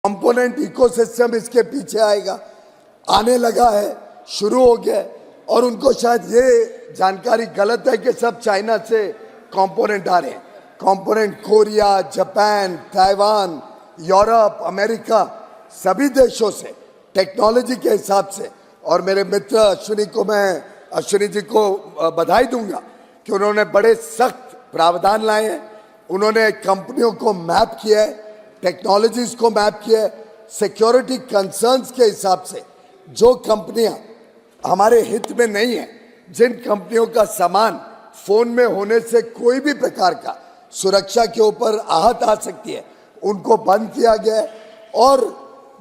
Component ecosystem इसके पीछे आएगा, आने लगा है, शुरू हो गया है। और उनको शायद ये जानकारी गलत है कि सब चाइना से कंपोनेंट आ रहे हैं। Component Korea, Japan, Taiwan, Europe, America, सभी देशों से टेक्नोलॉजी के हिसाब से। और मेरे मित्र अश्विनी जी को बधाई दूंगा कि उन्होंने बड़े सख्त प्रावधान लाए हैं। उन्होंने कंपनियों को मैप किया है, टेक्नोलॉजीज को मैप किया है, सिक्योरिटी कंसर्न्स के हिसाब से। जो कंपनियां हमारे हित में नहीं है, जिन कंपनियों का सामान फोन में होने से कोई भी प्रकार का सुरक्षा के ऊपर आहत आ सकती है, उनको बंद किया गया है। और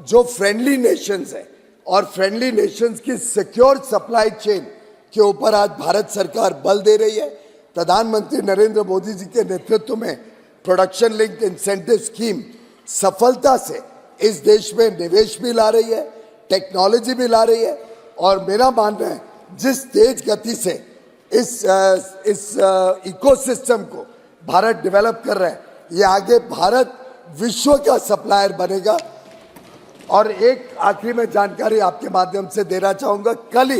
जो फ्रेंडली नेशंस है और फ्रेंडली नेशंस की सिक्योर सप्लाई चेन के ऊपर आज भारत सरकार बल दे रही है। प्रधानमंत्री नरेंद्र मोदी जी के नेतृत्व में प्रोडक्शन लिंक्ड इंसेंटिव स्कीम सफलता से इस देश में निवेश भी ला रही है, टेक्नोलॉजी भी ला रही है। और मेरा मानना है जिस तेज गति से इस इकोसिस्टम को भारत डेवलप कर रहा है, ये आगे भारत विश्व का सप्लायर बनेगा। और एक आखिरी में जानकारी आपके माध्यम से देना चाहूंगा। कल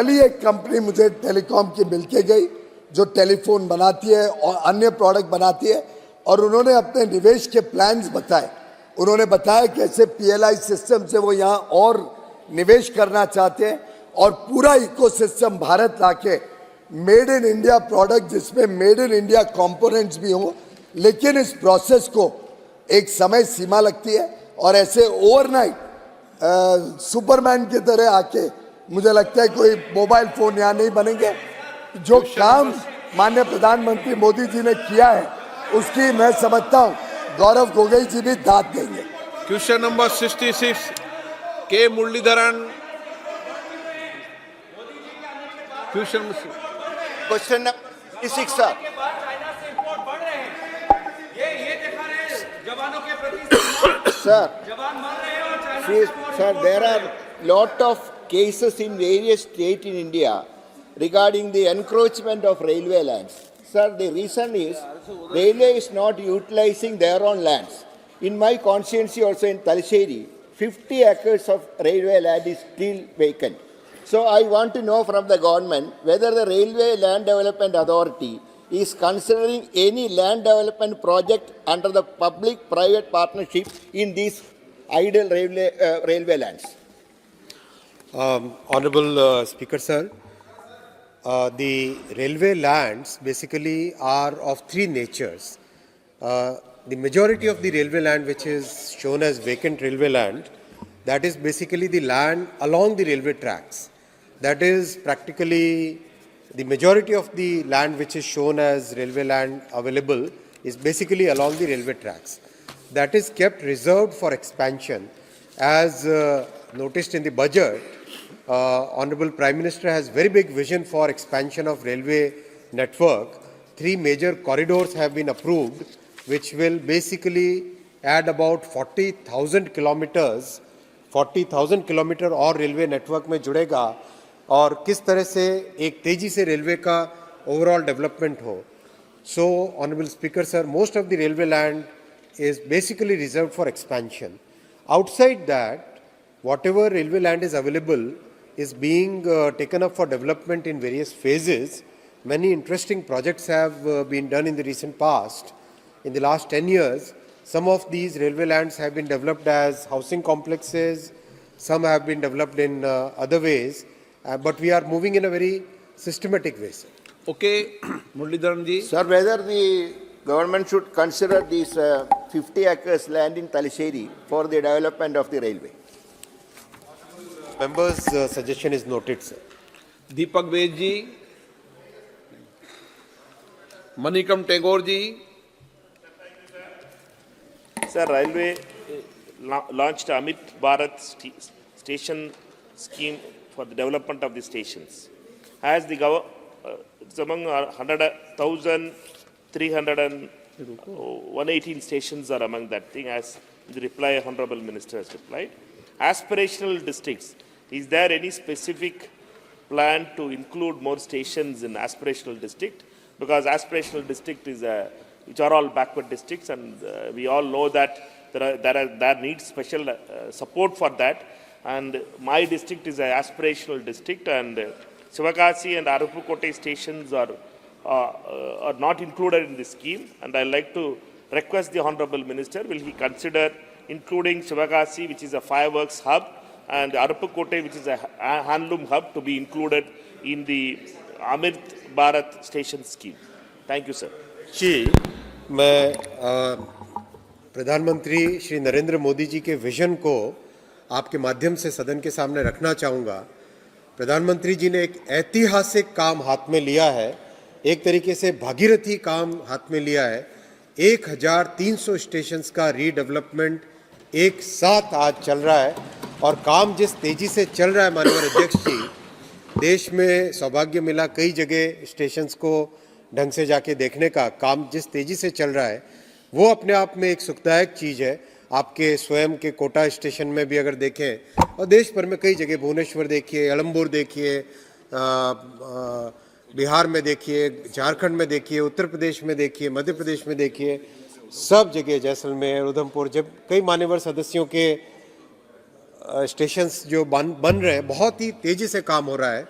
ही एक कंपनी मुझे टेलीकॉम की मिलके गई जो टेलीफोन बनाती है और अन्य प्रोडक्ट बनाती है, और उन्होंने अपने निवेश के प्लान्स बताए। उन्होंने बताया कैसे पीएलआई सिस्टम से वो यहाँ और निवेश करना चाहते हैं और पूरा इकोसिस्टम भारत लाके मेड इन इंडिया प्रोडक्ट, जिसमें मेड इन इंडिया कंपोनेंट्स भी हों। लेकिन इस प्रोसेस को एक समय सीमा लगती है और ऐसे ओवरनाइट सुपरमैन की तरह आके मुझे लगता है कोई मोबाइल फोन यहाँ नहीं बनेंगे। जो काम माननीय प्रधानमंत्री मोदी जी ने किया है उसकी मैं समझता हूँ गौरव गोगोई जी भी दाद देंगे। Question number 66 K Muraleedharan. Question number 66 sir. Sir, there are lot of cases in various states in India regarding the encroachment of railway lands. Sir, the reason is railway is not utilizing their own lands. In my constituency also in Talasheri, 50 acres of railway land is still vacant. So I want to know from the government whether the Railway Land Development Authority is considering any land development project under the public-private partnership in these idle railway lands. Honorable Speaker Sir, the railway lands basically are of three natures. The majority of the railway land which is shown as vacant railway land, that is basically the land along the railway tracks. That is practically the majority of the land which is shown as railway land available is basically along the railway tracks. That is kept reserved for expansion. As noticed in the budget, Honorable Prime Minister has very big vision for expansion of railway network. 3 major corridors have been approved, which will basically add about 40,000 kilometers. 40,000 kilometer और railway network में जुड़ेगा और किस तरह से एक तेजी से रेलवे का ओवरऑल डेवलपमेंट हो. So, Honorable Speaker Sir, most of the railway land is basically reserved for expansion. Outside that, whatever railway land is available is being taken up for development in various phases. Many interesting projects have been done in the recent past. In the last 10 years, some of these railway lands have been developed as housing complexes, some have been developed in other ways, but we are moving in a very systematic way, sir. Okay, Muralidharan ji. Sir, whether the government should consider these 50 acres land in Talasheri for the development of the railway. Members' suggestion is noted, sir. Deepak Ved ji. Manikam Tagore ji. Sir, Railway launched Amit Bharat station scheme for the development of the stations. As the it's among 118 stations are among that thing, as the reply Honorable Minister has replied. Aspirational districts, is there any specific plan to include more stations in aspirational district? Because aspirational district is which are all backward districts, and we all know that there needs special support for that. And my district is an aspirational district, and Sivakasi and Aruppukottai stations are not included in this scheme. And I like to request the Honorable Minister, will he consider including Sivakasi, which is a fireworks hub, and Aruppukottai, which is a handloom hub, to be included in the Amrit Bharat station scheme. Thank you, sir. जी, मैं प्रधानमंत्री श्री नरेंद्र मोदी जी के vision को आपके माध्यम से सदन के सामने रखना चाहूँगा। प्रधानमंत्री जी ने एक ऐतिहासिक काम हाथ में लिया है, एक तरीके से भागीरथी काम हाथ में लिया है। 1300 स्टेशंस का रीडेवलपमेंट एक साथ आज चल रहा है, और काम जिस तेजी से चल रहा है माननीय अध्यक्ष जी, देश में सौभाग्य मिला कई जगह स्टेशंस को ढंग से जाके देखने का। काम जिस तेजी से चल रहा है वो अपने आप में एक सुखदायक चीज़ है। आपके स्वयं के कोटा स्टेशन में भी अगर देखें, और देश भर में कई जगह, भुवनेश्वर देखिए, अलमपुर देखिए, बिहार में देखिए, झारखंड में देखिए, उत्तर प्रदेश में देखिए, मध्य प्रदेश में देखिए, सब जगह, जैसलमेर, उधमपुर, जब कई मान्यवर सदस्यों के स्टेशंस जो बन रहे हैं, बहुत ही तेज़ी से काम हो रहा है।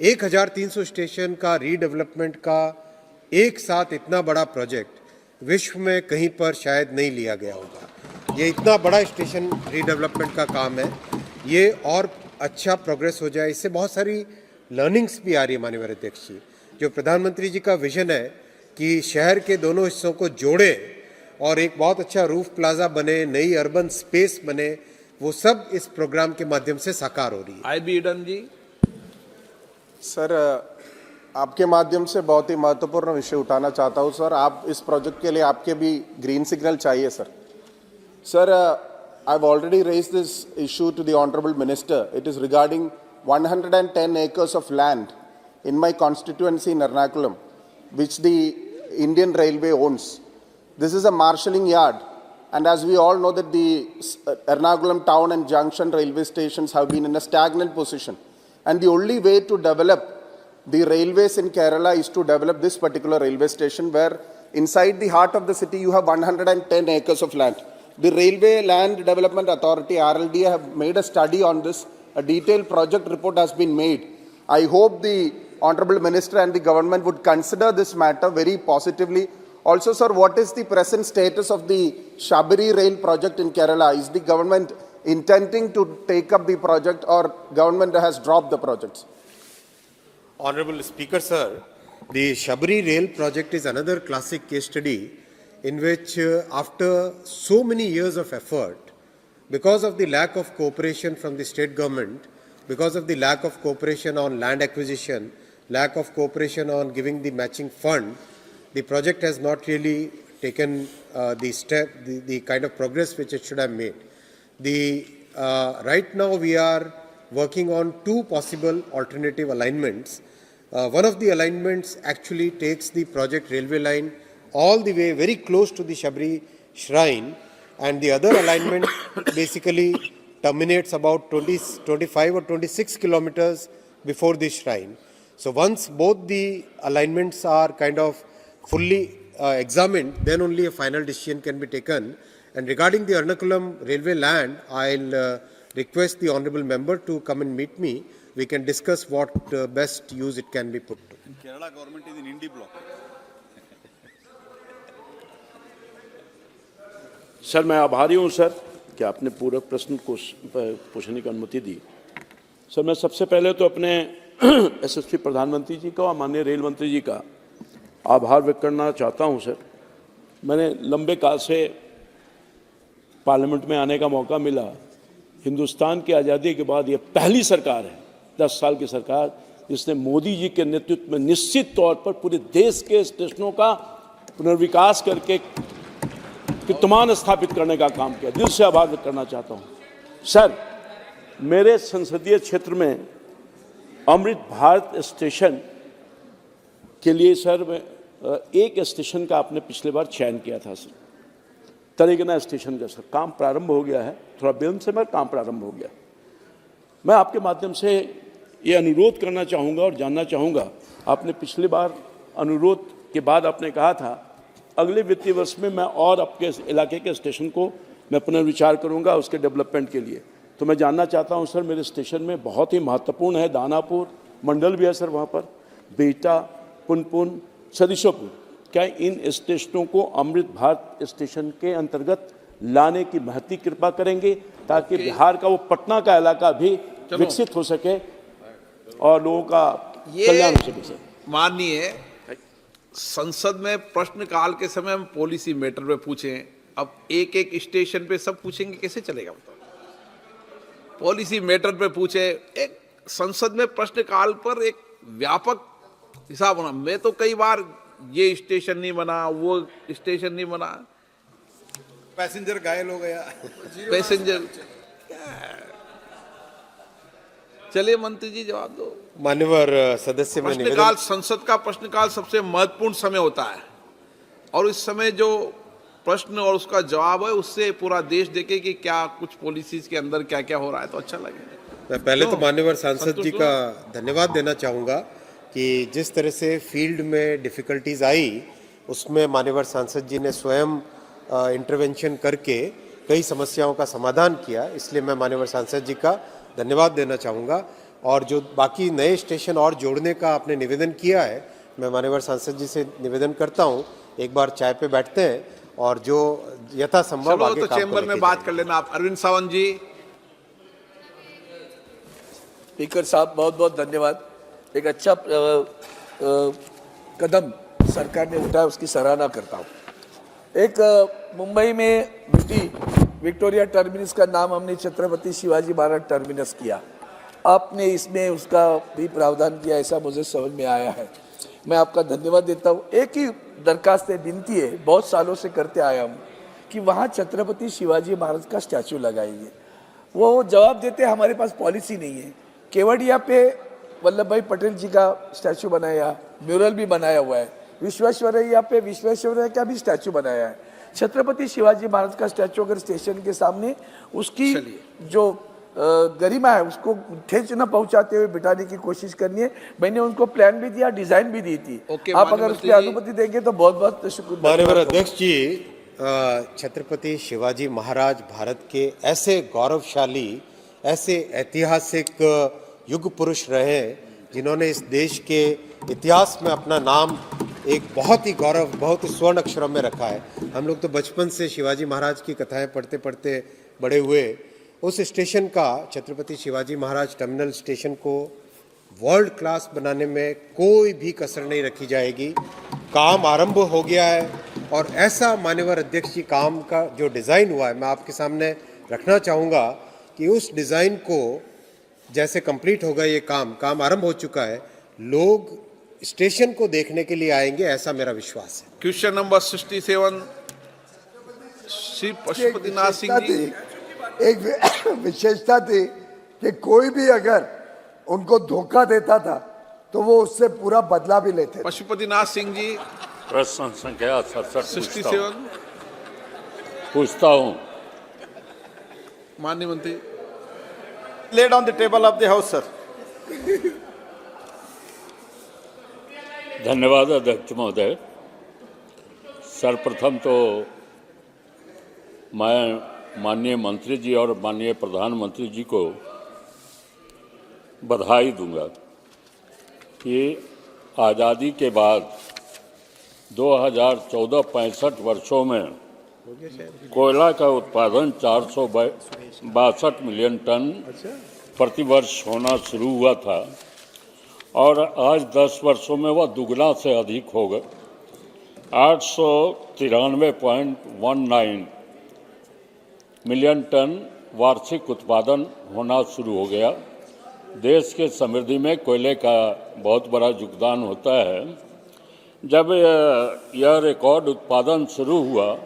1300 स्टेशन का रीडेवलपमेंट का एक साथ इतना बड़ा प्रोजेक्ट विश्व में कहीं पर शायद नहीं लिया गया होगा। ये इतना बड़ा स्टेशन रीडेवलपमेंट का काम है, ये और अच्छा प्रोग्रेस हो जाए, इससे बहुत सारी लर्निंग्स भी आ रही है माननीय अध्यक्ष जी। जो प्रधानमंत्री जी का विजन है कि शहर के दोनों हिस्सों को जोड़े और एक बहुत अच्छा रूफ प्लाजा बने, नई अर्बन स्पेस बने, वो सब इस प्रोग्राम के माध्यम से साकार हो रही है। आई बी ईडन जी। सर, आपके माध्यम से बहुत ही महत्वपूर्ण विषय उठाना चाहता हूं सर। आप इस प्रोजेक्ट के लिए आपके भी ग्रीन सिग्नल चाहिए sir. Sir, I have already raised this issue to the honourable minister. It is regarding 110 acres of land in my constituency in Ernakulam, which the Indian Railway owns. This is a marshalling yard, and as we all know that the Ernakulam town and junction railway stations have been in a stagnant position, and the only way to develop the railways in Kerala is to develop this particular railway station, where inside the heart of the city you have 110 acres of land. The Railway Land Development Authority, RLD, have made a study on this. A detailed project report has been made. I hope the Honorable Minister and the government would consider this matter very positively. Also, sir, what is the present status of the Shabari Rail project in Kerala? Is the government intending to take up the project, or government has dropped the projects? Honorable Speaker, sir, the Shabari Rail project is another classic case study in which after so many years of effort, because of the lack of cooperation from the state government, because of the lack of cooperation on land acquisition, lack of cooperation on giving the matching fund, the project has not really taken the kind of progress which it should have made. Right now we are working on two possible alternative alignments. One of the alignments actually takes the project railway line all the way very close to the Shabari shrine, and the other alignment basically terminates about 25 or 26 kilometers before the shrine. So once both the alignments are kind of fully examined, then only a final decision can be taken. And regarding the Ernakulam railway land, I'll request the honorable member to come and meet me. We can discuss what best use it can be put to. Kerala government is in Indie block. Sir, मैं आभारी हूं sir कि आपने पूरक प्रश्न को पूछने की अनुमति दी। सर, मैं सबसे पहले तो अपने एसएसपी प्रधानमंत्री जी का और माननीय रेल मंत्री जी का आभार व्यक्त करना चाहता हूं। सर, मैंने लंबे काल से पार्लियामेंट में आने का मौका मिला। हिंदुस्तान की आज़ादी के बाद ये पहली सरकार है, 10 साल की सरकार, जिसने मोदी जी के नेतृत्व में निश्चित तौर पर पूरे देश के स्टेशनों का पुनर्विकास करके कीर्तिमान स्थापित करने का काम किया। दिल से आभार व्यक्त करना चाहता हूँ। सर, मेरे संसदीय क्षेत्र में अमृत भारत स्टेशन के लिए सर एक स्टेशन का आपने पिछले बार चयन किया था सर, तरेगना स्टेशन का। सर, काम प्रारंभ हो गया है, थोड़ा विलंब से मगर काम प्रारंभ हो गया। मैं आपके माध्यम से ये अनुरोध करना चाहूँगा और जानना चाहूँगा, आपने पिछली बार अनुरोध के बाद आपने कहा था अगले वित्तीय वर्ष में मैं और आपके इलाके के स्टेशन को मैं पुनर्विचार करूंगा उसके डेवलपमेंट के लिए। तो मैं जानना चाहता हूं सर, मेरे स्टेशन में बहुत ही महत्वपूर्ण है, दानापुर मंडल भी है सर, वहाँ पर बेटा, पुनपुन, सदिशोपुर, क्या इन स्टेशनों को अमृत भारत स्टेशन के अंतर्गत लाने की महती कृपा करेंगे ताकि बिहार का वो पटना का इलाका भी विकसित हो सके और लोगों का कल्याण हो सके सर। माननीय, संसद में प्रश्नकाल के समय हम पॉलिसी मैटर पे पूछें, अब एक एक स्टेशन पे सब पूछेंगे, कैसे चलेगा बताओ? पॉलिसी मैटर पे पूछे, एक संसद में प्रश्नकाल पर एक व्यापक हिसाब होना। मैं तो कई बार ये स्टेशन नहीं बना, वो स्टेशन नहीं बना, पैसेंजर घायल हो गया, पैसेंजर। चलिए मंत्री जी जवाब दो। मान्यवर सदस्य में प्रश्नकाल, संसद का प्रश्नकाल सबसे महत्वपूर्ण समय होता है और इस समय जो प्रश्न और उसका जवाब है उससे पूरा देश देखे कि क्या कुछ पॉलिसीज के अंदर क्या क्या हो रहा है, तो अच्छा लगेगा। मैं पहले तो मान्यवर सांसद जी का धन्यवाद देना चाहूँगा कि जिस तरह से फील्ड में डिफ़िकल्टीज आई उसमें मान्यवर सांसद जी ने स्वयं इंटरवेंशन करके कई समस्याओं का समाधान किया, इसलिए मैं मान्यवर सांसद जी का धन्यवाद देना चाहूँगा। और जो बाकी नए स्टेशन और जोड़ने का आपने निवेदन किया है, मैं मान्यवर सांसद जी से निवेदन करता हूँ एक बार चाय पे बैठते हैं और जो यथासंभव आगे तो काम चेंबर में बात कर लेना आप। अरविंद सावंत जी। स्पीकर साहब बहुत बहुत धन्यवाद। एक अच्छा कदम सरकार ने उठाया, उसकी सराहना करता हूँ। एक मुंबई में विक्टोरिया टर्मिनस का नाम हमने छत्रपति शिवाजी महाराज टर्मिनस किया, आपने इसमें उसका भी प्रावधान किया, ऐसा मुझे समझ में आया है। मैं आपका धन्यवाद देता हूँ। एक ही दरखास्त है, विनती है, बहुत सालों से करते आया हूँ कि वहाँ छत्रपति शिवाजी महाराज का स्टैचू लगाइए। वो जवाब देते हमारे पास पॉलिसी नहीं है। केवड़िया पे वल्लभ भाई पटेल जी का स्टैचू बनाया, म्यूरल भी बनाया हुआ है। विश्वेश्वरैया पे विश्वेश्वरैया का भी स्टैचू बनाया है। छत्रपति शिवाजी महाराज का स्टैचू अगर स्टेशन के सामने, उसकी जो गरिमा है उसको ठेस न पहुंचाते हुए बिठाने की कोशिश करनी है। मैंने उनको प्लान भी दिया, डिजाइन भी दी थी। आप अगर उसकी अनुमति देंगे तो बहुत बहुत शुक्रिया। माननीय अध्यक्ष जी, छत्रपति शिवाजी महाराज भारत के ऐसे गौरवशाली, ऐसे ऐतिहासिक युग पुरुष रहे जिन्होंने इस देश के इतिहास में अपना नाम एक बहुत ही गौरव, बहुत ही स्वर्ण अक्षरों में रखा है। हम लोग तो बचपन से शिवाजी महाराज की कथाएं पढ़ते पढ़ते बड़े हुए। उस स्टेशन का, छत्रपति शिवाजी महाराज टर्मिनल स्टेशन को वर्ल्ड क्लास बनाने में कोई भी कसर नहीं रखी जाएगी। काम आरंभ हो गया है और ऐसा माननीय अध्यक्ष जी काम का जो डिज़ाइन हुआ है, मैं आपके सामने रखना चाहूँगा कि उस डिज़ाइन को जैसे कंप्लीट होगा, ये काम आरंभ हो चुका है, लोग स्टेशन को देखने के लिए आएंगे, ऐसा मेरा विश्वास है। Question number 67 Shri Pashupatinath Singh ji. एक विशेषता थी कि कोई भी अगर उनको धोखा देता था तो वो उससे पूरा बदला भी लेते थे। पशुपतिनाथ सिंह जी। प्रश्न संख्या 67 पूछता हूँ। माननीय मंत्री। laid on the table of the house, sir. धन्यवाद अध्यक्ष महोदय। सर्वप्रथम तो मैं माननीय मंत्री जी और माननीय प्रधानमंत्री जी को बधाई दूंगा कि आज़ादी के बाद 2014-65 वर्षों में कोयला का उत्पादन 462 मिलियन टन प्रतिवर्ष होना शुरू हुआ था और आज 10 वर्षों में वह दुगना से अधिक हो गए। 893.19 मिलियन टन वार्षिक उत्पादन होना शुरू हो गया। देश के समृद्धि में कोयले का बहुत बड़ा योगदान होता है। जब यह रिकॉर्ड उत्पादन शुरू हुआ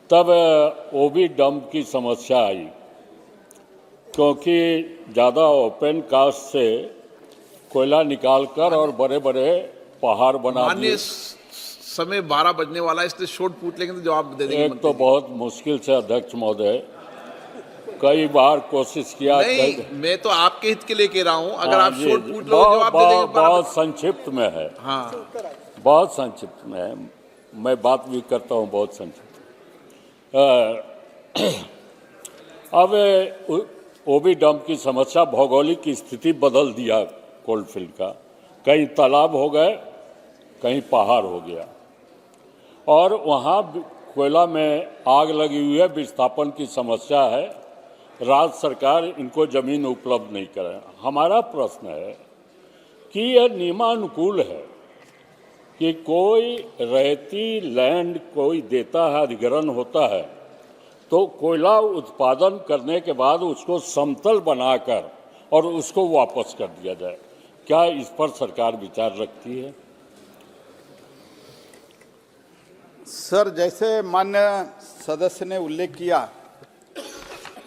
तब ओबी डंप की समस्या आई, क्योंकि ज़्यादा ओपन कास्ट से कोयला निकालकर और बड़े बड़े पहाड़ बना दिए। समय 12 बजने वाला है, इसलिए शॉर्ट पूछ लेंगे तो जवाब दे देंगे। एक तो बहुत मुश्किल से अध्यक्ष महोदय, कई बार कोशिश किया। नहीं, मैं तो आपके हित के लिए कह रहा हूँ, अगर आप शॉर्ट पूछ लो जवाब दे देंगे। बहुत संक्षिप्त में है। हाँ, बहुत संक्षिप्त में है। मैं बात भी करता हूँ बहुत संक्षिप्त। अब ओबी डंप की समस्या भौगोलिक स्थिति बदल दिया कोल फील्ड का। कहीं तालाब हो गए, कहीं पहाड़ हो गया, और वहाँ कोयला में आग लगी हुई है, विस्थापन की समस्या है। राज्य सरकार इनको जमीन उपलब्ध नहीं करे। हमारा प्रश्न है कि यह नियमानुकूल है कि कोई रहती लैंड कोई देता है, अधिग्रहण होता है, तो कोयला उत्पादन करने के बाद उसको समतल बनाकर और उसको वापस कर दिया जाए। क्या इस पर सरकार विचार रखती है? सर, जैसे माननीय सदस्य ने उल्लेख किया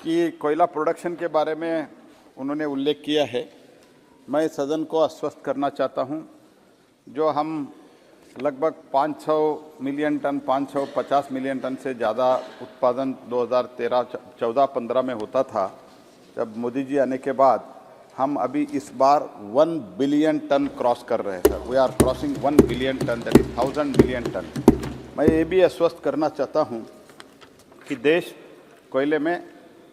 कि कोयला प्रोडक्शन के बारे में उन्होंने उल्लेख किया है, मैं सदन को आश्वस्त करना चाहता हूं, जो हम लगभग 500 मिलियन टन, 550 मिलियन टन से ज़्यादा उत्पादन 2013-14-15 में होता था, जब मोदी जी आने के बाद हम अभी इस बार 1 बिलियन टन क्रॉस कर रहे हैं sir. We are crossing 1 billion ton, that is 1000 million ton. मैं ये भी आश्वस्त करना चाहता हूँ कि देश कोयले में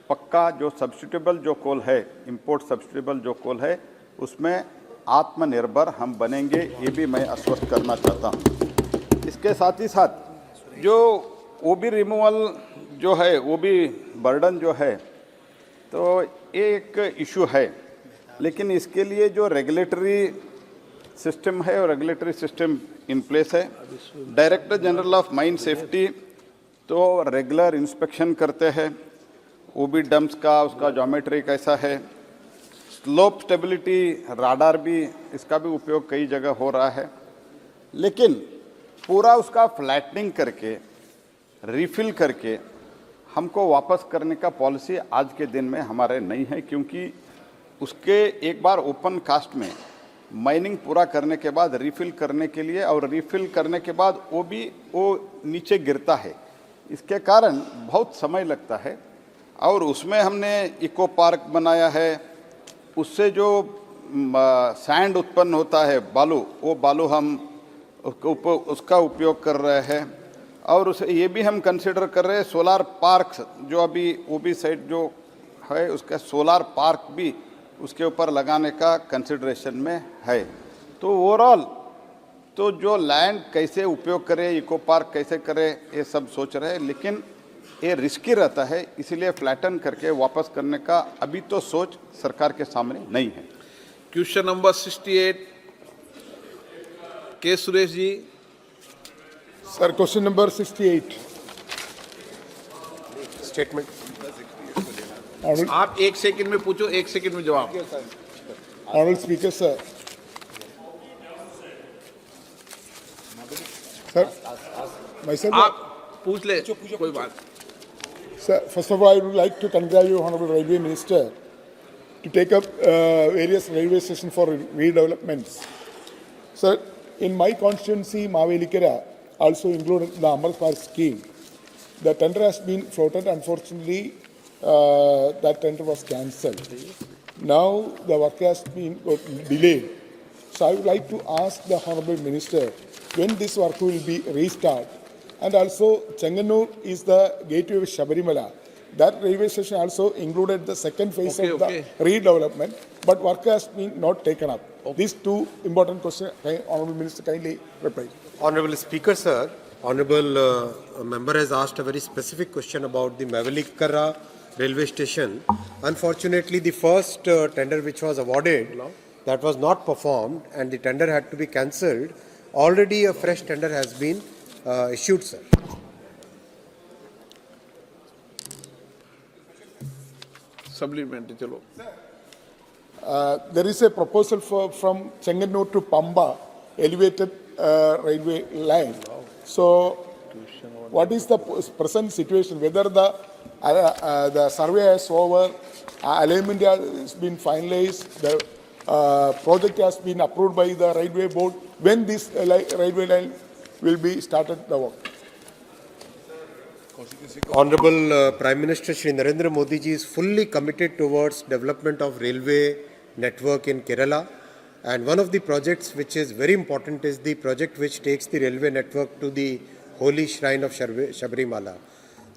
पक्का जो सब्स्टिट्यूएबल जो कोल है, इंपोर्ट सब्स्टिट्यूएबल जो कोल है, उसमें आत्मनिर्भर हम बनेंगे, ये भी मैं आश्वस्त करना चाहता हूँ। इसके साथ ही साथ जो ओबी रिमूवल जो है, ओबी बर्डन जो है, तो एक इशू है, लेकिन इसके लिए जो रेगुलेटरी सिस्टम है और रेगुलेटरी सिस्टम इन प्लेस है। Director general of mine safety तो रेगुलर इंस्पेक्शन करते हैं ओबी डंप्स का, उसका ज्योमेट्री कैसा है, स्लोप स्टेबिलिटी राडार भी, इसका भी उपयोग कई जगह हो रहा है, लेकिन पूरा उसका फ्लैटनिंग करके रिफिल करके हमको वापस करने का पॉलिसी आज के दिन में हमारे नहीं है, क्योंकि उसके एक बार ओपन कास्ट में माइनिंग पूरा करने के बाद रिफिल करने के लिए, और रिफिल करने के बाद वो नीचे गिरता है, इसके कारण बहुत समय लगता है। और उसमें हमने इको पार्क बनाया है, उससे जो सैंड उत्पन्न होता है, बालू, वो बालू हम उसका उपयोग कर रहे हैं। और उसे ये भी हम कंसिडर कर रहे हैं सोलार पार्क, जो अभी ओबी साइड जो है उसका सोलार पार्क भी उसके ऊपर लगाने का कंसिडरेशन में है। तो ओवरऑल तो जो लैंड कैसे उपयोग करें, इको पार्क कैसे करें, ये सब सोच रहे हैं, लेकिन ये रिस्की रहता है, इसीलिए फ्लैटन करके वापस करने का अभी तो सोच सरकार के सामने नहीं है। क्वेश्चन नंबर 68 के Suresh ji. Sir, question number 68 Statement. आप 1 सेकंड में पूछो, 1 सेकंड में जवाब। Honorable Speaker, sir. Sir, myself. आप पूछ ले, कोई बात। Sir, first of all, I would like to congratulate Honorable Railway Minister to take up various railway stations for redevelopments. Sir, in my constituency, Mavelikara also included the Amrit Bharat scheme. The tender has been floated. Unfortunately, that tender was cancelled. Now the work has been delayed. So I would like to ask the Honorable Minister when this work will be restarted. And also, Chenganur is the gateway of Shabarimala. That railway station also included the second phase of the redevelopment, but work has been not taken up. These two important questions, Honorable Minister kindly reply. Honorable Speaker, sir, Honorable member has asked a very specific question about the Mavelikara railway station. Unfortunately, the first tender which was awarded, that was not performed and the tender had to be cancelled. Already a fresh tender has been issued, sir. Supplementary, chalo. There is a proposal from Chenganur to Pamba, elevated railway line. So, what is the present situation? Whether the survey is over, alignment has been finalized, the project has been approved by the railway board. When this railway line will be started the work? Honorable Prime Minister Shri Narendra Modi ji is fully committed towards development of railway network in Kerala, and one of the projects which is very important is the project which takes the railway network to the holy shrine of Shabarimala.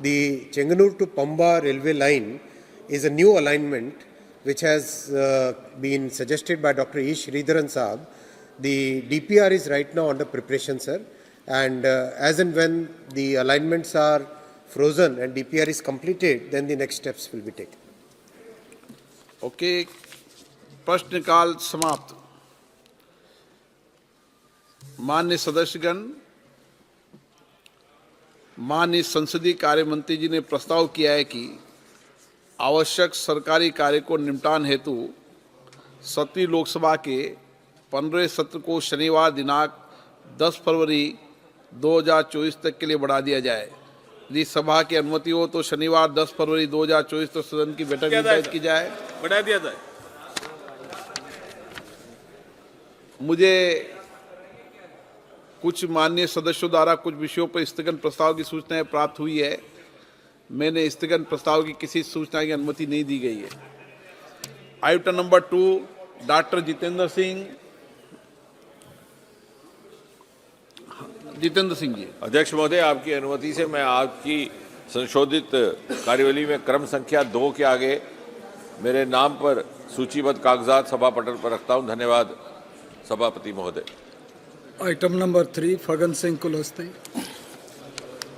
The Chenganur to Pamba railway line is a new alignment which has been suggested by Dr. E. Sridharan Saab. The DPR is right now under preparation, sir, and as and when the alignments are frozen and DPR is completed, then the next steps will be taken. Okay, प्रश्नकाल समाप्त। माननीय सदस्यगण, माननीय संसदीय कार्य मंत्री जी ने प्रस्ताव किया है कि आवश्यक सरकारी कार्य को निपटान हेतु 7वीं लोकसभा के 15वें सत्र को शनिवार दिनांक 10 फरवरी 2024 तक के लिए बढ़ा दिया जाए। यदि सभा की अनुमति हो तो शनिवार 10 फरवरी 2024 तो सदन की बैठक निर्धारित की जाए, बढ़ा दिया जाए। मुझे कुछ माननीय सदस्यों द्वारा कुछ विषयों पर स्थगन प्रस्ताव की सूचनाएं प्राप्त हुई है। मैंने स्थगन प्रस्ताव की किसी सूचना की अनुमति नहीं दी गई है। Item number 2, doctor Jitendra Singh ji. अध्यक्ष महोदय, आपकी अनुमति से मैं आपकी संशोधित कार्यवली में क्रम संख्या 2 के आगे मेरे नाम पर सूचीबद्ध कागजात सभा पटल पर रखता हूं। धन्यवाद सभापति महोदय। Item number 3, Phagan Singh Kulaste.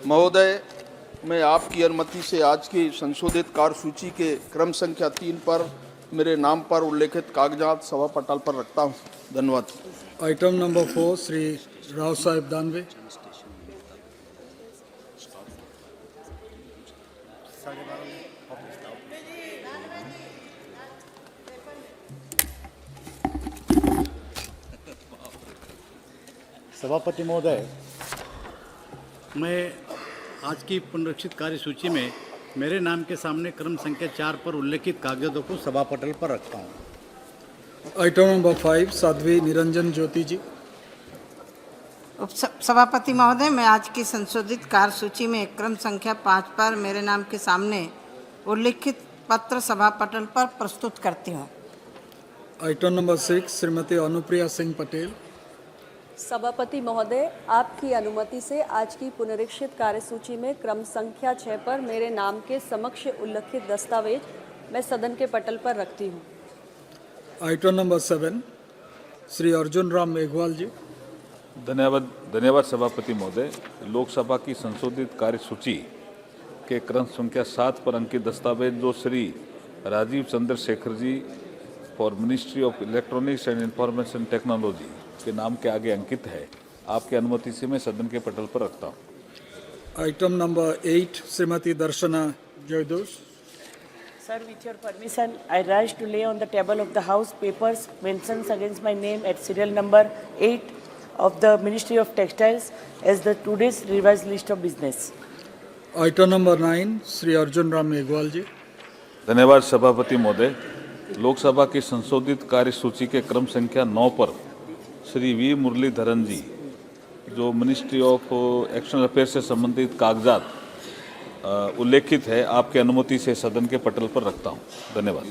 महोदय, मैं आपकी अनुमति से आज की संशोधित कार्यसूची के क्रम संख्या 3 पर मेरे नाम पर उल्लेखित कागजात सभा पटल पर रखता हूं। धन्यवाद। आइटम नंबर 4, श्री राव साहेब दानवे। सभापति महोदय, मैं आज की पुनरीक्षित कार्यसूची में मेरे नाम के सामने क्रम संख्या 4 पर उल्लेखित कागजातों को सभा पटल पर रखता हूं। आइटम नंबर 5, साध्वी निरंजन ज्योति जी। सभापति महोदय, मैं आज की संशोधित कार्यसूची में क्रम संख्या 5 पर मेरे नाम के सामने उल्लिखित पत्र सभा पटल पर प्रस्तुत करती हूँ। Item number 6, Shrimati Anupriya Singh Patel. सभापति महोदय, आपकी अनुमति से आज की पुनरीक्षित कार्यसूची में क्रम संख्या 6 पर मेरे नाम के समक्ष उल्लिखित दस्तावेज मैं सदन के पटल पर रखती हूँ। Item number 7, Shri Arjun Ram Meghwal ji. धन्यवाद सभापति महोदय। लोकसभा की संशोधित कार्यसूची के क्रम संख्या 7 पर अंकित दस्तावेज जो Shri Rajeev Chandrasekhar ji for ministry of electronics and information technology के नाम के आगे अंकित है, आपकी अनुमति से मैं सदन के पटल पर रखता हूँ। Item number 8, Shrimati Darshana Jardosh. Sir, with your permission, I rise to lay on the table of the House papers mentions against my name at serial number 8 of the Ministry of Textiles as the today's revised list of business. Item number 9, Shri Arjun Ram Meghwal ji. धन्यवाद सभापति महोदय। लोकसभा की संशोधित कार्यसूची के क्रम संख्या 9 पर श्री वी मुरलीधरन जी जो मिनिस्ट्री ऑफ एक्सटर्नल अफेयर्स से संबंधित कागजात उल्लेखित है, आपकी अनुमति से सदन के पटल पर रखता हूं। धन्यवाद।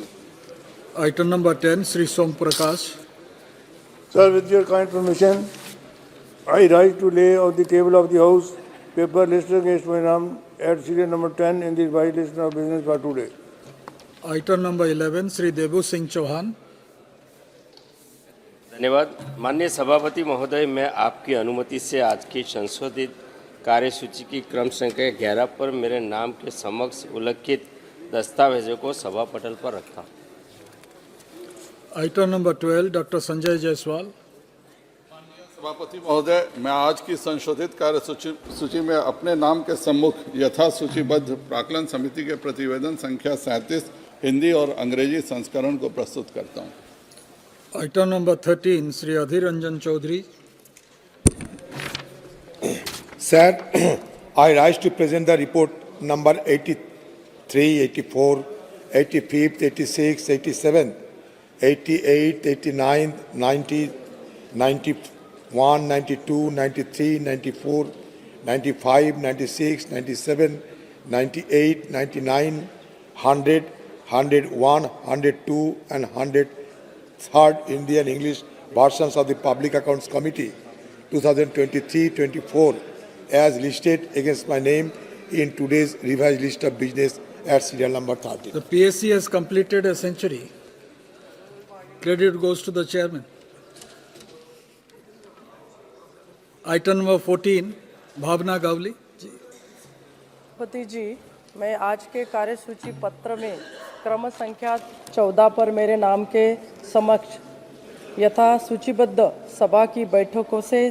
Item number 10, Shri Som Prakash. Sir, with your kind permission, I rise to lay on the table of the House paper listed against my name at serial number 10 in the revised list of business for today. Item number 11, Shri Debu Singh Chauhan. धन्यवाद। माननीय सभापति महोदय, मैं आपकी अनुमति से आज की संशोधित कार्यसूची की क्रम संख्या 11 पर मेरे नाम के समक्ष उल्लिखित दस्तावेजों को सभा पटल पर रखा। Item number 12, doctor Sanjay Jaiswal. सभापति महोदय, मैं आज की संशोधित कार्यसूची में अपने नाम के सम्मुख यथा सूचीबद्ध प्राक्कलन समिति के प्रतिवेदन संख्या 37 हिंदी और अंग्रेजी संस्करण को प्रस्तुत करता हूँ। Item number 13, Shri Adhir Ranjan Chowdhury. Sir, I rise to present the report number 83, 84, 85, 86, 87, 88, 89, 90, 91, 92, 93, 94, 95, 96, 97, 98, 99, 100, 101, 102 and 103rd Indian English versions of the Public Accounts Committee 2023-24 as listed against my name in today's revised list of business at serial number 13. The PSC has completed a century. Credit goes to the chairman. Item number 14, भावना गावली. पति जी, मैं आज के कार्यसूची पत्र में क्रम संख्या 14 पर मेरे नाम के समक्ष यथा सूचीबद्ध सभा की बैठकों से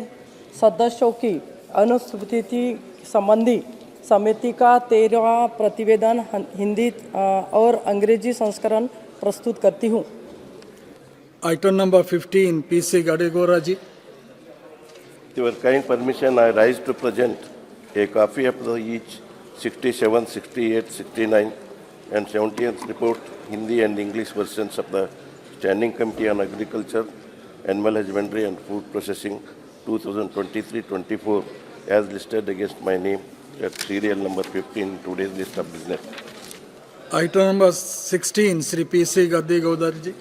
सदस्यों की अनुपस्थिति संबंधी समिति का 13वां प्रतिवेदन हिंदी और अंग्रेजी संस्करण प्रस्तुत करती हूँ. Item number 15, PC Gadegora ji. With your kind permission, I rise to present a copy of the each 67, 68, 69 and 70th report, Hindi and English versions of the Standing Committee on Agriculture, Animal Husbandry and Food Processing 2023-24 as listed against my name at serial number 15 in today's list of business. Item number 16, Sri PC Gadegora ji.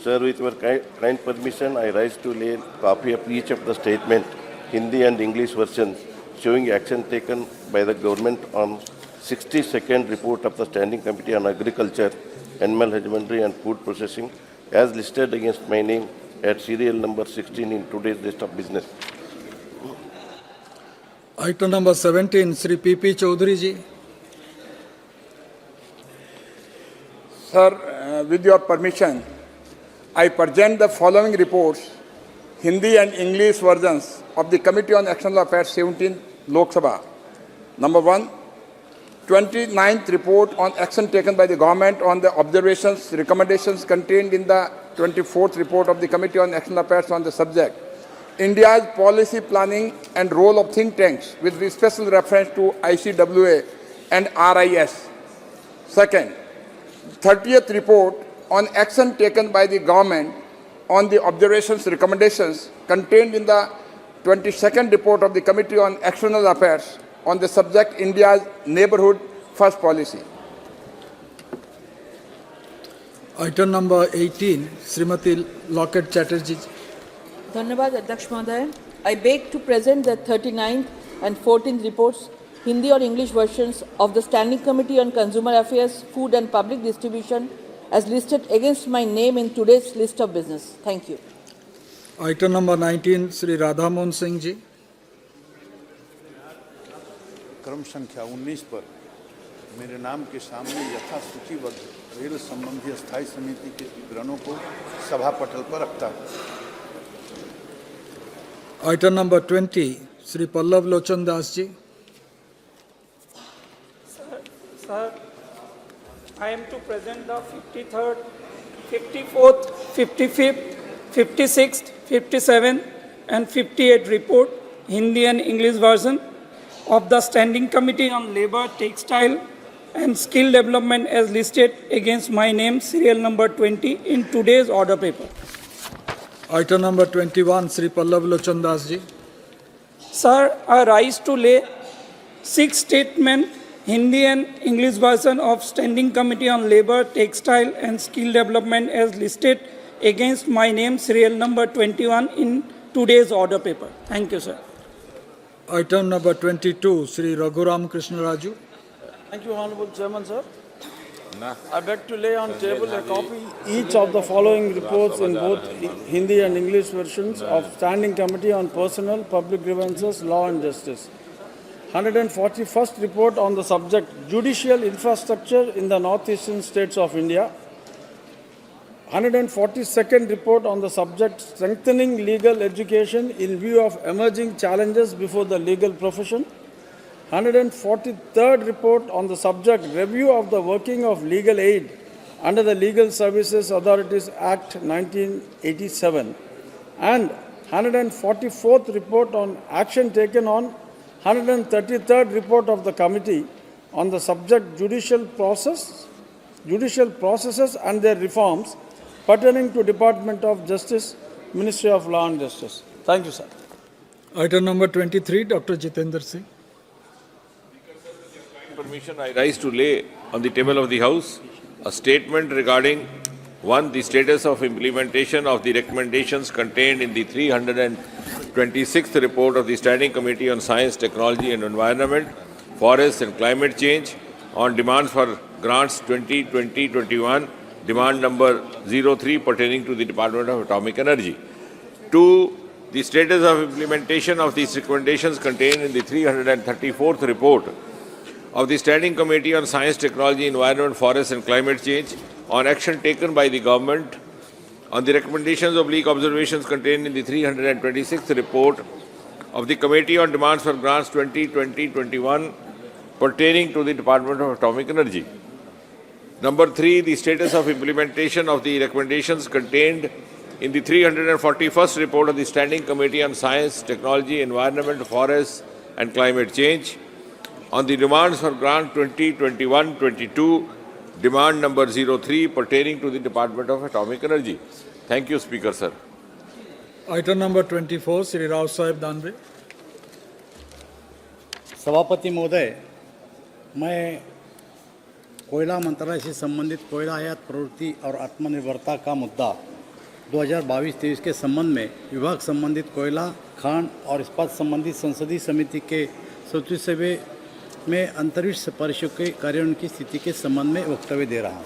Sir, with your kind permission, I rise to lay a copy of each of the statement, Hindi and English versions, showing action taken by the government on 62nd report of the Standing Committee on Agriculture, Animal Husbandry and Food Processing, as listed against my name at serial number 16 in today's list of business. Item number 17, Sri PP Chaudhary ji. Sir, with your permission, I present the following reports, Hindi and English versions of the Committee on External Affairs 17 Lok Sabha. Number 1, 29th report on action taken by the government on the observations, recommendations contained in the 24th report of the Committee on External Affairs on the subject, India's policy planning and role of think tanks with special reference to ICWA and RIS. Second, 30th report on action taken by the government on the observations, recommendations contained in the 22nd report of the Committee on External Affairs on the subject India's neighborhood first policy. Item number 18, Srimati Lockett Chatterjee. धन्यवाद अध्यक्ष महोदय. I beg to present the 39th and 14th reports, Hindi or English versions of the Standing Committee on Consumer Affairs, Food and Public Distribution as listed against my name in today's list of business. Thank you. Item number 19, Sri Radha Mohan Singh ji. क्रम संख्या 19 पर मेरे नाम के सामने यथा सूचीबद्ध rail संबंधी स्थायी समिति के विवरणों को सभा पटल पर रखता हूँ. Item number 20, Sri Pallav Lochan Das ji. Sir, I am to present the 53rd, 54th, 55th, 56th, 57th and 58th report, Hindi and English version of the Standing Committee on Labour, Textile and Skill Development as listed against my name, serial number 20 in today's order paper. Item number 21, Sri Pallav Lochan Das ji. Sir, I rise to lay 6 statements, Hindi and English version of Standing Committee on Labour, Textile and Skill Development as listed against my name, serial number 21 in today's order paper. Thank you, sir. Item number 22, Sri Raghuram Krishna Raju. Thank you, Honorable Chairman, sir. I beg to lay on table a copy each of the following reports in both Hindi and English versions of Standing Committee on Personnel, Public Grievances, Law and Justice. 141st report on the subject Judicial Infrastructure in the Northeastern States of India. 142nd report on the subject Strengthening Legal Education in View of Emerging Challenges Before the Legal Profession. 143rd report on the subject Review of the Working of Legal Aid under the Legal Services Authorities Act 1987. And 144th report on action taken on 133rd report of the committee on the subject judicial processes and their reforms pertaining to Department of Justice, Ministry of Law and Justice. Thank you, sir. Item number 23, Dr. Jitendra Singh. Permission, I rise to lay on the table of the House a statement regarding 1. The status of implementation of the recommendations contained in the 326th report of the Standing Committee on Science, Technology and Environment Forest and Climate Change on demands for grants 2020-21, demand number 03 pertaining to the Department of Atomic Energy. 2. The status of implementation of these recommendations contained in the 334th report of the Standing Committee on Science, Technology, Environment, Forest and Climate Change on action taken by the government on the recommendations observations contained in the 326th report of the Committee on Demands for Grants 2020-21 pertaining to the Department of Atomic Energy. Number 3, the status of implementation of the recommendations contained in the 341st report of the Standing Committee on Science, Technology, Environment, Forests and Climate Change on the demands for grant 2021-22, demand number 03 pertaining to the Department of Atomic Energy. Thank you, Speaker, sir. Item number 24, Sri Rao Sahib Danve. सभापति महोदय, मैं कोयला मंत्रालय से संबंधित कोयला आयात प्रवृत्ति और आत्मनिर्भरता का मुद्दा 2022-23 के संबंध में विभाग संबंधित कोयला, खान और इस्पात संबंधित संसदीय समिति के 37वें में अंतरिक्ष परिषद के कार्यान्वयन की स्थिति के संबंध में वक्तव्य दे रहा हूँ।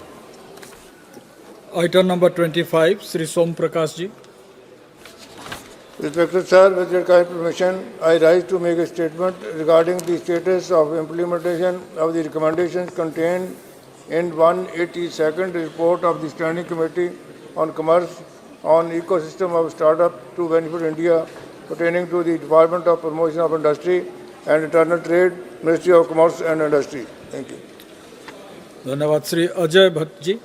Item number 25, Sri Som Prakash ji. Respected Sir, with your kind permission, I rise to make a statement regarding the status of implementation of the recommendations contained in 182nd report of the Standing Committee on Commerce on Ecosystem of Startup to Benefit India pertaining to the Department of Promotion of Industry and Internal Trade, Ministry of Commerce and Industry. Thank you. धन्यवाद Shri Ajay Bhatt ji.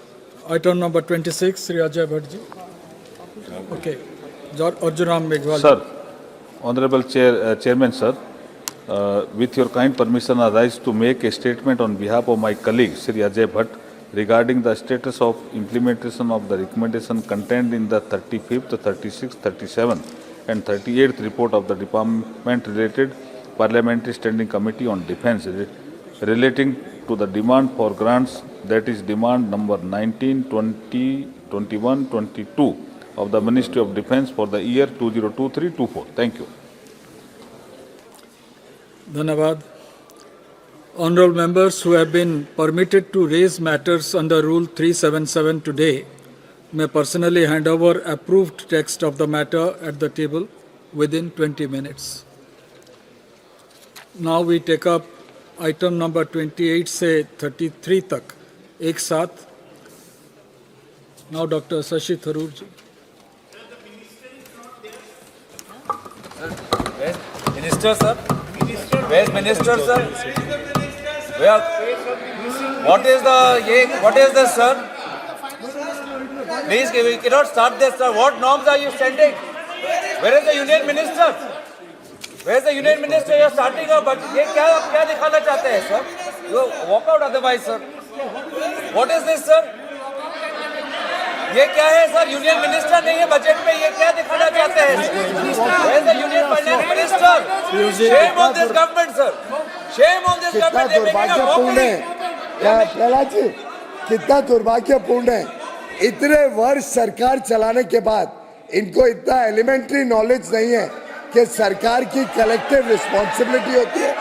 Item number 26, Sri Ajay Bhatt ji. Okay. Arjun Ram Meghwal. Sir, Honorable Chairman, sir, with your kind permission, I rise to make a statement on behalf of my colleague, Sri Ajay Bhatt, regarding the status of implementation of the recommendation contained in the 35th, 36th, 37th and 38th report of the Department-related Parliamentary Standing Committee on Defence relating to the demand for grants, that is demand number 19, 20, 21, 22 of the Ministry of Defence for the year 2023-24. Thank you. Dhanyavad. Honorable members who have been permitted to raise matters under Rule 377 today may personally hand over approved text of the matter at the table within 20 minutes. Now we take up item number 28 से 33 तक एक साथ. Now Dr. Shashi Tharoor ji. Minister, sir? Where's Minister, sir? Where? What is this, sir? Please, we cannot start this, sir. What norms are you sending? Where is the Union Minister? Where is the Union Minister? You are starting a budget. ये क्या दिखाना चाहते हैं, sir? You walk out otherwise, sir. What is this, sir? ये क्या है sir? Union minister नहीं है बजट में, ये क्या दिखाना चाहते हैं? Where is the Union Finance Minister? Shame on this government, sir. Shame on this government. They making a mockery. Prahlad ji, कितना दुर्भाग्यपूर्ण है, इतने वर्ष सरकार चलाने के बाद इनको इतना एलिमेंट्री नॉलेज नहीं है कि सरकार की कलेक्टिव रिस्पॉन्सिबिलिटी होती है.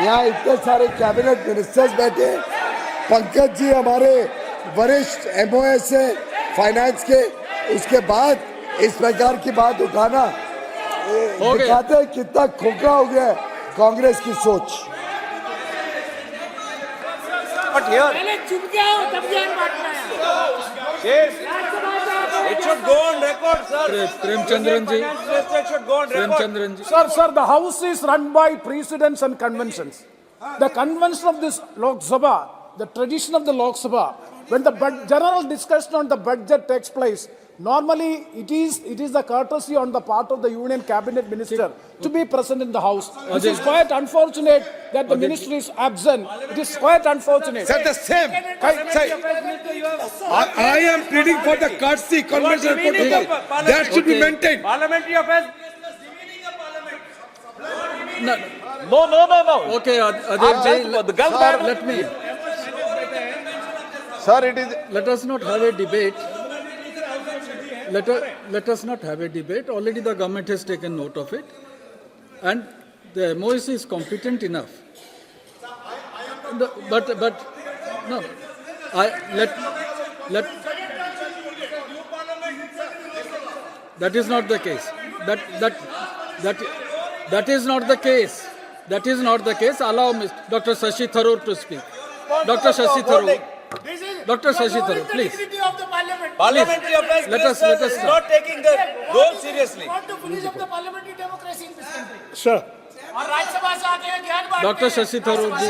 यहाँ इतने सारे कैबिनेट मिनिस्टर्स बैठे हैं. पंकज जी हमारे वरिष्ठ MOS है फाइनेंस के, उसके बाद इस प्रकार की बात उठाना दिखाते हैं कितना खोखला हो गया है कांग्रेस की सोच. It should go on record, sir. Premchandran ji. It should go on record. Premchandran ji. Sir, the House is run by precedents and conventions. The convention of this Lok Sabha, the tradition of the Lok Sabha, when the general discussion on the budget takes place, normally it is the courtesy on the part of the Union Cabinet Minister to be present in the House. It is quite unfortunate that the ministry is absent. It is quite unfortunate. Sir, the same. I am pleading for the courtesy convention protocol. That should be maintained. Parliamentary affairs. No. Okay, Adil ji, let me. Sir, it is. Let us not have a debate. Let us not have a debate. Already the government has taken note of it, and the MOS is competent enough no, let that is not the case. That is not the case. That is not the case. Allow Dr. Shashi Tharoor to speak. Dr. Shashi Tharoor. Dr. Shashi Tharoor, please. Parliamentary affairs minister is not taking the role seriously. Sir. Dr. Shashi Tharoor ji.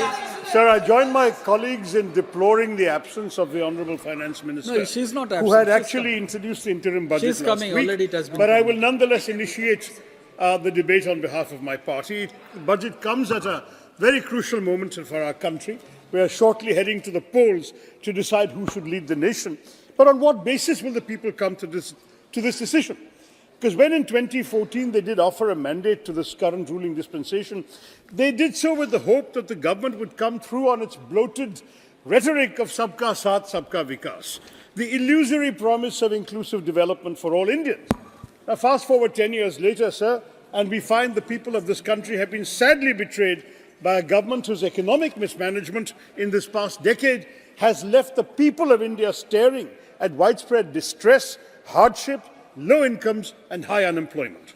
Sir, I join my colleagues in deploring the absence of the Honourable Finance Minister. No, she's not absent. Who had She's actually introduced the interim budget She's last coming. week. Already it has been But I coming. will nonetheless initiate the debate on behalf of my party. The budget comes at a very crucial moment for our country. We are shortly heading to the polls to decide who should lead the nation. But on what basis will the people come to this decision? Because when in 2014 they did offer a mandate to this current ruling dispensation, they did so with the hope that the government would come through on its bloated rhetoric of Sabka Saath, Sabka Vikas, the illusory promise of inclusive development for all Indians. Now, fast forward 10 years later, sir, and we find the people of this country have been sadly betrayed by a government whose economic mismanagement in this past decade has left the people of India staring at widespread distress, hardship, low incomes and high unemployment.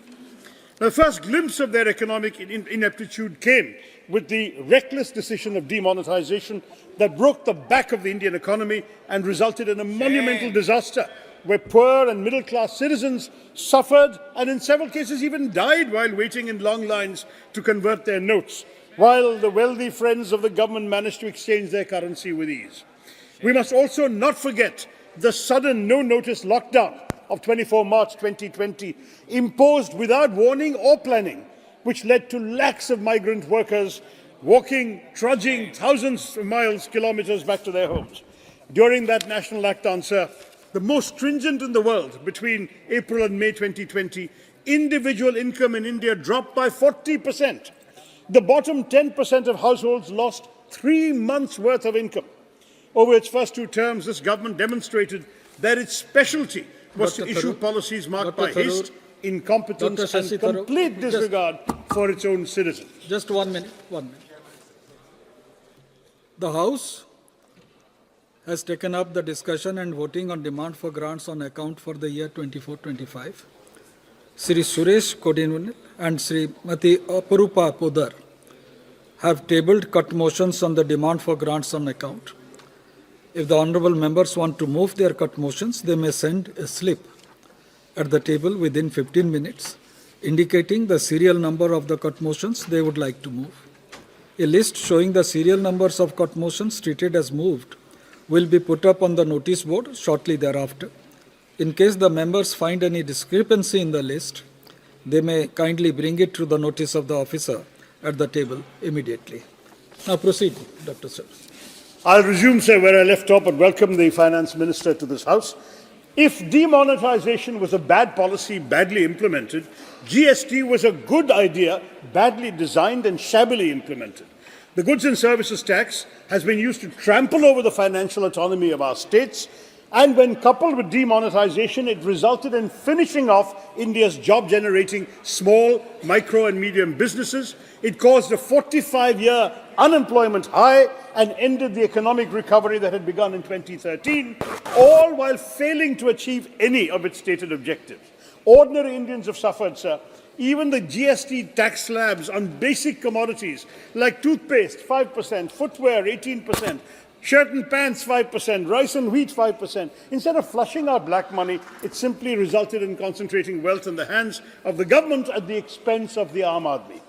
The first glimpse of their economic ineptitude came with the reckless decision of demonetization that broke the back of the Indian economy and resulted in a monumental disaster where poor and middle-class citizens suffered and in several cases even died while waiting in long lines to convert their notes, while the wealthy friends of the government managed to exchange their currency with ease. We must also not forget the sudden no-notice lockdown of 24 March 2020, imposed without warning or planning, which led to lakhs of migrant workers walking, trudging thousands of miles, kilometers back to their homes. During that national lockdown, sir, the most stringent in the world, between April and May 2020, individual income in India dropped by 40%. The bottom 10% of households lost 3 months' worth of income. Over its first 2 terms, this government demonstrated that its specialty was to issue policies marked by haste, incompetence and complete disregard for its own citizens. Just 1 minute. The House has taken up the discussion and voting on demand for grants on account for the year 24-25. Sri Suresh Kodinunil and Srimati Aparupa Podar have tabled cut motions on the demand for grants on account. If the honourable members want to move their cut motions, they may send a slip at the table within 15 minutes, indicating the serial number of the cut motions they would like to move. A list showing the serial numbers of cut motions treated as moved will be put up on the notice board shortly thereafter. In case the members find any discrepancy in the list, they may kindly bring it to the notice of the officer at the table immediately. Now proceed, Dr. Sir. I'll resume, sir, where I left off and welcome the Finance Minister to this House. If demonetization was a bad policy, badly implemented, GST was a good idea, badly designed and shabbily implemented. The goods and services tax has been used to trample over the financial autonomy of our states, and when coupled with demonetization, it resulted in finishing off India's job-generating small, micro and medium businesses. It caused a 45-year unemployment high and ended the economic recovery that had begun in 2013, all while failing to achieve any of its stated objectives. Ordinary Indians have suffered, sir. Even the GST tax slabs on basic commodities like toothpaste, 5%, footwear, 18%, shirt and pants, 5%, rice and wheat, 5%. Instead of flushing out black money, it simply resulted in concentrating wealth in the hands of the government at the expense of the Aam Aadmi.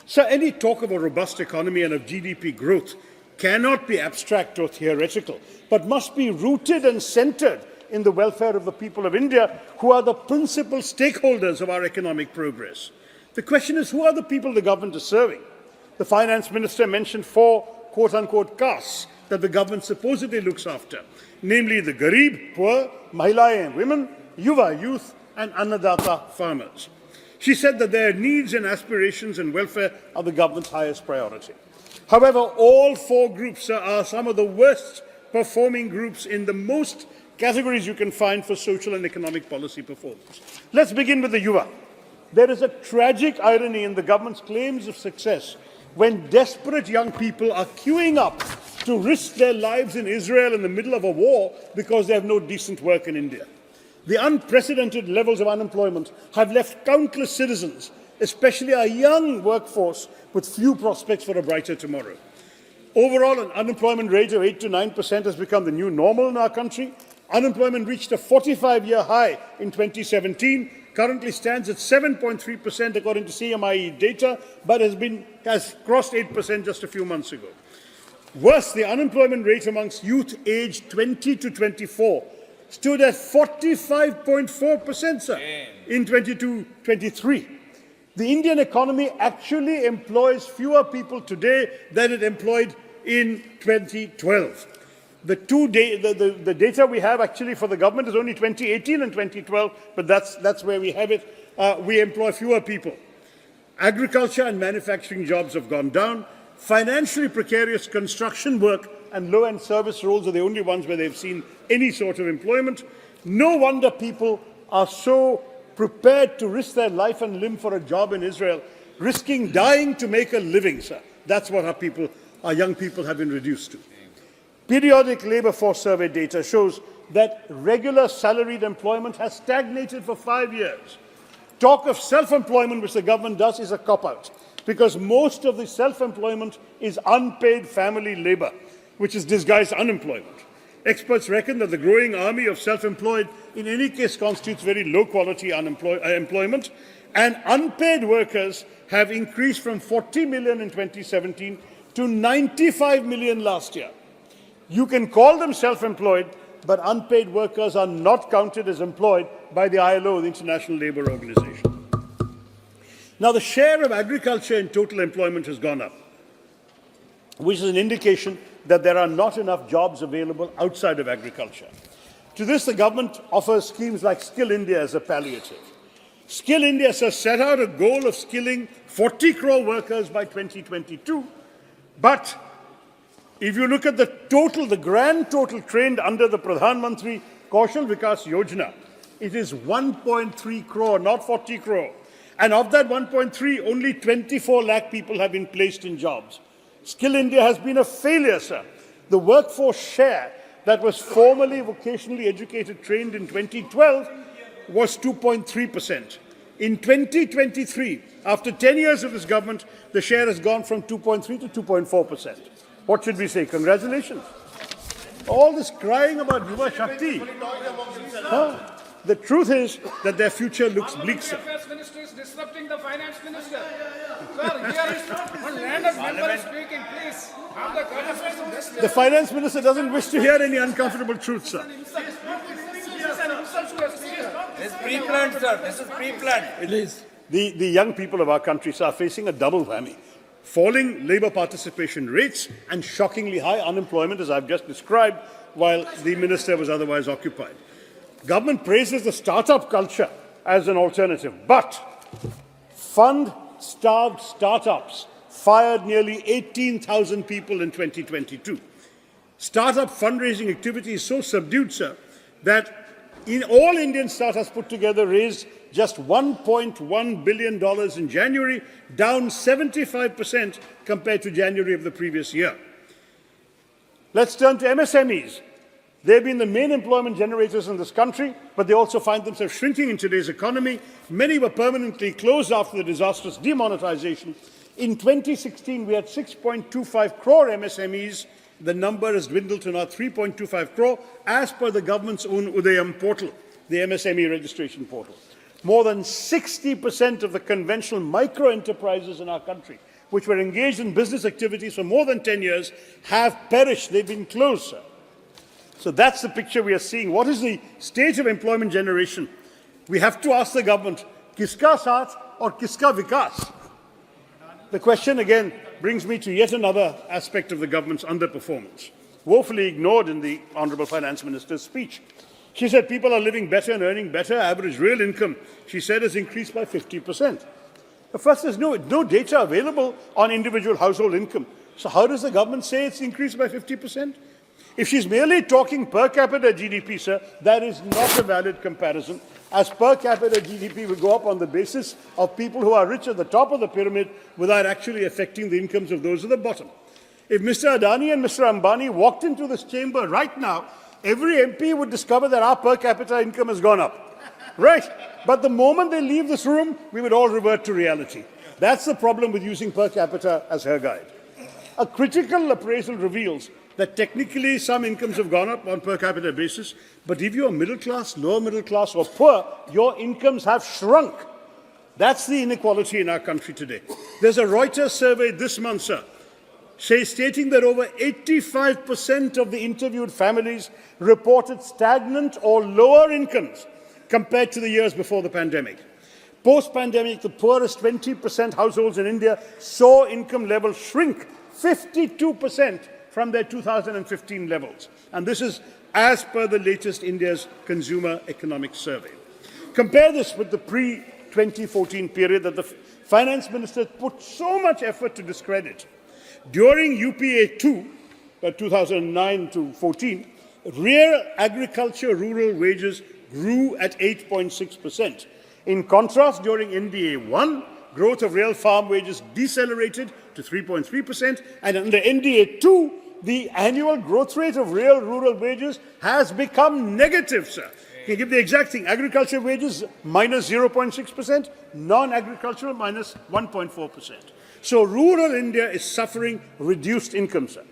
So any talk of a robust economy and of GDP growth cannot be abstract or theoretical, but must be rooted and centered in the welfare of the people of India, who are the principal stakeholders of our economic progress. The question is, who are the people the government is serving? The Finance Minister mentioned 4 quote-unquote castes that the government supposedly looks after, namely the Garib, poor, Mahilayen, women, Yuva, youth, and Annadata, farmers. She said that their needs and aspirations and welfare are the government's highest priority. However, all 4 groups are some of the worst performing groups in the most categories you can find for social and economic policy performance. Let's begin with the Yuva. There is a tragic irony in the government's claims of success when desperate young people are queuing up to risk their lives in Israel in the middle of a war because they have no decent work in India. The unprecedented levels of unemployment have left countless citizens, especially our young workforce, with few prospects for a brighter tomorrow. Overall, an unemployment rate of 8 to 9% has become the new normal in our country. Unemployment reached a 45-year high in 2017, currently stands at 7.3% according to CMIE data, but has crossed 8% just a few months ago. Worse, the unemployment rate amongst youth aged 20 to 24 stood at 45.4%, sir, in 22-23. The Indian economy actually employs fewer people today than it employed in 2012. The data we have actually for the government is only 2018 and 2012, but that's where we have it. We employ fewer people. Agriculture and manufacturing jobs have gone down. Financially precarious construction work and low-end service roles are the only ones where they've seen any sort of employment. No wonder people are so prepared to risk their life and limb for a job in Israel, risking dying to make a living, sir. That's what our young people have been reduced to. Periodic labour force survey data shows that regular salaried employment has stagnated for 5 years. Talk of self-employment, which the government does, is a cop-out, because most of the self-employment is unpaid family labour, which is disguised unemployment. Experts reckon that the growing army of self-employed in any case constitutes very low-quality employment, and unpaid workers have increased from 40 million in 2017 to 95 million last year. You can call them self-employed, but unpaid workers are not counted as employed by the ILO, the International Labour Organization. Now, the share of agriculture in total employment has gone up, which is an indication that there are not enough jobs available outside of agriculture. To this, the government offers schemes like Skill India as a palliative. Skill India has set out a goal of skilling 40 crore workers by 2022, but if you look at the grand total trained under the Pradhan Mantri Kaushal Vikas Yojana, it is 1.3 crore, not 40 crore. And of that 1.3, only 24 lakh people have been placed in jobs. Skill India has been a failure, sir. The workforce share that was formerly vocationally educated trained in 2012 was 2.3%. In 2023, after 10 years of this government, the share has gone from 2.3 to 2.4%. What should we say? Congratulations. All this crying about Yuva Shakti. The truth is that their future looks bleak, sir. Affairs Minister is disrupting the Finance Minister. Sir, here is one random member speaking, please. Have the courtesy. The Finance Minister doesn't wish to hear any uncomfortable truth, sir. This is pre-planned, sir. This is pre-planned. Please. The young people of our country, sir, are facing a double whammy. Falling labour participation rates and shockingly high unemployment, as I've just described, while the minister was otherwise occupied. Government praises the startup culture as an alternative, but fund-starved startups fired nearly 18,000 people in 2022. Startup fundraising activity is so subdued, sir, that in all Indian startups put together raised just $1.1 billion in January, down 75% compared to January of the previous year. Let's turn to MSMEs. They've been the main employment generators in this country, but they also find themselves shrinking in today's economy. Many were permanently closed after the disastrous demonetization. In 2016, we had 6.25 crore MSMEs. The number has dwindled to now 3.25 crore, as per the government's own Udayam portal, the MSME registration portal. More than 60% of the conventional micro-enterprises in our country, which were engaged in business activities for more than 10 years, have perished. They've been closed, sir. So that's the picture we are seeing. What is the stage of employment generation? We have to ask the government, kiska saath or kiska vikas? The question again brings me to yet another aspect of the government's underperformance, woefully ignored in the Honourable Finance Minister's speech. She said people are living better and earning better. Average real income, she said, has increased by 50%. But first, there's no data available on individual household income. So how does the government say it's increased by 50%? If she's merely talking per capita GDP, sir, that is not a valid comparison, as per capita GDP will go up on the basis of people who are rich at the top of the pyramid without actually affecting the incomes of those at the bottom. If Mr. Adani and Mr. Ambani walked into this chamber right now, every MP would discover that our per capita income has gone up. Right? But the moment they leave this room, we would all revert to reality. That's the problem with using per capita as her guide. A critical appraisal reveals that technically some incomes have gone up on per capita basis, but if you're middle class, lower middle class or poor, your incomes have shrunk. That's the inequality in our country today. There's a Reuters survey this month, sir, stating that over 85% of the interviewed families reported stagnant or lower incomes compared to the years before the pandemic. Post-pandemic, the poorest 20% households in India saw income levels shrink 52% from their 2015 levels. And this is as per the latest India's Consumer Economic Survey. Compare this with the pre-2014 period that the finance minister put so much effort to discredit. During UPA 2, 2009 to 14, real agriculture rural wages grew at 8.6%. In contrast, during NDA 1, growth of real farm wages decelerated to 3.3%, and under NDA 2, the annual growth rate of real rural wages has become negative, sir. Can you give the exact thing? Agriculture wages minus 0.6%, non-agricultural minus 1.4%. So rural India is suffering reduced income, sir.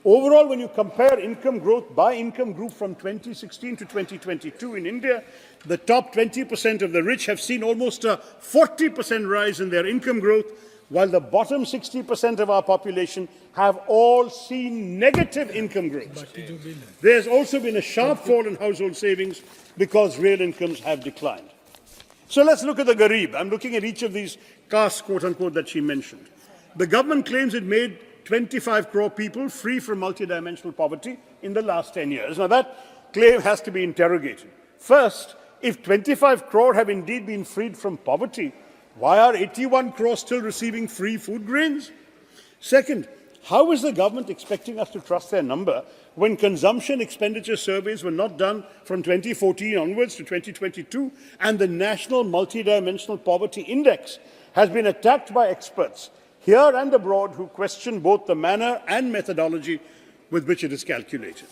Overall, when you compare income growth by income group from 2016 to 2022 in India, the top 20% of the rich have seen almost a 40% rise in their income growth, while the bottom 60% of our population have all seen negative income growth. There's also been a sharp fall in household savings because real incomes have declined. So let's look at the Garib. I'm looking at each of these castes, quote-unquote, that she mentioned. The government claims it made 25 crore people free from multidimensional poverty in the last 10 years. Now, that claim has to be interrogated. First, if 25 crore have indeed been freed from poverty, why are 81 crore still receiving free food grains? Second, how is the government expecting us to trust their number when consumption expenditure surveys were not done from 2014 onwards to 2022, and the National Multidimensional Poverty Index has been attacked by experts here and abroad who question both the manner and methodology with which it is calculated?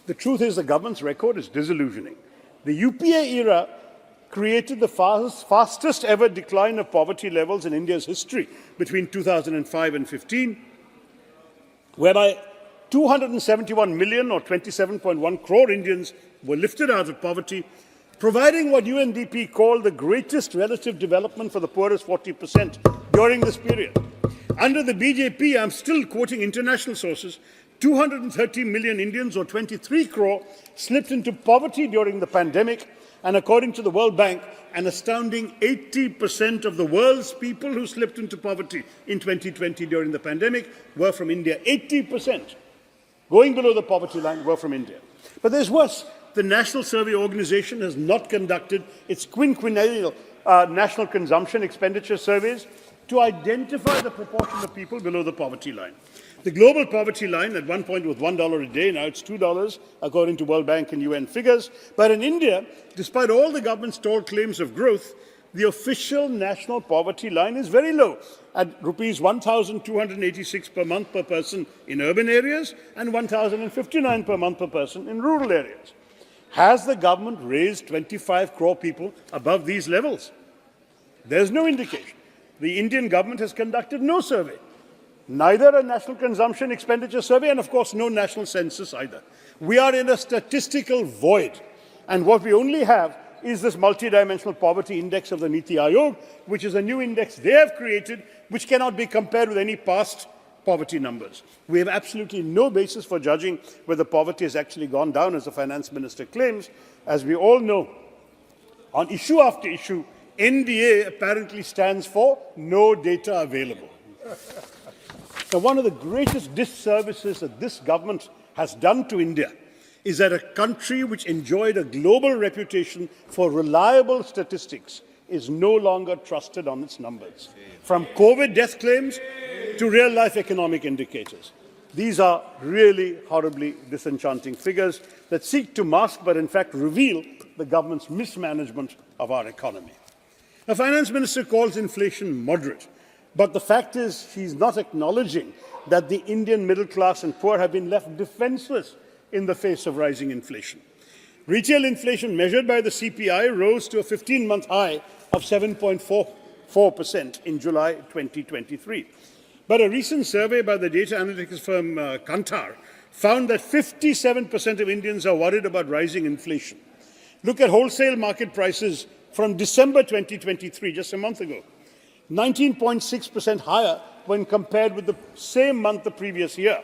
The truth is the government's record is disillusioning. The UPA era created the fastest ever decline of poverty levels in India's history between 2005 and 15, whereby 271 million or 27.1 crore Indians were lifted out of poverty, providing what UNDP called the greatest relative development for the poorest 40% during this period. Under the BJP, I'm still quoting international sources, 230 million Indians or 23 crore slipped into poverty during the pandemic, and according to the World Bank, an astounding 80% of the world's people who slipped into poverty in 2020 during the pandemic were from India. 80% going below the poverty line were from India. But there's worse. The National Survey Organization has not conducted its quinquennial national consumption expenditure surveys to identify the proportion of people below the poverty line. The global poverty line at one point was $1 a day, now it's $2, according to World Bank and UN figures. But in India, despite all the government's tall claims of growth, the official national poverty line is very low, at rupees 1,286 per month per person in urban areas and 1,059 per month per person in rural areas. Has the government raised 25 crore people above these levels? There's no indication. The Indian government has conducted no survey, neither a national consumption expenditure survey, and of course no national census either. We are in a statistical void, and what we only have is this multidimensional poverty index of the Niti Aayog, which is a new index they have created, which cannot be compared with any past poverty numbers. We have absolutely no basis for judging whether poverty has actually gone down, as the finance minister claims. As we all know, on issue after issue, NDA apparently stands for no data available. Now, one of the greatest disservices that this government has done to India is that a country which enjoyed a global reputation for reliable statistics is no longer trusted on its numbers, from COVID death claims to real-life economic indicators. These are really horribly disenchanting figures that seek to mask but in fact reveal the government's mismanagement of our economy. The finance minister calls inflation moderate, but the fact is he's not acknowledging that the Indian middle class and poor have been left defenseless in the face of rising inflation. Retail inflation measured by the CPI rose to a 15-month high of 7.44% in July 2023. But a recent survey by the data analytics firm Kantar found that 57% of Indians are worried about rising inflation. Look at wholesale market prices from December 2023, just a month ago, 19.6% higher when compared with the same month the previous year.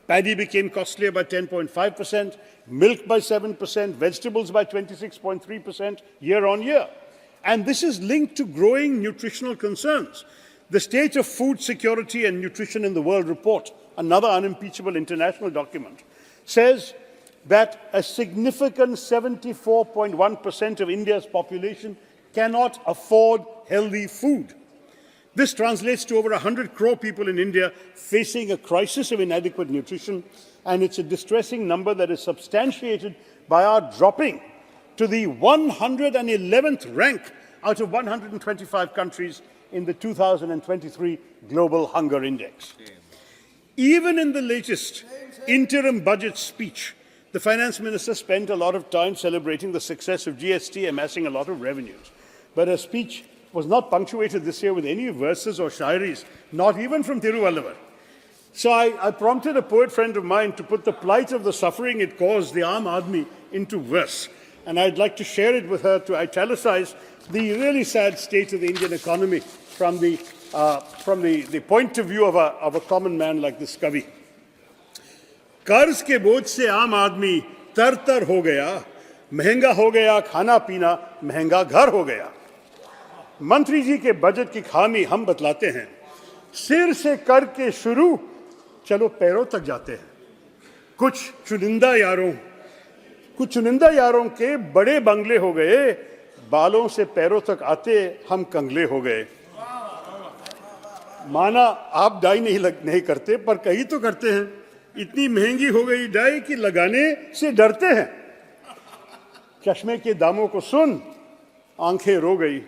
Paddy became costlier by 10.5%, milk by 7%, vegetables by 26.3% year on year. And this is linked to growing nutritional concerns. The State of Food Security and Nutrition in the World report, another unimpeachable international document, says that a significant 74.1% of India's population cannot afford healthy food. This translates to over 100 crore people in India facing a crisis of inadequate nutrition, and it's a distressing number that is substantiated by our dropping to the 111th rank out of 125 countries in the 2023 Global Hunger Index. Even in the latest interim budget speech, the finance minister spent a lot of time celebrating the success of GST, amassing a lot of revenues. But her speech was not punctuated this year with any verses or shairis, not even from Tiruvalluvar. So I prompted a poet friend of mine to put the plight of the suffering it caused the Aam Aadmi into verse. And I'd like to share it with her to italicize the really sad state of the Indian economy from the point of view of a common man like this Kavi. कर्ज के बोझ से आम आदमी तर-तर हो गया, महंगा हो गया खाना पीना, महंगा घर हो गया. मंत्री जी के बजट की खामी हम बतलाते हैं. सिर से करके शुरू, चलो पैरों तक जाते हैं. कुछ चुनिंदा यारों के बड़े बंगले हो गए, बालों से पैरों तक आते हम कंगले हो गए. माना आप डाई नहीं करते, पर कहीं तो करते हैं. इतनी महंगी हो गई डाई कि लगाने से डरते हैं. चश्मे के दामों को सुन, आंखें रो गई.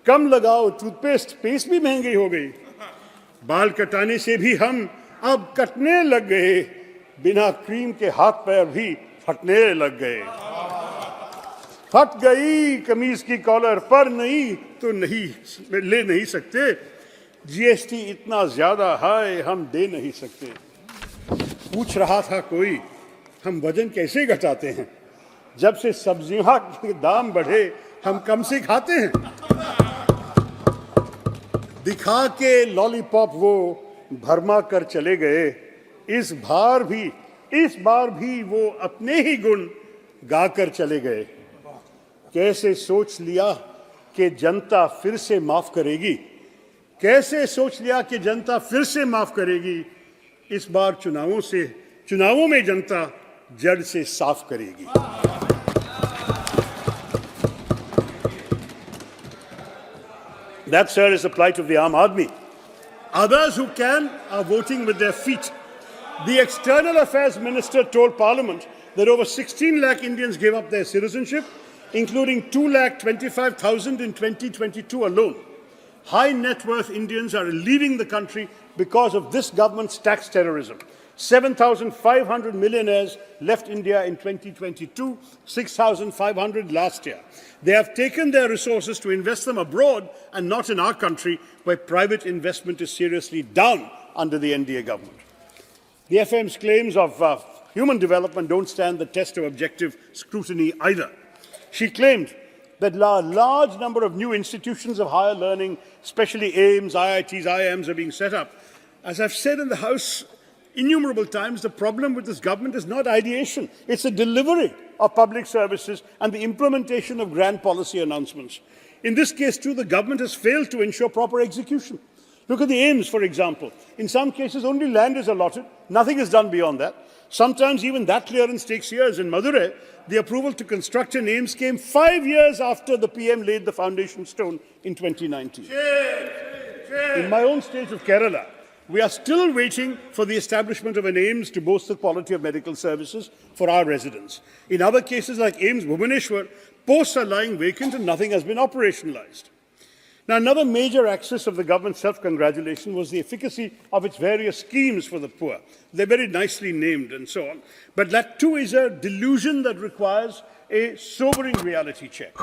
कम लगाओ टूथपेस्ट, पेस्ट भी महंगी हो गई. बाल कटाने से भी हम अब कटने लग गए. बिना क्रीम के हाथ पैर भी फटने लग गए. फट गई कमीज की कॉलर, पर नहीं तो नहीं ले नहीं सकते. जीएसटी इतना ज्यादा है हम दे नहीं सकते. पूछ रहा था कोई, हम वजन कैसे घटाते हैं? जब से सब्जियों के दाम बढ़े हम कम से खाते हैं. दिखा के लॉलीपॉप वो भरमा कर चले गए. इस बार भी वो अपने ही गुण गाकर चले गए. कैसे सोच लिया कि जनता फिर से माफ करेगी. कैसे सोच लिया कि जनता फिर से माफ करेगी. इस बार चुनावों में जनता जड़ से साफ करेगी. That, sir, is the plight of the Aam Aadmi. Others who can are voting with their feet. The External Affairs Minister told Parliament that over 16 lakh Indians gave up their citizenship, including 2,25,000 in 2022 alone. High net worth Indians are leaving the country because of this government's tax terrorism. 7,500 millionaires left India in 2022, 6,500 last year. They have taken their resources to invest them abroad and not in our country, where private investment is seriously down under the NDA government. The FM's claims of human development don't stand the test of objective scrutiny either. She claimed that a large number of new institutions of higher learning, especially AIIMS, IITs, IIMs, are being set up. As I've said in the House innumerable times, the problem with this government is not ideation. It's the delivery of public services and the implementation of grand policy announcements. In this case, too, the government has failed to ensure proper execution. Look at the AIIMS, for example. In some cases, only land is allotted. Nothing is done beyond that. Sometimes even that clearance takes years. In Madurai, the approval to construct an AIIMS came 5 years after the PM laid the foundation stone in 2019. In my own state of Kerala, We are still waiting for the establishment of an AIIMS to boast the quality of medical services for our residents. In other cases like AIIMS Bhubaneswar, posts are lying vacant and nothing has been operationalized. Now, another major axis of the government's self-congratulation was the efficacy of its various schemes for the poor. They're very nicely named and so on. But that too is a delusion that requires a sobering reality check.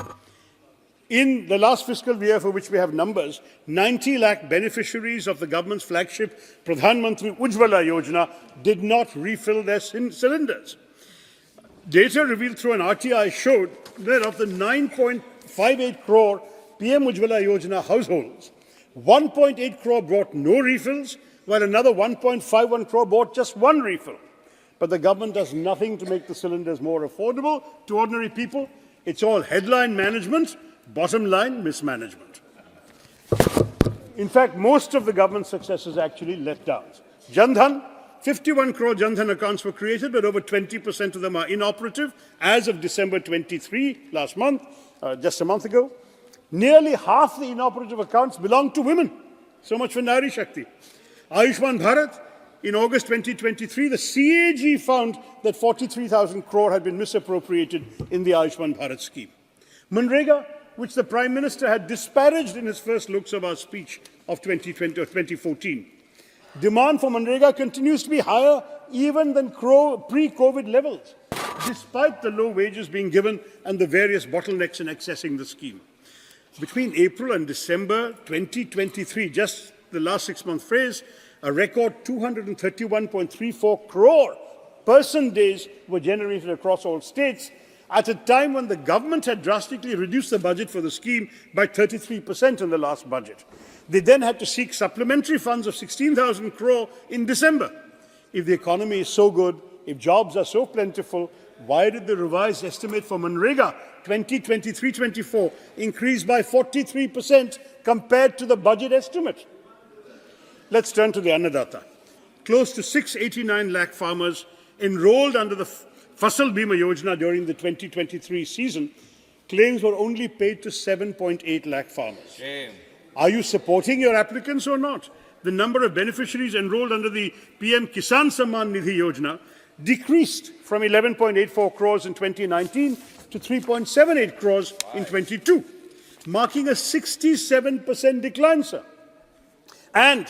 In the last fiscal year for which we have numbers, 90 lakh beneficiaries of the government's flagship Pradhan Mantri Ujjwala Yojana did not refill their cylinders. Data revealed through an RTI showed that of the 9.58 crore PM Ujjwala Yojana households, 1.8 crore brought no refills, while another 1.51 crore bought just one refill. But the government does nothing to make the cylinders more affordable to ordinary people. It's all headline management, bottom line mismanagement. In fact, most of the government's successes actually letdowns. Jan Dhan, 51 crore Jan Dhan accounts were created, but over 20% of them are inoperative as of December 23, last month, just a month ago. Nearly half the inoperative accounts belong to women. So much for Nari Shakti. Ayushman Bharat, in August 2023, the CAG found that 43,000 crore had been misappropriated in the Ayushman Bharat scheme. Manrega, which the Prime Minister had disparaged in his first Lok Sabha speech of 2014. Demand for Manrega continues to be higher even than pre-COVID levels, despite the low wages being given and the various bottlenecks in accessing the scheme. Between April and December 2023, just the last 6-month phase, a record 231.34 crore person days were generated across all states, at a time when the government had drastically reduced the budget for the scheme by 33% in the last budget. They then had to seek supplementary funds of 16,000 crore in December. If the economy is so good, if jobs are so plentiful, why did the revised estimate for Manrega 2023-24 increase by 43% compared to the budget estimate? Let's turn to the Annadatta. Close to 689 lakh farmers enrolled under the Fasal Bima Yojana during the 2023 season. Claims were only paid to 7.8 lakh farmers. Are you supporting your applicants or not? The number of beneficiaries enrolled under the PM Kisan Samman Nidhi Yojana decreased from 11.84 crores in 2019 to 3.78 crores in 22, marking a 67% decline, sir. And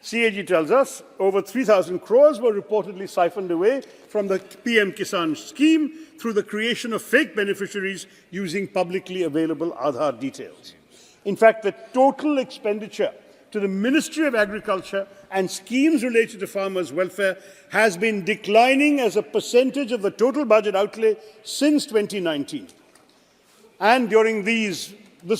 CAG tells us over 3,000 crores were reportedly siphoned away from the PM Kisan scheme through the creation of fake beneficiaries using publicly available Aadhaar details. In fact, the total expenditure to the Ministry of Agriculture and schemes related to farmers' welfare has been declining as a percentage of the total budget outlay since 2019. And during this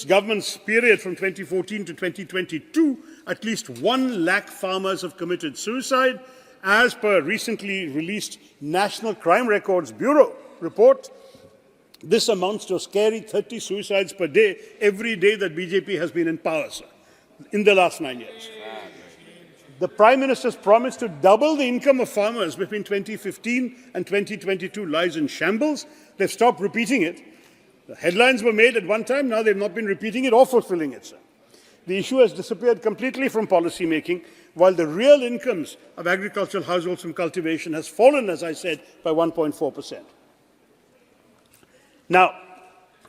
government's period from 2014 to 2022, at least 1 lakh farmers have committed suicide. As per recently released National Crime Records Bureau report, this amounts to a scary 30 suicides per day every day that BJP has been in power, sir, in the last 9 years. The Prime Minister's promise to double the income of farmers between 2015 and 2022 lies in shambles. They've stopped repeating it. The headlines were made at one time, now they've not been repeating it or fulfilling it, sir. The issue has disappeared completely from policy making, while the real incomes of agricultural households from cultivation has fallen, as I said, by 1.4%. Now,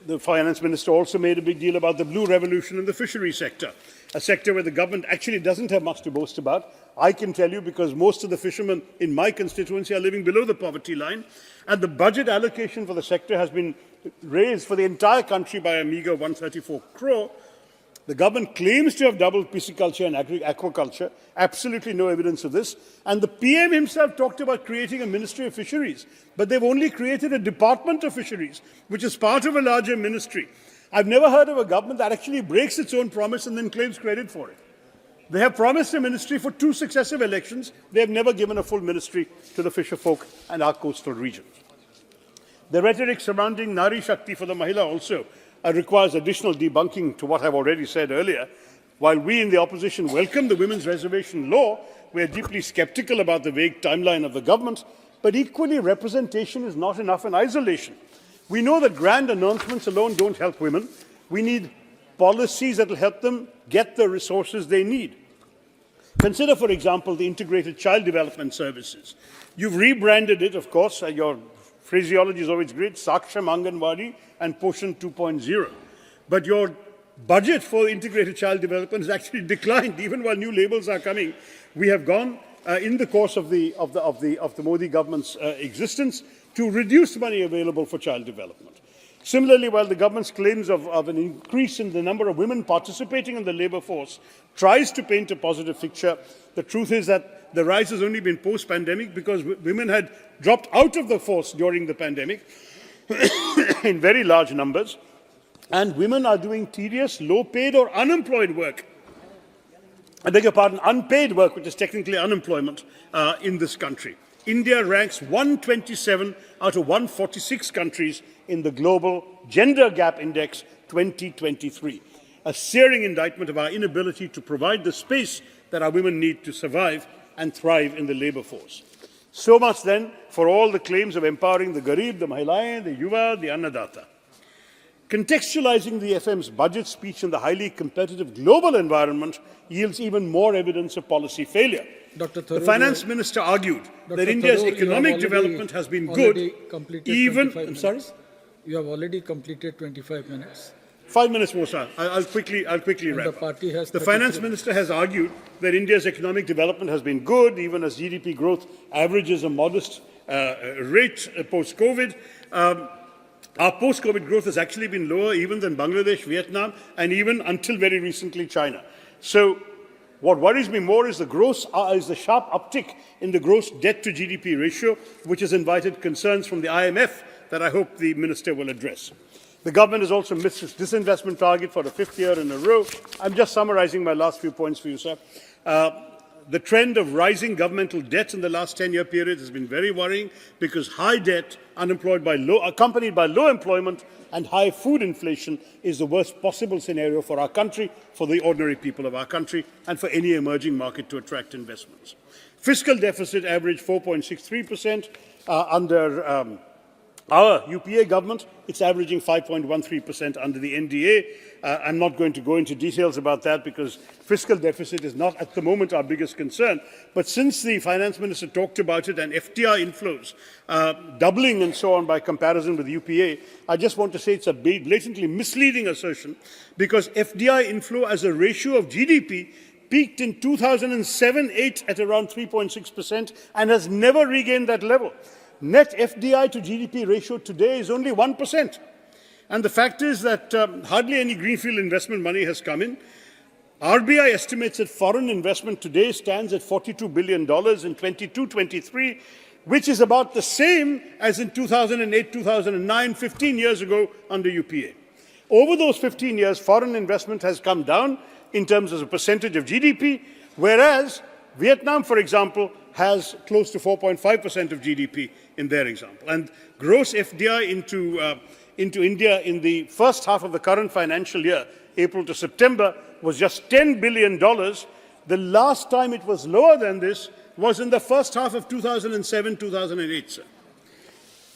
the Finance Minister also made a big deal about the blue revolution in the fishery sector, a sector where the government actually doesn't have much to boast about. I can tell you because most of the fishermen in my constituency are living below the poverty line, and the budget allocation for the sector has been raised for the entire country by a meager 134 crore. The government claims to have doubled pisciculture and aquaculture. Absolutely no evidence of this. And the PM himself talked about creating a Ministry of Fisheries, but they've only created a Department of Fisheries, which is part of a larger ministry. I've never heard of a government that actually breaks its own promise and then claims credit for it. They have promised a ministry for 2 successive elections. They have never given a full ministry to the fisher folk and our coastal regions. The rhetoric surrounding Nari Shakti for the Mahila also requires additional debunking to what I've already said earlier. While we in the opposition welcome the women's reservation law, we are deeply skeptical about the vague timeline of the government, but equally representation is not enough in isolation. We know that grand announcements alone don't help women. We need policies that will help them get the resources they need. Consider, for example, the Integrated Child Development Services. You've rebranded it, of course, your phraseology is always great, Saksham Anganwadi and Poshan 2.0. But your budget for integrated child development has actually declined, even while new labels are coming. We have gone in the course of the Modi government's existence to reduce money available for child development. Similarly, while the government's claims of an increase in the number of women participating in the labour force tries to paint a positive picture, the truth is that the rise has only been post-pandemic because women had dropped out of the force during the pandemic in very large numbers, and women are doing tedious, low-paid or unemployed work. I beg your pardon, unpaid work, which is technically unemployment in this country. India ranks 127 out of 146 countries in the Global Gender Gap Index 2023, a searing indictment of our inability to provide the space that our women need to survive and thrive in the labour force. So much then for all the claims of empowering the Garib, the Mahilayen, the Yuva, the Annadata. Contextualizing the FM's budget speech in the highly competitive global environment yields even more evidence of policy failure. The Finance Minister argued that India's economic development has been good, even... I'm sorry? You have already completed 25 minutes. 5 minutes more, sir. I'll quickly wrap up. The Finance Minister has argued that India's economic development has been good, even as GDP growth averages a modest rate post-COVID. Our post-COVID growth has actually been lower even than Bangladesh, Vietnam, and even until very recently China. So what worries me more is the sharp uptick in the gross debt to GDP ratio, which has invited concerns from the IMF that I hope the Minister will address. The government has also missed its disinvestment target for the 5th year in a row. I'm just summarizing my last few points for you, sir. The trend of rising governmental debt in the last 10-year period has been very worrying because high debt, accompanied by low employment and high food inflation, is the worst possible scenario for our country, for the ordinary people of our country, and for any emerging market to attract investments. Fiscal deficit averaged 4.63% under our UPA government. It's averaging 5.13% under the NDA. I'm not going to go into details about that because fiscal deficit is not at the moment our biggest concern. But since the Finance Minister talked about it and FDI inflows doubling and so on by comparison with UPA, I just want to say it's a blatantly misleading assertion because FDI inflow as a ratio of GDP peaked in 2007-8 at around 3.6% and has never regained that level. Net FDI to GDP ratio today is only 1%. And the fact is that hardly any greenfield investment money has come in. RBI estimates that foreign investment today stands at $42 billion in 22-23, which is about the same as in 2008-2009, 15 years ago under UPA. Over those 15 years, foreign investment has come down in terms of a percentage of GDP, whereas Vietnam, for example, has close to 4.5% of GDP in their example. And gross FDI into India in the first half of the current financial year, April to September, was just $10 billion. The last time it was lower than this was in the first half of 2007-2008, sir.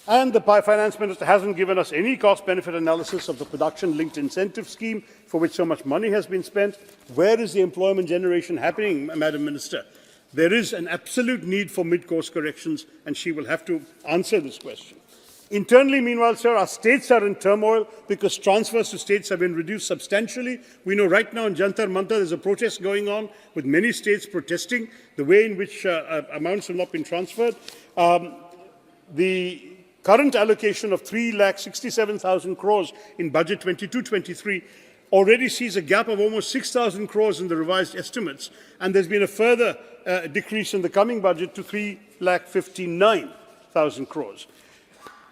And the Finance Minister hasn't given us any cost-benefit analysis of the production-linked incentive scheme for which so much money has been spent. Where is the employment generation happening, Madam Minister? There is an absolute need for mid-course corrections, and she will have to answer this question. Internally, meanwhile, sir, our states are in turmoil because transfers to states have been reduced substantially. We know right now in Jantar Mantar there's a protest going on with many states protesting the way in which amounts have not been transferred. The current allocation of 3,67,000 crores in budget 22-23 already sees a gap of almost 6,000 crores in the revised estimates, and there's been a further decrease in the coming budget to 3,59,000 crores.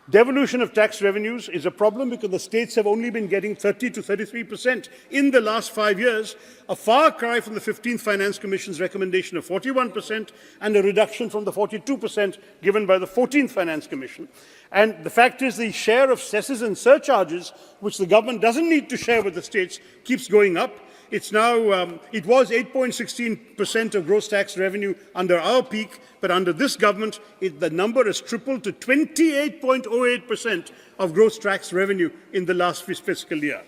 Devolution of tax revenues is a problem because the states have only been getting 30 to 33% in the last 5 years, a far cry from the 15th Finance Commission's recommendation of 41% and a reduction from the 42% given by the 14th Finance Commission. And the fact is the share of cesses and surcharges, which the government doesn't need to share with the states, keeps going up. It's now, it was 8.16% of gross tax revenue under our peak, but under this government, the number has tripled to 28.08% of gross tax revenue in the last fiscal year.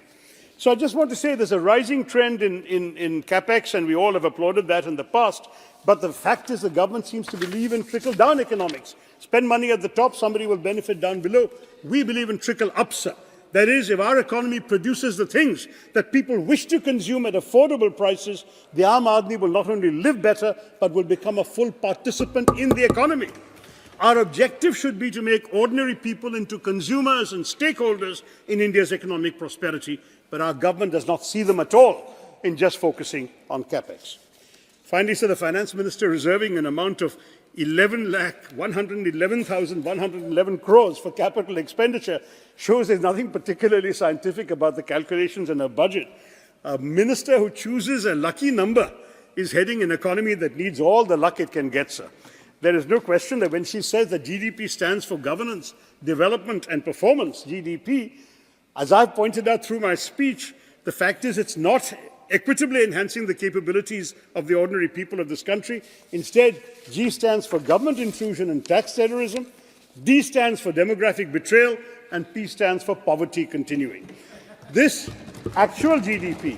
So I just want to say there's a rising trend in capex, and we all have applauded that in the past. But the fact is the government seems to believe in trickle-down economics. Spend money at the top, somebody will benefit down below. We believe in trickle-up, sir. That is, if our economy produces the things that people wish to consume at affordable prices, the Aam Aadmi will not only live better, but will become a full participant in the economy. Our objective should be to make ordinary people into consumers and stakeholders in India's economic prosperity, but our government does not see them at all in just focusing on capex. Finally, sir, the finance minister reserving an amount of 11,111,111 crores for capital expenditure shows there's nothing particularly scientific about the calculations in a budget. A minister who chooses a lucky number is heading an economy that needs all the luck it can get, sir. There is no question that when she says that GDP stands for governance, development and performance, GDP, as I've pointed out through my speech, the fact is it's not equitably enhancing the capabilities of the ordinary people of this country. Instead, G stands for government intrusion and tax terrorism, D stands for demographic betrayal, and P stands for poverty continuing. This actual GDP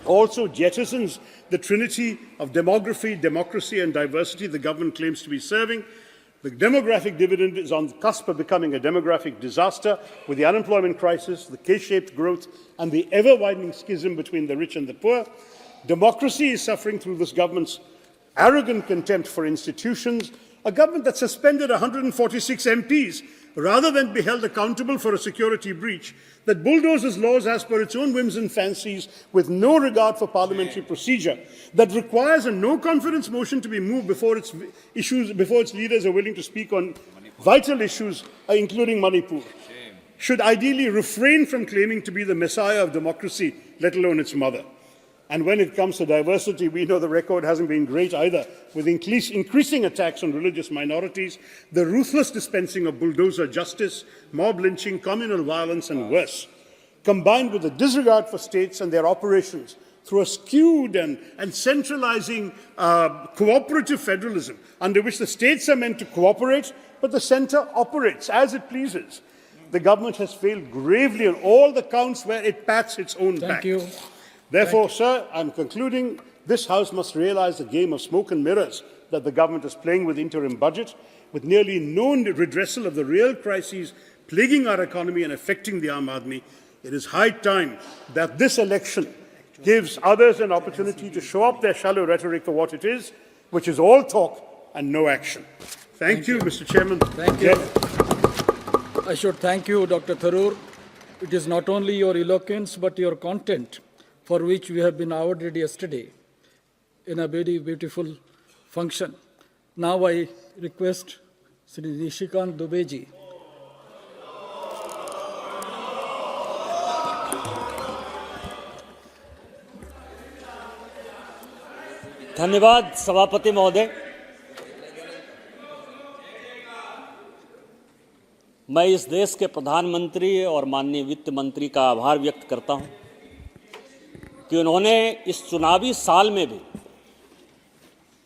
also jettisons the trinity of demography, democracy, and diversity the government claims to be serving. The demographic dividend is on the cusp of becoming a demographic disaster with the unemployment crisis, the K-shaped growth, and the ever-widening schism between the rich and the poor. Democracy is suffering through this government's arrogant contempt for institutions, a government that suspended 146 MPs rather than be held accountable for a security breach, that bulldozes laws as per its own whims and fancies with no regard for parliamentary procedure, that requires a no-confidence motion to be moved before its leaders are willing to speak on vital issues, including Manipur, should ideally refrain from claiming to be the messiah of democracy, let alone its mother. And when it comes to diversity, we know the record hasn't been great either, with increasing attacks on religious minorities, the ruthless dispensing of bulldozer justice, mob lynching, communal violence, and worse, combined with the disregard for states and their operations through a skewed and centralizing cooperative federalism, under which the states are meant to cooperate, but the center operates as it pleases. The government has failed gravely on all the counts where it pats its own back. Thank you. Therefore, sir, I'm concluding, this House must realize the game of smoke and mirrors that the government is playing with interim budget, with nearly no redressal of the real crises plaguing our economy and affecting the Aam Aadmi. It is high time that this election gives others an opportunity to show up their shallow rhetoric for what it is, which is all talk and no action. Thank you, Mr. Chairman. Thank you. I should thank you, Dr. Tharoor. It is not only your eloquence, but your content, for which we have been awarded yesterday in a very beautiful function. Now I request Sri Nishikant Dubey ji. धन्यवाद सभापति महोदय। मैं इस देश के प्रधानमंत्री और माननीय वित्त मंत्री का आभार व्यक्त करता हूं कि उन्होंने इस चुनावी साल में भी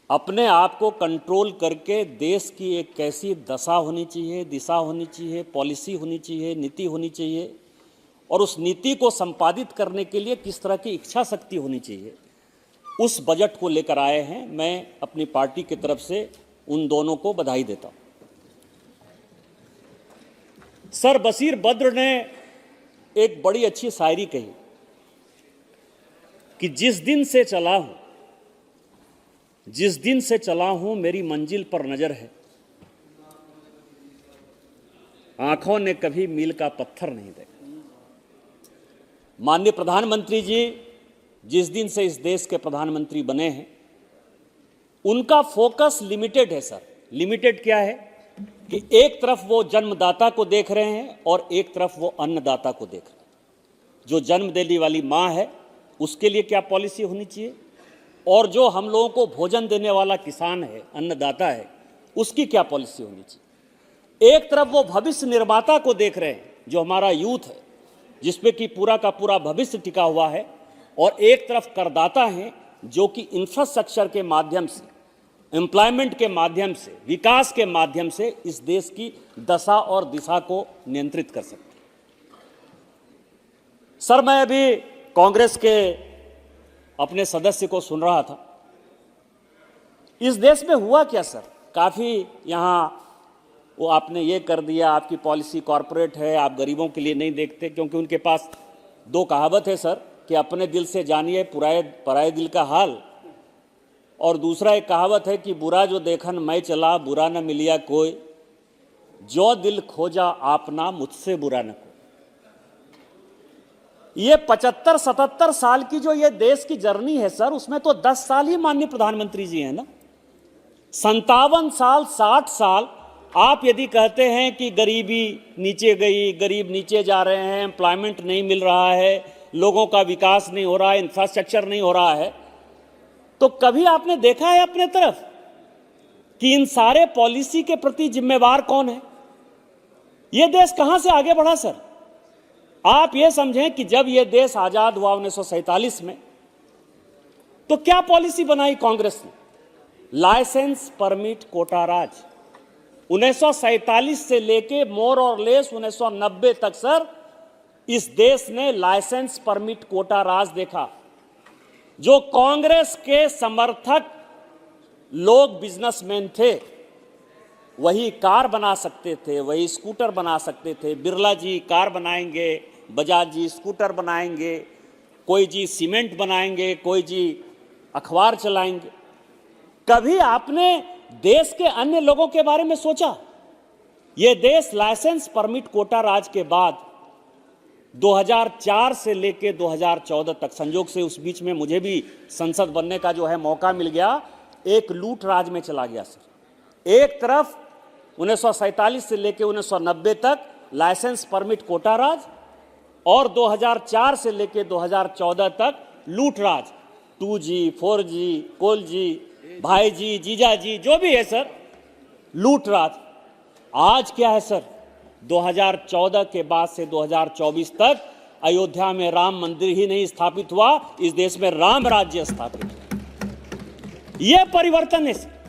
अपने आप को कंट्रोल करके देश की एक कैसी दशा होनी चाहिए, दिशा होनी चाहिए, पॉलिसी होनी चाहिए, नीति होनी चाहिए और उस नीति को संपादित करने के लिए किस तरह की इच्छा शक्ति होनी चाहिए, उस बजट को लेकर आए हैं। मैं अपनी पार्टी की तरफ से उन दोनों को बधाई देता हूं। सर बशीर बद्र ने एक बड़ी अच्छी शायरी कही कि जिस दिन से चला हूं मेरी मंजिल पर नजर है, आंखों ने कभी मील का पत्थर नहीं देखा। माननीय प्रधानमंत्री जी जिस दिन से इस देश के प्रधानमंत्री बने हैं, उनका फोकस लिमिटेड है सर। लिमिटेड क्या है कि एक तरफ वो जन्मदाता को देख रहे हैं और एक तरफ वो अन्नदाता को देख रहे हैं। जो जन्म देने वाली माँ है उसके लिए क्या पॉलिसी होनी चाहिए और जो हम लोगों को भोजन देने वाला किसान है, अन्नदाता है, उसकी क्या पॉलिसी होनी चाहिए। एक तरफ वो भविष्य निर्माता को देख रहे हैं जो हमारा यूथ है, जिसपे कि पूरा का पूरा भविष्य टिका हुआ है, और एक तरफ करदाता हैं जो कि इंफ्रास्ट्रक्चर के माध्यम से, एम्प्लॉयमेंट के माध्यम से, विकास के माध्यम से इस देश की दशा और दिशा को नियंत्रित कर सकते हैं। सर, मैं अभी कांग्रेस के अपने सदस्य को सुन रहा था। इस देश में हुआ क्या सर? काफ़ी यहाँ वो आपने ये कर दिया, आपकी पॉलिसी कॉरपोरेट है, आप गरीबों के लिए नहीं देखते, क्योंकि उनके पास दो कहावत है सर कि अपने दिल से जानिए पराए दिल का हाल, और दूसरा एक कहावत है कि बुरा जो देखन मैं चला बुरा न मिलिया कोई, जो दिल खोजा आपना मुझसे बुरा न कोई। ये 75-77 साल की जो ये देश की जर्नी है सर, उसमें तो 10 साल ही माननीय प्रधानमंत्री जी हैं ना। 57 साल 60 साल आप यदि कहते हैं कि गरीबी नीचे गई, गरीब नीचे जा रहे हैं, एम्प्लॉयमेंट नहीं मिल रहा है, लोगों का विकास नहीं हो रहा है, इंफ्रास्ट्रक्चर नहीं हो रहा है, तो कभी आपने देखा है अपने तरफ कि इन सारे पॉलिसी के प्रति जिम्मेवार कौन है? यह देश कहां से आगे बढ़ा सर? आप यह समझें कि जब यह देश आजाद हुआ 1947 में, तो क्या पॉलिसी बनाई कांग्रेस ने? लाइसेंस परमिट कोटा राज। 1947 से लेके मोर और लेस 1990 तक सर, इस देश ने लाइसेंस परमिट कोटा राज देखा। जो कांग्रेस के समर्थक लोग बिजनेसमैन थे, वही कार बना सकते थे, वही स्कूटर बना सकते थे। बिरला जी कार बनाएंगे, बजाज जी स्कूटर बनाएंगे, कोई जी सीमेंट बनाएंगे, कोई जी अखबार चलाएंगे। कभी आपने देश के अन्य लोगों के बारे में सोचा? यह देश लाइसेंस परमिट कोटा राज के बाद 2004 से लेकर 2014 तक, संयोग से उस बीच में मुझे भी संसद बनने का जो है मौका मिल गया, एक लूट राज में चला गया सर। एक तरफ 1947 से लेकर 1990 तक लाइसेंस परमिट कोटा राज, और 2004 से लेकर 2014 तक लूट राज। 2G, 4G, कोल जी, भाई जी, जीजा जी, जो भी है सर, लूट राज। आज क्या है सर? 2014 के बाद से 2024 तक अयोध्या में राम मंदिर ही नहीं स्थापित हुआ, इस देश में राम राज्य स्थापित हुआ। यह परिवर्तन है सर।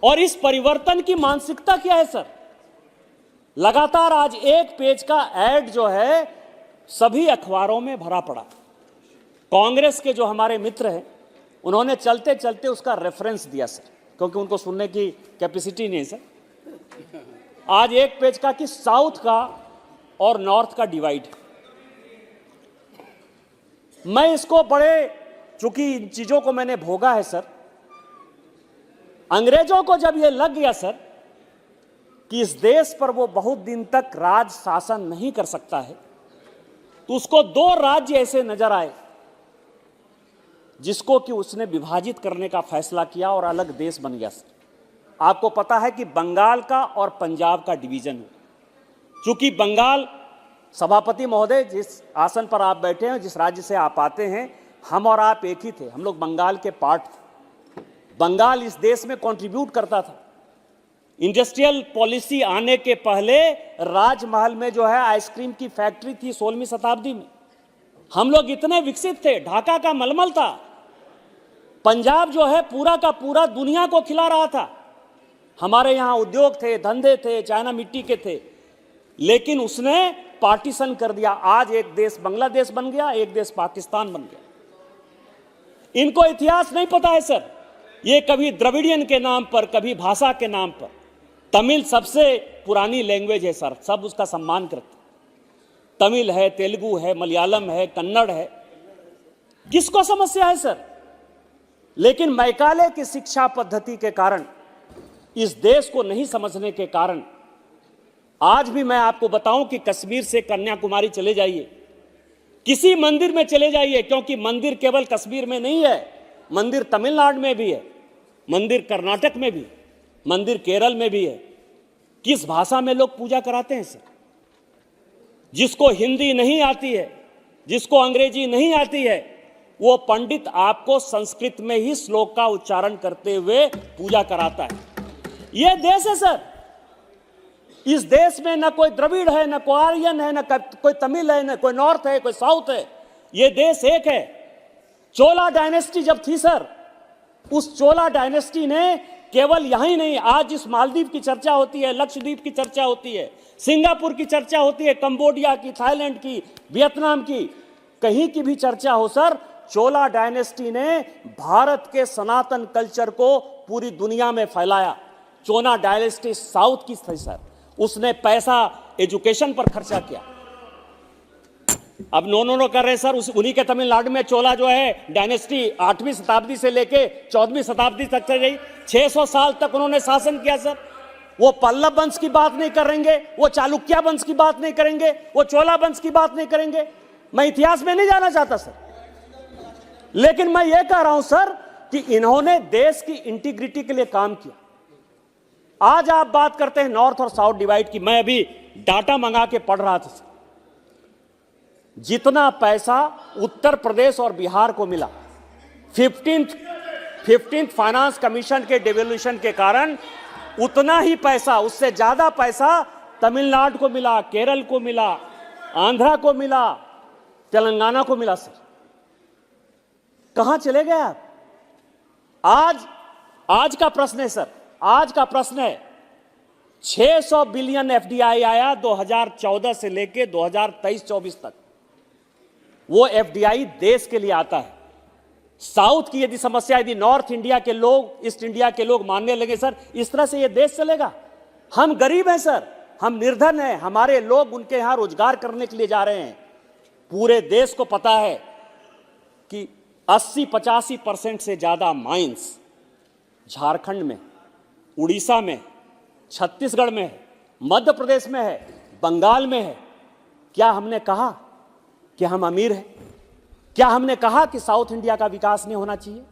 और इस परिवर्तन की मानसिकता क्या है सर? लगातार आज एक पेज का एड जो है सभी अखबारों में भरा पड़ा। कांग्रेस के जो हमारे मित्र हैं, उन्होंने चलते चलते उसका रेफरेंस दिया सर, क्योंकि उनको सुनने की कैपेसिटी नहीं है सर। आज एक पेज का कि साउथ का और नॉर्थ का डिवाइड। मैं इसको बड़े, चूंकि इन चीजों को मैंने भोगा है सर, अंग्रेजों को जब यह लग गया सर कि इस देश पर वो बहुत दिन तक राज शासन नहीं कर सकता है, तो उसको दो राज्य ऐसे नजर आए जिसको कि उसने विभाजित करने का फैसला किया और अलग देश बन गया सर। आपको पता है कि बंगाल का और पंजाब का डिवीजन है। चूंकि बंगाल, सभापति महोदय जिस आसन पर आप बैठे हैं, जिस राज्य से आप आते हैं, हम और आप एक ही थे, हम लोग बंगाल के पार्ट थे। बंगाल इस देश में कंट्रीब्यूट करता था। इंडस्ट्रियल पॉलिसी आने के पहले राजमहल में जो है आइसक्रीम की फैक्ट्री थी 16वीं शताब्दी में। हम लोग इतने विकसित थे, ढाका का मलमल था। पंजाब जो है पूरा का पूरा दुनिया को खिला रहा था। हमारे यहां उद्योग थे, धंधे थे, चाइना मिट्टी के थे, लेकिन उसने पार्टीशन कर दिया। आज एक देश बांग्लादेश बन गया, एक देश पाकिस्तान बन गया। इनको इतिहास नहीं पता है सर। ये कभी द्रविडियन के नाम पर, कभी भाषा के नाम पर। तमिल सबसे पुरानी लैंग्वेज है सर, सब उसका सम्मान करते। तमिल है, तेलुगु है, मलयालम है, कन्नड़ है। किसको समस्या है सर? लेकिन मैकाले की शिक्षा पद्धति के कारण, इस देश को नहीं समझने के कारण, आज भी मैं आपको बताऊं कि कश्मीर से कन्याकुमारी चले जाइए, किसी मंदिर में चले जाइए, क्योंकि मंदिर केवल कश्मीर में नहीं है, मंदिर तमिलनाडु में भी है, मंदिर कर्नाटक में भी, मंदिर केरल में भी है। किस भाषा में लोग पूजा कराते हैं सर? जिसको हिंदी नहीं आती है, जिसको अंग्रेजी नहीं आती है, वो पंडित आपको संस्कृत में ही श्लोक का उच्चारण करते हुए पूजा कराता है। यह देश है सर। इस देश में न कोई द्रविड़ है, न कोई आर्यन है, न कोई तमिल है, न कोई नॉर्थ है, कोई साउथ है। यह देश एक है। चोला डायनेस्टी जब थी सर, उस चोला डायनेस्टी ने केवल यहीं नहीं, आज जिस मालदीव की चर्चा होती है, लक्षद्वीप की चर्चा होती है, सिंगापुर की चर्चा होती है, कंबोडिया की, थाईलैंड की, वियतनाम की, कहीं की भी चर्चा हो सर, चोला डायनेस्टी ने भारत के सनातन कल्चर को पूरी दुनिया में फैलाया। चोला डायनेस्टी साउथ की थी सर, उसने पैसा एजुकेशन पर खर्चा किया। अब नो कर रहे सर, उन्हीं के तमिलनाडु में चोला जो है डायनेस्टी 8वीं शताब्दी से लेके 14वीं शताब्दी तक चल रही, 600 साल तक उन्होंने शासन किया सर। वो पल्लव वंश की बात नहीं करेंगे, वो चालुक्य वंश की बात नहीं करेंगे, वो चोला वंश की बात नहीं करेंगे। मैं इतिहास में नहीं जाना चाहता सर, लेकिन मैं ये कह रहा हूं सर कि इन्होंने देश की इंटीग्रिटी के लिए काम किया। आज आप बात करते हैं नॉर्थ और साउथ डिवाइड की, मैं अभी डाटा मंगा के पढ़ रहा था सर, जितना पैसा उत्तर प्रदेश और बिहार को मिला 15th फाइनेंस कमीशन के डेवल्यूशन के कारण, उतना ही पैसा, उससे ज्यादा पैसा तमिलनाडु को मिला, केरल को मिला, आंध्रा को मिला, तेलंगाना को मिला सर। कहां चले गए आप? आज का प्रश्न है सर, आज का प्रश्न है 600 बिलियन एफडीआई आया 2014 से लेके 2023-24 तक। वो एफडीआई देश के लिए आता है। साउथ की यदि समस्या, यदि नॉर्थ इंडिया के लोग, ईस्ट इंडिया के लोग मानने लगे सर इस तरह से ये देश चलेगा। हम गरीब हैं सर, हम निर्धन हैं, हमारे लोग उनके यहां रोजगार करने के लिए जा रहे हैं। पूरे देश को पता है कि 80-85% से ज्यादा माइंस झारखंड में, उड़ीसा में, छत्तीसगढ़ में है, मध्य प्रदेश में है, बंगाल में है। क्या हमने कहा कि हम अमीर हैं? क्या हमने कहा कि साउथ इंडिया का विकास नहीं होना चाहिए?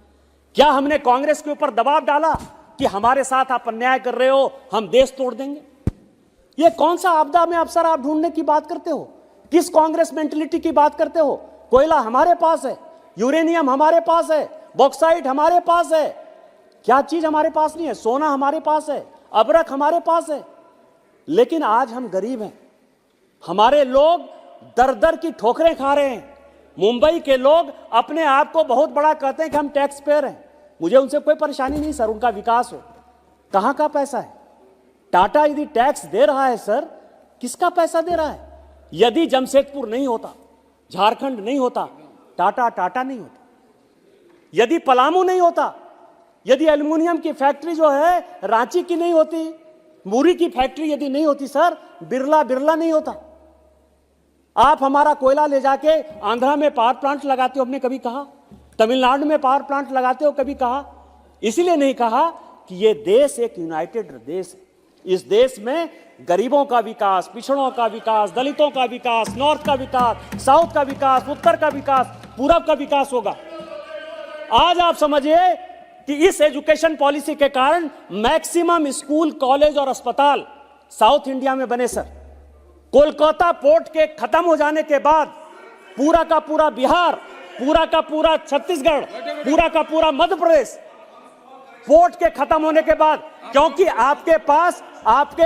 क्या हमने कांग्रेस के ऊपर दबाव डाला कि हमारे साथ आप अन्याय कर रहे हो, हम देश तोड़ देंगे? ये कौन सा आपदा में अवसर आप ढूंढने की बात करते हो? किस कांग्रेस मेंटलिटी की बात करते हो? कोयला हमारे पास है, यूरेनियम हमारे पास है, बॉक्साइट हमारे पास है, क्या चीज हमारे पास नहीं है? सोना हमारे पास है, अबरक हमारे पास है, लेकिन आज हम गरीब हैं। हमारे लोग दर दर की ठोकरें खा रहे हैं। मुंबई के लोग अपने आप को बहुत बड़ा कहते हैं कि हम टैक्स पेयर हैं। मुझे उनसे कोई परेशानी नहीं सर, उनका विकास हो। कहां का पैसा है? टाटा यदि टैक्स दे रहा है सर, किसका पैसा दे रहा है? यदि जमशेदपुर नहीं होता, झारखंड नहीं होता, टाटा नहीं होता। यदि पलामू नहीं होता, यदि एल्युमिनियम की फैक्ट्री जो है रांची की नहीं होती, मुरी की फैक्ट्री यदि नहीं होती सर, बिरला नहीं होता। आप हमारा कोयला ले जाके आंध्रा में पावर प्लांट लगाते हो, हमने कभी कहा? तमिलनाडु में पावर प्लांट लगाते हो, कभी कहा? इसलिए नहीं कहा कि ये देश एक यूनाइटेड देश है। इस देश में गरीबों का विकास, पिछड़ों का विकास, दलितों का विकास, नॉर्थ का विकास, साउथ का विकास, उत्तर का विकास, पूरब का विकास होगा। आज आप समझिए कि इस एजुकेशन पॉलिसी के कारण मैक्सिमम स्कूल, कॉलेज और अस्पताल साउथ इंडिया में बने सर। कोलकाता पोर्ट के खत्म हो जाने के बाद पूरा का पूरा बिहार, पूरा का पूरा छत्तीसगढ़, पूरा का पूरा मध्य प्रदेश पोर्ट के खत्म होने के बाद, क्योंकि आपके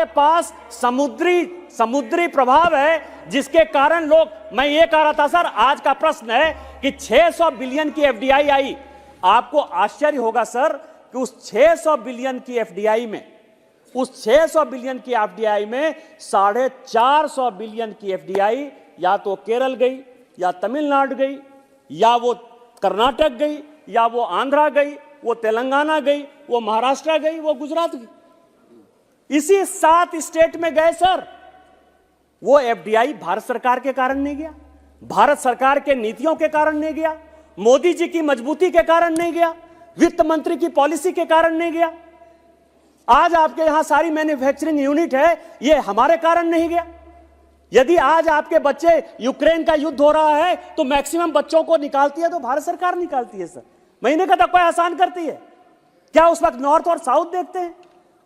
पास समुद्री प्रभाव है, जिसके कारण लोग, मैं ये कह रहा था सर, आज का प्रश्न है कि 600 बिलियन की एफडीआई आई। आपको आश्चर्य होगा सर कि उस 600 बिलियन की एफडीआई में, उस 600 बिलियन की एफडीआई में 450 बिलियन की एफडीआई या तो केरल गई, या तमिलनाडु गई, या वो कर्नाटक गई, या वो आंध्रा गई, वो तेलंगाना गई, वो महाराष्ट्र गई, वो गुजरात गई। इसी 7 स्टेट में गए सर। वो एफडीआई भारत सरकार के कारण नहीं गया, भारत सरकार के नीतियों के कारण नहीं गया, मोदी जी की मजबूती के कारण नहीं गया, वित्त मंत्री की पॉलिसी के कारण नहीं गया। आज आपके यहां सारी मैन्युफैक्चरिंग यूनिट है, ये हमारे कारण नहीं गया। यदि आज आपके बच्चे, यूक्रेन का युद्ध हो रहा है तो मैक्सिमम बच्चों को निकालती है तो भारत सरकार निकालती है सर। महीने का कोई आसान करती है क्या? उस वक्त नॉर्थ और साउथ देखते हैं।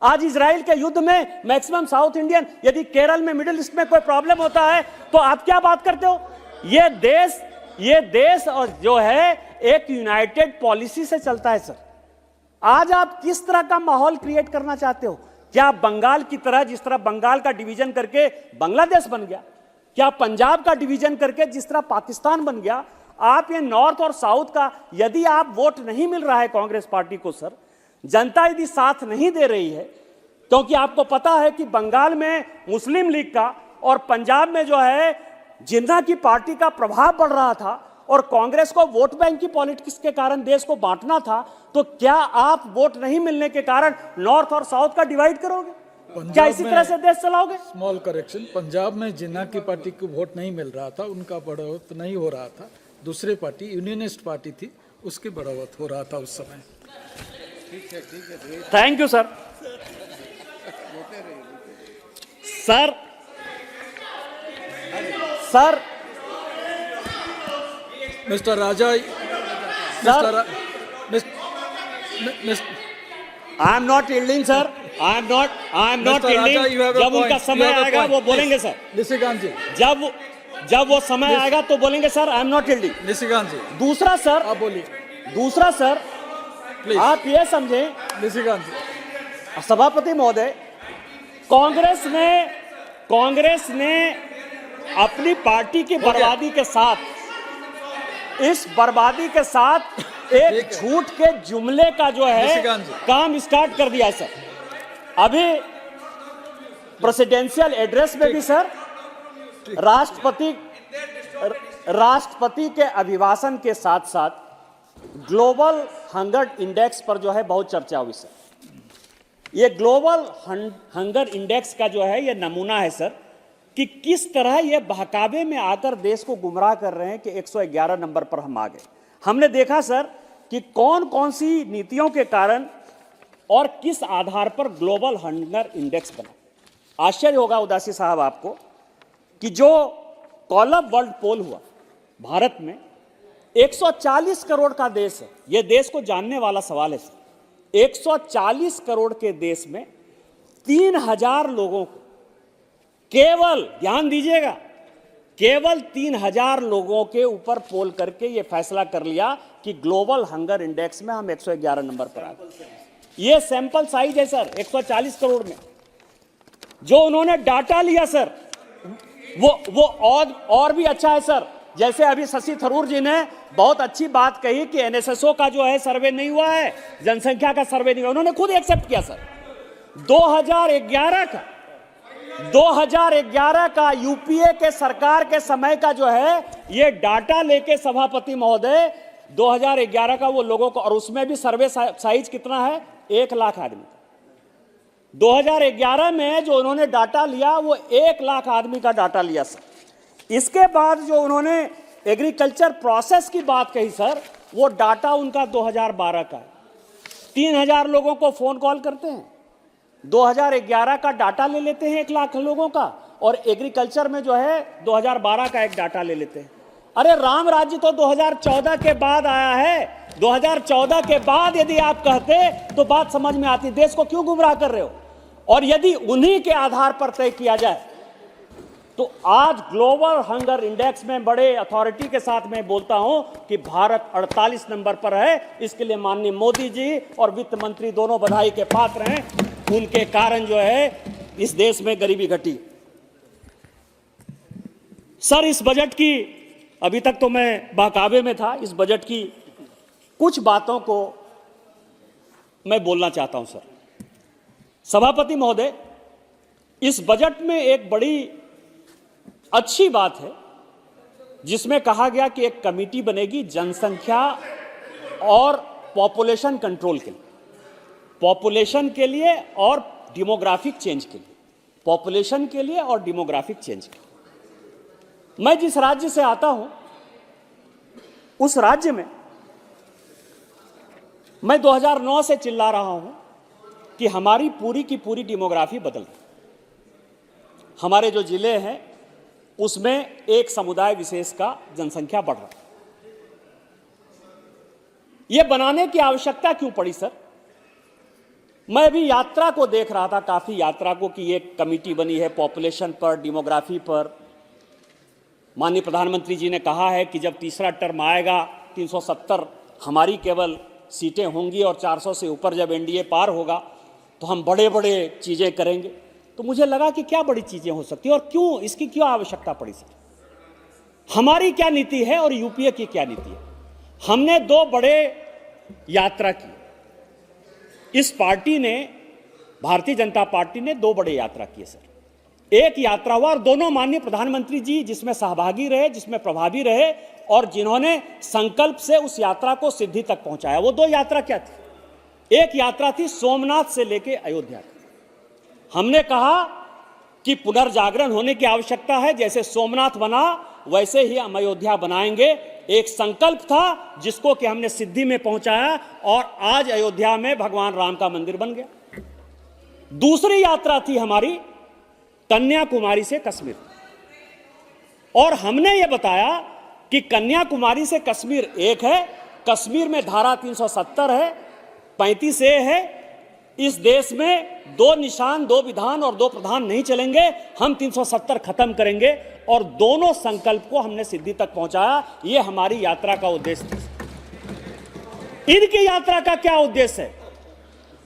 आज इजराइल के युद्ध में मैक्सिमम साउथ इंडियन, यदि केरल में, मिडिल ईस्ट में कोई प्रॉब्लम होता है तो आप क्या बात करते हो? ये देश और जो है एक यूनाइटेड पॉलिसी से चलता है सर। आज आप किस तरह का माहौल क्रिएट करना चाहते हो? क्या बंगाल की तरह, जिस तरह बंगाल का डिवीजन करके बांग्लादेश बन गया, क्या पंजाब का डिवीजन करके जिस तरह पाकिस्तान बन गया, आप ये नॉर्थ और साउथ का, यदि आप वोट नहीं मिल रहा है कांग्रेस पार्टी को सर, जनता यदि साथ नहीं दे रही है, क्योंकि आपको पता है कि बंगाल में मुस्लिम लीग का और पंजाब में जो है जिन्ना की पार्टी का प्रभाव बढ़ रहा था और कांग्रेस को वोट बैंक की पॉलिटिक्स के कारण देश को बांटना था, तो क्या आप वोट नहीं मिलने के कारण नॉर्थ और साउथ का डिवाइड करोगे? क्या इसी तरह से देश चलाओगे? स्मॉल करेक्शन, पंजाब में जिन्ना की पार्टी को वोट नहीं मिल रहा था, उनका बढ़ोत नहीं हो रहा था, दूसरे पार्टी यूनियनिस्ट पार्टी थी, उसकी बढ़ोत हो रहा था उस समय। Thank you sir. Sir sir mister Raja, I am not yielding sir, I am not yielding. जब उनका समय आएगा वो बोलेंगे सर। निशिकांत जी, जब वो समय आएगा तो बोलेंगे sir I am not yielding. Nishikant ji, दूसरा सर, आप बोलिए। दूसरा सर, आप ये समझें निशिकांत जी, सभापति महोदय, कांग्रेस ने अपनी पार्टी की बर्बादी के साथ, इस बर्बादी के साथ एक झूठ के जुमले का जो है काम स्टार्ट कर दिया सर। अभी प्रेसिडेंशियल एड्रेस में भी सर राष्ट्रपति के अभिभाषण के साथ साथ ग्लोबल हंगर इंडेक्स पर जो है बहुत चर्चा हुई सर। ये ग्लोबल हंगर इंडेक्स का जो है ये नमूना है सर कि किस तरह ये बहकावे में आकर देश को गुमराह कर रहे हैं कि 111 नंबर पर हम आ गए। हमने देखा सर कि कौन कौन सी नीतियों के कारण और किस आधार पर ग्लोबल हंगर इंडेक्स बना। आश्चर्य होगा उदासी साहब आपको कि जो कॉलम वर्ल्ड पोल हुआ भारत में, 140 करोड़ का देश है, यह देश को जानने वाला सवाल है सर। 140 करोड़ के देश में 3000 लोगों को, केवल ध्यान दीजिएगा, केवल 3000 लोगों के ऊपर पोल करके यह फैसला कर लिया कि ग्लोबल हंगर इंडेक्स में हम 111 नंबर पर आ गए। यह सैंपल साइज है सर 140 करोड़ में। जो उन्होंने डाटा लिया सर वो और भी अच्छा है सर। जैसे अभी शशि थरूर जी ने बहुत अच्छी बात कही कि एनएसएसओ का जो है सर्वे नहीं हुआ है, जनसंख्या का सर्वे नहीं हुआ, उन्होंने खुद एक्सेप्ट किया सर। 2011 का यूपीए के सरकार के समय का जो है ये डाटा लेके सभापति महोदय 2011 का वो लोगों को, और उसमें भी सर्वे साइज कितना है, 1 लाख आदमी। 2011 में जो उन्होंने डाटा लिया वो 1 लाख आदमी का डाटा लिया सर। इसके बाद जो उन्होंने एग्रीकल्चर प्रोसेस की बात कही सर, वो डाटा उनका 2012 का है। 3000 लोगों को फोन कॉल करते हैं, 2011 का डाटा ले लेते हैं 1 लाख लोगों का, और एग्रीकल्चर में जो है 2012 का एक डाटा ले लेते हैं। अरे राम राज्य तो 2014 के बाद आया है। 2014 के बाद यदि आप कहते तो बात समझ में आती। देश को क्यों गुमराह कर रहे हो? और यदि उन्हीं के आधार पर तय किया जाए तो आज ग्लोबल हंगर इंडेक्स में बड़े अथॉरिटी के साथ मैं बोलता हूं कि भारत 48 नंबर पर है। इसके लिए माननीय मोदी जी और वित्त मंत्री दोनों बधाई के पात्र हैं। उनके कारण जो है इस देश में गरीबी घटी। सर इस बजट की, अभी तक तो मैं बहकावे में था, इस बजट की कुछ बातों को मैं बोलना चाहता हूं सर। सभापति महोदय, इस बजट में एक बड़ी अच्छी बात है जिसमें कहा गया कि एक कमेटी बनेगी जनसंख्या और पॉपुलेशन कंट्रोल के लिए, पॉपुलेशन के लिए और डेमोग्राफिक चेंज के लिए, पॉपुलेशन के लिए और डेमोग्राफिक चेंज के लिए। मैं जिस राज्य से आता हूं उस राज्य में मैं 2009 से चिल्ला रहा हूं कि हमारी पूरी की पूरी डेमोग्राफी बदल गई। हमारे जो जिले हैं उसमें एक समुदाय विशेष का जनसंख्या बढ़ रहा है। यह बनाने की आवश्यकता क्यों पड़ी सर? मैं अभी यात्रा को देख रहा था, काफी यात्रा को, कि एक कमेटी बनी है पॉपुलेशन पर, डेमोग्राफी पर। माननीय प्रधानमंत्री जी ने कहा है कि जब तीसरा टर्म आएगा 370 हमारी केवल सीटें होंगी और 400 से ऊपर जब एनडीए पार होगा तो हम बड़े बड़े चीजें करेंगे। तो मुझे लगा कि क्या बड़ी चीजें हो सकती है और क्यों, इसकी क्यों आवश्यकता पड़ी सर? हमारी क्या नीति है और यूपीए की क्या नीति है? हमने 2 बड़े यात्रा की। इस पार्टी ने भारतीय जनता पार्टी ने 2 बड़े यात्रा किए सर। एक यात्रा हुआ और दोनों माननीय प्रधानमंत्री जी जिसमें सहभागी रहे, जिसमें प्रभावी रहे और जिन्होंने संकल्प से उस यात्रा को सिद्धि तक पहुंचाया। वो 2 यात्रा क्या थी? एक यात्रा थी सोमनाथ से लेके अयोध्या तक। हमने कहा कि पुनर्जागरण होने की आवश्यकता है, जैसे सोमनाथ बना वैसे ही हम अयोध्या बनाएंगे। एक संकल्प था जिसको कि हमने सिद्धि में पहुंचाया और आज अयोध्या में भगवान राम का मंदिर बन गया। दूसरी यात्रा थी हमारी कन्याकुमारी से कश्मीर, और हमने ये बताया कि कन्याकुमारी से कश्मीर एक है, कश्मीर में धारा 370 है, 35A है। इस देश में 2 निशान, 2 विधान और 2 प्रधान नहीं चलेंगे। हम 370 खत्म करेंगे और दोनों संकल्प को हमने सिद्धि तक पहुंचाया। ये हमारी यात्रा का उद्देश्य था। इनकी यात्रा का क्या उद्देश्य है?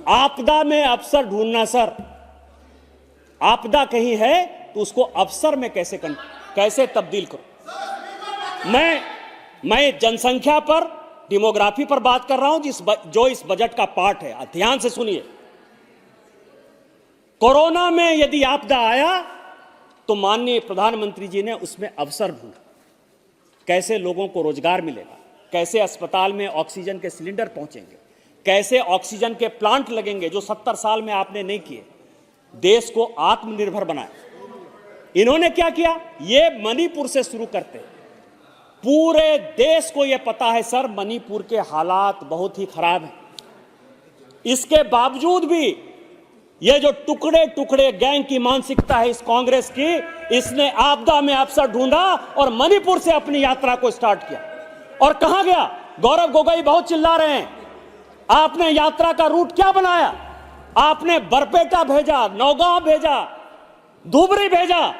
आपदा में अवसर ढूंढना सर। आपदा कहीं है तो उसको अवसर में कैसे तब्दील करो। मैं जनसंख्या पर, डेमोग्राफी पर बात कर रहा हूं जो इस बजट का पार्ट है। ध्यान से सुनिए। कोरोना में यदि आपदा आया तो माननीय प्रधानमंत्री जी ने उसमें अवसर ढूंढा। कैसे लोगों को रोजगार मिलेगा, कैसे अस्पताल में ऑक्सीजन के सिलेंडर पहुंचेंगे, कैसे ऑक्सीजन के प्लांट लगेंगे जो 70 साल में आपने नहीं किए। देश को आत्मनिर्भर बनाया। इन्होंने क्या किया? ये मणिपुर से शुरू करते हैं। पूरे देश को यह पता है सर, मणिपुर के हालात बहुत ही खराब हैं। इसके बावजूद भी ये जो टुकड़े टुकड़े गैंग की मानसिकता है इस कांग्रेस की, इसने आपदा में अवसर ढूंढा और मणिपुर से अपनी यात्रा को स्टार्ट किया। और कहां गया? गौरव गोगोई बहुत चिल्ला रहे हैं। आपने यात्रा का रूट क्या बनाया? आपने बरपेटा भेजा, नौगांव भेजा, धुबरी भेजा,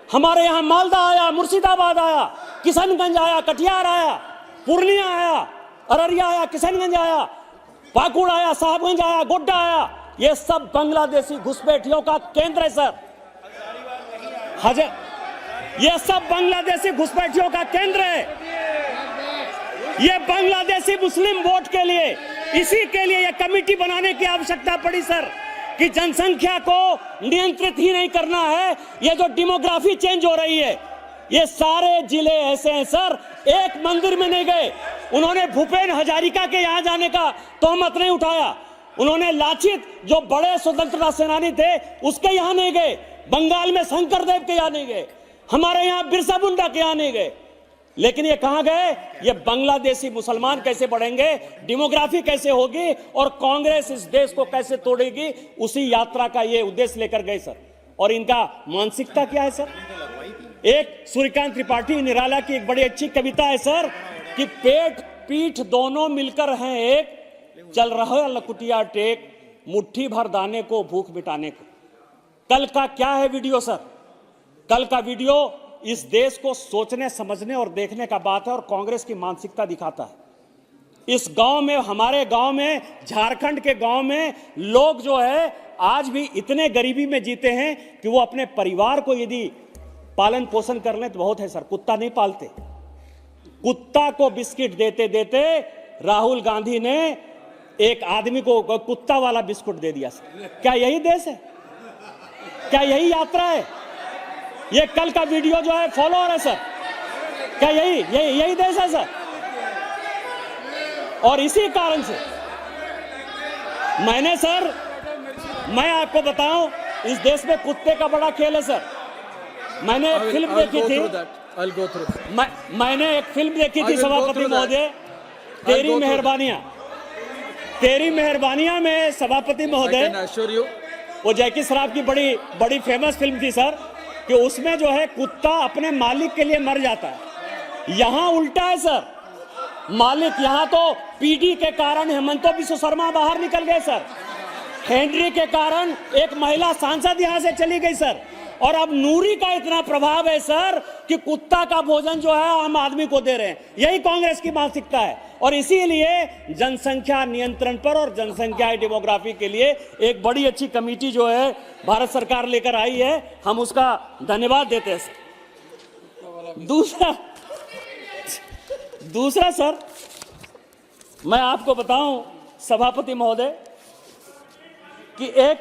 हमारे यहां मालदा आया, मुर्शिदाबाद आया, किशनगंज आया, कटिहार आया, पूर्णिया आया, अररिया आया, किशनगंज आया, पाकुड़ आया, साहबगंज आया, गोड्डा आया। ये सब बांग्लादेशी घुसपैठियों का केंद्र है सर। ये सब बांग्लादेशी घुसपैठियों का केंद्र है। ये बांग्लादेशी मुस्लिम वोट के लिए, इसी के लिए ये कमेटी बनाने की आवश्यकता पड़ी सर, कि जनसंख्या को नियंत्रित ही नहीं करना है। ये जो डेमोग्राफी चेंज हो रही है, ये सारे जिले ऐसे हैं सर, एक मंदिर में नहीं गए। उन्होंने भूपेन हजारिका के यहां जाने का तोहमत नहीं उठाया। उन्होंने लाचित जो बड़े स्वतंत्रता सेनानी थे उसके यहां नहीं गए। बंगाल में शंकरदेव के यहां नहीं गए। हमारे यहां बिरसा मुंडा के यहां नहीं गए। लेकिन ये कहां गए? ये बांग्लादेशी मुसलमान कैसे बढ़ेंगे, डेमोग्राफी कैसे होगी और कांग्रेस इस देश को कैसे तोड़ेगी, उसी यात्रा का ये उद्देश्य लेकर गए सर। और इनका मानसिकता क्या है सर? एक सूर्यकांत त्रिपाठी निराला की एक बड़ी अच्छी कविता है सर, कि पेट पीठ दोनों मिलकर हैं एक, चल रहा लकुटिया टेक, मुट्ठी भर दाने को भूख मिटाने को। कल का क्या है वीडियो सर? कल का वीडियो इस देश को सोचने समझने और देखने का बात है और कांग्रेस की मानसिकता दिखाता है। इस गांव में, हमारे गांव में, झारखंड के गांव में लोग जो है आज भी इतने गरीबी में जीते हैं कि वो अपने परिवार को यदि पालन पोषण कर लें तो बहुत है सर। कुत्ता नहीं पालते। कुत्ता को बिस्किट देते देते राहुल गांधी ने एक आदमी को कुत्ता वाला बिस्कुट दे दिया सर। क्या यही देश है? क्या यही यात्रा है? ये कल का वीडियो जो है फॉलोअर है सर। क्या यही देश है सर? और इसी कारण से मैं आपको बताऊं, इस देश में कुत्ते का बड़ा खेल है सर। मैंने एक फिल्म देखी थी, मैंने एक फिल्म देखी थी सभापति महोदय, तेरी मेहरबानियां में सभापति महोदय, वो जैकी श्रॉफ की बड़ी फेमस फिल्म थी सर, कि उसमें जो है कुत्ता अपने मालिक के लिए मर जाता है। यहां उल्टा है सर। मालिक, यहां तो पीडी के कारण हेमंतो बिस्व शर्मा बाहर निकल गए सर। हेनरी के कारण एक महिला सांसद यहां से चली गई सर। और अब नूरी का इतना प्रभाव है सर कि कुत्ता का भोजन जो है आम आदमी को दे रहे हैं। यही कांग्रेस की मानसिकता है। और इसीलिए जनसंख्या नियंत्रण पर और जनसंख्या डेमोग्राफी के लिए एक बड़ी अच्छी कमेटी जो है भारत सरकार लेकर आई है, हम उसका धन्यवाद देते हैं सर। दूसरा सर, मैं आपको बताऊं सभापति महोदय कि एक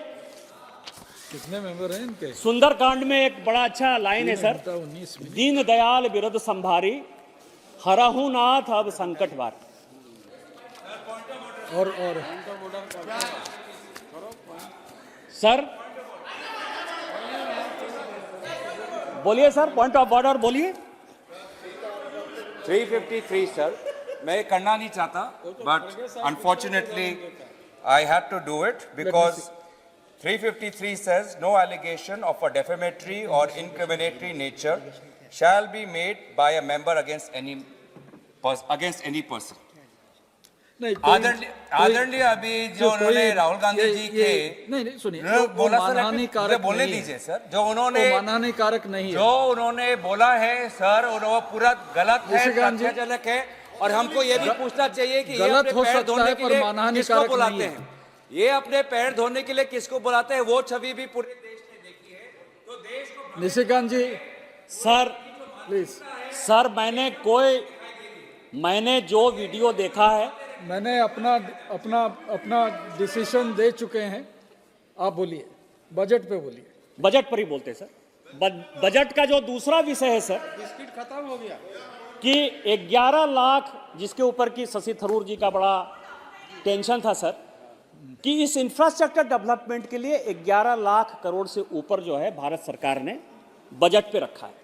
कितने मेंबर हैं इनके? सुंदरकांड में एक बड़ा अच्छा लाइन है सर, 19 दीन दयाल बिरद संभारी, हरहु नाथ अब संकट बार। और सर बोलिए सर, पॉइंट ऑफ ऑर्डर बोलिए। 353 सर, मैं करना नहीं चाहता, but unfortunately I had to do it because 353 says no allegation of a defamatory or incriminatory nature shall be made by a member against any person. आदरणीय अभी जो उन्होंने राहुल गांधी जी के नहीं सुनिए, बोला मानहानि सर, कारक बोलने नहीं है। दीजिए सर, जो उन्होंने मानहानि कारक नहीं है, जो उन्होंने बोला है सर, वो पूरा गलत है, तथ्यजनक है, और हमको ये भी पूछना चाहिए कि ये अपने पैर धोने के लिए किसको बुलाते हैं, ये अपने पैर धोने के लिए किसको बुलाते हैं, वो छवि भी पूरे देश ने देखी है। तो देश को निशिकांत जी सर प्लीज। सर मैंने जो वीडियो देखा है, मैंने अपना डिसीजन दे चुके हैं, आप बोलिए, बजट पे बोलिए। बजट पर ही बोलते हैं सर। बजट का जो दूसरा विषय है सर, बिस्किट खत्म हो गया कि 11 लाख, जिसके ऊपर की शशि थरूर जी का बड़ा टेंशन था सर, कि इस इंफ्रास्ट्रक्चर डेवलपमेंट के लिए 11 लाख करोड़ से ऊपर जो है भारत सरकार ने बजट पे रखा है।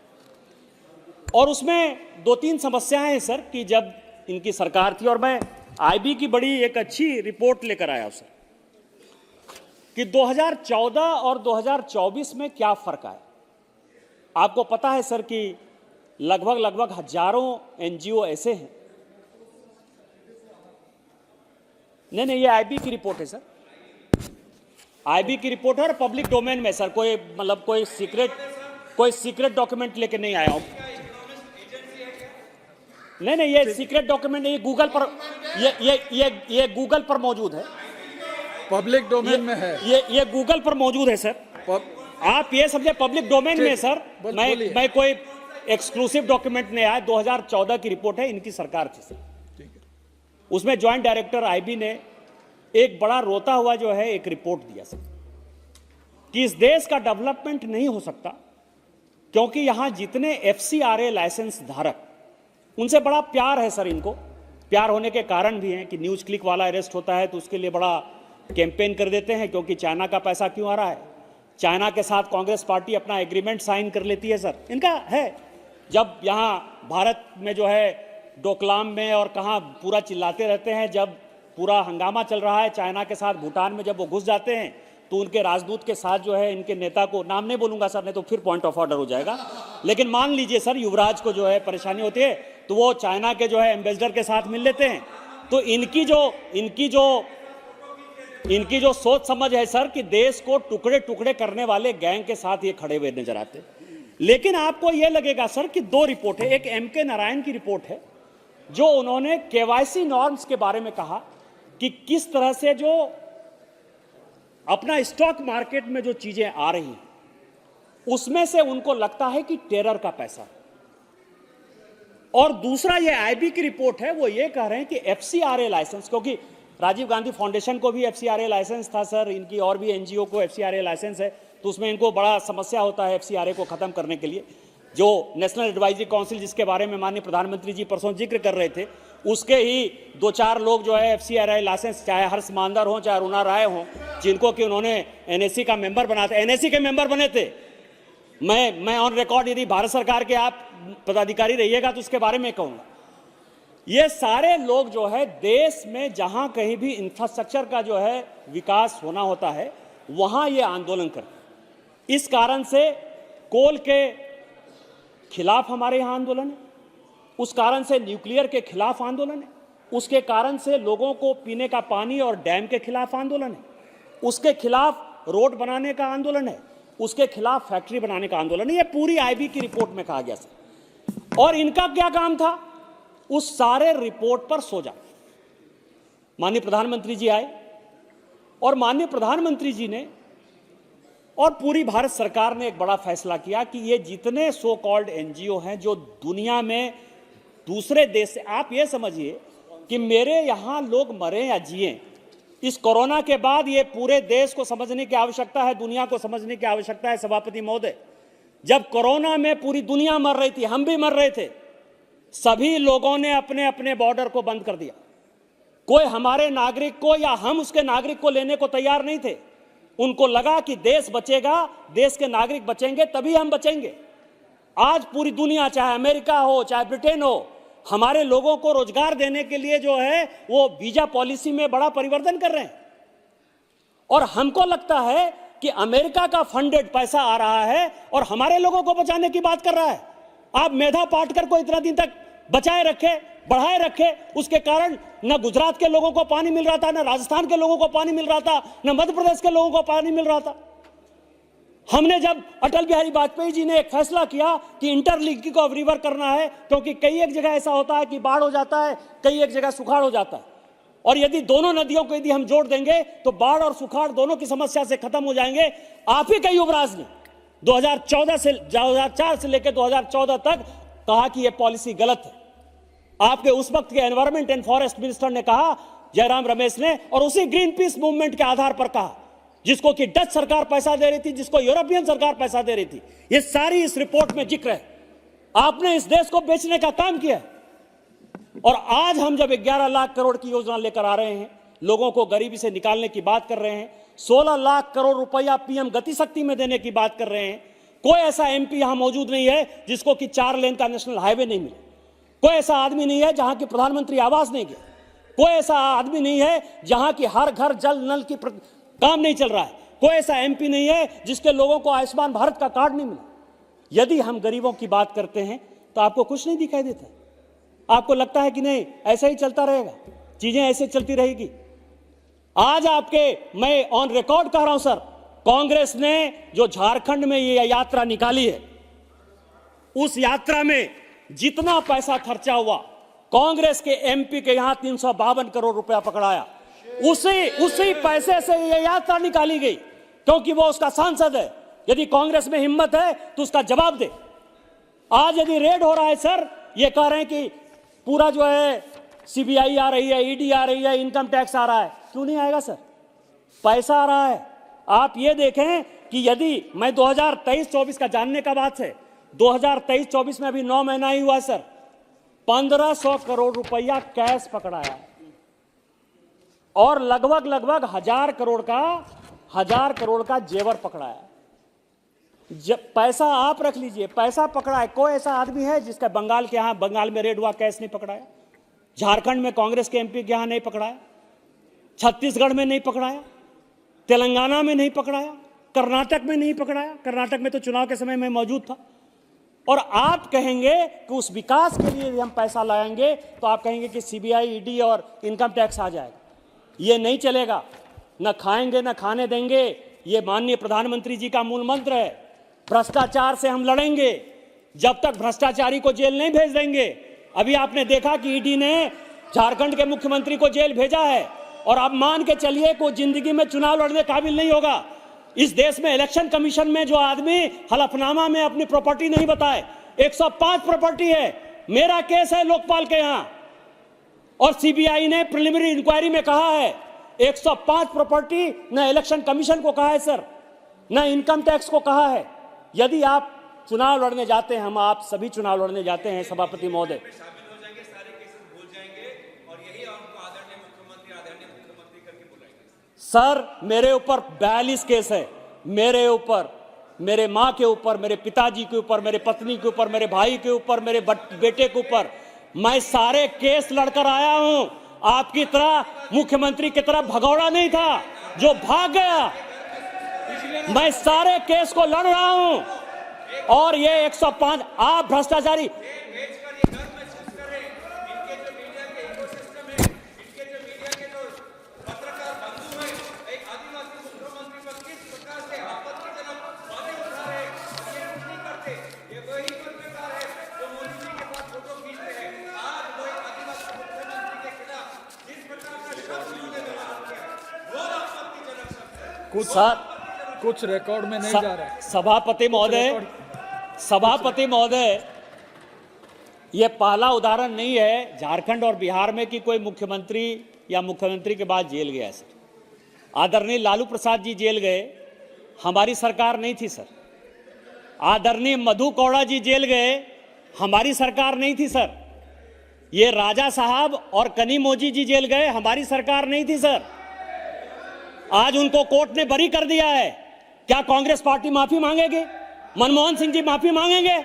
और उसमें 2-3 समस्याएं हैं सर, कि जब इनकी सरकार थी, और मैं आईबी की बड़ी एक अच्छी रिपोर्ट लेकर आया सर, कि 2014 और 2024 में क्या फर्क आया। आपको पता है सर कि लगभग हजारों एनजीओ ऐसे हैं, नहीं ये आईबी की रिपोर्ट है सर, आईबी की रिपोर्ट है और पब्लिक डोमेन में सर, कोई सीक्रेट डॉक्यूमेंट लेके नहीं आया हूं। नहीं ये सीक्रेट डॉक्यूमेंट नहीं, गूगल पर ये गूगल पर मौजूद है, पब्लिक डोमेन में है, ये गूगल पर मौजूद है सर। आप ये समझे पब्लिक डोमेन में सर, मैं कोई एक्सक्लूसिव डॉक्यूमेंट नहीं आया, 2014 की रिपोर्ट है, इनकी सरकार थी सर। उसमें ज्वाइंट डायरेक्टर आईबी ने एक बड़ा रोता हुआ जो है एक रिपोर्ट दिया सर, कि इस देश का डेवलपमेंट नहीं हो सकता क्योंकि यहां जितने एफसीआरए लाइसेंस धारक, उनसे बड़ा प्यार है सर, इनको प्यार होने के कारण भी हैं कि न्यूज क्लिक वाला अरेस्ट होता है तो उसके लिए बड़ा कैंपेन कर देते हैं, क्योंकि चाइना का पैसा क्यों आ रहा है, चाइना के साथ कांग्रेस पार्टी अपना एग्रीमेंट साइन कर लेती है सर, इनका है। जब यहाँ भारत में जो है डोकलाम में और कहाँ पूरा चिल्लाते रहते हैं, जब पूरा हंगामा चल रहा है चाइना के साथ, भूटान में जब वो घुस जाते हैं तो उनके राजदूत के साथ जो है इनके नेता को, नाम नहीं बोलूंगा सर नहीं तो फिर पॉइंट ऑफ ऑर्डर हो जाएगा, लेकिन मान लीजिए सर युवराज को जो है परेशानी होती है तो वो चाइना के जो है एम्बेसडर के साथ मिल लेते हैं। तो इनकी जो सोच समझ है सर, कि देश को टुकड़े टुकड़े करने वाले गैंग के साथ ये खड़े हुए नजर आते। लेकिन आपको ये लगेगा सर कि 2 रिपोर्ट है, एक एमके नारायण की रिपोर्ट है जो उन्होंने केवाईसी नॉर्म्स के बारे में कहा कि किस तरह से जो अपना स्टॉक मार्केट में जो चीजें आ रही हैं उसमें से उनको लगता है कि टेरर का पैसा। और दूसरा ये आईबी की रिपोर्ट है, वो ये कह रहे हैं कि एफसीआरए लाइसेंस, क्योंकि राजीव गांधी फाउंडेशन को भी एफसीआरए लाइसेंस था सर, इनकी और भी एनजीओ को एफसीआरए लाइसेंस है, तो उसमें इनको बड़ा समस्या होता है एफसीआरए को खत्म करने के लिए। जो नेशनल एडवाइजरी काउंसिल जिसके बारे में माननीय प्रधानमंत्री जी परसों जिक्र कर रहे थे, उसके ही 2-4 लोग जो है एफसीआरए लाइसेंस, चाहे हर्ष मानदर हो चाहे अरुणा राय हो, जिनको कि उन्होंने एनएससी का मेंबर बनाते, एनएससी के मेंबर बने थे। मैं ऑन रिकॉर्ड, यदि भारत सरकार के आप पदाधिकारी रहिएगा तो उसके बारे में कहूंगा। ये सारे लोग जो है देश में जहां कहीं भी इंफ्रास्ट्रक्चर का जो है विकास होना होता है वहां ये आंदोलन करते। इस कारण से कोल के खिलाफ हमारे यहां आंदोलन है, उस कारण से न्यूक्लियर के खिलाफ आंदोलन है, उसके कारण से लोगों को पीने का पानी और डैम के खिलाफ आंदोलन है, उसके खिलाफ रोड बनाने का आंदोलन है, उसके खिलाफ फैक्ट्री बनाने का आंदोलन है। ये पूरी आईबी की रिपोर्ट में कहा गया सर। और इनका क्या काम था, उस सारे रिपोर्ट पर सो जा। माननीय प्रधानमंत्री जी आए और माननीय प्रधानमंत्री जी ने और पूरी भारत सरकार ने एक बड़ा फैसला किया कि ये जितने सो कॉल्ड एनजीओ हैं जो दुनिया में दूसरे देश से, आप ये समझिए कि मेरे यहां लोग मरे या जिए, इस कोरोना के बाद ये पूरे देश को समझने की आवश्यकता है, दुनिया को समझने की आवश्यकता है सभापति महोदय। जब कोरोना में पूरी दुनिया मर रही थी, हम भी मर रहे थे, सभी लोगों ने अपने अपने बॉर्डर को बंद कर दिया। कोई हमारे नागरिक को या हम उसके नागरिक को लेने को तैयार नहीं थे। उनको लगा कि देश बचेगा, देश के नागरिक बचेंगे तभी हम बचेंगे। आज पूरी दुनिया, चाहे अमेरिका हो चाहे ब्रिटेन हो, हमारे लोगों को रोजगार देने के लिए जो है वो वीजा पॉलिसी में बड़ा परिवर्तन कर रहे हैं। और हमको लगता है कि अमेरिका का फंडेड पैसा आ रहा है और हमारे लोगों को बचाने की बात कर रहा है। आप मेधा पाटकर को इतना दिन तक बचाए रखे, बढ़ाए रखे, उसके कारण न गुजरात के लोगों को पानी मिल रहा था, न राजस्थान के लोगों को पानी मिल रहा था, न मध्य प्रदेश के लोगों को पानी मिल रहा था। हमने जब अटल बिहारी वाजपेयी जी ने एक फैसला किया कि इंटरलिंकिंग ऑफ रिवर करना है, क्योंकि कई एक जगह ऐसा होता है कि बाढ़ हो जाता है, कई एक जगह सुखाड़ हो जाता है, और यदि दोनों नदियों को यदि हम जोड़ देंगे तो बाढ़ और सुखाड़ दोनों की समस्या से खत्म हो जाएंगे। आप ही के युवराज ने 2014 से 2004 से लेकर 2014 तक कहा कि यह पॉलिसी गलत है। आपके उस वक्त के एनवायरमेंट एंड फॉरेस्ट मिनिस्टर ने कहा, जयराम रमेश ने, और उसी ग्रीन पीस मूवमेंट के आधार पर कहा, जिसको कि डच सरकार पैसा दे रही थी, जिसको यूरोपियन सरकार पैसा दे रही थी। ये सारी इस रिपोर्ट में जिक्र है। आपने इस देश को बेचने का काम किया है। और आज हम जब 11 लाख करोड़ की योजना लेकर आ रहे हैं, लोगों को गरीबी से निकालने की बात कर रहे हैं, 16 लाख करोड़ रुपया पीएम गति शक्ति में देने की बात कर रहे हैं, कोई ऐसा एमपी यहां मौजूद नहीं है जिसको कि 4 लेन का नेशनल हाईवे नहीं मिले। कोई ऐसा आदमी नहीं है जहां की प्रधानमंत्री आवास नहीं गया। कोई ऐसा आदमी नहीं है जहां की हर घर जल नल की काम नहीं चल रहा है। कोई ऐसा एमपी नहीं है जिसके लोगों को आयुष्मान भारत का कार्ड नहीं मिला। यदि हम गरीबों की बात करते हैं तो आपको कुछ नहीं दिखाई देता। आपको लगता है कि नहीं, ऐसा ही चलता रहेगा, चीजें ऐसे चलती रहेगी। आज मैं ऑन रिकॉर्ड कह रहा हूं सर, कांग्रेस ने जो झारखंड में ये यात्रा निकाली है, उस यात्रा में जितना पैसा खर्चा हुआ, कांग्रेस के एमपी के यहां 352 करोड़ रुपया पकड़ाया, उसी पैसे से ये यात्रा निकाली गई, क्योंकि वो उसका सांसद है। यदि कांग्रेस में हिम्मत है तो उसका जवाब दे। आज यदि रेड हो रहा है सर, ये कह रहे हैं कि पूरा जो है सीबीआई आ रही है, ईडी आ रही है, इनकम टैक्स आ रहा है। क्यों नहीं आएगा सर? पैसा आ रहा है। आप ये देखें कि यदि मैं 2023-24 का जानने का बात है, 2023-24 में अभी 9 महीना ही हुआ सर, 1500 करोड़ रुपया कैश पकड़ाया और लगभग 1000 करोड़ का जेवर पकड़ाया। जब पैसा आप रख लीजिए, पैसा पकड़ा है। कोई ऐसा आदमी है जिसका बंगाल के यहां, बंगाल में रेड हुआ, कैश नहीं पकड़ाया? झारखंड में कांग्रेस के एमपी के यहां नहीं पकड़ाया? छत्तीसगढ़ में नहीं पकड़ाया? तेलंगाना में नहीं पकड़ाया? कर्नाटक में नहीं पकड़ाया? कर्नाटक में तो चुनाव के समय में मौजूद था। और आप कहेंगे कि उस विकास के लिए हम पैसा लाएंगे, तो आप कहेंगे कि सीबीआई, ईडी और इनकम टैक्स आ जाएगा। ये नहीं चलेगा। न खाएंगे न खाने देंगे। ये माननीय प्रधानमंत्री जी का मूल मंत्र है। भ्रष्टाचार से हम लड़ेंगे जब तक भ्रष्टाचारी को जेल नहीं भेज देंगे। अभी आपने देखा कि ईडी ने झारखंड के मुख्यमंत्री को जेल भेजा है, और आप मान के चलिए कि जिंदगी में चुनाव लड़ने काबिल नहीं होगा। इस देश में इलेक्शन कमीशन में जो आदमी हलफनामा में अपनी प्रॉपर्टी नहीं बताए, 105 प्रॉपर्टी है। मेरा केस है लोकपाल के यहां, और सीबीआई ने प्रिलिमिनरी इंक्वायरी में कहा है 105 प्रॉपर्टी, न इलेक्शन कमीशन को कहा है सर, न इनकम टैक्स को कहा है। यदि आप चुनाव लड़ने जाते हैं, हम आप सभी चुनाव लड़ने जाते हैं सभापति महोदय, सर मेरे ऊपर 42 केस है। मेरे ऊपर, मेरे माँ के ऊपर, मेरे पिताजी के ऊपर, मेरे पत्नी के ऊपर, मेरे भाई के ऊपर, मेरे बेटे के ऊपर, मैं सारे केस लड़कर आया हूं। आपकी तरह मुख्यमंत्री की तरह भगौड़ा नहीं था जो भाग गया। मैं सारे केस को लड़ रहा हूं, और ये 105 आप भ्रष्टाचारी, कुछ रिकॉर्ड में नहीं जा रहा है। सभापति महोदय, यह पहला उदाहरण नहीं है झारखंड और बिहार में कि कोई मुख्यमंत्री या मुख्यमंत्री के बाद जेल गया है सर। आदरणीय लालू प्रसाद जी जेल गए, हमारी सरकार नहीं थी सर। आदरणीय मधु कौड़ा जी जेल गए, हमारी सरकार नहीं थी सर। ये राजा साहब और कनीमोजी जी जेल गए, हमारी सरकार नहीं थी सर। आज उनको कोर्ट ने बरी कर दिया है। क्या कांग्रेस पार्टी माफी मांगेगी? मनमोहन सिंह जी माफी मांगेंगे?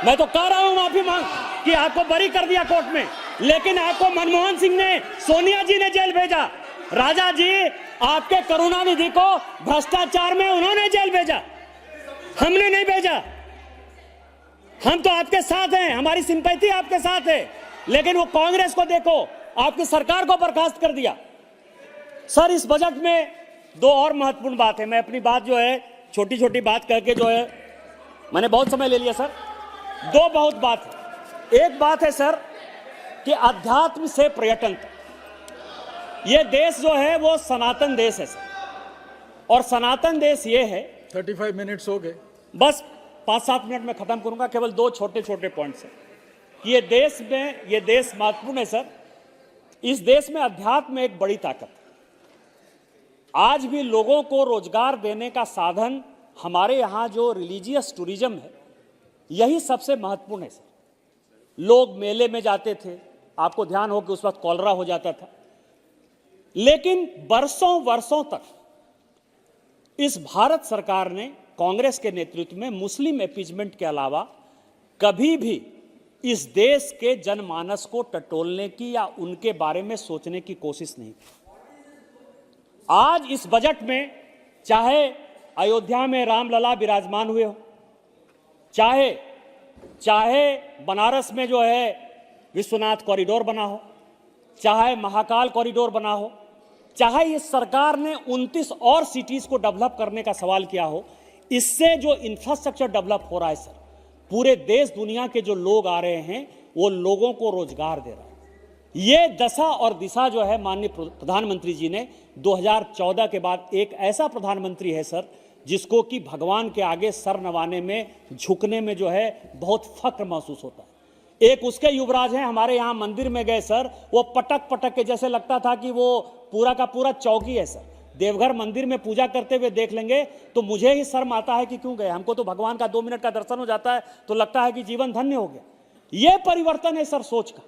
मैं तो कह रहा हूं माफी मांग कि आपको बरी कर दिया कोर्ट में, लेकिन आपको मनमोहन सिंह ने, सोनिया जी ने जेल भेजा। राजा जी आपके करुणानिधि को भ्रष्टाचार में उन्होंने जेल भेजा, हमने नहीं भेजा। हम तो आपके साथ हैं, हमारी सिंपैथी आपके साथ है, लेकिन वो कांग्रेस को देखो, आपकी सरकार को बर्खास्त कर दिया। सर इस बजट में दो और महत्वपूर्ण बात है। मैं अपनी बात जो है छोटी छोटी बात करके जो है, मैंने बहुत समय ले लिया सर। दो बहुत बात है। एक बात है सर कि अध्यात्म से पर्यटन तक, ये देश जो है वो सनातन देश है सर, और सनातन देश ये है। 35 मिनट्स हो गए, बस 5-7 मिनट में खत्म करूंगा। केवल दो छोटे छोटे पॉइंट्स हैं। ये देश महत्वपूर्ण है सर। इस देश में अध्यात्म एक बड़ी ताकत है। आज भी लोगों को रोजगार देने का साधन हमारे यहाँ जो रिलीजियस टूरिज्म है, यही सबसे महत्वपूर्ण है सर। लोग मेले में जाते थे, आपको ध्यान हो कि उस वक्त कॉलरा हो जाता था, लेकिन बरसों वर्षों तक इस भारत सरकार ने कांग्रेस के नेतृत्व में मुस्लिम अपीजमेंट के अलावा कभी भी इस देश के जनमानस को टटोलने की या उनके बारे में सोचने की कोशिश नहीं की। आज इस बजट में चाहे अयोध्या में रामलला विराजमान हुए हो, चाहे बनारस में जो है विश्वनाथ कॉरिडोर बना हो, चाहे महाकाल कॉरिडोर बना हो, चाहे इस सरकार ने 29 और सिटीज को डेवलप करने का सवाल किया हो, इससे जो इंफ्रास्ट्रक्चर डेवलप हो रहा है सर, पूरे देश दुनिया के जो लोग आ रहे हैं वो लोगों को रोजगार दे रहा है। ये दशा और दिशा जो है माननीय प्रधानमंत्री जी ने 2014 के बाद एक ऐसा प्रधानमंत्री है सर जिसको कि भगवान के आगे सर नवाने में, झुकने में जो है बहुत फक्र महसूस होता है। एक उसके युवराज हैं, हमारे यहाँ मंदिर में गए सर, वो पटक पटक के जैसे लगता था कि वो पूरा का पूरा चौकी है सर। देवघर मंदिर में पूजा करते हुए देख लेंगे तो मुझे ही शर्म आता है कि क्यों गए। हमको तो भगवान का 2 मिनट का दर्शन हो जाता है तो लगता है कि जीवन धन्य हो गया। ये परिवर्तन है सर सोच का।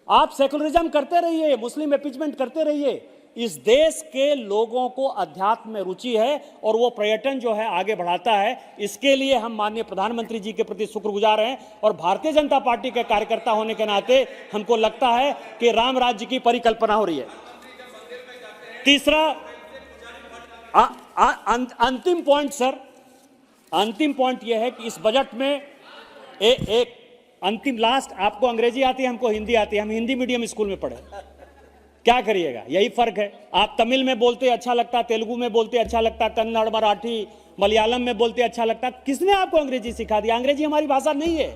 आप सेकुलरिज्म करते रहिए, मुस्लिम अपीजमेंट करते रहिए, इस देश के लोगों को अध्यात्म में रुचि है और वो पर्यटन जो है आगे बढ़ाता है। इसके लिए हम माननीय प्रधानमंत्री जी के प्रति शुक्रगुजार हैं और भारतीय जनता पार्टी के कार्यकर्ता होने के नाते हमको लगता है कि राम राज्य की परिकल्पना हो रही है। तीसरा अंतिम पॉइंट सर, अंतिम पॉइंट यह है कि इस बजट में एक अंतिम लास्ट, आपको अंग्रेजी आती है, हमको हिंदी आती है, हम हिंदी मीडियम स्कूल में पढ़े, क्या करिएगा, यही फर्क है। आप तमिल में बोलते अच्छा लगता, तेलुगु में बोलते अच्छा लगता, कन्नड़, मराठी, मलयालम में बोलते अच्छा लगता। किसने आपको अंग्रेजी सिखा दिया? अंग्रेजी हमारी भाषा नहीं है।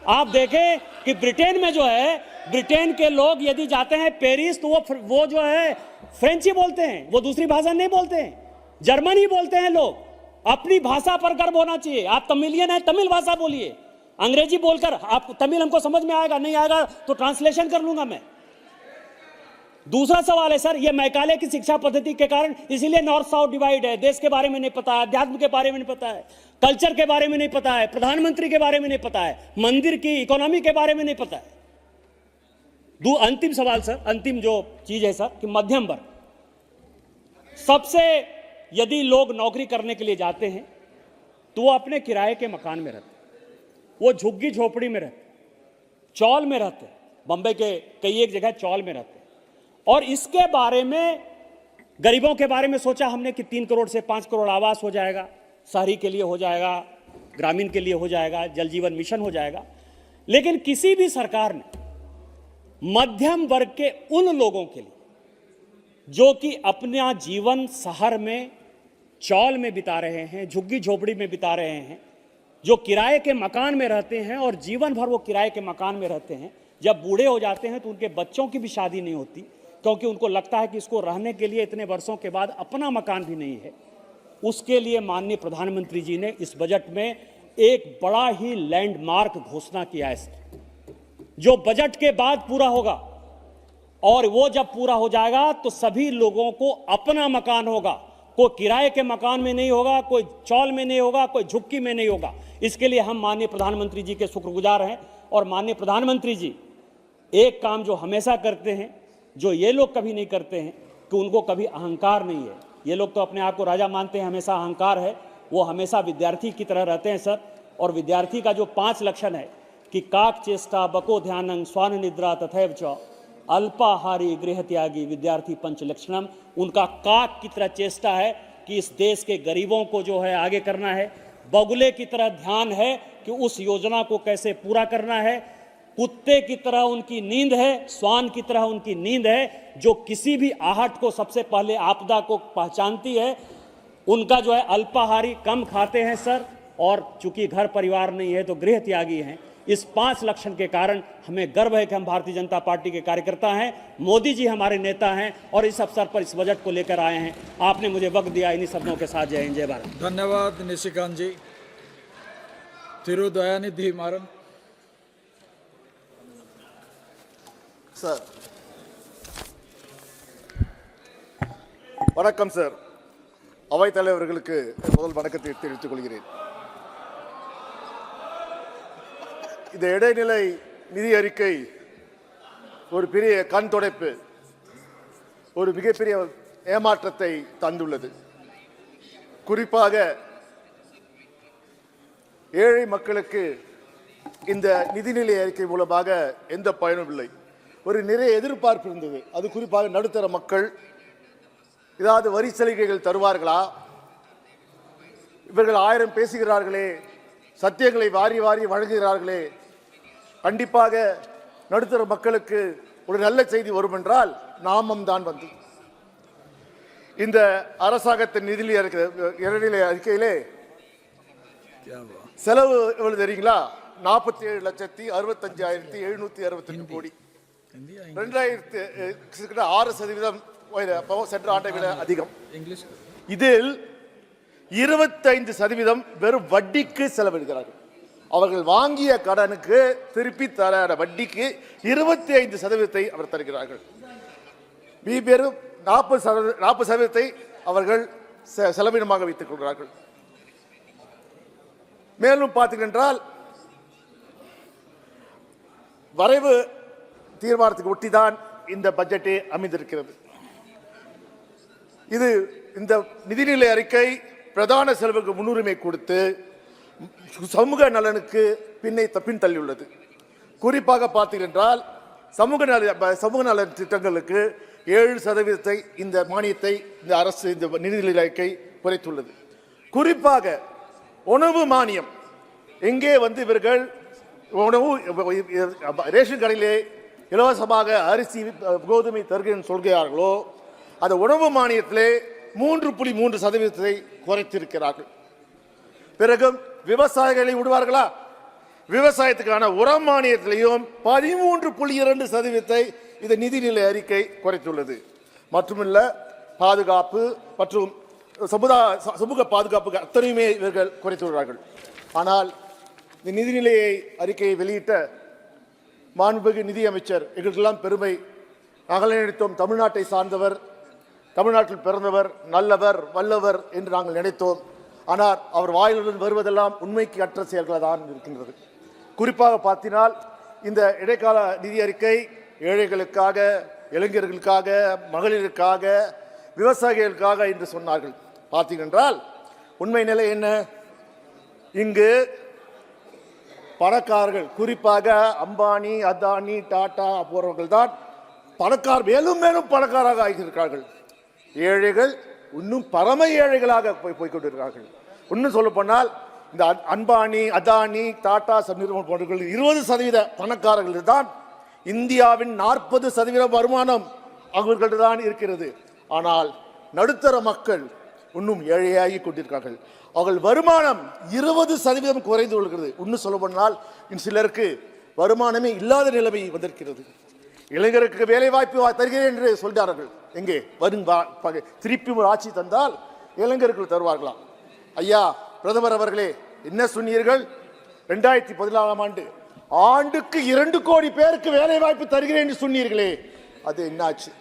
आप देखें कि ब्रिटेन में जो है, ब्रिटेन के लोग यदि जाते हैं पेरिस तो वो जो है फ्रेंच ही बोलते हैं, वो दूसरी भाषा नहीं बोलते हैं, जर्मन ही बोलते हैं लोग। अपनी भाषा पर गर्व होना चाहिए। आप तमिलियन है, तमिल भाषा बोलिए। अंग्रेजी बोलकर आप तमिल हमको समझ में आएगा, नहीं आएगा तो ट्रांसलेशन कर लूंगा मैं। दूसरा सवाल है सर, ये मैकाले की शिक्षा पद्धति के कारण इसीलिए नॉर्थ साउथ डिवाइड है। देश के बारे में नहीं पता है, अध्यात्म के बारे में नहीं पता है, कल्चर के बारे में नहीं पता है, प्रधानमंत्री के बारे में नहीं पता है, मंदिर की इकोनॉमी के बारे में नहीं पता है। अंतिम सवाल सर, अंतिम जो चीज है सर कि मध्यम वर्ग, सबसे यदि लोग नौकरी करने के लिए जाते हैं तो वो अपने किराए के मकान में रहते हैं, वो झुग्गी झोपड़ी में रहते, चौल में रहते, बंबई के कई एक जगह चौल में रहते। और इसके बारे में, गरीबों के बारे में सोचा हमने कि 3 करोड़ से 5 करोड़ आवास हो जाएगा, शहरी के लिए हो जाएगा, ग्रामीण के लिए हो जाएगा, जल जीवन मिशन हो जाएगा। लेकिन किसी भी सरकार ने मध्यम वर्ग के उन लोगों के लिए जो कि अपना जीवन शहर में चौल में बिता रहे हैं, झुग्गी झोपड़ी में बिता रहे हैं, जो किराए के मकान में रहते हैं और जीवन भर वो किराए के मकान में रहते हैं, जब बूढ़े हो जाते हैं तो उनके बच्चों की भी शादी नहीं होती क्योंकि उनको लगता है कि इसको रहने के लिए इतने वर्षों के बाद अपना मकान भी नहीं है। उसके लिए माननीय प्रधानमंत्री जी ने इस बजट में एक बड़ा ही लैंडमार्क घोषणा किया है। जो बजट के बाद पूरा होगा, और वो जब पूरा हो जाएगा तो सभी लोगों को अपना मकान होगा, कोई किराए के मकान में नहीं होगा, कोई चौल में नहीं होगा, कोई झुग्गी में नहीं होगा। इसके लिए हम माननीय प्रधानमंत्री जी के शुक्रगुजार हैं। और माननीय प्रधानमंत्री जी एक काम जो हमेशा करते हैं, जो ये लोग कभी नहीं करते हैं, कि उनको कभी अहंकार नहीं है। ये लोग तो अपने आप को राजा मानते हैं, हमेशा अहंकार है। वो हमेशा विद्यार्थी की तरह रहते हैं सर। और विद्यार्थी का जो 5 लक्षण है कि काक चेष्टा बको ध्यानं स्वान निद्रा तथैव च अल्पाहारी गृह त्यागी विद्यार्थी पंच लक्षणम, उनका काक की तरह चेष्टा है कि इस देश के गरीबों को जो है आगे करना है। बगुले की तरह ध्यान है कि उस योजना को कैसे पूरा करना है। कुत्ते की तरह उनकी नींद है, श्वान की तरह उनकी नींद है, जो किसी भी आहट को सबसे पहले आपदा को पहचानती है। उनका जो है अल्पाहारी, कम खाते हैं सर, और चूंकि घर परिवार नहीं है तो गृह त्यागी हैं। इस 5 लक्षण के कारण हमें गर्व है कि हम भारतीय जनता पार्टी के कार्यकर्ता हैं। मोदी जी हमारे नेता हैं और इस अवसर पर इस बजट को लेकर आए हैं। आपने मुझे वक्त दिया, इन्हीं शब्दों के साथ जय हिंद जय भारत। धन्यवाद निशिकांत जी। तिरुदयानिधि मारन சார், வணக்கம் சார். அவைத்தலைவர்களுக்கு முதல் வணக்கத்தை தெரிவித்துக் கொள்கிறேன். இந்த இடைநிலை நிதி அறிக்கை ஒரு பெரிய கண் துடைப்பு, ஒரு மிகப்பெரிய ஏமாற்றத்தை தந்துள்ளது. குறிப்பாக ஏழை மக்களுக்கு இந்த நிதிநிலை அறிக்கை மூலமாக எந்த பயனும் இல்லை. ஒரு நிறைய எதிர்பார்ப்பு இருந்தது. அது குறிப்பாக நடுத்தர மக்கள் ஏதாவது வரி சலுகைகள் தருவார்களா, இவர்கள் 1000 பேசுகிறார்களே, சத்தியங்களை வாரி வாரி வழங்குகிறார்களே, கண்டிப்பாக நடுத்தர மக்களுக்கு ஒரு நல்ல செய்தி வரும் என்றால் நாமம் தான் வந்து இந்த அரசாங்கத்தின் இடைநிலை அறிக்கையிலே செலவு எவ்வளவு தெரியுங்களா? 47,65,762 கோடி. 6% சென்ற ஆண்டை விட அதிகம். இதில் 25% வெறும் வட்டிக்கு செலவிடுகிறார்கள். அவர்கள் வாங்கிய கடனுக்கு திருப்பி தர வட்டிக்கு 25% அவர் தருகிறார்கள். வெறும் 40% அவர்கள் செலவினமாக வைத்துக் கொள்கிறார்கள். மேலும் பார்த்தீர்கள் வரைவு தீர்மானத்துக்கு ஒட்டிதான் இந்த பட்ஜெட்டே அமைந்திருக்கிறது. இது இந்த நிதிநிலை அறிக்கை பிரதான செலவுக்கு முன்னுரிமை கொடுத்து சமூக நலனுக்கு பின் தள்ளியுள்ளது. குறிப்பாக பார்த்தீர்கள் சமூக நல திட்டங்களுக்கு 7% இந்த மானியத்தை இந்த அரசு இந்த நிதிநிலை அறிக்கை குறைத்துள்ளது. குறிப்பாக உணவு மானியம், எங்கே இவர்கள் உணவு ரேஷன் கடையிலே இலவசமாக அரிசி கோதுமை தருகிறேன் சொல்கிறார்களோ, அந்த உணவு மானியத்திலே 3.3% குறைத்திருக்கிறார்கள். பிறகு விவசாயிகளை விடுவார்களா? விவசாயத்துக்கான உரம் மானியத்திலையும் 13.2% இந்த நிதிநிலை அறிக்கை குறைத்துள்ளது. மட்டுமல்ல, பாதுகாப்பு மற்றும் சமூக பாதுகாப்புக்கு அத்தனையுமே இவர்கள் குறைத்துள்ளார்கள். ஆனால் இந்த நிதிநிலை அறிக்கையை வெளியிட்ட மாண்புமிகு நிதியமைச்சர் எங்களுக்கெல்லாம் பெருமை. நாங்கள் நினைத்தோம் தமிழ்நாட்டை சார்ந்தவர், தமிழ்நாட்டில் பிறந்தவர், நல்லவர், வல்லவர் என்று நாங்கள் நினைத்தோம். ஆனால் அவர் வாயிலிருந்து வருவதெல்லாம் உண்மைக்கு அற்ற செயல்களாக தான் இருக்கின்றது. குறிப்பாக பார்த்தினால் இந்த இடைக்கால நிதி அறிக்கை ஏழைகளுக்காக, இளைஞர்களுக்காக, மகளிருக்காக, விவசாயிகளுக்காக என்று சொன்னார்கள். பார்த்தீங்கன்றால் உண்மை நிலை என்ன? இங்கு பணக்காரர்கள், குறிப்பாக அம்பானி, அதானி, டாடா போன்றவர்கள் தான் மேலும் மேலும் பணக்காரராக ஆகியிருக்கிறார்கள். ஏழைகள் இன்னும் பரம ஏழைகளாக போய்கொண்டிருக்கிறார்கள். இன்னும் சொல்ல போனால் இந்த அம்பானி, அதானி, டாடா நிறுவனம் போன்றவர்கள் 20% பணக்காரர்கள் தான். இந்தியாவின் 40% வருமானம் அவர்கள்ட்ட தான் இருக்கிறது. ஆனால் நடுத்தர மக்கள் இன்னும் ஏழையாகி கொண்டிருக்கிறார்கள். அவர்கள் வருமானம் 20% குறைந்து கொள்கிறது. இன்னும் சொல்ல போனால் சிலருக்கு வருமானமே இல்லாத நிலைமை வந்திருக்கிறது. இளைஞருக்கு வேலை வாய்ப்பு தருகிறேன் என்று சொல்கிறார்கள். எங்கே வரும் திருப்பி ஒரு ஆட்சி தந்தால் இளைஞர்கள் தருவார்களாம். ஐயா பிரதமர் அவர்களே, என்ன சொன்னீர்கள்? 2014ஆம் ஆண்டு ஆண்டுக்கு 2 கோடி பேருக்கு வேலை வாய்ப்பு தருகிறேன் என்று சொன்னீர்களே, அது என்னாச்சு?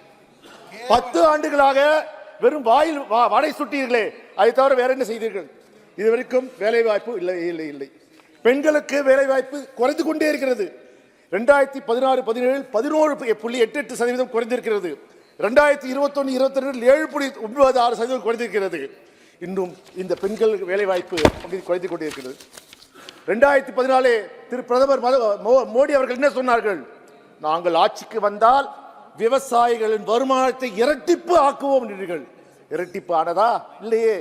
10 ஆண்டுகளாக வெறும் வாயில் வடை சுட்டீர்களே, அதை தவிர வேற என்ன செய்தீர்கள்? இதுவரைக்கும் வேலை வாய்ப்பு இல்லை. பெண்களுக்கு வேலை வாய்ப்பு குறைந்து கொண்டே இருக்கிறது. 2016-17 11.88% குறைந்திருக்கிறது. 2021-22 7.96% குறைந்திருக்கிறது. இன்னும் இந்த பெண்கள் வேலை வாய்ப்பு குறைந்து கொண்டே இருக்கிறது. 2014 திரு பிரதமர் மோடி அவர்கள் என்ன சொன்னார்கள்? நாங்கள் ஆட்சிக்கு வந்தால் விவசாயிகளின் வருமானத்தை இரட்டிப்பு ஆக்குவோம் என்றீர்கள். இரட்டிப்பு ஆனதா? இல்லையே.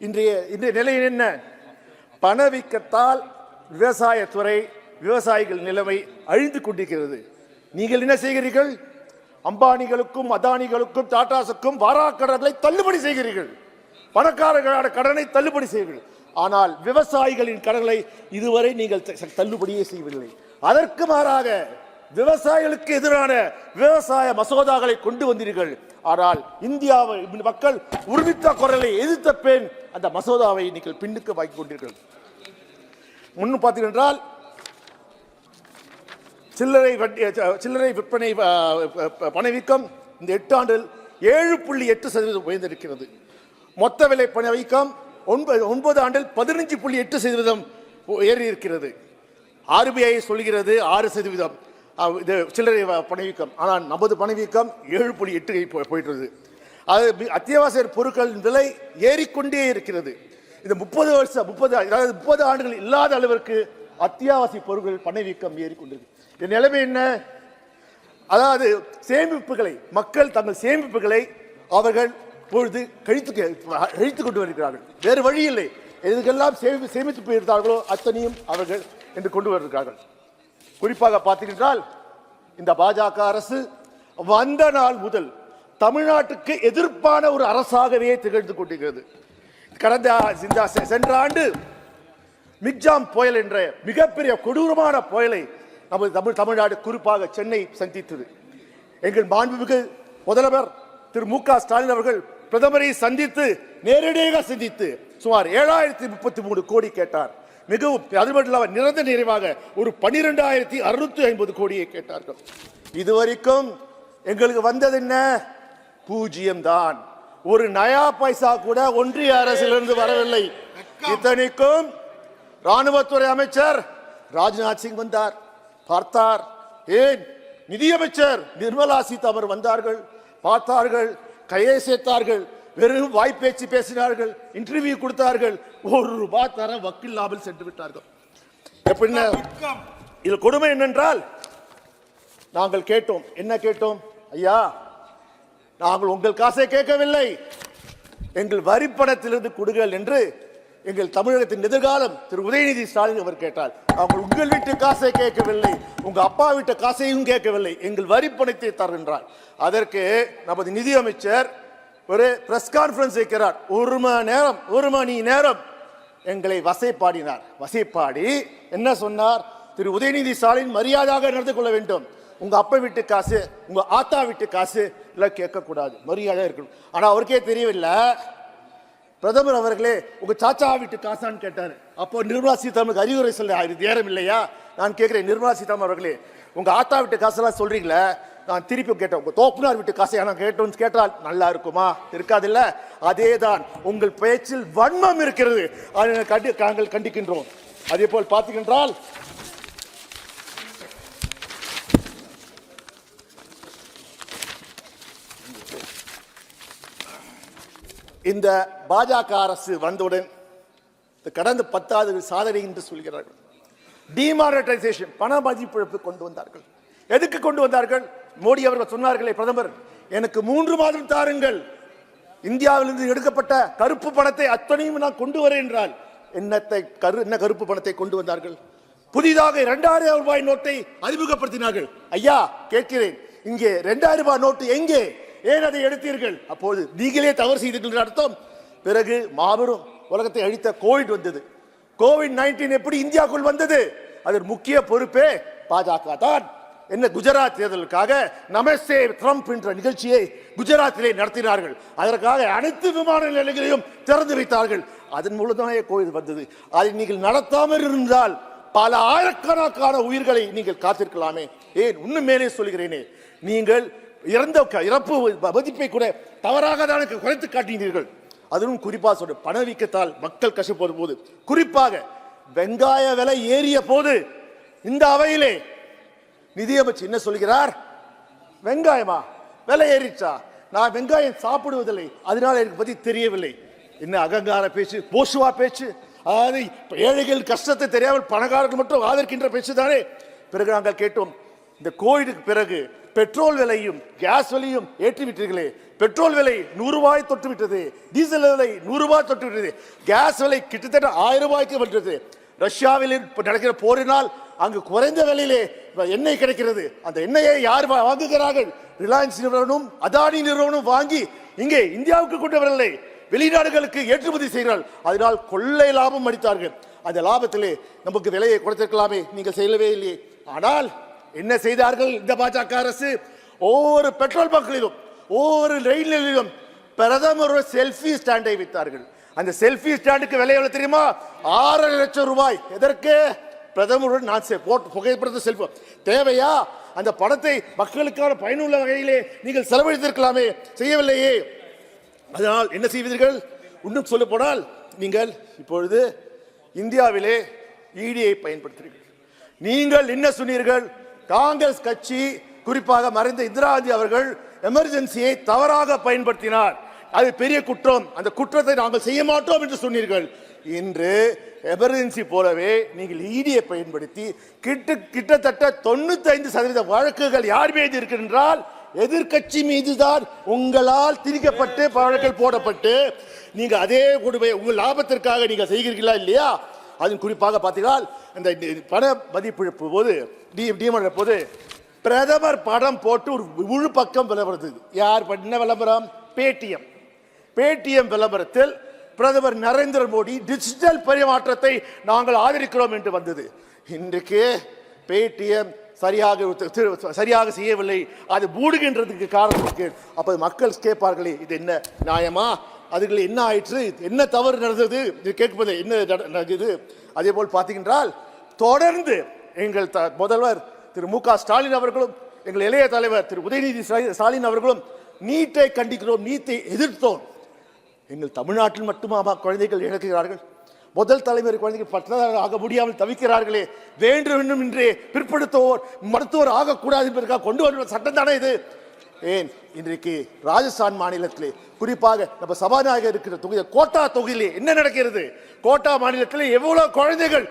இன்றைய நிலை என்ன? பணவீக்கத்தால் விவசாயத்துறை, விவசாயிகள் நிலைமை அழிந்து கொண்டிருக்கிறது. நீங்கள் என்ன செய்கிறீர்கள்? அம்பானிகளுக்கும் அதானிகளுக்கும் டாடாஸுக்கும் வாராக்கடனை தள்ளுபடி செய்கிறீர்கள். பணக்காரர்களான கடனை தள்ளுபடி செய்கிறீர்கள். ஆனால் விவசாயிகளின் கடனை இதுவரை நீங்கள் தள்ளுபடியே செய்யவில்லை. அதற்கு மாறாக விவசாயிகளுக்கு எதிரான விவசாய மசோதாக்களை கொண்டு வந்தீர்கள். ஆனால் இந்தியாவை மக்கள் உறுதித்த குரலை எதிர்த்த பெண் அந்த மசோதாவை நீங்கள் பின்னுக்கு வாங்கிக் கொண்டீர்கள். முன்னு பார்த்தீர்கள் என்றால் சில்லறை விற்பனை பணவீக்கம் இந்த 8 ஆண்டில் 7.8% உயர்ந்திருக்கிறது. மொத்த விலை பணவீக்கம் 9 ஆண்டில் 15.8% ஏறி இருக்கிறது. RBI சொல்கிறது 6% இது சில்லறை பணவீக்கம். ஆனால் நமது பணவீக்கம் 7.8 போயிட்டு. அது அத்தியாவசிய பொருட்களின் விலை ஏறிக்கொண்டே இருக்கிறது. இந்த 30 ஆண்டுகள் இல்லாத அளவிற்கு அத்தியாவசிய பொருட்கள் பணவீக்கம் ஏறிக்கொண்டிருக்கு. இந்த நிலைமை என்ன? அதாவது சேமிப்புகளை மக்கள் தங்கள் சேமிப்புகளை அவர்கள் பொழுது கழித்து கொண்டு வருகிறார்கள். வேறு வழி இல்லை. எதுக்கெல்லாம் சேமித்து போயிருந்தார்களோ அத்தனையும் அவர்கள் என்று கொண்டு வருகிறார்கள். குறிப்பாக பார்த்தீர்கள், இந்த பாஜக அரசு வந்த நாள் முதல் தமிழ்நாட்டுக்கு எதிர்ப்பான ஒரு அரசாகவே திகழ்ந்து கொண்டிருக்கிறது. சென்ற ஆண்டு மிக்ஜாம் புயல் என்ற மிகப்பெரிய கொடூரமான புயலை நமது தமிழ்நாடு குறிப்பாக சென்னை சந்தித்தது. எங்கள் மாண்புமிகு முதல்வர் திரு மு க ஸ்டாலின் அவர்கள் பிரதமரை நேரடியாக சந்தித்து சுமார் 7033 கோடி கேட்டார். மிகவும் அது மட்டும் இல்லாமல் நிரந்தர நிறைவாக ஒரு 12,650 கோடியை கேட்டார்கள். இதுவரைக்கும் எங்களுக்கு வந்தது என்ன? 0 தான். ஒரு நயா பைசா கூட ஒன்றிய அரசிலிருந்து வரவில்லை. இத்தனைக்கும் ராணுவத்துறை அமைச்சர் ராஜ்நாத் சிங் வந்தார், பார்த்தார். ஏன் நிதியமைச்சர் நிர்மலா சீதாராமன் வந்தார்கள், பார்த்தார்கள், கையை சேர்த்தார்கள், வெறும் வாய்ப்பேச்சு பேசினார்கள், இன்டர்வியூ கொடுத்தார்கள், ₹1 தர வக்கில்லாமல் சென்று விட்டார்கள். எப்படின்னா இது கொடுமை என்னென்றால், நாங்கள் கேட்டோம், என்ன கேட்டோம்? ஐயா, நாங்கள் உங்கள் காசை கேட்கவில்லை, எங்கள் வரிப்பணத்திலிருந்து கொடுங்கள் என்று எங்கள் தமிழகத்தின் எதிர்காலம் திரு உதயநிதி ஸ்டாலின் அவர் கேட்டார். அவங்க உங்கள் வீட்டு காசை கேட்கவில்லை, உங்க அப்பா வீட்டு காசையும் கேட்கவில்லை, எங்கள் வரிப்பணத்தை தருகின்றார். அதற்கு நமது நிதியமைச்சர் ஒரு பிரஸ் கான்ஃபரன்ஸ் வைக்கிறார். 1 மணி நேரம் எங்களை வசைப்பாடினார். வசைப்பாடி என்ன சொன்னார்? திரு உதயநிதி ஸ்டாலின் மரியாதையாக நடந்து கொள்ள வேண்டும், உங்க அப்பா வீட்டு காசு, உங்க ஆத்தா வீட்டு காசு எல்லாம் கேட்கக்கூடாது, மரியாதை இருக்கணும். ஆனா அவருக்கே தெரியவில்லை. பிரதமர் அவர்களே, உங்க சாச்சா வீட்டு காசான்னு கேட்டார். அப்போ நிர்மலா சீதாராமனுக்கு அறிவுரை சொல்ல நேரம் இல்லையா? நான் கேட்கிறேன், நிர்மலா சீதாராமன் அவர்களே, உங்க ஆத்தா வீட்டு காசெல்லாம் சொல்றீங்களே, நான் திருப்பி கேட்டேன், உங்க தோப்புனார் வீட்டு காசை நான் கேட்டோம்னு கேட்டால் நல்லா இருக்குமா? இருக்காதில்ல. அதேதான், உங்கள் பேச்சில் வன்மம் இருக்கிறது, அதை நாங்கள் கண்டிக்கின்றோம். அதே போல் பார்த்தீங்கன்றால் இந்த பாஜக அரசு வந்தவுடன் கடந்த 10 ஆண்டுகள் சாதனை என்று சொல்கிறார்கள். டிமானிட்டைசேஷன், பண மதிப்பிழப்பு கொண்டு வந்தார்கள். எதுக்கு கொண்டு வந்தார்கள்? மோடி அவர்கள் சொன்னார்களே, பிரதமர் எனக்கு 3 மாதம் தாருங்கள், இந்தியாவிலிருந்து எடுக்கப்பட்ட கருப்பு பணத்தை அத்தனையும் நான் கொண்டு வரேன் என்றால் என்ன கருப்பு பணத்தை கொண்டு வந்தார்கள்? புதிதாக 2000 ரூபாய் நோட்டை அறிமுகப்படுத்தினார்கள். ஐயா கேட்கிறேன், இங்கே 2000 ரூபாய் நோட்டு எங்கே? ஏன் அதை எடுத்தீர்கள்? அப்போது நீங்களே தவறு செய்தீர்கள் அர்த்தம். பிறகு மாபெரும் உலகத்தை அழித்த கோவிட் வந்தது. கோவிட்-19 எப்படி இந்தியாவுக்குள் வந்தது? அதன் முக்கிய பொறுப்பே பாஜக தான். என்ன குஜராத் தேர்தலுக்காக நமஸ்தே ட்ரம்ப் என்ற நிகழ்ச்சியை குஜராத்திலே நடத்தினார்கள். அதற்காக அனைத்து விமான நிலையங்களையும் திறந்து வைத்தார்கள். அதன் மூலம்தான் கோவிட் வந்தது. அதை நீங்கள் நடத்தாமல் இருந்தால் பல ஆயிரக்கணக்கான உயிர்களை நீங்கள் காத்திருக்கலாமே. ஏன் இன்னும் மேலே சொல்கிறேனே, நீங்கள் இறப்பு மதிப்பை கூட தவறாக தான் குறைத்து காட்டினீர்கள். அதுவும் குறிப்பாக சொல்ற பணவீக்கத்தால் மக்கள் கஷ்டப்போது போது, குறிப்பாக வெங்காய விலை ஏறிய போது இந்த அவையிலே நிதியமைச்சர் என்ன சொல்கிறார்? வெங்காயமா விலை ஏறிச்சா? நான் வெங்காயம் சாப்பிடுவதில்லை, அதனால எனக்கு பத்தி தெரியவில்லை. என்ன அகங்கார பேச்சு, போசுவா பேச்சு. அதாவது ஏழைகள் கஷ்டத்தை தெரியாமல் பணக்காரர்கள் மட்டும் ஆதரிக்கின்ற பேச்சு தானே. பிறகு நாங்கள் கேட்டோம், இந்த கோவிடுக்கு பிறகு பெட்ரோல் விலையும் கேஸ் விலையும் ஏற்றிவிட்டீர்களே, பெட்ரோல் விலை 100 ரூபாய் தொட்டு விட்டது, டீசல் விலை 100 ரூபாய் தொட்டு விட்டது, கேஸ் விலை கிட்டத்தட்ட 1000 ரூபாய்க்கு வந்தது. ரஷ்யாவில் நடக்கிற போரினால் அங்கு குறைந்த விலையிலே எண்ணெய் கிடைக்கிறது. அந்த எண்ணெயை யார் வாங்குகிறார்கள்? ரிலையன்ஸ் நிறுவனம், அதானி நிறுவனம் வாங்கி இங்கே இந்தியாவுக்கு கொண்டு வரவில்லை, வெளிநாடுகளுக்கு ஏற்றுமதி செய்கிறார்கள். அதனால் கொள்ளை லாபம் அடித்தார்கள். அந்த லாபத்திலே நமக்கு விலையை கொடுத்திருக்கலாமே, நீங்கள் செய்யவே இல்லையே. ஆனால் என்ன செய்தார்கள் இந்த பாஜக அரசு? ஒவ்வொரு பெட்ரோல் பங்கிலும் ஒவ்வொரு ரயில் நிலையிலும் பிரதமர் செல்ஃபி ஸ்டாண்டை வைத்தார்கள். அந்த செல்ஃபி ஸ்டாண்டுக்கு விலை எவ்வளவு தெரியுமா? 6 லட்சம் ரூபாய். எதற்கு? பிரதமருடன் நான் புகைப்படத்தை செல்ஃபி தேவையா? அந்த பணத்தை மக்களுக்கான பயனுள்ள வகையிலே நீங்கள் செலவழித்திருக்கலாமே, செய்யவில்லையே. அதனால் என்ன செய்வீர்கள்? இன்னும் சொல்ல போனால், நீங்கள் இப்பொழுது இந்தியாவிலே இடியை பயன்படுத்துகிறீர்கள். நீங்கள் என்ன சொன்னீர்கள்? காங்கிரஸ் கட்சி, குறிப்பாக மறைந்த இந்திரா காந்தி அவர்கள் எமர்ஜென்சியை தவறாக பயன்படுத்தினார், அது பெரிய குற்றம், அந்த குற்றத்தை நாங்கள் செய்ய மாட்டோம் என்று சொன்னீர்கள். இன்று எமர்ஜென்சி போலவே நீங்கள் இடியை பயன்படுத்தி கிட்டத்தட்ட 95% வழக்குகள் யார் மீது இருக்கின்றால் எதிர்கட்சி மீதுதான் உங்களால் திணிக்கப்பட்டு வழக்குகள் போடப்பட்டு, நீங்க அதே கொடுமை உங்கள் லாபத்திற்காக நீங்க செய்கிறீர்களா இல்லையா? அது குறிப்பாக பார்த்தீங்கன்னா இந்த பண மதிப்பிழப்பு போது போது பிரதமர் படம் போட்டு ஒரு முழு பக்கம் விளம்பரது. யார் என்ன விளம்பரம்? பேடிஎம் விளம்பரத்தில் பிரதமர் நரேந்திர மோடி டிஜிட்டல் பரிமாற்றத்தை நாங்கள் ஆதரிக்கிறோம் என்று வந்தது. இன்றைக்கு பேடிஎம் சரியாக செய்யவில்லை, அது மூடுகின்றதுக்கு காரணம் இருக்கு. அப்ப மக்கள் கேட்பார்களே, இது என்ன நியாயமா? அதுல என்ன ஆயிற்று, என்ன தவறு நடந்தது கேட்பது என்ன நடக்குது? அதே போல் பார்த்தீங்கன்றால் தொடர்ந்து எங்கள் முதல்வர் திரு மு க ஸ்டாலின் அவர்களும் எங்கள் இளைய தலைவர் திரு உதயநிதி ஸ்டாலின் அவர்களும் நீட்டை கண்டிக்கிறோம், நீட்டை எதிர்த்தோம். எங்கள் தமிழ்நாட்டில் மட்டுமா குழந்தைகள் இழக்கிறார்கள்? முதல் தலைமுறை குழந்தைகள் பட்டதாரி ஆக முடியாமல் தவிக்கிறார்களே, வேண்டும் என்றே பிற்படுத்துவோர் மருத்துவர் ஆகக்கூடாது என்பதற்காக கொண்டு வர சட்டம் தானே இது? ஏன் இன்றைக்கு ராஜஸ்தான் மாநிலத்திலே, குறிப்பாக நம்ம சபாநாயகர் இருக்கிற தொகுதி கோட்டா தொகுதியிலே என்ன நடக்கிறது? கோட்டா மாநிலத்திலே எவ்வளவு குழந்தைகள்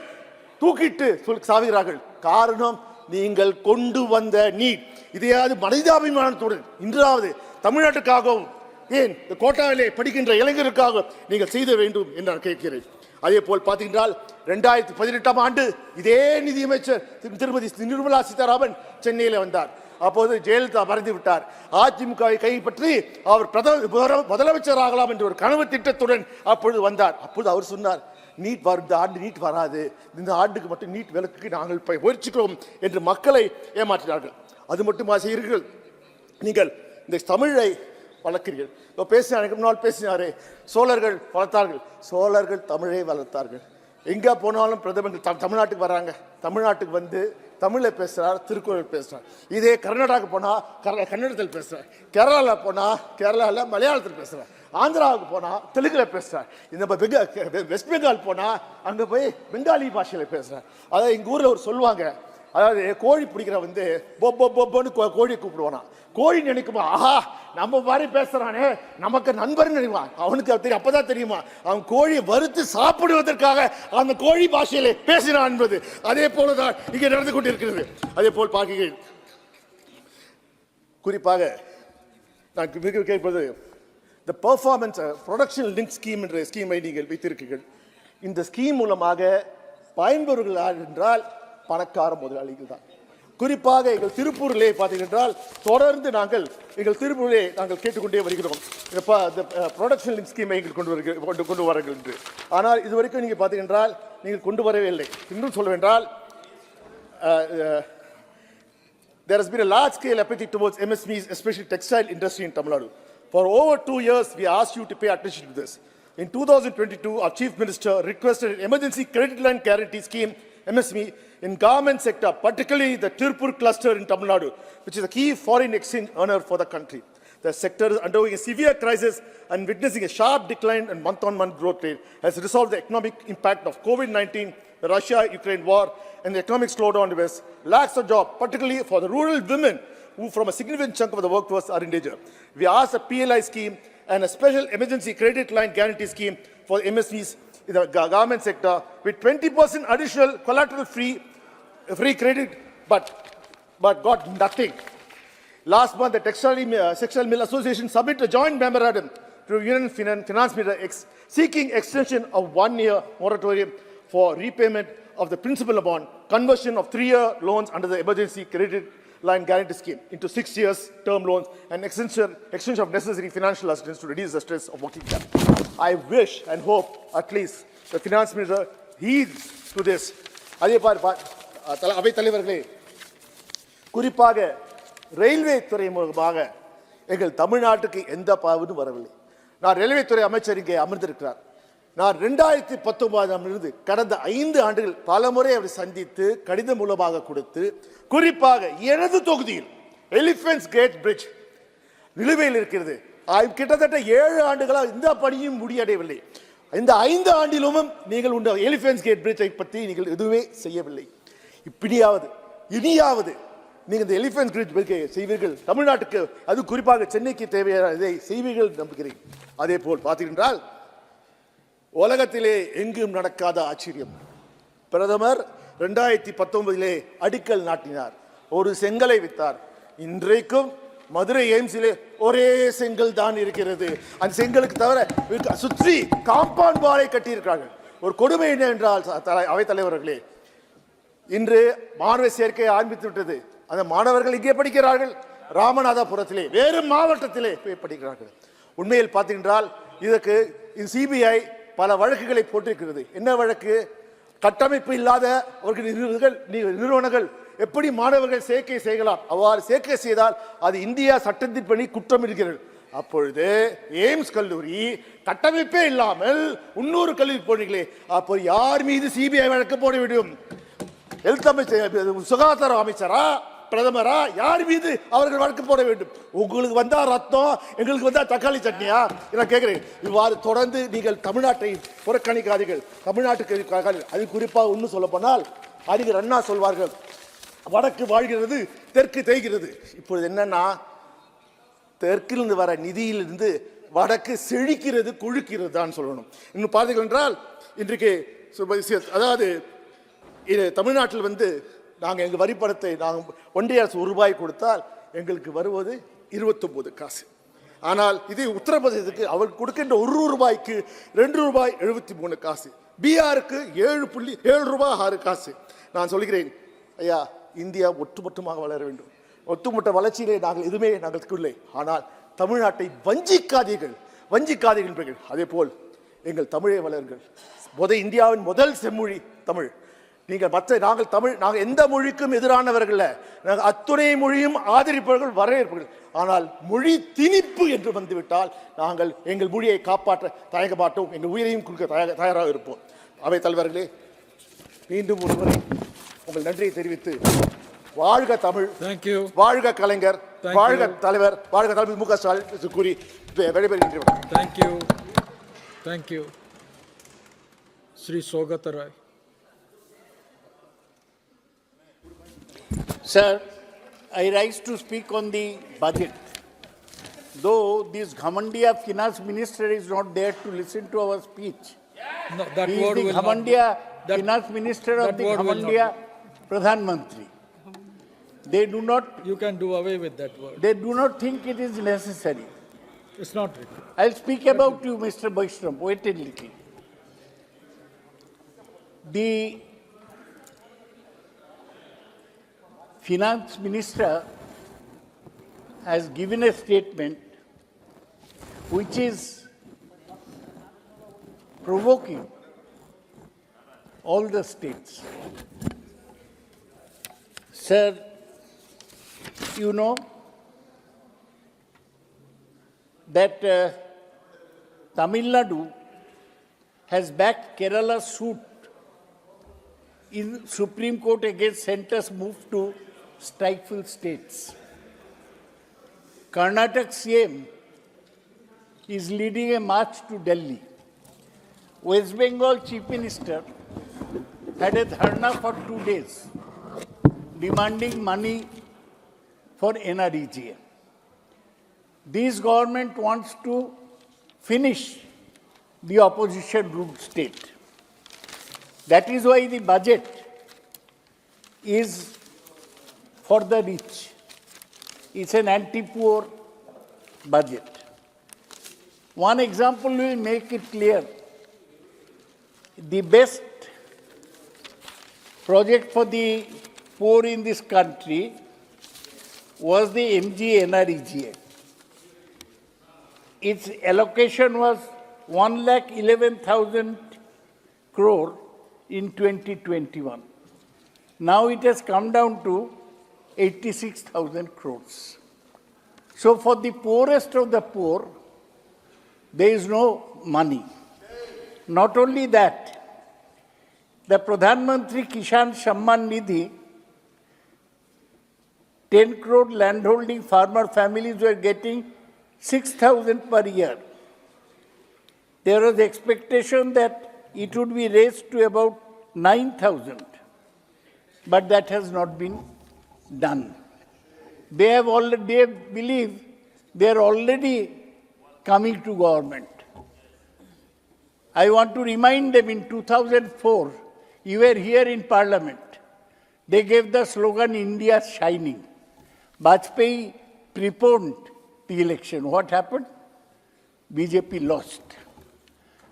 தூக்கிட்டு சாவுகிறார்கள். காரணம், நீங்கள் கொண்டு வந்த நீட். இதையாவது மனிதாபிமானத்துடன் இன்றாவது தமிழ்நாட்டுக்காகவும், ஏன் இந்த கோட்டாவிலே படிக்கின்ற இளைஞருக்காக நீங்கள் செய்த வேண்டும் என்று நான் கேட்கிறேன். அதே போல் பார்த்தீங்கன்றால் 2018ஆம் ஆண்டு இதே நிதியமைச்சர் திருமதி நிர்மலா சீதாராமன் சென்னையில் வந்தார். அப்போது ஜெயலலிதா மறைந்து விட்டார். அதிமுகவை கைப்பற்றி அவர் முதலமைச்சர் ஆகலாம் என்ற ஒரு கனவு திட்டத்துடன் அப்பொழுது வந்தார். அப்பொழுது அவர் சொன்னார், நீட் இந்த ஆண்டு நீட் வராது, இந்த ஆண்டுக்கு மட்டும் நீட் விலக்குக்கு நாங்கள் முயற்சிக்கிறோம் என்று மக்களை ஏமாற்றினார்கள். அது மட்டுமா செய்கிறீர்கள்? நீங்கள் இந்த தமிழை வளர்க்கிறீர்கள். பேசினார் முன்னால் பேசினாரே, சோழர்கள் வளர்த்தார்கள், சோழர்கள் தமிழை வளர்த்தார்கள். எங்கே போனாலும் பிரதமர் தமிழ்நாட்டுக்கு வர்றாங்க, தமிழ்நாட்டுக்கு வந்து தமிழில் பேசுகிறார், திருக்குறள் பேசுகிறார். இதே கர்நாடகாவுக்கு போனால் கன்னடத்தில் பேசுகிறார், கேரளாவில் போனால் கேரளாவில் மலையாளத்தில் பேசுகிறார், ஆந்திராவுக்கு போனால் தெலுங்கில் பேசுகிறார், இந்த வெஸ்ட் பெங்கால் போனால் அங்கே போய் பெங்காலி பாஷையில் பேசுகிறார். அதாவது எங்கள் ஊரில் ஒரு சொல்லுவாங்க, அதாவது கோழி பிடிக்கிற வந்து பொப்பொன்னு கோழி கூப்பிடுவானா, கோழி நினைக்குமா, ஆஹா நம்ம மாதிரி பேசுறானே நமக்கு நண்பர்னு நினைப்பான். அவனுக்கு தெரியும், அப்பதான் தெரியுமா அவன் கோழியை வறுத்து சாப்பிடுவதற்காக அந்த கோழி பாஷையிலே பேசினான் என்பது. அதே போலதான் இங்கே நடந்து கொண்டிருக்கிறது. அதே போல் பார்க்கிறேன், குறிப்பாக நான் கேட்பது, இந்த பெர்ஃபார்மன்ஸ் ப்ரொடக்ஷன் லிங்க் ஸ்கீம் என்ற ஸ்கீமை நீங்கள் வைத்திருக்கிறீர்கள். இந்த ஸ்கீம் மூலமாக பயன்பெறுகள் யார் என்றால் பணக்கார முதலாளிகள் தான். குறிப்பாக எங்கள் திருப்பூரிலே பார்த்தீங்கன்றால் தொடர்ந்து எங்கள் திருப்பூரிலே நாங்கள் கேட்டுக்கொண்டே வருகிறோம், ப்ரொடக்ஷன் லிங்க் ஸ்கீமை எங்கள் கொண்டு வாருங்கள் என்று. ஆனால் இதுவரைக்கும் நீங்கள் பார்த்தீங்கன்றால் நீங்கள் கொண்டு வரவே இல்லை. இன்னும் சொல்லுவென்றால், there has been a large scale apathy towards MSMEs, especially textile industry in Tamil Nadu. For over 2 years, we asked you to pay attention to this. In 2022, our Chief Minister requested an emergency credit line guarantee scheme MSME in garment sector, particularly the Tirupur cluster in Tamil Nadu, which is a key foreign exchange earner for the country. The sector is undergoing a severe crisis and witnessing a sharp decline in month-on-month growth rate has resolved the economic impact of COVID-19, the Russia-Ukraine war, and the economic slowdown in the West. Lacks of job, particularly for the rural women who from a significant chunk of the workforce are in danger. We asked a PLI scheme and a special emergency credit line guarantee scheme for MSMEs in the garment sector with 20% additional collateral-free credit, but got nothing. Last month, the Textile Mill Association submitted a joint memorandum to Union Finance Minister seeking extension of 1-year moratorium for repayment of the principal amount, conversion of 3-year loans under the emergency credit line guarantee scheme into 6 years term loans, and extension of necessary financial assistance to reduce the stress of working capital. I wish and hope at least the finance minister heeds to this. அவை தலைவர்களே, குறிப்பாக railway துறை மூலமாக எங்கள் தமிழ்நாட்டுக்கு எந்த பாவமும் வரவில்லை. நான் ரயில்வே துறை அமைச்சர் இங்கே அமர்ந்திருக்கிறார். நான் 2019 கடந்த 5 ஆண்டுகள் பலமுறை அவரை சந்தித்து கடிதம் மூலமாக கொடுத்து, குறிப்பாக எனது தொகுதியில் எலிஃபென்ட்ஸ் கேட் பிரிட்ஜ் நிலுவையில் இருக்கிறது. கிட்டத்தட்ட 7 ஆண்டுகளாக இந்த பணியும் முடியடையவில்லை. இந்த 5 ஆண்டிலும் நீங்கள் உண்ட எலிஃபென்ட்ஸ் கேட் பிரிட்ஜை பற்றி நீங்கள் எதுவுமே செய்யவில்லை. இப்படியாவது இனியாவது நீங்கள் இந்த எலிஃபென்ட் பிரிட்ஜ் செய்வீர்கள், தமிழ்நாட்டுக்கு அது குறிப்பாக சென்னைக்கு தேவையான இதை செய்வீர்கள் நம்புகிறேன். அதே போல் பார்த்தீர்கள் உலகத்திலே எங்கும் நடக்காத ஆச்சரியம். பிரதமர் 2019 அடிக்கல் நாட்டினார், ஒரு செங்கலை வித்தார். இன்றைக்கும் மதுரை எய்ம்ஸிலே ஒரே செங்கல் தான் இருக்கிறது. அந்த செங்கலுக்கு தவிர சுற்றி காம்பவுண்ட் வாலை கட்டியிருக்கிறார்கள். ஒரு கொடுமை என்ன என்றால் அவைத் தலைவர்களே, இன்று மாணவ சேர்க்கை ஆரம்பித்து விட்டது. அந்த மாணவர்கள் இங்கே படிக்கிறார்கள், ராமநாதபுரத்திலே வேறு மாவட்டத்திலே போய் படிக்கிறார்கள். உண்மையில் பார்த்தீங்கன்றால் இதற்கு சிபிஐ பல வழக்குகளை போட்டிருக்கிறது. என்ன வழக்கு? கட்டமைப்பு இல்லாத நிறுவனங்கள் எப்படி மாணவர்கள் சேர்க்கை செய்யலாம், அவ்வாறு சேர்க்கை செய்தால் அது இந்தியா சட்டத்தின்படி குற்றம் இருக்கிறது. அப்பொழுது எய்ம்ஸ் கல்லூரி கட்டமைப்பே இல்லாமல் 300 கல்லூரி போனீங்களே, அப்போ யார் மீது சிபிஐ வழக்கு போட வேண்டும்? ஹெல்த் அமைச்சர், சுகாதார அமைச்சரா, பிரதமரா, யார் மீது அவர்கள் வழக்கு போட வேண்டும்? உங்களுக்கு வந்தா ரத்தம், எங்களுக்கு வந்தா தக்காளி சட்னியா? நான் கேட்கிறேன். இவ்வாறு தொடர்ந்து நீங்கள் தமிழ்நாட்டை புறக்கணிக்காதீர்கள். தமிழ்நாட்டுக்கு அது குறிப்பாக ஒன்று சொல்ல போனால் அறிஞர் அண்ணா சொல்வார்கள், வடக்கு வாழ்கிறது தெற்கு தேய்கிறது. இப்பொழுது என்னன்னா, தெற்கிலிருந்து வர நிதியிலிருந்து வடக்கு செழிக்கிறது, கொழுக்கிறது தான் சொல்லணும். இன்னும் பார்த்தீர்கள் என்றால் இன்றைக்கு அதாவது தமிழ்நாட்டில் நாங்கள் எங்கள் வரிப்பணத்தை நாங்கள் ஒன்றிய அரசு ₹1 கொடுத்தால் எங்களுக்கு வருவது 29 காசு. ஆனால் இது உத்தரப்பிரதேசத்துக்கு அவர் கொடுக்கின்ற ₹1 ₹2.73 காசு, பீகாருக்கு ₹7.6 நான் சொல்கிறேன், ஐயா, இந்தியா ஒட்டுமொத்தமாக வளர வேண்டும். ஒட்டுமொத்த வளர்ச்சியிலே நாங்கள் எதுவுமே இல்லை. ஆனால் தமிழ்நாட்டை வஞ்சிக்காதீர்கள். அதே போல் எங்கள் தமிழை வளருங்கள். இந்தியாவின் முதல் செம்மொழி தமிழ். நாங்கள் எந்த மொழிக்கும் எதிரானவர்கள், நாங்கள் அத்துணை மொழியும் ஆதரிப்பவர்கள், வரவேற்பவர்கள். ஆனால் மொழி திணிப்பு என்று வந்துவிட்டால் நாங்கள் எங்கள் மொழியை காப்பாற்ற தயங்க மாட்டோம், எங்கள் உயிரையும் கொடுக்க தயாராக இருப்போம். அவை தலைவர்களே, மீண்டும் ஒருமுறை உங்கள் நன்றியை தெரிவித்து, வாழ்க தமிழ், வாழ்க கலைஞர், வாழ்க தலைவர், வாழ்க தலைவர் மு க ஸ்டாலின் கூறி விடைபெறுகின்றேன். Thank you. Sri Sogata Rai. Sir, I rise to speak on the budget. Though this Ghamandia finance minister is not there to listen to our speech. No, that he word is the will Ghamandia not, that, finance minister of that the word will Ghamandia Pradhan Mantri. They do not. You can do away with that word. They do not think it is necessary. It's not written. I'll speak about you, Mr. Baishram. Wait a little. The finance minister has given a statement which is provoking all the states. Sir, you know that Tamil Nadu has backed Kerala's suit in Supreme Court against centre's move to strike full states. Karnataka CM is leading a march to Delhi. West Bengal Chief Minister had a dharna for 2 days, demanding money for NREGA. This government wants to finish the opposition-ruled state. That is why the budget is for the rich. It's an anti-poor budget. One example will make it clear. The best project for the poor in this country was the MG-NREGA. Its allocation was 1,11,000 crore in 2021. Now it has come down to 86,000 crores. So for the poorest of the poor, there is no money. Not only that, the Pradhan Mantri Kisan Samman Nidhi, 10 crore landholding farmer families were getting 6,000 per year. There was expectation that it would be raised to about 9,000, but that has not been done. They believe they are already coming to government. I want to remind them in 2004, you were here in Parliament. They gave the slogan, India Shining. Vajpayee preponed the election. What happened? BJP lost.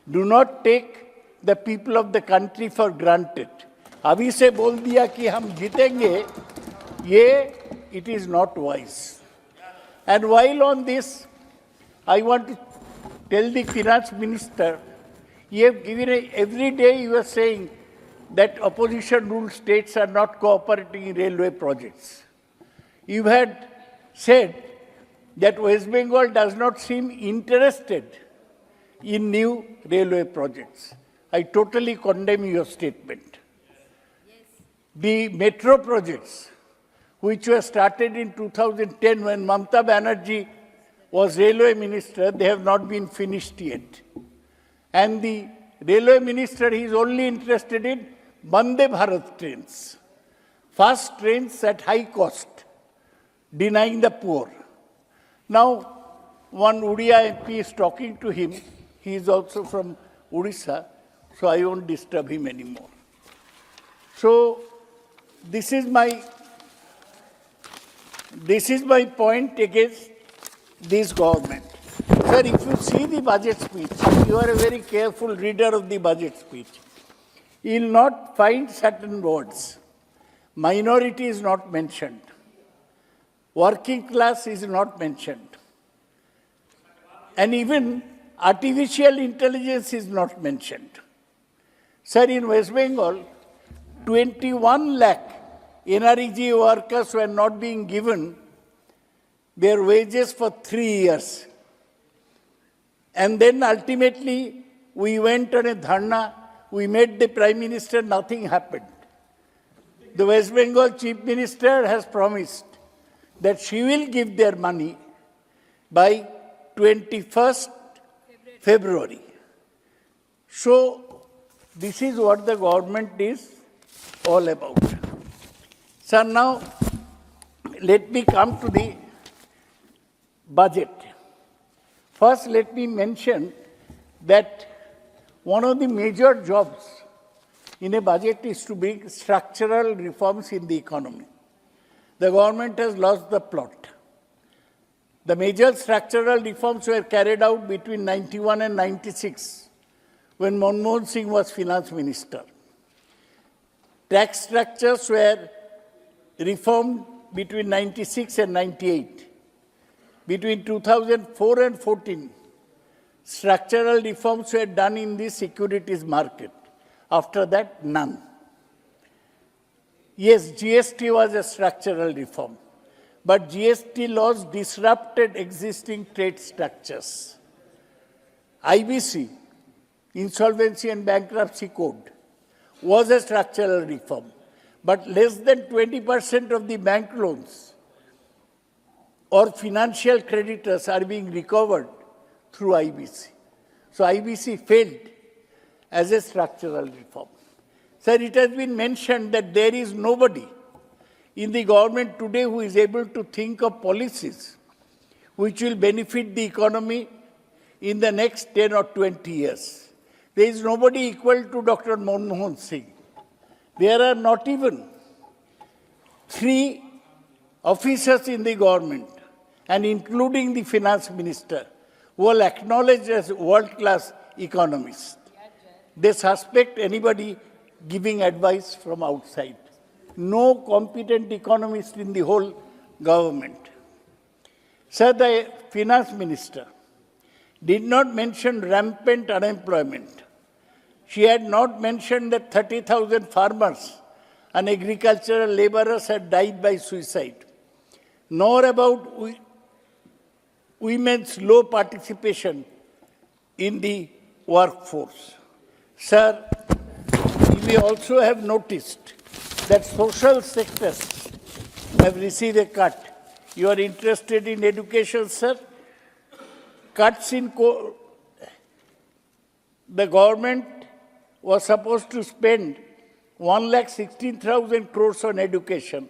Do not take the people of the country for granted. अभी से बोल दिया कि हम जीतेंगे, ये it is not wise. And while on this, I want to tell the finance minister, you have given every day you are saying that opposition-ruled states are not cooperating in railway projects. You had said that West Bengal does not seem interested in new railway projects. I totally condemn your statement. The metro projects, which were started in 2010 when Mamata Banerjee was railway minister, they have not been finished yet. And the railway minister is only interested in Vande Bharat trains, fast trains at high cost, denying the poor. Now, one Odia MP is talking to him. He is also from Odisha, so I won't disturb him anymore. So, this is my point against this government. Sir, if you see the budget speech, you are a very careful reader of the budget speech. You will not find certain words. Minority is not mentioned. Working class is not mentioned. And even artificial intelligence is not mentioned. Sir, in West Bengal, 21 lakh NREG workers were not being given their wages for 3 years. And then ultimately, we went on a dharna, we met the Prime Minister, nothing happened. The West Bengal Chief Minister has promised that she will give their money by 21st February. So, this is what the government is all about. So now, let me come to the budget. First, let me mention that one of the major jobs in a budget is to bring structural reforms in the economy. The government has lost the plot. The major structural reforms were carried out between 91 and 96 when Manmohan Singh was finance minister. Tax structures were reformed between 96 and 98. Between 2004 and 14, structural reforms were done in the securities market. After that, none. Yes, GST was a structural reform, but GST laws disrupted existing trade structures. IBC, Insolvency and Bankruptcy Code, was a structural reform. But less than 20% of the bank loans or financial creditors are being recovered through IBC. So IBC failed as a structural reform. Sir, it has been mentioned that there is nobody in the government today who is able to think of policies which will benefit the economy in the next 10 or 20 years. There is nobody equal to Dr. Manmohan Singh. There are not even 3 officers in the government, and including the finance minister, who are acknowledged as world-class economists. They suspect anybody giving advice from outside. No competent economist in the whole government. Sir, the finance minister did not mention rampant unemployment. She had not mentioned that 30,000 farmers and agricultural laborers had died by suicide, nor about women's low participation in the workforce. Sir, we also have noticed that social sectors have received a cut. You are interested in education, sir? Cuts in the government was supposed to spend 1,16,000 crores on education,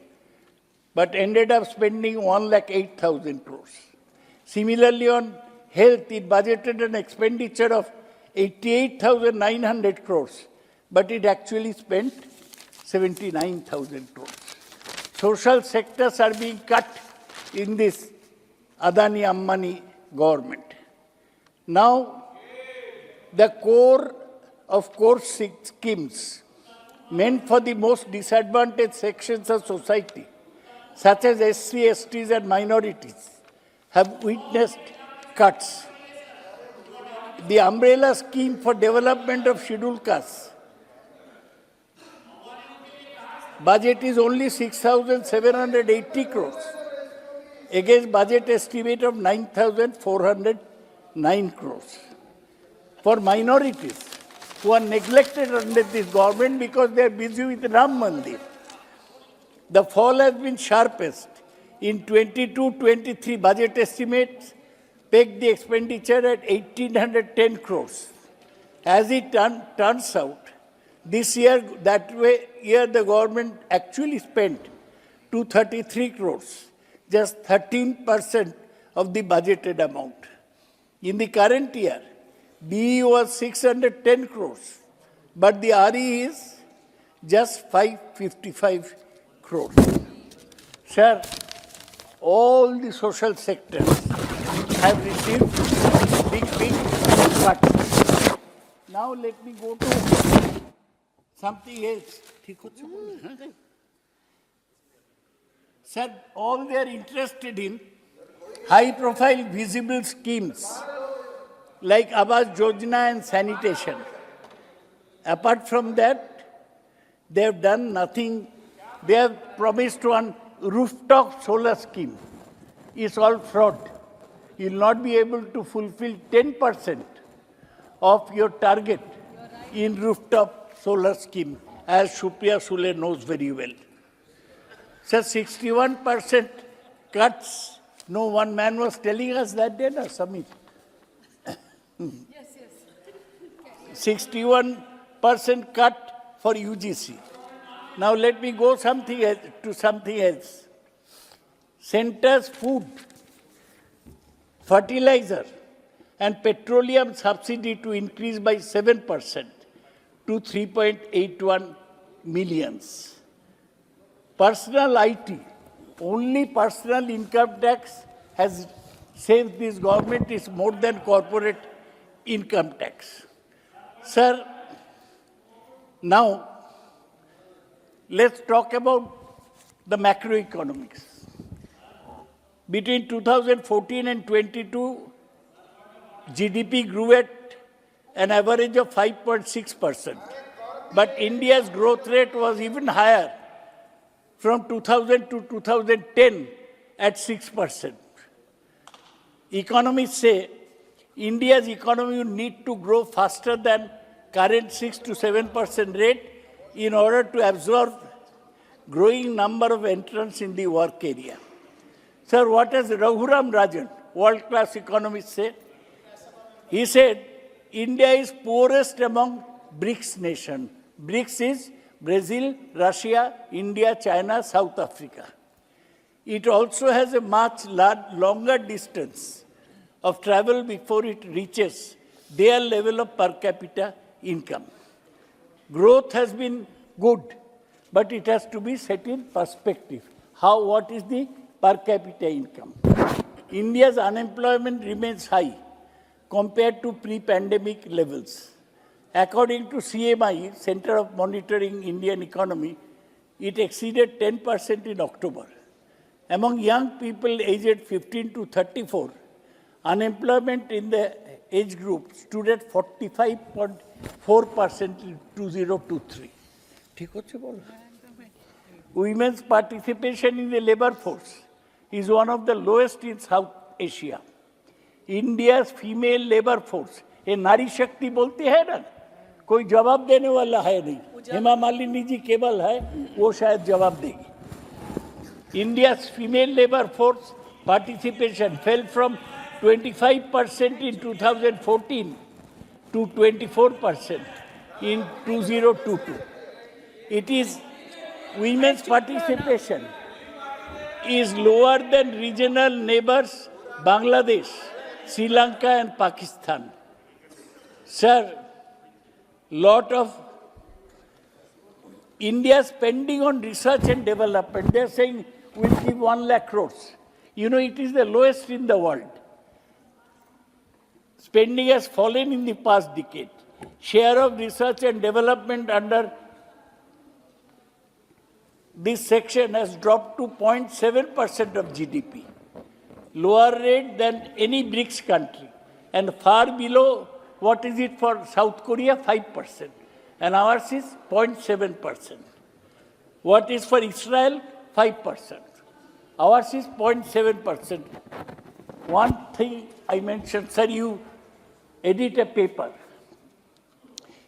but ended up spending 1,08,000 crores. Similarly, on health, it budgeted an expenditure of 88,900 crores, but it actually spent 79,000 crores. Social sectors are being cut in this Adani-Ambani government. Now, the core of course schemes meant for the most disadvantaged sections of society, such as SC, STs and minorities, have witnessed cuts. The umbrella scheme for development of scheduled castes budget is only 6,780 crores against budget estimate of 9,409 crores. For minorities who are neglected under this government because they are busy with Ram Mandir, the fall has been sharpest. In 22-23 budget estimates pegged the expenditure at 1,810 crores. As it turns out, this year, the government actually spent 233 crores, just 13% of the budgeted amount. In the current year, BE was 610 crores, but the RE is just 555 crores. Sir, all the social sectors have received big cuts. Now let me go to something else. Sir, all they are interested in high-profile visible schemes like Awas Yojana and sanitation. Apart from that, they have done nothing. They have promised one rooftop solar scheme. It's all fraud. You will not be able to fulfill 10% of your target in rooftop solar scheme, as Supriya Sule knows very well. So 61% cuts. No, one man was telling us that day, na, Samit? Yes. 61% cut for UGC. Now let me go to something else. Centre's food, fertilizer and petroleum subsidy to increase by 7% to 3.81 millions. Personal IT, only personal income tax has saved this government is more than corporate income tax. Sir, now let's talk about the macroeconomics. Between 2014 and 22, GDP grew at an average of 5.6%. But India's growth rate was even higher from 2000 to 2010 at 6%. Economists say India's economy will need to grow faster than current 6 to 7% rate in order to absorb growing number of entrants in the work area. Sir, what does Raghuram Rajan, world-class economist, say? He said, India is poorest among BRICS nations. BRICS is Brazil, Russia, India, China, South Africa. It also has a much longer distance of travel before it reaches their level of per capita income. Growth has been good, but it has to be set in perspective. What is the per capita income? India's unemployment remains high compared to pre-pandemic levels. According to CMI, Center of Monitoring Indian Economy, it exceeded 10% in October. Among young people aged 15 to 34, unemployment in the age group stood at 45.4% in 2023. Women's participation in the labor force is one of the lowest in South Asia. India's female labor force, ये नारी शक्ति बोलती है ना, कोई जवाब देने वाला है नहीं. हेमा मालिनी जी केवल है, वो शायद जवाब देगी. India's female labor force participation fell from 25% in 2014 to 24% in 2022. It is women's participation is lower than regional neighbors Bangladesh, Sri Lanka and Pakistan. Sir, lot of India spending on research and development, they are saying we'll give 1 lakh crores. You know, it is the lowest in the world. Spending has fallen in the past decade. Share of research and development under this section has dropped to 0.7% of GDP, lower rate than any BRICS country, and far below what is it for South Korea, 5%, and ours is 0.7%. What is for Israel, 5%. Ours is 0.7%. One thing I mentioned, sir, you edit a paper.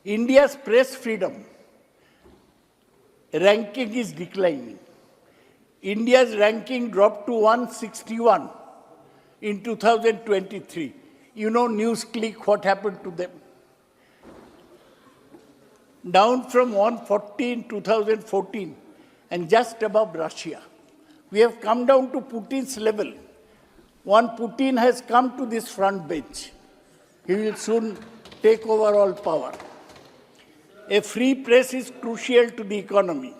India's press freedom ranking is declining. India's ranking dropped to 161 in 2023. You know, NewsClick, what happened to them? Down from 140 in 2014 and just above Russia. We have come down to Putin's level. One Putin has come to this front bench. He will soon take over all power. A free press is crucial to the economy.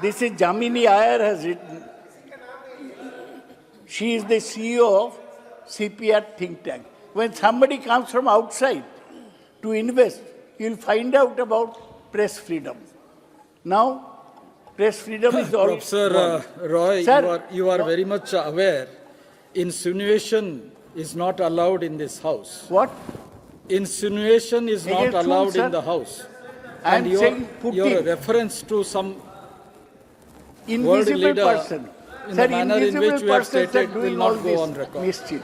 This is Jamini Iyer has written. She is the CEO of CPR think tank. When somebody comes from outside to invest, you will find out about press freedom. Now, press freedom is all. Professor Roy, Sir, you are very much aware. Insinuation is not allowed in this house. What? Insinuation is not allowed in the house. I am And saying your reference to some world invisible leader person. in Sir, the manner in invisible which we have persons are stated will doing all not go on this record. mischief.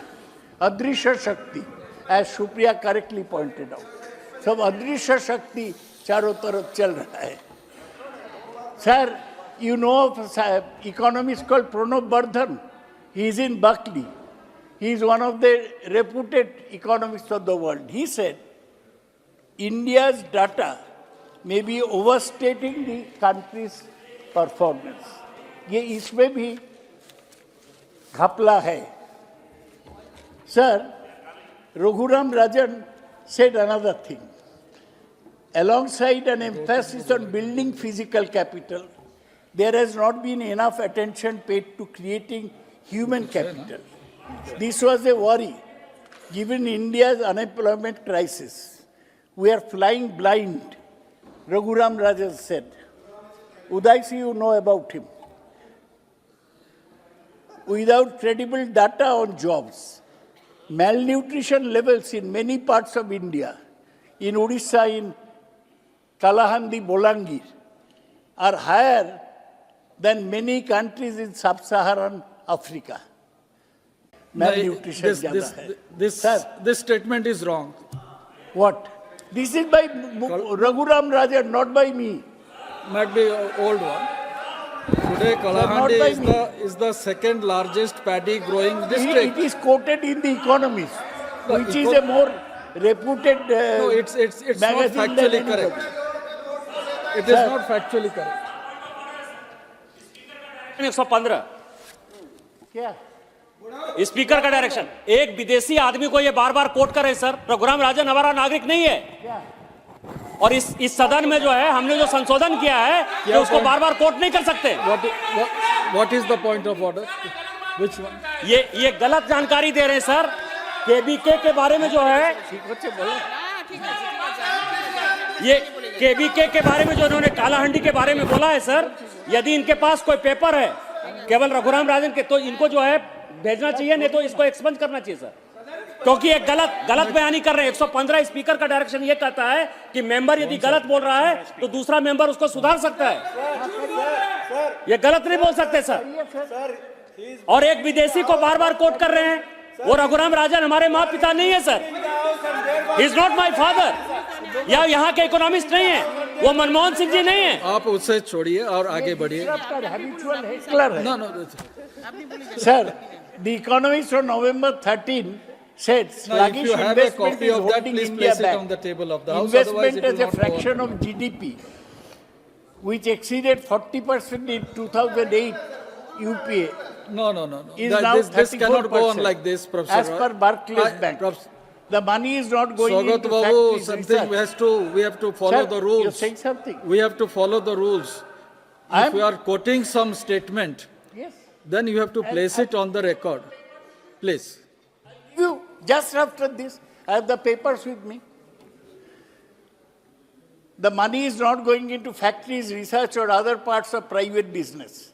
Adrisha Shakti, as Supriya correctly pointed out. सब अदृश्य शक्ति चारों तरफ चल रहा है. Sir, you know of economist called Pranab Bardhan. He is in Berkeley. He is one of the reputed economists of the world. He said, India's data may be overstating the country's performance. ये इसमें भी घपला है. Sir, Raghuram Rajan said another thing. Alongside an emphasis on building physical capital, there has not been enough attention paid to creating human capital. This was a worry, given India's unemployment crisis. We are flying blind, Raghuram Rajan said. Uday, you know about him. Without credible data on jobs, malnutrition levels in many parts of India, in Odisha, in Kalahandi, Bolangir, are higher than many countries in sub-Saharan Africa. Malnutrition This statement is wrong. What? This is by Raghuram Rajan, not by me. might be an old one. Today, Kalahandi is the second largest paddy growing district. It is quoted in the Economist, which is a more reputed No, it's not magazine than factually anybody. correct. It is Sir. not factually correct. 115 क्या speaker का direction. एक विदेशी आदमी को ये बार बार coat कर रहे हैं सर। रघुराम राजन हमारा नागरिक नहीं है और इस सदन में जो है हमने जो संशोधन किया है कि उसको बार बार कोट नहीं कर सकते। What is the point of order? Which one? ये गलत जानकारी दे रहे हैं सर। केबीके के बारे में जो है ये केबीके के बारे में जो उन्होंने कालाहंडी के बारे में बोला है सर, यदि इनके पास कोई पेपर है केवल रघुराम राजन के तो इनको जो है भेजना चाहिए, नहीं तो इसको एक्सपंज करना चाहिए सर, क्योंकि एक गलत बयानी कर रहे हैं। 115 स्पीकर का डायरेक्शन ये कहता है कि मेंबर यदि गलत बोल रहा है तो दूसरा मेंबर उसको सुधार सकता है। ये गलत नहीं बोल सकते सर। और एक विदेशी को बार बार कोट कर रहे हैं, वो रघुराम राजन हमारे माँ पिता नहीं है sir. He is not my father. या यहाँ के इकोनॉमिस्ट नहीं है, वो मनमोहन सिंह जी नहीं है। आप उससे छोड़िए और आगे बढ़िए। Sir, the Economist on November 13 said sluggish if you have a investment copy is of that, holding please India place it back. on the table of the House. Otherwise, Investment it as will a not go fraction on. of GDP, which exceeded 40% in 2008 UPA, No. is now 34%. This cannot go on like this, Professor. As per Barclays Bank. The money is not going Swagat into Babu, factories. something we have to follow Sir, the rules. you're saying something. We have to follow the rules. If we are quoting some statement, Yes. then you have to place it on the record. Please. You, just after this, I have the papers with me. The money is not going into factories, research or other parts of private business.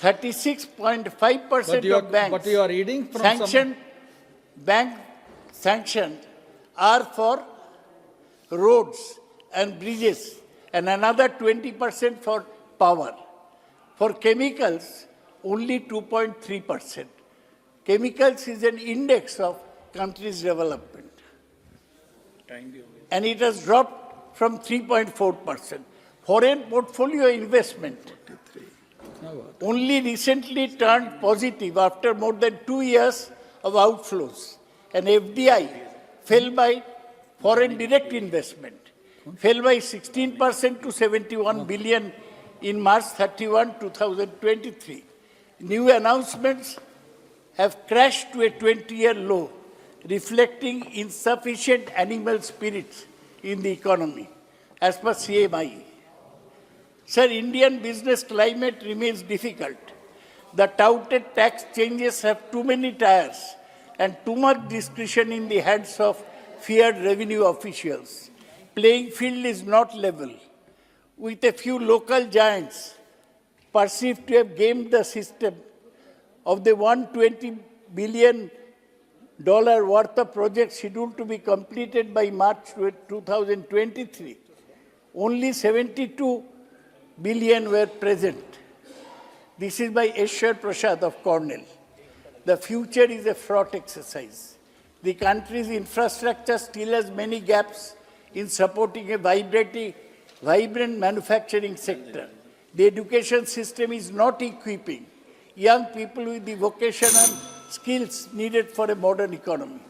36.5% of banks But you are reading from sanctioned are for roads and bridges and another 20% for power. For chemicals, only 2.3%. Chemicals is an index of country's development. And it has dropped from 3.4%. Foreign portfolio investment only recently turned positive after more than 2 years of outflows. And FDI fell by foreign direct investment, fell by 16% to 71 billion in March 31, 2023. New announcements have crashed to a 20-year low, reflecting insufficient animal spirits in the economy, as per CMI. Sir, Indian business climate remains difficult. The touted tax changes have too many tires and too much discretion in the hands of feared revenue officials. Playing field is not level, with a few local giants perceived to have gamed the system. Of the $120 billion worth of projects scheduled to be completed by March 2023, only 72 billion were present. This is by Eshwar Prasad of Cornell. The future is a fraught exercise. The country's infrastructure still has many gaps in supporting a vibrant manufacturing sector. The education system is not equipping young people with the vocational skills needed for a modern economy.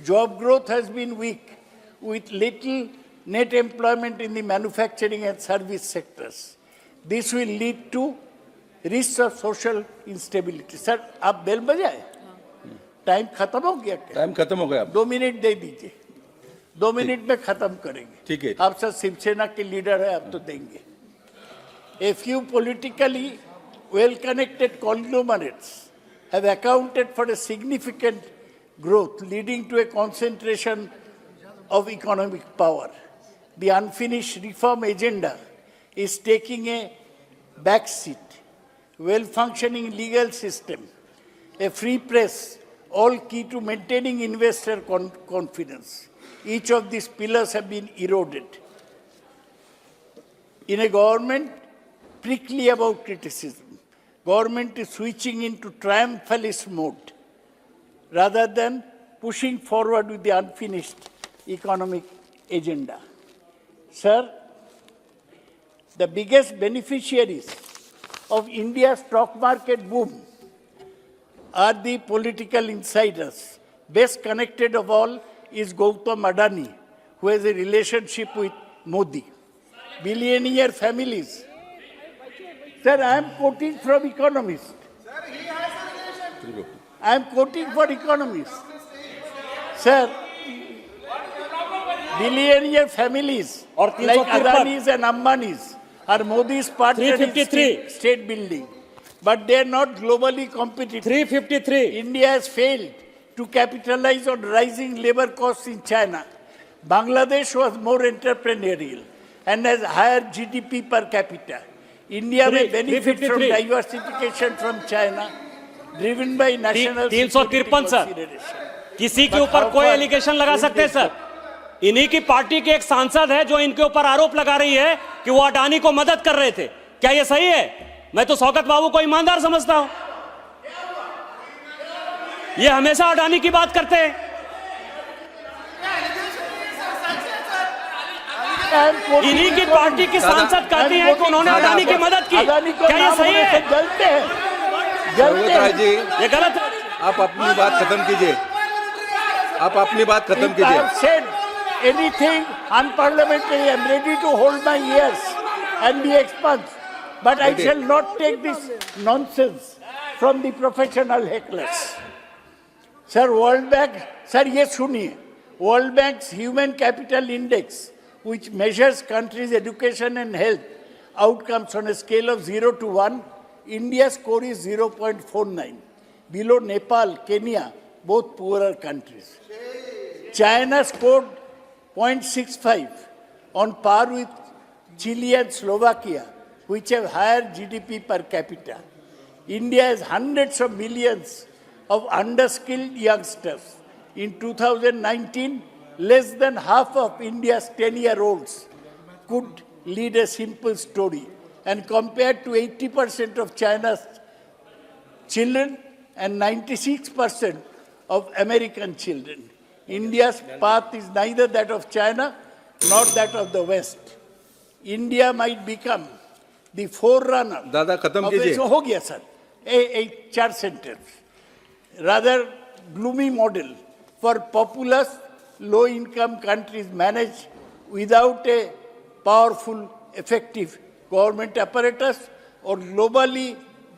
Job growth has been weak, with little net employment in the manufacturing and service sectors. This will lead to risks of social instability. Sir, आप bell बजाए? Time खत्म हो गया क्या? Time खत्म हो गया। 2 minute दे दीजिए। 2 मिनट में खत्म करेंगे। ठीक है। आप सब शिवसेना के लीडर हैं, आप तो देंगे। A few politically well-connected conglomerates have accounted for a significant growth, leading to a concentration of economic power. The unfinished reform agenda is taking a backseat. Well-functioning legal system, a free press, all key to maintaining investor confidence. Each of these pillars have been eroded. In a government prickly about criticism, government is switching into triumphalist mode rather than pushing forward with the unfinished economic agenda. Sir, the biggest beneficiaries of India's stock market boom are the political insiders. Best connected of all is Gautam Adani, who has a relationship with Modi. Billionaire families. Sir, I am quoting from Economist. I am quoting for Economist. Sir, billionaire families like Adanis and Ambanis are Modi's partner in state building. But they are not globally competitive. 353. India has failed to capitalize on rising labor costs in China. Bangladesh was more entrepreneurial and has higher GDP per capita. India may benefit from diversification from China, driven by national security consideration. किसी के ऊपर कोई allegation लगा सकते हैं sir? इन्हीं की party के एक सांसद है जो इनके ऊपर आरोप लगा रही है कि वो अडानी को मदद कर रहे थे। क्या ये सही है? मैं तो शौकत बाबू को ईमानदार समझता हूं। ये हमेशा अडानी की बात करते हैं। इन्हीं की पार्टी की सांसद कहती हैं कि उन्होंने अडानी की मदद की। क्या ये सही है? ये गलत है। आप अपनी बात खत्म कीजिए। आप अपनी बात खत्म कीजिए। Anything unparliamentary, I am ready to hold my ears and be expunged. But I shall not take this nonsense from the professional hecklers. Sir, World Bank, sir, ye suniye. World Bank's Human Capital Index, which measures countries' education and health outcomes on a scale of 0 to 1, India's score is 0.49. Below Nepal, Kenya, both poorer countries. China scored 0.65, on par with Chile and Slovakia, which have higher GDP per capita. India has hundreds of millions of underskilled youngsters. In 2019, less than half of India's 10-year-olds could lead a simple story. And compared to 80% of China's children and 96% of American children, India's path is neither that of China nor that of the West. India might become the forerunner हो गया sir एक 4 sentence rather gloomy model for populous low income countries managed without a powerful effective government apparatus or globally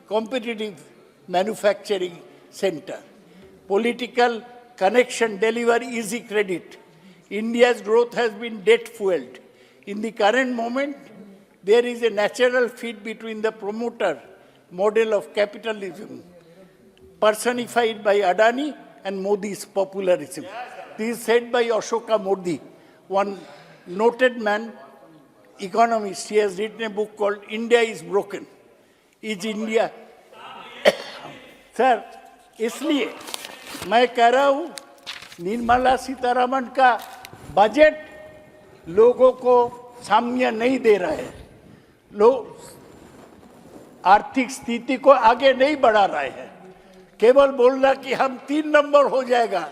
competitive manufacturing center. Political connection deliver easy credit. India's growth has been debt-fueled. In the current moment, there is a natural fit between the promoter model of capitalism, personified by Adani, and Modi's popularism. This is said by Ashoka Modi, one noted man, economist. He has written a book called India is Broken. Is India? Sir, इसलिए मैं कह रहा हूँ निर्मला सीतारमण का budget लोगों को साम्य नहीं दे रहा है, लोग आर्थिक स्थिति को आगे नहीं बढ़ा रहे हैं, केवल बोल रहा कि हम 3 नंबर हो जाएगा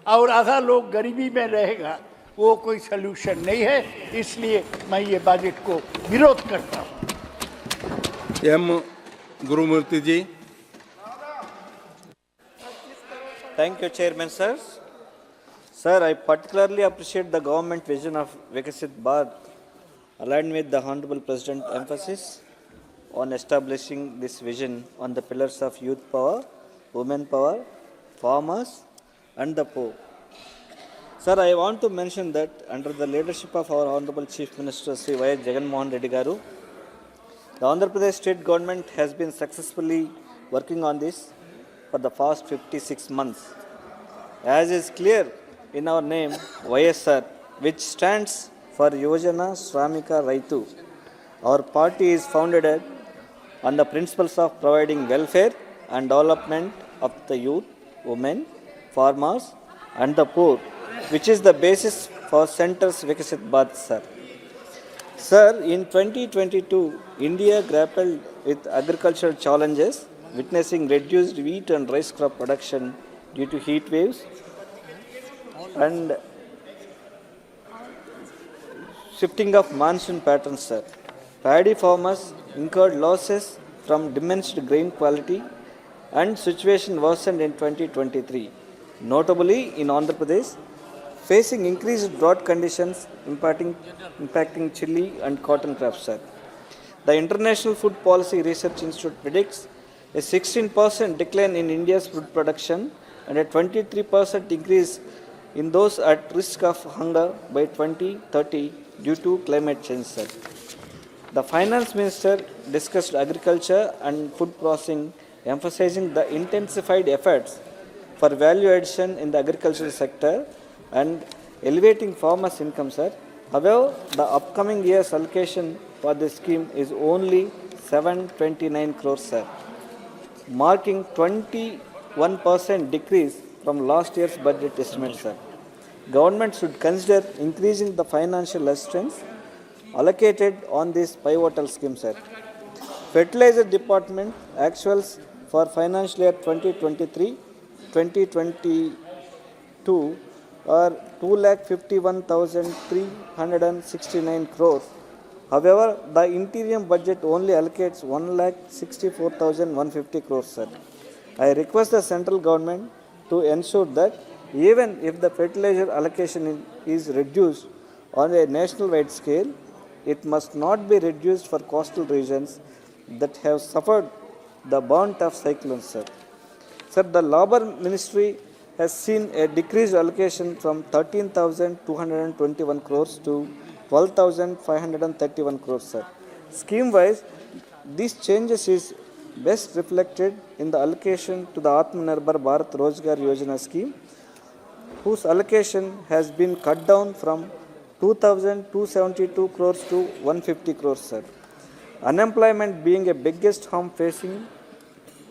और आधा लोग गरीबी में रहेगा, वो कोई सलूशन नहीं है। इसलिए मैं ये बजट को विरोध करता हूँ। M Gurumurthy ji. Thank you, Chairman, sir. Sir, I particularly appreciate the government vision of Vikasit Bharat, aligned with the Honorable President's emphasis on establishing this vision on the pillars of youth power, women power, farmers, and the poor. Sir, I want to mention that under the leadership of our Honorable Chief Minister Sri Y. Jagan Mohan Reddy Garu, the Andhra Pradesh state government has been successfully working on this for the past 56 months. As is clear in our name, YSR, which stands for Yojana Shramika Raitu, our party is founded on the principles of providing welfare and development of the youth, women, farmers, and the poor, which is the basis for Centre's Vikasit Bharat, sir. Sir, in 2022, India grappled with agricultural challenges, witnessing reduced wheat and rice crop production due to heat waves and shifting of monsoon patterns, sir. Paddy farmers incurred losses from diminished grain quality and situation worsened in 2023, notably in Andhra Pradesh, facing increased drought conditions impacting chili and cotton crops. Sir. The International Food Policy Research Institute predicts a 16% decline in India's food production and a 23% increase in those at risk of hunger by 2030 due to climate change. Sir. The Finance Minister discussed agriculture and food processing, emphasizing the intensified efforts for value addition in the agricultural sector and elevating farmers' income, sir. However, the upcoming year's allocation for this scheme is only 729 crores, sir, marking 21% decrease from last year's budget estimate, sir. Government should consider increasing the financial assistance allocated on this pivotal scheme, sir. Fertilizer Department actuals for financial year 2023-2022 are 2,51,369 crores. However, the interim budget only allocates 1,64,150 crores, sir. I request the central government to ensure that even if the fertilizer allocation is reduced on a national-wide scale, it must not be reduced for coastal regions that have suffered the brunt of cyclones, sir. Sir, the Labor Ministry has seen a decreased allocation from 13,221 crores to 12,531 crores, sir. Scheme-wise, these changes is best reflected in the allocation to the Atmanirbhar Bharat Rozgar Yojana scheme, whose allocation has been cut down from 2,272 crores to 150 crores, sir. Unemployment being a biggest harm facing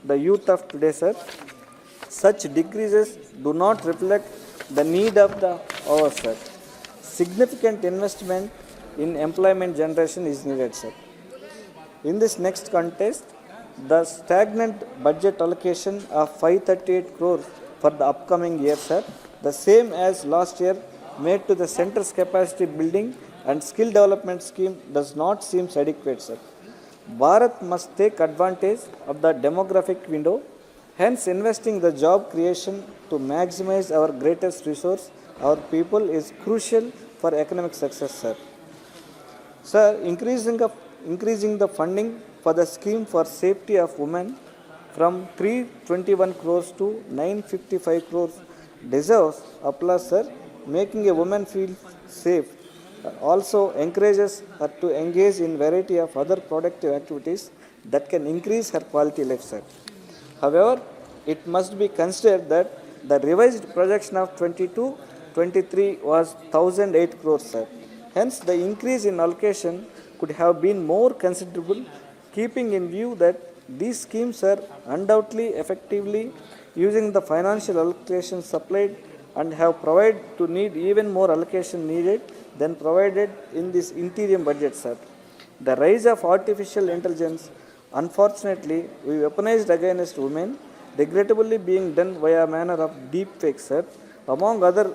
the youth of today, sir, such decreases do not reflect the need of the hour, sir. Significant investment in employment generation is needed, sir. In this next context, the stagnant budget allocation of 538 crores for the upcoming year, sir, the same as last year, made to the center's capacity building and skill development scheme does not seem adequate, sir. Bharat must take advantage of the demographic window, hence investing the job creation to maximize our greatest resource, our people, is crucial for economic success, sir. Sir, increasing the funding for the scheme for safety of women from 321 crores to 955 crores deserves applause, sir. Making a woman feel safe also encourages her to engage in variety of other productive activities that can increase her quality life, sir. However, it must be considered that the revised projection of 22-23 was 1,008 crores, sir. Hence, the increase in allocation could have been more considerable, keeping in view that these schemes are undoubtedly effectively using the financial allocation supplied and have provided to need even more allocation needed than provided in this interim budget, sir. The rise of artificial intelligence, unfortunately, we weaponized against women, regrettably being done via a manner of deep fake, sir, among other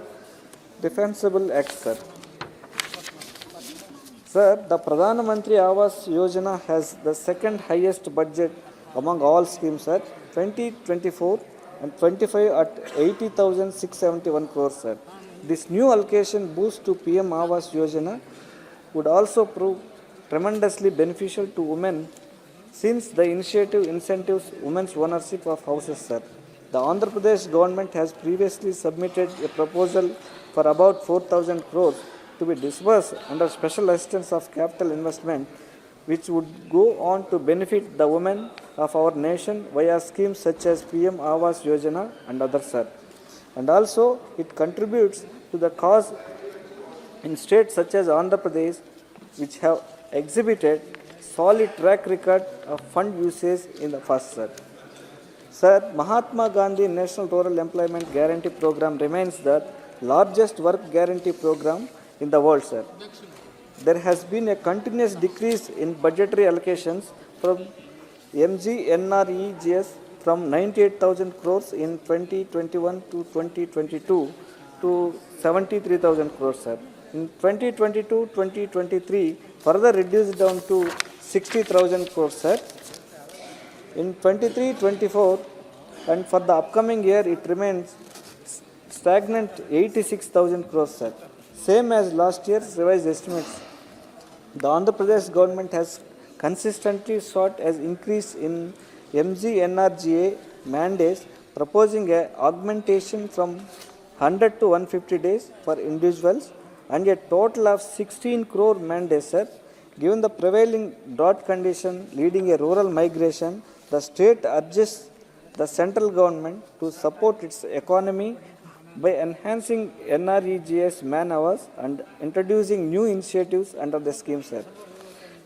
defensible acts, sir. Sir, the Pradhan Mantri Awas Yojana has the second highest budget among all schemes, sir, 2024 and 25 at 80,671 crores, sir. This new allocation boost to PM Awas Yojana would also prove tremendously beneficial to women since the initiative incentives women's ownership of houses, sir. The Andhra Pradesh government has previously submitted a proposal for about 4,000 crores to be disbursed under special assistance of capital investment, which would go on to benefit the women of our nation via schemes such as PM Awas Yojana and others, sir. And also, it contributes to the cause in states such as Andhra Pradesh, which have exhibited solid track record of fund usage in the past, sir. Sir, Mahatma Gandhi National Rural Employment Guarantee Program remains the largest work guarantee program in the world, sir. There has been a continuous decrease in budgetary allocations from MGNREGS from 98,000 crores in 2021 to 2022 to 73,000 crores, sir. In 2022-2023, further reduced down to 60,000 crores, sir. In 23-24 and for the upcoming year, it remains stagnant 86,000 crores, sir. Same as last year's revised estimates. The Andhra Pradesh government has consistently sought as increase in MGNRGA mandates, proposing a augmentation from 100 to 150 days for individuals and a total of 16 crore mandates, sir. Given the prevailing drought condition leading a rural migration, the state urges the central government to support its economy by enhancing NREGS man hours and introducing new initiatives under the scheme, sir.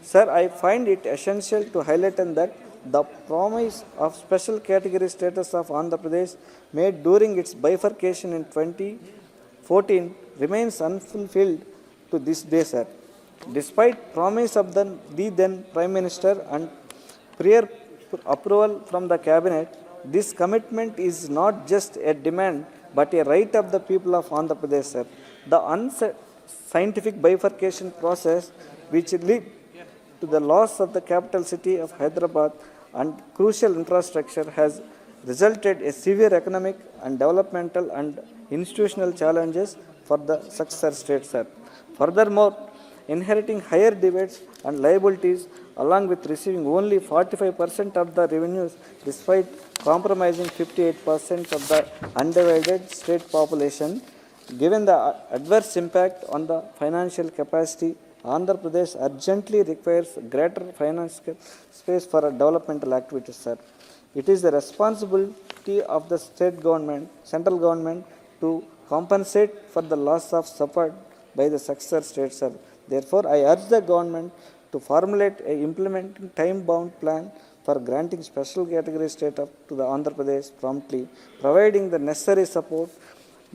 Sir, I find it essential to highlight that the promise of special category status of Andhra Pradesh made during its bifurcation in 2014 remains unfulfilled to this day, sir. Despite promise of the then Prime Minister and prior approval from the Cabinet, this commitment is not just a demand but a right of the people of Andhra Pradesh, sir. The unscientific bifurcation process which led to the loss of the capital city of Hyderabad and crucial infrastructure has resulted in severe economic and developmental and institutional challenges for the successor states, sir. Furthermore, inheriting higher debates and liabilities along with receiving only 45% of the revenues despite compromising 58% of the undivided state population, given the adverse impact on the financial capacity, Andhra Pradesh urgently requires greater financial space for developmental activities, sir. It is the responsibility of the state government, central government, to compensate for the loss of suffered by the successor states, sir. Therefore, I urge the government to formulate a implementing time-bound plan for granting special category status to the Andhra Pradesh promptly, providing the necessary support,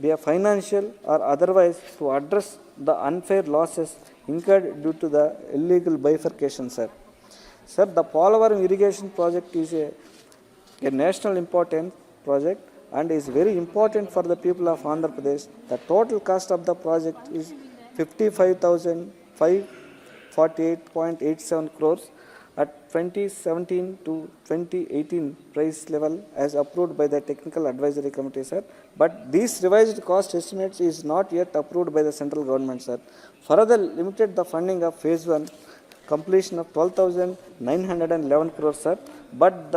be a financial or otherwise, to address the unfair losses incurred due to the illegal bifurcation, sir. Sir, the Polavaram irrigation project is a national important project and is very important for the people of Andhra Pradesh. The total cost of the project is 55,548.87 crores at 2017 to 2018 price level as approved by the Technical Advisory Committee, sir. But these revised cost estimates is not yet approved by the central government, sir. Further limited the funding of phase 1 completion of 12,911 crores, sir. But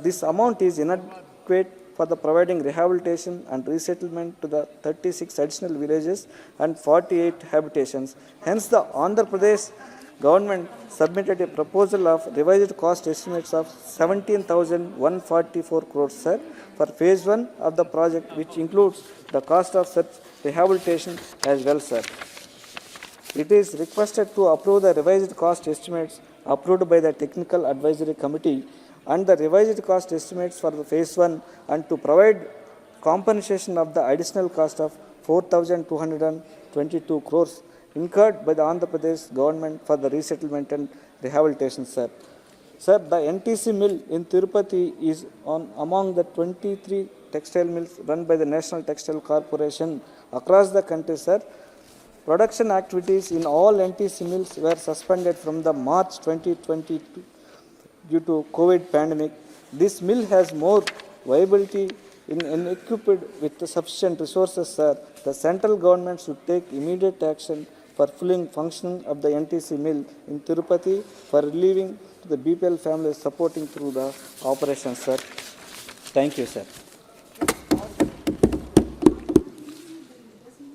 this amount is inadequate for the providing rehabilitation and resettlement to the 36 additional villages and 48 habitations. Hence, the Andhra Pradesh government submitted a proposal of revised cost estimates of 17,144 crores, sir, for phase 1 of the project, which includes the cost of such rehabilitation as well, sir. It is requested to approve the revised cost estimates approved by the Technical Advisory Committee and the revised cost estimates for the phase 1 and to provide compensation of the additional cost of 4,222 crores incurred by the Andhra Pradesh government for the resettlement and rehabilitation, sir. Sir, the NTC mill in Tirupati is among the 23 textile mills run by the National Textile Corporation across the country, sir. Production activities in all NTC mills were suspended from the March 2022 due to COVID pandemic. This mill has more viability in equipped with sufficient resources, sir. The central government should take immediate action for fully functioning of the NTC mill in Tirupati for relieving the BPL families supporting through the operation, sir. Thank you, sir.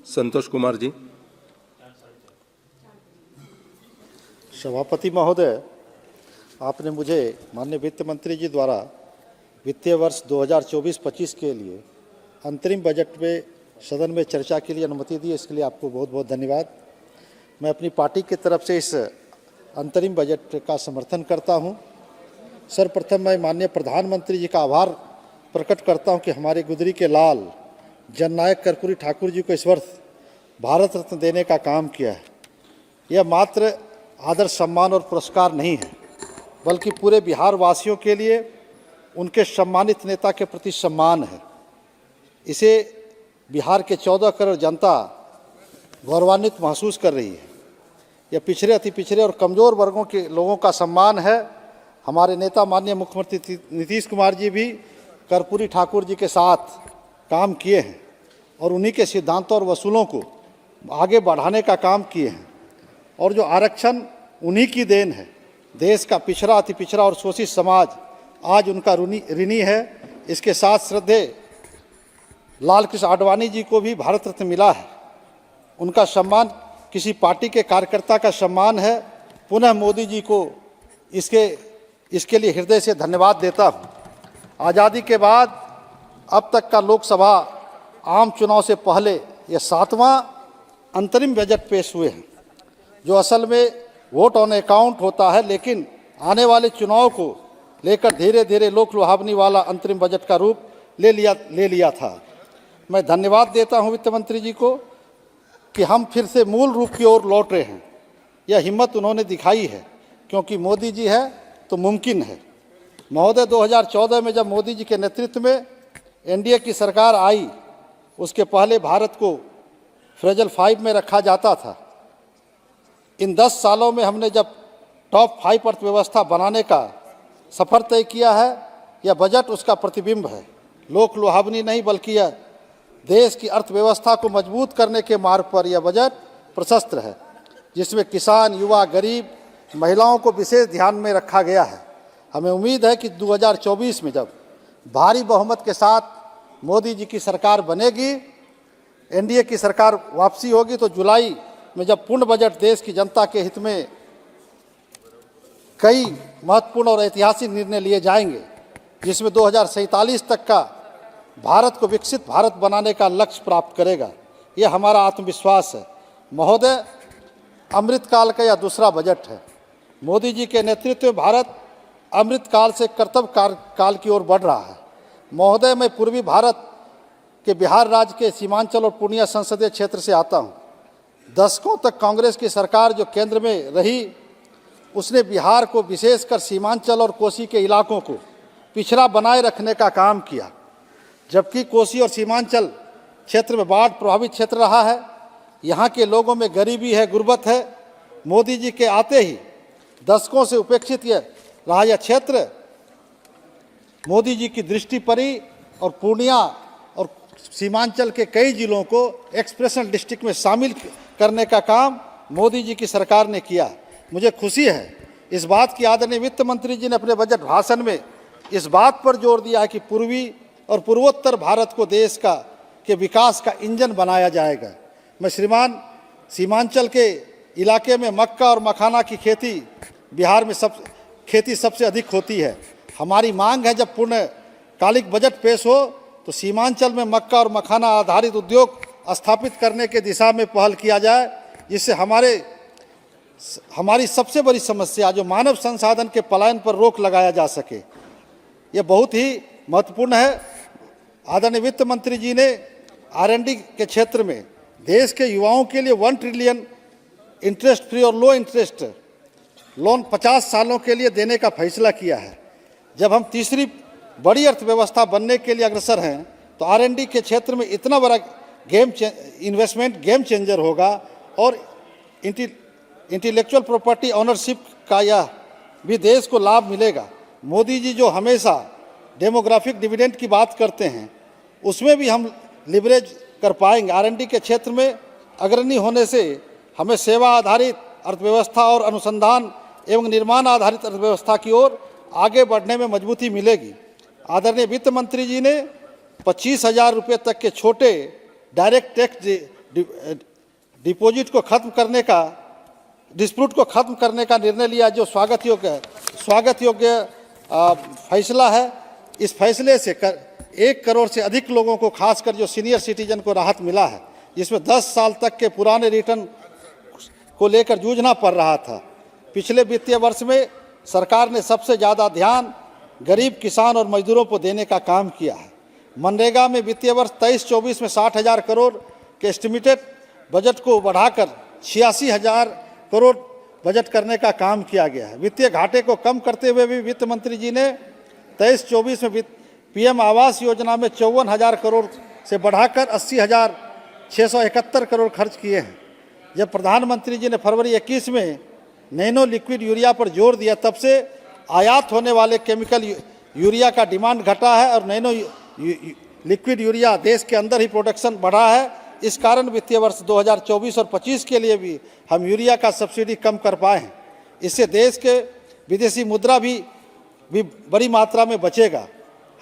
Santosh Kumar ji. सभापति महोदय, आपने मुझे माननीय वित्त मंत्री जी द्वारा वित्तीय वर्ष 2024-25 के लिए अंतरिम बजट में सदन में चर्चा के लिए अनुमति दी, इसके लिए आपको बहुत बहुत धन्यवाद। मैं अपनी पार्टी की तरफ से इस अंतरिम बजट का समर्थन करता हूं। सर्वप्रथम मैं माननीय प्रधानमंत्री जी का आभार प्रकट करता हूं कि हमारे गुदरी के लाल जननायक कर्पूरी ठाकुर जी को इस वर्ष भारत रत्न देने का काम किया है। यह मात्र आदर सम्मान और पुरस्कार नहीं है, बल्कि पूरे बिहार वासियों के लिए उनके सम्मानित नेता के प्रति सम्मान है। इसे बिहार के 14 करोड़ जनता गौरवान्वित महसूस कर रही है। यह पिछड़े, अति पिछड़े और कमज़ोर वर्गों के लोगों का सम्मान है। हमारे नेता माननीय मुख्यमंत्री नीतीश कुमार जी भी कर्पूरी ठाकुर जी के साथ काम किए हैं और उन्हीं के सिद्धांतों और वसूलों को आगे बढ़ाने का काम किए हैं। और जो आरक्षण उन्हीं की देन है। देश का पिछड़ा, अति पिछड़ा और शोषित समाज आज उनका ऋणी है। इसके साथ श्रद्धेय लाल कृष्ण आडवाणी जी को भी भारत रत्न मिला है। उनका सम्मान किसी पार्टी के कार्यकर्ता का सम्मान है। पुनः मोदी जी को इसके लिए हृदय से धन्यवाद देता हूँ। आज़ादी के बाद अब तक का लोकसभा आम चुनाव से पहले यह 7वां अंतरिम बजट पेश हुए हैं, जो असल में वोट ऑन अकाउंट होता है, लेकिन आने वाले चुनाव को लेकर धीरे धीरे लोक लुभावनी वाला अंतरिम बजट का रूप ले लिया था। मैं धन्यवाद देता हूं वित्त मंत्री जी को कि हम फिर से मूल रूप की ओर लौट रहे हैं। यह हिम्मत उन्होंने दिखाई है, क्योंकि मोदी जी है तो मुमकिन है। महोदय, 2014 में जब मोदी जी के नेतृत्व में एनडीए की सरकार आई, उसके पहले भारत को फ्रेजल 5 में रखा जाता था। इन 10 सालों में हमने जब टॉप 5 अर्थव्यवस्था बनाने का सफर तय किया है, यह बजट उसका प्रतिबिंब है। लोक लुभावनी नहीं, बल्कि यह देश की अर्थव्यवस्था को मजबूत करने के मार्ग पर यह बजट प्रशस्त है, जिसमें किसान, युवा, गरीब, महिलाओं को विशेष ध्यान में रखा गया है। हमें उम्मीद है कि 2024 में जब भारी बहुमत के साथ मोदी जी की सरकार बनेगी, एनडीए की सरकार वापसी होगी, तो जुलाई में जब पूर्ण बजट देश की जनता के हित में कई महत्वपूर्ण और ऐतिहासिक निर्णय लिए जाएंगे, जिसमें 2047 तक का भारत को विकसित भारत बनाने का लक्ष्य प्राप्त करेगा। यह हमारा आत्मविश्वास है। महोदय, अमृतकाल का यह दूसरा बजट है। मोदी जी के नेतृत्व में भारत अमृतकाल से कर्तव्य काल की ओर बढ़ रहा है। महोदय, मैं पूर्वी भारत के बिहार राज्य के सीमांचल और पूर्णिया संसदीय क्षेत्र से आता हूँ। दशकों तक कांग्रेस की सरकार जो केंद्र में रही, उसने बिहार को, विशेषकर सीमांचल और कोसी के इलाकों को पिछड़ा बनाए रखने का काम किया, जबकि कोसी और सीमांचल क्षेत्र में बाढ़ प्रभावित क्षेत्र रहा है। यहाँ के लोगों में गरीबी है, गुर्बत है। मोदी जी के आते ही दशकों से उपेक्षित रहा यह क्षेत्र मोदी जी की दृष्टि पड़ी और पूर्णिया और सीमांचल के कई जिलों को एक्सप्रेशन डिस्ट्रिक्ट में शामिल करने का काम मोदी जी की सरकार ने किया। मुझे खुशी है इस बात की, आदरणीय वित्त मंत्री जी ने अपने बजट भाषण में इस बात पर जोर दिया है कि पूर्वी और पूर्वोत्तर भारत को देश के विकास का इंजन बनाया जाएगा। मैं श्रीमान, सीमांचल के इलाके में मक्का और मखाना की खेती बिहार में खेती सबसे अधिक होती है। हमारी मांग है जब पूर्णकालिक बजट पेश हो तो सीमांचल में मक्का और मखाना आधारित उद्योग स्थापित करने के दिशा में पहल किया जाए, जिससे हमारी सबसे बड़ी समस्या जो मानव संसाधन के पलायन पर रोक लगाया जा सके। यह बहुत ही महत्वपूर्ण है। आदरणीय वित्त मंत्री जी ने R&D के क्षेत्र में देश के युवाओं के लिए 1 ट्रिलियन इंटरेस्ट फ्री और लो इंटरेस्ट लोन 50 सालों के लिए देने का फैसला किया है। जब हम तीसरी बड़ी अर्थव्यवस्था बनने के लिए अग्रसर हैं, तो R&D के क्षेत्र में इतना बड़ा इन्वेस्टमेंट गेम चेंजर होगा और इंटेलेक्चुअल प्रॉपर्टी ऑनरशिप का यह भी देश को लाभ मिलेगा। मोदी जी जो हमेशा डेमोग्राफिक डिविडेंड की बात करते हैं, उसमें भी हम लिवरेज कर पाएंगे। R&D के क्षेत्र में अग्रणी होने से हमें सेवा आधारित अर्थव्यवस्था और अनुसंधान एवं निर्माण आधारित अर्थव्यवस्था की ओर आगे बढ़ने में मजबूती मिलेगी। आदरणीय वित्त मंत्री जी ने 25,000 रुपये तक के छोटे डायरेक्ट टैक्स डिपॉजिट को खत्म करने का, डिस्प्यूट को खत्म करने का निर्णय लिया, जो स्वागत योग्य फैसला है। इस फैसले से 1 करोड़ से अधिक लोगों को, खासकर जो सीनियर सिटीजन को राहत मिला है, जिसमें 10 साल तक के पुराने रिटर्न को लेकर जूझना पड़ रहा था। पिछले वित्तीय वर्ष में सरकार ने सबसे ज़्यादा ध्यान गरीब किसान और मजदूरों को देने का काम किया है। मनरेगा में वित्तीय वर्ष 23-24 में 60,000 करोड़ के एस्टिमेटेड बजट को बढ़ाकर 86,000 करोड़ बजट करने का काम किया गया है। वित्तीय घाटे को कम करते हुए भी वित्त मंत्री जी ने 23-24 में PM आवास योजना में 54,000 करोड़ से बढ़ाकर 80,671 करोड़ खर्च किए हैं। जब प्रधानमंत्री जी ने फरवरी 21 में नैनो लिक्विड यूरिया पर जोर दिया, तब से आयात होने वाले केमिकल यूरिया का डिमांड घटा है और नैनो लिक्विड यूरिया देश के अंदर ही प्रोडक्शन बढ़ा है। इस कारण वित्तीय वर्ष 2024 और 25 के लिए भी हम यूरिया का सब्सिडी कम कर पाए हैं। इससे देश के विदेशी मुद्रा भी बड़ी मात्रा में बचेगा।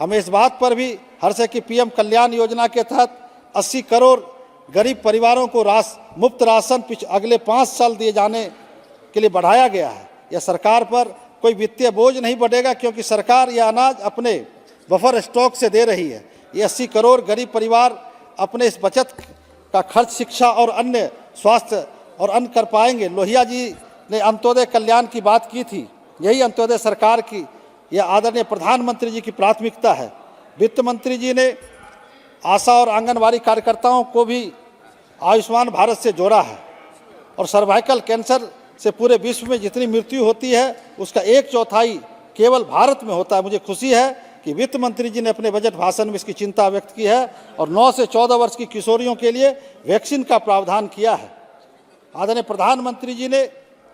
हमें इस बात पर भी हर्ष है कि पीएम कल्याण योजना के तहत 80 करोड़ गरीब परिवारों को मुफ्त राशन अगले 5 साल दिए जाने के लिए बढ़ाया गया है। यह सरकार पर कोई वित्तीय बोझ नहीं बढ़ेगा, क्योंकि सरकार यह अनाज अपने बफर स्टॉक से दे रही है। ये 80 करोड़ गरीब परिवार अपने इस बचत का खर्च शिक्षा और अन्य स्वास्थ्य और अन्य कर पाएंगे। लोहिया जी ने अंत्योदय कल्याण की बात की थी, यही अंत्योदय सरकार की, यह आदरणीय प्रधानमंत्री जी की प्राथमिकता है। वित्त मंत्री जी ने आशा और आंगनबाड़ी कार्यकर्ताओं को भी आयुष्मान भारत से जोड़ा है और सर्वाइकल कैंसर से पूरे विश्व में जितनी मृत्यु होती है उसका 1/4 केवल भारत में होता है। मुझे खुशी है कि वित्त मंत्री जी ने अपने बजट भाषण में इसकी चिंता व्यक्त की है और 9 से 14 वर्ष की किशोरियों के लिए वैक्सीन का प्रावधान किया है। आदरणीय प्रधानमंत्री जी ने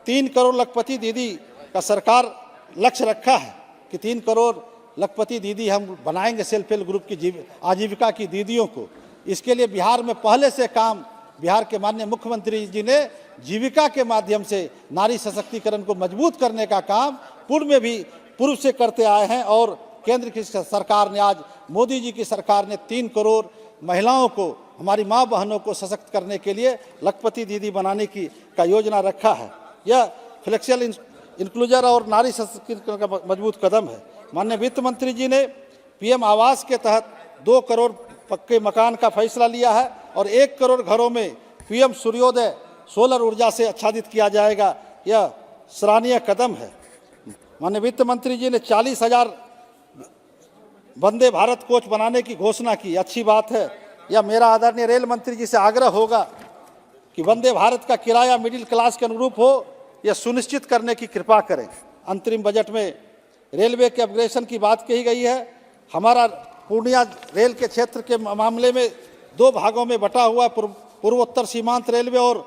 3 करोड़ लखपति दीदी का सरकार लक्ष्य रखा है कि 3 करोड़ लखपति दीदी हम बनाएंगे सेल्फ हेल्प ग्रुप की आजीविका की दीदियों को। इसके लिए बिहार में पहले से काम बिहार के माननीय मुख्यमंत्री जी ने जीविका के माध्यम से नारी सशक्तिकरण को मजबूत करने का काम पूर्व से करते आए हैं और केंद्र की सरकार ने, आज मोदी जी की सरकार ने 3 करोड़ महिलाओं को, हमारी माँ बहनों को सशक्त करने के लिए लखपति दीदी बनाने का योजना रखा है। यह फ्लेक्सिबल इंक्लूजन और नारी सशक्तिकरण का मजबूत कदम है। माननीय वित्त मंत्री जी ने पीएम आवास के तहत 2 करोड़ पक्के मकान का फैसला लिया है और 1 करोड़ घरों में पीएम सूर्योदय सोलर ऊर्जा से आच्छादित किया जाएगा। यह सराहनीय कदम है। माननीय वित्त मंत्री जी ने 40,000 वंदे भारत कोच बनाने की घोषणा की, अच्छी बात है। यह मेरा आदरणीय रेल मंत्री जी से आग्रह होगा कि वंदे भारत का किराया मिडिल क्लास के अनुरूप हो, यह सुनिश्चित करने की कृपा करें। अंतरिम बजट में रेलवे के अपग्रेडेशन की बात कही गई है। हमारा पूर्णिया रेल के क्षेत्र के मामले में 2 भागों में बटा हुआ, पूर्वोत्तर सीमांत रेलवे और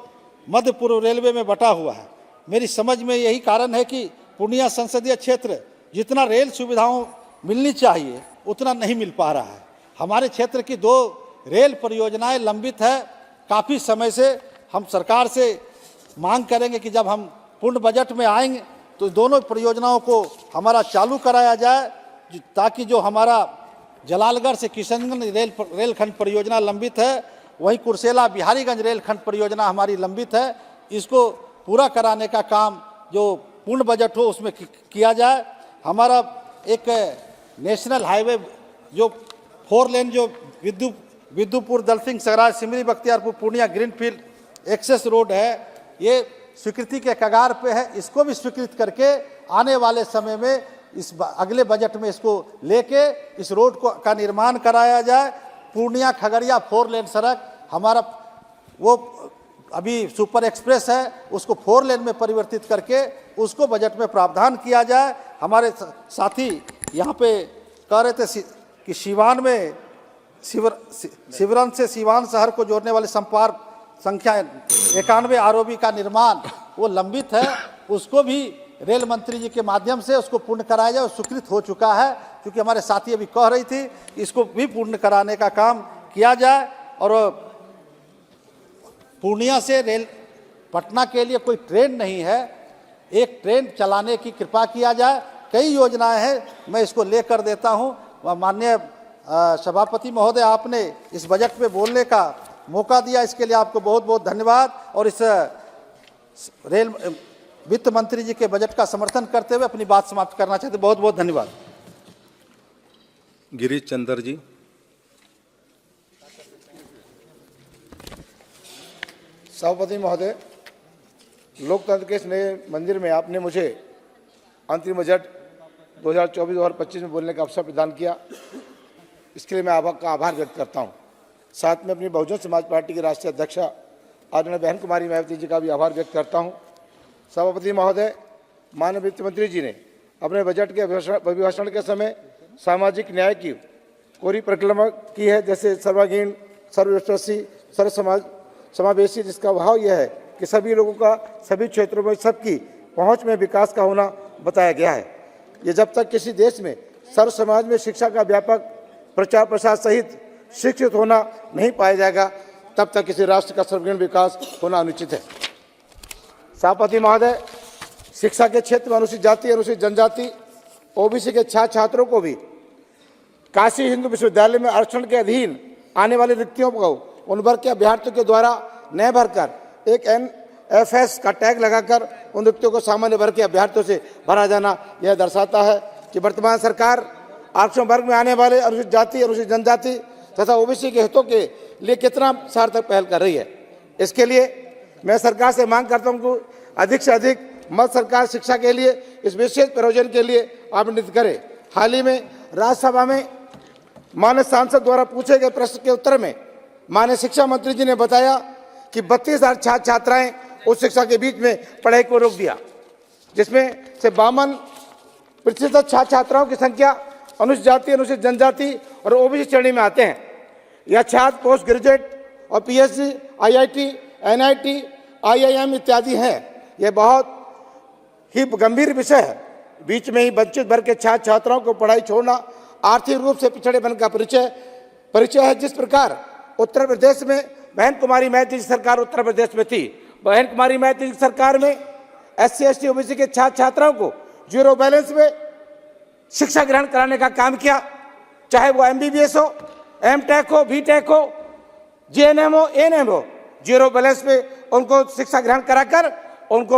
मध्य पूर्व रेलवे में बटा हुआ है। मेरी समझ में यही कारण है कि पूर्णिया संसदीय क्षेत्र जितना रेल सुविधाओं मिलनी चाहिए उतना नहीं मिल पा रहा है। हमारे क्षेत्र की 2 रेल परियोजनाएं लंबित है। काफ़ी समय से हम सरकार से मांग करेंगे कि जब हम पूर्ण बजट में आएंगे तो दोनों परियोजनाओं को हमारा चालू कराया जाए, ताकि जो हमारा जलालगढ़ से किशनगंज रेलखंड परियोजना लंबित है, वहीं कुर्सेला बिहारीगंज रेलखंड परियोजना हमारी लंबित है, इसको पूरा कराने का काम जो पूर्ण बजट हो उसमें किया जाए। हमारा एक नेशनल हाईवे जो 4 लेन जो Bidupur Dalsingh Sarai Simri Bakhtiyarpur Purnia greenfield access road है, ये स्वीकृति के कगार पे है। इसको भी स्वीकृत करके आने वाले समय में अगले बजट में इसको लेके इस रोड का निर्माण कराया जाए। पूर्णिया खगड़िया 4 लेन सड़क हमारा वो अभी सुपर एक्सप्रेस है, उसको 4 लेन में परिवर्तित करके उसको बजट में प्रावधान किया जाए। हमारे साथी यहाँ पे कह रहे थे कि सिवान में सिवरन से सिवान शहर को जोड़ने वाले संपर्क संख्या 91 आरओबी का निर्माण वो लंबित है, उसको भी रेल मंत्री जी के माध्यम से उसको पूर्ण कराया जाए। स्वीकृत हो चुका है, क्योंकि हमारे साथी अभी कह रही थी इसको भी पूर्ण कराने का काम किया जाए। और पूर्णिया से रेल पटना के लिए कोई ट्रेन नहीं है, एक ट्रेन चलाने की कृपा किया जाए। कई योजनाएं हैं, मैं इसको लेकर देता हूँ। माननीय सभापति महोदय, आपने इस बजट में बोलने का मौका दिया, इसके लिए आपको बहुत बहुत धन्यवाद। और इस रेल वित्त मंत्री जी के बजट का समर्थन करते हुए अपनी बात समाप्त करना चाहते, बहुत बहुत धन्यवाद। गिरीश चंद्र जी। सभापति महोदय, लोकतंत्र के इस नए मंदिर में आपने मुझे अंतरिम बजट 2024-2025 में बोलने का अवसर प्रदान किया, इसके लिए मैं आपका आभार व्यक्त करता हूं। साथ में अपनी बहुजन समाज पार्टी की राष्ट्रीय अध्यक्षा आदरणीय बहन कुमारी मायावती जी का भी आभार व्यक्त करता हूं। सभापति महोदय, माननीय वित्त मंत्री जी ने अपने बजट के अभिभाषण के समय सामाजिक न्याय की कोरी परिक्रमा की है, जैसे सर्वांगीण, सर्वस्पर्शी, सर्व समावेशी, जिसका भाव यह है कि सभी लोगों का सभी क्षेत्रों में सबकी पहुंच में विकास का होना बताया गया है। ये जब तक किसी देश में सर्व समाज में शिक्षा का व्यापक प्रचार प्रसार सहित शिक्षित होना नहीं पाया जाएगा, तब तक किसी राष्ट्र का सर्वगुण विकास होना अनुचित है। सभापति महोदय, शिक्षा के क्षेत्र में अनुसूचित जाति, अनुसूचित जनजाति, ओबीसी के छात्रों को भी काशी हिंदू विश्वविद्यालय में आरक्षण के अधीन आने वाली रिक्तियों को उन वर्ग के अभ्यर्थियों के द्वारा न भरकर एक NFS का टैग लगाकर उन रिक्तियों को सामान्य वर्ग के अभ्यर्थियों से भरा जाना यह दर्शाता है कि वर्तमान सरकार आरक्षण वर्ग में आने वाले अनुसूचित जाति, अनुसूचित जनजाति तथा ओबीसी के हितों के लिए कितना सार्थक पहल कर रही है। इसके लिए मैं सरकार से मांग करता हूं कि अधिक से अधिक मत सरकार शिक्षा के लिए इस विशेष प्रयोजन के लिए आवंटित करे। हाल ही में राज्यसभा में माननीय सांसद द्वारा पूछे गए प्रश्न के उत्तर में माननीय शिक्षा मंत्री जी ने बताया कि 32,000 छात्र छात्राएं उच्च शिक्षा के बीच में पढ़ाई को रोक दिया, जिसमें से 52% छात्र छात्राओं की संख्या अनुसूचित जाति, अनुसूचित जनजाति और ओबीसी श्रेणी में आते हैं। यह छात्र पोस्ट ग्रेजुएट और PhD, IIT, NIT, IIM इत्यादि हैं। यह बहुत ही गंभीर विषय है। बीच में ही वंचित वर्ग के छात्र छात्राओं को पढ़ाई छोड़ना आर्थिक रूप से पिछड़ेपन का परिचय है। जिस प्रकार उत्तर प्रदेश में बहन कुमारी महतो जी सरकार उत्तर प्रदेश में थी, बहन कुमारी महतो जी सरकार में SC, ST, OBC के छात्र छात्राओं को जीरो बैलेंस में शिक्षा ग्रहण कराने का काम किया, चाहे वो MBBS हो, MTech हो, BTech हो, JNM हो, ANM हो, जीरो बैलेंस में उनको शिक्षा ग्रहण कराकर उनको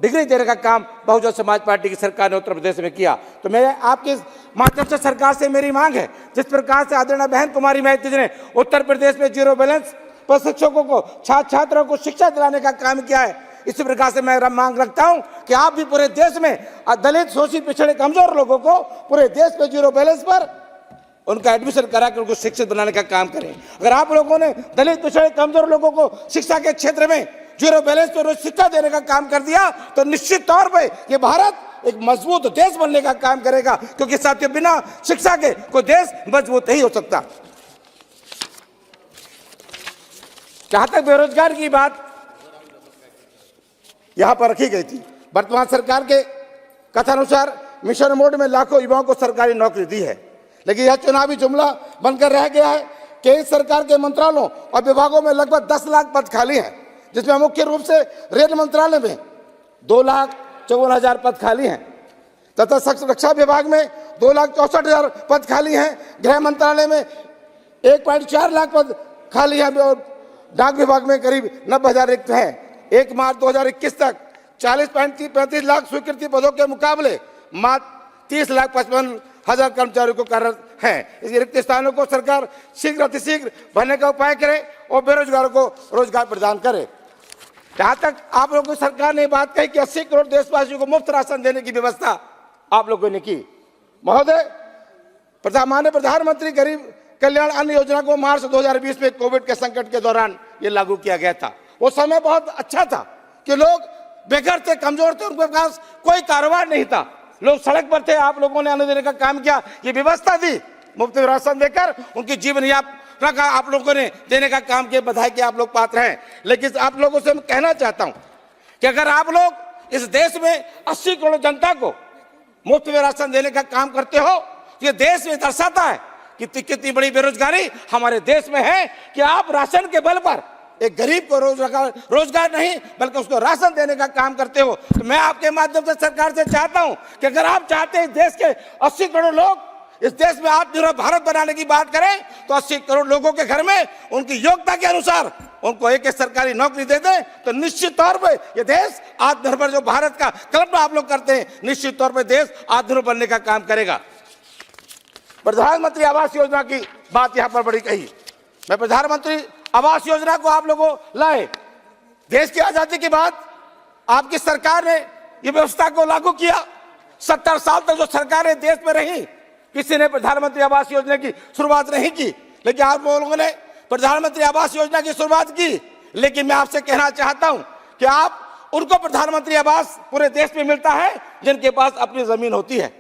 डिग्री देने का काम बहुजन समाज पार्टी की सरकार ने उत्तर प्रदेश में किया। तो मैं आपके माध्यम से सरकार से मेरी मांग है, जिस प्रकार से आदरणीय बहन कुमारी महतो जी ने उत्तर प्रदेश में जीरो बैलेंस पर शिक्षकों को छात्र छात्राओं को शिक्षा दिलाने का काम किया है, इसी प्रकार से मैं मांग रखता हूं कि आप भी पूरे देश में दलित, शोषित, पिछड़े, कमजोर लोगों को पूरे देश में जीरो बैलेंस पर उनका एडमिशन कराकर उनको शिक्षित बनाने का काम करें। अगर आप लोगों ने दलित, पिछड़े, कमजोर लोगों को शिक्षा के क्षेत्र में जीरो बैलेंस पर रोज शिक्षा देने का काम कर दिया तो निश्चित तौर पर ये भारत एक मजबूत देश बनने का काम करेगा, क्योंकि साथियों बिना शिक्षा के कोई देश मजबूत नहीं हो सकता। जहां तक बेरोजगार की बात यहां पर रखी गई थी, वर्तमान सरकार के कथानुसार मिशन मोड में लाखों युवाओं को सरकारी नौकरी दी है, लेकिन यह चुनावी जुमला बनकर रह गया है। केंद्र सरकार के मंत्रालयों और विभागों में लगभग 10 लाख पद खाली हैं, जिसमें मुख्य रूप से रेल मंत्रालय में 2,54,000 पद खाली हैं तथा रक्षा विभाग में 2,64,000 पद खाली हैं। गृह मंत्रालय में 1.4 लाख पद खाली हैं और डाक विभाग में करीब 90,000 रिक्त हैं। 1 मार्च 2021 तक 40.35 लाख स्वीकृति पदों के मुकाबले मात्र 30,55,000 कर्मचारियों को कार्यरत हैं। इस रिक्त स्थानों को सरकार शीघ्र अतिशीघ्र भरने का उपाय करे और बेरोजगारों को रोजगार प्रदान करे। जहां तक आप लोगों की सरकार ने बात कही कि 80 करोड़ देशवासियों को मुफ्त राशन देने की व्यवस्था आप लोगों ने की। महोदय, माननीय प्रधानमंत्री गरीब कल्याण अन्न योजना को मार्च 2020 में कोविड के संकट के दौरान ये लागू किया गया था। वो समय बहुत अच्छा था कि लोग बेघर थे, कमजोर थे, उनके पास कोई कारोबार नहीं था, लोग सड़क पर थे। आप लोगों ने अन्न देने का काम किया, ये व्यवस्था दी, मुफ्त राशन देकर उनकी जीवन यात्रा का आप लोगों ने देने का काम किया। बधाई के आप लोग पात्र हैं। लेकिन आप लोगों से मैं कहना चाहता हूं कि अगर आप लोग इस देश में 80 करोड़ जनता को मुफ्त में राशन देने का काम करते हो तो ये देश में दर्शाता है कि कितनी बड़ी बेरोजगारी हमारे देश में है कि आप राशन के बल पर एक गरीब को रोजगार नहीं बल्कि उसको राशन देने का काम करते हो। तो मैं आपके माध्यम से सरकार से चाहता हूं कि अगर आप चाहते हैं देश के 80 करोड़ लोग इस देश में आत्मनिर्भर भारत बनाने की बात करें तो 80 करोड़ लोगों के घर में उनकी योग्यता के अनुसार उनको एक सरकारी नौकरी दे दें तो निश्चित तौर पर यह देश आत्मनिर्भर जो भारत का कल्पना आप लोग करते हैं, निश्चित तौर पर देश आत्मनिर्भर बनने का काम करेगा। प्रधानमंत्री आवास योजना की बात यहां पर बड़ी कही। मैं प्रधानमंत्री आवास योजना को आप लोगों लाए। देश की आजादी के बाद आपकी सरकार ने यह व्यवस्था को लागू किया। 70 साल तक जो सरकारें देश में रही, किसी ने प्रधानमंत्री आवास योजना की शुरुआत नहीं की, लेकिन आप लोगों ने प्रधानमंत्री आवास योजना की शुरुआत की। लेकिन मैं आपसे कहना चाहता हूं कि आप उनको प्रधानमंत्री आवास पूरे देश में मिलता है जिनके पास अपनी जमीन होती है।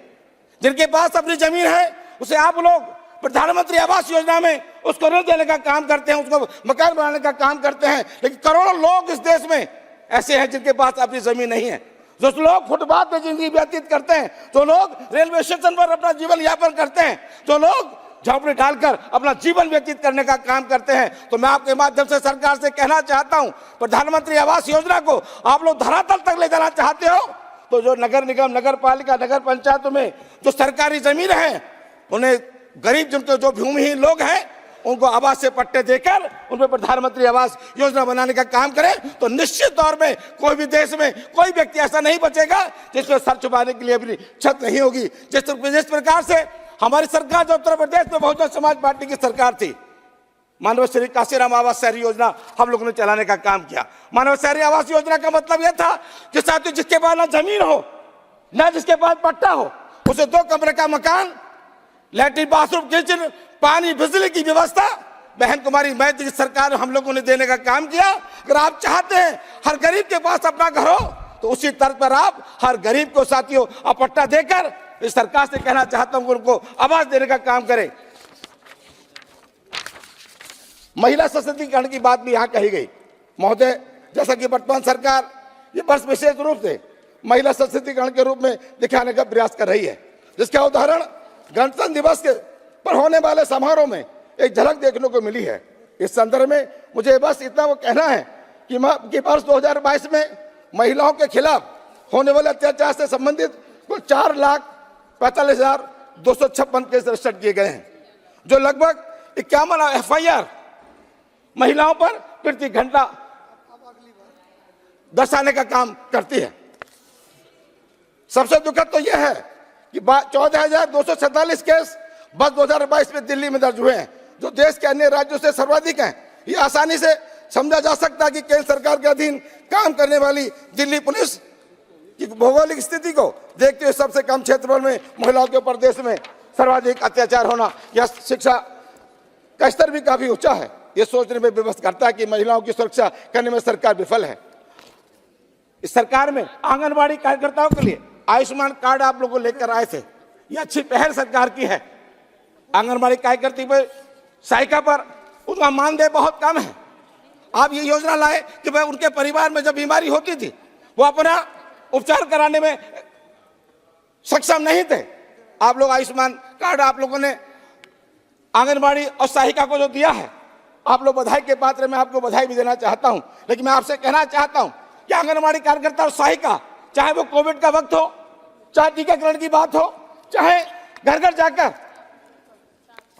जिनके पास अपनी जमीन है उसे आप लोग प्रधानमंत्री आवास योजना में उसको ऋण देने का काम करते हैं, उसको मकान बनाने का काम करते हैं। लेकिन करोड़ों लोग इस देश में ऐसे हैं जिनके पास अपनी जमीन नहीं है, जो लोग फुटपाथ पे जिंदगी व्यतीत करते हैं, जो लोग रेलवे स्टेशन पर अपना जीवन यापन करते हैं, जो लोग झोंपड़ी डालकर अपना जीवन व्यतीत करने का काम करते हैं। तो मैं आपके माध्यम से सरकार से कहना चाहता हूं, प्रधानमंत्री आवास योजना को आप लोग धरातल तक ले जाना चाहते हो तो जो नगर निगम, नगर पालिका, नगर पंचायतों में जो सरकारी जमीन है, उन्हें गरीब जिनके जो भूमिहीन लोग हैं उनको आवास से पट्टे देकर उन पर प्रधानमंत्री आवास योजना बनाने का काम करें, तो निश्चित तौर में कोई भी देश में कोई व्यक्ति ऐसा नहीं बचेगा जिसमें सर छुपाने के लिए अपनी छत नहीं होगी। जिस प्रकार से हमारी सरकार जो उत्तर प्रदेश में बहुजन समाज पार्टी की सरकार थी, मानव श्री काशीराम आवास शहरी योजना हम लोगों ने चलाने का काम किया। मानव शहरी आवास योजना का मतलब यह था कि साथियों जिसके पास ना जमीन हो ना जिसके पास पट्टा हो, उसे 2 कमरे का मकान, लैट्रिन, बाथरूम, किचन, पानी, बिजली की व्यवस्था बहन कुमारी मैत्री की सरकार हम लोगों ने देने का काम किया। अगर आप चाहते हैं हर गरीब के पास अपना घर हो तो उसी तर्ज पर आप हर गरीब को साथियों पट्टा देकर इस सरकार से कहना चाहता हूं कि उनको आवाज देने का काम करें। महिला सशक्तिकरण की बात भी यहां कही गई। महोदय, जैसा कि वर्तमान सरकार ये वर्ष विशेष रूप से महिला सशक्तिकरण के रूप में दिखाने का प्रयास कर रही है, जिसका उदाहरण गणतंत्र दिवस के पर होने वाले समारोह में एक झलक देखने को मिली है। इस संदर्भ में मुझे बस इतना वो कहना है कि वर्ष 2022 में महिलाओं के खिलाफ होने वाले अत्याचार से संबंधित कुल 4,45,256 केस रजिस्टर किए गए हैं, जो लगभग 51 FIR महिलाओं पर प्रति घंटा दर्शाने का काम करती है। सबसे दुखद तो यह है कि 14,247 केस बस 2022 में दिल्ली में दर्ज हुए हैं, जो देश के अन्य राज्यों से सर्वाधिक हैं। ये आसानी से समझा जा सकता है कि केंद्र सरकार के अधीन काम करने वाली दिल्ली पुलिस की भौगोलिक स्थिति को देखते हुए सबसे कम क्षेत्रफल में महिलाओं के ऊपर देश में सर्वाधिक अत्याचार होना, यह शिक्षा का स्तर भी काफी ऊंचा है। ये सोचने में विवश करता है कि महिलाओं की सुरक्षा करने में सरकार विफल है। इस सरकार में आंगनबाड़ी कार्यकर्ताओं के लिए आयुष्मान कार्ड आप लोगों को लेकर आए थे, यह अच्छी पहल सरकार की है। आंगनबाड़ी कार्यकर्ती पर सहायिका पर उनका मानदेय बहुत कम है। आप ये योजना लाए कि भाई उनके परिवार में जब बीमारी होती थी वो अपना उपचार कराने में सक्षम नहीं थे। आप लोग आयुष्मान कार्ड आप लोगों ने आंगनबाड़ी और सहायिका को जो दिया है, आप लोग बधाई के पात्र, मैं आपको बधाई भी देना चाहता हूं। लेकिन मैं आपसे कहना चाहता हूं कि आंगनबाड़ी कार्यकर्ता और सहायिका, चाहे वो कोविड का वक्त हो, चाहे टीकाकरण की बात हो, चाहे घर घर जाकर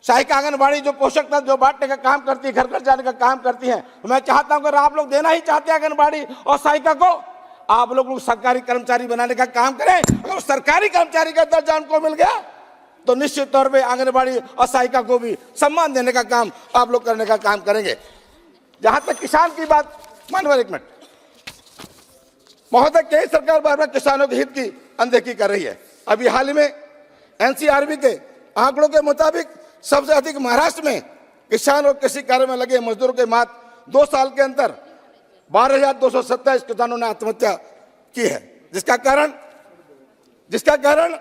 सहायिका आंगनबाड़ी जो पोषक तत्व जो बांटने का काम करती है, घर घर जाने का काम करती है, तो मैं चाहता हूं अगर आप लोग देना ही चाहते हैं आंगनबाड़ी और सहायिका को, आप लोग सरकारी कर्मचारी बनाने का काम करें। अगर सरकारी कर्मचारी का दर्जा उनको मिल गया तो निश्चित तौर पे आंगनबाड़ी और सहायिका को भी सम्मान देने का काम आप लोग करने का काम करेंगे। जहां तक किसान की बात, मानवर एक मिनट महोदय, कई सरकार बार बार किसानों के हित की अनदेखी कर रही है। अभी हाल ही में NCRB के आंकड़ों के मुताबिक सबसे अधिक महाराष्ट्र में किसान और कृषि कार्य में लगे मजदूरों के मात्र 2 साल के अंदर 12,227 किसानों ने आत्महत्या की है, जिसका कारण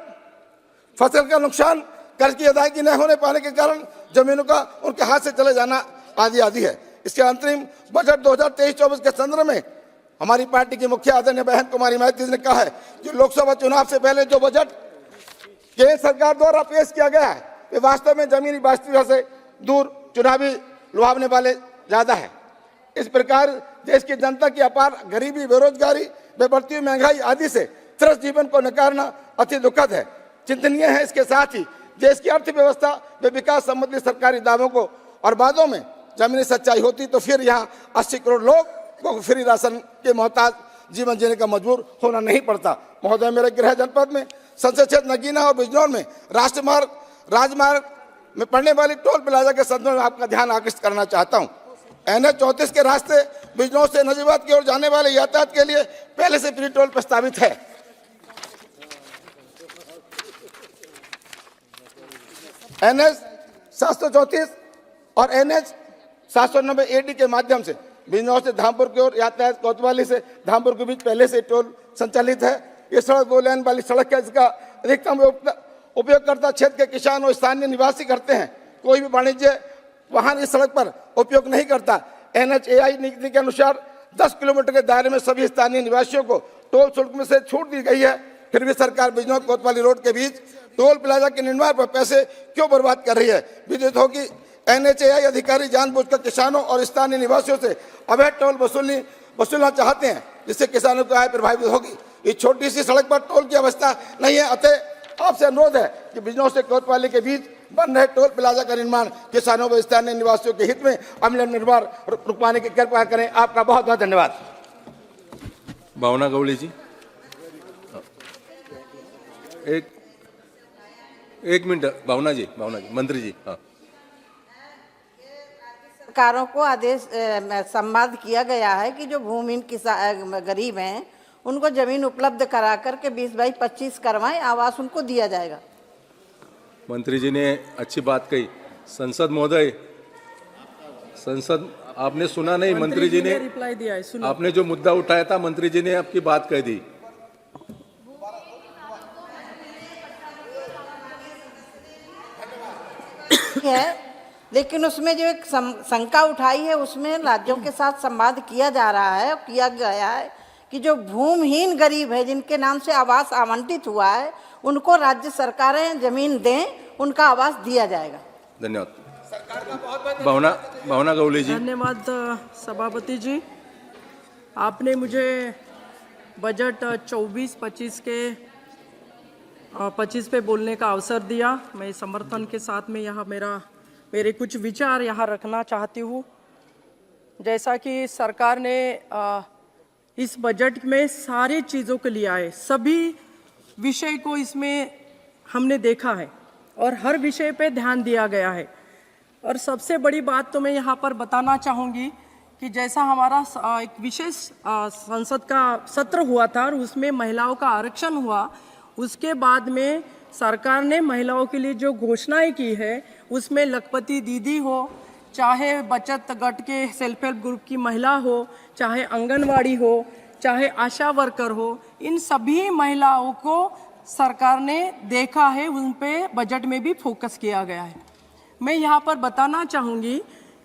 फसल का नुकसान, कर्ज की अदायगी न होने पाने के कारण जमीनों का उनके हाथ से चले जाना आदि है। इसके अंतरिम बजट 2023-24 के संदर्भ में हमारी पार्टी की मुखिया आदरणीय बहन कुमारी मैत्री ने कहा है कि लोकसभा चुनाव से पहले जो बजट केंद्र सरकार द्वारा पेश किया गया है वे वास्तव में जमीनी वास्तविकता से दूर चुनावी लुभावने वाले ज्यादा है। इस प्रकार देश की जनता की अपार गरीबी, बेरोजगारी, बढ़ती हुई महंगाई आदि से त्रस्त जीवन को नकारना अति दुखद है, चिंतनीय है। इसके साथ ही देश की अर्थव्यवस्था व विकास संबंधी सरकारी दावों को और वादों में जमीनी सच्चाई होती तो फिर यहाँ 80 करोड़ लोग को फ्री राशन के मोहताज जीवन जीने का मजबूर होना नहीं पड़ता। महोदय, मेरे गृह जनपद में संसद क्षेत्र नगीना और बिजनौर में राजमार्ग में पड़ने वाली टोल प्लाजा के संदर्भ में आपका ध्यान आकर्षित करना चाहता हूं। NH 34 के रास्ते बिजनौर से नजीबाद की ओर जाने वाले यातायात के लिए पहले से फ्री टोल प्रस्तावित है। NH 734 और NH 790 AD के माध्यम से बिजनौर से धामपुर की ओर यातायात कोतवाली से धामपुर के बीच पहले से टोल संचालित है। ये सड़क 2 लेन वाली सड़क है, जिसका अधिकतम उपयोगकर्ता क्षेत्र के किसान और स्थानीय निवासी करते हैं। कोई भी वाणिज्य वाहन इस सड़क पर उपयोग नहीं करता। NHAI नीति के अनुसार 10 किलोमीटर के दायरे में सभी स्थानीय निवासियों को टोल शुल्क में से छूट दी गई है, फिर भी सरकार बिजनौर कोतवाली रोड के बीच टोल प्लाजा के निर्माण पर पैसे क्यों बर्बाद कर रही है? विदित हो कि NHAI अधिकारी जानबूझकर किसानों और स्थानीय निवासियों से अवैध टोल वसूलना चाहते हैं, जिससे किसानों की आय प्रभावित होगी। इस छोटी सी सड़क पर टोल की व्यवस्था नहीं है, अतः आपसे अनुरोध है कि बिजनौर से कोतवाली के बीच बन रहे टोल प्लाजा का निर्माण किसानों व स्थानीय निवासियों के हित में अमल निर्माण रुकवाने की कृपा करें। आपका बहुत बहुत धन्यवाद। भावना गवली जी, एक मिनट। भावना जी, मंत्री जी। हाँ, सरकारों को आदेश संवाद किया गया है कि जो भूमिहीन किसान गरीब हैं उनको जमीन उपलब्ध करा करके 20 बाई 25 करवाएं, आवास उनको दिया जाएगा। मंत्री जी ने अच्छी बात कही। संसद महोदय, संसद आपने सुना नहीं? मंत्री जी ने रिप्लाई दिया है, सुनो। आपने जो मुद्दा उठाया था, मंत्री जी ने आपकी बात कह दी। है, लेकिन उसमें जो एक शंका उठाई है उसमें राज्यों के साथ संवाद किया जा रहा है, किया गया है कि जो भूमिहीन गरीब है जिनके नाम से आवास आवंटित हुआ है उनको राज्य सरकारें जमीन दें, उनका आवास दिया जाएगा। धन्यवाद। भावना गवली जी। धन्यवाद सभापति जी, आपने मुझे बजट 24-25 के 25 पे बोलने का अवसर दिया। मैं समर्थन के साथ में यहाँ मेरे कुछ विचार यहाँ रखना चाहती हूँ। जैसा कि सरकार ने इस बजट में सारी चीज़ों को लिया है, सभी विषय को इसमें हमने देखा है और हर विषय पे ध्यान दिया गया है। और सबसे बड़ी बात तो मैं यहाँ पर बताना चाहूँगी कि जैसा हमारा एक विशेष संसद का सत्र हुआ था और उसमें महिलाओं का आरक्षण हुआ, उसके बाद में सरकार ने महिलाओं के लिए जो घोषणाएं की है उसमें लखपति दीदी हो, चाहे बचत गट के सेल्फ हेल्प ग्रुप की महिला हो, चाहे आंगनवाड़ी हो, चाहे आशा वर्कर हो, इन सभी महिलाओं को सरकार ने देखा है, उन पे बजट में भी फोकस किया गया है। मैं यहाँ पर बताना चाहूँगी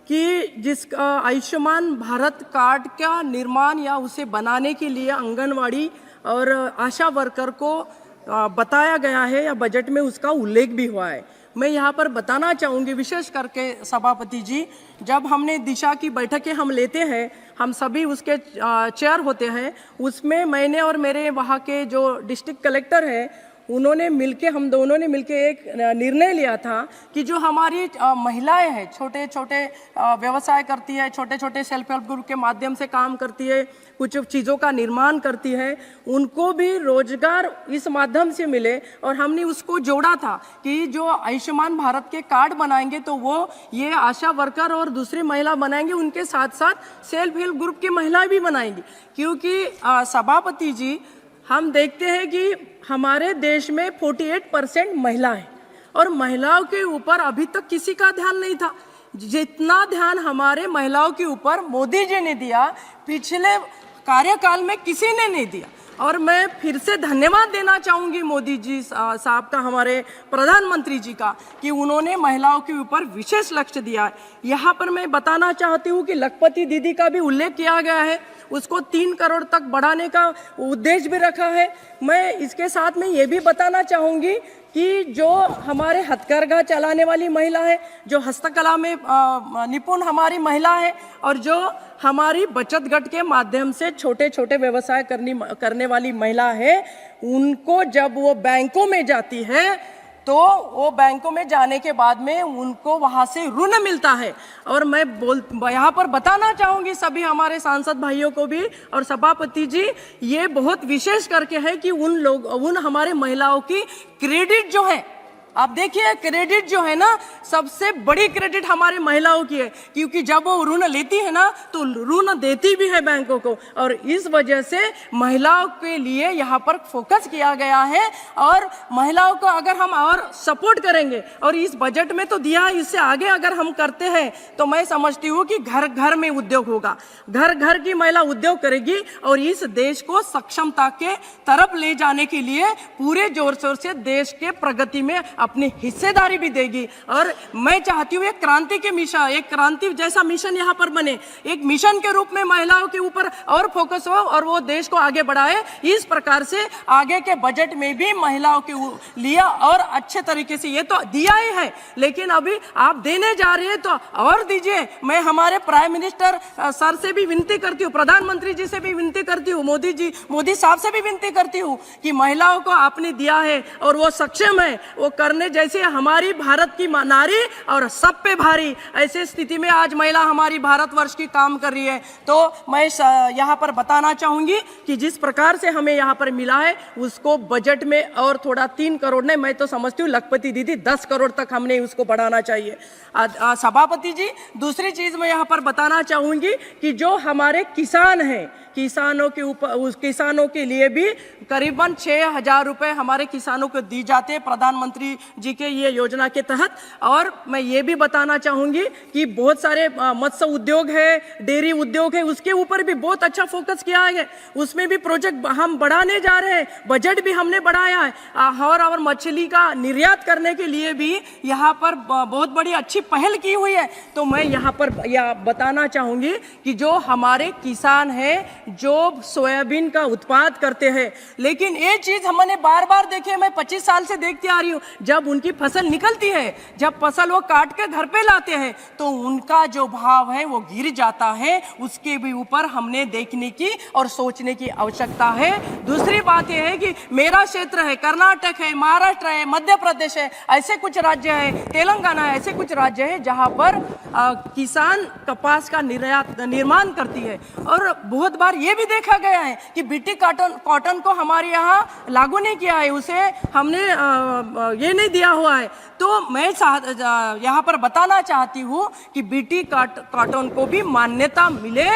कि जिस आयुष्मान भारत कार्ड का निर्माण या उसे बनाने के लिए आंगनवाड़ी और आशा वर्कर को बताया गया है या बजट में उसका उल्लेख भी हुआ है। मैं यहाँ पर बताना चाहूँगी, विशेष करके सभापति जी, जब हमने दिशा की बैठकें हम लेते हैं, हम सभी उसके चेयर होते हैं, उसमें मैंने और मेरे वहाँ के जो डिस्ट्रिक्ट कलेक्टर हैं उन्होंने मिलके, हम दोनों ने मिलके एक निर्णय लिया था कि जो हमारी महिलाएं हैं, छोटे छोटे व्यवसाय करती है, छोटे छोटे सेल्फ हेल्प ग्रुप के माध्यम से काम करती है, कुछ चीज़ों का निर्माण करती है, उनको भी रोजगार इस माध्यम से मिले। और हमने उसको जोड़ा था कि जो आयुष्मान भारत के कार्ड बनाएंगे तो वो ये आशा वर्कर और दूसरी महिला बनाएंगे, उनके साथ साथ सेल्फ हेल्प ग्रुप की महिलाएं भी बनाएंगी। क्योंकि सभापति जी, हम देखते हैं कि हमारे देश में 48% महिला है और महिलाओं के ऊपर अभी तक किसी का ध्यान नहीं था। जितना ध्यान हमारे महिलाओं के ऊपर मोदी जी ने दिया, पिछले कार्यकाल में किसी ने नहीं दिया। और मैं फिर से धन्यवाद देना चाहूँगी मोदी जी साहब का, हमारे प्रधानमंत्री जी का, कि उन्होंने महिलाओं के ऊपर विशेष लक्ष्य दिया है। यहाँ पर मैं बताना चाहती हूँ कि लखपति दीदी का भी उल्लेख किया गया है, उसको 3 करोड़ तक बढ़ाने का उद्देश्य भी रखा है। मैं इसके साथ में ये भी बताना चाहूँगी कि जो हमारे हथकरघा चलाने वाली महिला है, जो हस्तकला में निपुण हमारी महिला है, और जो हमारी बचत गट के माध्यम से छोटे छोटे व्यवसाय करने वाली महिला है, उनको जब वो बैंकों में जाती है तो वो बैंकों में जाने के बाद में उनको वहाँ से ऋण मिलता है। और मैं यहाँ पर बताना चाहूँगी सभी हमारे सांसद भाइयों को भी और सभापति जी, ये बहुत विशेष करके है कि उन हमारे महिलाओं की क्रेडिट जो है, आप देखिए क्रेडिट जो है ना, सबसे बड़ी क्रेडिट हमारे महिलाओं की है, क्योंकि जब वो ऋण लेती है ना तो ऋण देती भी है बैंकों को। और इस वजह से महिलाओं के लिए यहाँ पर फोकस किया गया है। और महिलाओं को अगर हम और सपोर्ट करेंगे, और इस बजट में तो दिया है, इससे आगे अगर हम करते हैं तो मैं समझती हूँ कि घर घर में उद्योग होगा, घर घर की महिला उद्योग करेगी और इस देश को सक्षमता के तरफ ले जाने के लिए पूरे जोर शोर से देश के प्रगति में अपनी हिस्सेदारी भी देगी। और मैं चाहती हूँ एक क्रांति के मिशन, एक क्रांति जैसा मिशन यहाँ पर बने, एक मिशन के रूप में महिलाओं के ऊपर और फोकस हो और वो देश को आगे बढ़ाए। इस प्रकार से आगे के बजट में भी महिलाओं के लिया और अच्छे तरीके से, ये तो दिया ही है लेकिन अभी आप देने जा रहे हैं तो और दीजिए। मैं हमारे प्राइम मिनिस्टर सर से भी विनती करती हूँ, प्रधानमंत्री जी से भी विनती करती हूँ, मोदी साहब से भी विनती करती हूँ कि महिलाओं को आपने दिया है और वो सक्षम है वो करने, जैसे हमारी भारत की नारी और सब पे भारी, ऐसे स्थिति में आज महिला हमारी भारतवर्ष की काम कर रही है। तो मैं यहाँ पर बताना चाहूंगी कि जिस प्रकार से हमें यहाँ पर मिला है उसको बजट में और थोड़ा 3 करोड़ नहीं, मैं तो समझती हूँ लखपति दीदी 10 करोड़ तक हमने उसको बढ़ाना चाहिए। सभापति जी, दूसरी चीज मैं यहाँ पर बताना चाहूंगी कि जो हमारे किसान हैं, किसानों के ऊपर, उस किसानों के लिए भी करीबन 6,000 रुपए हमारे किसानों को दी जाते हैं प्रधानमंत्री जी के ये योजना के तहत। और मैं ये भी बताना चाहूंगी कि बहुत सारे मत्स्य उद्योग है, डेयरी उद्योग है, उसके ऊपर भी बहुत अच्छा फोकस किया है, उसमें भी प्रोजेक्ट हम बढ़ाने जा रहे हैं, बजट भी हमने बढ़ाया है। और मछली का निर्यात करने के लिए भी यहाँ पर बहुत बड़ी अच्छी पहल की हुई है। तो मैं यहाँ पर बताना चाहूंगी कि जो हमारे किसान हैं जो सोयाबीन का उत्पाद करते हैं, लेकिन ये चीज हमने बार बार देखी है, मैं 25 साल से देखती आ रही हूँ, जब उनकी फसल निकलती है, जब फसल वो काट के घर पे लाते हैं तो उनका जो भाव है वो गिर जाता है। उसके भी ऊपर हमने देखने की और सोचने की आवश्यकता है। दूसरी बात यह है कि मेरा क्षेत्र है, कर्नाटक है, महाराष्ट्र है, मध्य प्रदेश है, ऐसे कुछ राज्य है, तेलंगाना है, ऐसे कुछ राज्य है जहां पर किसान कपास का निर्माण करती है। और बहुत बार ये भी देखा गया है कि बीटी कॉटन को हमारे यहाँ लागू नहीं किया है, उसे हमने ये नहीं दिया हुआ है। तो मैं यहाँ पर बताना चाहती हूँ कि बीटी कॉटन को भी मान्यता मिले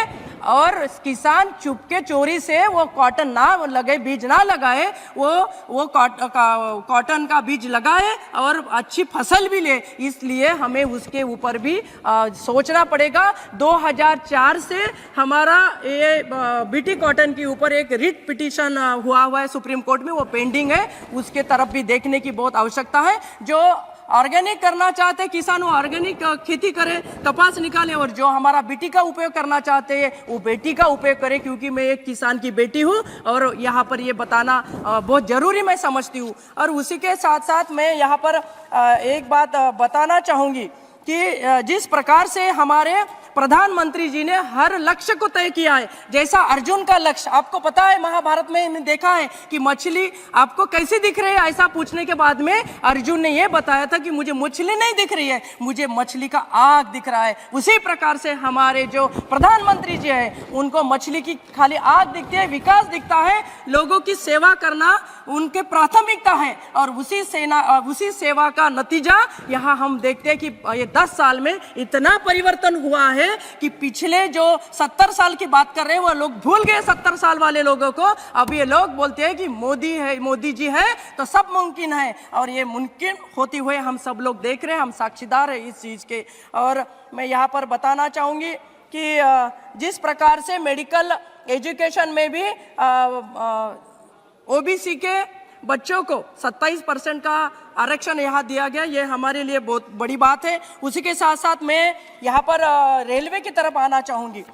और किसान चुपके चोरी से वो कॉटन ना लगे, बीज ना लगाए, वो कॉटन का बीज लगाए और अच्छी फसल भी ले। इसलिए हमें उसके ऊपर भी सोचना पड़ेगा। 2004 से हमारा ये बीटी कॉटन के ऊपर एक रिट पिटीशन हुआ है सुप्रीम कोर्ट में, वो पेंडिंग है, उसके तरफ भी देखने की बहुत आवश्यकता है। जो ऑर्गेनिक करना चाहते हैं किसान वो ऑर्गेनिक खेती करें, कपास निकालें, और जो हमारा बेटी का उपयोग करना चाहते हैं वो बेटी का उपयोग करें, क्योंकि मैं एक किसान की बेटी हूं और यहाँ पर ये बताना बहुत जरूरी मैं समझती हूँ। और उसी के साथ साथ मैं यहाँ पर एक बात बताना चाहूँगी कि जिस प्रकार से हमारे प्रधानमंत्री जी ने हर लक्ष्य को तय किया है, जैसा अर्जुन का लक्ष्य, आपको पता है महाभारत में देखा है कि मछली आपको कैसी दिख रही है, ऐसा पूछने के बाद में अर्जुन ने यह बताया था कि मुझे मछली नहीं दिख रही है, मुझे मछली का आग दिख रहा है। उसी प्रकार से हमारे जो प्रधानमंत्री जी है उनको मछली की खाली आग दिखती है, विकास दिखता है, लोगों की सेवा करना उनके प्राथमिकता है। और उसी सेवा का नतीजा यहाँ हम देखते हैं कि ये 10 साल में इतना परिवर्तन हुआ है कि पिछले जो 70 साल की बात कर रहे हैं वो लोग भूल गए 70 साल वाले लोगों को। अब ये लोग बोलते हैं कि मोदी जी है तो सब मुमकिन है, और ये मुमकिन होते हुए हम सब लोग देख रहे हैं, हम साक्षीदार हैं इस चीज के। और मैं यहाँ पर बताना चाहूंगी कि जिस प्रकार से मेडिकल एजुकेशन में भी ओबीसी के बच्चों को 27% का आरक्षण यहाँ दिया गया, ये हमारे लिए बहुत बड़ी बात है। उसी के साथ साथ मैं यहाँ पर रेलवे की तरफ आना चाहूँगी।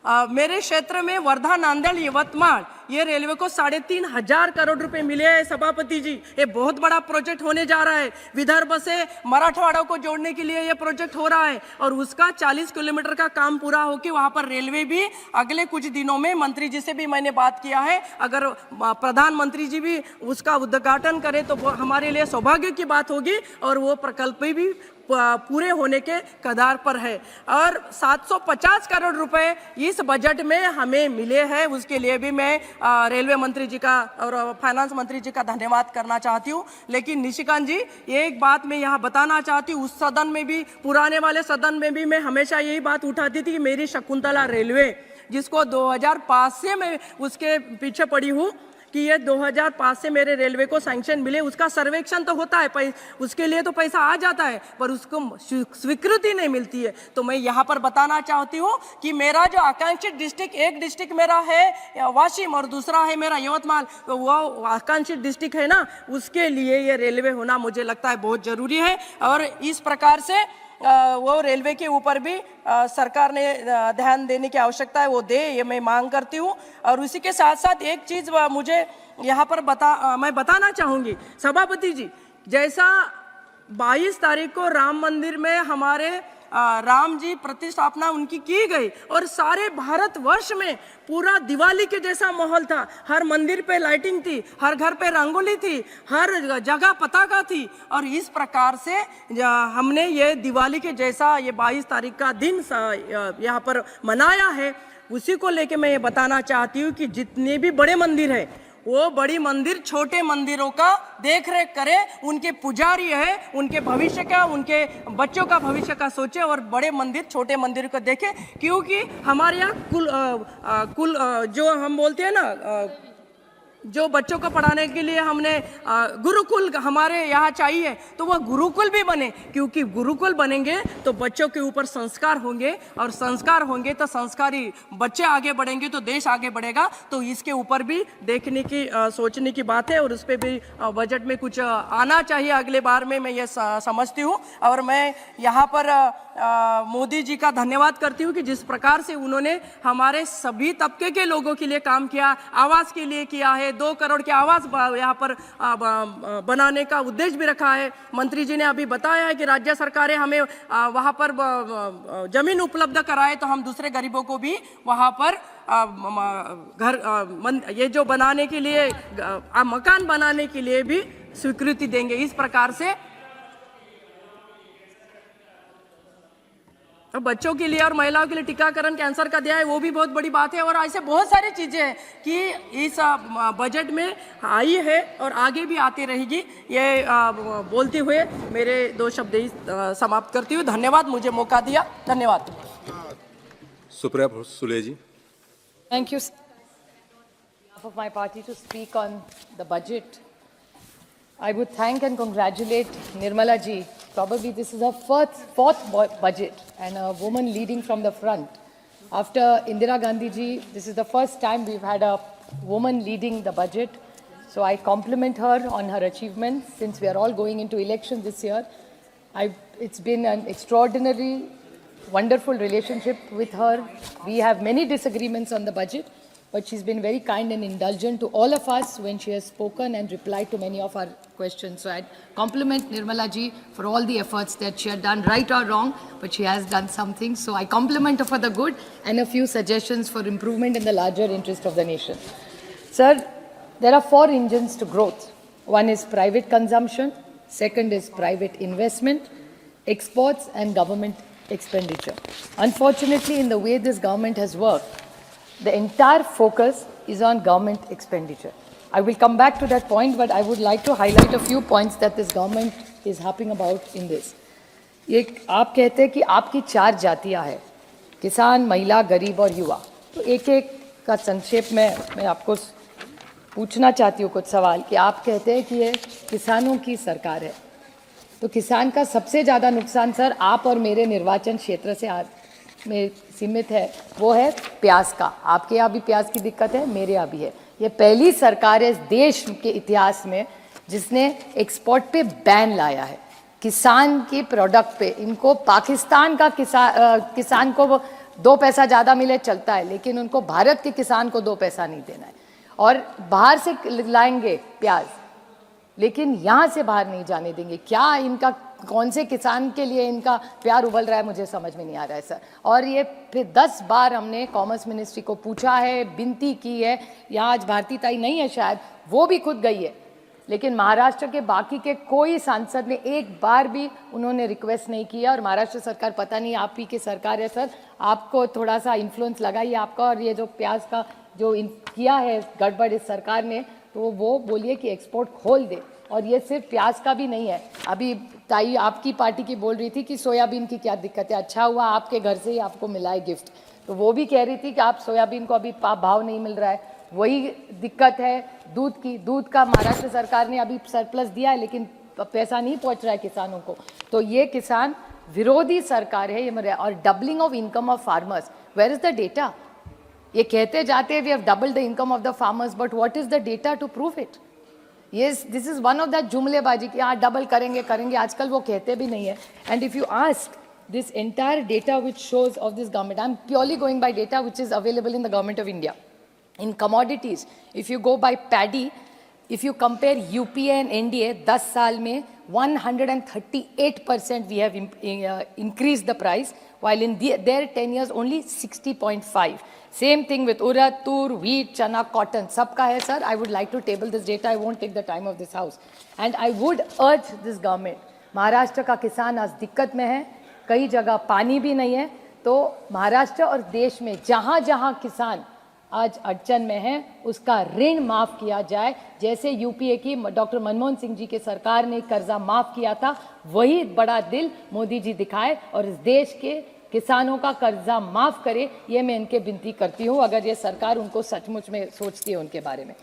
मेरे क्षेत्र में वर्धा, नांदेड़, यवतमाल ये रेलवे को 3,500 करोड़ रुपए मिले हैं सभापति जी। ये बहुत बड़ा प्रोजेक्ट होने जा रहा है। विदर्भ से मराठवाड़ा को जोड़ने के लिए ये प्रोजेक्ट हो रहा है और उसका 40 किलोमीटर का काम पूरा होकर वहाँ पर रेलवे भी अगले कुछ दिनों में, मंत्री जी से भी मैंने बात किया है, अगर प्रधानमंत्री जी भी उसका उद्घाटन करें तो वो हमारे लिए सौभाग्य की बात होगी और वो प्रकल्प भी पूरे होने के कगार पर है। और 750 करोड़ रुपए इस बजट में हमें मिले हैं, उसके लिए भी मैं रेलवे मंत्री जी का और फाइनेंस मंत्री जी का धन्यवाद करना चाहती हूँ। लेकिन निशिकांत जी, एक बात मैं यहाँ बताना चाहती हूँ, उस सदन में भी, पुराने वाले सदन में भी मैं हमेशा यही बात उठाती थी कि मेरी शकुंतला रेलवे, जिसको 2005 से मैं उसके पीछे पड़ी हूँ कि ये 2005 से मेरे रेलवे को सैंक्शन मिले, उसका सर्वेक्षण तो होता है, उसके लिए तो पैसा आ जाता है, पर उसको स्वीकृति नहीं मिलती है। तो मैं यहाँ पर बताना चाहती हूँ कि मेरा जो आकांक्षित डिस्ट्रिक्ट, एक डिस्ट्रिक्ट मेरा है वाशिम और दूसरा है मेरा यवतमाल, तो वो आकांक्षित डिस्ट्रिक्ट है ना, उसके लिए ये रेलवे होना मुझे लगता है बहुत ज़रूरी है। और इस प्रकार से वो रेलवे के ऊपर भी सरकार ने ध्यान देने की आवश्यकता है, वो दे, ये मैं मांग करती हूँ। और उसी के साथ साथ एक चीज़ मुझे यहाँ पर मैं बताना चाहूँगी सभापति जी, जैसा 22 तारीख को राम मंदिर में हमारे राम जी प्रतिष्ठापना उनकी की गई और सारे भारतवर्ष में पूरा दिवाली के जैसा माहौल था, हर मंदिर पे लाइटिंग थी, हर घर पे रंगोली थी, हर जगह पताका थी, और इस प्रकार से हमने ये दिवाली के जैसा ये 22 तारीख का दिन यहाँ पर मनाया है। उसी को लेके मैं ये बताना चाहती हूँ कि जितने भी बड़े मंदिर है, वो बड़ी मंदिर छोटे मंदिरों का देख रेख करे, उनके पुजारी है, उनके भविष्य का, उनके बच्चों का भविष्य का सोचे, और बड़े मंदिर छोटे मंदिर को देखे। क्योंकि हमारे यहाँ कुल जो हम बोलते हैं ना, जो बच्चों को पढ़ाने के लिए हमने गुरुकुल हमारे यहाँ चाहिए, तो वह गुरुकुल भी बने, क्योंकि गुरुकुल बनेंगे तो बच्चों के ऊपर संस्कार होंगे, और संस्कार होंगे तो संस्कारी बच्चे आगे बढ़ेंगे तो देश आगे बढ़ेगा। तो इसके ऊपर भी देखने की सोचने की बात है, और उस पर भी बजट में कुछ आना चाहिए अगले बार में, मैं ये समझती हूँ। और मैं यहाँ पर मोदी जी का धन्यवाद करती हूँ कि जिस प्रकार से उन्होंने हमारे सभी तबके के लोगों के लिए काम किया, आवास के लिए किया है, 2 करोड़ के आवास यहाँ पर बनाने का उद्देश्य भी रखा है। मंत्री जी ने अभी बताया है कि राज्य सरकारें हमें वहाँ पर जमीन उपलब्ध कराए, तो हम दूसरे गरीबों को भी वहाँ पर घर ये जो बनाने के लिए मकान बनाने के लिए भी स्वीकृति देंगे। इस प्रकार से बच्चों के लिए और महिलाओं के लिए टीकाकरण कैंसर का दिया है, वो भी बहुत बड़ी बात है। और ऐसे बहुत सारी चीज़ें हैं कि इस बजट में आई है और आगे भी आती रहेगी। ये बोलते हुए मेरे 2 शब्द ही समाप्त करती हूँ। धन्यवाद, मुझे मौका दिया, धन्यवाद। सुप्रिया सुले जी। Thank you of my party to speak on the budget. I would thank and congratulate Nirmala ji. Probably this is her fourth budget and a woman leading from the front. After Indira Gandhi ji, this is the first time we've had a woman leading the budget. So I compliment her on her achievements since we are all going into elections this year. It's been an extraordinary, wonderful relationship with her. We have many disagreements on the budget, but she's been very kind and indulgent to all of us when she has spoken and replied to many of our questions. So I compliment Nirmala ji for all the efforts that she had done, right or wrong, but she has done something. So I compliment her for the good and a few suggestions for improvement in the larger interest of the nation. Sir, there are 4 engines to growth. One is private consumption, second is private investment, exports and government expenditure. Unfortunately, in the way this government has worked, the entire focus is on government expenditure. I will come back to that point, but I would like to highlight a few points that this government is harping about in this. आप कहते हैं कि आपकी 4 जातियां हैं, किसान, महिला, गरीब और युवा। तो एक का संक्षेप में मैं आपको पूछना चाहती हूँ कुछ सवाल कि आप कहते हैं कि ये किसानों की सरकार है, तो किसान का सबसे ज़्यादा नुकसान सर आप और मेरे निर्वाचन क्षेत्र से में सीमित है, वो है प्याज का। आपके यहाँ भी प्याज की दिक्कत है, मेरे यहाँ भी है। ये पहली सरकार है इस देश के इतिहास में जिसने एक्सपोर्ट पे बैन लाया है किसान के प्रोडक्ट पे। इनको पाकिस्तान का किसान को 2 पैसा ज़्यादा मिले चलता है, लेकिन उनको भारत के किसान को 2 पैसा नहीं देना है। और बाहर से लाएंगे प्याज, लेकिन यहाँ से बाहर नहीं जाने देंगे। क्या इनका कौन से किसान के लिए इनका प्यार उबल रहा है, मुझे समझ में नहीं आ रहा है सर। और ये फिर 10 बार हमने कॉमर्स मिनिस्ट्री को पूछा है, विनती की है। यहाँ आज भारती ताई नहीं है, शायद वो भी खुद गई है, लेकिन महाराष्ट्र के बाकी के कोई सांसद ने एक बार भी उन्होंने रिक्वेस्ट नहीं किया। और महाराष्ट्र सरकार, पता नहीं आप ही की सरकार है सर, आपको थोड़ा सा इन्फ्लुएंस लगाइए आपका। और ये जो प्याज का जो किया है गड़बड़ इस सरकार ने, तो वो बोलिए कि एक्सपोर्ट खोल दे। और ये सिर्फ प्याज का भी नहीं है। अभी ताई आपकी पार्टी की बोल रही थी कि सोयाबीन की क्या दिक्कत है, अच्छा हुआ आपके घर से ही आपको मिला है गिफ्ट। तो वो भी कह रही थी कि आप सोयाबीन को अभी भाव नहीं मिल रहा है, वही दिक्कत है दूध की। दूध का महाराष्ट्र सरकार ने अभी सरप्लस दिया है, लेकिन पैसा नहीं पहुंच रहा है किसानों को। तो ये किसान विरोधी सरकार है ये। और doubling of income of farmers, where is the data? ये कहते जाते हैं we have doubled the income of the farmers, but what is the data to prove it? Yes, this is one of that जुमलेबाजी कि हाँ double करेंगे करेंगे, आजकल वो कहते भी नहीं है. And if you ask this entire data which shows of this government, I'm purely going by data which is available in the government of India. In commodities, if you go by paddy, if you compare UPA and NDA, 10 साल में 138% we have increased the price, while in their 10 years only 60.5. Same thing with urad, tur, wheat, chana, cotton. Sabka hai, sir. I would like to table this data. I won't take the time of this house. And I would urge this government. Maharashtra का किसान आज दिक्कत में है, कई जगह पानी भी नहीं है, तो महाराष्ट्र और देश में जहाँ जहाँ किसान आज अड़चन में है उसका ऋण माफ किया जाए। जैसे यूपीए की डॉक्टर मनमोहन सिंह जी की सरकार ने कर्जा माफ किया था, वही बड़ा दिल मोदी जी दिखाए और इस देश के किसानों का कर्जा माफ करे। ये मैं इनके विनती करती हूँ, अगर ये सरकार उनको सचमुच में सोचती है उनके बारे में।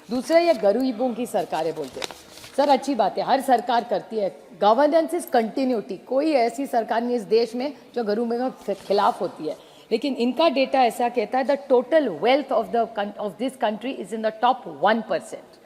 दूसरा, ये गरीबों की सरकारें बोलते हैं, सर अच्छी बात है, हर सरकार करती है। गवर्नेंस इज कंटिन्यूटी, कोई ऐसी सरकार नहीं इस देश में जो गरीबों के खिलाफ होती है, लेकिन इनका डेटा ऐसा कहता है the total wealth of this country is in the top 1%,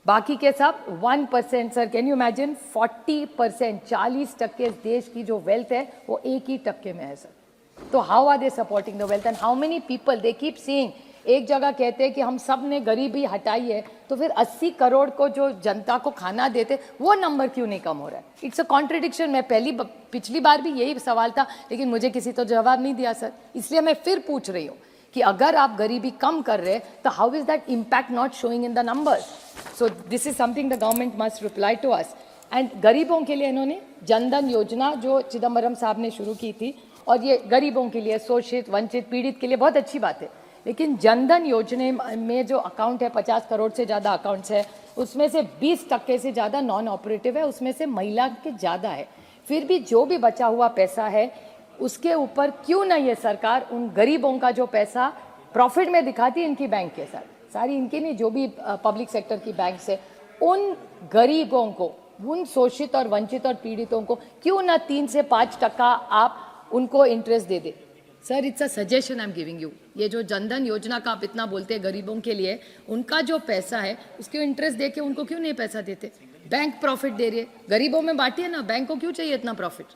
बाकी के सब 1%। सर कैन यू इमेजिन 40%, 40% इस देश की जो वेल्थ है वो 1% में है सर। तो how are they supporting the wealth and how many people they keep saying, एक जगह कहते हैं कि हम सब ने गरीबी हटाई है, तो फिर 80 करोड़ को जो जनता को खाना देते वो नंबर क्यों नहीं कम हो रहा है? It's a contradiction. मैं पिछली बार भी यही सवाल था, लेकिन मुझे किसी तो जवाब नहीं दिया सर, इसलिए मैं फिर पूछ रही हूँ कि अगर आप गरीबी कम कर रहे हैं तो how is that impact not showing in the numbers? So this is something the government must reply to us. And गरीबों के लिए इन्होंने जनधन योजना जो चिदम्बरम साहब ने शुरू की थी, और ये गरीबों के लिए, शोषित, वंचित, पीड़ित के लिए बहुत अच्छी बात है, लेकिन जनधन योजना में जो अकाउंट है 50 करोड़ से ज़्यादा अकाउंट्स है, उसमें से 20% से ज़्यादा नॉन ऑपरेटिव है, उसमें से महिला के ज़्यादा है। फिर भी जो भी बचा हुआ पैसा है उसके ऊपर क्यों ना ये सरकार उन गरीबों का जो पैसा प्रॉफिट में दिखाती है, इनकी बैंक के साथ, सारी इनकी नहीं, जो भी पब्लिक सेक्टर की बैंक से, उन गरीबों को, उन शोषित और वंचित और पीड़ितों को क्यों ना 3 से 5% आप उनको interest they they. Sir it's a suggestion I am giving you. ये जो जनधन योजना का आप इतना बोलते हैं गरीबों के लिए, उनका जो पैसा है उसके इंटरेस्ट दे के उनको क्यों नहीं पैसा देते? बैंक प्रॉफिट दे रही है, गरीबों में बांटिए ना, बैंक को क्यों चाहिए इतना प्रॉफिट?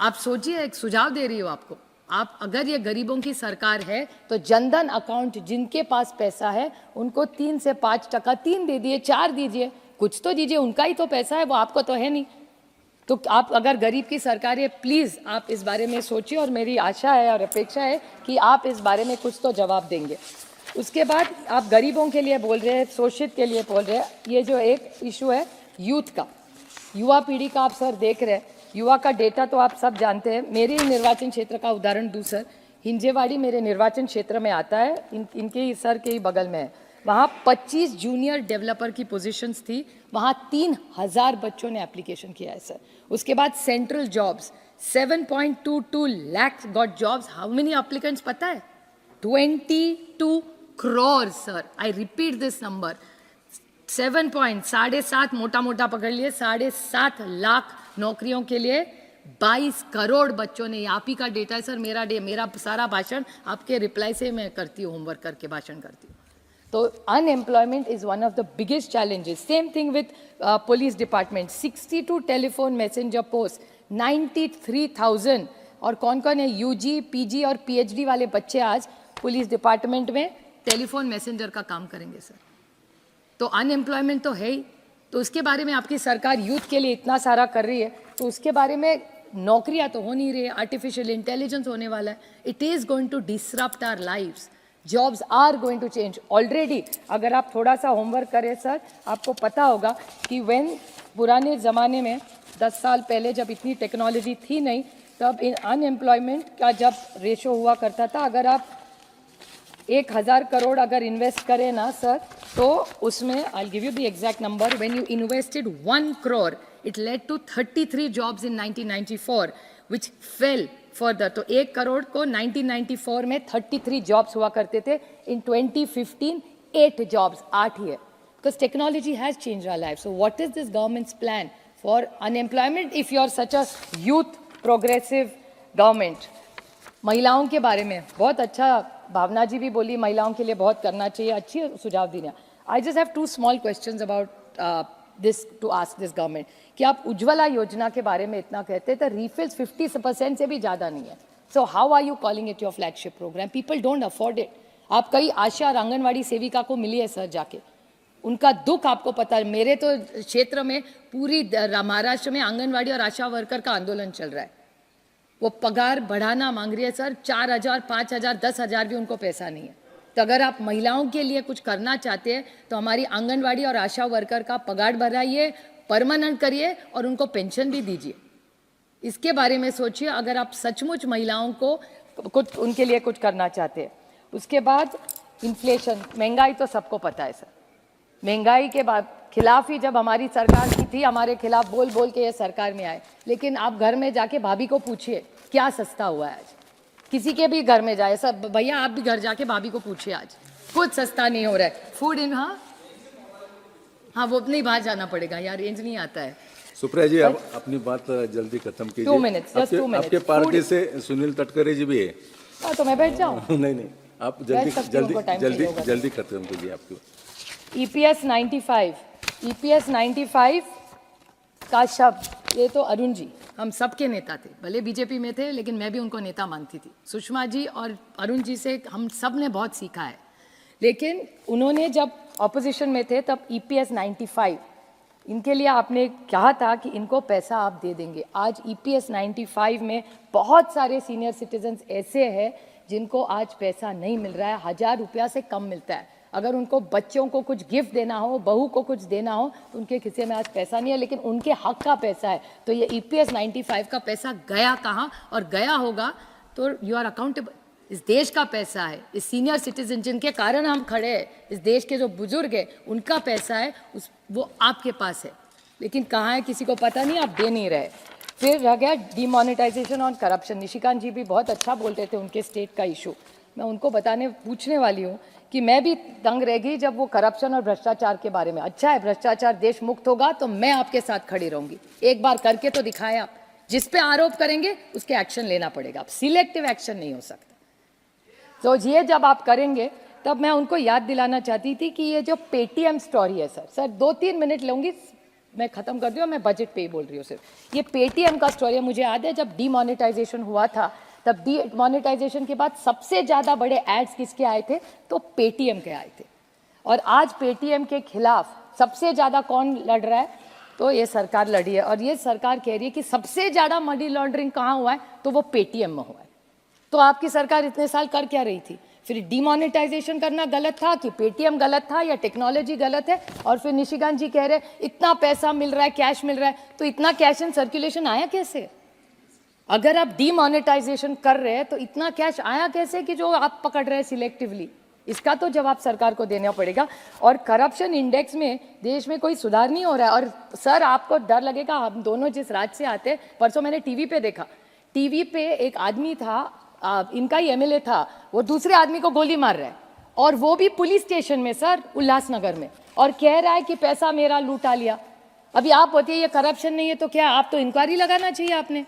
आप सोचिए, एक सुझाव दे रही हो आपको, आप अगर ये गरीबों की सरकार है तो जनधन अकाउंट जिनके पास पैसा है उनको 3 से 5%, 3 दे दिए, 4 दीजिए, कुछ तो दीजिए, उनका ही तो पैसा है, वो आपको तो है नहीं। तो आप अगर गरीब की सरकार है, प्लीज़ आप इस बारे में सोचिए, और मेरी आशा है और अपेक्षा है कि आप इस बारे में कुछ तो जवाब देंगे। उसके बाद आप गरीबों के लिए बोल रहे हैं, शोषित के लिए बोल रहे हैं, ये जो एक इशू है यूथ का, युवा पीढ़ी का, आप सर देख रहे हैं, युवा का डेटा तो आप सब जानते हैं। मेरे निर्वाचन क्षेत्र का उदाहरण दूं सर, हिंजेवाड़ी मेरे निर्वाचन क्षेत्र में आता है, इनके सर के ही बगल में है, वहाँ 25 जूनियर डेवलपर की पोजीशंस थी, वहाँ 3000 बच्चों ने एप्लीकेशन किया है सर। उसके बाद central jobs 7.22 lakh got jobs, how many applicants पता है? 22 crore sir, I repeat this number, 7.7 मोटा मोटा पकड़ लिए, 7.5 लाख नौकरियों के लिए 22 करोड़ बच्चों ने, आप ही का डेटा है सर, मेरा सारा भाषण आपके रिप्लाई से मैं करती हूँ, होमवर्क करके भाषण करती हूँ। तो unemployment is one of the biggest challenges. Same thing with police department, 62 telephone messenger post, 93,000, और कौन कौन है यूजी, पीजी और पीएचडी वाले बच्चे आज पुलिस डिपार्टमेंट में टेलीफोन मैसेंजर का काम करेंगे सर। तो अनएम्प्लॉयमेंट तो है ही, तो उसके बारे में आपकी सरकार यूथ के लिए इतना सारा कर रही है, तो उसके बारे में नौकरियां तो हो नहीं रही है, आर्टिफिशियल इंटेलिजेंस होने वाला है, it is going to disrupt our lives, jobs are going to change already. अगर आप थोड़ा सा होमवर्क करें सर, आपको पता होगा कि व्हेन पुराने ज़माने में 10 साल पहले जब इतनी टेक्नोलॉजी थी नहीं, तब अनएम्प्लॉयमेंट का जब रेशो हुआ करता था, अगर आप 1000 करोड़ अगर इन्वेस्ट करें ना सर, तो उसमें I give you the exact number, when you invested 1 crore, it led to 33 jobs in 1994, which fell further, तो 1 करोड़ को 1994 में 33 जॉब्स हुआ करते थे. इन 2015 8 जॉब्स, 8 ही है. Because technology has changed our lives. So what is this government's plan for unemployment if you are such a youth progressive government? महिलाओं के बारे में बहुत अच्छा भावना जी भी बोली, महिलाओं के लिए बहुत करना चाहिए, अच्छी सुझाव दिया. I just have 2 small questions about this to ask this government. कि आप उज्ज्वला योजना के बारे में इतना कहते हैं, तो refills 50% से भी ज़्यादा नहीं है. So how are you calling it your flagship program? People don't afford it. आप कई आशा और आंगनवाड़ी सेविका को मिली है सर जाके, उनका दुख आपको पता है. मेरे तो क्षेत्र में पूरी महाराष्ट्र में आंगनवाड़ी और आशा वर्कर का आंदोलन चल रहा है. वो पगार बढ़ाना मांग रही है सर, 4,000, 5,000, 10,000 भी उनको पैसा नहीं है. तो अगर आप महिलाओं के लिए कुछ करना चाहते हैं तो हमारी आंगनवाड़ी और आशा वर्कर का पगार बढ़ाइए, परमानेंट करिए और उनको पेंशन भी दीजिए. इसके बारे में सोचिए अगर आप सचमुच महिलाओं को कुछ उनके लिए कुछ करना चाहते हैं. उसके बाद इन्फ्लेशन, महंगाई तो सबको पता है सर. महंगाई के बाद खिलाफ ही जब हमारी सरकार की थी, हमारे खिलाफ बोल बोल के ये सरकार में आए. लेकिन आप घर में जाके भाभी को पूछिए क्या सस्ता हुआ है आज. किसी के भी घर में जाए सब, भैया आप भी घर जाके भाभी को पूछिए आज कुछ सस्ता नहीं हो रहा है. फूड इन हाँ वो नहीं, बाहर जाना पड़ेगा यार, रेंज नहीं आता है. सुप्रिया जी आप अपनी बात जल्दी खत्म कीजिए. 2 मिनट्स, जस्ट 2 मिनट्स. आपके पार्टी से सुनील तटकरे जी भी है. तो मैं बैठ जाऊँ? नहीं आप जल्दी खत्म कीजिए. आपकी EPS 95 का शब्द, ये तो अरुण जी हम सबके नेता थे, भले बीजेपी में थे लेकिन मैं भी उनको नेता मानती थी. सुषमा जी और अरुण जी से हम सब ने बहुत सीखा है. लेकिन उन्होंने जब ऑपोजिशन में थे तब EPS 95 इनके लिए आपने कहा था कि इनको पैसा आप दे देंगे. आज EPS 95 में बहुत सारे सीनियर सिटीजन्स ऐसे हैं जिनको आज पैसा नहीं मिल रहा है, 1,000 रुपया से कम मिलता है. अगर उनको बच्चों को कुछ गिफ्ट देना हो, बहू को कुछ देना हो, तो उनके खिस्से में आज पैसा नहीं है, लेकिन उनके हक का पैसा है. तो ये EPS 95 का पैसा गया कहाँ, और गया होगा तो यू आर अकाउंटेबल. इस देश का पैसा है, इस सीनियर सिटीजन जिनके कारण हम खड़े हैं, इस देश के जो बुजुर्ग हैं उनका पैसा है, वो आपके पास है. लेकिन कहाँ है किसी को पता नहीं, आप दे नहीं रहे. फिर रह गया डिमोनेटाइजेशन और करप्शन. निशिकांत जी भी बहुत अच्छा बोल रहे थे उनके स्टेट का इशू. मैं उनको पूछने वाली हूँ कि मैं भी दंग रह गई जब वो करप्शन और भ्रष्टाचार के बारे में. अच्छा है भ्रष्टाचार देश मुक्त होगा तो मैं आपके साथ खड़ी रहूंगी. एक बार करके तो दिखाए आप. जिस पे आरोप करेंगे उसके एक्शन लेना पड़ेगा. आप सिलेक्टिव एक्शन नहीं हो सकता. तो ये जब आप करेंगे तब मैं उनको याद दिलाना चाहती थी कि ये जो पेटीएम स्टोरी है सर 2-3 मिनट लूंगी, मैं खत्म कर दूँ. मैं बजट पे ही बोल रही हूँ सिर्फ. ये पेटीएम का स्टोरी है. मुझे याद है जब डीमोनेटाइजेशन हुआ था तब डीमोनेटाइजेशन के बाद सबसे ज़्यादा बड़े एड्स किसके आए थे, तो पेटीएम के आए थे. और आज पेटीएम के खिलाफ सबसे ज़्यादा कौन लड़ रहा है, तो ये सरकार लड़ी है. और ये सरकार कह रही है कि सबसे ज़्यादा मनी लॉन्ड्रिंग कहाँ हुआ है, तो वो पेटीएम में हुआ है. तो आपकी सरकार इतने साल कर क्या रही थी? फिर डीमोनेटाइजेशन करना गलत था कि पेटीएम गलत था या टेक्नोलॉजी गलत है? और फिर निशिकांत जी कह रहे इतना पैसा मिल रहा है, कैश मिल रहा है, तो इतना कैश इन सर्कुलेशन आया कैसे? अगर आप डीमोनेटाइजेशन कर रहे हैं तो इतना कैश आया कैसे कि जो आप पकड़ रहे हैं सिलेक्टिवली? इसका तो जवाब सरकार को देना पड़ेगा. और करप्शन इंडेक्स में देश में कोई सुधार नहीं हो रहा है. और सर आपको डर लगेगा, हम दोनों जिस राज्य से आते हैं, परसों मैंने टीवी पे देखा, टीवी पे एक आदमी था, इनका ही एमएलए था, वो दूसरे आदमी को गोली मार रहा है, और वो भी पुलिस स्टेशन में सर, उल्लासनगर में, और कह रहा है कि पैसा मेरा लूटा लिया. अभी आप बताइए ये करप्शन नहीं है तो क्या? आप तो इंक्वायरी लगाना चाहिए आपने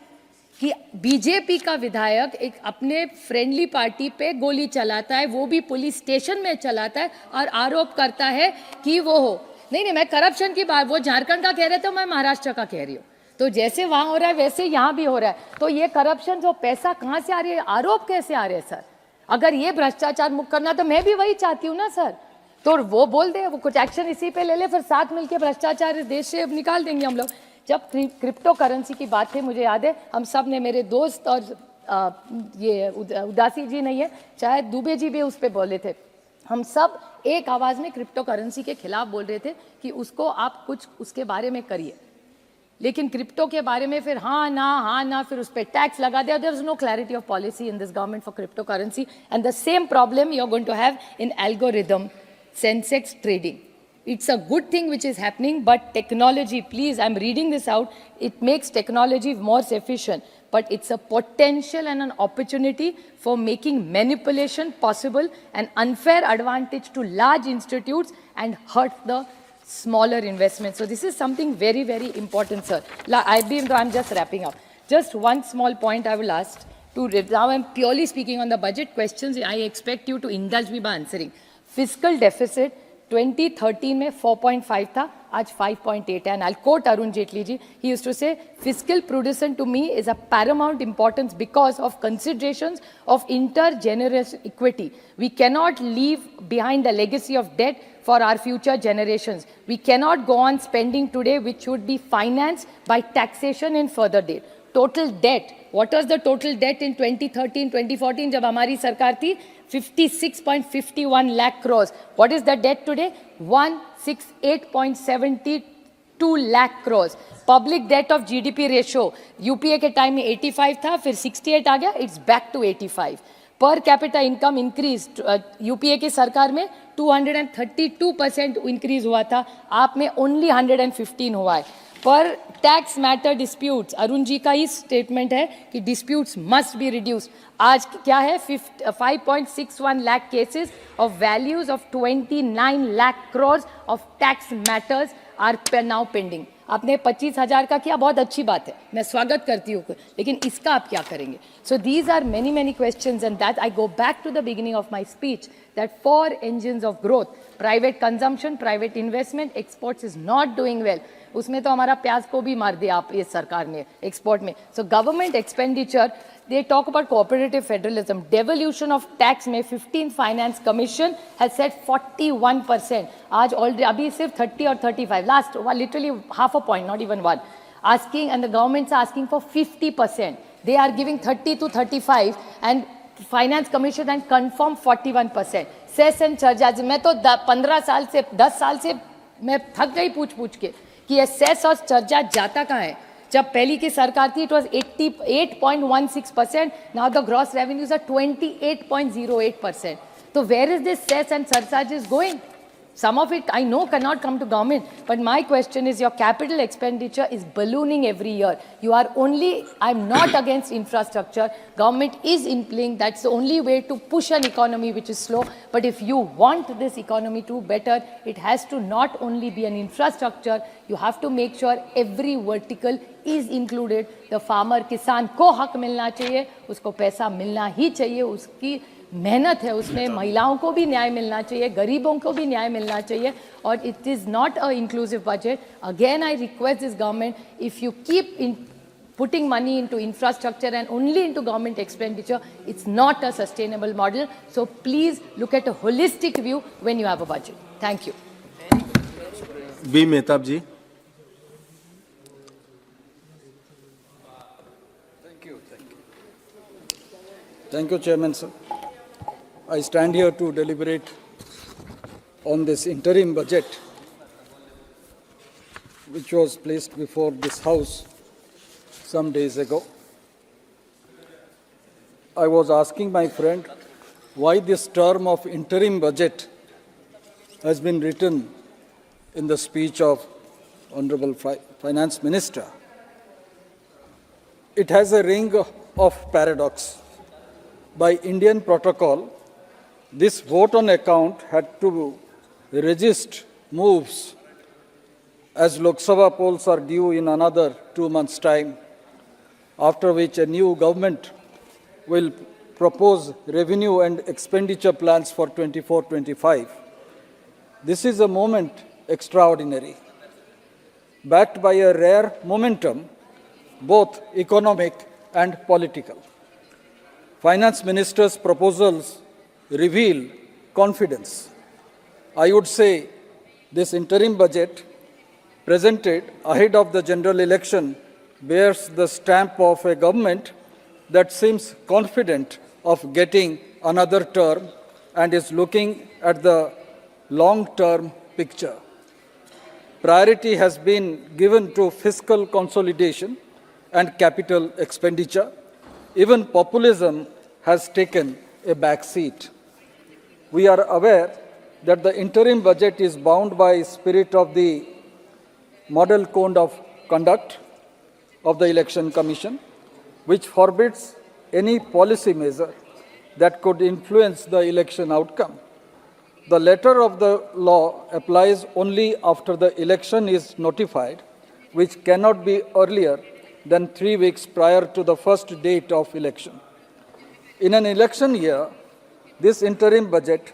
कि बीजेपी का विधायक एक अपने फ्रेंडली पार्टी पे गोली चलाता है, वो भी पुलिस स्टेशन में चलाता है, और आरोप करता है कि वो हो. नहीं, मैं करप्शन की बात, वो झारखंड का कह रहे थे, मैं महाराष्ट्र का कह रही हूँ. तो जैसे वहाँ हो रहा है वैसे यहाँ भी हो रहा है. तो ये करप्शन, जो पैसा कहाँ से आ रही है, आरोप कैसे आ रहे हैं सर? अगर ये भ्रष्टाचार मुक्त करना तो मैं भी वही चाहती हूँ ना सर. तो वो बोल दे, वो कुछ एक्शन इसी पे ले ले, फिर साथ मिलके भ्रष्टाचार इस देश से निकाल देंगे हम लोग. जब क्रिप्टो करेंसी की बात थी, मुझे याद है हम सब ने, मेरे दोस्त और ये उदासी जी नहीं है, शायद दुबे जी भी उस पर बोले थे, हम सब एक आवाज़ में क्रिप्टो करेंसी के खिलाफ बोल रहे थे कि उसको आप कुछ उसके बारे में करिए. लेकिन क्रिप्टो के बारे में फिर हाँ ना, फिर उस पर टैक्स लगा दिया. There is no clarity of policy in this government for crypto currency. And the same problem you are going to have in algorithm Sensex trading. It's a good thing which is happening, but technology, please, I'm reading this out, it makes technology more efficient. but it's a potential and an opportunity for making manipulation possible and unfair advantage to large institutes and hurt the smaller investments. So this is something very, very important, sir. I'm just wrapping up. Just one small point I will ask. Now I'm purely speaking on the budget questions. I expect you to indulge me by answering. Fiscal deficit 2013 में 4.5 था, आज 5.8 है. And I'll quote Arun Jaitley ji. He used to say, fiscal prudence to me is a paramount importance because of considerations of intergenerational equity. We cannot leave behind the legacy of debt for our future generations. We cannot go on spending today, which would be financed by taxation in further date. Total debt. What was the total debt in 2013, 2014 जब हमारी सरकार थी? 56.51 lakh crores. What is the debt today? 168.72 lakh crores. Public debt of GDP ratio. UPA के time में 85 था, फिर 68 आ गया. It's back to 85. Per capita income increased. UPA की सरकार में 232% increase हुआ था. आप में only 115 हुआ है. पर tax matter disputes, Arun ji का ही स्टेटमेंट है कि डिस्प्यूट्स मस्ट बी रिड्यूस्ड. आज क्या है? 5.61 lakh cases of values of 29 lakh crores of tax matters are now pending. आपने 25,000 का किया, बहुत अच्छी बात है, मैं स्वागत करती हूँ, लेकिन इसका आप क्या करेंगे? So these are many questions and that I go back to the beginning of my speech that for engines of growth, private consumption, private investment, exports is not doing well. उसमें तो हमारा प्याज को भी मार दिया आप ये सरकार ने एक्सपोर्ट में. So government expenditure, they talk about cooperative federalism. Devolution of tax में 15 Finance Commission has said 41%. आज already अभी सिर्फ 30 और 35. Last literally half a point, not even one. Asking, and the governments are asking for 50%. They are giving 30 to 35 and Finance Commission and confirm 41%. Cess and charges. मैं तो 15 साल से 10 साल से मैं थक गई पूछ के कि ये सेस और चार्ज जाता कहाँ है. जब पहली की सरकार थी it was 88.16%. Now the gross revenues are 28.08%. So where is this cess and surcharges going? Some of it I know cannot come to government, but my question is your capital expenditure is ballooning every year. You are only, I'm not against infrastructure. Government is implying that's the only way to push an economy which is slow. But if you want this economy to better, it has to not only be an infrastructure, you have to make sure every vertical is included. The farmer, किसान को हक मिलना चाहिए, उसको पैसा मिलना ही चाहिए, उसकी मेहनत है, उसमें महिलाओं को भी न्याय मिलना चाहिए, गरीबों को भी न्याय मिलना चाहिए. और it is not a inclusive budget. Again I request this government, if you keep in putting money into infrastructure and only into government expenditure, it's not a sustainable model. So please look at a holistic view when you have a budget. Thank you. B. Mehtab ji. Thank you, Chairman, sir. I stand here to deliberate on this interim budget, which was placed before this House some days ago. I was asking my friend why this term of interim budget has been written in the speech of Honorable Finance Minister. It has a ring of paradox. By Indian protocol, this vote on account had to register moves as Lok Sabha polls are due in another 2 months' time, after which a new government will propose revenue and expenditure plans for 24-25. This is a moment extraordinary, backed by a rare momentum, both economic and political. Finance Minister's proposals reveal confidence. I would say this interim budget presented ahead of the general election bears the stamp of a government that seems confident of getting another term and is looking at the long-term picture. Priority has been given to fiscal consolidation and capital expenditure. Even populism has taken a back seat. We are aware that the interim budget is bound by spirit of the Model Code of Conduct of the Election Commission, which forbids any policy measure that could influence the election outcome. The letter of the law applies only after the election is notified, which cannot be earlier than 3 weeks prior to the first date of election. In an election year, this interim budget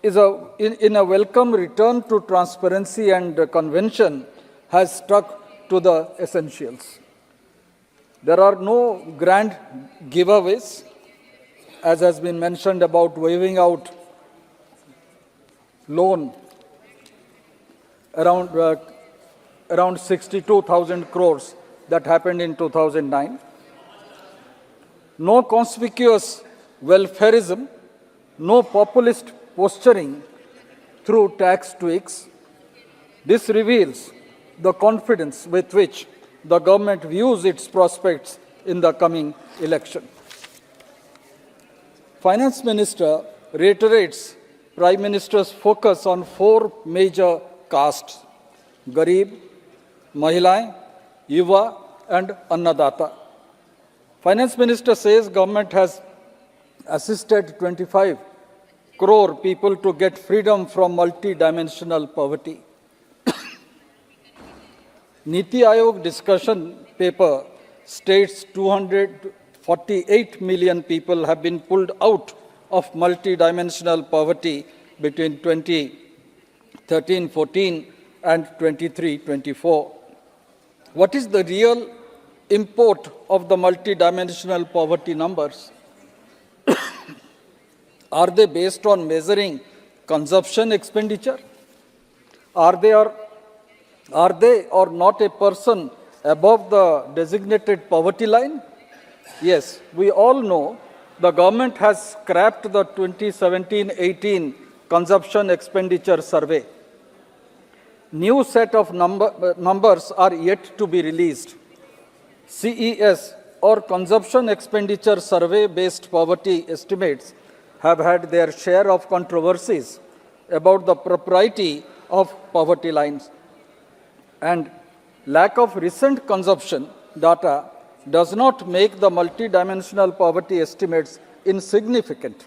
is in a welcome return to transparency and convention has stuck to the essentials. There are no grand giveaways, as has been mentioned about waiving out loan around 62,000 crores that happened in 2009. No conspicuous welfareism, no populist posturing through tax tweaks. This reveals the confidence with which the government views its prospects in the coming election. Finance Minister reiterates Prime Minister's focus on 4 major castes: Garib, Mahilaएं, Yuva and Annadata. Finance Minister says government has assisted 25 crore people to get freedom from multi-dimensional poverty. Niti Aayog discussion paper states 248 million people have been pulled out of multi-dimensional poverty between 2013-14 and 23-24. What is the real import of the multi-dimensional poverty numbers? Are they based on measuring consumption expenditure? Are they or not a person above the designated poverty line? Yes, we all know the government has scrapped the 2017-18 consumption expenditure survey. New set of numbers are yet to be released. CES or consumption expenditure survey-based poverty estimates have had their share of controversies about the propriety of poverty lines. And lack of recent consumption data does not make the multidimensional poverty estimates insignificant.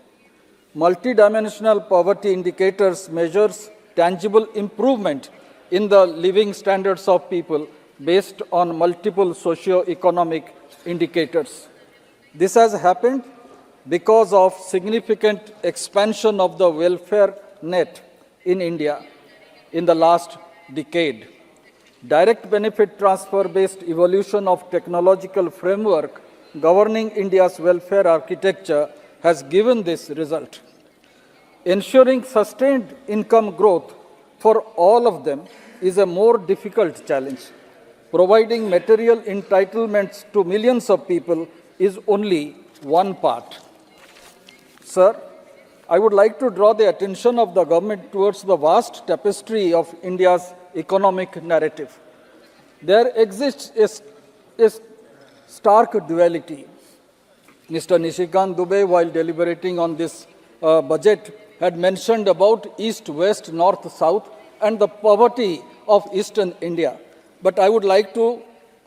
Multidimensional poverty indicators measures tangible improvement in the living standards of people based on multiple socio-economic indicators. This has happened because of significant expansion of the welfare net in India in the last decade. Direct benefit transfer-based evolution of technological framework governing India's welfare architecture has given this result. Ensuring sustained income growth for all of them is a more difficult challenge. Providing material entitlements to millions of people is only one part. Sir, I would like to draw the attention of the government towards the vast tapestry of India's economic narrative. There exists a stark duality. Mr. Nishikant Dubey, while deliberating on this budget, had mentioned about East, West, North, South, and the poverty of Eastern India. But I would like to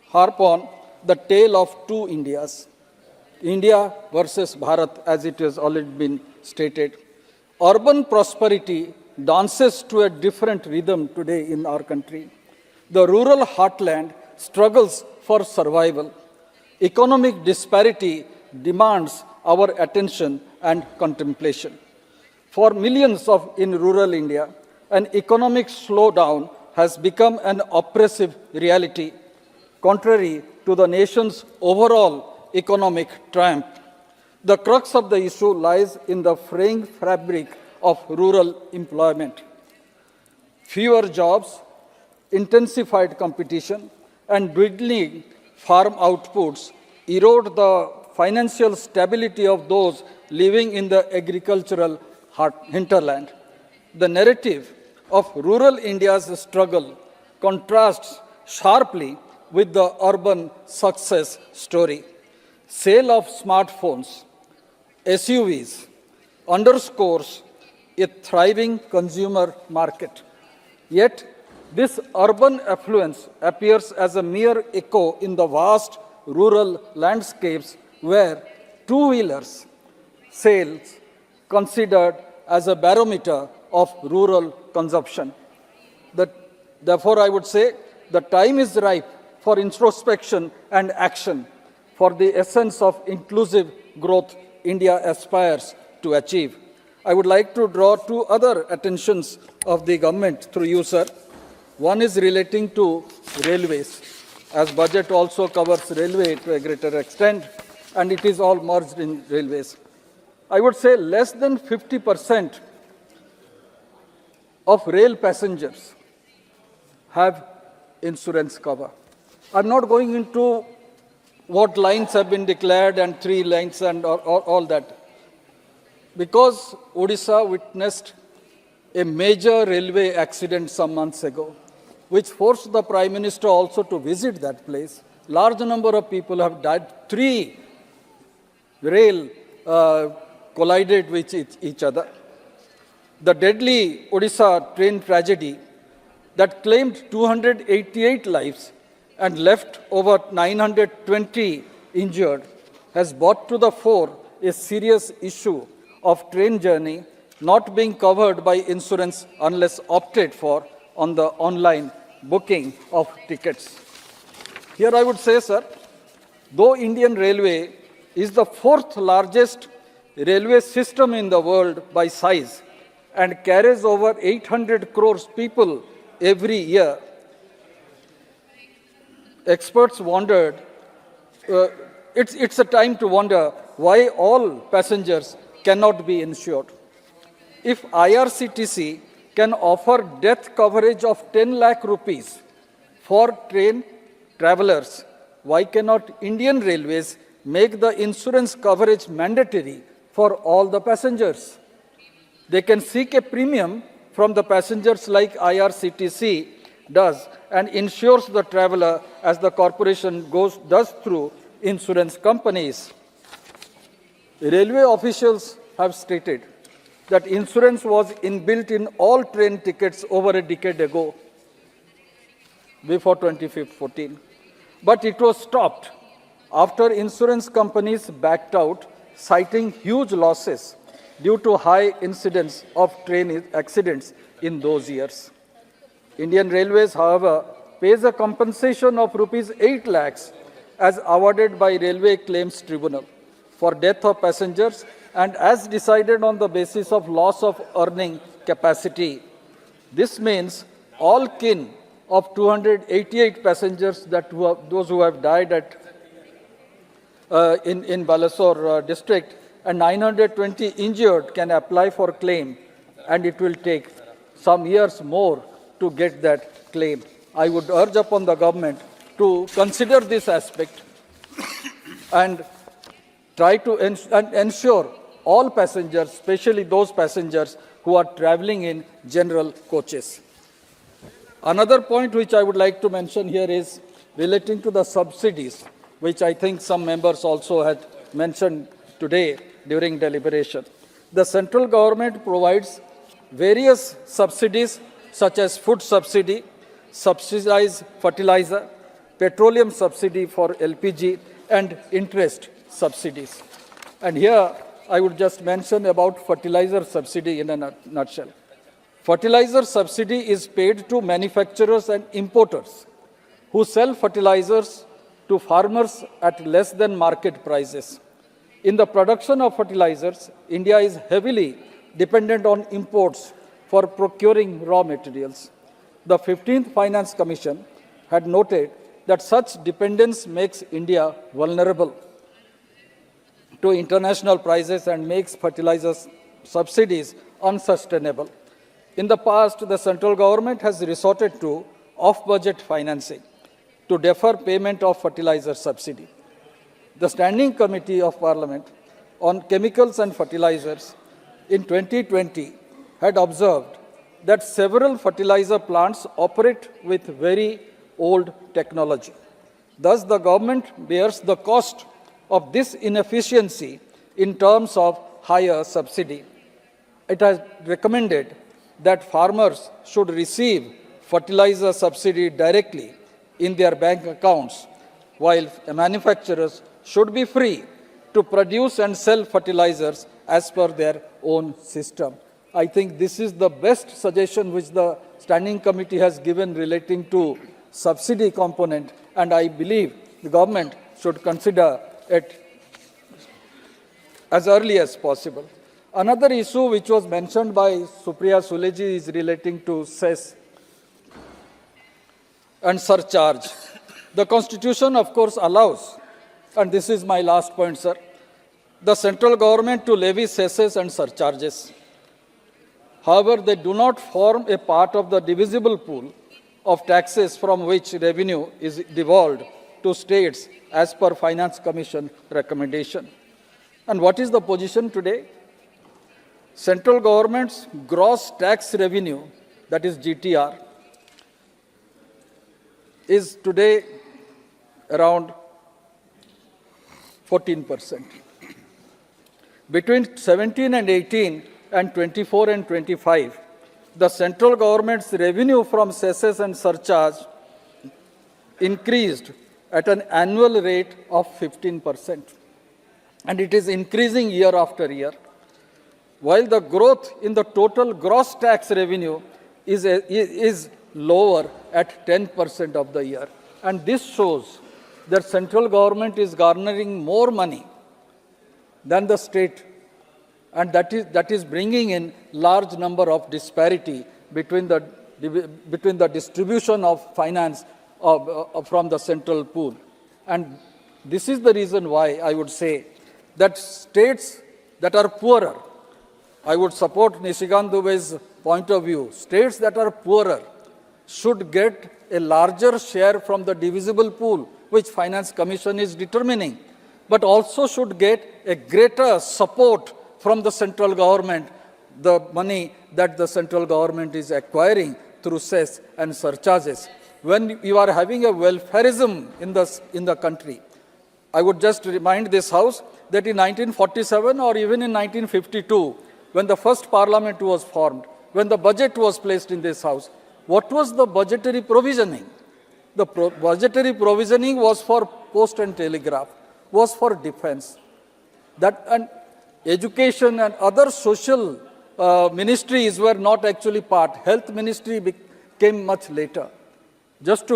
harp on the tale of two Indias. India versus Bharat, as it has already been stated. Urban prosperity dances to a different rhythm today in our country. The rural heartland struggles for survival. Economic disparity demands our attention and contemplation. For millions in rural India, an economic slowdown has become an oppressive reality, contrary to the nation's overall economic triumph. The crux of the issue lies in the fraying fabric of rural employment. Fewer jobs, intensified competition, and dwindling farm outputs erode the financial stability of those living in the agricultural hinterland. The narrative of rural India's struggle contrasts sharply with the urban success story. Sale of smartphones, SUVs underscores a thriving consumer market. Yet, This urban affluence appears as a mere echo in the vast rural landscapes where two-wheelers sales considered as a barometer of rural consumption. Therefore, I would say the time is ripe for introspection and action for the essence of inclusive growth India aspires to achieve. I would like to draw two other attentions of the government through you, sir. One is relating to railways, as budget also covers railway to a greater extent, and it is all merged in railways. I would say less than 50% of rail passengers have insurance cover. I'm not going into what lines have been declared and 3 lines and all that. Because Odisha witnessed a major railway accident some months ago, which forced the Prime Minister also to visit that place. Large number of people have died. 3 rail collided with each other. The deadly Odisha train tragedy that claimed 288 lives and left over 920 injured has brought to the fore a serious issue of train journey not being covered by insurance unless opted for on the online booking of tickets. Here I would say, sir, though Indian Railway is the 4th largest railway system in the world by size and carries over 800 crores people every year, experts wondered, it's a time to wonder why all passengers cannot be insured. If IRCTC can offer death coverage of 10 lakh rupees for train travelers, why cannot Indian Railways make the insurance coverage mandatory for all the passengers? They can seek a premium from the passengers like IRCTC does and insures the traveler as the corporation does through insurance companies. Railway officials have stated that insurance was inbuilt in all train tickets over a decade ago, before 2014. But it was stopped after insurance companies backed out, citing huge losses due to high incidence of train accidents in those years. Indian Railways, however, pays a compensation of rupees 8 lakhs as awarded by Railway Claims Tribunal for death of passengers and as decided on the basis of loss of earning capacity. This means all kin of 288 passengers, those who have died in Balasore district, and 920 injured can apply for claim, and it will take some years more to get that claim. I would urge upon the government to consider this aspect and try to ensure all passengers, especially those passengers who are traveling in general coaches. Another point which I would like to mention here is relating to the subsidies, which I think some members also had mentioned today during deliberation. The central government provides various subsidies such as food subsidy, subsidized fertilizer, petroleum subsidy for LPG, and interest subsidies. And here I would just mention about fertilizer subsidy in a nutshell. Fertilizer subsidy is paid to manufacturers and importers who sell fertilizers to farmers at less than market prices. In the production of fertilizers, India is heavily dependent on imports for procuring raw materials. The 15th Finance Commission had noted that such dependence makes India vulnerable to international prices and makes fertilizer subsidies unsustainable. In the past, the central government has resorted to off-budget financing to defer payment of fertilizer subsidy. The Standing Committee of Parliament on Chemicals and Fertilizers in 2020 had observed that several fertilizer plants operate with very old technology. Thus, the government bears the cost of this inefficiency in terms of higher subsidy. It has recommended that farmers should receive fertilizer subsidy directly in their bank accounts, while manufacturers should be free to produce and sell fertilizers as per their own system. I think this is the best suggestion which the Standing Committee has given relating to subsidy component, and I believe the government should consider it as early as possible. Another issue which was mentioned by Supriya Suleji is relating to cess and surcharge. The Constitution, of course, allows, and this is my last point, sir, the central government to levy cesses and surcharges. However, they do not form a part of the divisible pool of taxes from which revenue is devolved to states as per Finance Commission recommendation. And what is the position today? Central government's gross tax revenue, that is GTR, is today around 14%. Between 17 and 18 and 24 and 25, the central government's revenue from cesses and surcharge increased at an annual rate of 15%. And it is increasing year after year, while the growth in the total gross tax revenue is lower at 10% of the year. And this shows that central government is garnering more money than the state, and that is bringing in large number of disparity between the distribution of finance from the central pool. And this is the reason why I would say that states that are poorer, I would support Nishikant Dubey's point of view, states that are poorer should get a larger share from the divisible pool, which Finance Commission is determining, but also should get a greater support from the central government, the money that the central government is acquiring through cess and surcharges. When you are having a welfareism in the country, I would just remind this House that in 1947 or even in 1952, when the first parliament was formed, when the budget was placed in this House, what was the budgetary provisioning? The budgetary provisioning was for post and telegraph, was for defense. And education and other social ministries were not actually part. Health ministry came much later. Just to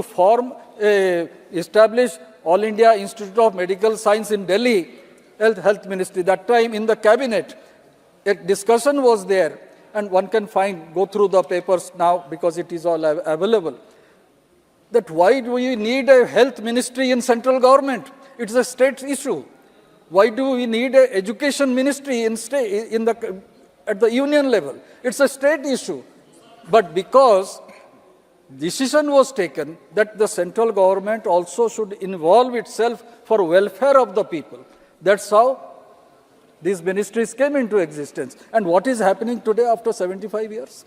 establish All India Institute of Medical Science in Delhi, health ministry, that time in the cabinet, a discussion was there, and one can go through the papers now because it is all available, that why do we need a health ministry in central government? It's a state issue. Why do we need an education ministry at the union level? It's a state issue. But because decision was taken that the central government also should involve itself for welfare of the people, that's how these ministries came into existence. And what is happening today after 75 years?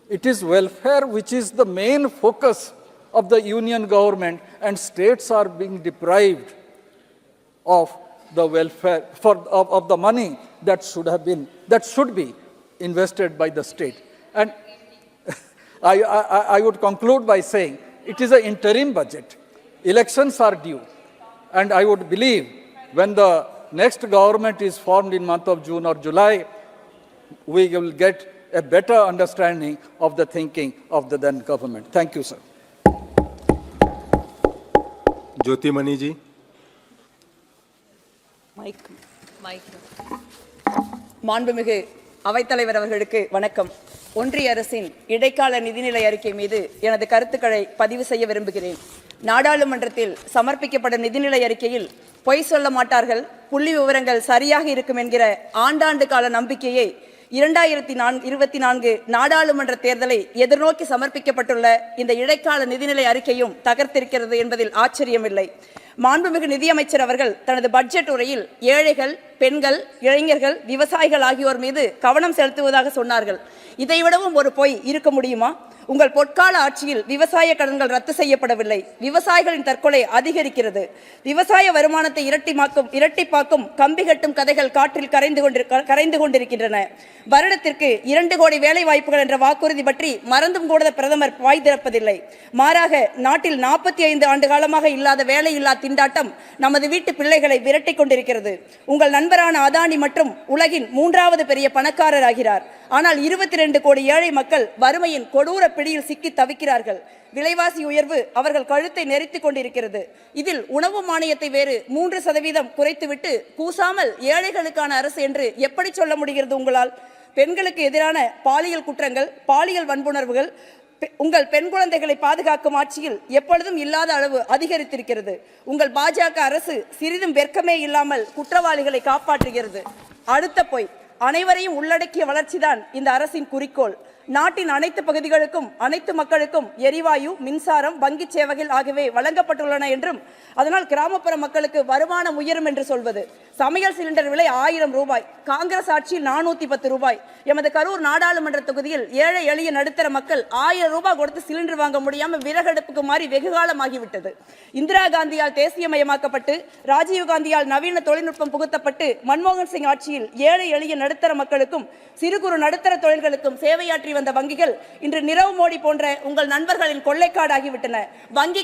It is welfare which is the main focus of the union government, and states are being deprived of the welfare of the money that should be invested by the state. And I would conclude by saying it is an interim budget. Elections are due, and I would believe when the next government is formed in month of June or July, we will get a better understanding of the thinking of the then government. Thank you, sir. Jyoti Mani ji. மாண்புமிகு அவைத்தலைவர் அவர்களுக்கு வணக்கம். ஒன்றிய அரசின் இடைக்கால நிதிநிலை அறிக்கை மீது எனது கருத்துக்களை பதிவு செய்ய விரும்புகிறேன். நாடாளுமன்றத்தில் சமர்ப்பிக்கப்படும் நிதிநிலை அறிக்கையில் பொய் சொல்ல மாட்டார்கள், புள்ளி விவரங்கள் சரியாக இருக்கும் என்கிற ஆண்டாண்டு கால நம்பிக்கையை 2024 நாடாளுமன்ற தேர்தலை எதிர்நோக்கி சமர்ப்பிக்கப்பட்டுள்ள இந்த இடைக்கால நிதிநிலை அறிக்கையும் தகர்த்திருக்கிறது என்பதில் ஆச்சரியமில்லை. மாண்புமிகு நிதியமைச்சர் அவர்கள் தனது பட்ஜெட் உரையில் ஏழைகள், பெண்கள், இளைஞர்கள், விவசாயிகள் ஆகியோர் மீது கவனம் செலுத்துவதாக சொன்னார்கள். இதைவிடவும் ஒரு பொய் இருக்க முடியுமா? உங்கள் பொற்கால ஆட்சியில் விவசாய கடன்கள் ரத்து செய்யப்படவில்லை. விவசாயிகளின் தற்கொலை அதிகரிக்கிறது. விவசாய வருமானத்தை இரட்டிப்பாக்கும் கம்பி கட்டும் கதைகள் காற்றில் கரைந்து கொண்டிருக்கின்றன. வருடத்திற்கு 2 கோடி வேலை வாய்ப்புகள் என்ற வாக்குறுதி பற்றி மறந்தும் கூட பிரதமர் வாய் திறப்பதில்லை. மாறாக நாட்டில் 45 ஆண்டு காலமாக இல்லாத வேலையில்லா திண்டாட்டம் நமது வீட்டு பிள்ளைகளை விரட்டி கொண்டிருக்கிறது. உங்கள் நண்பரான அதானி மற்றும் உலகின் 3வது பெரிய பணக்காரர் ஆகிறார். ஆனால் 22 கோடி ஏழை மக்கள் வறுமையின் கொடூர பிடியில் சிக்கி தவிக்கிறார்கள். விலைவாசி உயர்வு அவர்கள் கழுத்தை நெரித்துக் கொண்டிருக்கிறது. இதில் உணவு மானியத்தை வேறு 3% குறைத்துவிட்டு கூசாமல் ஏழைகளுக்கான அரசு என்று எப்படி சொல்ல முடிகிறது உங்களால்? பெண்களுக்கு எதிரான பாலியல் குற்றங்கள், பாலியல் வன்புணர்வுகள் உங்கள் பெண் குழந்தைகளை பாதுகாக்கும் ஆட்சியில் எப்பொழுதும் இல்லாத அளவு அதிகரித்திருக்கிறது. உங்கள் பாஜக அரசு சிறிதும் வெட்கமே இல்லாமல் குற்றவாளிகளை காப்பாற்றுகிறது. அடுத்த பொய், அனைவரையும் உள்ளடக்கிய வளர்ச்சிதான் இந்த அரசின் குறிக்கோள். நாட்டின் அனைத்து பகுதிகளுக்கும் அனைத்து மக்களுக்கும் எரிவாயு, மின்சாரம், வங்கி சேவைகள் ஆகியவை வழங்கப்பட்டுள்ளன என்றும் அதனால் கிராமப்புற மக்களுக்கு வருமானம் உயரும் என்று சொல்வது. சமையல் சிலிண்டர் விலை 1000 ரூபாய், காங்கிரஸ் ஆட்சியில் 410 ரூபாய். எமது கரூர் நாடாளுமன்ற தொகுதியில் ஏழை எளிய நடுத்தர மக்கள் 1000 ரூபாய் கொடுத்து சிலிண்டர் வாங்க முடியாமல் விறகடுப்புக்கு மாறி வெகுகாலமாகிவிட்டது. இந்திரா காந்தியால் தேசியமயமாக்கப்பட்டு ராஜீவ்காந்தியால் நவீன தொழில்நுட்பம் புகுத்தப்பட்டு மன்மோகன் சிங் ஆட்சியில் ஏழை எளிய நடுத்தர மக்களுக்கும் சிறு குறு நடுத்தர தொழில்களுக்கும் சேவையாற்றி வந்த வங்கிகள் இன்று நிரவ் மோடி போன்ற உங்கள் நண்பர்களின் கொள்ளைக்காடாகிவிட்டன. வங்கி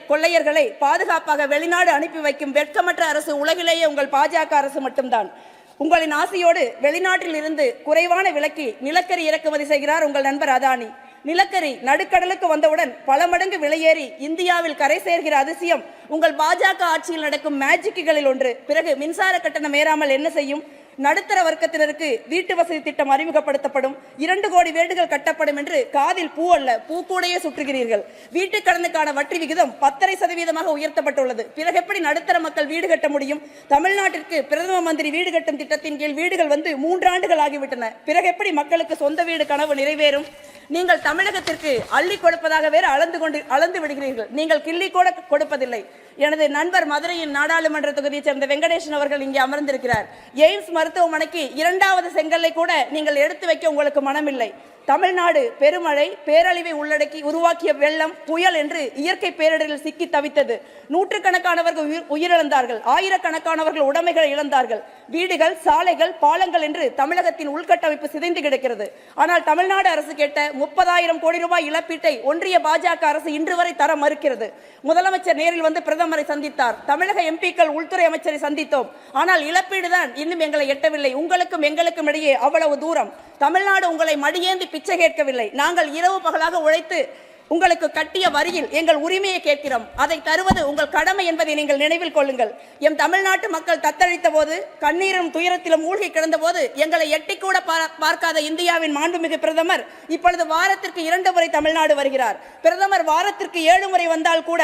கொள்ளையர்களை பாதுகாப்பாக வெளிநாடு அனுப்பி வைக்கும் வெட்கமற்ற அரசு உலகிலேயே உங்கள் பாஜக அரசு மட்டும்தான். உங்களின் ஆசையோடு வெளிநாட்டில் இருந்து குறைவான விலைக்கு நிலக்கரி இறக்குமதி செய்கிறார் உங்கள் நண்பர் அதானி. நிலக்கரி நடுக்கடலுக்கு வந்தவுடன் பல மடங்கு விலையேறி இந்தியாவில் கரை சேர்கிற அதிசயம் உங்கள் பாஜக ஆட்சியில் நடக்கும் மேஜிக்குகளில் ஒன்று. பிறகு மின்சார கட்டணம் ஏறாமல் என்ன செய்யும்? நடுத்தர வர்க்கத்தினருக்கு வீட்டு வசதி திட்டம் அறிமுகப்படுத்தப்படும், 2 கோடி வீடுகள் கட்டப்படும் என்று காதில் பூ அல்ல பூக்கூடையே சுற்றுகிறீர்கள். வீட்டு கடனுக்கான வட்டி விகிதம் 10% உயர்த்தப்பட்டுள்ளது. பிறகு எப்படி நடுத்தர மக்கள் வீடு கட்ட முடியும்? தமிழ்நாட்டிற்கு பிரதம மந்திரி வீடு கட்டும் திட்டத்தின் கீழ் வீடுகள் வந்து 3 ஆண்டுகள் ஆகிவிட்டன. பிறகு எப்படி மக்களுக்கு சொந்த வீடு கனவு நிறைவேறும்? நீங்கள் தமிழகத்திற்கு அள்ளி கொடுப்பதாக வேறு அளந்து விடுகிறீர்கள். நீங்கள் கிள்ளி கூட கொடுப்பதில்லை. எனது நண்பர் மதுரையின் நாடாளுமன்ற தொகுதியைச் சேர்ந்த வெங்கடேசன் அவர்கள் இங்கே அமர்ந்திருக்கிறார். எய்ம்ஸ் மருத்துவமனைக்கு 2வது செங்கல்லை கூட நீங்கள் எடுத்து வைக்க உங்களுக்கு மனமில்லை. தமிழ்நாடு பெருமழை, பேரழிவை உள்ளடக்கி உருவாக்கிய வெள்ளம், புயல் என்று இயற்கை பேரிடரில் சிக்கி தவித்தது. நூற்றுக்கணக்கானவர்கள் உயிரிழந்தார்கள், ஆயிரக்கணக்கானவர்கள் உடைமைகளை இழந்தார்கள். வீடுகள், சாலைகள், பாலங்கள் என்று தமிழகத்தின் உள்கட்டமைப்பு சிதைந்து கிடக்கிறது. ஆனால் தமிழ்நாடு அரசு கேட்ட 30,000 கோடி ரூபாய் இழப்பீட்டை ஒன்றிய பாஜக அரசு இன்று வரை தர மறுக்கிறது. முதலமைச்சர் நேரில் வந்து பிரதமரை சந்தித்தார். தமிழக எம்பிக்கள் உள்துறை அமைச்சரை சந்தித்தோம். ஆனால் இழப்பீடு தான் இன்னும் எங்களை எட்டவில்லை. உங்களுக்கும் எங்களுக்கும் இடையே அவ்வளவு தூரம். தமிழ்நாடு உங்களை மடியேந்தி பிச்சை கேட்கவில்லை. நாங்கள் இரவு பகலாக உழைத்து உங்களுக்கு கட்டிய வரியில் எங்கள் உரிமையை கேட்கிறோம். அதை தருவது உங்கள் கடமை என்பதை நீங்கள் நினைவில் கொள்ளுங்கள். எம் தமிழ்நாட்டு மக்கள் தத்தளித்த போது, கண்ணீரும் துயரத்திலும் மூழ்கி கிடந்த போது எங்களை எட்டி கூட பார்க்காத இந்தியாவின் மாண்புமிகு பிரதமர் இப்பொழுது வாரத்திற்கு 2 முறை தமிழ்நாடு வருகிறார். பிரதமர் வாரத்திற்கு 7 முறை வந்தால் கூட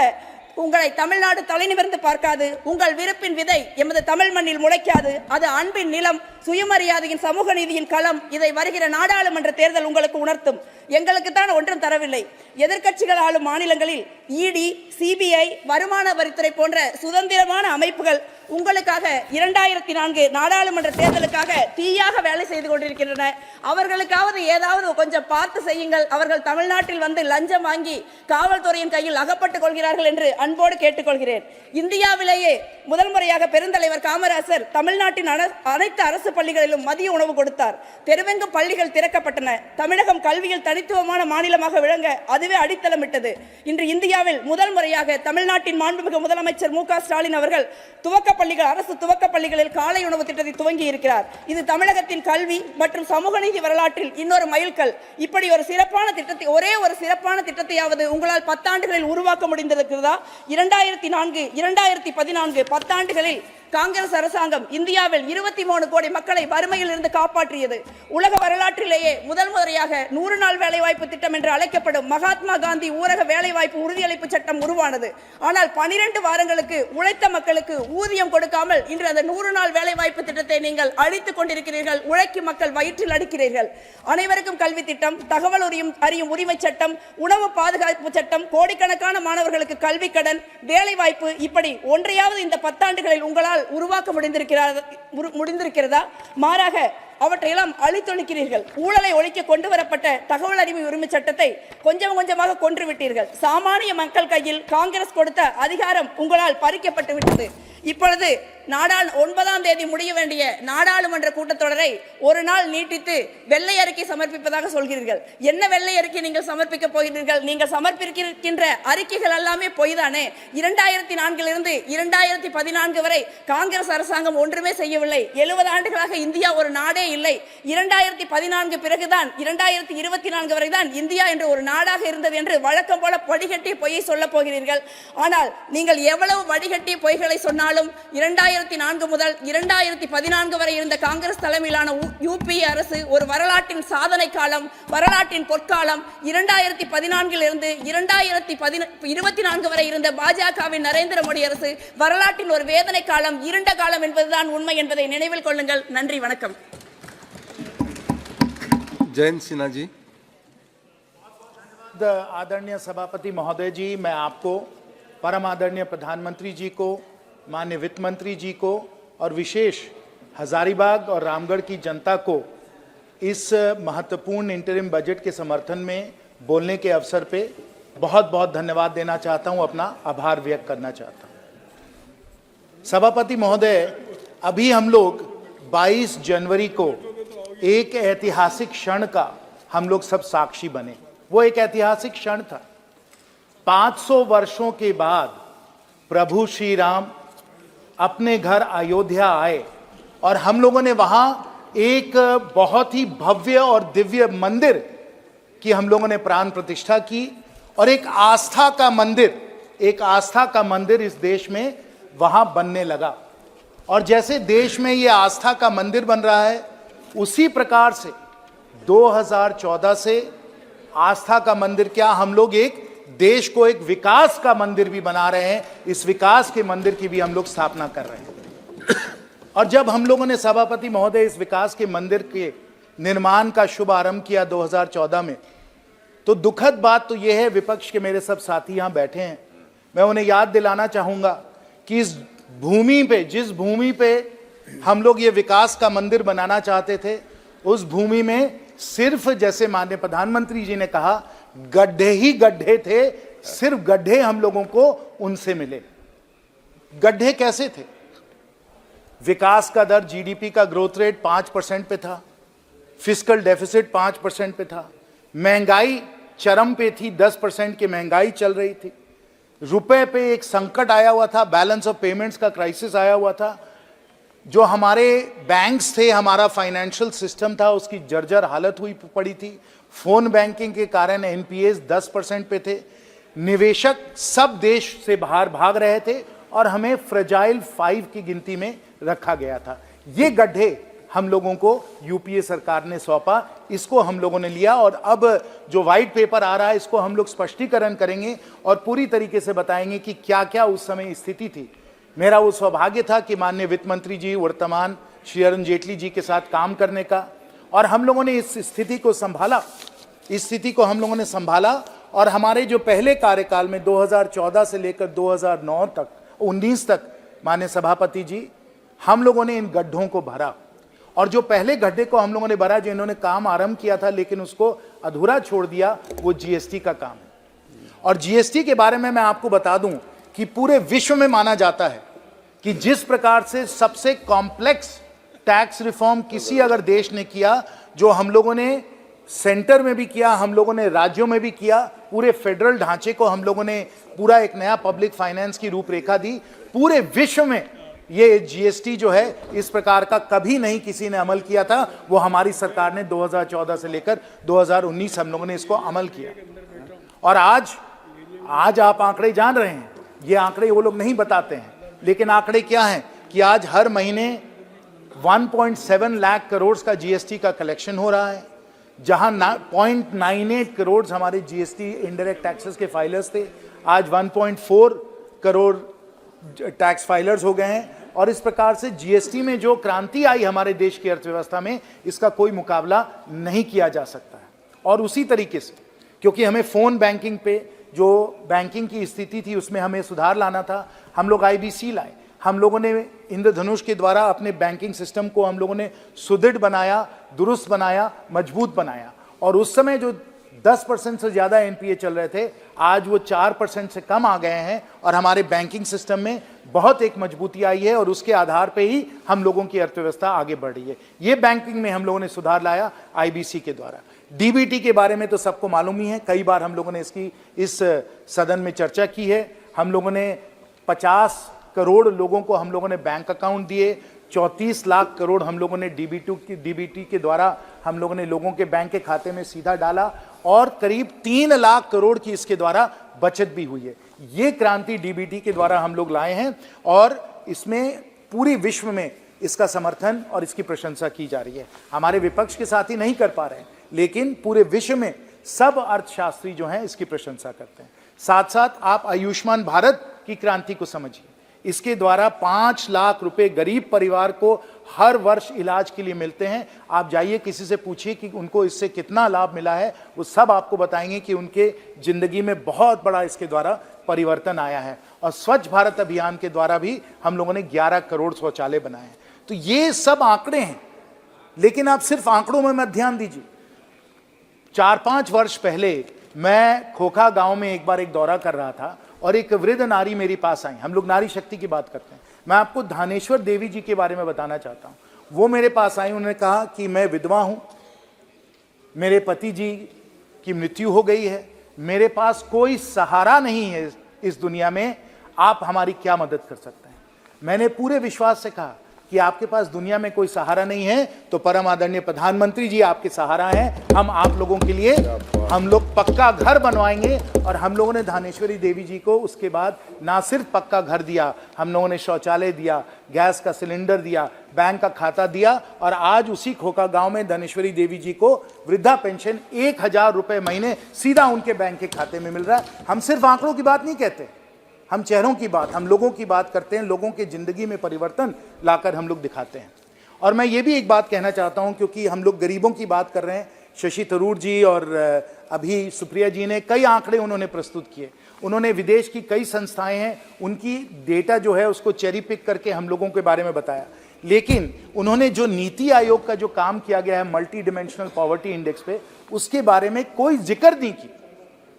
உங்களை தமிழ்நாடு தலைநிமிர்ந்து பார்க்காது. உங்கள் விருப்பின் விதை எமது தமிழ் மண்ணில் முளைக்காது. அது அன்பின் நிலம், சுயமரியாதையின், சமூக நீதியின் களம். இதை வருகிற நாடாளுமன்ற தேர்தல் உங்களுக்கு உணர்த்தும். எங்களுக்கு தான் ஒன்றும் தரவில்லை. எதிர்க்கட்சிகள் ஆளும் மாநிலங்களில் இடி, சிபிஐ, வருமான வரித்துறை போன்ற சுதந்திரமான அமைப்புகள் உங்களுக்காக 2004 நாடாளுமன்ற தேர்தலுக்காக தீயாக வேலை செய்து கொண்டிருக்கின்றன. அவர்களுக்காவது ஏதாவது கொஞ்சம் பார்த்து செய்யுங்கள். அவர்கள் தமிழ்நாட்டில் வந்து லஞ்சம் வாங்கி காவல்துறையின் கையில் அகப்பட்டுக் கொள்கிறார்கள் என்று அன்போடு கேட்டுக்கொள்கிறேன். இந்தியாவிலேயே முதல் முறையாக பெருந்தலைவர் காமராசர் தமிழ்நாட்டின் அனைத்து அரசு பள்ளிகளிலும் மதிய உணவு கொடுத்தார். தெருவெங்கும் பள்ளிகள் திறக்கப்பட்டன. தமிழகம் கல்வியில் தனித்துவமான மாநிலமாக விளங்க அதுவே அடித்தளமிட்டது. இன்று இந்தியாவில் முதல் முறையாக தமிழ்நாட்டின் மாண்புமிகு முதலமைச்சர் மு.க. ஸ்டாலின் அவர்கள் அரசு துவக்க பள்ளிகளில் காலை உணவு திட்டத்தை துவங்கி இருக்கிறார். இது தமிழகத்தின் கல்வி மற்றும் சமூக நீதி வரலாற்றில் இன்னொரு மைல்கல். இப்படி ஒரு சிறப்பான திட்டத்தை, ஒரே ஒரு சிறப்பான திட்டத்தையாவது உங்களால் 10 ஆண்டுகளில் உருவாக்க முடிந்திருக்கிறதா? 2004, 2014 10 ஆண்டுகளில் காங்கிரஸ் அரசாங்கம் இந்தியாவில் 23 கோடி மக்களை வறுமையில் இருந்து காப்பாற்றியது. உலக வரலாற்றிலேயே முதல் முறையாக 100 நாள் வேலைவாய்ப்பு திட்டம் என்று அழைக்கப்படும் மகாத்மா காந்தி ஊரக வேலைவாய்ப்பு உறுதியளிப்பு சட்டம் உருவானது. ஆனால் 12 வாரங்களுக்கு உழைத்த மக்களுக்கு ஊதியம் கொடுக்காமல் இன்று அந்த 100 நாள் வேலைவாய்ப்பு திட்டத்தை நீங்கள் அழித்துக் கொண்டிருக்கிறீர்கள். உழைக்கும் மக்கள் வயிற்றில் அடிக்கிறீர்கள். அனைவருக்கும் கல்வி திட்டம், தகவல் அறியும் உரிமை சட்டம், உணவு பாதுகாப்பு சட்டம், கோடிக்கணக்கான மாணவர்களுக்கு கல்வி கடன், வேலைவாய்ப்பு, இப்படி ஒன்றையாவது இந்த 10 ஆண்டுகளில் உங்களால் உங்களால் உருவாக்க முடிந்திருக்கிறதா? மாறாக அவற்றையெல்லாம் அழித்தொழிக்கிறீர்கள். ஊழலை ஒழிக்க கொண்டு வரப்பட்ட தகவல் அறிவு உரிமை சட்டத்தை கொஞ்சம் கொஞ்சமாக கொன்றுவிட்டீர்கள். சாமானிய மக்கள் கையில் காங்கிரஸ் கொடுத்த அதிகாரம் உங்களால் பறிக்கப்பட்டு விட்டது. இப்பொழுது 9ஆம் தேதி முடிய வேண்டிய நாடாளுமன்ற கூட்டத்தொடரை ஒரு நாள் நீட்டித்து வெள்ளை அறிக்கை சமர்ப்பிப்பதாக சொல்கிறீர்கள். என்ன வெள்ளை அறிக்கை நீங்கள் சமர்ப்பிக்க போகிறீர்கள்? நீங்கள் சமர்ப்பிக்கின்ற அறிக்கைகள் எல்லாமே பொய்தானே. 2004 2014 வரை காங்கிரஸ் அரசாங்கம் ஒன்றுமே செய்யவில்லை. 70 ஆண்டுகளாக இந்தியா ஒரு நாடே இல்லை. 2014 பிறகுதான் 2024 வரை தான் இந்தியா என்று ஒரு நாடாக இருந்தது என்று வழக்கம் போல வடிகட்டி பொய்யை சொல்ல போகிறீர்கள். ஆனால் நீங்கள் எவ்வளவு வடிகட்டி பொய்களை சொன்னாலும் 2004 முதல் 2014 வரை இருந்த காங்கிரஸ் தலைமையிலான யூபிஏ அரசு ஒரு வரலாற்றின் சாதனை காலம், வரலாற்றின் பொற்காலம். 2014 இருந்து 2024 வரை இருந்த பாஜகவின் நரேந்திர மோடி அரசு வரலாற்றின் ஒரு வேதனை காலம், இருண்ட காலம் என்பதுதான் உண்மை என்பதை நினைவில் கொள்ளுங்கள். நன்றி, வணக்கம். जयंत सिन्हा जी। आदरणीय सभापति महोदय जी, मैं आपको, परम आदरणीय प्रधानमंत्री जी को, माननीय वित्त मंत्री जी को और विशेष हजारीबाग और रामगढ़ की जनता को इस महत्वपूर्ण इंटरिम बजट के समर्थन में बोलने के अवसर पे बहुत बहुत धन्यवाद देना चाहता हूं, अपना आभार व्यक्त करना चाहता हूं। सभापति महोदय, अभी हम लोग 22 जनवरी को एक ऐतिहासिक क्षण का हम लोग सब साक्षी बने। वो एक ऐतिहासिक क्षण था। 500 वर्षों के बाद प्रभु श्री राम अपने घर अयोध्या आए और हम लोगों ने वहां एक बहुत ही भव्य और दिव्य मंदिर की हम लोगों ने प्राण प्रतिष्ठा की और एक आस्था का मंदिर इस देश में वहां बनने लगा। और जैसे देश में ये आस्था का मंदिर बन रहा है, उसी प्रकार से 2014 से आस्था का मंदिर क्या, हम लोग एक देश को एक विकास का मंदिर भी बना रहे हैं। इस विकास के मंदिर की भी हम लोग स्थापना कर रहे हैं। और जब हम लोगों ने सभापति महोदय इस विकास के मंदिर के निर्माण का शुभ आरंभ किया 2014 में, तो दुखद बात तो यह है, विपक्ष के मेरे सब साथी यहां बैठे हैं, मैं उन्हें याद दिलाना चाहूंगा कि इस भूमि पे, जिस भूमि पे हम लोग ये विकास का मंदिर बनाना चाहते थे, उस भूमि में सिर्फ, जैसे माननीय प्रधानमंत्री जी ने कहा, गड्ढे ही गड्ढे थे। सिर्फ गड्ढे हम लोगों को उनसे मिले। गड्ढे कैसे थे? विकास का दर, जीडीपी का ग्रोथ रेट 5% पे था, फिस्कल डेफिसिट 5% पे था, महंगाई चरम पे थी, 10% की महंगाई चल रही थी, रुपए पे एक संकट आया हुआ था, बैलेंस ऑफ पेमेंट्स का क्राइसिस आया हुआ था, जो हमारे बैंक्स थे, हमारा फाइनेंशियल सिस्टम था, उसकी जर्जर हालत हुई पड़ी थी। फोन बैंकिंग के कारण एनपीएस 10% पे थे, निवेशक सब देश से बाहर भाग रहे थे और हमें फ्रेजाइल 5 की गिनती में रखा गया था। ये गड्ढे हम लोगों को यूपीए सरकार ने सौंपा, इसको हम लोगों ने लिया और अब जो व्हाइट पेपर आ रहा है, इसको हम लोग स्पष्टीकरण करेंगे और पूरी तरीके से बताएंगे कि क्या क्या उस समय स्थिति थी। मेरा वो सौभाग्य था कि माननीय वित्त मंत्री जी, वर्तमान श्री अरुण जेटली जी के साथ काम करने का, और हम लोगों ने इस स्थिति को संभाला। इस स्थिति को हम लोगों ने संभाला और हमारे जो पहले कार्यकाल में 2014 से लेकर 2009 तक 19 तक माननीय सभापति जी, हम लोगों ने इन गड्ढों को भरा। और जो पहले गड्ढे को हम लोगों ने भरा, जो इन्होंने काम आरंभ किया था लेकिन उसको अधूरा छोड़ दिया, वो जीएसटी का काम है। और जीएसटी के बारे में मैं आपको बता दूं कि पूरे विश्व में माना जाता है कि जिस प्रकार से सबसे कॉम्प्लेक्स टैक्स रिफॉर्म किसी अगर देश ने किया, जो हम लोगों ने सेंटर में भी किया, हम लोगों ने राज्यों में भी किया, पूरे फेडरल ढांचे को हम लोगों ने पूरा एक नया पब्लिक फाइनेंस की रूपरेखा दी। पूरे विश्व में ये जीएसटी जो है, इस प्रकार का कभी नहीं किसी ने अमल किया था। वो हमारी सरकार ने 2014 से लेकर 2019 हम लोगों ने इसको अमल किया। और आज आप आंकड़े जान रहे हैं, ये आंकड़े वो लोग नहीं बताते हैं, लेकिन आंकड़े क्या हैं कि आज हर महीने 1.7 लाख करोड़ का जीएसटी का कलेक्शन हो रहा है, जहां 0.98 करोड़ हमारे जीएसटी इनडायरेक्ट टैक्सेस के फाइलर्स थे, आज 1.4 करोड़ टैक्स फाइलर्स हो गए हैं। और इस प्रकार से जीएसटी में जो क्रांति आई हमारे देश की अर्थव्यवस्था में, इसका कोई मुकाबला नहीं किया जा सकता है। और उसी तरीके से, क्योंकि हमें फोन बैंकिंग पे जो बैंकिंग की स्थिति थी, उसमें हमें सुधार लाना था, हम लोग आईबीसी लाए। हम लोगों ने इंद्रधनुष के द्वारा अपने बैंकिंग सिस्टम को हम लोगों ने सुदृढ़ बनाया, दुरुस्त बनाया, मजबूत बनाया। और उस समय जो 10% से ज़्यादा एनपीए चल रहे थे, आज वो 4% से कम आ गए हैं और हमारे बैंकिंग सिस्टम में बहुत एक मजबूती आई है और उसके आधार पे ही हम लोगों की अर्थव्यवस्था आगे बढ़ रही है। ये बैंकिंग में हम लोगों ने सुधार लाया आईबीसी के द्वारा। डीबीटी के बारे में तो सबको मालूम ही है, कई बार हम लोगों ने इसकी इस सदन में चर्चा की है। हम लोगों ने 50 करोड़ लोगों को हम लोगों ने बैंक अकाउंट दिए, 34 लाख करोड़ हम लोगों ने डीबीटी के द्वारा हम लोगों ने लोगों के बैंक के खाते में सीधा डाला और करीब 3 लाख करोड़ की इसके द्वारा बचत भी हुई है। ये क्रांति डीबीटी के द्वारा हम लोग लाए हैं और इसमें पूरी विश्व में इसका समर्थन और इसकी प्रशंसा की जा रही है। हमारे विपक्ष के साथी नहीं कर पा रहे हैं, लेकिन पूरे विश्व में सब अर्थशास्त्री जो हैं इसकी प्रशंसा करते हैं। साथ साथ आप आयुष्मान भारत की क्रांति को समझिए। इसके द्वारा 5 लाख रुपए गरीब परिवार को हर वर्ष इलाज के लिए मिलते हैं। आप जाइए किसी से पूछिए कि उनको इससे कितना लाभ मिला है, वो सब आपको बताएंगे कि उनके जिंदगी में बहुत बड़ा इसके द्वारा परिवर्तन आया है। और स्वच्छ भारत अभियान के द्वारा भी हम लोगों ने 11 करोड़ शौचालय बनाए हैं। तो ये सब आंकड़े हैं, लेकिन आप सिर्फ आंकड़ों में मत ध्यान दीजिए। 4-5 वर्ष पहले मैं खोखा गांव में एक बार एक दौरा कर रहा था और एक वृद्ध नारी मेरे पास आई। हम लोग नारी शक्ति की बात करते हैं। मैं आपको धानेश्वर देवी जी के बारे में बताना चाहता हूं। वो मेरे पास आई, उन्होंने कहा कि मैं विधवा हूं, मेरे पति जी की मृत्यु हो गई है, मेरे पास कोई सहारा नहीं है इस दुनिया में, आप हमारी क्या मदद कर सकते हैं। मैंने पूरे विश्वास से कहा कि आपके पास दुनिया में कोई सहारा नहीं है तो परम आदरणीय प्रधानमंत्री जी आपके सहारा हैं। हम आप लोगों के लिए हम लोग पक्का घर बनवाएंगे। और हम लोगों ने धानेश्वरी देवी जी को उसके बाद ना सिर्फ पक्का घर दिया, हम लोगों ने शौचालय दिया, गैस का सिलेंडर दिया, बैंक का खाता दिया और आज उसी खोखा गांव में धानेश्वरी देवी जी को वृद्धा पेंशन 1000 रुपए महीने सीधा उनके बैंक के खाते में मिल रहा है। हम सिर्फ आंकड़ों की बात नहीं कहते, हम चेहरों की बात, हम लोगों की बात करते हैं। लोगों के जिंदगी में परिवर्तन लाकर हम लोग दिखाते हैं। और मैं ये भी एक बात कहना चाहता हूं, क्योंकि हम लोग गरीबों की बात कर रहे हैं। शशि थरूर जी और अभी सुप्रिया जी ने कई आंकड़े उन्होंने प्रस्तुत किए। उन्होंने विदेश की कई संस्थाएं हैं, उनकी डेटा जो है उसको चेरी पिक करके हम लोगों के बारे में बताया। लेकिन उन्होंने जो नीति आयोग का जो काम किया गया है मल्टी डिमेंशनल पॉवर्टी इंडेक्स पे, उसके बारे में कोई जिक्र नहीं की,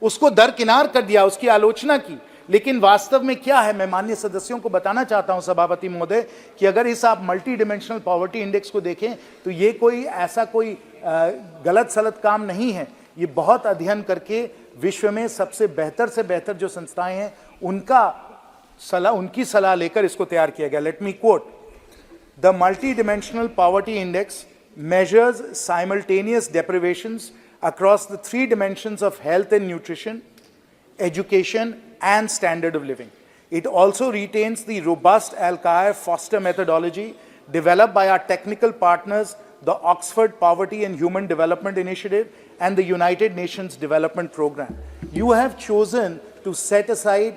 उसको दरकिनार कर दिया, उसकी आलोचना की। लेकिन वास्तव में क्या है, मैं माननीय सदस्यों को बताना चाहता हूं सभापति महोदय कि अगर इस आप मल्टी डिमेंशनल पॉवर्टी इंडेक्स को देखें तो ये कोई ऐसा कोई गलत सलत काम नहीं है। ये बहुत अध्ययन करके विश्व में सबसे बेहतर जो संस्थाएं हैं उनकी सलाह लेकर इसको तैयार किया गया। Let me quote, the multi dimensional poverty index measures simultaneous deprivations across the 3 dimensions of health and nutrition, education and standard of living. It also retains the robust Alkire-Foster methodology developed by our technical partners, the Oxford Poverty and Human Development Initiative and the United Nations Development Program. You have chosen to set aside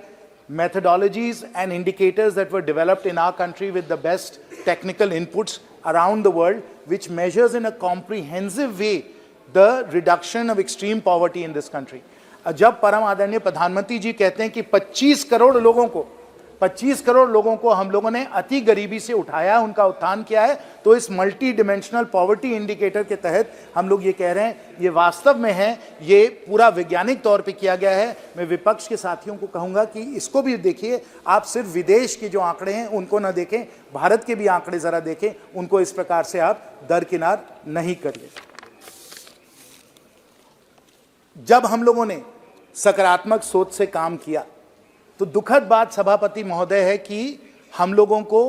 methodologies and indicators that were developed in our country with the best technical inputs around the world, which measures in a comprehensive way the reduction of extreme poverty in this country. जब परम आदरणीय प्रधानमंत्री जी कहते हैं कि 25 करोड़ लोगों को हम लोगों ने अति गरीबी से उठाया, उनका उत्थान किया है, तो इस मल्टी डिमेंशनल पॉवर्टी इंडिकेटर के तहत हम लोग ये कह रहे हैं, ये वास्तव में है, ये पूरा वैज्ञानिक तौर पे किया गया है। मैं विपक्ष के साथियों को कहूंगा कि इसको भी देखिए, आप सिर्फ विदेश के जो आंकड़े हैं उनको ना देखें, भारत के भी आंकड़े जरा देखें, उनको इस प्रकार से आप दरकिनार नहीं करिए। जब हम लोगों ने सकारात्मक सोच से काम किया तो दुखद बात सभापति महोदय है कि हम लोगों को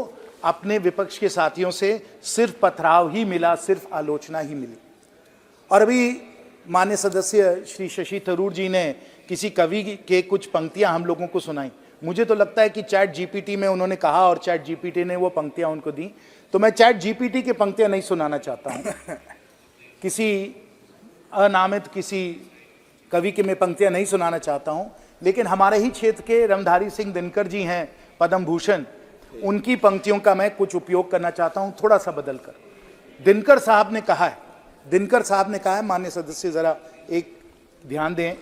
अपने विपक्ष के साथियों से सिर्फ पथराव ही मिला, सिर्फ आलोचना ही मिली। और अभी माननीय सदस्य श्री शशि थरूर जी ने किसी कवि के कुछ पंक्तियां हम लोगों को सुनाई। मुझे तो लगता है कि चैट जीपीटी में उन्होंने कहा और चैट जीपीटी ने वो पंक्तियां उनको दी, तो मैं चैट जीपीटी की पंक्तियां नहीं सुनाना चाहता हूं। किसी अनामित किसी कवि के मैं पंक्तियां नहीं सुनाना चाहता हूं, लेकिन हमारे ही क्षेत्र के रमधारी सिंह दिनकर जी हैं पद्म भूषण, उनकी पंक्तियों का मैं कुछ उपयोग करना चाहता हूं, थोड़ा सा बदल कर। दिनकर साहब ने कहा है, माननीय सदस्य जरा एक ध्यान दें,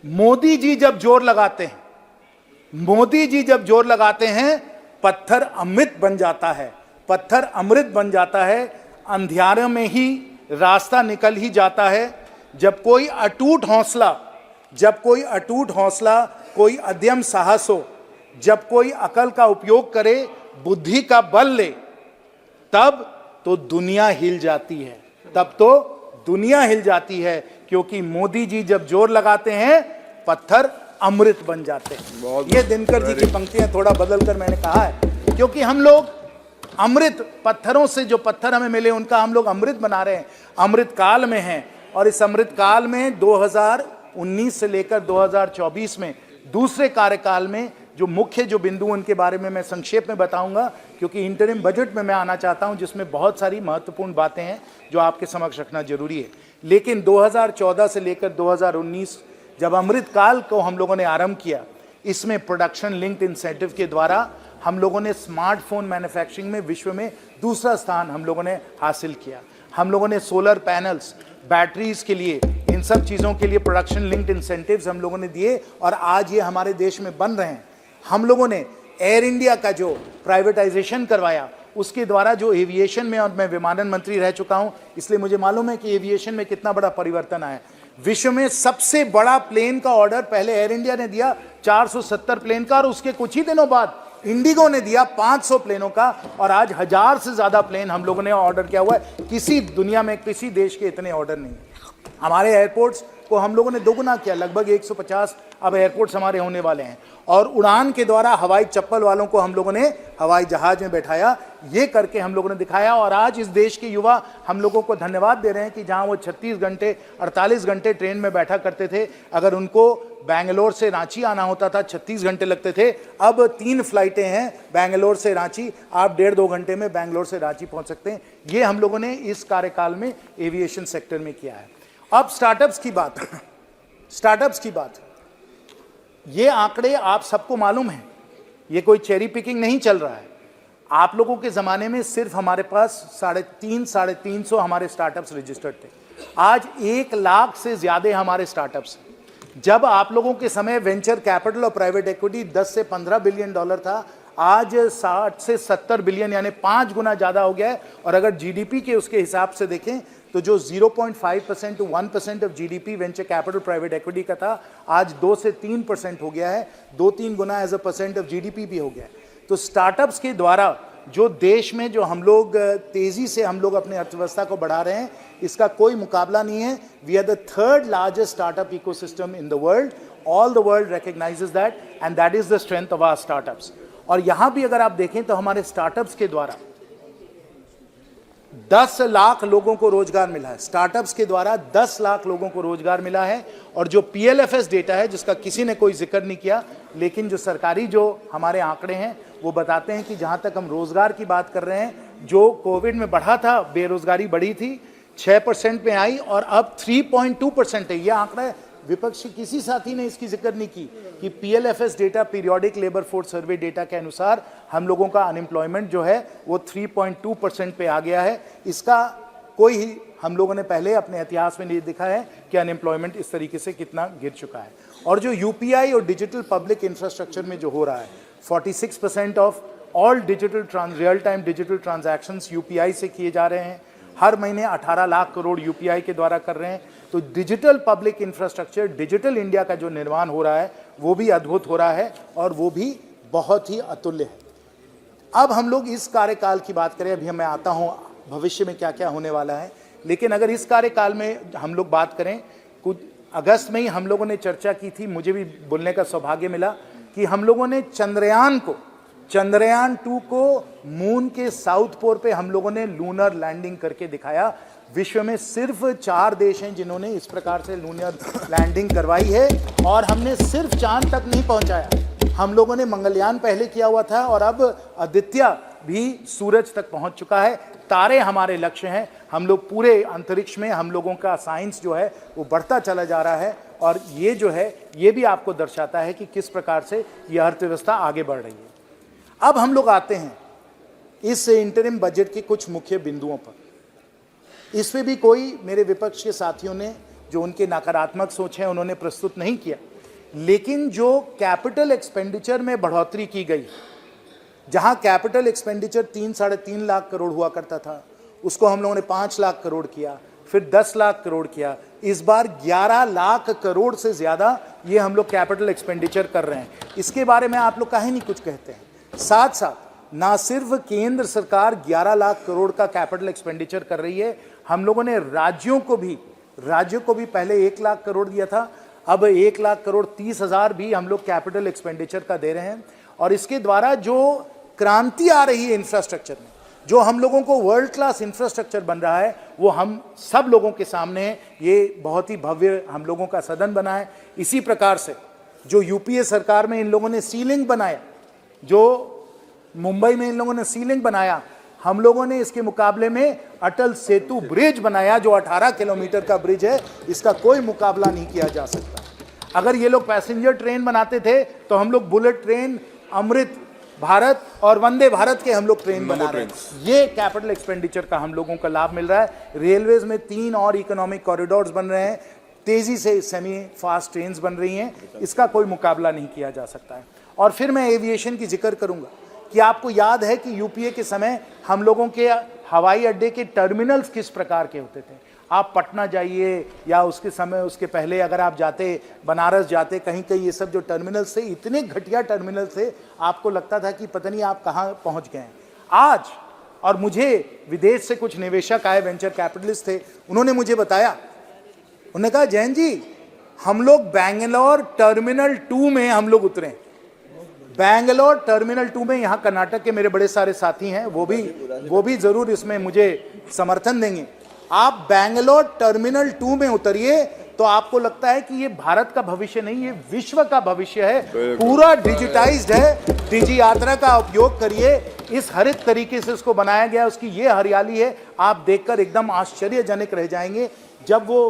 मोदी जी जब जोर लगाते हैं पत्थर अमृत बन जाता है, पत्थर अमृत बन जाता है, अंधियारे में ही रास्ता निकल ही जाता है। जब कोई अटूट हौसला, कोई अद्यम साहस हो, जब कोई अकल का उपयोग करे, बुद्धि का बल ले, तब तो दुनिया हिल जाती है, क्योंकि मोदी जी जब जोर लगाते हैं पत्थर अमृत बन जाते हैं। ये दिनकर जी की पंक्तियां थोड़ा बदलकर मैंने कहा है, क्योंकि हम लोग अमृत, पत्थरों से जो पत्थर हमें मिले उनका हम लोग अमृत बना रहे हैं, अमृत काल में हैं। और इस अमृत काल में 2019 से लेकर 2024 में दूसरे कार्यकाल में जो मुख्य बिंदु उनके बारे में मैं संक्षेप में बताऊंगा, क्योंकि इंटरिम बजट में मैं आना चाहता हूं जिसमें बहुत सारी महत्वपूर्ण बातें हैं जो आपके समक्ष रखना जरूरी है। लेकिन 2014 से लेकर 2019 जब अमृत काल को हम लोगों ने आरंभ किया, इसमें प्रोडक्शन लिंक्ड इंसेंटिव के द्वारा हम लोगों ने स्मार्टफोन मैन्युफैक्चरिंग में विश्व में दूसरा स्थान हम लोगों ने हासिल किया। हम लोगों ने सोलर पैनल्स, बैटरीज के लिए, इन सब चीज़ों के लिए प्रोडक्शन लिंक्ड इंसेंटिव्स हम लोगों ने दिए और आज ये हमारे देश में बन रहे हैं। हम लोगों ने एयर इंडिया का जो प्राइवेटाइजेशन करवाया, उसके द्वारा जो एविएशन में, और मैं विमानन मंत्री रह चुका हूं इसलिए मुझे मालूम है कि एविएशन में कितना बड़ा परिवर्तन आया। विश्व में सबसे बड़ा प्लेन का ऑर्डर पहले एयर इंडिया ने दिया 470 प्लेन का, और उसके कुछ ही दिनों बाद इंडिगो ने दिया 500 प्लेनों का, और आज 1000 से ज्यादा प्लेन हम लोगों ने ऑर्डर किया हुआ है। किसी दुनिया में किसी देश के इतने ऑर्डर नहीं। हमारे एयरपोर्ट्स को हम लोगों ने दोगुना किया, लगभग 150 अब एयरपोर्ट्स हमारे होने वाले हैं, और उड़ान के द्वारा हवाई चप्पल वालों को हम लोगों ने हवाई जहाज में बैठाया। ये करके हम लोगों ने दिखाया, और आज इस देश के युवा हम लोगों को धन्यवाद दे रहे हैं कि जहां वो 36 घंटे 48 घंटे ट्रेन में बैठा करते थे, अगर उनको बैंगलोर से रांची आना होता था 36 घंटे लगते थे, अब 3 फ्लाइटें हैं बैंगलोर से रांची, आप 1.5-2 घंटे में बैंगलोर से रांची पहुंच सकते हैं। ये हम लोगों ने इस कार्यकाल में एविएशन सेक्टर में किया है। अब स्टार्टअप्स की बात, ये आंकड़े आप सबको मालूम है, ये कोई चेरी पिकिंग नहीं चल रहा है। आप लोगों के ज़माने में सिर्फ हमारे पास 350 हमारे स्टार्टअप्स रजिस्टर्ड थे, आज 1 लाख से ज़्यादा हमारे स्टार्टअप्स। जब आप लोगों के समय वेंचर कैपिटल और प्राइवेट इक्विटी 10 से 15 बिलियन डॉलर था, आज 60 से 70 बिलियन, यानी 5 गुना ज़्यादा हो गया है। और अगर जीडीपी के उसके हिसाब से देखें तो जो 0.5% to 1% of GDP venture capital private equity का था, आज 2 से 3% हो गया है, 2-3 गुना as a percent of GDP भी हो गया है। तो स्टार्टअप्स के द्वारा जो देश में जो हम लोग तेजी से हम लोग अपनी अर्थव्यवस्था को बढ़ा रहे हैं, इसका कोई मुकाबला नहीं है। We are the 3rd largest startup ecosystem in the world. All the world recognises that, and that is the strength of our startups. और यहां भी अगर आप देखें तो हमारे स्टार्टअप्स के द्वारा 10 लाख लोगों को रोजगार मिला है। स्टार्टअप्स के द्वारा 10 लाख लोगों को रोजगार मिला है। और जो पीएलएफएस डेटा है, जिसका किसी ने कोई जिक्र नहीं किया, लेकिन जो सरकारी जो हमारे आंकड़े हैं वो बताते हैं कि जहां तक हम रोजगार की बात कर रहे हैं, जो कोविड में बढ़ा था, बेरोजगारी बढ़ी थी, 6% में आई और अब 3.2% है। यह आंकड़ा विपक्षी किसी साथी ने इसकी जिक्र नहीं की कि PLFS data, periodic labour force survey data के अनुसार हम लोगों का अनएम्प्लॉयमेंट जो है वो 3.2% पे आ गया है। इसका कोई ही हम लोगों ने पहले अपने इतिहास में नहीं देखा है कि अनएम्प्लॉयमेंट इस तरीके से कितना गिर चुका है। और जो यूपीआई और डिजिटल पब्लिक इंफ्रास्ट्रक्चर में जो हो रहा है, 46% of all real time digital transactions UPI से किए जा रहे हैं। हर महीने 18 लाख करोड़ यूपीआई के द्वारा कर रहे हैं। तो digital public infrastructure, digital India का जो निर्माण हो रहा है वो भी अद्भुत हो रहा है और वो भी बहुत ही अतुल्य है। अब हम लोग इस कार्यकाल की बात करें, अभी मैं आता हूँ भविष्य में क्या क्या होने वाला है, लेकिन अगर इस कार्यकाल में हम लोग बात करें, कुछ अगस्त में ही हम लोगों ने चर्चा की थी, मुझे भी बोलने का सौभाग्य मिला कि हम लोगों ने चंद्रयान 2 को मून के साउथ पोल पे हम लोगों ने लूनर लैंडिंग करके दिखाया। विश्व में सिर्फ 4 देश हैं जिन्होंने इस प्रकार से लूनर लैंडिंग करवाई है, और हमने सिर्फ चांद तक नहीं पहुंचाया, हम लोगों ने मंगलयान पहले किया हुआ था और अब आदित्य भी सूरज तक पहुंच चुका है। तारे हमारे लक्ष्य हैं। हम लोग पूरे अंतरिक्ष में, हम लोगों का साइंस जो है वो बढ़ता चला जा रहा है, और ये जो है ये भी आपको दर्शाता है कि किस प्रकार से ये अर्थव्यवस्था आगे बढ़ रही है। अब हम लोग आते हैं इस इंटरिम बजट के कुछ मुख्य बिंदुओं पर। इसमें भी कोई मेरे विपक्ष के साथियों ने जो उनके नकारात्मक सोच है उन्होंने प्रस्तुत नहीं किया, लेकिन जो कैपिटल एक्सपेंडिचर में बढ़ोतरी की गई जहां कैपिटल एक्सपेंडिचर 3-3.5 लाख करोड़ हुआ करता था, उसको हम लोगों ने 5 लाख करोड़ किया, फिर 10 लाख करोड़ किया। इस बार 11 लाख करोड़ से ज्यादा ये हम लोग कैपिटल एक्सपेंडिचर कर रहे हैं। इसके बारे में आप लोग काहे नहीं कुछ कहते हैं? साथ साथ ना सिर्फ केंद्र सरकार 11 लाख करोड़ का कैपिटल एक्सपेंडिचर कर रही है, हम लोगों ने राज्यों को भी पहले 1 लाख करोड़ दिया था, अब 1 लाख करोड़ 30,000 भी हम लोग कैपिटल एक्सपेंडिचर का दे रहे हैं। और इसके द्वारा जो क्रांति आ रही है इंफ्रास्ट्रक्चर में, जो हम लोगों को वर्ल्ड क्लास इंफ्रास्ट्रक्चर बन रहा है, वो हम सब लोगों के सामने है। ये बहुत ही भव्य हम लोगों का सदन बना है। इसी प्रकार से जो यूपीए सरकार में इन लोगों ने सीलिंग बनाया, जो मुंबई में इन लोगों ने सीलिंग बनाया, हम लोगों ने इसके मुकाबले में अटल सेतु ब्रिज बनाया, जो 18 किलोमीटर का ब्रिज है। इसका कोई मुकाबला नहीं किया जा सकता। अगर ये लोग पैसेंजर ट्रेन बनाते थे तो हम लोग बुलेट ट्रेन, अमृत भारत और वंदे भारत के हम लोग ट्रेन बना रहे हैं। ये कैपिटल एक्सपेंडिचर का हम लोगों का लाभ मिल रहा है। रेलवेज में 3 और इकोनॉमिक कॉरिडोर्स बन रहे हैं, तेजी से सेमी फास्ट ट्रेन्स बन रही हैं। इसका कोई मुकाबला नहीं किया जा सकता है। और फिर मैं एविएशन की जिक्र करूंगा कि आपको याद है कि यूपीए के समय हम लोगों के हवाई अड्डे के टर्मिनल्स किस प्रकार के होते थे। आप पटना जाइए या उसके समय उसके पहले अगर आप जाते बनारस जाते, कहीं कहीं ये सब जो टर्मिनल्स थे, इतने घटिया टर्मिनल थे, आपको लगता था कि पता नहीं आप कहाँ पहुँच गए हैं। आज और मुझे विदेश से कुछ निवेशक आए, वेंचर कैपिटलिस्ट थे, उन्होंने मुझे बताया, उन्होंने कहा जैन जी हम लोग बैंगलोर टर्मिनल 2 में हम लोग उतरे। बैंगलोर टर्मिनल 2 में, यहाँ कर्नाटक के मेरे बड़े सारे साथी हैं, वो भी जरूर इसमें मुझे समर्थन देंगे। आप बैंगलोर टर्मिनल 2 में उतरिए तो आपको लगता है कि ये भारत का भविष्य नहीं, ये विश्व का भविष्य है। पूरा डिजिटाइज्ड है। डिजी यात्रा का उपयोग करिए। इस हरित तरीके से उसको बनाया गया, उसकी ये हरियाली है, आप देखकर एकदम आश्चर्यजनक रह जाएंगे। जब वो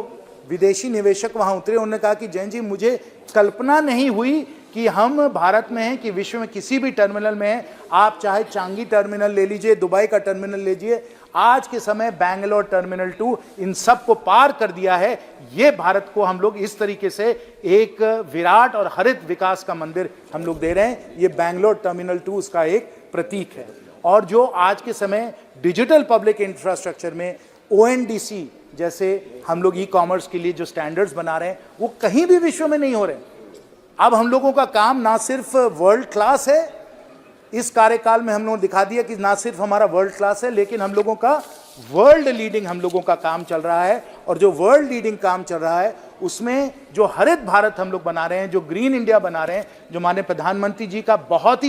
विदेशी निवेशक वहां उतरे, उन्होंने कहा कि जैन जी मुझे कल्पना नहीं हुई कि हम भारत में हैं कि विश्व में किसी भी टर्मिनल में हैं। आप चाहे चांगी टर्मिनल ले लीजिए, दुबई का टर्मिनल लीजिए, आज के समय बैंगलोर टर्मिनल 2 इन सब को पार कर दिया है। ये भारत को हम लोग इस तरीके से एक विराट और हरित विकास का मंदिर हम लोग दे रहे हैं। ये बैंगलोर टर्मिनल 2 उसका एक प्रतीक है। और जो आज के समय डिजिटल पब्लिक इंफ्रास्ट्रक्चर में ONDC जैसे हम लोग ई-कॉमर्स के लिए जो स्टैंडर्ड्स बना रहे हैं, वो कहीं भी विश्व में नहीं हो रहे। अब हम लोगों का काम ना सिर्फ वर्ल्ड क्लास है, इस कार्यकाल में हम लोगों ने दिखा दिया कि ना सिर्फ हमारा वर्ल्ड क्लास है, लेकिन हम लोगों का वर्ल्ड लीडिंग हम लोगों का काम चल रहा है। और जो वर्ल्ड लीडिंग काम चल रहा है उसमें जो हरित भारत हम लोग बना रहे हैं, जो ग्रीन इंडिया बना रहे हैं, जो माननीय प्रधानमंत्री जी का बहुत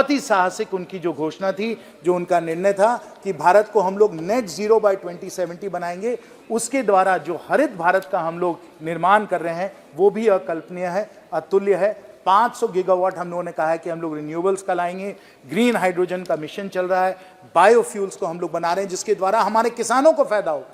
ही साहसिक उनकी जो घोषणा थी, जो उनका निर्णय था कि भारत को हम लोग नेट जीरो बाय 2070 बनाएंगे, उसके द्वारा जो हरित भारत का हम लोग निर्माण कर रहे हैं वो भी अकल्पनीय है, अतुल्य है। 500 गीगावाट हम लोगों ने कहा है कि हम लोग रिन्यूएबल्स का लाएंगे। ग्रीन हाइड्रोजन का मिशन चल रहा है। बायोफ्यूल्स को हम लोग बना रहे हैं, जिसके द्वारा हमारे किसानों को फायदा होगा,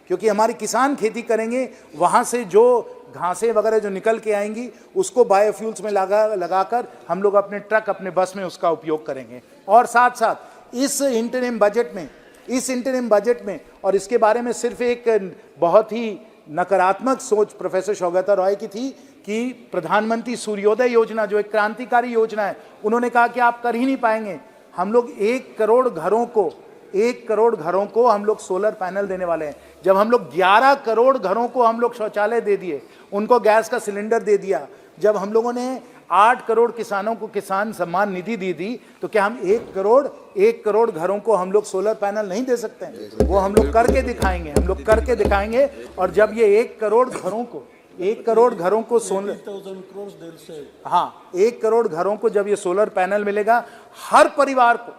क्योंकि हमारे किसान खेती करेंगे, वहां से जो घासें वगैरह जो निकल के आएंगी उसको बायोफ्यूल्स में लगाकर हम लोग अपने ट्रक, अपने बस में उसका उपयोग करेंगे। और साथ साथ इस इंटरिम बजट में और इसके बारे में सिर्फ एक बहुत ही नकारात्मक सोच प्रोफेसर शौगता रॉय की थी कि प्रधानमंत्री सूर्योदय योजना जो एक क्रांतिकारी योजना है, उन्होंने कहा कि आप कर ही नहीं पाएंगे। हम लोग 1 करोड़ घरों को हम लोग सोलर पैनल देने वाले हैं। जब हम लोग 11 करोड़ घरों को हम लोग शौचालय दे दिए, उनको गैस का सिलेंडर दे दिया, जब हम लोगों ने 8 करोड़ किसानों को किसान सम्मान निधि दी, तो क्या हम 1 करोड़ घरों को हम लोग सोलर पैनल नहीं दे सकते हैं? वो हम लोग करके दिखाएंगे। और जब ये 1 करोड़ घरों को सोलर, हाँ, 1 करोड़ घरों को जब ये सोलर पैनल मिलेगा, हर परिवार को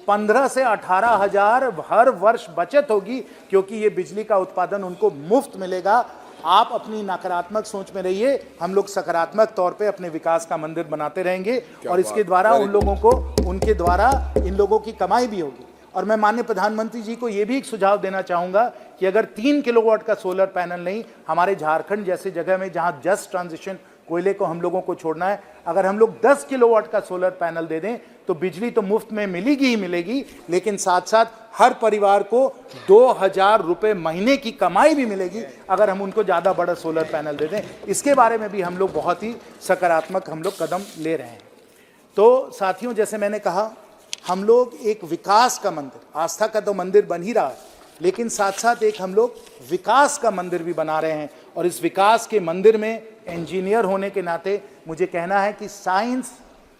15 से 18 हजार हर वर्ष बचत होगी, क्योंकि ये बिजली का उत्पादन उनको मुफ्त मिलेगा। आप अपनी नकारात्मक सोच में रहिए, हम लोग सकारात्मक तौर पे अपने विकास का मंदिर बनाते रहेंगे और इसके द्वारा उनके द्वारा इन लोगों की कमाई भी होगी। और मैं माननीय प्रधानमंत्री जी को ये भी एक सुझाव देना चाहूँगा कि अगर 3 किलोवाट का सोलर पैनल नहीं, हमारे झारखंड जैसे जगह में जहाँ जस्ट ट्रांजिशन कोयले को हम लोगों को छोड़ना है, अगर हम लोग 10 किलोवाट का सोलर पैनल दे दें तो बिजली तो मुफ्त में मिलेगी ही मिलेगी, लेकिन साथ साथ हर परिवार को 2000 रुपये महीने की कमाई भी मिलेगी अगर हम उनको ज़्यादा बड़ा सोलर पैनल दे दें। इसके बारे में भी हम लोग बहुत ही सकारात्मक हम लोग कदम ले रहे हैं। तो साथियों, जैसे मैंने कहा, हम लोग एक विकास का मंदिर, आस्था का तो मंदिर बन ही रहा है, लेकिन साथ साथ एक हम लोग विकास का मंदिर भी बना रहे हैं। और इस विकास के मंदिर में इंजीनियर होने के नाते मुझे कहना है कि साइंस,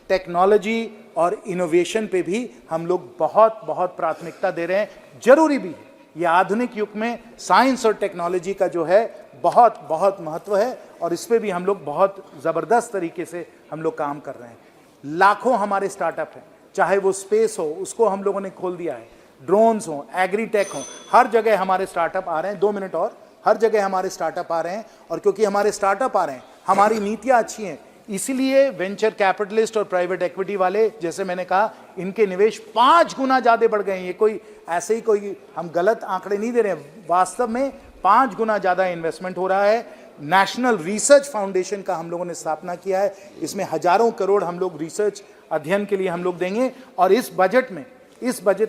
टेक्नोलॉजी और इनोवेशन पे भी हम लोग बहुत बहुत प्राथमिकता दे रहे हैं। जरूरी भी है, ये आधुनिक युग में साइंस और टेक्नोलॉजी का जो है बहुत बहुत महत्व है, और इस पे भी हम लोग बहुत ज़बरदस्त तरीके से हम लोग काम कर रहे हैं। लाखों हमारे स्टार्टअप हैं, चाहे वो स्पेस हो, उसको हम लोगों ने खोल दिया है, ड्रोन्स हो, एग्रीटेक हो, हर जगह हमारे स्टार्टअप आ रहे हैं। 2 मिनट और, हर जगह हमारे स्टार्टअप आ रहे हैं। और क्योंकि हमारे स्टार्टअप आ रहे हैं, हमारी नीतियां अच्छी हैं, इसीलिए वेंचर कैपिटलिस्ट और प्राइवेट इक्विटी वाले, जैसे मैंने कहा, इनके निवेश 5 गुना ज़्यादा बढ़ गए हैं। ये कोई ऐसे ही कोई हम गलत आंकड़े नहीं दे रहे हैं, वास्तव में 5 गुना ज़्यादा इन्वेस्टमेंट हो रहा है। नेशनल रिसर्च फाउंडेशन का हम लोगों ने स्थापना किया है, इसमें हजारों करोड़ हम लोग रिसर्च अध्ययन के लिए हम लोग देंगे। और इस बजट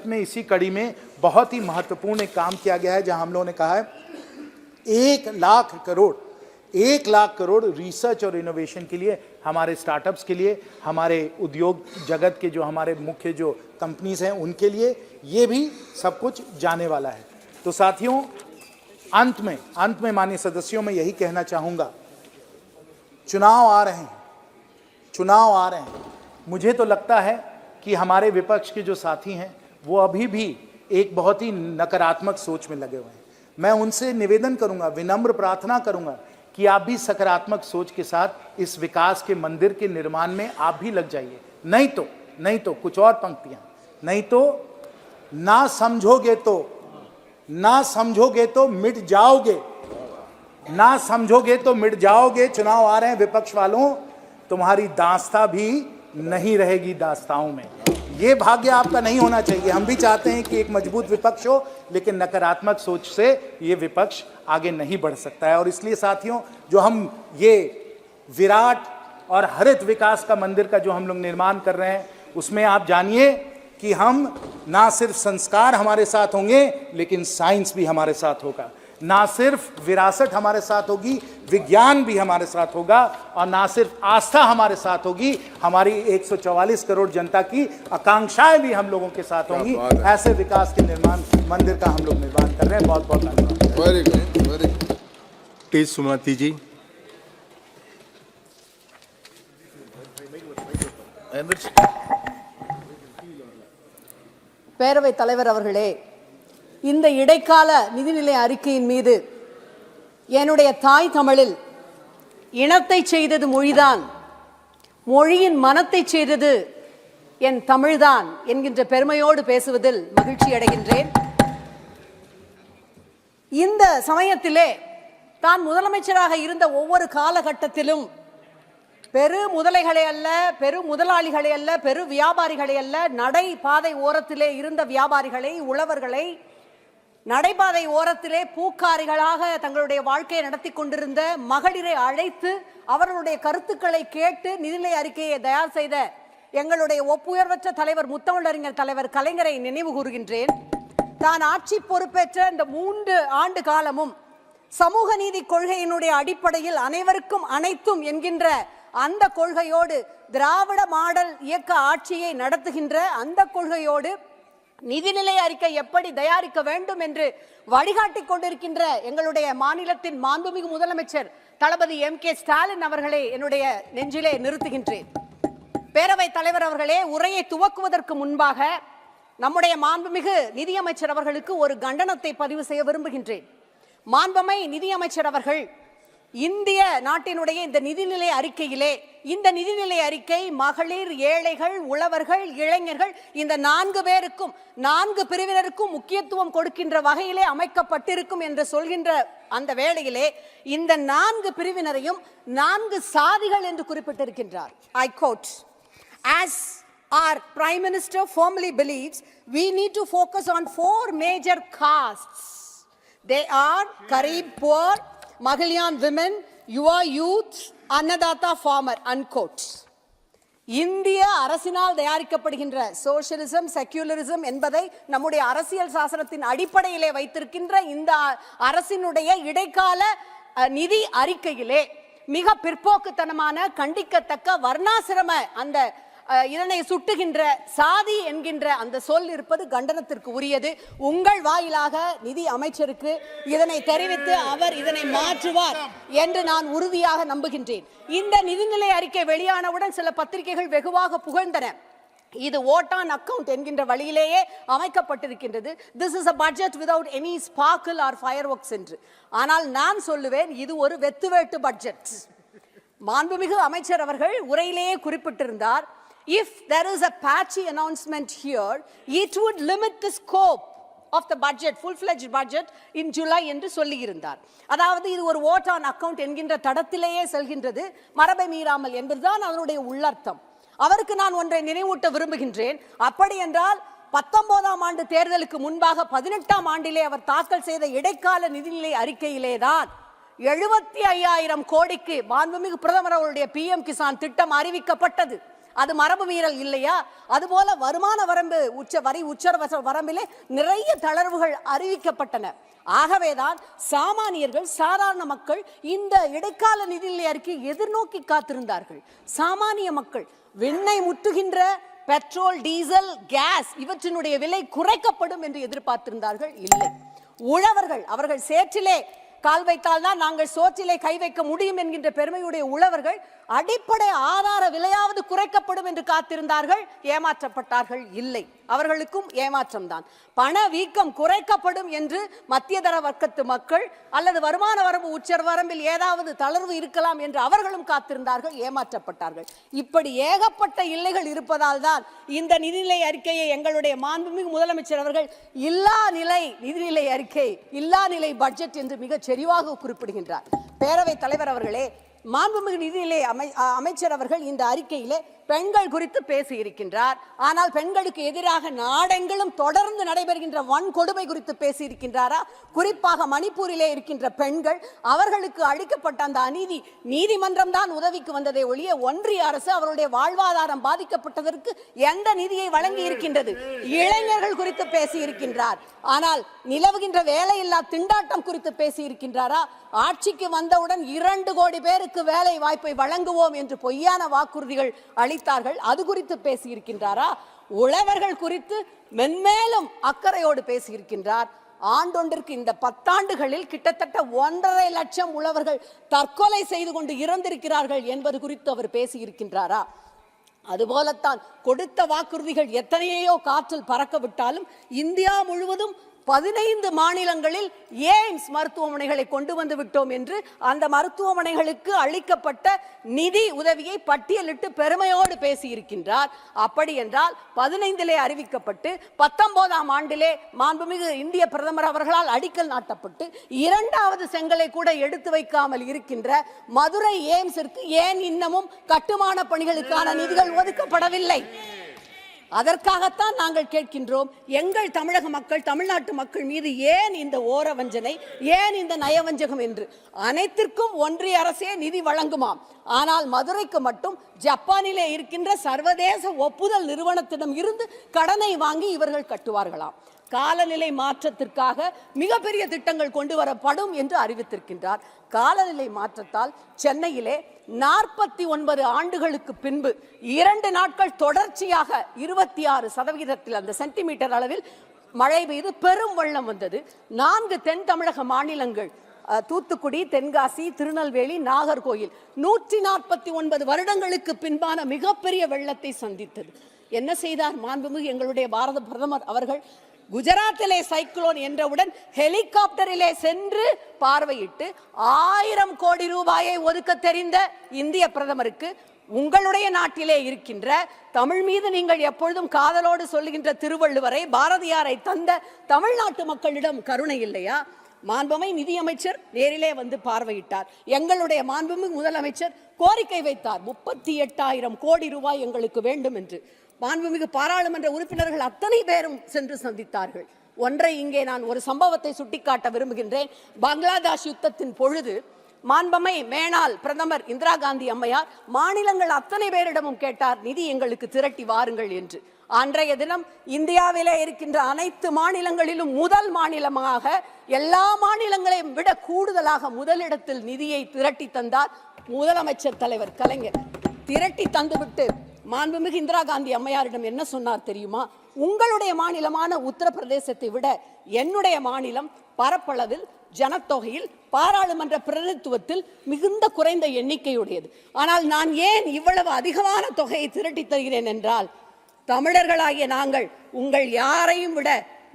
में इसी कड़ी में बहुत ही महत्वपूर्ण एक काम किया गया है, जहां हम लोगों ने कहा है 1 लाख करोड़ रिसर्च और इनोवेशन के लिए, हमारे स्टार्टअप्स के लिए, हमारे उद्योग जगत के जो हमारे मुख्य जो कंपनीज हैं उनके लिए, ये भी सब कुछ जाने वाला है। तो साथियों, अंत में माननीय सदस्यों, मैं यही कहना चाहूंगा, चुनाव आ रहे हैं। मुझे तो लगता है कि हमारे विपक्ष के जो साथी हैं वो अभी भी एक बहुत ही नकारात्मक सोच में लगे हुए हैं। मैं उनसे निवेदन करूंगा, विनम्र प्रार्थना करूंगा कि आप भी सकारात्मक सोच के साथ इस विकास के मंदिर के निर्माण में आप भी लग जाइए। नहीं तो कुछ और पंक्तियां, नहीं तो ना समझोगे तो मिट जाओगे। चुनाव आ रहे हैं विपक्ष वालों, तुम्हारी दास्तां भी नहीं रहेगी दास्ताओं में। ये भाग्य आपका नहीं होना चाहिए। हम भी चाहते हैं कि एक मजबूत विपक्ष हो, लेकिन नकारात्मक सोच से ये विपक्ष आगे नहीं बढ़ सकता है। और इसलिए साथियों, जो हम ये विराट और हरित विकास का मंदिर का जो हम लोग निर्माण कर रहे हैं, उसमें आप जानिए कि हम ना सिर्फ संस्कार हमारे साथ होंगे, लेकिन साइंस भी हमारे साथ होगा। ना सिर्फ विरासत हमारे साथ होगी, विज्ञान भी हमारे साथ होगा। और ना सिर्फ आस्था हमारे साथ होगी, हमारी 144 करोड़ जनता की आकांक्षाएं भी हम लोगों के साथ होंगी। ऐसे विकास के मंदिर का हम लोग निर्माण कर रहे हैं। बहुत बहुत धन्यवाद। Very good. टी सुमति जी। பேரவைத் தலைவர் அவர்களே, இந்த இடைக்கால நிதிநிலை அறிக்கையின் மீது என்னுடைய தாய் தமிழில் இனத்தை செய்தது மொழிதான், மொழியின் மனத்தை செய்தது என் தமிழ்தான் என்கின்ற பெருமையோடு பேசுவதில் மகிழ்ச்சி அடைகின்றேன். இந்த சமயத்திலே தான் முதலமைச்சராக இருந்த ஒவ்வொரு காலகட்டத்திலும் பெரு முதலைகளை அல்ல, பெரு முதலாளிகளை அல்ல, பெரு வியாபாரிகளை அல்ல, நடைபாதை ஓரத்திலே இருந்த வியாபாரிகளை, உழவர்களை, நடைபாதை ஓரத்திலே பூக்காரிகளாக தங்களுடைய வாழ்க்கையை நடத்தி கொண்டிருந்த மகளிரை அழைத்து அவர்களுடைய கருத்துக்களை கேட்டு நிதிநிலை அறிக்கையை தயார் செய்த எங்களுடைய ஒப்புயர்வற்ற தலைவர், முத்தமிழறிஞர் தலைவர் கலைஞரை நினைவு கூறுகின்றேன். தான் ஆட்சி பொறுப்பேற்ற இந்த 3 ஆண்டு காலமும் சமூக நீதி கொள்கையினுடைய அடிப்படையில் அனைவருக்கும் அனைத்தும் என்கின்ற அந்த கொள்கையோடு, திராவிட மாடல் இயக்க ஆட்சியை நடத்துகின்ற அந்த கொள்கையோடு நிதிநிலை அறிக்கை எப்படி தயாரிக்க வேண்டும் என்று வழிகாட்டிக் கொண்டிருக்கின்ற எங்களுடைய மாநிலத்தின் மாண்புமிகு முதலமைச்சர் தளபதி MK ஸ்டாலின் அவர்களை என்னுடைய நெஞ்சிலே நிறுத்துகின்றேன். பேரவைத் தலைவர் அவர்களே, உரையை துவக்குவதற்கு முன்பாக நம்முடைய மாண்புமிகு நிதியமைச்சர் அவர்களுக்கு ஒரு கண்டனத்தை பதிவு செய்ய விரும்புகின்றேன். மாண்புமை நிதியமைச்சர் அவர்கள் இந்திய நாட்டினுடைய இந்த நிதிநிலை அறிக்கையிலே, இந்த நிதிநிலை அறிக்கை மகளிர், ஏழைகள், உழவர்கள், இளைஞர்கள், இந்த 4 பேருக்கும் 4 பிரிவினருக்கும் முக்கியத்துவம் கொடுக்கின்ற வகையிலே அமைக்கப்பட்டிருக்கும் என்று சொல்கின்ற அந்த வேளையிலே இந்த 4 பிரிவினரையும் 4 சாதிகள் என்று குறிப்பிட்டிருக்கின்றார். I quote, as our Prime Minister firmly believes, we need to focus on 4 major castes. They are Garib poor, Magalyan women, Yuva youth, Annadata farmer, unquote. இந்திய அரசினால் தயாரிக்கப்படுகின்ற சோஷியலிசம், செக்யூலரிசம் என்பதை நம்முடைய அரசியல் சாசனத்தின் அடிப்படையிலே வைத்திருக்கின்ற இந்த அரசினுடைய இடைக்கால நிதி அறிக்கையிலே மிக பிற்போக்குத்தனமான, கண்டிக்கத்தக்க, வர்ணாசிரம அந்த இதனை சுட்டுகின்ற சாதி என்கின்ற அந்த சொல் இருப்பது கண்டனத்திற்கு உரியது. உங்கள் வாயிலாக நிதி அமைச்சருக்கு இதனை தெரிவித்து அவர் இதனை மாற்றுவார் என்று நான் உறுதியாக நம்புகின்றேன். இந்த நிதிநிலை அறிக்கை வெளியானவுடன் சில பத்திரிகைகள் வெகுவாக புகழ்ந்தன. இது ஓட் ஆன் அக்கவுண்ட் என்கின்ற வழியிலேயே அமைக்கப்பட்டிருக்கின்றது. This is a budget without any sparkle or fireworks என்று. ஆனால் நான் சொல்லுவேன், இது ஒரு வெத்துவேட்டு பட்ஜெட். மாண்புமிகு அமைச்சர் அவர்கள் உரையிலேயே குறிப்பிட்டிருந்தார், if there is a patchy announcement here, it would limit the scope of the budget, full-fledged budget in July என்று சொல்லியிருந்தார். அதாவது இது ஒரு ஓட் ஆன் அக்கவுண்ட் என்கின்ற தடத்திலேயே செல்கின்றது, மரபை மீறாமல் என்பதுதான் அதனுடைய உள்ளர்த்தம். அவருக்கு நான் ஒன்றை நினைவூட்ட விரும்புகின்றேன். அப்படி என்றால் 19ஆம் ஆண்டு தேர்தலுக்கு முன்பாக 18ஆம் ஆண்டிலே அவர் தாக்கல் செய்த இடைக்கால நிதிநிலை அறிக்கையிலே தான் 75,000 கோடிக்கு மாண்புமிகு பிரதமர் அவருடைய PM கிசான் திட்டம் அறிவிக்கப்பட்டது. அது மரபு மீறல் இல்லையா? அதுபோல வருமான வரம்பு உச்ச வரம்பிலே நிறைய தளர்வுகள் அறிவிக்கப்பட்டன. ஆகவேதான் சாமானியர்கள், சாதாரண மக்கள் இந்த இடைக்கால நிதிநிலை அறிக்கை எதிர்நோக்கி காத்திருந்தார்கள். சாமானிய மக்கள் விண்ணை முட்டுகின்ற பெட்ரோல், டீசல், கேஸ் இவற்றினுடைய விலை குறைக்கப்படும் என்று எதிர்பார்த்திருந்தார்கள். இல்லை, உழவர்கள் அவர்கள் சேற்றிலே கால் வைத்தால் தான் நாங்கள் சோற்றிலே கை வைக்க முடியும் என்கின்ற பெருமையுடைய உழவர்கள் அடிப்படை ஆதார விலையாவது குறைக்கப்படும் என்று காத்திருந்தார்கள். ஏமாற்றப்பட்டார்கள். இல்லை, அவர்களுக்கும் ஏமாற்றம் தான். பண வீக்கம் குறைக்கப்படும் என்று மத்தியதர வர்க்கத்து மக்கள் அல்லது வருமான வரம்பு உச்ச வரம்பில் ஏதாவது தளர்வு இருக்கலாம் என்று அவர்களும் காத்திருந்தார்கள். ஏமாற்றப்பட்டார்கள். இப்படி ஏகப்பட்ட இல்லைகள் இருப்பதால் தான் இந்த நிதிநிலை அறிக்கையை எங்களுடைய மாண்புமிகு முதலமைச்சர் அவர்கள் இல்லா நிலை நிதிநிலை அறிக்கை, இல்லா நிலை பட்ஜெட் என்று மிகச் செறிவாக குறிப்பிடுகின்றார். பேரவைத் தலைவர் அவர்களே, மாண்புமிகு நிதிநிலை அமைச்சர் அவர்கள் இந்த அறிக்கையிலே பெண்கள் குறித்து பேசி இருக்கின்றார். ஆனால் பெண்களுக்கு எதிராக நாடெங்கிலும் தொடர்ந்து நடைபெறுகின்ற வன்கொடுமை குறித்து பேசி இருக்கின்றாரா? குறிப்பாக மணிப்பூரிலே இருக்கின்ற பெண்கள், அவர்களுக்கு அளிக்கப்பட்ட அந்த அநீதி நீதிமன்றம் தான் உதவிக்கு வந்ததை ஒழிய ஒன்றிய அரசு அவருடைய வாழ்வாதாரம் பாதிக்கப்பட்டதற்கு எந்த நிதியை வழங்கி இருக்கின்றது? இளைஞர்கள் குறித்து பேசி இருக்கின்றார். ஆனால் நிலவுகின்ற வேலையில்லா திண்டாட்டம் குறித்து பேசி இருக்கின்றாரா? ஆட்சிக்கு வந்தவுடன் 2 கோடி பேருக்கு வேலை வாய்ப்பை வழங்குவோம் என்று பொய்யான வாக்குறுதிகள் அளித்தார்கள். அது குறித்து பேசி இருக்கின்றாரா? உழவர்கள் குறித்து மென்மேலும் அக்கறையோடு பேசி இருக்கின்றார். ஆண்டொன்றிற்கு இந்த 10 ஆண்டுகளில் கிட்டத்தட்ட 1.5 லட்சம் உழவர்கள் தற்கொலை செய்து கொண்டு இறந்திருக்கிறார்கள் என்பது குறித்து அவர் பேசி இருக்கின்றாரா? அதுபோலத்தான் கொடுத்த வாக்குறுதிகள் எத்தனையோ காற்றில் பறக்க விட்டாலும் இந்தியா முழுவதும் 15 மாநிலங்களில் எய்ம்ஸ் மருத்துவமனைகளை கொண்டு வந்து விட்டோம் என்று அந்த மருத்துவமனைகளுக்கு அளிக்கப்பட்ட நிதி உதவியை பட்டியலிட்டு பெருமையோடு பேசி இருக்கின்றார். அப்படி என்றால் 15 அறிவிக்கப்பட்டு 19ஆம் ஆண்டிலே மாண்புமிகு இந்திய பிரதமர் அவர்களால் அடிக்கல் நாட்டப்பட்டு 2வது செங்கலை கூட எடுத்து வைக்காமல் இருக்கின்ற மதுரை எய்ம்ஸிற்கு ஏன் இன்னமும் கட்டுமான பணிகளுக்கான நிதிகள் ஒதுக்கப்படவில்லை? அதற்காகத்தான் நாங்கள் கேட்கின்றோம். எங்கள் தமிழக மக்கள், தமிழ்நாட்டு மக்கள் மீது ஏன் இந்த ஓர வஞ்சனை, ஏன் இந்த நயவஞ்சகம் என்று? அனைத்திற்கும் ஒன்றிய அரசே நிதி வழங்குமாம். ஆனால் மதுரைக்கு மட்டும் ஜப்பானிலே இருக்கின்ற சர்வதேச ஒப்புதல் நிறுவனத்திடம் இருந்து கடனை வாங்கி இவர்கள் கட்டுவார்களாம். காலநிலை மாற்றத்திற்காக மிகப்பெரிய திட்டங்கள் கொண்டு வரப்படும் என்று அறிவித்திருக்கின்றார். காலநிலை மாற்றத்தால் சென்னையிலே 49 ஆண்டுகளுக்கு பின்பு 2 நாட்கள் தொடர்ச்சியாக 26% அந்த சென்டிமீட்டர் அளவில் மழை பெய்து பெரும் வெள்ளம் வந்தது. 4 தென் தமிழக மாநிலங்கள், தூத்துக்குடி, தென்காசி, திருநெல்வேலி, நாகர்கோயில் 149 வருடங்களுக்கு பின்பான மிகப்பெரிய வெள்ளத்தை சந்தித்தது. என்ன செய்தார் மாண்புமிகு எங்களுடைய பாரத பிரதமர் அவர்கள்? குஜராத்திலே சைக்ளோன் என்றவுடன் ஹெலிகாப்டரிலே சென்று பார்வையிட்டு 1000 கோடி ரூபாயை ஒதுக்க தெரிந்த இந்திய பிரதமருக்கு உங்களுடைய நாட்டிலே இருக்கின்ற தமிழ் மீது நீங்கள் எப்பொழுதும் காதலோடு சொல்லுகின்ற திருவள்ளுவரை, பாரதியாரை தந்த தமிழ்நாட்டு மக்களிடம் கருணை இல்லையா? மாண்புமிகு நிதியமைச்சர் நேரிலே வந்து பார்வையிட்டார். எங்களுடைய மாண்புமிகு முதலமைச்சர் கோரிக்கை வைத்தார், 38,000 கோடி ரூபாய் எங்களுக்கு வேண்டும் என்று. மாண்புமிகு பாராளுமன்ற உறுப்பினர்கள் அத்தனை பேரும் சென்று சந்தித்தார்கள். ஒன்றை இங்கே நான் ஒரு சம்பவத்தை சுட்டிக்காட்ட விரும்புகின்றேன். பங்களாதேஷ் யுத்தத்தின் பொழுது மாண்பமை மேனாள் பிரதமர் இந்திரா காந்தி அம்மையார் மாநிலங்கள் அத்தனை பேரிடமும் கேட்டார், நிதி எங்களுக்கு திரட்டி வாருங்கள் என்று. அன்றைய தினம் இந்தியாவிலே இருக்கின்ற அனைத்து மாநிலங்களிலும் முதல் மாநிலமாக, எல்லா மாநிலங்களையும் விட கூடுதலாக முதலிடத்தில் நிதியை திரட்டி தந்தார் முதலமைச்சர் தலைவர் கலைஞர். திரட்டி தந்துவிட்டு மாண்புமிகு இந்திரா காந்தி அம்மையாரிடம் என்ன சொன்னார் தெரியுமா? உங்களுடைய மாநிலமான உத்தரப்பிரதேசத்தை விட என்னுடைய மாநிலம் பரப்பளவில், ஜனத்தொகையில், பாராளுமன்ற பிரதிநிதித்துவத்தில் மிகுந்த குறைந்த எண்ணிக்கையுடையது. ஆனால் நான் ஏன் இவ்வளவு அதிகமான தொகையை திரட்டி தருகிறேன் என்றால், தமிழர்களாகிய நாங்கள் உங்கள் யாரையும் விட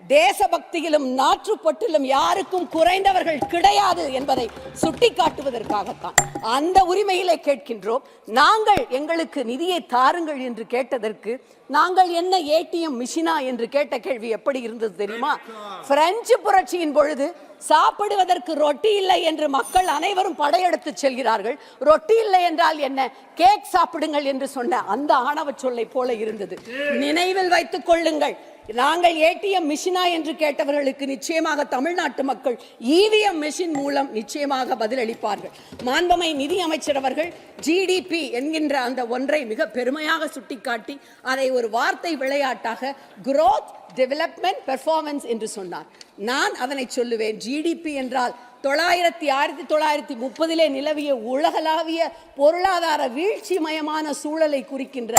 தேசபக்தியிலும் நாற்றுப்பட்டிலும் யாருக்கும் குறைந்தவர்கள் கிடையாது என்பதை சுட்டிக்காட்டுவதற்காகத்தான் அந்த உரிமையிலே கேட்கின்றோம். நாங்கள் எங்களுக்கு நிதியை தாருங்கள் என்று கேட்டதற்கு நாங்கள் என்ன ஏடிஎம் மிஷினா என்று கேட்ட கேள்வி எப்படி இருந்தது தெரியுமா? பிரெஞ்சு புரட்சியின் பொழுது சாப்பிடுவதற்கு ரொட்டி இல்லை என்று மக்கள் அனைவரும் படையெடுத்து செல்கிறார்கள். ரொட்டி இல்லை என்றால் என்ன, கேக் சாப்பிடுங்கள் என்று சொன்ன அந்த ஆணவ சொல்லை போல இருந்தது. நினைவில் வைத்துக் கொள்ளுங்கள், நாங்கள் ஏடிஎம் மிஷினா என்று கேட்டவர்களுக்கு நிச்சயமாக தமிழ்நாட்டு மக்கள் இவிஎம் மிஷின் மூலம் நிச்சயமாக பதிலளிப்பார்கள். மாண்புமை நிதி அமைச்சர் அவர்கள் ஜிடிபி என்கின்ற அந்த ஒன்றை மிக பெருமையாக சுட்டிக்காட்டி அதை ஒரு வார்த்தை விளையாட்டாக growth, development, performance என்று சொன்னார். நான் அதனை சொல்லுவேன், ஜிடிபி என்றால் 1930 நிலவிய உலகளாவிய பொருளாதார வீழ்ச்சிமயமான சூழலை குறிக்கின்ற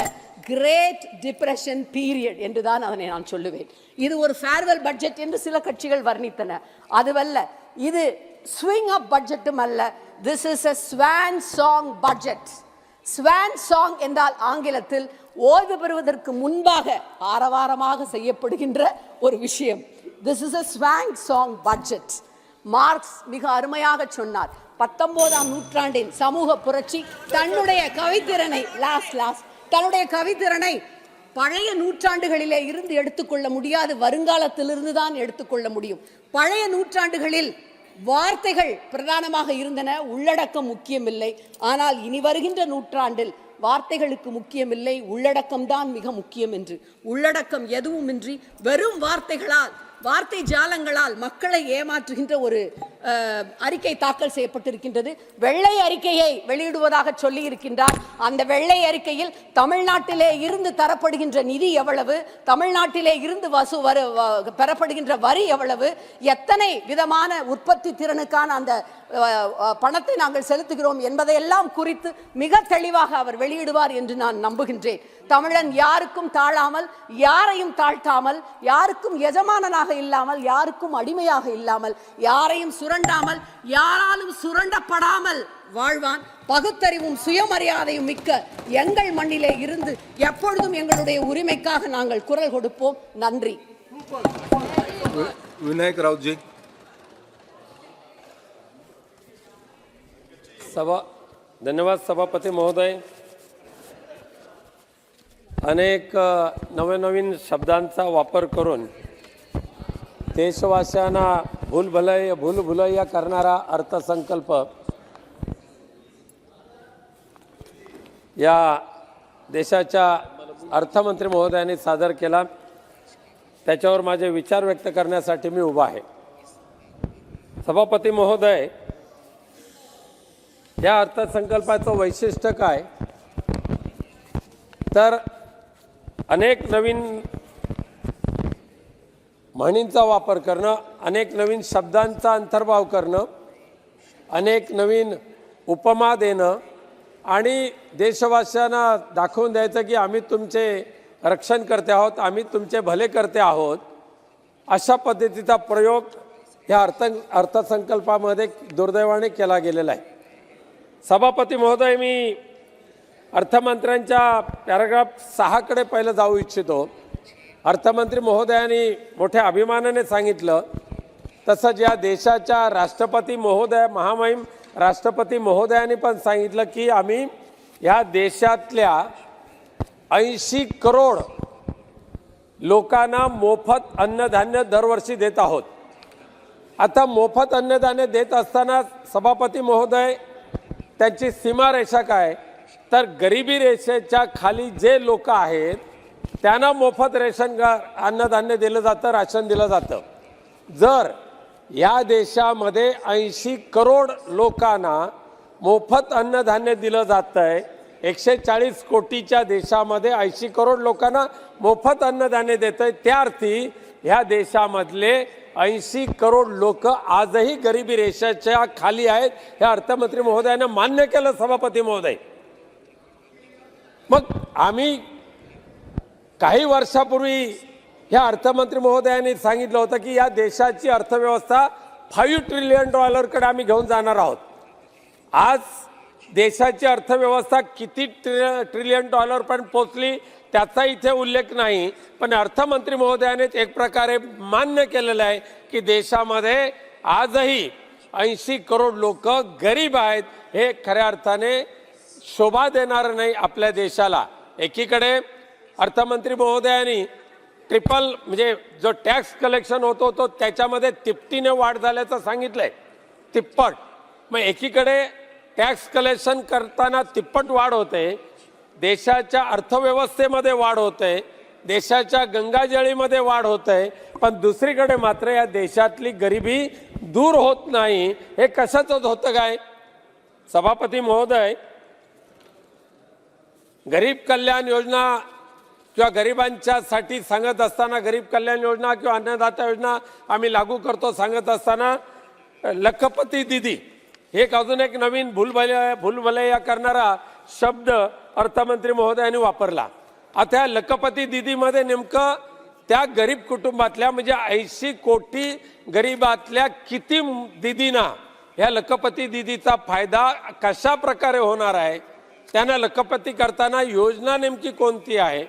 கிரேட் டிப்ரெஷன் பீரியட் என்றுதான் அதனை நான் சொல்லுவேன். இது ஒரு ஃபேர்வெல் பட்ஜெட் என்று சில கட்சிகள் வர்ணித்தன. அதுவல்ல, இது ஸ்விங் அப் பட்ஜெட்டும் அல்ல. This is a swan song budget. Swan song என்றால் ஆங்கிலத்தில் ஓய்வு பெறுவதற்கு முன்பாக ஆரவாரமாக செய்யப்படுகின்ற ஒரு விஷயம். This is a swan song budget. Marx மிக அருமையாக சொன்னார், 19ஆம் நூற்றாண்டின் சமூக புரட்சி தன்னுடைய கவித்திறனை தன்னுடைய கவித்திறனை பழைய நூற்றாண்டுகளிலே இருந்து எடுத்துக்கொள்ள முடியாது, வருங்காலத்திலிருந்து தான் எடுத்துக்கொள்ள முடியும். பழைய நூற்றாண்டுகளில் வார்த்தைகள் பிரதானமாக இருந்தன, உள்ளடக்கம் முக்கியமில்லை. ஆனால் இனி வருகின்ற நூற்றாண்டில் வார்த்தைகளுக்கு முக்கியமில்லை, உள்ளடக்கம்தான் மிக முக்கியம் என்று. உள்ளடக்கம் எதுவுமின்றி வெறும் வார்த்தைகளால், வார்த்தை ஜாலங்களால் மக்களை ஏமாற்றுகின்ற ஒரு அறிக்கை தாக்கல் செய்யப்பட்டிருக்கின்றது. வெள்ளை அறிக்கையை வெளியிடுவதாக சொல்லி இருக்கின்றார். அந்த வெள்ளை அறிக்கையில் தமிழ்நாட்டிலே இருந்து தரப்படுகின்ற நிதி எவ்வளவு, தமிழ்நாட்டிலே இருந்து பெறப்படுகின்ற வரி எவ்வளவு, எத்தனை விதமான உற்பத்தி திறனுக்கான அந்த பணத்தை நாங்கள் செலுத்துகிறோம் என்பதையெல்லாம் குறித்து மிக தெளிவாக அவர் வெளியிடுவார் என்று நான் நம்புகின்றேன். தமிழன் யாருக்கும் தாழாமல், யாரையும் தாழ்த்தாமல், யாருக்கும் எஜமானனாக இல்லாமல், யாருக்கும் அடிமையாக இல்லாமல், யாரையும் சுரண்டாமல், யாராலும் சுரண்டப்படாமல் வாழ்வான். பகுத்தறிவும் சுயமரியாதையும் மிக்க எங்கள் மண்ணிலே இருந்து எப்பொழுதும் எங்களுடைய உரிமைக்காக நாங்கள் குரல் கொடுப்போம். நன்றி. विनायक रावजी. धन्यवाद सभापती महोदय. अनेक नवीन शब्दांचा वापर करून देशवासियांना भूलभुलैया करणारा अर्थसंकल्प या देशाच्या अर्थमंत्री महोदयांनी सादर केला. त्याच्यावर माझे विचार व्यक्त करण्यासाठी मी उभा आहे. सभापती महोदय, या अर्थसंकल्पाचं वैशिष्ट्य काय तर अनेक नवीन म्हणींचा वापर करणं, अनेक नवीन शब्दांचा अंतर्भाव करणं, अनेक नवीन उपमा देणं आणि देशवासियांना दाखवून द्यायचं की आम्ही तुमचे रक्षण करते आहोत, आम्ही तुमचे भले करते आहोत, अशा पद्धतीचा प्रयोग या अर्थसंकल्पामध्ये दुर्दैवाने केला गेलेला आहे. सभापती महोदय, मी अर्थमंत्र्यांच्या पॅराग्राफ 6 कडे पहिलं जाऊ इच्छितो. अर्थमंत्री महोदयांनी मोठ्या अभिमानाने सांगितलं तसंच या देशाच्या राष्ट्रपती महोदय, महामहिम राष्ट्रपती महोदयांनी पण सांगितलं की आम्ही या देशातल्या 80 करोड लोकांना मोफत अन्नधान्य दरवर्षी देत आहोत. आता मोफत अन्नधान्य देत असताना सभापती महोदय, त्यांची सीमारेषा काय तर गरिबी रेषेच्या खाली जे लोक आहेत त्यांना मोफत अन्नधान्य दिलं जातं, राशन दिलं जातं. जर या देशामध्ये 80 करोड लोकांना मोफत अन्नधान्य दिलं जातंय, 140 कोटीच्या देशामध्ये 80 करोड लोकांना मोफत अन्नधान्य देतंय, त्या अर्थी ह्या देशामधले 80 करोड लोक आजही गरिबी रेषेच्या खाली आहेत. हे अर्थमंत्री महोदयांना मान्य केलं सभापती महोदय. मग आम्ही काही वर्षापूर्वी ह्या अर्थमंत्री महोदयांनी सांगितलं होतं की या देशाची अर्थव्यवस्था $5 ट्रिलियन कडे आम्ही घेऊन जाणार आहोत. आज देशाची अर्थव्यवस्था किती ट्रिलियन डॉलरपर्यंत पोहोचली त्याचा इथे उल्लेख नाही, पण अर्थमंत्री महोदयाने एक प्रकारे मान्य केलेलं आहे की देशामध्ये आजही 80 करोड लोक गरीब आहेत. हे खऱ्या अर्थाने शोभा देणार नाही आपल्या देशाला. एकीकडे अर्थमंत्री महोदयांनी ट्रिपल म्हणजे जो टॅक्स कलेक्शन होतो तो त्याच्यामध्ये तिप्पटीने वाढ झाल्याचं सांगितलंय, तिप्पट. मग एकीकडे टॅक्स कलेक्शन करताना तिप्पट वाढ होते, देशाच्या अर्थव्यवस्थेमध्ये वाढ होते, देशाच्या गंगाजळीमध्ये वाढ होते, पण दुसरीकडे मात्र या देशातली गरिबी दूर होत नाही. हे कशाचं होतं काय? सभापती महोदय, गरीब कल्याण योजना किंवा गरिबांच्यासाठी सांगत असताना गरीब कल्याण योजना किंवा अन्नदाता योजना आम्ही लागू करतो सांगत असताना लखपती दीदी एक अजून एक नवीन भूलभुलैया करणारा शब्द अर्थमंत्री महोदयांनी वापरला. आता लखपती दीदीमध्ये नेमकं त्या गरीब कुटुंबातल्या म्हणजे 80 कोटी गरीबातल्या किती दीदींना या लखपती दीदीचा फायदा कशा प्रकारे होणार आहे, त्यांना लखपती करताना योजना नेमकी कोणती आहे,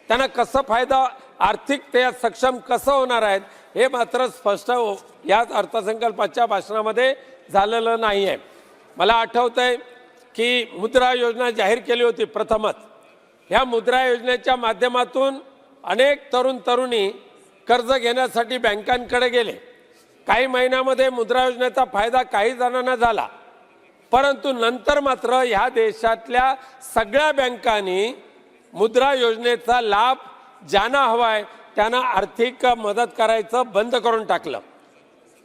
त्यांना कसं फायदा आर्थिक ते सक्षम कसं होणार आहेत हे मात्र स्पष्ट याच अर्थसंकल्पाच्या भाषणामध्ये झालेलं नाही आहे. मला आठवतंय की मुद्रा योजना जाहीर केली होती प्रथमच. ह्या मुद्रा योजनेच्या माध्यमातून अनेक तरुण तरुणी कर्ज घेण्यासाठी बँकांकडे गेले. काही महिन्यामध्ये मुद्रा योजनेचा फायदा काही जणांना झाला, परंतु नंतर मात्र ह्या देशातल्या सगळ्या बँकांनी मुद्रा योजनेचा लाभ ज्यांना हवाय त्यांना आर्थिक मदत करायचं बंद करून टाकलं.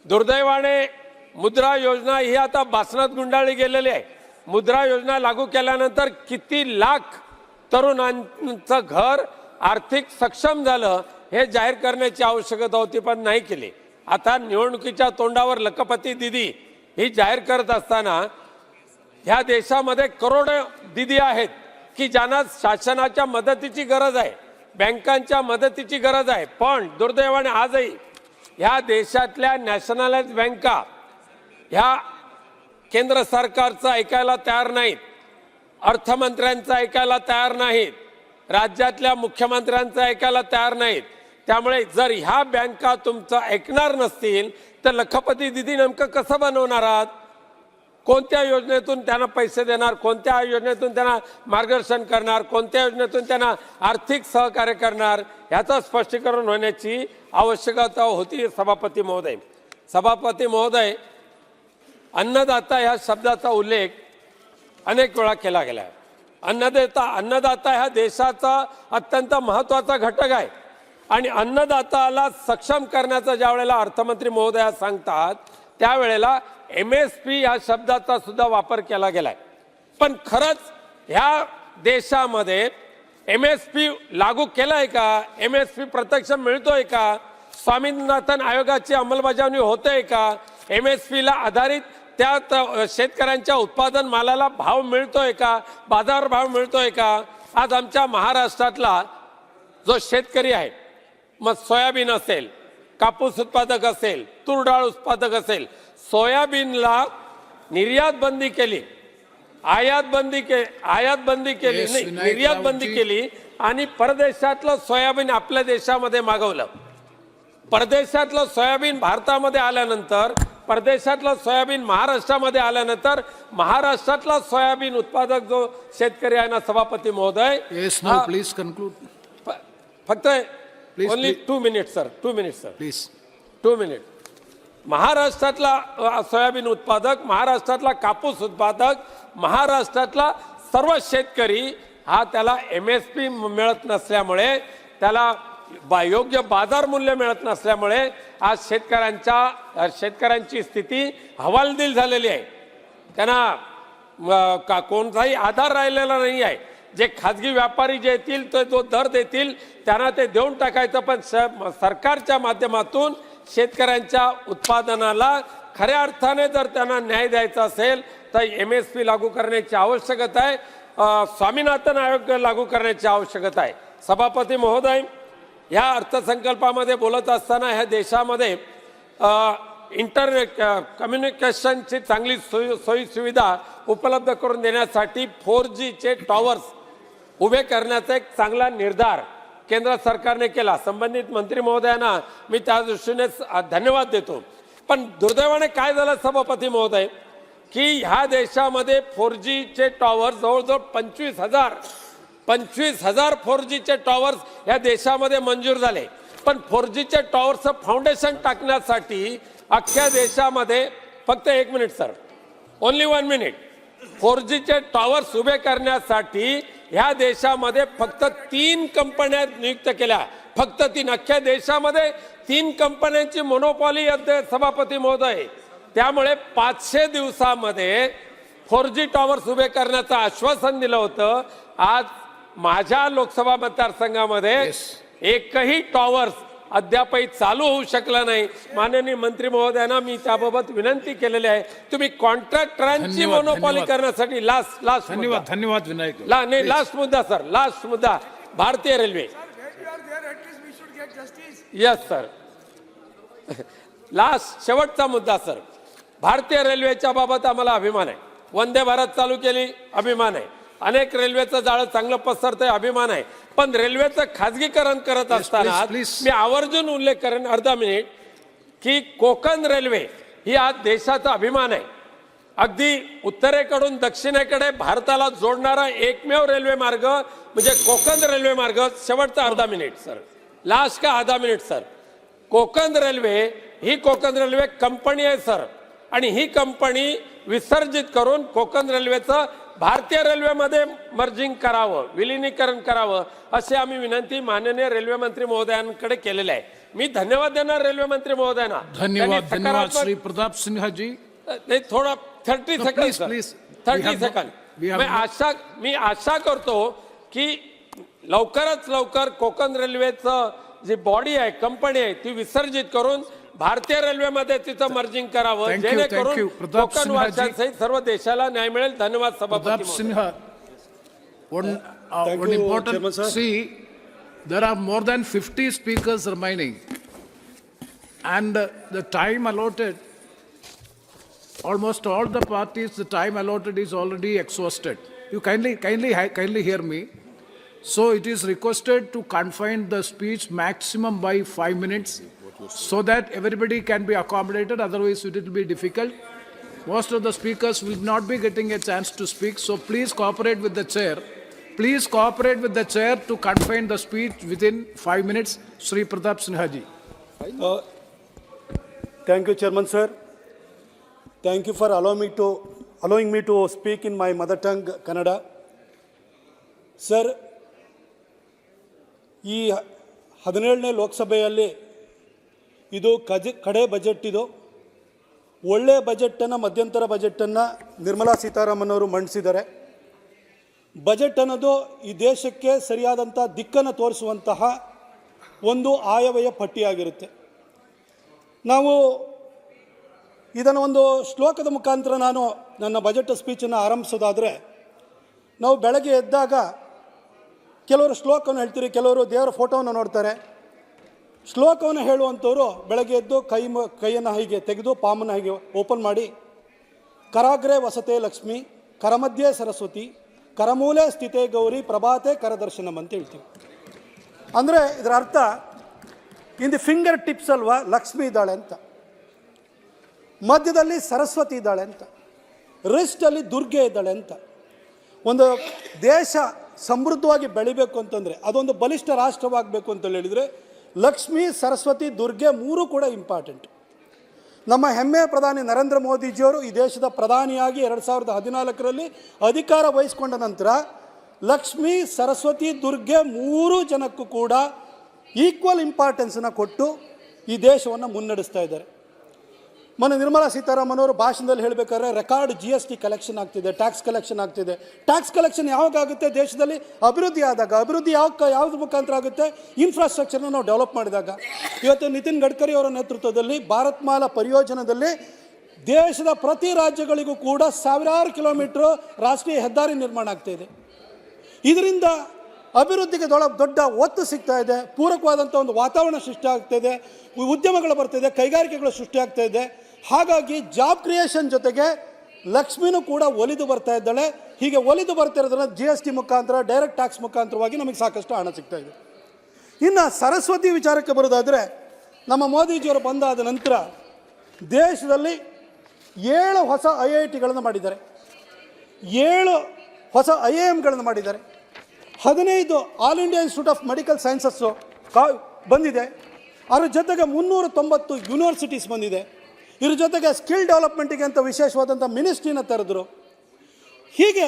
दुर्दैवाने मुद्रा योजना ही आता बासनात गुंडाळली गेलेली आहे. मुद्रा योजना लागू केल्यानंतर किती लाख तरुणांचं घर आर्थिक सक्षम झालं हे जाहीर करण्याची आवश्यकता होती, पण नाही केली. आता निवडणुकीच्या तोंडावर लखपती दीदी ही जाहीर करत असताना ह्या देशामध्ये करोडो दीदी आहेत की ज्यांना शासनाच्या मदतीची गरज आहे, बँकांच्या मदतीची गरज आहे, पण दुर्दैवाने आजही ह्या देशातल्या नॅशनलाइज बँका ह्या केंद्र सरकारचं ऐकायला तयार नाहीत, अर्थमंत्र्यांचं ऐकायला तयार नाहीत, राज्यातल्या मुख्यमंत्र्यांचं ऐकायला तयार नाहीत. त्यामुळे जर ह्या बँका तुमचं ऐकणार नसतील तर लखपती दीदी नेमकं कसं बनवणार आहात? कोणत्या योजनेतून त्यांना पैसे देणार, कोणत्या योजनेतून त्यांना मार्गदर्शन करणार, कोणत्या योजनेतून त्यांना आर्थिक सहकार्य करणार, याचं स्पष्टीकरण होण्याची आवश्यकता होती. सभापती महोदय, सभापती महोदय, अन्नदाता ह्या शब्दाचा उल्लेख अनेक वेळा केला गेला आहे. अन्नदाता ह्या देशाचा अत्यंत महत्त्वाचा घटक आहे आणि अन्नदाताला सक्षम करण्याचा ज्या वेळेला अर्थमंत्री महोदया सांगतात त्यावेळेला MSP या शब्दाचा सुद्धा वापर केला गेलाय. पण खरंच ह्या देशामध्ये MSP लागू केलाय का? MSP प्रत्यक्ष मिळतोय का? स्वामीनाथन आयोगाची अंमलबजावणी होते का? MSP ला आधारित त्या शेतकऱ्यांच्या उत्पादन मालाला भाव मिळतोय का? बाजार भाव मिळतोय का? आज आमच्या महाराष्ट्रातला जो शेतकरी आहे, मग सोयाबीन असेल, कापूस उत्पादक असेल, तूर डाळ उत्पादक असेल, सोयाबीनला निर्यात बंदी केली, आयात बंदी केली नाही, निर्यात बंदी केली आणि परदेशातलं सोयाबीन आपल्या देशामध्ये मागवलं. परदेशातलं सोयाबीन भारतामध्ये आल्यानंतर, परदेशातलं सोयाबीन महाराष्ट्रामध्ये आल्यानंतर महाराष्ट्रातला सोयाबीन उत्पादक जो शेतकरी आहे ना सभापती महोदय, प्लीज कन्क्लूड. फक्त only 2 minutes sir, 2 minutes sir, please 2 minute. महाराष्ट्रातला सोयाबीन उत्पादक, महाराष्ट्रातला कापूस उत्पादक, महाराष्ट्रातला सर्व शेतकरी हा त्याला MSP मिळत नसल्यामुळे, त्याला योग्य बाजार मूल्य मिळत नसल्यामुळे आज शेतकऱ्यांची स्थिती हवालदिल झालेली आहे. त्यांना कोणताही आधार राहिलेला नाही आहे. जे खाजगी व्यापारी जे येतील तो जो दर देतील त्यांना ते देऊन टाकायचं, पण सरकारच्या माध्यमातून शेतकऱ्यांच्या उत्पादनाला खऱ्या अर्थाने जर त्यांना न्याय द्यायचा असेल तर MSP लागू करण्याची आवश्यकता आहे. स्वामीनाथन आयोग लागू करण्याची आवश्यकता आहे. सभापती महोदय, ह्या अर्थसंकल्पामध्ये बोलत असताना ह्या देशामध्ये इंटरनेट कम्युनिकेशनची चांगली सोयी सुविधा उपलब्ध करून देण्यासाठी 4Gचे टॉवर्स उभे करण्याचा एक चांगला निर्धार केंद्र सरकारने केला. संबंधित मंत्री महोदयांना मी त्या दृष्टीने धन्यवाद देतो. पण दुर्दैवाने काय झालं सभापती महोदय, की ह्या देशामध्ये 4Gचे टॉवर्स जवळजवळ 25,000 4Gचे टॉवर्स ह्या देशामध्ये मंजूर झाले. पण 4Gचे टॉवर्सचं फाउंडेशन टाकण्यासाठी अख्ख्या देशामध्ये फक्त 1 मिनिट सर, ओनली 1 मिनिट, 4Gचे टॉवर्स उभे करण्यासाठी ह्या देशामध्ये फक्त 3 कंपन्या नियुक्त केल्या. फक्त 3. अख्ख्या देशामध्ये 3 कंपन्यांची मोनोपॉली सभापती महोदय. त्यामुळे 500 दिवसामध्ये 4G टॉवर्स उभे करण्याचं आश्वासन दिलं होतं. आज माझ्या लोकसभा मतदारसंघामध्ये एकही टॉवर्स अद्यापही चालू होऊ शकला नाही. माननीय मंत्री महोदयांना मी त्याबाबत विनंती केलेली आहे, तुम्ही कॉन्ट्रॅक्टरांची मोनोपॉली करण्यासाठी धन्यवाद विनायक. नाही, लास्ट मुद्दा सर, लास्ट मुद्दा, भारतीय रेल्वे. यस सर, लास्ट शेवटचा मुद्दा सर, भारतीय रेल्वेच्या बाबत आम्हाला अभिमान आहे. वंदे भारत चालू केली, अभिमान आहे. अनेक रेल्वेचं जाळं चांगलं पसरतंय, अभिमान आहे. पण रेल्वेचं खाजगीकरण करत असताना मी आवर्जून उल्लेख करेन, अर्धा मिनिट, की कोकण रेल्वे ही आज देशाचा अभिमान आहे. अगदी उत्तरेकडून दक्षिणेकडे भारताला जोडणारा एकमेव रेल्वे मार्ग म्हणजे कोकण रेल्वे मार्ग. शेवटचा अर्धा मिनिट सर, लास्ट का आधा मिनिट सर. कोकण रेल्वे ही कोकण रेल्वे कंपनी आहे सर, आणि ही कंपनी विसर्जित करून कोकण रेल्वेचं भारतीय रेल्वेमध्ये मर्जिंग करावं, विलिनीकरण करावं, अशी आम्ही विनंती माननीय रेल्वे मंत्री महोदयांकडे केलेली आहे. मी धन्यवाद देणार रेल्वे मंत्री महोदयांना. धन्यवाद श्री प्रताप सिन्हा जी. थोडा 30 सेकंड प्लीज 30 सेकंड. मी आशा करतो की लवकरात लवकर कोकण रेल्वेचं जी बॉडी आहे, कंपनी आहे, ती विसर्जित करून भारतीय रेल्वेमध्ये तिचं मर्जिंग करावं, जेणेकरून कोकण वासियांसहित सर्व देशाला न्याय मिळेल. धन्यवाद सभापती Sinha. One important, see, there are more than 50 speakers remaining, and the time allotted, almost all the parties, the time allotted is already exhausted. You kindly hear me. So it is requested to confine the speech maximum by 5 minutes, so that everybody can be accommodated. Otherwise, it will be difficult. Most of the speakers will not be getting a chance to speak. So please cooperate with the chair. Please cooperate with the chair to confine the speech within 5 minutes. Shri Pratap Sinha ji. Thank you, Chairman sir. Thank you for allowing me to speak in my mother tongue, Kannada. Sir, ಈ 17ನೇ ಲೋಕಸಭೆಯಲ್ಲಿ ಇದು ಕಡೆ budget. ಇದು ಒಳ್ಳೆಯ ಬಜೆಟನ್ನು, ಮಧ್ಯಂತರ ಬಜೆಟನ್ನು ನಿರ್ಮಲಾ ಸೀತಾರಾಮನ್ ಅವರು ಮಂಡಿಸಿದ್ದಾರೆ. Budget ಅನ್ನೋದು ಈ ದೇಶಕ್ಕೆ ಸರಿಯಾದಂಥ ದಿಕ್ಕನ್ನು ತೋರಿಸುವಂತಹ ಒಂದು ಆಯವ್ಯಯ ಪಟ್ಟಿಯಾಗಿರುತ್ತೆ. ನಾವು ಇದನ್ನು ಒಂದು ಶ್ಲೋಕದ ಮುಖಾಂತರ ನಾನು ನನ್ನ ಬಜೆಟ್ ಸ್ಪೀಚನ್ನು ಆರಂಭಿಸೋದಾದರೆ, ನಾವು ಬೆಳಗ್ಗೆ ಎದ್ದಾಗ ಕೆಲವರು ಶ್ಲೋಕವನ್ನು ಹೇಳ್ತೀರಿ, ಕೆಲವರು ದೇವರ ಫೋಟೋವನ್ನು ನೋಡ್ತಾರೆ. ಶ್ಲೋಕವನ್ನು ಹೇಳುವಂಥವ್ರು ಬೆಳಗ್ಗೆ ಎದ್ದು ಕೈಯನ್ನು ಹೀಗೆ ತೆಗೆದು ಪಾಮನ್ನು ಹೀಗೆ ಓಪನ್ ಮಾಡಿ, ಕರಾಗ್ರೆ ವಸತೆ ಲಕ್ಷ್ಮಿ, ಕರಮಧ್ಯೆ ಸರಸ್ವತಿ, ಕರಮೂಲೆ ಸ್ಥಿತೆ ಗೌರಿ, ಪ್ರಭಾತೆ ಕರದರ್ಶನಂ ಅಂತ ಹೇಳ್ತೀವಿ. ಅಂದರೆ ಇದರ ಅರ್ಥ ಇನ್ ದಿ ಫಿಂಗರ್ ಟಿಪ್ಸ್ ಅಲ್ವಾ ಲಕ್ಷ್ಮಿ ಇದ್ದಾಳೆ ಅಂತ, ಮಧ್ಯದಲ್ಲಿ ಸರಸ್ವತಿ ಇದ್ದಾಳೆ ಅಂತ, ರಿಸ್ಟಲ್ಲಿ ದುರ್ಗೆ ಇದ್ದಾಳೆ ಅಂತ. ಒಂದು ದೇಶ ಸಮೃದ್ಧವಾಗಿ ಬೆಳಿಬೇಕು ಅಂತಂದರೆ, ಅದೊಂದು ಬಲಿಷ್ಠ ರಾಷ್ಟ್ರವಾಗಬೇಕು ಅಂತ ಹೇಳಿದರೆ ಲಕ್ಷ್ಮಿ, ಸರಸ್ವತಿ, ದುರ್ಗೆ ಮೂರು ಕೂಡ ಇಂಪಾರ್ಟೆಂಟ್. ನಮ್ಮ ಹೆಮ್ಮೆಯ ಪ್ರಧಾನಿ ನರೇಂದ್ರ ಮೋದಿಜಿಯವರು ಈ ದೇಶದ ಪ್ರಧಾನಿಯಾಗಿ 2014ರಲ್ಲಿ ಅಧಿಕಾರ ವಹಿಸಿಕೊಂಡ ನಂತರ ಲಕ್ಷ್ಮಿ, ಸರಸ್ವತಿ, ದುರ್ಗೆ ಮೂರು ಜನಕ್ಕೂ ಕೂಡ ಈಕ್ವಲ್ ಇಂಪಾರ್ಟೆನ್ಸನ್ನು ಕೊಟ್ಟು ಈ ದೇಶವನ್ನು ಮುನ್ನಡೆಸ್ತಾ ಇದ್ದಾರೆ. ಮೊನ್ನೆ ನಿರ್ಮಲಾ ಸೀತಾರಾಮನ್ ಅವರು ಭಾಷಣದಲ್ಲಿ ಹೇಳಬೇಕಾದ್ರೆ ರೆಕಾರ್ಡ್ GST ಕಲೆಕ್ಷನ್ ಆಗ್ತಿದೆ, ಟ್ಯಾಕ್ಸ್ ಕಲೆಕ್ಷನ್ ಆಗ್ತಿದೆ. ಟ್ಯಾಕ್ಸ್ ಕಲೆಕ್ಷನ್ ಯಾವಾಗ ಆಗುತ್ತೆ? ದೇಶದಲ್ಲಿ ಅಭಿವೃದ್ಧಿ ಆದಾಗ. ಅಭಿವೃದ್ಧಿ ಯಾವ್ದು ಮುಖಾಂತರ ಆಗುತ್ತೆ? ಇನ್ಫ್ರಾಸ್ಟ್ರಕ್ಚರ್ನ ನಾವು ಡೆವಲಪ್ ಮಾಡಿದಾಗ. ಇವತ್ತು ನಿತಿನ್ ಗಡ್ಕರಿ ಅವರ ನೇತೃತ್ವದಲ್ಲಿ ಭಾರತ್ ಮಾಲಾ ಪರಿಯೋಜನೆಯಲ್ಲಿ ದೇಶದ ಪ್ರತಿ ರಾಜ್ಯಗಳಿಗೂ ಕೂಡ ಸಾವಿರಾರು ಕಿಲೋಮೀಟರ್ ರಾಷ್ಟ್ರೀಯ ಹೆದ್ದಾರಿ ನಿರ್ಮಾಣ ಆಗ್ತಾಯಿದೆ. ಇದರಿಂದ ಅಭಿವೃದ್ಧಿಗೆ ದೊಡ್ಡ ಒತ್ತು ಸಿಗ್ತಾ ಇದೆ, ಪೂರಕವಾದಂಥ ಒಂದು ವಾತಾವರಣ ಸೃಷ್ಟಿ ಆಗ್ತಾ ಇದೆ, ಉದ್ಯಮಗಳು ಬರ್ತಾಯಿದೆ, ಕೈಗಾರಿಕೆಗಳು ಸೃಷ್ಟಿ ಆಗ್ತಾ ಇದೆ. ಹಾಗಾಗಿ ಜಾಬ್ ಕ್ರಿಯೇಷನ್ ಜೊತೆಗೆ ಲಕ್ಷ್ಮಿನೂ ಕೂಡ ಒಲಿದು ಬರ್ತಾ ಇದ್ದಾಳೆ. ಹೀಗೆ ಒಲಿದು ಬರ್ತಿರೋದ್ರಿಂದ GST ಮುಖಾಂತರ, ಡೈರೆಕ್ಟ್ ಟ್ಯಾಕ್ಸ್ ಮುಖಾಂತರವಾಗಿ ನಮಗೆ ಸಾಕಷ್ಟು ಹಣ ಸಿಗ್ತಾ ಇದೆ. ಇನ್ನು ಸರಸ್ವತಿ ವಿಚಾರಕ್ಕೆ ಬರೋದಾದರೆ, ನಮ್ಮ ಮೋದಿಜಿಯವರು ಬಂದಾದ ನಂತರ ದೇಶದಲ್ಲಿ 7 ಹೊಸ IITಗಳನ್ನು ಮಾಡಿದ್ದಾರೆ, 7 ಹೊಸ IIMಗಳನ್ನು ಮಾಡಿದ್ದಾರೆ, 15 all India institute of medical sciences ಬಂದಿದೆ. ಅದ್ರ ಜೊತೆಗೆ 390 ಯೂನಿವರ್ಸಿಟೀಸ್ ಬಂದಿದೆ. ಇದ್ರ ಜೊತೆಗೆ ಸ್ಕಿಲ್ ಡೆವಲಪ್ಮೆಂಟಿಗೆ ಅಂತ ವಿಶೇಷವಾದಂಥ ಮಿನಿಸ್ಟ್ರಿನ ತೆರೆದ್ರು. ಹೀಗೆ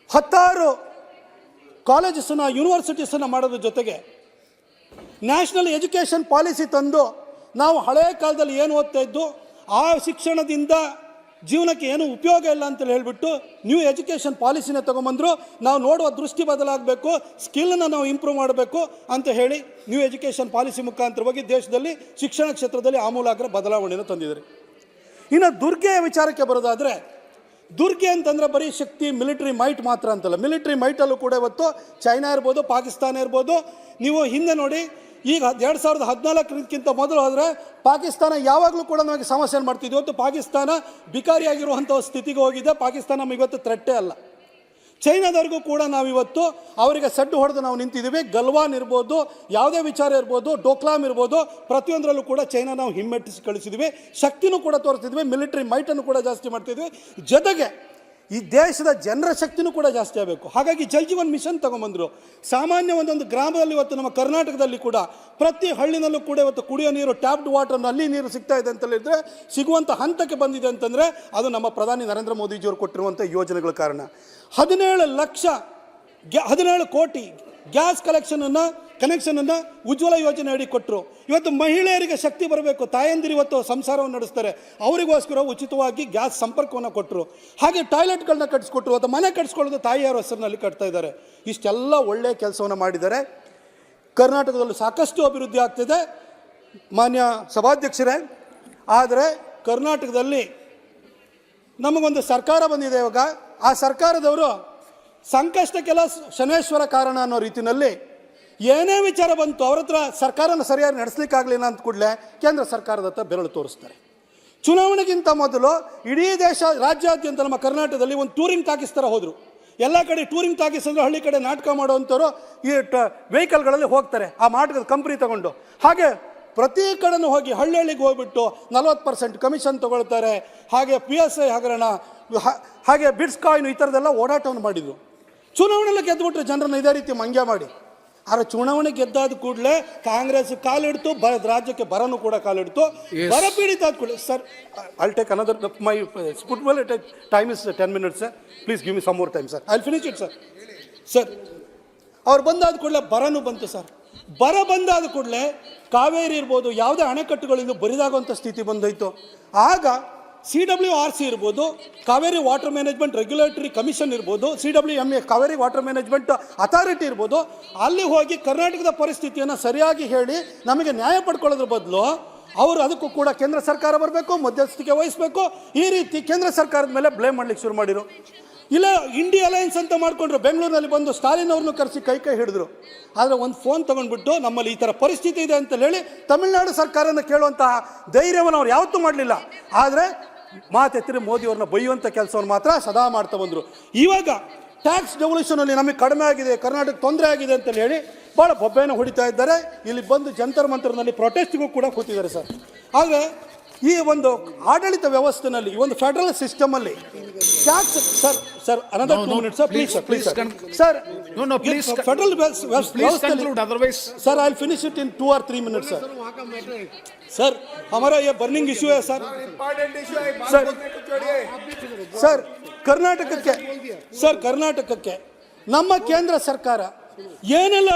16 ಕಾಲೇಜಸ್ಸನ್ನು, ಯೂನಿವರ್ಸಿಟೀಸನ್ನು ಮಾಡೋದ್ರ ಜೊತೆಗೆ ನ್ಯಾಷನಲ್ ಎಜುಕೇಷನ್ ಪಾಲಿಸಿ ತಂದು, ನಾವು ಹಳೆಯ ಕಾಲದಲ್ಲಿ ಏನು ಓದ್ತಾ ಇದ್ದು ಆ ಶಿಕ್ಷಣದಿಂದ ಜೀವನಕ್ಕೆ ಏನು ಉಪಯೋಗ ಇಲ್ಲ ಅಂತೇಳಿ ಹೇಳಿಬಿಟ್ಟು ನ್ಯೂ ಎಜುಕೇಷನ್ ಪಾಲಿಸಿನ ತೊಗೊಂಬಂದರು. ನಾವು ನೋಡುವ ದೃಷ್ಟಿ ಬದಲಾಗಬೇಕು, ಸ್ಕಿಲ್ನ ನಾವು ಇಂಪ್ರೂವ್ ಮಾಡಬೇಕು ಅಂತ ಹೇಳಿ ನ್ಯೂ ಎಜುಕೇಷನ್ ಪಾಲಿಸಿ ಮುಖಾಂತರವಾಗಿ ದೇಶದಲ್ಲಿ ಶಿಕ್ಷಣ ಕ್ಷೇತ್ರದಲ್ಲಿ ಆಮೂಲಾಗ್ರ ಬದಲಾವಣೆಯನ್ನು ತಂದಿದ್ದಾರೆ. ಇನ್ನು ದುರ್ಗೆಯ ವಿಚಾರಕ್ಕೆ ಬರೋದಾದರೆ, ದುರ್ಗೆ ಅಂತಂದರೆ ಬರೀ ಶಕ್ತಿ, ಮಿಲಿಟರಿ ಮೈಟ್ ಮಾತ್ರ ಅಂತಲ್ಲ. ಮಿಲಿಟರಿ ಮೈಟಲ್ಲೂ ಕೂಡ ಇವತ್ತು ಚೈನಾ ಇರ್ಬೋದು, ಪಾಕಿಸ್ತಾನ ಇರ್ಬೋದು. ನೀವು ಹಿಂದೆ ನೋಡಿ, ಈಗ 2014ಕ್ಕಿಂತ ಮೊದಲು ಹೋದರೆ ಪಾಕಿಸ್ತಾನ ಯಾವಾಗಲೂ ಕೂಡ ನಮಗೆ ಸಮಸ್ಯೆ ಮಾಡ್ತಿದ್ವಿ. ಇವತ್ತು ಪಾಕಿಸ್ತಾನ ಬಿಕಾರಿಯಾಗಿರುವಂಥ ಸ್ಥಿತಿಗೆ ಹೋಗಿದೆ. ಪಾಕಿಸ್ತಾನ ನಮಗೆ ಇವತ್ತು ಥ್ರೆಟ್ಟೇ ಅಲ್ಲ. ಚೈನಾದವ್ರಿಗೂ ಕೂಡ ನಾವಿವತ್ತು ಅವರಿಗೆ ಸಡ್ಡು ಹೊಡೆದು ನಾವು ನಿಂತಿದ್ದೀವಿ. ಗಲ್ವಾನ್ ಇರ್ಬೋದು, ಯಾವುದೇ ವಿಚಾರ ಇರ್ಬೋದು, ಡೋಕ್ಲಾಮ್ ಇರ್ಬೋದು, ಪ್ರತಿಯೊಂದರಲ್ಲೂ ಕೂಡ ಚೈನಾ ನಾವು ಹಿಮ್ಮೆಟ್ಟಿಸಿ ಕಳಿಸಿದ್ವಿ. ಶಕ್ತಿನೂ ಕೂಡ ತೋರಿಸ್ತಿದ್ವಿ, ಮಿಲಿಟರಿ ಮೈಟನ್ನು ಕೂಡ ಜಾಸ್ತಿ ಮಾಡ್ತಿದ್ವಿ. ಜೊತೆಗೆ ಈ ದೇಶದ ಜನರ ಶಕ್ತಿನೂ ಕೂಡ ಜಾಸ್ತಿ ಆಗಬೇಕು. ಹಾಗಾಗಿ ಜಲ್ ಜೀವನ್ ಮಿಷನ್ ತಗೊಂಬಂದರು. ಸಾಮಾನ್ಯ ಒಂದೊಂದು ಗ್ರಾಮದಲ್ಲಿ ಇವತ್ತು ನಮ್ಮ ಕರ್ನಾಟಕದಲ್ಲಿ ಕೂಡ ಪ್ರತಿ ಹಳ್ಳಿನಲ್ಲೂ ಕೂಡ ಇವತ್ತು ಕುಡಿಯೋ ನೀರು, ಟ್ಯಾಪ್ಡ್ ವಾಟರ್, ನಲ್ಲಿ ನೀರು ಸಿಗ್ತಾ ಇದೆ ಅಂತ ಹೇಳಿದ್ರೆ, ಸಿಗುವಂಥ ಹಂತಕ್ಕೆ ಬಂದಿದೆ ಅಂತಂದರೆ ಅದು ನಮ್ಮ ಪ್ರಧಾನಿ ನರೇಂದ್ರ ಮೋದಿಜಿಯವರು ಕೊಟ್ಟಿರುವಂಥ ಯೋಜನೆಗಳ ಕಾರಣ. 17 ಕೋಟಿ ಗ್ಯಾಸ್ ಕನೆಕ್ಷನನ್ನು ಉಜ್ವಲ ಯೋಜನೆ ಅಡಿ ಕೊಟ್ಟರು. ಇವತ್ತು ಮಹಿಳೆಯರಿಗೆ ಶಕ್ತಿ ಬರಬೇಕು, ತಾಯಂದಿರು ಇವತ್ತು ಸಂಸಾರವನ್ನು ನಡೆಸ್ತಾರೆ, ಅವರಿಗೋಸ್ಕರ ಉಚಿತವಾಗಿ ಗ್ಯಾಸ್ ಸಂಪರ್ಕವನ್ನು ಕೊಟ್ಟರು. ಹಾಗೆ ಟಾಯ್ಲೆಟ್ಗಳನ್ನ ಕಟ್ಟಿಸ್ಕೊಟ್ರು. ಇವತ್ತು ಮನೆ ಕಟ್ಟಿಸ್ಕೊಳ್ಳೋದು ತಾಯಿಯವರ ಹೆಸರಿನಲ್ಲಿ ಕಟ್ತಾ ಇದ್ದಾರೆ. ಇಷ್ಟೆಲ್ಲ ಒಳ್ಳೆಯ ಕೆಲಸವನ್ನು ಮಾಡಿದ್ದಾರೆ. ಕರ್ನಾಟಕದಲ್ಲೂ ಸಾಕಷ್ಟು ಅಭಿವೃದ್ಧಿ ಆಗ್ತಿದೆ ಮಾನ್ಯ ಸಭಾಧ್ಯಕ್ಷರೇ. ಆದರೆ ಕರ್ನಾಟಕದಲ್ಲಿ ನಮಗೊಂದು ಸರ್ಕಾರ ಬಂದಿದೆ ಇವಾಗ. ಆ ಸರ್ಕಾರದವರು ಸಂಕಷ್ಟಕ್ಕೆಲ್ಲ ಶನೇಶ್ವರ ಕಾರಣ ಅನ್ನೋ ರೀತಿಯಲ್ಲಿ ಏನೇ ವಿಚಾರ ಬಂತು ಅವ್ರ ಹತ್ರ ಸರ್ಕಾರನ ಸರಿಯಾಗಿ ನಡೆಸಲಿಕ್ಕಾಗಲಿಲ್ಲ ಅಂತ ಕೂಡಲೇ ಕೇಂದ್ರ ಸರ್ಕಾರದ ಹತ್ರ ಬೆರಳು ತೋರಿಸ್ತಾರೆ. ಚುನಾವಣೆಗಿಂತ ಮೊದಲು ಇಡೀ ರಾಜ್ಯಾದ್ಯಂತ ನಮ್ಮ ಕರ್ನಾಟಕದಲ್ಲಿ ಒಂದು ಟೂರಿಂಗ್ ಟಾಕೀಸ್ ಥರ ಹೋದರು. ಎಲ್ಲ ಕಡೆ ಟೂರಿಂಗ್ ಟಾಕೀಸ್ ಅಂದರೆ ಹಳ್ಳಿ ಕಡೆ ನಾಟಕ ಮಾಡೋವಂಥವ್ರು ಈ ವೆಹಿಕಲ್ಗಳಲ್ಲಿ ಹೋಗ್ತಾರೆ, ಆ ನಾಟಕದ ಕಂಪ್ನಿ ತಗೊಂಡು. ಹಾಗೆ ಪ್ರತಿ ಕಡೆನೂ ಹೋಗಿ ಹಳ್ಳಿಗೆ ಹೋಗ್ಬಿಟ್ಟು 40% ಕಮಿಷನ್ ತಗೊಳ್ತಾರೆ. ಹಾಗೆ PSI ಹಗರಣ, ಹಾಗೆ ಬಿಡ್ಸ್ ಕಾಯಿನ್, ಈ ಥರದ್ದೆಲ್ಲ ಓಡಾಟವನ್ನು ಮಾಡಿದರು. ಚುನಾವಣೆಲ್ಲ ಗೆದ್ದುಬಿಟ್ರೆ ಜನರನ್ನು ಇದೇ ರೀತಿ ಮಂಗ್ಯ ಮಾಡಿ. ಆದರೆ ಚುನಾವಣೆ ಗೆದ್ದಾದ ಕೂಡಲೇ ಕಾಂಗ್ರೆಸ್ ಕಾಲಿಡ್ತು, ರಾಜ್ಯಕ್ಕೆ ಬರನೂ ಕೂಡ ಕಾಲಿಡ್ತು. ಬರ ಪೀಡಿತ ಆದ ಕೂಡಲೇ, sir I'll take another my ಸ್ಪುಟ್ವೆಲ್ time is 10 minutes sir, please give me some more time sir, I will finish it sir. ಅವ್ರು ಬಂದಾದ ಕೂಡಲೇ ಬರನೂ ಬಂತು ಸರ್. ಬರ ಬಂದಾದ ಕೂಡಲೇ ಕಾವೇರಿ ಇರ್ಬೋದು, ಯಾವುದೇ ಅಣೆಕಟ್ಟುಗಳಿಂದ ಬರಿದಾಗುವಂಥ ಸ್ಥಿತಿ ಬಂದೋಯ್ತು. ಆಗ CWRC ಇರ್ಬೋದು, Kaveri water management regulatory commission ಇರ್ಬೋದು, CWMA Kaveri water management authority ಇರ್ಬೋದು, ಅಲ್ಲಿ ಹೋಗಿ ಕರ್ನಾಟಕದ ಪರಿಸ್ಥಿತಿಯನ್ನು ಸರಿಯಾಗಿ ಹೇಳಿ ನಮಗೆ ನ್ಯಾಯ ಪಡ್ಕೊಳ್ಳೋದ್ರ ಬದಲು ಅವರು ಅದಕ್ಕೂ ಕೂಡ ಕೇಂದ್ರ ಸರ್ಕಾರ ಬರಬೇಕು, ಮಧ್ಯಸ್ಥಿಕೆ ವಹಿಸಬೇಕು, ಈ ರೀತಿ ಕೇಂದ್ರ ಸರ್ಕಾರದ ಮೇಲೆ ಬ್ಲೇಮ್ ಮಾಡಲಿಕ್ಕೆ ಶುರು ಮಾಡಿದರು. ಇಲ್ಲ ಇಂಡಿ ಅಲಯನ್ಸ್ ಅಂತ ಮಾಡಿಕೊಂಡ್ರು. ಬೆಂಗಳೂರಿನಲ್ಲಿ ಬಂದು ಸ್ಟಾಲಿನ್ ಅವ್ರನ್ನೂ ಕರೆಸಿ ಕೈ ಹಿಡಿದ್ರು. ಆದರೆ ಒಂದು ಫೋನ್ ತೊಗೊಂಡ್ಬಿಟ್ಟು ನಮ್ಮಲ್ಲಿ ಈ ಥರ ಪರಿಸ್ಥಿತಿ ಇದೆ ಅಂತ ಹೇಳಿ ತಮಿಳುನಾಡು ಸರ್ಕಾರನ ಕೇಳುವಂತಹ ಧೈರ್ಯವನ್ನು ಅವ್ರು ಯಾವತ್ತೂ ಮಾಡಲಿಲ್ಲ. ಆದರೆ ಮಾತೆತ್ತಿರಿ ಮೋದಿಯವ್ರನ್ನ ಬೈಯುವಂಥ ಕೆಲಸವನ್ನು ಮಾತ್ರ ಸದಾ ಮಾಡ್ತಾ ಬಂದರು. ಇವಾಗ ಟ್ಯಾಕ್ಸ್ ಡೆವಲ್ಯೂಷನಲ್ಲಿ ನಮಗೆ ಕಡಿಮೆ ಆಗಿದೆ, ಕರ್ನಾಟಕ ತೊಂದರೆ ಆಗಿದೆ ಅಂತೇಳಿ ಹೇಳಿ ಭಾಳ ಬೊಬ್ಬೆಯನ್ನು ಹೊಡಿತಾ ಇದ್ದಾರೆ. ಇಲ್ಲಿ ಬಂದು ಜಂತರ್ ಮಂತರ್ನಲ್ಲಿ ಪ್ರೊಟೆಸ್ಟ್ಗೂ ಕೂಡ ಕೂತಿದ್ದಾರೆ ಸರ್. ಆದರೆ ಈ ಒಂದು ಆಡಳಿತ ವ್ಯವಸ್ಥೆನಲ್ಲಿ, ಈ ಒಂದು ಫೆಡರಲ್ ಸಿಸ್ಟಮಲ್ಲಿ tax sir another 2 minutes sir, please sir. Federal ವ್ಯವಸ್ಥೆ sir, I will finish it in 2 or 3 minutes sir हमारा ये बर्निंग इशू है सर सर कर्नाटकಕ್ಕೆ ನಮ್ಮ ಕೇಂದ್ರ ಸರ್ಕಾರ ಏನೆಲ್ಲ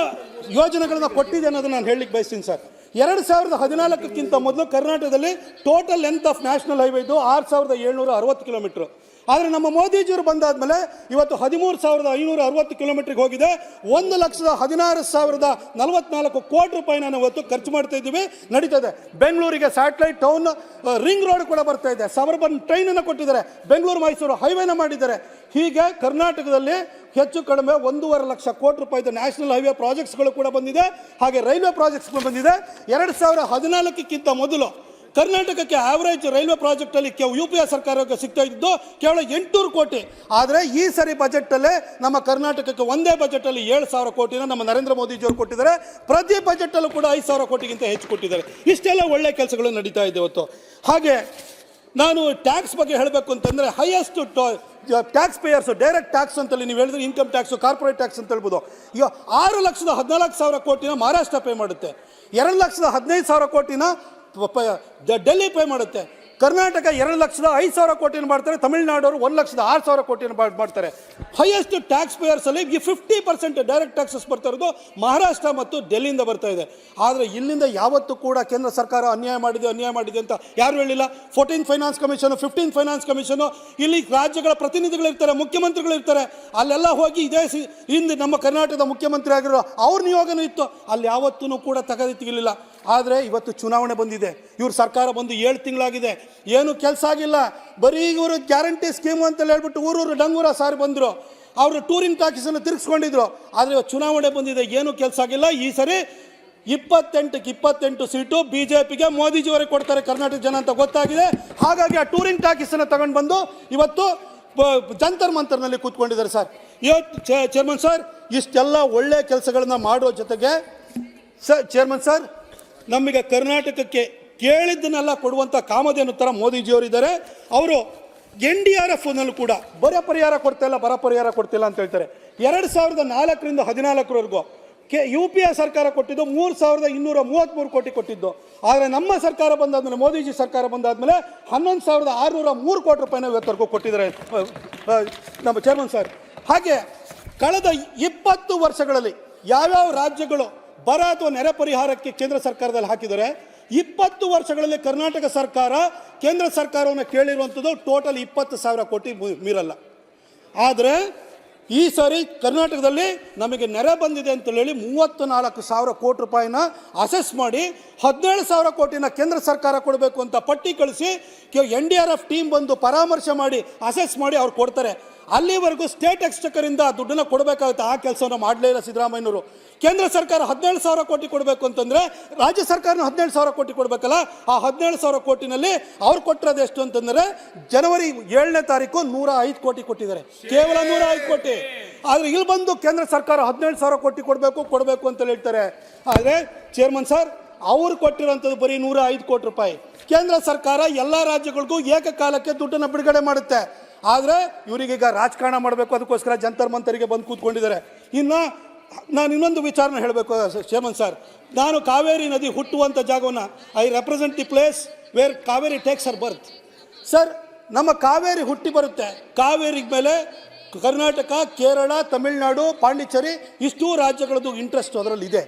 ಯೋಜನೆಗಳನ್ನು ಕೊಟ್ಟಿದೆ ಅನ್ನೋದನ್ನ ನಾನು ಹೇಳಲಿಕ್ಕೆ ಬಯಸ್ತೀನಿ ಸರ್. 2014ಕ್ಕಿಂತ ಮೊದಲು ಕರ್ನಾಟಕದಲ್ಲಿ total length of national highway ಇದು 6760 ಕಿಲೋಮೀಟರ್. ಆದರೆ ನಮ್ಮ ಮೋದಿಜಿಯವರು ಬಂದಾದ್ಮೇಲೆ ಇವತ್ತು 13,560 ಕಿಲೋಮೀಟರ್ಗೆ ಹೋಗಿದೆ. 1,16,044 ಕೋಟಿ ರೂಪಾಯಿನ ನಾವು ಇವತ್ತು ಖರ್ಚು ಮಾಡ್ತಾ ಇದ್ದೀವಿ, ನಡೀತದೆ. ಬೆಂಗಳೂರಿಗೆ ಸ್ಯಾಟಲೈಟ್ ಟೌನ್ ರಿಂಗ್ ರೋಡ್ ಕೂಡ ಬರ್ತಾ ಇದೆ, ಸಬರ್ಬನ್ ಟ್ರೈನನ್ನು ಕೊಟ್ಟಿದ್ದಾರೆ, ಬೆಂಗಳೂರು ಮೈಸೂರು ಹೈವೇನ ಮಾಡಿದ್ದಾರೆ. ಹೀಗೆ ಕರ್ನಾಟಕದಲ್ಲಿ ಹೆಚ್ಚು ಕಡಿಮೆ 1.5 ಲಕ್ಷ ಕೋಟಿ ರೂಪಾಯಿದು ನ್ಯಾಷನಲ್ ಹೈವೇ ಪ್ರಾಜೆಕ್ಟ್ಸ್ಗಳು ಕೂಡ ಬಂದಿದೆ, ಹಾಗೆ ರೈಲ್ವೆ ಪ್ರಾಜೆಕ್ಟ್ಸ್ಗಳು ಬಂದಿದೆ. 2014ಕ್ಕಿಂತ ಮೊದಲು ಕರ್ನಾಟಕಕ್ಕೆ ಆವರೇಜ್ ರೈಲ್ವೆ ಪ್ರಾಜೆಕ್ಟಲ್ಲಿ UPA ಸರ್ಕಾರಕ್ಕೆ ಸಿಗ್ತಾ ಇದ್ದು ಕೇವಲ 800 ಕೋಟಿ. ಆದರೆ ಈ ಸರಿ ಬಜೆಟಲ್ಲೇ ನಮ್ಮ ಕರ್ನಾಟಕಕ್ಕೆ ಒಂದೇ ಬಜೆಟಲ್ಲಿ 7,000 ಕೋಟಿನ ನಮ್ಮ ನರೇಂದ್ರ ಮೋದಿಜಿಯವರು ಕೊಟ್ಟಿದ್ದಾರೆ. ಪ್ರತಿ ಬಜೆಟಲ್ಲೂ ಕೂಡ 5,000 ಕೋಟಿಗಿಂತ ಹೆಚ್ಚು ಕೊಟ್ಟಿದ್ದಾರೆ. ಇಷ್ಟೆಲ್ಲ ಒಳ್ಳೆ ಕೆಲಸಗಳು ನಡೀತಾ ಇದೆ ಇವತ್ತು. ಹಾಗೆ ನಾನು ಟ್ಯಾಕ್ಸ್ ಬಗ್ಗೆ ಹೇಳಬೇಕು ಅಂತಂದರೆ highest tax payers direct tax ಅಂತಲ್ಲಿ ನೀವು ಹೇಳಿದ್ರೆ ಇನ್ಕಮ್ ಟ್ಯಾಕ್ಸು, ಕಾರ್ಪೊರೇಟ್ ಟ್ಯಾಕ್ಸ್ ಅಂತ ಹೇಳ್ಬೋದು. ಈಗ 6,14,000 ಕೋಟಿನ ಮಹಾರಾಷ್ಟ್ರ ಪೇ ಮಾಡುತ್ತೆ, 2,15,000 ಕೋಟಿನ ಡೆಲ್ಲಿ ಪೇ ಮಾಡುತ್ತೆ. ಕರ್ನಾಟಕ 2,05,000 ಕೋಟಿನ ಮಾಡ್ತಾರೆ, ತಮಿಳುನಾಡವರು 1,06,000 ಕೋಟಿನ ಮಾಡ್ತಾರೆ. ಹೈಯೆಸ್ಟ್ ಟ್ಯಾಕ್ಸ್ ಪೇಯರ್ಸಲ್ಲಿ ಈ 50% ಡೈರೆಕ್ಟ್ ಟ್ಯಾಕ್ಸಸ್ ಬರ್ತಾ ಇರೋದು ಮಹಾರಾಷ್ಟ್ರ ಮತ್ತು ಡೆಲ್ಲಿಯಿಂದ ಬರ್ತಾ ಇದೆ. ಆದರೆ ಇಲ್ಲಿಂದ ಯಾವತ್ತೂ ಕೂಡ ಕೇಂದ್ರ ಸರ್ಕಾರ ಅನ್ಯಾಯ ಮಾಡಿದೆ ಅಂತ ಯಾರು ಹೇಳಿಲ್ಲ. 14th finance commission, 15th finance commission, ಇಲ್ಲಿ ರಾಜ್ಯಗಳ ಪ್ರತಿನಿಧಿಗಳಿರ್ತಾರೆ, ಮುಖ್ಯಮಂತ್ರಿಗಳಿರ್ತಾರೆ. ಅಲ್ಲೆಲ್ಲ ಹೋಗಿ ಇದೇ ಹಿಂದೆ ನಮ್ಮ ಕರ್ನಾಟಕದ ಮುಖ್ಯಮಂತ್ರಿ ಆಗಿರೋ ಅವ್ರ ನಿಯೋಗನೂ ಇತ್ತು, ಅಲ್ಲಿ ಯಾವತ್ತೂ ಕೂಡ ತೆಗೆದಿಲ್ಲ. ಆದರೆ ಇವತ್ತು ಚುನಾವಣೆ ಬಂದಿದೆ, ಇವ್ರ ಸರ್ಕಾರ ಬಂದು 7 ತಿಂಗಳಾಗಿದೆ, ಏನು ಕೆಲಸ ಆಗಿಲ್ಲ. ಬರೀ ಇವರು ಗ್ಯಾರಂಟಿ ಸ್ಕೀಮು ಅಂತ ಹೇಳ್ಬಿಟ್ಟು ಊರೂರು ಡಂಗೂರ ಸಾರಿ ಬಂದರು, ಅವರು ಟೂರಿಂಗ್ ಟಾಕೀಸನ್ನು ತಿರುಗಿಸ್ಕೊಂಡಿದ್ರು. ಆದರೆ ಇವತ್ತು ಚುನಾವಣೆ ಬಂದಿದೆ, ಏನು ಕೆಲಸ ಆಗಿಲ್ಲ. ಈ ಸರಿ 28ಕ್ಕೆ 28 ಸೀಟು BJPಗೆ ಮೋದಿಜಿಯವರಿಗೆ ಕೊಡ್ತಾರೆ ಕರ್ನಾಟಕ ಜನ ಅಂತ ಗೊತ್ತಾಗಿದೆ. ಹಾಗಾಗಿ ಆ ಟೂರಿಂಗ್ ಟಾಕೀಸನ್ನು ತಗೊಂಡು ಬಂದು ಇವತ್ತು ಜಂತರ್ ಮಂತರ್ನಲ್ಲಿ ಕೂತ್ಕೊಂಡಿದ್ದಾರೆ. ಸರ್ ಇವತ್ತು ಚೇರ್ಮನ್ ಸರ್ ಇಷ್ಟೆಲ್ಲ ಒಳ್ಳೆ ಕೆಲಸಗಳನ್ನ ಮಾಡೋ ಜೊತೆಗೆ ಚೇರ್ಮನ್ ಸರ್ ನಮಗೆ ಕರ್ನಾಟಕಕ್ಕೆ ಕೇಳಿದ್ದನ್ನೆಲ್ಲ ಕೊಡುವಂಥ ಕಾಮಧೇನು ಥರ ಮೋದಿಜಿಯವರಿದ್ದಾರೆ. ಅವರು NDRFನಲ್ಲೂ ಕೂಡ ಬರ ಪರಿಹಾರ ಕೊಡ್ತಿಲ್ಲ ಅಂತ ಹೇಳ್ತಾರೆ. 2004ರಿಂದ 2014ವರೆಗೂ UPA ಸರ್ಕಾರ ಕೊಟ್ಟಿದ್ದು 3,233 ಕೋಟಿ ಕೊಟ್ಟಿದ್ದು. ಆದರೆ ನಮ್ಮ ಸರ್ಕಾರ ಬಂದಾದ್ಮೇಲೆ, ಮೋದಿಜಿ ಸರ್ಕಾರ ಬಂದಾದ್ಮೇಲೆ 11,603 ಕೋಟಿ ರೂಪಾಯಿನ ಇವತ್ತರೆಗೂ ಕೊಟ್ಟಿದ್ದಾರೆ ನಮ್ಮ ಚೇರ್ಮನ್ ಸರ್. ಹಾಗೆ ಕಳೆದ 20 ವರ್ಷಗಳಲ್ಲಿ ಯಾವ್ಯಾವ ರಾಜ್ಯಗಳು ಬರ ಅಥವಾ ನೆರೆ ಪರಿಹಾರಕ್ಕೆ ಕೇಂದ್ರ ಸರ್ಕಾರದಲ್ಲಿ ಹಾಕಿದರೆ 20 ವರ್ಷಗಳಲ್ಲಿ ಕರ್ನಾಟಕ ಸರ್ಕಾರ ಕೇಂದ್ರ ಸರ್ಕಾರವನ್ನು ಕೇಳಿರುವಂಥದ್ದು ಟೋಟಲ್ 20,000 ಕೋಟಿ ಮೀರಲ್ಲ. ಆದರೆ ಈ ಸಾರಿ ಕರ್ನಾಟಕದಲ್ಲಿ ನಮಗೆ ನೆರೆ ಬಂದಿದೆ ಅಂತ ಹೇಳಿ 34,000 ಕೋಟಿ ರೂಪಾಯಿನ ಅಸೆಸ್ ಮಾಡಿ 17,000 ಕೋಟಿನ ಕೇಂದ್ರ ಸರ್ಕಾರ ಕೊಡಬೇಕು ಅಂತ ಪಟ್ಟಿ ಕಳಿಸಿ NDRF ಟೀಮ್ ಬಂದು ಪರಾಮರ್ಶೆ ಮಾಡಿ ಅಸೆಸ್ ಮಾಡಿ ಅವ್ರು ಕೊಡ್ತಾರೆ. ಅಲ್ಲಿವರೆಗೂ ಸ್ಟೇಟ್ ಎಕ್ಸ್ಚೆಕರಿಂದ ದುಡ್ಡನ್ನು ಕೊಡಬೇಕಾಗುತ್ತೆ. ಆ ಕೆಲಸವನ್ನು ಮಾಡಲೇ ಇಲ್ಲ ಸಿದ್ದರಾಮಯ್ಯನವರು. ಕೇಂದ್ರ ಸರ್ಕಾರ 17,000 ಕೋಟಿ ಕೊಡಬೇಕು ಅಂತಂದರೆ ರಾಜ್ಯ ಸರ್ಕಾರನೂ 17,000 ಕೋಟಿ ಕೊಡಬೇಕಲ್ಲ. ಆ 17,000 ಕೋಟಿನಲ್ಲಿ ಅವ್ರು ಕೊಟ್ಟಿರೋದು ಎಷ್ಟು ಅಂತಂದರೆ ಜನವರಿ 7ನೇ ತಾರೀಕು 105 ಕೋಟಿ ಕೊಟ್ಟಿದ್ದಾರೆ, ಕೇವಲ 105 ಕೋಟಿ. ಆದರೆ ಇಲ್ಲಿ ಬಂದು ಕೇಂದ್ರ ಸರ್ಕಾರ 17,000 ಕೋಟಿ ಕೊಡಬೇಕು ಅಂತ ಹೇಳ್ತಾರೆ. ಆದರೆ ಚೇರ್ಮನ್ ಸರ್ ಅವರು ಕೊಟ್ಟಿರೋಂಥದ್ದು ಬರೀ 105 ಕೋಟಿ ರೂಪಾಯಿ. ಕೇಂದ್ರ ಸರ್ಕಾರ ಎಲ್ಲ ರಾಜ್ಯಗಳಿಗೂ ಏಕಕಾಲಕ್ಕೆ ದುಡ್ಡನ್ನು ಬಿಡುಗಡೆ ಮಾಡುತ್ತೆ. ಆದರೆ ಇವರಿಗೀಗ ರಾಜಕಾರಣ ಮಾಡಬೇಕು, ಅದಕ್ಕೋಸ್ಕರ ಜಂತರ್ ಮಂತರಿಗೆ ಬಂದು ಕೂತ್ಕೊಂಡಿದ್ದಾರೆ. ಇನ್ನು ನಾನು ಇನ್ನೊಂದು ವಿಚಾರನ ಹೇಳಬೇಕು ಚೇರ್ಮನ್ ಸರ್. ನಾನು ಕಾವೇರಿ ನದಿ ಹುಟ್ಟುವಂಥ ಜಾಗವನ್ನು I represent the place where Kaveri takes Har birth. Sir ನಮ್ಮ ಕಾವೇರಿ ಹುಟ್ಟಿ ಬರುತ್ತೆ. ಕಾವೇರಿ ಮೇಲೆ ಕರ್ನಾಟಕ, ಕೇರಳ, ತಮಿಳುನಾಡು, ಪಾಂಡಿಚೇರಿ ಇಷ್ಟೂ ರಾಜ್ಯಗಳದ್ದು ಇಂಟ್ರೆಸ್ಟ್ ಅದರಲ್ಲಿ ಇದೆ.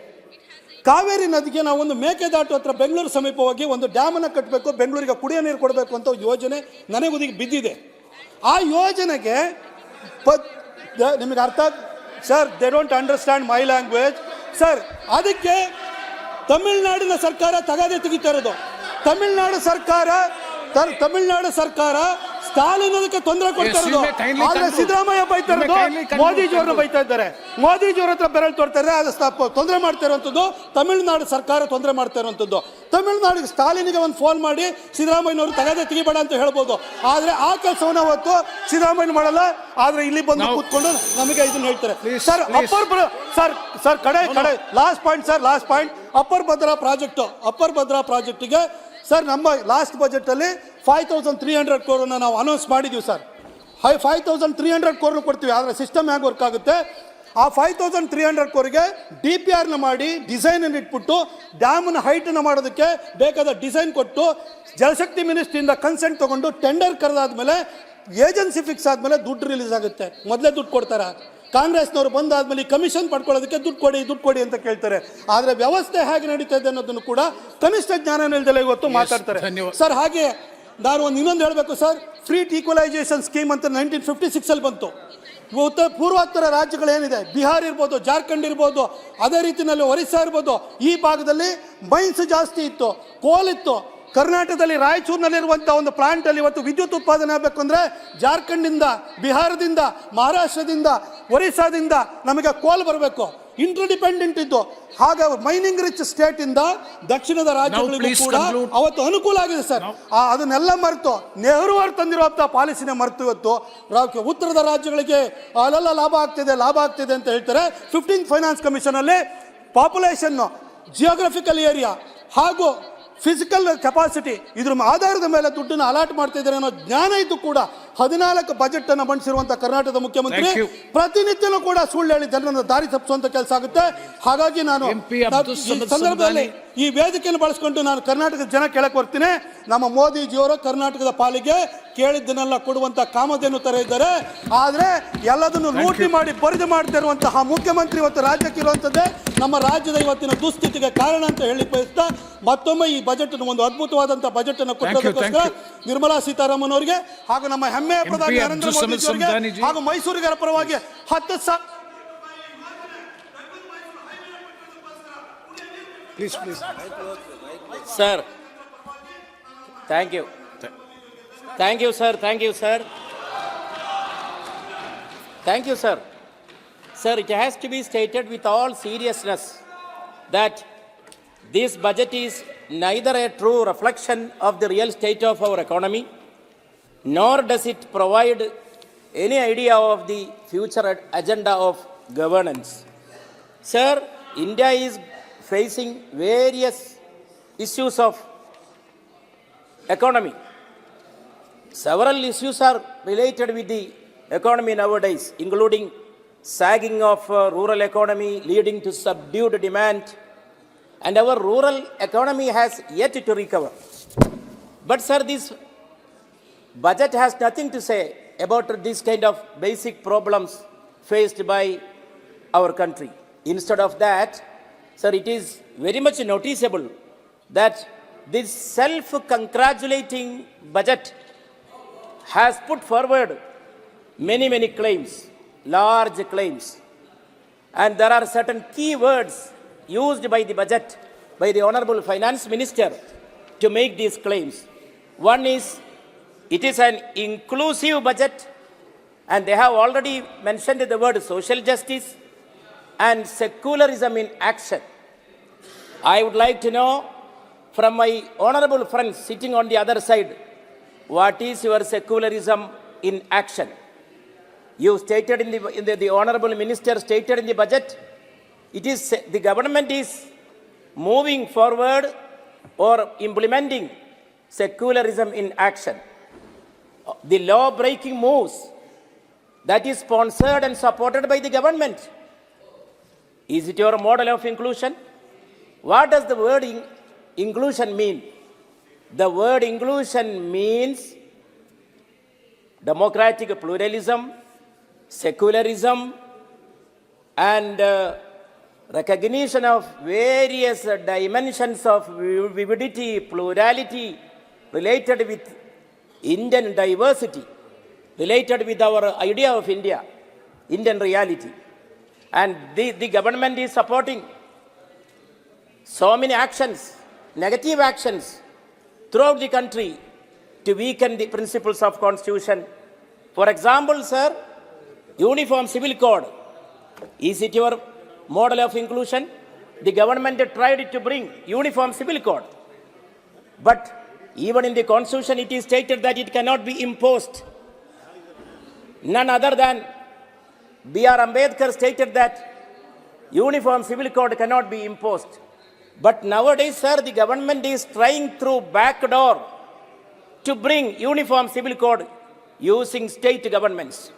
ಕಾವೇರಿ ನದಿಗೆ ನಾವು ಒಂದು ಮೇಕೆದಾಟು ಹತ್ರ ಬೆಂಗಳೂರು ಸಮೀಪವಾಗಿ ಒಂದು ಡ್ಯಾಮನ್ನು ಕಟ್ಟಬೇಕು, ಬೆಂಗಳೂರಿಗೆ ಕುಡಿಯೋ ನೀರು ಕೊಡಬೇಕು ಅಂತ ಯೋಜನೆ ನನಗುದಿಗೆ ಬಿದ್ದಿದೆ. ಆ ಯೋಜನೆಗೆ ನಿಮಗೆ ಅರ್ಥ sir, they don't understand my language sir. ಅದಕ್ಕೆ ತಮಿಳುನಾಡಿನ ಸರ್ಕಾರ ತಗಾದೆ ತೆಗಿತಾ ಇರೋದು. ತಮಿಳುನಾಡು ಸರ್ಕಾರ ಸ್ಟಾಲಿನ್ ಅದಕ್ಕೆ ತೊಂದರೆ ಕೊಡ್ತಾ ಇರೋದು. ಆದ್ರೆ ಸಿದ್ದರಾಮಯ್ಯ ಬೈತಾ ಇರೋದು ಮೋದಿಜಿಯವ್ರನ್ನ ಬೈತಾ ಇದ್ದಾರೆ. ಮೋದಿಜಿಯವ್ರ ಹತ್ರ ಬೆರಳು ತೋರ್ತಾರೆ, ಅದು ತೊಂದರೆ ಮಾಡ್ತಾ ಇರುವಂಥದ್ದು ತಮಿಳುನಾಡು ಸರ್ಕಾರ ತೊಂದರೆ ಮಾಡ್ತಾ ಇರುವಂಥದ್ದು. ತಮಿಳುನಾಡಿಗೆ ಸ್ಟಾಲಿನ್ಗೆ ಒಂದು ಫೋನ್ ಮಾಡಿ ಸಿದ್ದರಾಮಯ್ಯನವರು ತಗಾದೆ ತೆಗಿಬೇಡ ಅಂತ ಹೇಳ್ಬೋದು. ಆದರೆ ಆ ಕೆಲಸವನ್ನು ಅವತ್ತು ಸಿದ್ದರಾಮಯ್ಯ ಮಾಡಲ್ಲ. ಆದರೆ ಇಲ್ಲಿ ಬಂದು ಕೂತ್ಕೊಂಡು ನಮಗೆ ಇದನ್ನ ಹೇಳ್ತಾರೆ. ಸರ್ ಸರ್ ಕಡೆ ಲಾಸ್ಟ್ ಪಾಯಿಂಟ್ ಅಪ್ಪರ್ ಭದ್ರಾ ಪ್ರಾಜೆಕ್ಟಿಗೆ ಸರ್ ನಮ್ಮ ಲಾಸ್ಟ್ ಬಜೆಟಲ್ಲಿ 5,300 crore ನಾವು ಅನೌನ್ಸ್ ಮಾಡಿದ್ದೀವಿ ಸರ್. 5,300 crore ಕೊಡ್ತೀವಿ. ಆದರೆ ಸಿಸ್ಟಮ್ ಹೇಗೆ ವರ್ಕ್ ಆಗುತ್ತೆ, ಆ 5,300 crore DPRನ ಮಾಡಿ ಡಿಸೈನನ್ನು ಇಟ್ಬಿಟ್ಟು ಡ್ಯಾಮ್ನ ಹೈಟನ್ನು ಮಾಡೋದಕ್ಕೆ ಬೇಕಾದ ಡಿಸೈನ್ ಕೊಟ್ಟು ಜಲಶಕ್ತಿ ಮಿನಿಸ್ಟ್ರಿಯಿಂದ ಕನ್ಸೆಂಟ್ ತೊಗೊಂಡು ಟೆಂಡರ್ ಕರೆದಾದ್ಮೇಲೆ ಏಜೆನ್ಸಿ ಫಿಕ್ಸ್ ಆದಮೇಲೆ ದುಡ್ಡು ರಿಲೀಸ್ ಆಗುತ್ತೆ. ಮೊದಲೇ ದುಡ್ಡು ಕೊಡ್ತಾರೆ. ಕಾಂಗ್ರೆಸ್ನವರು ಬಂದಾದ್ಮೇಲೆ ಕಮಿಷನ್ ಪಡ್ಕೊಳ್ಳೋದಕ್ಕೆ ದುಡ್ಡು ಕೊಡಿ ಅಂತ ಕೇಳ್ತಾರೆ. ಆದರೆ ವ್ಯವಸ್ಥೆ ಹೇಗೆ ನಡೀತಾ ಇದೆ ಅನ್ನೋದನ್ನು ಕೂಡ ಕನಿಷ್ಠ ಜ್ಞಾನ ಇಲ್ಲದೆಲ್ಲ ಇವತ್ತು ಮಾತಾಡ್ತಾರೆ ಸರ್. ಹಾಗೆ ನಾನು ಇನ್ನೊಂದು ಹೇಳಬೇಕು ಸರ್, ಫ್ರೀಟ್ ಈಕ್ವಲೈಸೇಷನ್ ಸ್ಕೀಮ್ ಅಂತ 1956 ಬಂತು. ಪೂರ್ವೋತ್ತರ ರಾಜ್ಯಗಳೇನಿದೆ, ಬಿಹಾರ್ ಇರ್ಬೋದು, ಜಾರ್ಖಂಡ್ ಇರ್ಬೋದು, ಅದೇ ರೀತಿಯಲ್ಲಿ ಒರಿಸ್ಸಾ ಇರ್ಬೋದು, ಈ ಭಾಗದಲ್ಲಿ ಮೈನ್ಸ್ ಜಾಸ್ತಿ ಇತ್ತು, ಕೋಲ್ ಇತ್ತು. ಕರ್ನಾಟಕದಲ್ಲಿ ರಾಯಚೂರಿನಲ್ಲಿರುವಂಥ ಒಂದು ಪ್ಲಾಂಟಲ್ಲಿ ಇವತ್ತು ವಿದ್ಯುತ್ ಉತ್ಪಾದನೆ ಆಗಬೇಕು ಅಂದರೆ ಜಾರ್ಖಂಡಿಂದ, ಬಿಹಾರದಿಂದ, ಮಹಾರಾಷ್ಟ್ರದಿಂದ, ಒರಿಸ್ಸಾದಿಂದ ನಮಗೆ ಕೋಲ್ ಬರಬೇಕು. ಇಂಟರ್ಡಿಪೆಂಡೆಂಟ್ ಇದ್ದು, ಹಾಗೆ ಮೈನಿಂಗ್ ರಿಚ್ ಸ್ಟೇಟ್ ಇಂದ ದಕ್ಷಿಣದ ರಾಜ್ಯಗಳಿಗೂ ಕೂಡ ಅವತ್ತು ಅನುಕೂಲ ಆಗಿದೆ ಸರ್. ಅದನ್ನೆಲ್ಲ ಮರೆತು ನೆಹರು ಅವರು ತಂದಿರುವಂಥ ಪಾಲಿಸಿನ ಮರೆತು ಇವತ್ತು ಉತ್ತರದ ರಾಜ್ಯಗಳಿಗೆ ಅಲ್ಲೆಲ್ಲ ಲಾಭ ಆಗ್ತಿದೆ ಅಂತ ಹೇಳ್ತಾರೆ. 15th ಫೈನಾನ್ಸ್ ಕಮಿಷನ್ ಅಲ್ಲಿ ಪಾಪ್ಯುಲೇಷನ್, ಜಿಯೋಗ್ರಫಿಕಲ್ ಏರಿಯಾ ಹಾಗೂ ಫಿಸಿಕಲ್ ಕೆಪಾಸಿಟಿ ಇದ್ರ ಆಧಾರದ ಮೇಲೆ ದುಡ್ಡನ್ನು ಅಲಾಟ್ ಮಾಡ್ತಾ ಇದ್ದಾರೆ ಅನ್ನೋ ಜ್ಞಾನ ಇದ್ದು ಕೂಡ 14 ಬಜೆಟ್ ಅನ್ನು ಮಂಡಿಸಿರುವಂತಹ ಕರ್ನಾಟಕದ ಮುಖ್ಯಮಂತ್ರಿ ಪ್ರತಿನಿತ್ಯನೂ ಕೂಡ ಸುಳ್ಳು ಹೇಳಿ ಜನರನ್ನು ದಾರಿ ತಪ್ಪಿಸುವಂತ ಕೆಲಸ ಆಗುತ್ತೆ. ಹಾಗಾಗಿ ನಾನು ಈ ಸಂದರ್ಭದಲ್ಲಿ ಈ ವೇದಿಕೆಯನ್ನು ಬಳಸಿಕೊಂಡು ನಾನು ಕರ್ನಾಟಕದ ಜನ ಕೇಳಕ್ಕೆ ಬರ್ತೀನಿ, ನಮ್ಮ ಮೋದಿಜಿಯವರು ಕರ್ನಾಟಕದ ಪಾಲಿಗೆ ಕೇಳಿದ್ದನ್ನೆಲ್ಲ ಕೊಡುವಂತ ಕಾಮಧೇನು ತರ ಇದ್ದಾರೆ. ಆದ್ರೆ ಎಲ್ಲದನ್ನು ಲೂಟಿ ಮಾಡಿ ಬರಿದು ಮಾಡ್ತಾ ಇರುವಂತಹ ಮುಖ್ಯಮಂತ್ರಿ ಇವತ್ತು ರಾಜ್ಯಕ್ಕೆ ಇರುವಂತದ್ದೇ ನಮ್ಮ ರಾಜ್ಯದ ಇವತ್ತಿನ ದುಸ್ಥಿತಿಗೆ ಕಾರಣ ಅಂತ ಹೇಳಿ ಬಯಸ್ತಾ ಮತ್ತೊಮ್ಮೆ ಈ ಬಜೆಟ್ ಒಂದು ಅದ್ಭುತವಾದಂತಹ ಬಜೆಟ್ ಅನ್ನು ಕೊಟ್ಟೋದಕ್ಕೋಸ್ಕರ ನಿರ್ಮಲಾ ಸೀತಾರಾಮನ್ ಅವರಿಗೆ ಹಾಗೂ ನಮ್ಮ ಹೆಮ್ಮೆಯ ಪ್ರಧಾನಿ ನರೇಂದ್ರ ಮೋದಿ ಅವರಿಗೆ ಹಾಗೂ ಮೈಸೂರಿಗರ ಪರವಾಗಿ 10,000 Please. Sir, thank you. Thank you, sir. Sir, it has to be stated with all seriousness that this budget is neither a true reflection of the real state of our economy, nor does it provide any idea of the future agenda of governance. Sir, India is facing various issues of economy. Several issues are related with the economy nowadays, including sagging of rural economy leading to subdued demand, and our rural economy has yet to recover. But sir, this budget has nothing to say about this kind of basic problems faced by our country. Instead of that, sir, it is very much noticeable that this self-congratulating budget has put forward many claims, large claims. And there are certain key words used by the budget, by the Honorable Finance Minister to make these claims. One is, it is an inclusive budget, and they have already mentioned the word social justice and secularism in action. I would like to know from my honorable friends sitting on the other side, what is your secularism in action? You stated the honorable minister stated in the budget, it is the government is moving forward or implementing secularism in action. The law-breaking moves that is sponsored and supported by the government. Is it your model of inclusion? What does the word inclusion mean? The word inclusion means democratic pluralism, secularism, and recognition of various dimensions of vividity, plurality related with Indian diversity, related with our idea of India, Indian reality. And the government is supporting so many actions, negative actions throughout the country to weaken the principles of Constitution. For example, sir, Uniform Civil Code. Is it your model of inclusion? The government tried to bring Uniform Civil Code. But even in the Constitution, it is stated that it cannot be imposed. None other than B.R. Ambedkar stated that Uniform Civil Code cannot be imposed. But nowadays, sir, the government is trying through back door to bring Uniform Civil Code using state governments.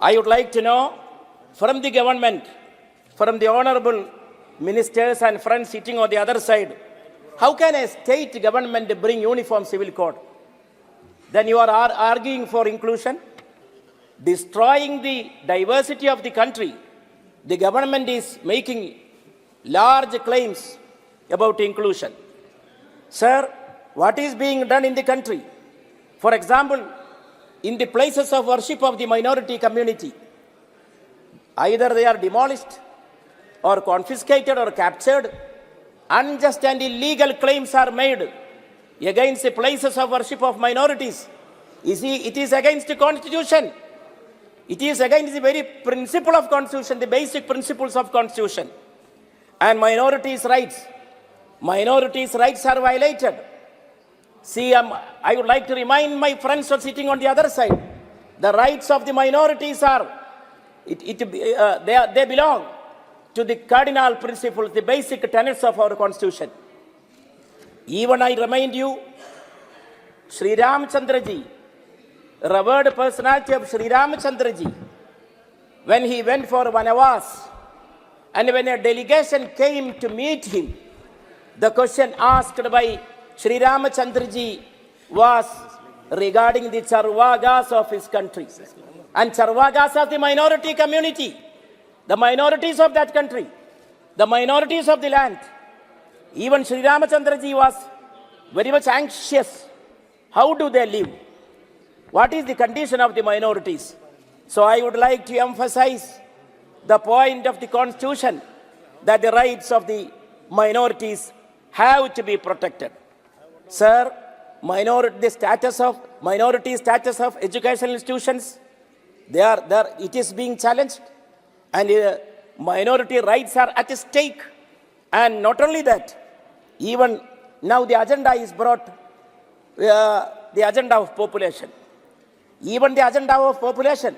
I would like to know from the government, from the honorable ministers and friends sitting on the other side, how can a state government bring Uniform Civil Code? Then you are arguing for inclusion, destroying the diversity of the country. The government is making large claims about inclusion. Sir, what is being done in the country For example, in the places of worship of the minority community, either they are demolished or confiscated or captured. Unjust and illegal claims are made against the places of worship of minorities. You see, it is against the Constitution. It is against the very principle of Constitution, the basic principles of Constitution. And minorities' rights are violated. See, I would like to remind my friends who are sitting on the other side, the rights of the minorities are, they belong to the cardinal principles, the basic tenets of our Constitution. Even I remind you, Sri Ramchandra Ji, revered personality of Sri Ramchandra Ji, when he went for Vanavas, and when a delegation came to meet him, the question asked by Sri Ramchandra Ji was regarding the Charvagas of his country. And Charvagas of the minority community, the minorities of that country, the minorities of the land. Even Sri Ramchandra Ji was very much anxious. How do they live? What is the condition of the minorities? So I would like to emphasize the point of the Constitution that the rights of the minorities have to be protected. Sir, minority status of educational institutions, it is being challenged, and minority rights are at stake. And not only that, even now the agenda is brought, the agenda of population. Even the agenda of population,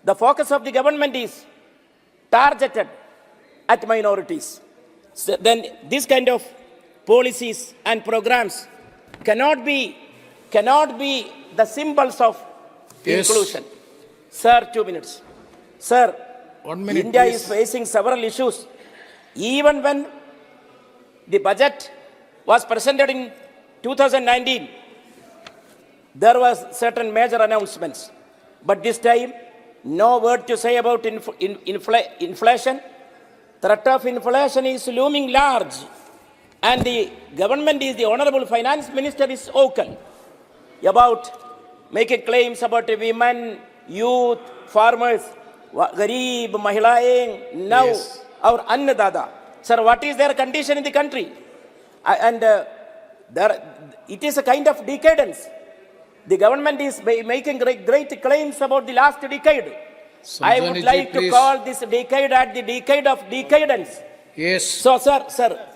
the focus of the government is targeted at minorities. So then this kind of policies and programs cannot be the symbols of inclusion. Sir, 2 minutes. Sir, 1 minute, India please. is facing several issues. Even when the budget was presented in 2019, there was certain major announcements. But this time, no word to say about inflation. Threat of inflation is looming large. And the government the Honorable Finance Minister is vocal about making claims about women, youth, farmers, Garib, Mahilayen, now our Annadada. Sir, what is their condition in the country? And it is a kind of decadence. The government is making great claims about the last decade. I would like to call this decade at the decade of decadence. Yes. So, sir.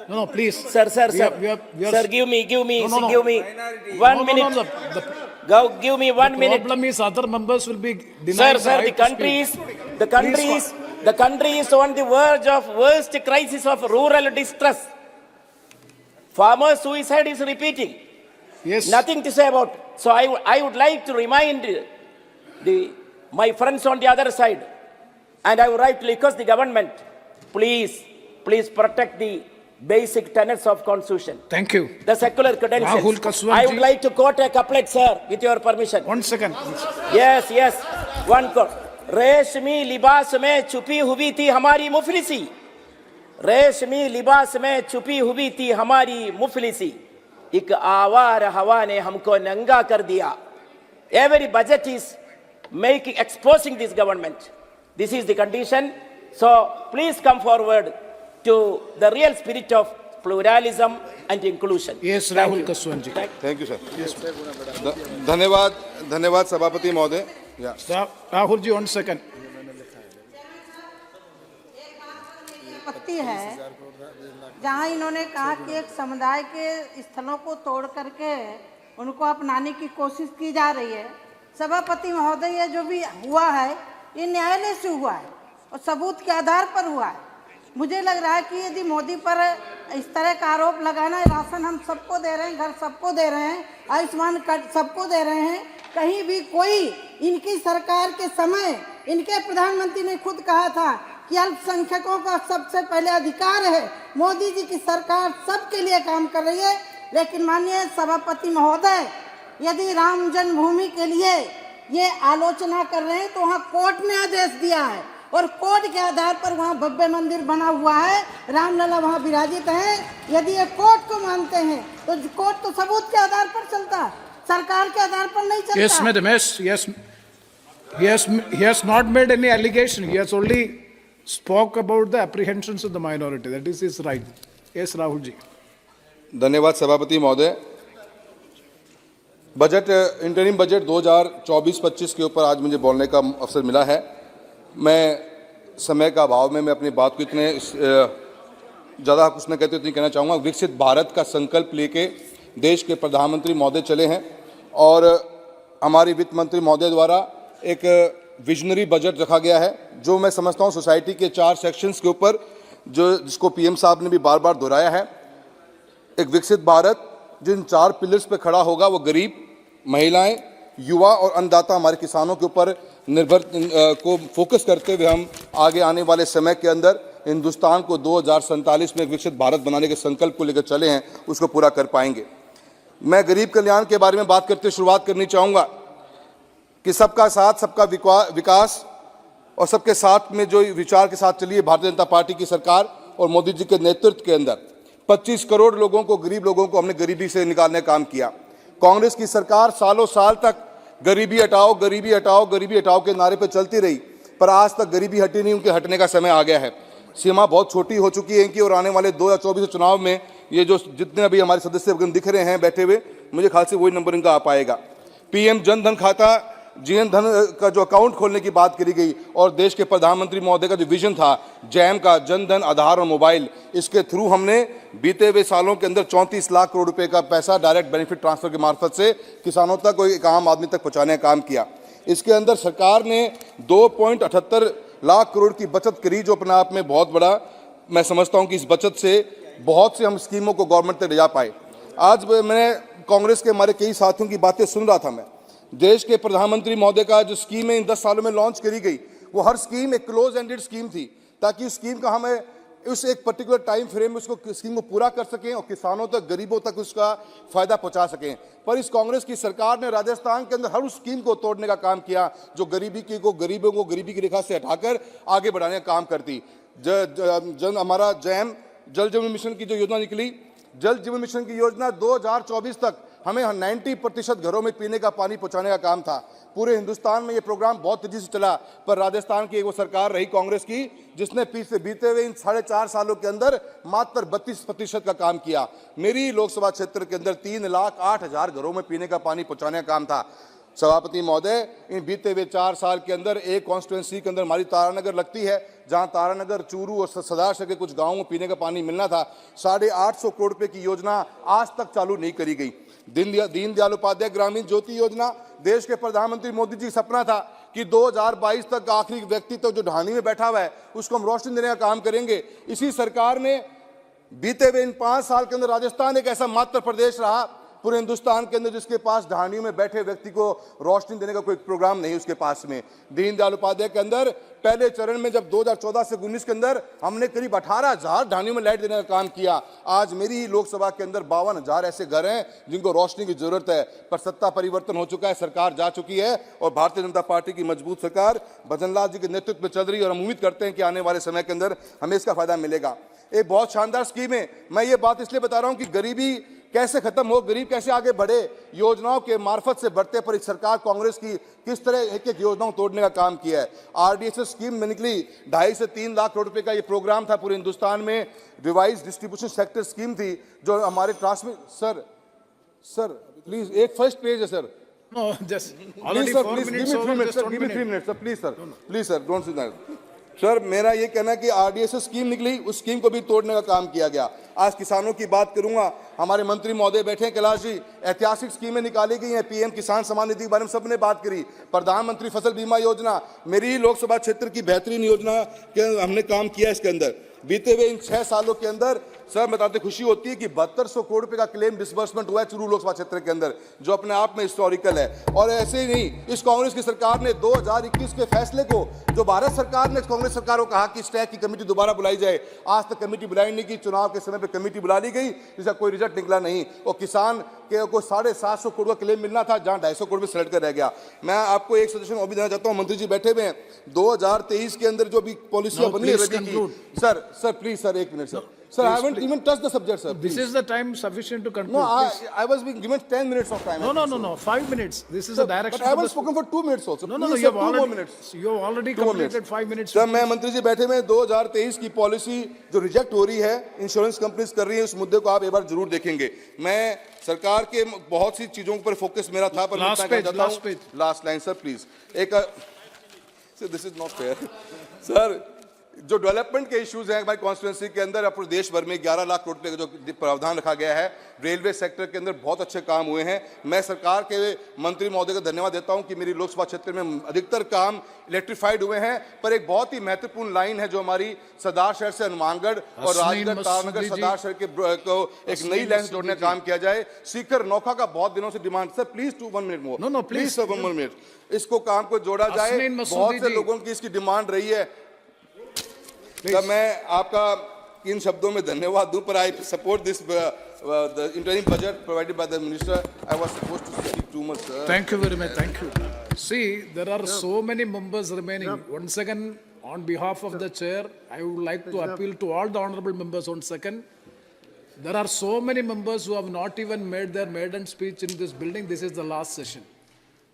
No, please. Sir. Sir, give me 1 minute. Give me 1 minute. The problem is other members will be denied. Sir, the country is on the verge of worst crisis of rural distress. Farmer suicide is repeating. Yes. Nothing to say about. So I would like to remind my friends on the other side, and I would like to request the government, please protect the basic tenets of Constitution. Thank you. The secular credentials. Rahul Kaswanji. I would like to quote a couplet, sir, with your permission. 1 second. Yes. One quote. रेशमी लिबास में छुपी हुई थी हमारी मुफलिसी, रेशमी लिबास में छुपी हुई थी हमारी मुफलिसी, एक आवार हवा ने हमको नंगा कर दिया. Every budget is exposing this government. This is the condition. So please come forward to the real spirit of pluralism and inclusion. Yes, Rahul Kaswanji. Thank you, sir. Yes. धन्यवाद सभापति महोदय. राहुल जी 1 second. आपत्ति है जहां इन्होंने कहा कि एक समुदाय के स्थलों को तोड़ करके उनको अपनाने की कोशिश की जा रही है. सभापति महोदय, ये जो भी हुआ है ये न्यायालय से हुआ है और सबूत के आधार पर हुआ है. मुझे लग रहा है कि यदि मोदी पर इस तरह का आरोप लगाना, राशन हम सबको दे रहे हैं, घर सबको दे रहे हैं, आयुष्मान कार्ड सबको दे रहे हैं, कहीं भी कोई इनकी सरकार के समय इनके प्रधानमंत्री ने खुद कहा था कि अल्पसंख्यकों का सबसे पहले अधिकार है. मोदी जी की सरकार सबके लिए काम कर रही है. लेकिन माननीय सभापति महोदय, यदि राम जन्मभूमि के लिए ये आलोचना कर रहे हैं तो वहाँ कोर्ट ने आदेश दिया है और कोर्ट के आधार पर वहाँ भव्य मंदिर बना हुआ है, रामलला वहाँ विराजित है. यदि ये कोर्ट को मानते हैं तो कोर्ट तो सबूत के आधार पर चलता है. सरकार के आधार पर नहीं चलता। Yes, madam. Yes. He has not made any allegation. He has only spoke about the apprehensions of the minority. That is his right. Yes, Rahul ji. धन्यवाद सभापति महोदय। बजट इंटरिम बजट 2024-25 के ऊपर आज मुझे बोलने का अवसर मिला है। मैं समय का अभाव में मैं अपनी बात को इतने ज़्यादा कुछ न कहते इतनी कहना चाहूँगा। विकसित भारत का संकल्प लेके देश के प्रधानमंत्री महोदय चले हैं और हमारी वित्त मंत्री महोदय द्वारा एक विजनरी बजट रखा गया है, जो मैं समझता हूँ सोसाइटी के 4 सेक्शंस के ऊपर जिसको पीएम साहब ने भी बार बार दोहराया है। एक विकसित भारत जिन 4 पिलर्स पे खड़ा होगा वो गरीब, महिलाएं, युवा और अन्नदाता हमारे किसानों के ऊपर निर्भर को फोकस करते हुए हम आगे आने वाले समय के अंदर हिंदुस्तान को 2047 में एक विकसित भारत बनाने के संकल्प को लेकर चले हैं, उसको पूरा कर पाएंगे। मैं गरीब कल्याण के बारे में बात करते शुरुआत करनी चाहूँगा कि सबका साथ, सबका विकास और सबके साथ में जो विचार के साथ चलिए भारतीय जनता पार्टी की सरकार और मोदी जी के नेतृत्व के अंदर 25 करोड़ लोगों को, गरीब लोगों को हमने गरीबी से निकालने का काम किया। कांग्रेस की सरकार सालों साल तक गरीबी हटाओ, गरीबी हटाओ, गरीबी हटाओ के नारे पर चलती रही, पर आज तक गरीबी हटी नहीं। उनके हटने का समय आ गया है। सीमा बहुत छोटी हो चुकी है इनकी और आने वाले 2024 चुनाव में ये जो जितने अभी हमारे सदस्य दिख रहे हैं बैठे हुए, मुझे ख्याल से वही नंबर इनका आ पाएगा। पीएम जन धन खाता, जीवन धन का जो अकाउंट खोलने की बात करी गई और देश के प्रधानमंत्री महोदय का जो विजन था जैम का, जन धन, आधार और मोबाइल, इसके थ्रू हमने बीते हुए सालों के अंदर 34 लाख करोड़ रुपए का पैसा डायरेक्ट बेनिफिट ट्रांसफर के मार्फत से किसानों तक और एक आम आदमी तक पहुंचाने का काम किया। इसके अंदर सरकार ने 2.78 लाख करोड़ की बचत करी, जो अपने आप में बहुत बड़ा, मैं समझता हूं कि इस बचत से बहुत से हम स्कीमों को गवर्नमेंट तक ले जा पाए। आज मैंने कांग्रेस के हमारे कई साथियों की बातें सुन रहा था। मैं देश के प्रधानमंत्री महोदय का जो स्कीम इन 10 सालों में लॉन्च करी गई, वो हर स्कीम एक क्लोज एंडेड स्कीम थी, ताकि उस स्कीम का हमें उस एक पर्टिकुलर टाइम फ्रेम में उसको स्कीम को पूरा कर सकें और किसानों तक, गरीबों तक उसका फायदा पहुंचा सकें। पर इस कांग्रेस की सरकार ने राजस्थान के अंदर हर उस स्कीम को तोड़ने का काम किया जो गरीबों को गरीबी की रेखा से हटाकर आगे बढ़ाने का काम करती। हमारा जैम जल जीवन मिशन की जो योजना निकली, जल जीवन मिशन की योजना 2024 तक हमें 90% घरों में पीने का पानी पहुंचाने का काम था। पूरे हिंदुस्तान में ये प्रोग्राम बहुत तेजी से चला, पर राजस्थान की एक वो सरकार रही कांग्रेस की जिसने बीते हुए इन 4.5 सालों के अंदर मात्र 32% का काम किया। मेरी लोकसभा क्षेत्र के अंदर 3,08,000 घरों में पीने का पानी पहुंचाने का काम था। सभापति महोदय, इन बीते हुए 4 साल के अंदर एक कॉन्स्टिट्यूंसी के अंदर हमारी तारानगर लगती है, जहां तारानगर, चूरू और सदाशर के कुछ गांवों में पीने का पानी मिलना था। 850 करोड़ रुपए की योजना आज तक चालू नहीं करी गई। दीनदयाल उपाध्याय ग्रामीण ज्योति योजना, देश के प्रधानमंत्री मोदी जी सपना था कि 2022 तक आखिरी व्यक्ति तक जो ढाणी में बैठा हुआ है उसको हम रोशनी देने का काम करेंगे। इसी सरकार ने बीते हुए इन 5 साल के अंदर राजस्थान एक ऐसा मात्र प्रदेश रहा पूरे हिंदुस्तान के अंदर जिसके पास ढाणियों में बैठे व्यक्ति को रोशनी देने का कोई प्रोग्राम नहीं उसके पास में। दीनदयाल उपाध्याय के अंदर पहले चरण में जब 2014 से 19 के अंदर हमने करीब 18,000 ढाणियों में लाइट देने का काम किया। आज मेरी लोकसभा के अंदर 52,000 ऐसे घर हैं जिनको रोशनी की जरूरत है, पर सत्ता परिवर्तन हो चुका है, सरकार जा चुकी है और भारतीय जनता पार्टी की मजबूत सरकार भजनलाल जी के नेतृत्व में चल रही है और हम उम्मीद करते हैं कि आने वाले समय के अंदर हमें इसका फायदा मिलेगा। एक बहुत शानदार स्कीम है। मैं ये बात इसलिए बता रहा हूं कि गरीबी कैसे खत्म हो, गरीब कैसे आगे बढ़े, योजनाओं के मार्फत से बढ़ते पर इस सरकार कांग्रेस की किस तरह एक एक योजनाओं तोड़ने का काम किया है। आरडीएसएस स्कीम में निकली 2.5 से 3 लाख करोड़ रुपए का ये प्रोग्राम था पूरे हिंदुस्तान में। रिवाइज डिस्ट्रीब्यूशन सेक्टर स्कीम थी जो हमारे सर प्लीज एक फर्स्ट पेज है sir. No, just Please, already sir, 4 please, minutes. give me 3 minutes, sir. Give me 3 minutes, sir. Please, sir. Don't sit there. Sir, मेरा ये कहना है कि आरडीएसएस स्कीम निकली, उस स्कीम को भी तोड़ने का काम किया गया। आज किसानों की बात करूंगा, हमारे मंत्री महोदय बैठे हैं कैलाश जी, ऐतिहासिक स्कीमें निकाली गई हैं। पीएम किसान सम्मान निधि के बारे में सबने बात करी, प्रधानमंत्री फसल बीमा योजना, मेरी लोकसभा क्षेत्र की बेहतरीन योजना के हमने काम किया इसके अंदर। बीते हुए इन 6 सालों के अंदर सर बताते खुशी होती है कि 7200 करोड़ रुपए का क्लेम डिसबर्समेंट हुआ है चूरू लोकसभा क्षेत्र के अंदर, जो अपने आप में हिस्टोरिकल है। और ऐसे ही नहीं, इस कांग्रेस की सरकार ने 2021 के फैसले को, जो भारत सरकार ने कांग्रेस सरकार को कहा कि स्टैक की कमेटी दोबारा बुलाई जाए, आज तक कमेटी बुलाई नहीं की। चुनाव के समय पर कमेटी बुला ली गई, जिसका कोई रिजल्ट निकला नहीं और किसान के को 750 करोड़ का क्लेम मिलना था, जहां 250 करोड़ में सेलेक्ट कर रह गया। मैं आपको एक सजेशन और भी देना चाहता हूं, मंत्री जी बैठे हुए हैं, 2023 के अंदर जो भी पॉलिसियां बनी है sir please sir 1 minute sir, Sir, I haven't even touched the subject, sir. This please. is the time sufficient to conclude. No, Please. I was being given 10 minutes of time. I No, think so. 5 minutes. This is Sir, the direction. but I of haven't the- spoken for 2 minutes also. No, Please, you sir, have 2 more already, minutes. you have already 2 more completed minutes. 5 minutes. Sir मैं मंत्री जी बैठे में 2023 की policy जो reject हो रही है insurance companies कर रही है उस मुद्दे को आप एक बार जरूर देखेंगे मैं सरकार के बहुत सी चीजों पर फोकस मेरा था पर Last page, last page. Last line sir please एक sir this is not fair sir जो डेवलपमेंट के इश्यूज हैं हमारी कॉन्स्टिट्यूंसी के अंदर पूरे देश भर में 11 लाख करोड़ रुपए का जो प्रावधान रखा गया है रेलवे सेक्टर के अंदर बहुत अच्छे काम हुए हैं मैं सरकार के मंत्री महोदय का धन्यवाद देता हूं कि मेरी लोकसभा क्षेत्र में अधिकतर काम इलेक्ट्रीफाइड हुए हैं पर एक बहुत ही महत्वपूर्ण लाइन है जो हमारी सरदार शहर से हनुमानगढ़ और राजगढ़ तारनगर सरदार शहर के को एक नई लाइन जोड़ने का काम किया जाए सीकर नौखा का बहुत दिनों से demand sir please 1 minute more No, please sir 1 minute इसको काम को जोड़ा जाए हसनैन मसूदी बहुत से जी। लोगों की इसकी डिमांड रही है तब मैं आपका इन शब्दों में धन्यवाद दूं पर I support this the interim budget provided by the minister I was supposed to speak too much sir Thank you very much. Thank you. See, there are so many members remaining. Once again, on behalf of the chair, I would like to appeal to all the honorable members once again. There are so many members who have not even made their maiden speech in this building. This is the last session.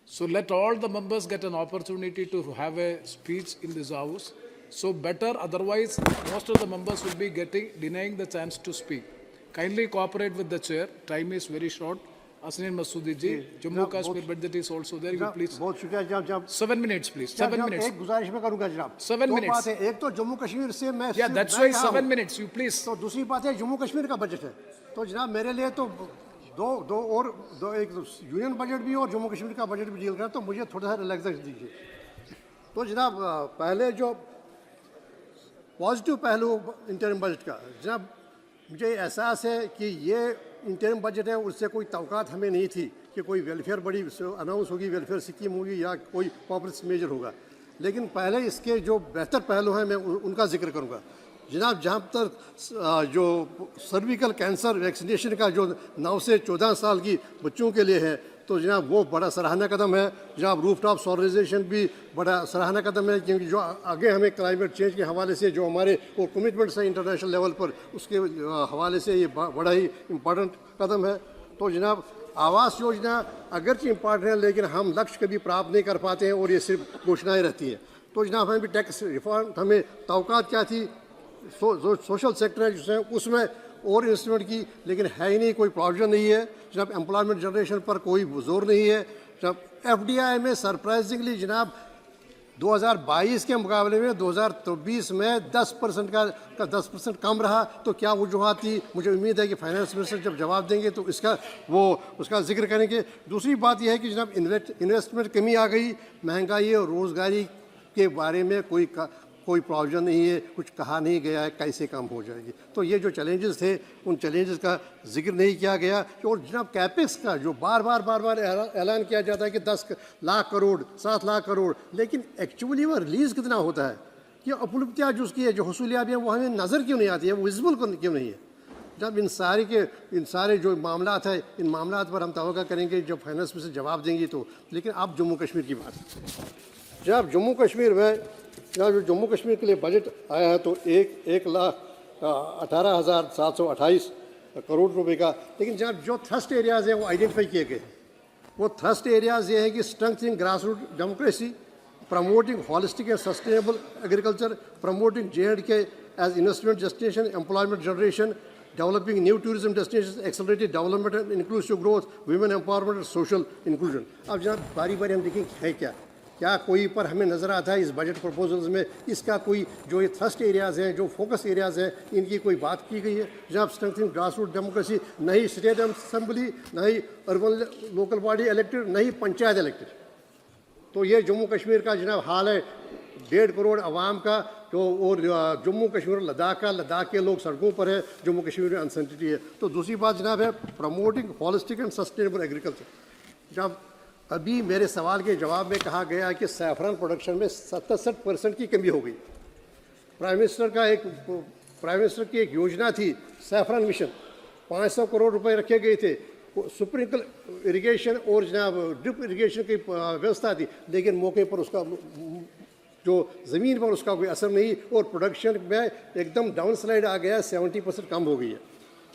So let all the members get an opportunity to have a speech in this house. So better, otherwise most of the members will be denying the chance to speak. Kindly cooperate with the chair. Time is very short. Hussain Masoodi ji, Jammu Kashmir budget is also there. You please. बहुत शुक्रिया जनाब 7 minutes, please. 7 minutes. एक गुजारिश में करूंगा जनाब 7 दो minutes. बात है एक तो जम्मू कश्मीर से मैं Yeah, that's मैं why यहाँ 7 हूँ। minutes. You please. तो दूसरी बात है जम्मू कश्मीर का बजट है तो जनाब मेरे लिए तो दो एक यूनियन बजट भी और जम्मू कश्मीर का बजट भी डील करा तो मुझे थोड़ा सा रिलैक्स दीजिए तो जनाब पहले जो पॉजिटिव पहलू इंटरिम बजट का जनाब मुझे एहसास है कि ये इंटरिम बजट है उससे कोई तवक़ात हमें नहीं थी कि कोई वेलफेयर बड़ी अनाउंस होगी वेलफेयर स्कीम होगी या कोई पॉपुलर मेजर होगा लेकिन पहले इसके जो बेहतर पहलू हैं मैं उनका जिक्र करूंगा जनाब जहाँ तक जो सर्विकल कैंसर वैक्सीनेशन का जो 9 से 14 साल की बच्चों के लिए है तो जनाब वो बड़ा सराहना कदम है जनाब रूफटॉप सोलराइजेशन भी बड़ा सराहना कदम है क्योंकि जो आगे हमें क्लाइमेट चेंज के हवाले से जो हमारे वो कमिटमेंट्स हैं इंटरनेशनल लेवल पर उसके हवाले से ये बड़ा ही इम्पोर्टेंट कदम है तो जनाब आवास योजना अगरचे इम्पॉर्टेंट है लेकिन हम लक्ष्य कभी प्राप्त नहीं कर पाते हैं और ये सिर्फ घोषणाएँ रहती हैं तो जनाब हमें भी टैक्स रिफॉर्म हमें तवक़ात क्या थी सोशल सेक्टर है जिसमें उसमें और इंस्ट्रूमेंट की लेकिन है ही नहीं कोई प्रोविजन नहीं है जनाब एम्प्लॉयमेंट जनरेशन पर कोई जोर नहीं है जनाब एफडीआई में सरप्राइजिंगली जनाब 2022 के मुकाबले में 2024 में 10% का 10% कम रहा तो क्या वजूहत थी मुझे उम्मीद है कि फाइनेंस मिनिस्टर जब जवाब देंगे तो उसका जिक्र करेंगे दूसरी बात यह है कि जनाब इन्वेस्टमेंट कमी आ गई महंगाई और रोज़गारी के बारे में कोई प्रोविजन नहीं है कुछ कहा नहीं गया है कैसे काम हो जाएगी तो ये जो चैलेंजेस थे उन चैलेंजेस का जिक्र नहीं किया गया और जनाब कैपेक्स का जो बार बार ऐलान किया जाता है कि 10 लाख करोड़ 7 लाख करोड़ लेकिन एक्चुअली वो रिलीज़ कितना होता है कि उपलब्धियाँ जो उसकी है जो हसूलियाँ हैं वो हमें नज़र क्यों नहीं आती है वो विजिबल क्यों नहीं है जब इन सारे जो मामला है इन मामला पर हम तवक्का करेंगे जब फाइनेंस में से जवाब देंगी तो लेकिन अब जम्मू कश्मीर की बात जब जम्मू कश्मीर में जो जम्मू कश्मीर के लिए बजट आया है तो 1,18,728 करोड़ रुपए का लेकिन जब जो थ्रस्ट एरियाज़ हैं वो आइडेंटिफाई किए गए वो थ्रस्ट एरियाज़ ये हैं कि strengthening grass root democracy promoting holistic and sustainable agriculture promoting J&K as investment destination employment generation developing new tourism destinations, accelerated development and inclusive growth, women empowerment and social inclusion. अब जनाब बारी बारी हम देखें है क्या कोई पर हमें नज़र आता है इस बजट प्रपोजल्स में इसका कोई जो ये थ्रस्ट एरियाज़ हैं जो फोकस एरियाज़ हैं इनकी कोई बात की गई है जनाब स्ट्रेंथनिंग ग्रास रूट डेमोक्रेसी न ही स्टेट असेंबली न ही अर्बन लोकल बॉडी इलेक्टेड न ही पंचायत इलेक्टेड तो ये जम्मू कश्मीर का जनाब हाल है 1.5 करोड़ आवाम का जो और जम्मू कश्मीर लद्दाख के लोग सड़कों पर है जम्मू कश्मीर में अनसर्टिनिटी है तो दूसरी बात जनाब है promoting holistic and sustainable agriculture जब अभी मेरे सवाल के जवाब में कहा गया कि सैफरन प्रोडक्शन में 67% की कमी हो गई प्राइम मिनिस्टर की एक योजना थी सैफरन मिशन 500 करोड़ रुपए रखे गए थे स्प्रिंकल इरिगेशन और जनाब ड्रिप इरिगेशन की व्यवस्था थी लेकिन मौके पर उसका जो ज़मीन पर उसका कोई असर नहीं, और प्रोडक्शन में एकदम डाउन स्लाइड आ गया, 70% कम हो गई है।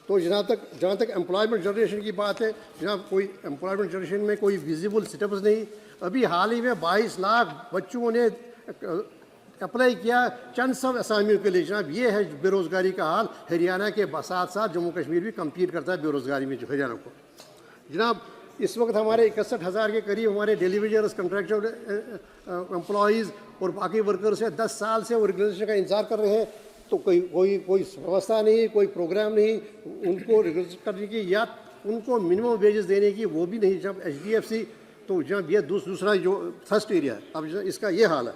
तो जहाँ तक एम्प्लॉयमेंट जनरेशन की बात है, जनाब कोई एम्प्लॉयमेंट जनरेशन में कोई विजिबल स्टेप्स नहीं। अभी हाल ही में 22 लाख बच्चों ने अप्लाई किया चंद सब असामियों के लिए। जनाब ये है बेरोज़गारी का हाल। हरियाणा के साथ साथ जम्मू कश्मीर भी कम्पीट करता है बेरोज़गारी में जो हरियाणा को। जनाब इस वक्त हमारे 61,000 के करीब हमारे डेली वेजर्स, कॉन्ट्रैक्चुअल एम्प्लॉयज़ और बाकी वर्कर्स हैं, 10 साल से वो रेगुलेशन का इंतज़ार कर रहे हैं। तो कोई व्यवस्था नहीं, कोई प्रोग्राम नहीं उनको रेगुलेशन करने की या उनको मिनिमम वेजेस देने की, वो भी नहीं। जब HDFC तो जनाब ये दूसरा जो फर्स्ट एरिया है, अब इसका ये हाल है।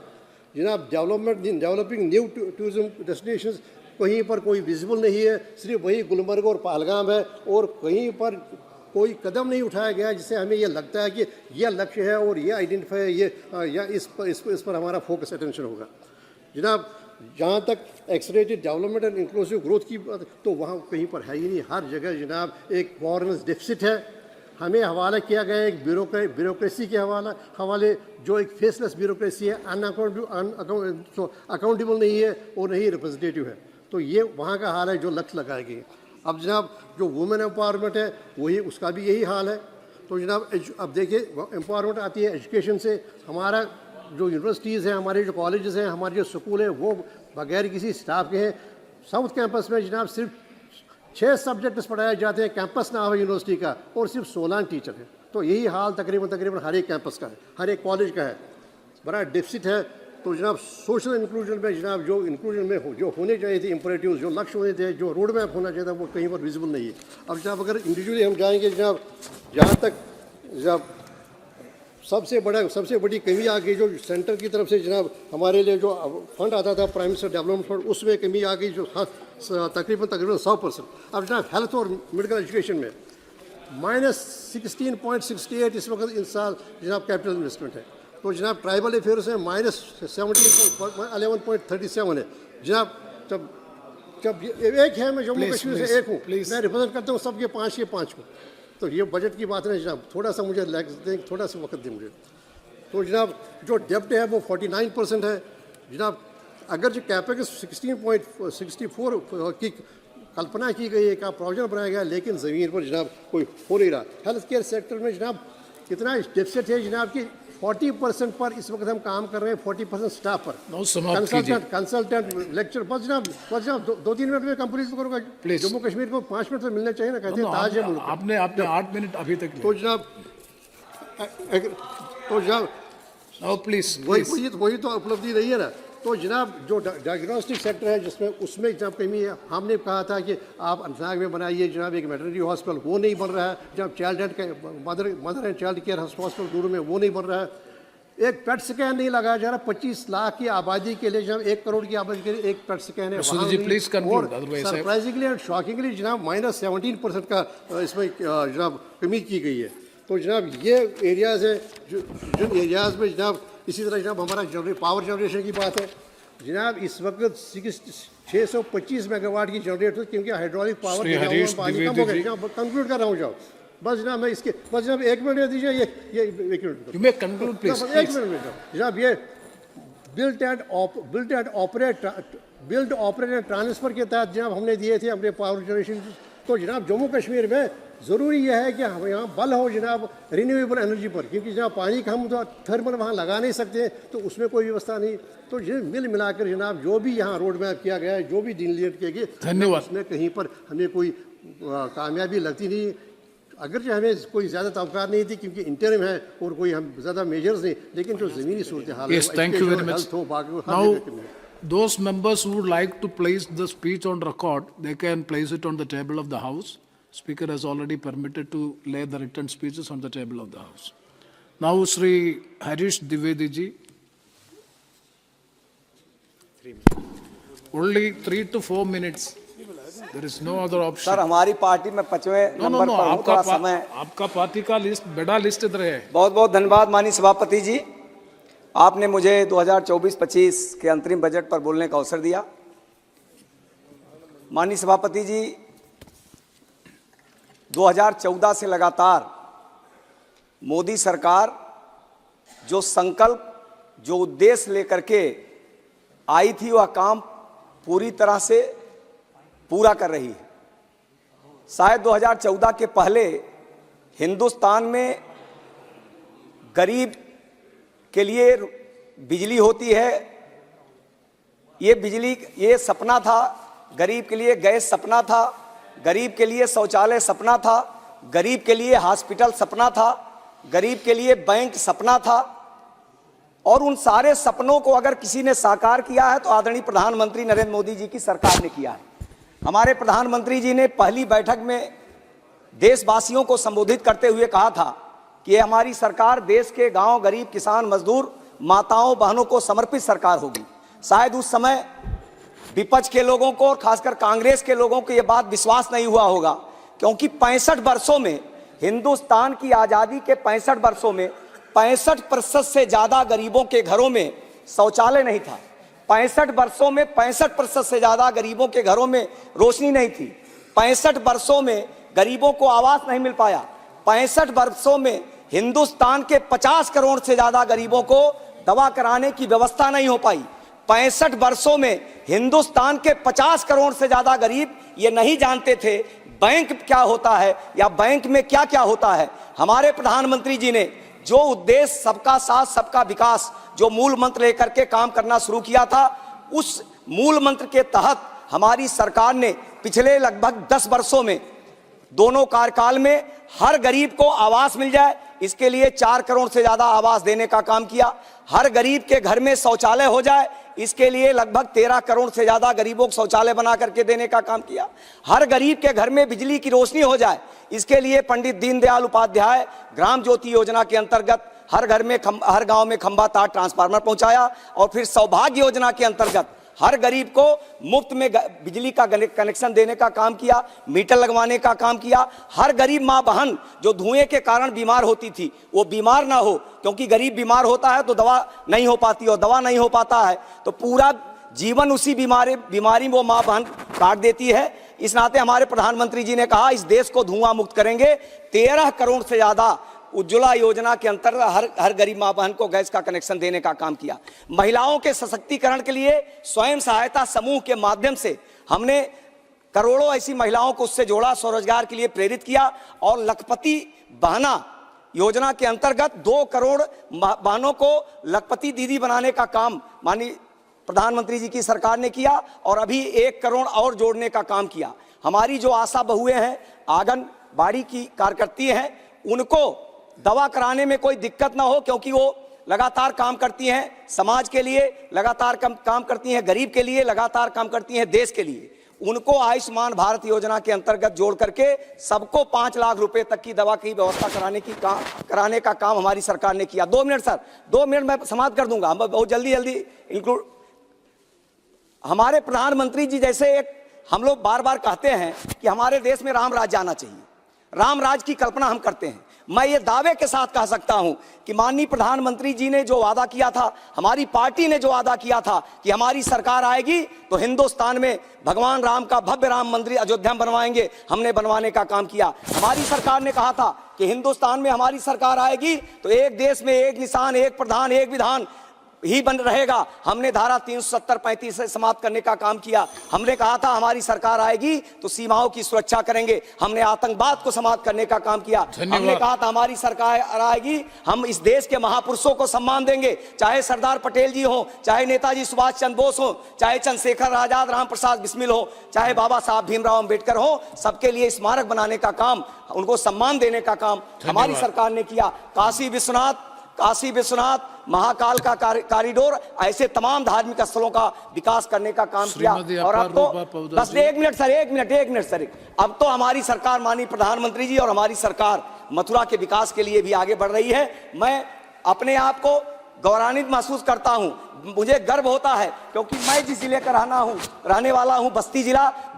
जनाब डेवलपिंग न्यू टूरिज्म डेस्टिनेशंस, कहीं पर कोई विजिबल नहीं है, सिर्फ वही गुलमर्ग और पहलगाम है, और कहीं पर कोई कदम नहीं उठाया गया जिससे हमें ये लगता है कि यह लक्ष्य है और ये आइडेंटिफाई है, ये या इस पर हमारा फोकस अटेंशन होगा। जनाब जहाँ तक एक्सलेरेटेड डेवलपमेंट एंड इंक्लूसिव ग्रोथ की बात, तो वहाँ कहीं पर है ही नहीं। हर जगह जनाब एक गवर्नेंस डेफिसिट है। हमें हवाला किया गया एक ब्यूरोक्रेसी के हवाले जो एक फेसलेस ब्यूरोक्रेसी है, अकाउंटेबल नहीं है और नहीं रिप्रेजेंटेटिव है। तो ये वहाँ का हाल है जो लक्ष्य लगाए गए। अब जनाब जो वुमेन एम्पावरमेंट है वही उसका भी यही हाल है। तो जनाब अब देखिए एम्पावरमेंट आती है एजुकेशन से। हमारा जो यूनिवर्सिटीज़ हैं, हमारे जो कॉलेजेस हैं, हमारे जो स्कूल हैं, वो बगैर किसी स्टाफ के हैं। साउथ कैंपस में जनाब सिर्फ 6 सब्जेक्ट्स पढ़ाए जाते हैं, कैंपस नाम है यूनिवर्सिटी का, और सिर्फ 16 टीचर हैं। तो यही हाल तकरीबन हर एक कैंपस का है, हर एक कॉलेज का है। बड़ा डिफिसिट है। तो जनाब सोशल इंक्लूजन में जनाब जो इंक्लूजन में जो होने चाहिए थे इम्परेटिव्स, जो लक्ष्य होने थे, जो रोड मैप होना चाहिए था, वो कहीं पर विजिबल नहीं है। अब जनाब अगर इंडिविजुअली हम जाएंगे जनाब, जहाँ तक जनाब सबसे बड़ी कमी आ गई जो सेंटर की तरफ से जनाब हमारे लिए जो फंड आता था प्राइम मिनिस्टर डेवलपमेंट फंड, उसमें कमी आ गई जो तकरीबन 100%। अब जनाब हेल्थ और मेडिकल एजुकेशन में -16.68 इस वक्त इस साल जनाब कैपिटल इन्वेस्टमेंट है। तो जनाब ट्राइबल अफेयर्स में -11.37 है। जनाब जब एक है, मैं जम्मू कश्मीर से एक हूँ, मैं रिप्रेजेंट करता हूँ सबके 5 के 5 को। तो ये बजट की बात नहीं जनाब, थोड़ा सा मुझे थोड़ा सा वक्त दें मुझे। तो जनाब जो डेप्ट है वो 49% है। जनाब अगर जो कैपेक्स 16.64 की कल्पना की गई है, का प्रोविजन बनाया गया, लेकिन ज़मीन पर जनाब कोई हो नहीं रहा। हेल्थ केयर सेक्टर में जनाब कितना डेफिसिट है जनाब कि 40% पर इस वक्त हम काम कर रहे हैं, 40% स्टाफ पर, कंसल्टेंट लेक्चर। बस जनाब 2-3 मिनट में कंप्लीट करूँगा। जम्मू कश्मीर को 5 मिनट तो मिलने चाहिए ना, कहते हैं ताज है मुल्क। आपने 8 मिनट अभी तक। तो जनाब प्लीज वही तो उपलब्धि नहीं है ना। तो जनाब जो डायग्नोस्टिक सेक्टर है जिसमें उसमें जनाब कमी है। हमने कहा था कि आप अनंतनाग में बनाइए जनाब एक वेटरनरी हॉस्पिटल, वो नहीं बन रहा है। जब mother and child care hospital दूर में, वो नहीं बन रहा है। एक पेट स्कैन नहीं लगाया जा रहा। 25 लाख की आबादी के लिए जनाब 1 करोड़ की आबादी के लिए एक पेट स्कैन है। सरप्राइजिंगली एंड शॉकिंगली जनाब -17% का इसमें जनाब कमी की गई है। तो जनाब ये एरियाज़ हैं जिन एरियाज़ में जनाब इसी तरह जनाब हमारा पावर जनरेशन की बात है। जनाब इस वक्त 625 मेगावाट की जनरेटर, क्योंकि हाइड्रोलिक पावर पानी कम हो गया। कंक्लूड कर रहा हूँ जनाब, बस जनाब मैं इसके बस जनाब 1 मिनट दीजिए। ये 1 मिनट एक मिनट जनाब ये बिल्ड ऑपरेट एंड ट्रांसफ़र के तहत जनाब हमने दिए थे अपने पावर जनरेशन। तो जनाब जम्मू कश्मीर में ज़रूरी यह है कि हम यहाँ बल हो जनाब रिन्यूएबल एनर्जी पर, क्योंकि जनाब पानी का हम तो थर्मल वहाँ लगा नहीं सकते, तो उसमें कोई व्यवस्था नहीं। तो ये मिल मिलाकर जनाब जो भी यहाँ रोड मैप किया गया है, जो भी डिलीट किए गए, धन्यवाद, उसमें कहीं पर हमें कोई कामयाबी लगती नहीं। अगरचे हमें कोई ज़्यादा तवक्कार नहीं थी क्योंकि इंटरिम है और कोई हम ज़्यादा मेजर्स नहीं, लेकिन जो ज़मीनी सूरत हाल है, thank you very much. Now those members who would like to place the speech on record, they can place it on the table of the House. Speaker has already permitted to lay the written speeches on the table of the House. Now, Sri Harish Dwivedi ji, only 3 to 4 minutes. There is no other option. Sir हमारी party में 5वें number पर आपका समय, आपका party का list बड़ा list इधर है। बहुत बहुत धन्यवाद माननीय सभापति जी, आपने मुझे 2024-25 के अंतरिम बजट पर बोलने का अवसर दिया। माननीय सभापति जी, 2014 से लगातार मोदी सरकार जो संकल्प जो उद्देश्य लेकर के आई थी वह काम पूरी तरह से पूरा कर रही है। शायद 2014 के पहले हिंदुस्तान में गरीब के लिए बिजली होती है, ये बिजली ये सपना था, गरीब के लिए गैस सपना था, गरीब के लिए शौचालय सपना था, गरीब के लिए हॉस्पिटल सपना था, गरीब के लिए बैंक सपना था। और उन सारे सपनों को अगर किसी ने साकार किया है तो आदरणीय प्रधानमंत्री नरेंद्र मोदी जी की सरकार ने किया है। हमारे प्रधानमंत्री जी ने पहली बैठक में देशवासियों को संबोधित करते हुए कहा था कि हमारी सरकार देश के गांव, गरीब, किसान, मजदूर, माताओं, बहनों को समर्पित सरकार होगी। शायद उस समय विपक्ष के लोगों को और खासकर कांग्रेस के लोगों को यह बात विश्वास नहीं हुआ होगा, क्योंकि 65 वर्षों में, हिंदुस्तान की आज़ादी के 65 वर्षों में 65% से ज़्यादा गरीबों के घरों में शौचालय नहीं था। 65 वर्षों में 65% से ज़्यादा गरीबों के घरों में रोशनी नहीं थी। 65 वर्षों में गरीबों को आवास नहीं मिल पाया। 65 वर्षों में हिंदुस्तान के 50 करोड़ से ज़्यादा गरीबों को दवा कराने की व्यवस्था नहीं हो पाई। 65 वर्षों में हिंदुस्तान के 50 करोड़ से ज़्यादा गरीब ये नहीं जानते थे बैंक क्या होता है या बैंक में क्या क्या होता है। हमारे प्रधानमंत्री जी ने जो उद्देश्य सबका साथ सबका विकास, जो मूल मंत्र लेकर के काम करना शुरू किया था, उस मूल मंत्र के तहत हमारी सरकार ने पिछले लगभग 10 वर्षों में, दोनों कार्यकाल में, हर गरीब को आवास मिल जाए, इसके लिए 4 करोड़ से ज्यादा आवास देने का काम किया। हर गरीब के घर में शौचालय हो जाए, इसके लिए लगभग 13 करोड़ से ज्यादा गरीबों को शौचालय बना करके देने का काम किया। हर गरीब के घर में बिजली की रोशनी हो जाए, इसके लिए पंडित दीनदयाल उपाध्याय ग्राम ज्योति योजना के अंतर्गत हर घर में हर गांव में खंभा, तार, ट्रांसफार्मर पहुंचाया। और फिर सौभाग्य योजना के अंतर्गत हर गरीब को मुफ्त में बिजली का कनेक्शन देने का काम किया, मीटर लगवाने का काम किया। हर गरीब माँ बहन जो धुएं के कारण बीमार होती थी वो बीमार ना हो, क्योंकि गरीब बीमार होता है तो दवा नहीं हो पाती, और दवा नहीं हो पाता है तो पूरा जीवन उसी बीमारी में वो माँ बहन काट देती है। इस नाते हमारे प्रधानमंत्री जी ने कहा इस देश को धुआं मुक्त करेंगे। 13 करोड़ से ज्यादा उज्ज्वला योजना के अंतर्गत हर गरीब माँ बहन को गैस का कनेक्शन देने का काम किया। महिलाओं के सशक्तिकरण के लिए स्वयं सहायता समूह के माध्यम से हमने करोड़ों ऐसी महिलाओं को उससे जोड़ा, स्वरोजगार के लिए प्रेरित किया। और लखपति बहना योजना के अंतर्गत 2 करोड़ बहनों को लखपति दीदी बनाने का काम माननीय प्रधानमंत्री जी की सरकार ने किया, और अभी 1 करोड़ और जोड़ने का काम किया। हमारी जो आशा बहुएं हैं, आंगनबाड़ी की कार्यकर्ती हैं, उनको दवा कराने में कोई दिक्कत ना हो, क्योंकि वो लगातार काम करती हैं, समाज के लिए लगातार काम करती हैं, गरीब के लिए लगातार काम करती हैं, देश के लिए। उनको आयुष्मान भारत योजना के अंतर्गत जोड़ करके सबको 5 लाख रुपए तक की दवा की व्यवस्था कराने का काम हमारी सरकार ने किया। 2 मिनट सर, 2 मिनट मैं समाप्त कर दूंगा, बहुत जल्दी इंक्लूड। हमारे प्रधानमंत्री जी जैसे हम लोग बार बार कहते हैं कि हमारे देश में राम राज्य आना चाहिए, राम राज्य की कल्पना हम करते हैं। मैं ये दावे के साथ कह सकता हूं कि माननीय प्रधानमंत्री जी ने जो वादा किया था, हमारी पार्टी ने जो वादा किया था कि हमारी सरकार आएगी तो हिंदुस्तान में भगवान राम का भव्य राम मंदिर अयोध्या में बनवाएंगे, हमने बनवाने का काम किया। हमारी सरकार ने कहा था कि हिंदुस्तान में हमारी सरकार आएगी तो एक देश में एक निशान, एक प्रधान, एक विधान ही बन रहेगा। हमने धारा 370-35 से समाप्त करने का काम किया। हमने कहा था हमारी सरकार आएगी तो सीमाओं की सुरक्षा करेंगे, हमने आतंकवाद को समाप्त करने का काम किया। हमने कहा था हमारी सरकार आएगी हम इस देश के महापुरुषों को सम्मान देंगे, चाहे सरदार पटेल जी हो, चाहे नेताजी सुभाष चंद्र बोस हो, चाहे चंद्रशेखर आजाद, राम प्रसाद बिस्मिल हो, चाहे बाबा साहब भीमराव अंबेडकर हो, सबके लिए स्मारक बनाने का काम, उनको सम्मान देने का काम हमारी सरकार ने किया। काशी विश्वनाथ महाकाल का कॉरिडोर, ऐसे तमाम धार्मिक स्थलों का विकास करने का काम किया। और अब तो बस 1 मिनट सर, अब तो हमारी सरकार, माननीय प्रधानमंत्री जी और हमारी सरकार मथुरा के विकास के लिए भी आगे बढ़ रही है। मैं अपने आप को गौरवान्वित महसूस करता हूं, मुझे गर्व होता है, क्योंकि मैं जिस जिले का रहने वाला हूं,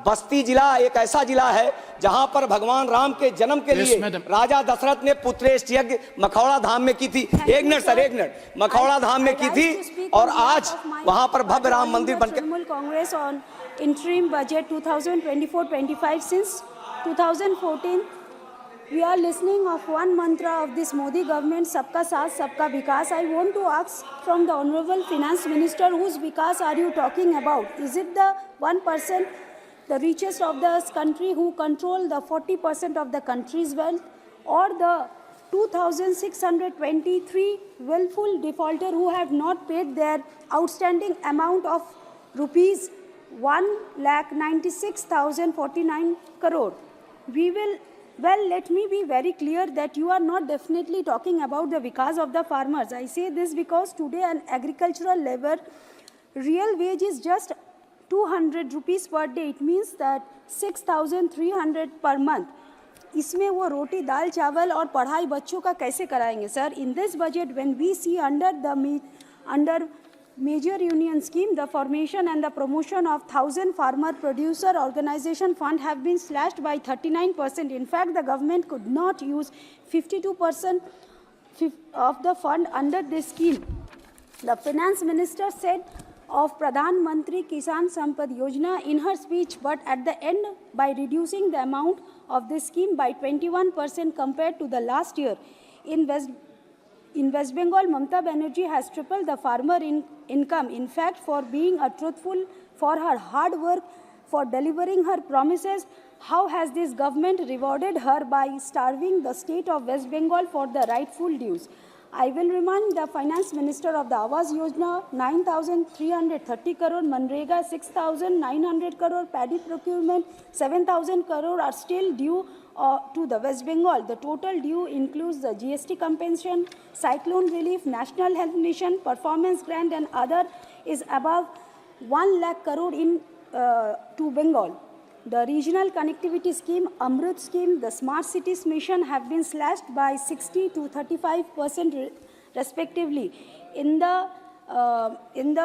बस्ती जिला एक ऐसा जिला है जहां पर भगवान राम के जन्म के लिए राजा दशरथ ने पुत्रेष्ट यज्ञ मखौड़ा धाम में की थी। 1 मिनट मखौड़ा धाम में की थी, और आज वहां पर भव्य राम मंदिर बनकर Congress on interim budget 2024-25 since 2014 we are listening of one mantra of this Modi government, Sabka Saath, Sabka Vikas. I want to ask from the Honorable Finance Minister, whose Vikas are you talking about? Is it the 1%, the richest of the country who control the 40% of the country's wealth, or the 2,623 willful defaulter who have not paid their outstanding amount of rupees 1,96,049 crore? Well, let me be very clear that you are not definitely talking about the Vikas of the farmers. I say this because today an agricultural labor real wage is just 200 rupees per day. It means that 6,300 per month. इसमें वो रोटी दाल चावल और पढ़ाई बच्चों का कैसे कराएंगे sir? In this budget, when we see under major union scheme, the formation and the promotion of 1,000 farmer producer organization fund have been slashed by 39%. In fact, the government could not use 52% of the fund under this scheme. The finance minister said of Pradhan Mantri Kisan Sampad Yojana in her speech, but at the end, by reducing the amount of this scheme by 21% compared to the last year, in West Bengal, Mamata Banerjee has tripled the farmer income. In fact, for being truthful, for her hard work, for delivering her promises, how has this government rewarded her by starving the state of West Bengal for the rightful dues? I will remind the Finance Minister of the Awas Yojana, 9,330 crore, Manrega 6,900 crore, paddy procurement 7,000 crore are still due to the West Bengal. The total due includes the GST compensation, cyclone relief, National Health Mission, performance grant and other is above 1 lakh crore to Bengal. The regional connectivity scheme, Amrit scheme, the smart cities mission have been slashed by 60 to 35% respectively. In the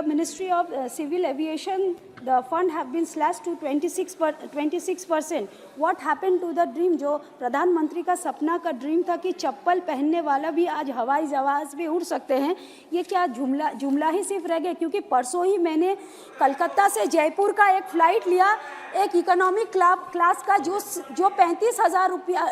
Ministry of Civil Aviation, the fund have been slashed to 26%. What happened to the dream? जो प्रधानमंत्री का सपना का dream था कि चप्पल पहनने वाला भी आज हवाई जहाज पे उड़ सकते हैं, ये क्या जुमला ही सिर्फ रह गया? क्योंकि परसों ही मैंने कलकत्ता से जयपुर का एक फ़्लाइट लिया, एक इकोनॉमिक क्लास का जो 35,000 रुपया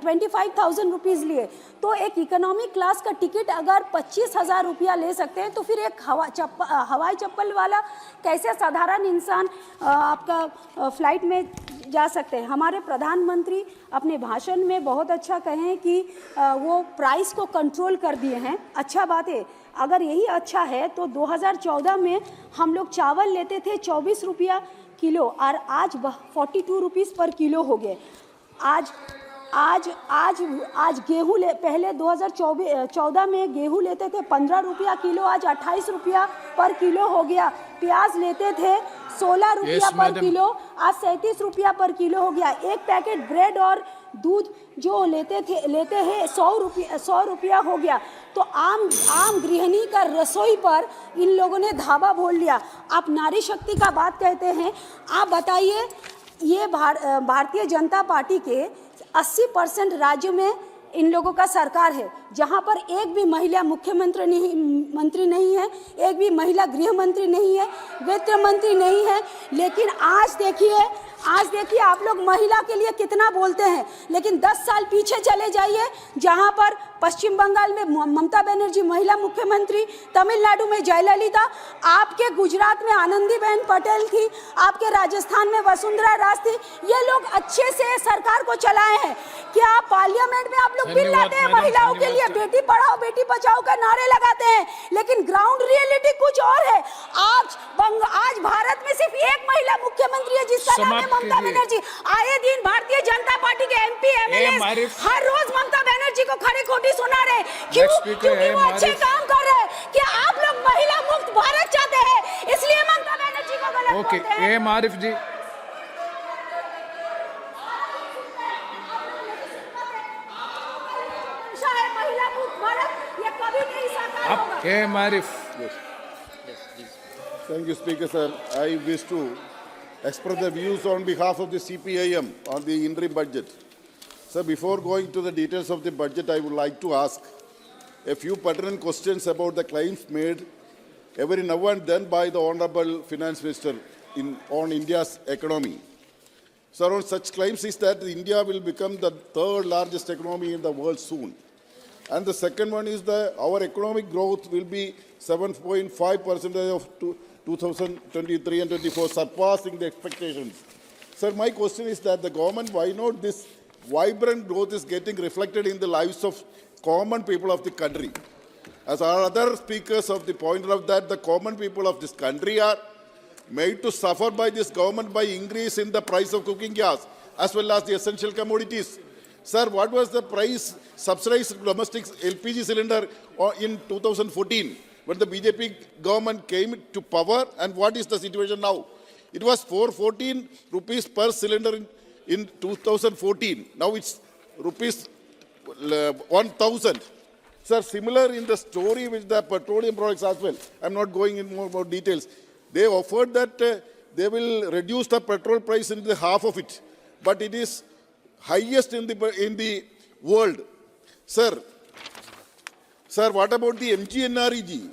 25,000 रुपीज़ लिए, तो एक इकोनॉमिक क्लास का टिकट अगर 25,000 रुपया ले सकते हैं तो फिर एक हवाई चप्पल वाला कैसे साधारण इंसान आपका फ्लाइट में जा सकते हैं? हमारे प्रधानमंत्री अपने भाषण में बहुत अच्छा कहें कि वो प्राइस को कंट्रोल कर दिए हैं, अच्छा बात है। अगर यही अच्छा है तो 2014 में हम लोग चावल लेते थे 24 रुपया किलो और आज 42 रुपीस पर किलो हो गए। आज गेहूँ पहले 2014 में गेहूँ लेते थे 15 रुपया किलो, आज 28 रुपया पर किलो हो गया। प्याज लेते थे 16 रुपया पर किलो, आज 37 रुपया पर किलो हो गया। एक पैकेट ब्रेड और दूध जो लेते हैं 100 रुपया हो गया। तो आम गृहिणी का रसोई पर इन लोगों ने धावा बोल लिया। आप नारी शक्ति का बात कहते हैं, आप बताइए, ये भारतीय जनता पार्टी के 80% राज्य में इन लोगों का सरकार है, जहां पर एक भी महिला मुख्यमंत्री नहीं है, एक भी महिला गृह मंत्री नहीं है, वित्त मंत्री नहीं है। लेकिन आज देखिए आप लोग महिला के लिए कितना बोलते हैं, लेकिन 10 साल पीछे चले जाइए, जहां पर पश्चिम बंगाल में ममता बनर्जी महिला मुख्यमंत्री, तमिलनाडु में जयललिता, आपके गुजरात में आनंदीबेन पटेल थी, आपके राजस्थान में वसुंधरा राज थी। ये लोग अच्छे से सरकार को चलाए हैं। क्या पार्लियामेंट में आप लोग बिल लाते हैं महिलाओं के लिए, बेटी पढ़ाओ बेटी बचाओ का नारे लगाते हैं, लेकिन ग्राउंड रियलिटी कुछ और है। आज भारत में सिर्फ एक महिला मुख्यमंत्री है जिसका नाम है ममता बनर्जी। आए दिन भारतीय जनता पार्टी के MP MLA हर रोज ममता बनर्जी को खरे खोटी सुना रहे, क्योंकि वो अच्छे काम कर रहे हैं। क्या आप लोग महिला मुक्त भारत चाहते हैं, इसलिए ममता बनर्जी को गलत बोलते हैं? AM आरिफ जी, महिला मुक्त भारत ये कभी नहीं साकार होगा। AM Arif. Thank you, Speaker, sir. I wish to express the views on behalf of the CPIM on the interim budget. Sir, before going to the details of the budget, I would like to ask a few pertinent questions about the claims made every now and then by the Honorable Finance Minister on India's economy. Sir, on such claims is that India will become the third largest economy in the world soon. And the second one is that our economic growth will be 7.5% of 2023 and 24, surpassing the expectations. Sir, my question is that the government, why not this vibrant growth is getting reflected in the lives of common people of the country? As our other speakers of the pointed out that the common people of this country are made to suffer by this government by increase in the price of cooking gas as well as the essential commodities. Sir, what was the price subsidized domestic LPG cylinder in 2014 when the BJP government came to power, and what is the situation now? It was 414 rupees per cylinder in 2014. Now it's rupees 1,000. Sir, similar in the story with the petroleum products as well. I'm not going in more details. They offered that they will reduce the petrol price into half of it, but it is highest in the world. Sir, what about the MGNREG?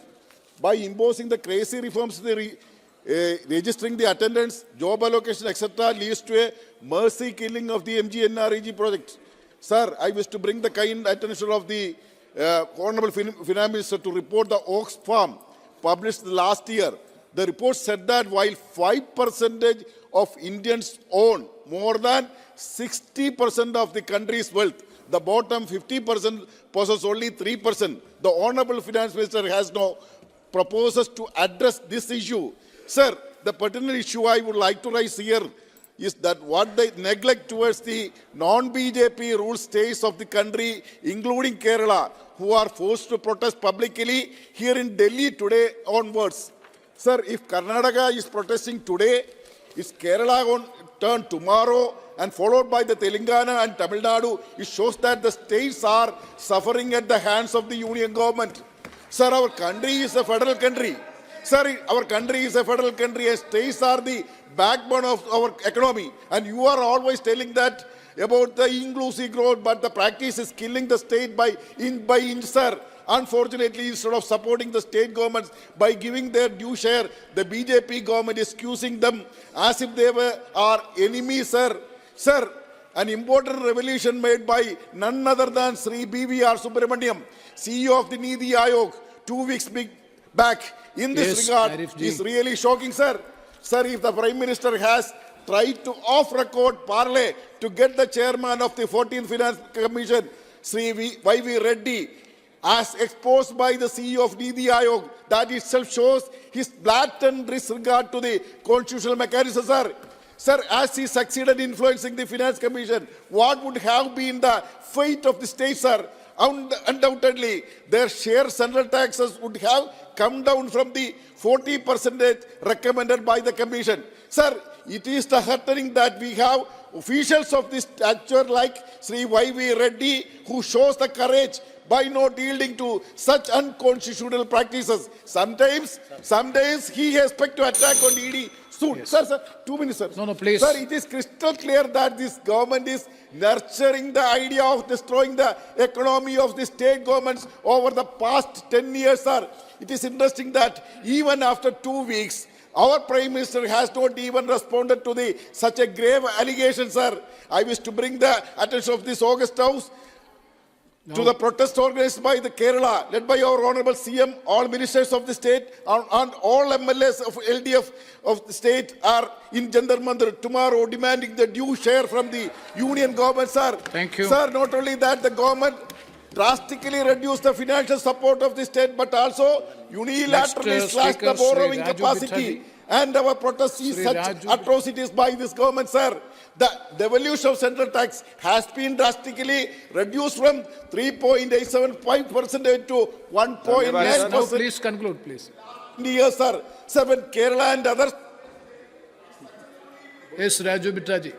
By imposing the crazy reforms, registering the attendance, job allocation, etc., leads to a mercy killing of the MGNREG project. Sir, I wish to bring the kind attention of the Honorable Finance Minister to report the ox farm published last year. The report said that while 5% of Indians own more than 60% of the country's wealth, the bottom 50% possess only 3%. The Honorable Finance Minister has no proposals to address this issue. Sir, the pertinent issue I would like to raise here is that what they neglect towards the non-BJP ruled states of the country, including Kerala, who are forced to protest publicly here in Delhi today onwards. Sir, if Karnataka is protesting today, is Kerala on turn tomorrow and followed by the Telangana and Tamil Nadu? It shows that the states are suffering at the hands of the union government. Sir, our country is a federal country. Sir, our country is a federal country and states are the backbone of our economy. And you are always telling that about the inclusive growth, but the practice is killing the state by inch, sir. Unfortunately, instead of supporting the state governments by giving their due share, the BJP government is accusing them as if they were our enemies, sir. Sir, an important revelation made by none other than Sri B.V.R. Subramaniam, CEO of the Niti Aayog, 2 weeks back in this regard is really shocking, sir. Sir, if the Prime Minister has tried to off-record parley to get the chairman of the 14th Finance Commission, Sri Y.V. Reddy, as exposed by the CEO of Niti Aayog, that itself shows his blatant disregard to the constitutional mechanism, sir. Sir, as he succeeded in influencing the Finance Commission, what would have been the fate of the state, sir? Undoubtedly, their share central taxes would have come down from the 40% recommended by the Commission. Sir, it is heartening that we have officials of this stature like Sri Y.V. Reddy who shows the courage by not yielding to such unconstitutional practices. Sometimes he expects to attack on ED soon. Yes. Sir, 2 minutes, sir. No, please. Sir, it is crystal clear that this government is nurturing the idea of destroying the economy of the state governments over the past 10 years, sir. It is interesting that even after 2 weeks, our Prime Minister has not even responded to such a grave allegation, sir. I wish to bring the attention of this August House to the protest organized by the Kerala, led by our Honorable CM, all ministers of the state, and all MLAs of LDF of the state are in Jantar Mandir tomorrow demanding the due share from the union government, sir. Thank you. Sir, not only that, the government drastically reduced the financial support of the state, but also unilaterally slashed the borrowing capacity. And our protest is such atrocities by this government, sir. The devolution of central tax has been drastically reduced from 3.875% to 1.9%. No, please conclude, please. Yes, sir. Sir, when Kerala and others. Yes, Raju Bitta ji.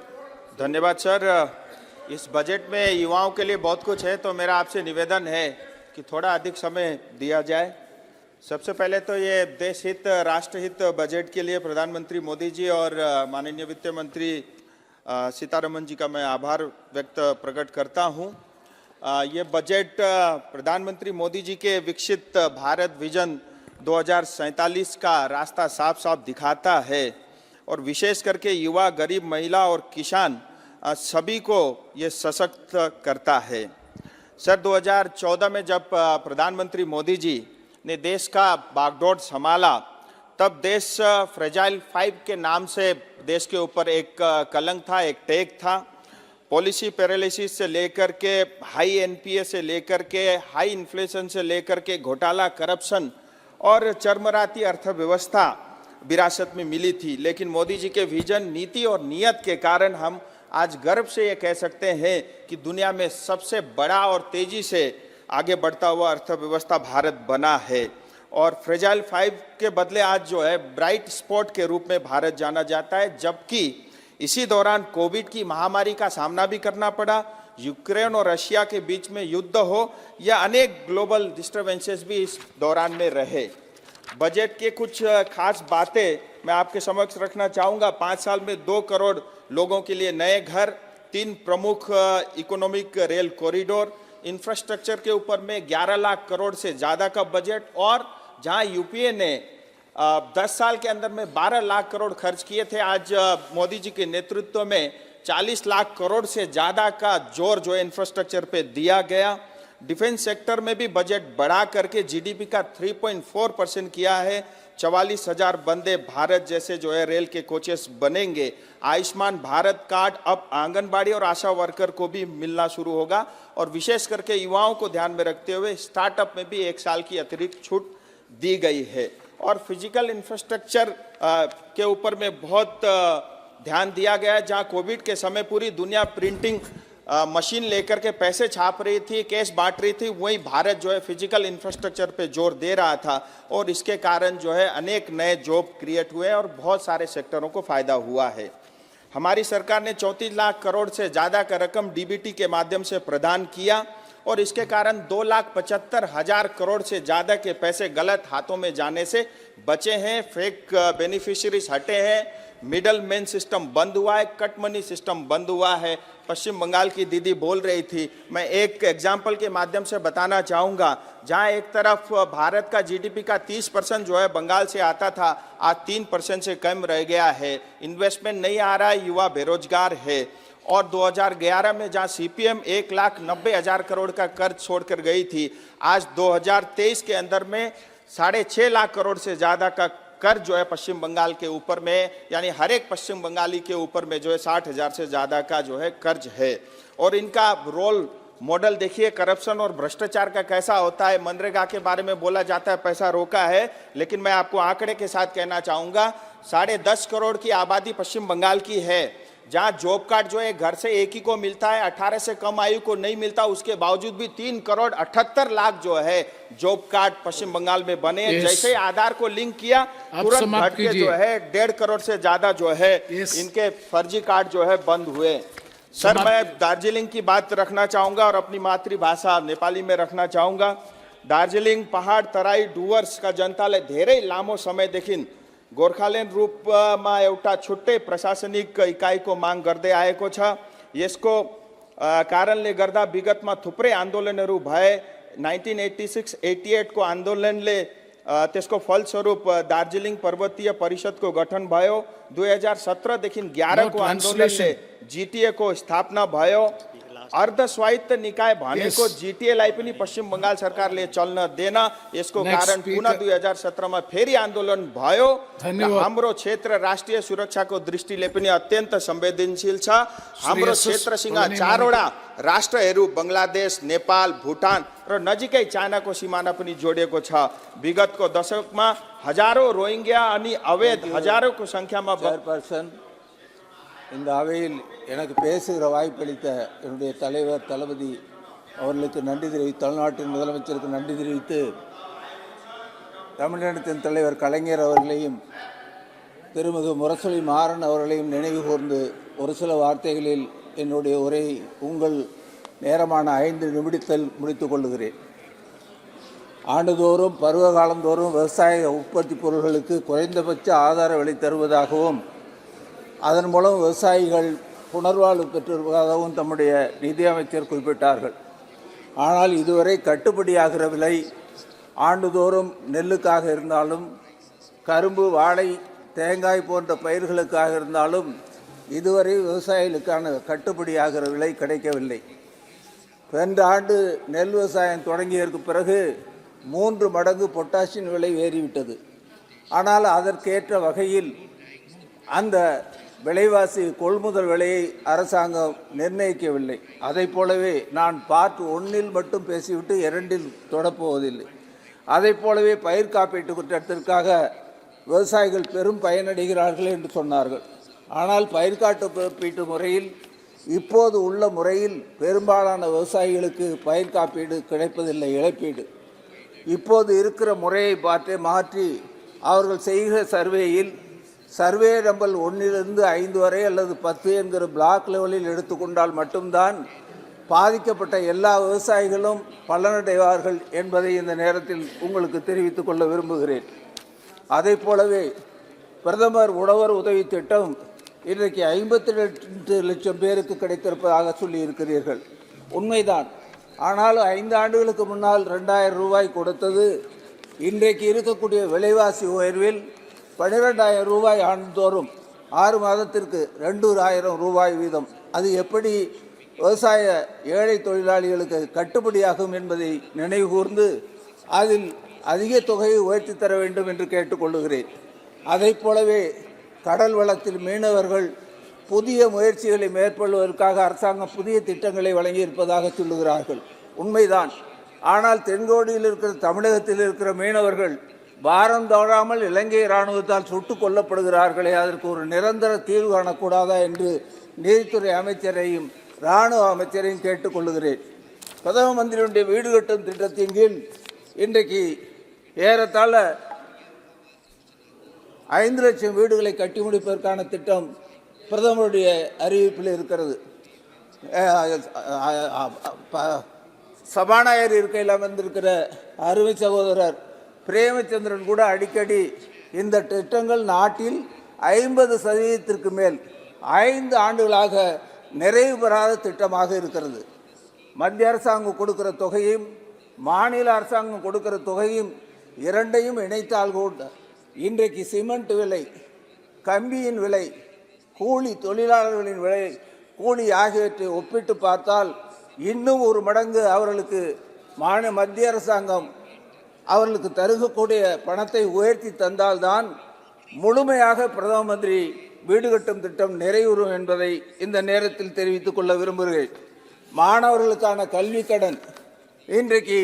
धन्यवाद sir. इस budget में युवाओं के लिए बहुत कुछ है, तो मेरा आपसे निवेदन है कि थोड़ा अधिक समय दिया जाए. सबसे पहले तो ये देश हित राष्ट्र हित बजट के लिए प्रधानमंत्री मोदी जी और माननीय वित्त मंत्री सीतारमन जी का मैं आभार प्रकट करता हूँ. ये बजट प्रधानमंत्री मोदी जी के विकसित भारत विजन 2047 का रास्ता साफ साफ दिखाता है. और विशेष करके युवा, गरीब, महिला और किसान सभी को ये सशक्त करता है। सर 2014 में जब प्रधानमंत्री मोदी जी ने देश का बागडोर संभाला, तब देश फ्रेजाइल 5 के नाम से देश के ऊपर एक कलंक था, एक टैग था। पॉलिसी पैरालिसिस से लेकर के हाई एनपीए से लेकर के हाई इन्फ्लेशन से लेकर के घोटाला, करप्शन और चरमराती अर्थव्यवस्था विरासत में मिली थी। लेकिन मोदी जी के विजन, नीति और नीयत के कारण हम आज गर्व से ये कह सकते हैं कि दुनिया में सबसे बड़ा और तेजी से आगे बढ़ता हुआ अर्थव्यवस्था भारत बना है। और फ्रेजाइल 5 के बदले आज जो है ब्राइट स्पॉट के रूप में भारत जाना जाता है, जबकि इसी दौरान कोविड की महामारी का सामना भी करना पड़ा, यूक्रेन और रशिया के बीच में युद्ध हो या अनेक ग्लोबल डिस्टर्बेंसेस भी इस दौरान में रहे। बजट के कुछ खास बातें मैं आपके समक्ष रखना चाहूँगा। 5 साल में 2 करोड़ लोगों के लिए नए घर, 3 प्रमुख इकोनॉमिक रेल कॉरिडोर, इंफ्रास्ट्रक्चर के ऊपर में 11 लाख करोड़ से ज़्यादा का बजट, और जहां यूपीए ने 10 साल के अंदर में 12 लाख करोड़ खर्च किए थे, आज मोदी जी के नेतृत्व में 40 लाख करोड़ से ज़्यादा का जोर जो है इंफ्रास्ट्रक्चर पे दिया गया। डिफेंस सेक्टर में भी बजट बढ़ा करके जीडीपी का 3.4% किया है। 44,000 वंदे भारत जैसे जो है रेल के कोचेस बनेंगे। आयुष्मान भारत कार्ड अब आंगनबाड़ी और आशा वर्कर को भी मिलना शुरू होगा, और विशेष करके युवाओं को ध्यान में रखते हुए स्टार्टअप में भी 1 साल की अतिरिक्त छूट दी गई है। और फिजिकल इंफ्रास्ट्रक्चर के ऊपर में बहुत ध्यान दिया गया है। जहां कोविड के समय पूरी दुनिया प्रिंटिंग मशीन लेकर के पैसे छाप रही थी, कैश बांट रही थी, वहीं भारत जो है फिजिकल इंफ्रास्ट्रक्चर पे जोर दे रहा था, और इसके कारण जो है अनेक नए जॉब क्रिएट हुए और बहुत सारे सेक्टरों को फायदा हुआ है। हमारी सरकार ने 34 लाख करोड़ से ज़्यादा का रकम डीबीटी के माध्यम से प्रदान किया, और इसके कारण 2,75,000 करोड़ से ज़्यादा के पैसे गलत हाथों में जाने से बचे हैं। फेक बेनिफिशियरीज हटे हैं, मिडल मैन सिस्टम बंद हुआ है, कट मनी सिस्टम बंद हुआ है। पश्चिम बंगाल की दीदी बोल रही थी, मैं एक एग्जाम्पल के माध्यम से बताना चाहूँगा। जहाँ एक तरफ भारत का जीडीपी का 30% जो है बंगाल से आता था, आज 3% से कम रह गया है। इन्वेस्टमेंट नहीं आ रहा है, युवा बेरोजगार है। और 2011 में जहाँ सीपीएम 1,90,000 करोड़ का कर्ज छोड़कर गई थी, आज 2023 के अंदर में 6.5 लाख करोड़ से ज़्यादा का कर्ज जो है पश्चिम बंगाल के ऊपर में, यानी हर एक पश्चिम बंगाली के ऊपर में जो है 60,000 से ज़्यादा का जो है कर्ज है। और इनका रोल मॉडल देखिए, करप्शन और भ्रष्टाचार का कैसा होता है। मनरेगा के बारे में बोला जाता है पैसा रोका है, लेकिन मैं आपको आंकड़े के साथ कहना चाहूँगा, 10.5 करोड़ की आबादी पश्चिम बंगाल की है, जहाँ जॉब कार्ड जो है घर से एक ही को मिलता है, 18 से कम आयु को नहीं मिलता। उसके बावजूद भी 3 करोड़ 78 लाख जो है जॉब कार्ड पश्चिम बंगाल में बने। जैसे ही आधार को लिंक किया, तुरंत घट के जो है 1.5 करोड़ से ज्यादा जो है इनके फर्जी कार्ड जो है बंद हुए। सर मैं दार्जिलिंग की बात रखना चाहूंगा और अपनी मातृभाषा नेपाली में रखना चाहूंगा। दार्जिलिंग पहाड़ तराई डुवर्स का जनताले धेरै लामो समयदेखि गोर्खाल्यान्ड रूपमा एउटा छुट्टै प्रशासनिक इकाइको माग गर्दै आएको छ। यसको कारणले गर्दा विगतमा थुप्रै आन्दोलनहरू भए। 1986-88 को आन्दोलनले त्यसको फलस्वरूप दार्जिलिङ पर्वतीय परिषदको गठन भयो। 2017 देखि 11 को आन्दोलनले जीटीए को स्थापना भयो। अर्ध स्वायत्त निकाय भनेको जीटीएलाई पनि पश्चिम बंगाल सरकारले चल्न देन। यसको कारण पुनः 2017 मा फेरि आन्दोलन भयो। हाम्रो क्षेत्र राष्ट्रिय सुरक्षाको दृष्टिले पनि अत्यन्त संवेदनशील छ। हाम्रो क्षेत्रसँग 4 वटा राष्ट्रहरू बंगलादेश, नेपाल, भुटान र नजिकै चाइनाको सिमाना पनि जोडिएको छ। विगतको दशकमा हजारौं रोहिंग्या अनि अवैध हजारौंको संख्यामा இந்த அவையில் எனக்கு பேசுகிற வாய்ப்பளித்த என்னுடைய தலைவர் தளபதி அவர்களுக்கு நன்றி தெரிவித்து, தமிழ்நாட்டின் முதலமைச்சருக்கு நன்றி தெரிவித்து, தமிழினத்தின் தலைவர் கலைஞர் அவர்களையும் திருமிகு முரசொலி மாறன் அவர்களையும் நினைவு கூர்ந்து ஒரு சில வார்த்தைகளில் என்னுடைய உரை உங்கள் நேரமான 5 நிமிடத்தில் முடித்துக் கொள்கிறேன். ஆண்டுதோறும் பருவ காலந்தோறும் விவசாய உற்பத்தி பொருட்களுக்கு குறைந்தபட்ச ஆதார விலை தருவதாகவும் அதன் மூலம் விவசாயிகள் புனர்வாழ்வு பெற்றிருப்பதாகவும் தம்முடைய நிதியமைச்சர் குறிப்பிட்டார்கள். ஆனால் இதுவரை கட்டுப்படியாகிற விலை ஆண்டுதோறும் நெல்லுக்காக இருந்தாலும், கரும்பு, வாழை தேங்காய் போன்ற பயிர்களுக்காக இருந்தாலும் இதுவரை விவசாயிகளுக்கான கட்டுப்படியாகிற விலை கிடைக்கவில்லை. சென்ற ஆண்டு நெல் விவசாயம் தொடங்கியதற்கு பிறகு 3 மடங்கு பொட்டாசியம் விலை ஏறிவிட்டது. ஆனால் அதற்கேற்ற வகையில் அந்த விலைவாசி கொள்முதல் விலையை அரசாங்கம் நிர்ணயிக்கவில்லை. அதை போலவே நான் பார்ட் 1 மட்டும் பேசிவிட்டு 2 தொடப்போவதில்லை. அதை போலவே பயிர் காப்பீட்டு திட்டத்திற்காக விவசாயிகள் பெரும் பயனடைகிறார்கள் என்று சொன்னார்கள். ஆனால் பயிர் காப்பீட்டு முறையில் இப்போது உள்ள முறையில் பெரும்பாலான விவசாயிகளுக்கு பயிர் காப்பீடு கிடைப்பதில்லை, இழப்பீடு. இப்போது இருக்கிற முறையை மாற்றி அவர்கள் செய்கிற சர்வேயில் சர்வே நம்பர் 1 to 5 வரை அல்லது 10 என்கிற பிளாக் லெவலில் எடுத்துக்கொண்டால் மட்டும்தான் பாதிக்கப்பட்ட எல்லா விவசாயிகளும் பலனடைவார்கள் என்பதை இந்த நேரத்தில் உங்களுக்கு தெரிவித்துக் கொள்ள விரும்புகிறேன். அதை போலவே பிரதமர் உழவர் உதவி திட்டம் இன்றைக்கு 52 லட்சம் பேருக்கு கிடைத்திருப்பதாக சொல்லியிருக்கிறீர்கள். உண்மைதான். ஆனால் 5 ஆண்டுகளுக்கு முன்னால் 2000 ரூபாய் கொடுத்தது இன்றைக்கு இருக்கக்கூடிய விலைவாசி உயர்வில் 12,000 ரூபாய் ஆண்டுதோறும் 6 மாதத்திற்கு 2,000 ரூபாய் வீதம். அது எப்படி விவசாய ஏழை தொழிலாளிகளுக்கு கட்டுப்படியாகும் என்பதை நினைவுகூர்ந்து அதில் அதிக தொகையை உயர்த்தி தர வேண்டும் என்று கேட்டுக்கொள்கிறேன். அதை போலவே கடல் வளத்தில் மீனவர்கள் புதிய முயற்சிகளை மேற்கொள்வதற்காக அரசாங்கம் புதிய திட்டங்களை வழங்கியிருப்பதாக சொல்லுகிறார்கள். உண்மைதான். ஆனால் தென்கோடியில் இருக்கிற தமிழகத்தில் இருக்கிற மீனவர்கள் பாரம் தோறாமல் இலங்கை இராணுவத்தால் சுட்டுக் கொல்லப்படுகிறார்களே, அதற்கு ஒரு நிரந்தர தீர்வு காணக்கூடாதா என்று நீதித்துறை அமைச்சரையும் இராணுவ அமைச்சரையும் கேட்டுக்கொள்கிறேன். பிரதம மந்திரியுடைய வீடு கட்டும் திட்டத்தின் கீழ் இன்றைக்கு ஏறத்தாழ 5 லட்சம் வீடுகளை கட்டி முடிப்பதற்கான திட்டம் பிரதமருடைய அறிவிப்பில் இருக்கிறது. சபாநாயகர் இருக்கையில் அமர்ந்திருக்கிற அருமை சகோதரர் பிரேமச்சந்திரன் கூட அடிக்கடி இந்த திட்டங்கள் நாட்டில் 50% மேல் 5 ஆண்டுகளாக நிறைவு பெறாத திட்டமாக இருக்கிறது. மத்திய அரசாங்கம் கொடுக்கிற தொகையும் மாநில அரசாங்கம் கொடுக்கிற தொகையும் இரண்டையும் இணைத்தால் கூட இன்றைக்கு சிமெண்ட் விலை, கம்பியின் விலை, கூலி தொழிலாளர்களின் விலை, கூலி ஆகியவற்றை ஒப்பிட்டு பார்த்தால் இன்னும் 1 மடங்கு அவர்களுக்கு மத்திய அரசாங்கம் அவர்களுக்கு தருகக்கூடிய பணத்தை உயர்த்தி தந்தால்தான் முழுமையாக பிரதம மந்திரி வீடு கட்டும் திட்டம் நிறைவுறும் என்பதை இந்த நேரத்தில் தெரிவித்துக் கொள்ள விரும்புகிறேன். மாணவர்களுக்கான கல்வி கடன் இன்றைக்கு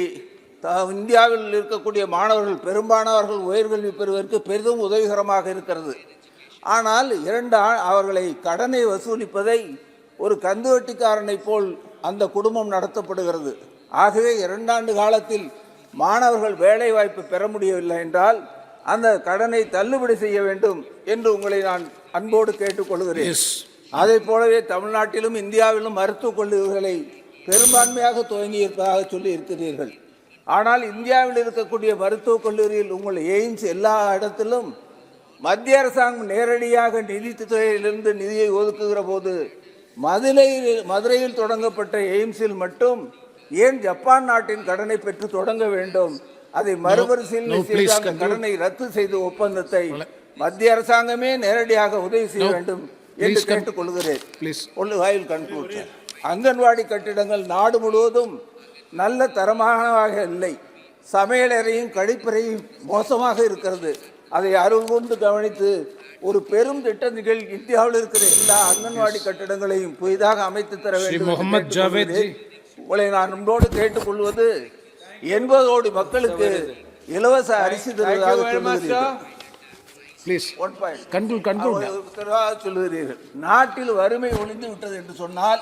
இந்தியாவில் இருக்கக்கூடிய மாணவர்கள் பெரும்பாலானவர்கள் உயர்கல்வி பெறுவதற்கு பெரிதும் உதவிகரமாக இருக்கிறது. ஆனால் அவர்களை கடனை வசூலிப்பதை ஒரு கந்துவட்டிக்காரனை போல் அந்த குடும்பம் நடத்தப்படுகிறது. ஆகவே 2 ஆண்டு காலத்தில் மாணவர்கள் வேலை வாய்ப்பு பெற முடியவில்லை என்றால் அந்த கடனை தள்ளுபடி செய்ய வேண்டும் என்று உங்களை நான் அன்போடு கேட்டுக்கொள்கிறேன். அதை போலவே தமிழ்நாட்டிலும் இந்தியாவிலும் மருத்துவக் கல்லூரிகளை பெரும்பான்மையாக துவங்கி இருப்பதாக சொல்லி இருக்கிறீர்கள். ஆனால் இந்தியாவில் இருக்கக்கூடிய மருத்துவக் கல்லூரியில் உங்கள் எய்ம்ஸ் எல்லா இடத்திலும் மத்திய அரசாங்கம் நேரடியாக நிதித்துறையிலிருந்து நிதியை ஒதுக்குகிற போது மதுரையில் தொடங்கப்பட்ட எய்ம்ஸில் மட்டும் ஏன் ஜப்பான் நாட்டின் கடனை பெற்று தொடங்க வேண்டும்? அதை மறுபரிசீலனை செய்து அந்த கடனை ரத்து செய்த ஒப்பந்தத்தை மத்திய அரசாங்கமே நேரடியாக உதவி செய்ய வேண்டும் என்று கேட்டுக்கொள்கிறேன். அங்கன்வாடி கட்டிடங்கள் நாடு முழுவதும் நல்ல தரமானதாக இல்லை. சமையலறையும் கழிப்பறையும் மோசமாக இருக்கிறது. அதை அருள்கூர்ந்து கவனித்து ஒரு பெரும் திட்டங்கள் இந்தியாவில் இருக்கிற எல்லா அங்கன்வாடி கட்டிடங்களையும் புதிதாக அமைத்து தர வேண்டும். உங்களை நான் உங்களோடு கேட்டுக்கொள்வது 80 கோடி மக்களுக்கு இலவச அரிசி தருவதாக சொல்லுகிறீர்கள். நாட்டில் வறுமை ஒழிந்து விட்டது என்று சொன்னால்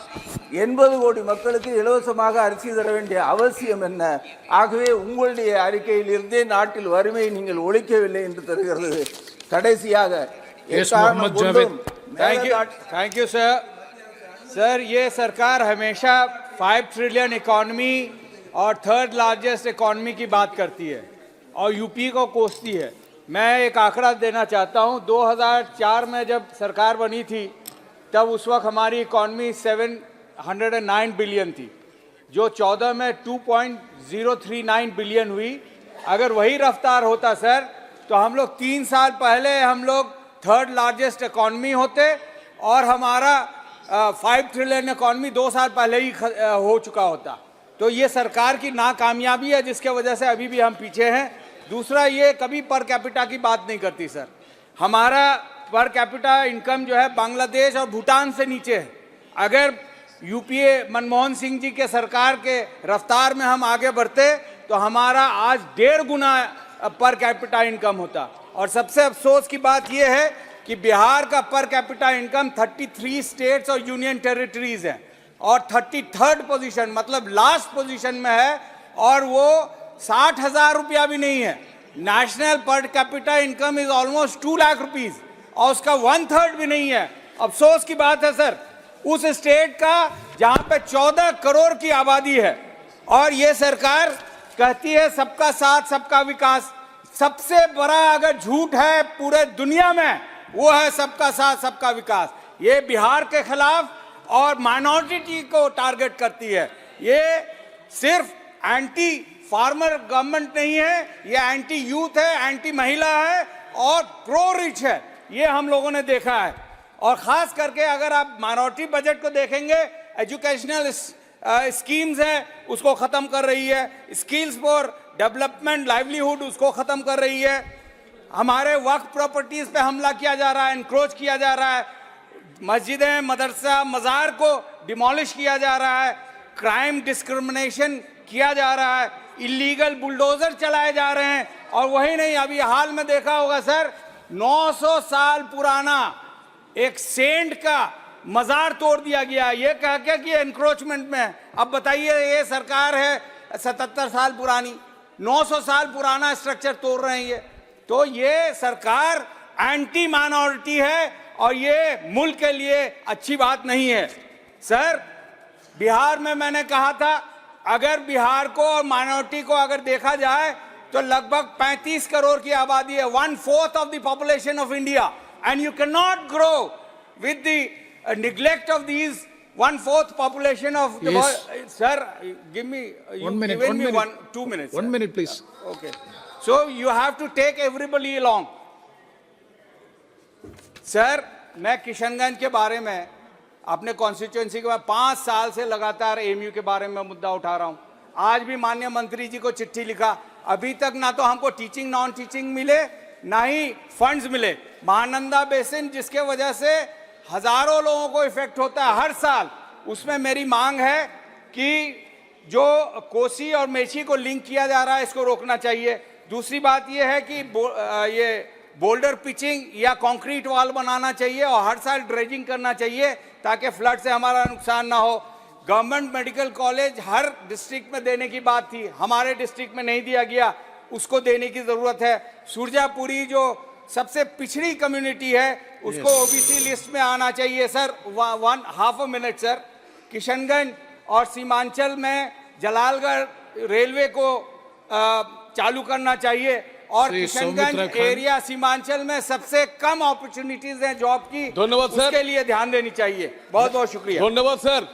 80 கோடி மக்களுக்கு இலவசமாக அரிசி தர வேண்டிய அவசியம் என்ன? ஆகவே உங்களுடைய அறிக்கையில் இருந்தே நாட்டில் வறுமையை நீங்கள் ஒழிக்கவில்லை என்று தருகிறது. கடைசியாக थैंक यू सर, ये सरकार हमेशा 5 ट्रिलियन इकॉनमी और 3rd लार्जेस्ट इकॉनमी की बात करती है और यूपी को कोसती है। मैं एक आंकड़ा देना चाहता हूं, 2004 में जब सरकार बनी थी तब उस वक्त हमारी इकॉनमी 709 बिलियन थी, जो 14 में 2.039 बिलियन हुई। अगर वही रफ्तार होता सर तो हम लोग 3 साल पहले हम लोग 3rd लार्जेस्ट इकॉनमी होते और हमारा 5 ट्रिलियन इकॉनमी 2 साल पहले ही हो चुका होता। तो ये सरकार की नाकामयाबी है जिसके वजह से अभी भी हम पीछे हैं। दूसरा, ये कभी पर कैपिटा की बात नहीं करती सर। हमारा पर कैपिटा इनकम जो है बांग्लादेश और भूटान से नीचे है। अगर यूपीए मनमोहन सिंह जी के सरकार के रफ्तार में हम आगे बढ़ते तो हमारा आज 1.5 गुना पर कैपिटा इनकम होता। और सबसे अफसोस की बात यह है कि बिहार का पर कैपिटा इनकम 33 स्टेट्स और यूनियन टेरिटरीज है और 33rd पोजीशन मतलब लास्ट पोजीशन में है और वो 60,000 रुपया भी नहीं है। National per capita income is almost 2 lakh rupees और उसका 1/3 भी नहीं है। अफसोस की बात है सर, उस स्टेट का जहां पे 14 करोड़ की आबादी है और ये सरकार कहती है सबका साथ सबका विकास। सबसे बड़ा अगर झूठ है पूरे दुनिया में वो है सबका साथ सबका विकास। ये बिहार के खिलाफ और माइनॉरिटी को टारगेट करती है। ये सिर्फ एंटी फार्मर गवर्नमेंट नहीं है, ये एंटी यूथ है, एंटी महिला है और प्रो रिच है। ये हम लोगों ने देखा है। और खास करके अगर आप माइनॉरिटी बजट को देखेंगे, एजुकेशनल स्कीम्स हैं उसको खत्म कर रही है, स्किल्स फॉर डेवलपमेंट लाइवलीहुड उसको खत्म कर रही है, हमारे वक्फ प्रॉपर्टीज पे हमला किया जा रहा है, एनक्रोच किया जा रहा है, मस्जिदें मदरसा मज़ार को डिमोलिश किया जा रहा है, क्राइम डिस्क्रिमिनेशन किया जा रहा है, इलीगल बुलडोजर चलाए जा रहे हैं। और वही नहीं, अभी हाल में देखा होगा सर, 900 साल पुराना एक सेंट का मजार तोड़ दिया गया, ये कह के कि एनक्रोचमेंट में। अब बताइए, ये सरकार है 77 साल पुरानी, 900 साल पुराना स्ट्रक्चर तोड़ रहे हैं ये। तो ये सरकार एंटी माइनॉरिटी है और ये मुल्क के लिए अच्छी बात नहीं है। सर, बिहार में मैंने कहा था अगर बिहार को और माइनॉरिटी को अगर देखा जाए तो लगभग 35 करोड़ की आबादी है, 1/4 of the population of India, and you can not grow with the neglect of these 1/4 population of the world. Sir, give me 1 minute, 1 minute. 2 minutes. 1 minute, please. Okay. So you have to take everybody along. Sir, मैं किशनगंज के बारे में अपने constituency के बाद 5 साल से लगातार एमयू के बारे में मुद्दा उठा रहा हूं। आज भी माननीय मंत्री जी को चिट्ठी लिखा, अभी तक ना तो हमको टीचिंग नॉन टीचिंग मिले ना ही फंड्स मिले। महानंदा बेसिन जिसके वजह से हजारों लोगों को इफेक्ट होता है हर साल, उसमें मेरी मांग है कि जो कोसी और मेची को लिंक किया जा रहा है इसको रोकना चाहिए। दूसरी बात यह है कि ये बोल्डर पिचिंग या कंक्रीट वॉल बनाना चाहिए और हर साल ड्रेजिंग करना चाहिए ताकि फ्लड से हमारा नुकसान ना हो। गवर्नमेंट मेडिकल कॉलेज हर डिस्ट्रिक्ट में देने की बात थी, हमारे डिस्ट्रिक्ट में नहीं दिया गया, उसको देने की ज़रूरत है। सुरजापुरी जो सबसे पिछड़ी कम्युनिटी है उसको ओबीसी लिस्ट में आना चाहिए। सर, 1/2 मिनट सर, किशनगंज और सीमांचल में जलालगढ़ रेलवे को चालू करना चाहिए और किशनगंज एरिया सीमांचल में सबसे कम अपॉर्चुनिटीज हैं जॉब की, धन्यवाद सर, उसके लिए ध्यान देनी चाहिए। बहुत बहुत शुक्रिया। धन्यवाद सर,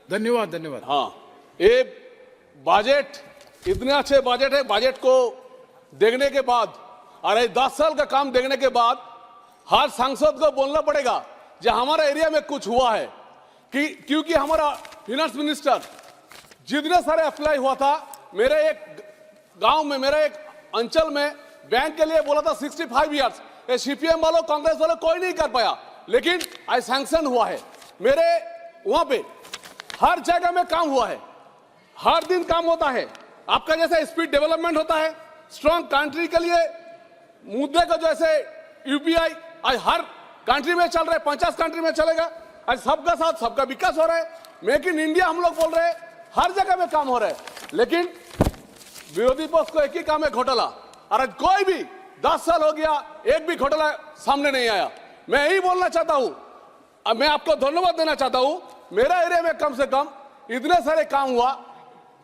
धन्यवाद धन्यवाद। हाँ, ये बजट इतने अच्छे बजट है, बजट को देखने के बाद और 10 साल का काम देखने के बाद हर सांसद को बोलना पड़ेगा जो हमारा एरिया में कुछ हुआ है कि क्योंकि हमारा फाइनेंस मिनिस्टर जितने सारे अप्लाई हुआ था, मेरे एक गांव में, मेरे एक अंचल में बैंक के लिए बोला था 65 ईयर्स, ये सीपीएम वालों कांग्रेस वालों कोई नहीं कर पाया, लेकिन आज सैंक्शन हुआ है। मेरे वहां पे हर जगह में काम हुआ है, हर दिन काम होता है। आपका जैसे स्पीड डेवलपमेंट होता है, स्ट्रॉन्ग कंट्री के लिए मुद्दे को जैसे यूपीआई आज हर कंट्री में चल रहा है, 50 कंट्री में चलेगा। आज सबका साथ सबका विकास हो रहा है, मेक इन इंडिया हम लोग बोल रहे हैं, हर जगह में काम हो रहा है। लेकिन विरोधी पक्ष को एक ही काम है, घोटाला। और आज कोई भी 10 साल हो गया, एक भी घोटाला सामने नहीं आया। मैं यही बोलना चाहता हूं, अब मैं आपको धन्यवाद देना चाहता हूं, मेरा एरिया में कम से कम इतने सारे काम हुआ।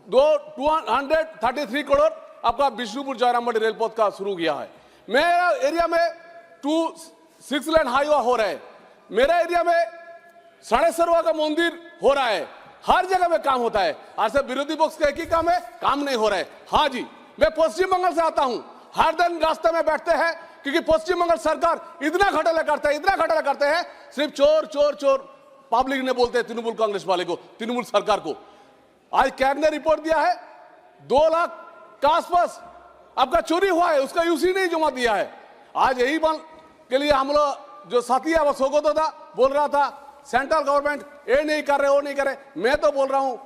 233 करोड़ आपका विष्णुपुर जयरामबाड़ी रेलपथ का शुरू किया है। मेरा एरिया में 6 लेन हाईवे हो रहा है, मेरा एरिया में 17.5 का मंदिर हो रहा है, हर जगह में काम होता है। आज से विरोधी पक्ष का एक ही काम है, काम नहीं हो रहा है। हाँ जी, मैं पश्चिम बंगाल से आता हूं, हर दिन रास्ते में बैठते हैं, क्योंकि पश्चिम बंगाल सरकार इतना घोटाला करते हैं, सिर्फ चोर चोर चोर पब्लिक ने बोलते हैं तृणमूल कांग्रेस वाले को, तृणमूल सरकार को। आज कैग ने रिपोर्ट दिया है 2 लाख के आसपास आपका चोरी हुआ है, उसका यूसी नहीं जमा दिया है। आज यही बात के लिए हम लोग जो साथी है वो सोगत था बोल रहा था सेंट्रल गवर्नमेंट ये नहीं कर रहे वो नहीं कर रहे। मैं तो बोल रहा हूं,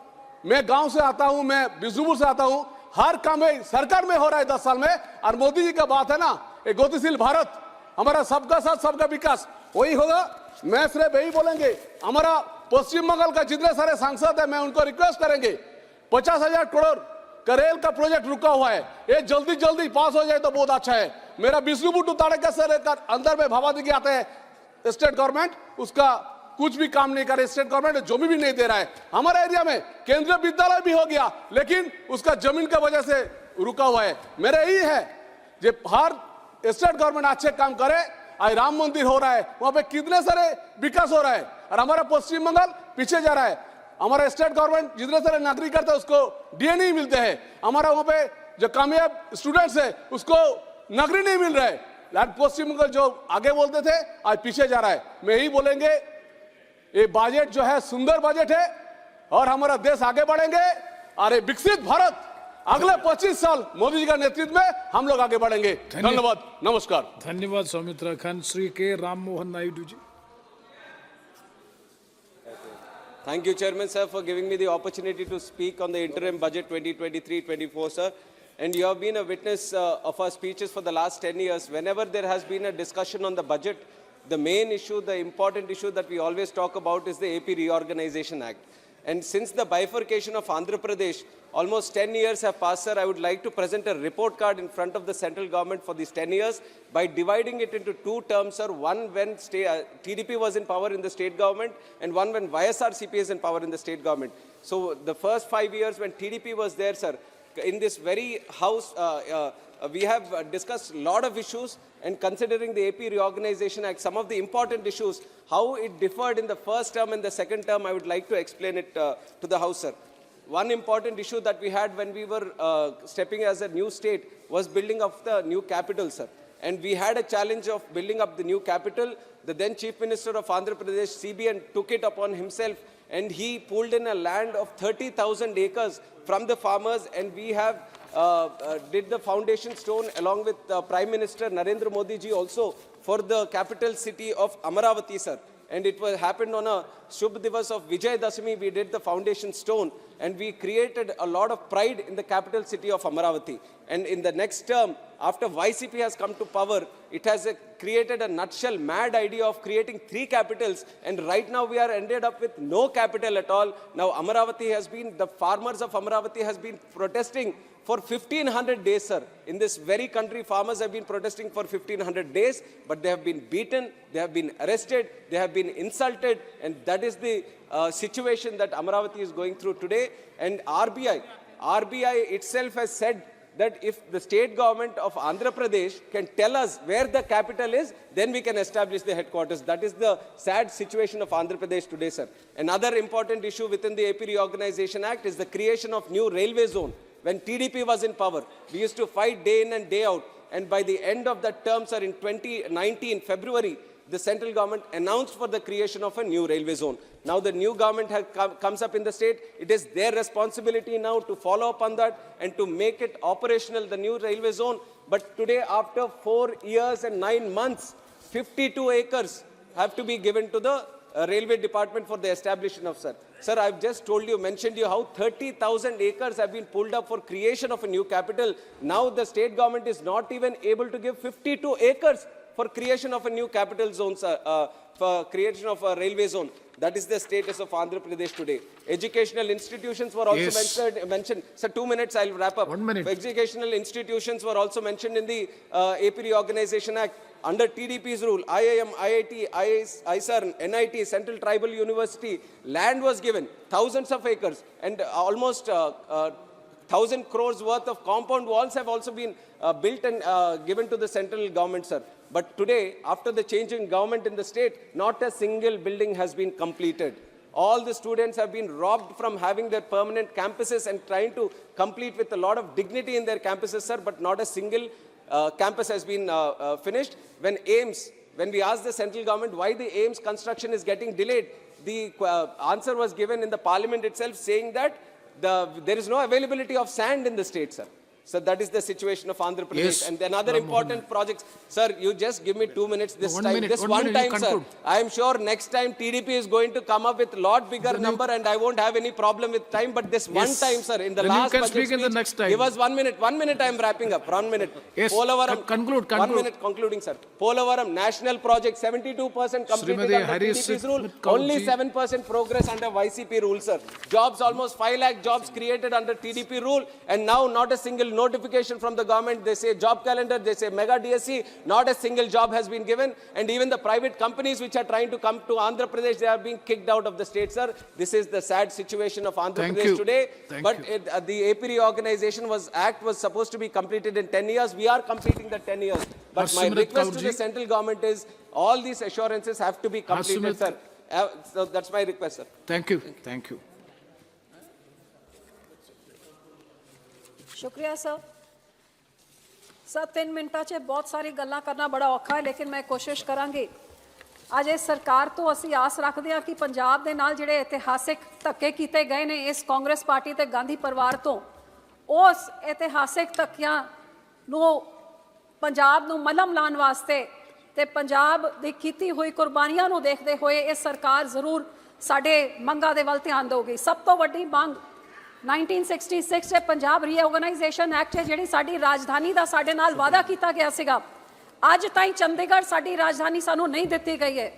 मैं गांव से आता हूं, मैं बिष्णुपुर से आता हूं, हर काम में सरकार में हो रहा है 10 साल में। और मोदी जी का बात है ना, एक गतिशील भारत, हमारा सबका साथ सबका विकास वही होगा। मैं सिर्फ यही बोलेंगे, हमारा पश्चिम बंगाल का जितने सारे सांसद है मैं उनको रिक्वेस्ट करेंगे 50,000 करोड़ का रेल का प्रोजेक्ट रुका हुआ है, ये जल्दी जल्दी पास हो जाए तो बहुत अच्छा है। मेरा बिष्णुपुर टू ताड़का से लेकर अंदर में भावादी आते हैं स्टेट गवर्नमेंट, उसका कुछ भी काम नहीं करे, स्टेट गवर्नमेंट जमीन भी नहीं दे रहा है। हमारे एरिया में केंद्रीय विद्यालय भी हो गया लेकिन उसका जमीन की वजह से रुका हुआ है। मेरा यही है जो हर स्टेट गवर्नमेंट अच्छे काम करे। आज राम मंदिर हो रहा है, वहां पे कितने सारे विकास हो रहा है और हमारा पश्चिम बंगाल पीछे जा रहा है। हमारा स्टेट गवर्नमेंट जितने सारे नागरिक करते हैं उसको डीए नहीं मिलते हैं, हमारा वहां पे जो कामयाब स्टूडेंट्स है उसको नौकरी नहीं मिल रहा है। पश्चिम बंगाल जो आगे बोलते थे आज पीछे जा रहा है। मैं यही बोलेंगे ये बजट जो है सुंदर बजट है और हमारा देश आगे बढ़ेंगे और ये विकसित भारत अगले 25 साल मोदी जी का नेतृत्व में हम लोग आगे बढ़ेंगे। धन्यवाद, नमस्कार। धन्यवाद सौमित्र खान। श्री के Ram Mohan Naidu ji. Thank you, Chairman, sir, for giving me the opportunity to speak on the interim budget 2023-24, sir. And you have been a witness of our speeches for the last 10 years. Whenever there has been a discussion on the budget, the main issue, the important issue that we always talk about is the AP Reorganization Act. And since the bifurcation of Andhra Pradesh, almost 10 years have passed, sir. I would like to present a report card in front of the central government for these 10 years by dividing it into 2 terms, sir. One when TDP was in power in the state government and one when YSRCP is in power in the state government. So the first 5 years when TDP was there, sir, in this very house, we have discussed a lot of issues, and considering the AP Reorganization Act, some of the important issues, how it differed in the first term and the second term, I would like to explain it to the House, sir. One important issue that we had when we were stepping as a new state was building of the new capital, sir. And we had a challenge of building up the new capital. The then Chief Minister of Andhra Pradesh, CBN, took it upon himself, and he pulled in a land of 30,000 acres from the farmers, and we have did the foundation stone along with Prime Minister Narendra Modi ji also for the capital city of Amaravati, sir. And it was happened on a Shubh Divas of Vijay Dashami. We did the foundation stone, and we created a lot of pride in the capital city of Amaravati. And in the next term, after YCP has come to power, it has created a nutshell mad idea of creating 3 capitals, and right now we are ended up with no capital at all. Now Amaravati has been, the farmers of Amaravati has been protesting for 1500 days, sir. In this very country, farmers have been protesting for 1500 days, but they have been beaten, they have been arrested, they have been insulted, and that is the situation that Amaravati is going through today. And RBI itself has said that if the state government of Andhra Pradesh can tell us where the capital is, then we can establish the headquarters. That is the sad situation of Andhra Pradesh today, sir. Another important issue within the AP Reorganization Act is the creation of new railway zone. When TDP was in power, we used to fight day in and day out. And by the end of that term, sir, in 2019, February, the central government announced for the creation of a new railway zone. Now the new government comes up in the state. It is their responsibility now to follow up on that and to make it operational, the new railway zone. But today, after 4 years and 9 months, 52 acres have to be given to the railway department for the establishment of, sir. Sir, I've just mentioned you how 30,000 acres have been pulled up for creation of a new capital. Now the state government is not even able to give 52 acres for creation of a new capital zone, for creation of a railway zone. That is the status of Andhra Pradesh today. Educational institutions were also mentioned. Sir, 2 minutes, I'll wrap up. 1 minute. Educational institutions were also mentioned in the AP Reorganization Act. Under TDP's rule, IIM, IIT, ISR, NIT, Central Tribal University, land was given, thousands of acres, and almost 1,000 crores worth of compound walls have also been built and given to the central government, sir. But today, after the change in government in the state, not a single building has been completed. All the students have been robbed from having their permanent campuses and trying to complete with a lot of dignity in their campuses, sir, but not a single campus has been finished. When we asked the central government why the AIMS construction is getting delayed, the answer was given in the parliament itself, saying that there is no availability of sand in the state, sir. So that is the situation of Andhra Pradesh. Yes, And then other important projects. Sir, you just give me 2 minutes this One time. minute, This one one minute, you time, sir. conclude. I am sure next time TDP is going to come up with a lot bigger number, and I won't have any problem with time. But this one Yes. time, sir, in the Then you last can budget speak in the speech, next time. give us 1 minute. 1 minute, I am wrapping up. 1 minute. Yes, Polavaram, conclude. 1 minute concluding, sir. Polavaram, national project, 72% completed Srimati under Harris TDP's rule. Kaurji. Only 7% progress under YCP rule, sir. Jobs, almost 5 lakh jobs created under TDP rule, and now not a single notification from the government. They say job calendar, they say mega DSC, not a single job has been given, and even the private companies which are trying to come to Andhra Pradesh, they are being kicked out of the state, sir. This is the sad situation of Andhra Thank Pradesh you. today. Thank But you. the AP reorganization act was supposed to be completed in 10 years. We are completing the 10 years. But my Harsimrat request to Kaurji. the central government is all these assurances have to be completed, Harsimrat- sir. So that's my request, sir. Thank you. Thank you. ਸ਼ੁਕਰੀਆ sir 3 ਮਿੰਟਾਂ 'ਚ ਬਹੁਤ ਸਾਰੀ ਗੱਲਾਂ ਕਰਨਾ ਬੜਾ ਔਖਾ ਹੈ, ਲੇਕਿਨ ਮੈਂ ਕੋਸ਼ਿਸ਼ ਕਰਾਂਗੀ। ਅੱਜ ਇਸ ਸਰਕਾਰ ਤੋਂ ਅਸੀਂ ਆਸ ਰੱਖਦੇ ਹਾਂ ਕਿ ਪੰਜਾਬ ਦੇ ਨਾਲ ਜਿਹੜੇ ਇਤਿਹਾਸਿਕ ਧੱਕੇ ਕੀਤੇ ਗਏ ਨੇ ਇਸ ਕਾਂਗਰਸ ਪਾਰਟੀ ਤੇ ਗਾਂਧੀ ਪਰਿਵਾਰ ਤੋਂ, ਉਸ ਇਤਿਹਾਸਿਕ ਧੱਕਿਆਂ ਨੂੰ ਪੰਜਾਬ ਨੂੰ ਮਲਮ ਲਾਉਣ ਵਾਸਤੇ ਤੇ ਪੰਜਾਬ ਦੀ ਕੀਤੀ ਹੋਈ ਕੁਰਬਾਨੀਆਂ ਨੂੰ ਦੇਖਦੇ ਹੋਏ ਇਹ ਸਰਕਾਰ ਜ਼ਰੂਰ ਸਾਡੇ ਮੰਗਾਂ ਦੇ ਵੱਲ ਧਿਆਨ ਦੇਊਗੀ। ਸਭ ਤੋਂ ਵੱਡੀ ਮੰਗ 1966 'ਚ ਪੰਜਾਬ ਰੀਆਰਗਨਾਈਜੇਸ਼ਨ ਐਕਟ ਹੈ, ਜਿਹੜੀ ਸਾਡੀ ਰਾਜਧਾਨੀ ਦਾ ਸਾਡੇ ਨਾਲ ਵਾਅਦਾ ਕੀਤਾ ਗਿਆ ਸੀਗਾ। ਅੱਜ ਤਾਈਂ ਚੰਡੀਗੜ੍ਹ ਸਾਡੀ ਰਾਜਧਾਨੀ ਸਾਨੂੰ ਨਹੀਂ ਦਿੱਤੀ ਗਈ ਹੈ।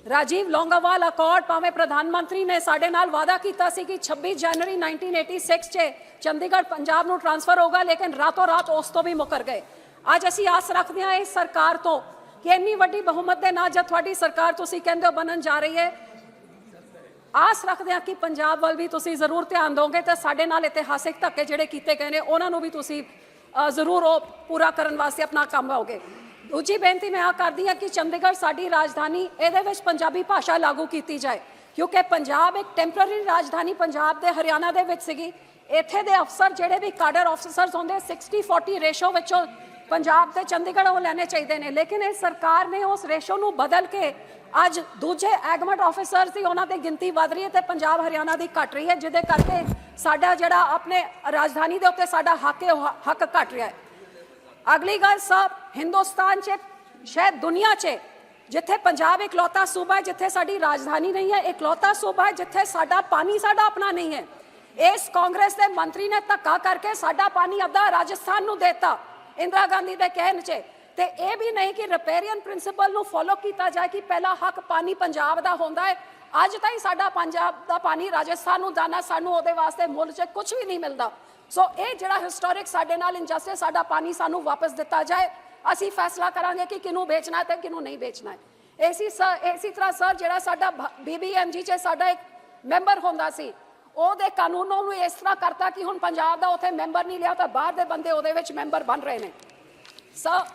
ਰਾਜੀਵ ਲੌਂਗੋਵਾਲ ਅਕੋਰਡ ਭਾਵੇਂ ਪ੍ਰਧਾਨ ਮੰਤਰੀ ਨੇ ਸਾਡੇ ਨਾਲ ਵਾਅਦਾ ਕੀਤਾ ਸੀ ਕਿ 26 ਜਨਵਰੀ 1986 'ਚ ਚੰਡੀਗੜ੍ਹ ਪੰਜਾਬ ਨੂੰ ਟ੍ਰਾਂਸਫਰ ਹੋਗਾ, ਲੇਕਿਨ ਰਾਤੋਂ ਰਾਤ ਉਸ ਤੋਂ ਵੀ ਮੁੱਕਰ ਗਏ। ਅੱਜ ਅਸੀਂ ਆਸ ਰੱਖਦੇ ਹਾਂ ਇਸ ਸਰਕਾਰ ਤੋਂ ਕਿ ਇੰਨੀ ਵੱਡੀ ਬਹੁਮਤ ਦੇ ਨਾਲ ਜਦ ਤੁਹਾਡੀ ਸਰਕਾਰ ਤੁਸੀਂ ਕਹਿੰਦੇ ਹੋ ਬਣਨ ਜਾ ਰਹੀ ਹੈ, ਆਸ ਰੱਖਦੇ ਹਾਂ ਕਿ ਪੰਜਾਬ ਵੱਲ ਵੀ ਤੁਸੀਂ ਜ਼ਰੂਰ ਧਿਆਨ ਦਿਓਗੇ ਤੇ ਸਾਡੇ ਨਾਲ ਇਤਿਹਾਸਿਕ ਧੱਕੇ ਜਿਹੜੇ ਕੀਤੇ ਗਏ ਨੇ ਉਹਨਾਂ ਨੂੰ ਵੀ ਤੁਸੀਂ ਜ਼ਰੂਰ ਉਹ ਪੂਰਾ ਕਰਨ ਵਾਸਤੇ ਆਪਣਾ ਕੰਮ ਲਾਓਗੇ। ਦੂਜੀ ਬੇਨਤੀ ਮੈਂ ਆ ਕਰਦੀ ਹਾਂ ਕਿ ਚੰਡੀਗੜ੍ਹ ਸਾਡੀ ਰਾਜਧਾਨੀ, ਇਹਦੇ ਵਿੱਚ ਪੰਜਾਬੀ ਭਾਸ਼ਾ ਲਾਗੂ ਕੀਤੀ ਜਾਏ, ਕਿਉਂਕਿ ਪੰਜਾਬ ਇੱਕ ਟੈਂਪਰਰੀ ਰਾਜਧਾਨੀ ਪੰਜਾਬ ਦੇ ਹਰਿਆਣਾ ਦੇ ਵਿੱਚ ਸੀਗੀ। ਇੱਥੇ ਦੇ ਅਫਸਰ ਜਿਹੜੇ ਵੀ ਕਾਡਰ ਆਫਿਸਰਸ ਹੁੰਦੇ 60-40 ਰੇਸ਼ੋ ਵਿੱਚੋਂ ਪੰਜਾਬ ਤੇ ਚੰਡੀਗੜ੍ਹ ਉਹ ਲੈਣੇ ਚਾਹੀਦੇ ਨੇ, ਲੇਕਿਨ ਇਹ ਸਰਕਾਰ ਨੇ ਉਸ ਰੇਸ਼ੋ ਨੂੰ ਬਦਲ ਕੇ ਅੱਜ ਦੂਜੇ ਐਗਮੈਂਟ ਆਫਿਸਰਸ ਦੀ ਉਹਨਾਂ ਦੀ ਗਿਣਤੀ ਵਧ ਰਹੀ ਹੈ ਤੇ ਪੰਜਾਬ ਹਰਿਆਣਾ ਦੀ ਘਟ ਰਹੀ ਹੈ, ਜਿਹਦੇ ਕਰਕੇ ਸਾਡਾ ਜਿਹੜਾ ਆਪਣੇ ਰਾਜਧਾਨੀ ਦੇ ਉੱਤੇ ਸਾਡਾ ਹੱਕ ਘਟ ਰਿਹਾ ਹੈ। ਅਗਲੀ ਗੱਲ ਸਭ, ਹਿੰਦੁਸਤਾਨ 'ਚ ਸ਼ਾਇਦ ਦੁਨੀਆ 'ਚ ਜਿੱਥੇ ਪੰਜਾਬ ਇਕਲੌਤਾ ਸੂਬਾ ਹੈ ਜਿੱਥੇ ਸਾਡੀ ਰਾਜਧਾਨੀ ਨਹੀਂ ਹੈ, ਇਕਲੌਤਾ ਸੂਬਾ ਹੈ ਜਿੱਥੇ ਸਾਡਾ ਪਾਣੀ ਸਾਡਾ ਆਪਣਾ ਨਹੀਂ ਹੈ। ਇਸ ਕਾਂਗਰਸ ਦੇ ਮੰਤਰੀ ਨੇ ਧੱਕਾ ਕਰਕੇ ਸਾਡਾ ਪਾਣੀ ਅੱਧਾ ਰਾਜਸਥਾਨ ਨੂੰ ਦੇਤਾ ਇੰਦਰਾ ਗਾਂਧੀ ਦੇ ਕਹਿਣ 'ਚ, ਤੇ ਇਹ ਵੀ ਨਹੀਂ ਕਿ ਰਿਪੇਰੀਅਨ ਪ੍ਰਿੰਸੀਪਲ ਨੂੰ ਫੋਲੋ ਕੀਤਾ ਜਾਏ ਕਿ ਪਹਿਲਾ ਹੱਕ ਪਾਣੀ ਪੰਜਾਬ ਦਾ ਹੁੰਦਾ ਹੈ। ਅੱਜ ਤਾਈਂ ਸਾਡਾ ਪੰਜਾਬ ਦਾ ਪਾਣੀ ਰਾਜਸਥਾਨ ਨੂੰ ਜਾਣਾ, ਸਾਨੂੰ ਉਹਦੇ ਵਾਸਤੇ ਮੁੱਲ 'ਚ ਕੁਝ ਵੀ ਨਹੀਂ ਮਿਲਦਾ। ਸੋ ਇਹ ਜਿਹੜਾ ਹਿਸਟੋਰਿਕ ਸਾਡੇ ਨਾਲ ਇੰਜਸਟਿਸ, ਸਾਡਾ ਪਾਣੀ ਸਾਨੂੰ ਵਾਪਸ ਦਿੱਤਾ ਜਾਏ। ਅਸੀਂ ਫੈਸਲਾ ਕਰਾਂਗੇ ਕਿ ਕਿਹਨੂੰ ਵੇਚਣਾ ਹੈ ਤੇ ਕਿਹਨੂੰ ਨਹੀਂ ਵੇਚਣਾ ਹੈ। ਇਸੇ ਤਰ੍ਹਾਂ ਸਰ ਜਿਹੜਾ ਸਾਡਾ BBMG 'ਚ ਸਾਡਾ ਇੱਕ ਮੈਂਬਰ ਹੁੰਦਾ ਸੀ, ਉਹਦੇ ਕਾਨੂੰਨਾਂ ਨੂੰ ਇਸ ਤਰ੍ਹਾਂ ਕਰਤਾ ਕਿ ਹੁਣ ਪੰਜਾਬ ਦਾ ਉੱਥੇ ਮੈਂਬਰ ਨਹੀਂ ਲਿਆ ਤਾਂ ਬਾਹਰ ਦੇ ਬੰਦੇ ਉਹਦੇ ਵਿੱਚ ਮੈਂਬਰ ਬਣ ਰਹੇ ਨੇ। ਸਰ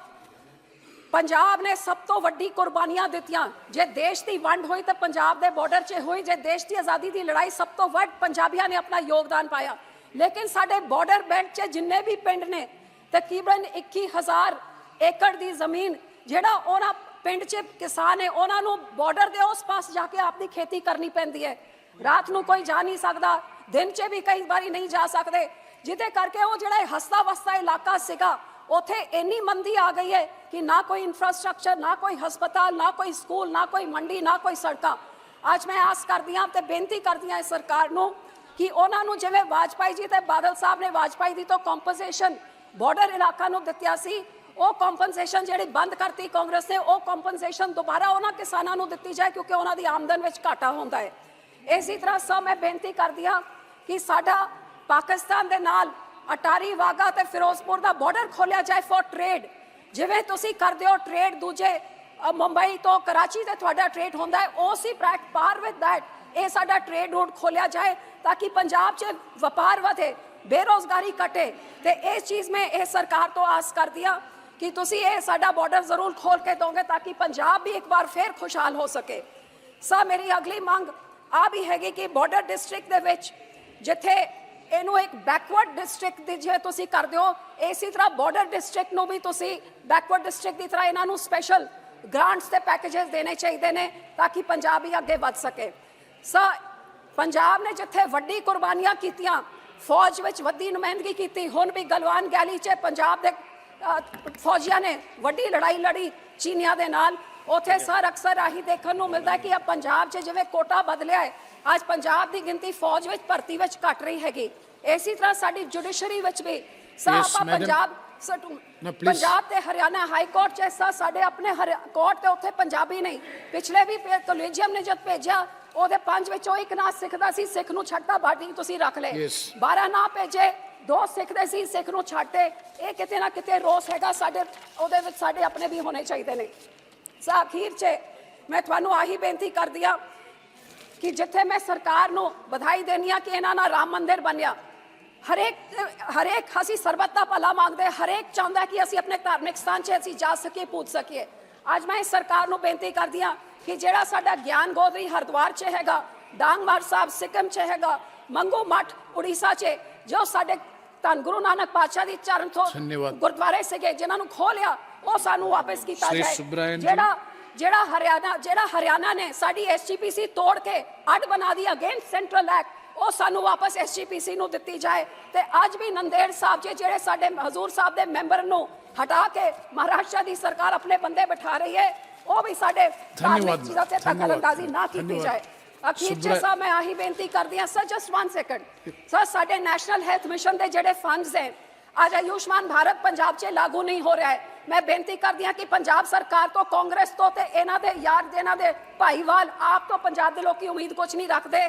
ਪੰਜਾਬ ਨੇ ਸਭ ਤੋਂ ਵੱਡੀ ਕੁਰਬਾਨੀਆਂ ਦਿੱਤੀਆਂ। ਜੇ ਦੇਸ਼ ਦੀ ਵੰਡ ਹੋਈ ਤਾਂ ਪੰਜਾਬ ਦੇ ਬਾਰਡਰ 'ਚ ਹੋਈ, ਜੇ ਦੇਸ਼ ਦੀ ਆਜ਼ਾਦੀ ਦੀ ਲੜਾਈ ਸਭ ਤੋਂ ਵੱਧ ਪੰਜਾਬੀਆਂ ਨੇ ਆਪਣਾ ਯੋਗਦਾਨ ਪਾਇਆ। ਲੇਕਿਨ ਸਾਡੇ ਬਾਰਡਰ ਬੈਲਟ 'ਚ ਜਿੰਨੇ ਵੀ ਪਿੰਡ ਨੇ ਤਕਰੀਬਨ 21,000 ਏਕੜ ਦੀ ਜ਼ਮੀਨ, ਜਿਹੜਾ ਉਹਨਾਂ ਪਿੰਡ 'ਚ ਕਿਸਾਨ ਹੈ ਉਹਨਾਂ ਨੂੰ ਬਾਰਡਰ ਦੇ ਉਸ ਪਾਸ ਜਾ ਕੇ ਆਪਣੀ ਖੇਤੀ ਕਰਨੀ ਪੈਂਦੀ ਹੈ। ਰਾਤ ਨੂੰ ਕੋਈ ਜਾ ਨਹੀਂ ਸਕਦਾ, ਦਿਨ 'ਚ ਵੀ ਕਈ ਵਾਰੀ ਨਹੀਂ ਜਾ ਸਕਦੇ, ਜਿਹਦੇ ਕਰਕੇ ਉਹ ਜਿਹੜਾ ਹਸਤਾ ਵਸਤਾ ਇਲਾਕਾ ਸੀਗਾ ਉੱਥੇ ਇੰਨੀ ਮੰਦੀ ਆ ਗਈ ਹੈ ਕਿ ਨਾ ਕੋਈ ਇਨਫਰਾਸਟ੍ਰਕਚਰ, ਨਾ ਕੋਈ ਹਸਪਤਾਲ, ਨਾ ਕੋਈ ਸਕੂਲ, ਨਾ ਕੋਈ ਮੰਡੀ, ਨਾ ਕੋਈ ਸੜਕਾਂ। ਅੱਜ ਮੈਂ ਆਸ ਕਰਦੀ ਹਾਂ ਤੇ ਬੇਨਤੀ ਕਰਦੀ ਹਾਂ ਇਸ ਸਰਕਾਰ ਨੂੰ ਕਿ ਉਹਨਾਂ ਨੂੰ ਜਿਵੇਂ ਵਾਜਪਾਈ ਜੀ ਤੇ ਬਾਦਲ ਸਾਹਿਬ ਨੇ ਵਾਜਪਾਈ ਜੀ ਤੋਂ ਕੰਪਨਸੇਸ਼ਨ ਬਾਰਡਰ ਇਲਾਕਾ ਨੂੰ ਦਿੱਤਿਆ ਸੀ, ਉਹ ਕੰਪਨਸੇਸ਼ਨ ਜਿਹੜੀ ਬੰਦ ਕਰਤੀ ਕਾਂਗਰਸ ਨੇ, ਉਹ ਕੰਪਨਸੇਸ਼ਨ ਦੁਬਾਰਾ ਉਹਨਾਂ ਕਿਸਾਨਾਂ ਨੂੰ ਦਿੱਤੀ ਜਾਏ ਕਿਉਂਕਿ ਉਹਨਾਂ ਦੀ ਆਮਦਨ ਵਿੱਚ ਘਾਟਾ ਹੁੰਦਾ ਹੈ। ਇਸੇ ਤਰ੍ਹਾਂ ਸਭ ਮੈਂ ਬੇਨਤੀ ਕਰਦੀ ਹਾਂ ਕਿ ਸਾਡਾ ਪਾਕਿਸਤਾਨ ਦੇ ਨਾਲ ਅਟਾਰੀ, ਵਾਗਾ ਤੇ ਫਿਰੋਜ਼ਪੁਰ ਦਾ ਬਾਰਡਰ ਖੋਲਿਆ ਜਾਏ ਫॉर ਟ੍ਰੇਡ। ਜਿਵੇਂ ਤੁਸੀਂ ਕਰਦੇ ਹੋ ਟ੍ਰੇਡ ਦੂਜੇ ਮੁੰਬਈ ਤੋਂ ਕਰਾਚੀ ਤੇ ਤੁਹਾਡਾ ਟ੍ਰੇਡ ਹੁੰਦਾ ਹੈ, ਉਸੇ ਪਾਰ ਵਿਦ ਦੈਟ ਇਹ ਸਾਡਾ ਟ੍ਰੇਡ ਰੂਟ ਖੋਲਿਆ ਜਾਏ ਤਾਂ ਕਿ ਪੰਜਾਬ 'ਚ ਵਪਾਰ ਵਧੇ, ਬੇਰੋਜ਼ਗਾਰੀ ਘਟੇ। ਤੇ ਇਸ ਚੀਜ਼ ਮੈਂ ਇਹ ਸਰਕਾਰ ਤੋਂ ਆਸ ਕਰਦੀ ਹਾਂ ਕਿ ਤੁਸੀਂ ਇਹ ਸਾਡਾ ਬਾਰਡਰ ਜ਼ਰੂਰ ਖੋਲ ਕੇ ਦੋਗੇ ਤਾਂ ਕਿ ਪੰਜਾਬ ਵੀ ਇੱਕ ਵਾਰ ਫਿਰ ਖੁਸ਼ਹਾਲ ਹੋ ਸਕੇ। ਸਰ ਮੇਰੀ ਅਗਲੀ ਮੰਗ ਆ ਵੀ ਹੈਗੀ ਕਿ ਬਾਰਡਰ ਡਿਸਟ੍ਰਿਕਟ ਦੇ ਵਿੱਚ ਜਿੱਥੇ ਇਹਨੂੰ ਇੱਕ ਬੈਕਵਰਡ ਡਿਸਟ੍ਰਿਕਟ ਦੀ ਜੇ ਤੁਸੀਂ ਕਰਦੇ ਹੋ, ਇਸੇ ਤਰ੍ਹਾਂ ਬਾਰਡਰ ਡਿਸਟ੍ਰਿਕਟ ਨੂੰ ਵੀ ਤੁਸੀਂ ਬੈਕਵਰਡ ਡਿਸਟ੍ਰਿਕਟ ਦੀ ਤਰ੍ਹਾਂ ਇਹਨਾਂ ਨੂੰ ਸਪੈਸ਼ਲ ਗ੍ਰਾਂਟਸ ਤੇ ਪੈਕੇजेस ਦੇਣੇ ਚਾਹੀਦੇ ਨੇ ਤਾਂ ਕਿ ਪੰਜਾਬ ਹੀ ਅੱਗੇ ਵੱਧ ਸਕੇ। ਪੰਜਾਬ ਨੇ ਜਿੱਥੇ ਵੱਡੀ ਕੁਰਬਾਨੀਆਂ ਕੀਤੀਆਂ, ਫੌਜ ਵਿੱਚ ਵੱਡੀ ਨੁਮਾਇੰਦਗੀ ਕੀਤੀ, ਹੁਣ ਵੀ ਗਲਵਾਨ ਗੈਲੀ 'ਚ ਪੰਜਾਬ ਦੇ ਫੌਜੀਆਂ ਨੇ ਵੱਡੀ ਲੜਾਈ ਲੜੀ ਚੀਨੀਆਂ ਦੇ ਨਾਲ। ਉੱਥੇ ਅਕਸਰ ਆਹੀ ਦੇਖਣ ਨੂੰ ਮਿਲਦਾ ਕਿ ਪੰਜਾਬ 'ਚ ਜਿਵੇਂ ਕੋਟਾ ਬਦਲਿਆ ਹੈ, ਅੱਜ ਪੰਜਾਬ ਦੀ ਗਿਣਤੀ ਫੌਜ ਵਿੱਚ ਭਰਤੀ ਵਿੱਚ ਘਟ ਰਹੀ ਹੈਗੀ। ਇਸੇ ਤਰ੍ਹਾਂ ਸਾਡੀ ਜੁਡੀਸ਼ਰੀ ਵਿੱਚ ਵੀ ਪੰਜਾਬ ਤੇ ਹਰਿਆਣਾ ਹਾਈ ਕੋਰਟ 'ਚ ਸਾਡੇ ਆਪਣੇ ਕੋਰਟ ਤੇ ਉੱਥੇ ਪੰਜਾਬੀ ਨਹੀਂ। ਪਿਛਲੇ ਵੀ ਕੋਲੀਜੀਅਮ ਨੇ ਜਦ ਭੇਜਿਆ ਉਹਦੇ 5 ਵਿੱਚੋਂ 1 ਨਾ ਸਿੱਖ ਦਾ ਸੀ, ਸਿੱਖ ਨੂੰ ਛੱਡਤਾ, ਬਾਕੀ ਤੁਸੀਂ ਰੱਖ ਲਏ। 12 ਨਾ ਭੇਜੇ, 2 ਸਿੱਖ ਦੇ ਸੀ, ਸਿੱਖ ਨੂੰ ਛੱਡਤੇ। ਇਹ ਕਿਤੇ ਨਾ ਕਿਤੇ ਰੋਸ ਹੈਗਾ ਸਾਡੇ, ਉਹਦੇ ਵਿੱਚ ਸਾਡੇ ਆਪਣੇ ਵੀ ਹੋਣੇ ਚਾਹੀਦੇ ਨੇ। ਅਖੀਰ 'ਚ ਮੈਂ ਤੁਹਾਨੂੰ ਆਹੀ ਬੇਨਤੀ ਕਰਦੀ ਹਾਂ ਕਿ ਜਿੱਥੇ ਮੈਂ ਸਰਕਾਰ ਨੂੰ ਵਧਾਈ ਦੇਣੀ ਆ ਕਿ ਇਹਨਾਂ ਨਾਲ ਰਾਮ ਮੰਦਿਰ ਬਣਿਆ, ਹਰੇਕ ਅਸੀਂ ਸਰਬੱਤ ਦਾ ਭਲਾ ਮੰਗਦੇ, ਹਰੇਕ ਚਾਹੁੰਦਾ ਕਿ ਅਸੀਂ ਆਪਣੇ ਧਾਰਮਿਕ ਸਥਾਨ 'ਚ ਅਸੀਂ ਜਾ ਸਕੀਏ, ਪੂਜ ਸਕੀਏ। ਅੱਜ ਮੈਂ ਸਰਕਾਰ ਨੂੰ ਬੇਨਤੀ ਕਰਦੀ ਹਾਂ ਕਿ ਜਿਹੜਾ ਸਾਡਾ ਗਿਆਨ ਗੋਦਰੀ ਹਰਿਦੁਆਰ 'ਚ ਹੈਗਾ, ਡਾਂਗਮਾਰ ਸਾਹਿਬ ਸਿੱਕਮ 'ਚ ਹੈਗਾ, ਮੰਗੂ ਮੱਠ ਉੜੀਸਾ 'ਚ, ਜੋ ਸਾਡੇ ਧੰਨ ਗੁਰੂ ਨਾਨਕ ਪਾਤਸ਼ਾਹ ਦੀ ਚਰਨ ਤੋਂ ਗੁਰਦੁਆਰੇ ਸੀਗੇ ਜਿਨ੍ਹਾਂ ਨੂੰ ਖੋਹ ਲਿਆ, ਉਹ ਸਾਨੂੰ ਵਾਪਸ ਕੀਤਾ ਜਾਏ। ਜਿਹੜਾ ਹਰਿਆਣਾ ਨੇ ਸਾਡੀ SGPC ਤੋੜ ਕੇ ਅੱਡ ਬਣਾ ਦੀ ਅਗੇਂਸਟ ਸੈਂਟਰਲ ਐਕਟ, ਉਹ ਸਾਨੂੰ ਵਾਪਸ SGPC ਨੂੰ ਦਿੱਤੀ ਜਾਏ। ਤੇ ਅੱਜ ਵੀ ਨੰਦੇੜ ਸਾਹਿਬ ਜਿਹੜੇ ਸਾਡੇ ਹਜ਼ੂਰ ਸਾਹਿਬ ਦੇ ਮੈਂਬਰ ਨੂੰ ਹਟਾ ਕੇ ਮਹਾਰਾਸ਼ਟਰ ਦੀ ਸਰਕਾਰ ਆਪਣੇ ਬੰਦੇ ਬਿਠਾ ਰਹੀ ਹੈ, ਉਹ ਵੀ ਸਾਡੇ ਧਾਰਮਿਕ ਚੀਜ਼ਾਂ ਤੇ ਦਖਲਅੰਦਾਜ਼ੀ ਨਾ ਕੀਤੀ ਜਾਏ। ਅਖੀਰ 'ਚ ਮੈਂ ਆਹੀ ਬੇਨਤੀ ਕਰਦੀ ਹਾਂ ਸਰ, ਜਸਟ 1 ਸੈਕਿੰਡ ਸਰ, ਸਾਡੇ ਨੈਸ਼ਨਲ ਹੈਲਥ ਮਿਸ਼ਨ ਦੇ ਜਿਹੜੇ ਫੰਡਸ ਹੈ, ਅੱਜ ਆਯੁਸ਼ਮਾਨ ਭਾਰਤ ਪੰਜਾਬ 'ਚ ਲਾਗੂ ਨਹੀਂ ਹੋ ਰਿਹਾ ਹੈ। ਮੈਂ ਬੇਨਤੀ ਕਰਦੀ ਹਾਂ ਕਿ ਪੰਜਾਬ ਸਰਕਾਰ ਤੋਂ, ਕਾਂਗਰਸ ਤੋਂ ਤੇ ਇਹਨਾਂ ਦੇ ਯਾਰ ਇਹਨਾਂ ਦੇ ਭਾਈਵਾਲ ਆਪ ਤੋਂ ਪੰਜਾਬ ਦੇ ਲੋਕੀ ਉਮੀਦ ਕੁਝ ਨਹੀਂ ਰੱਖਦੇ।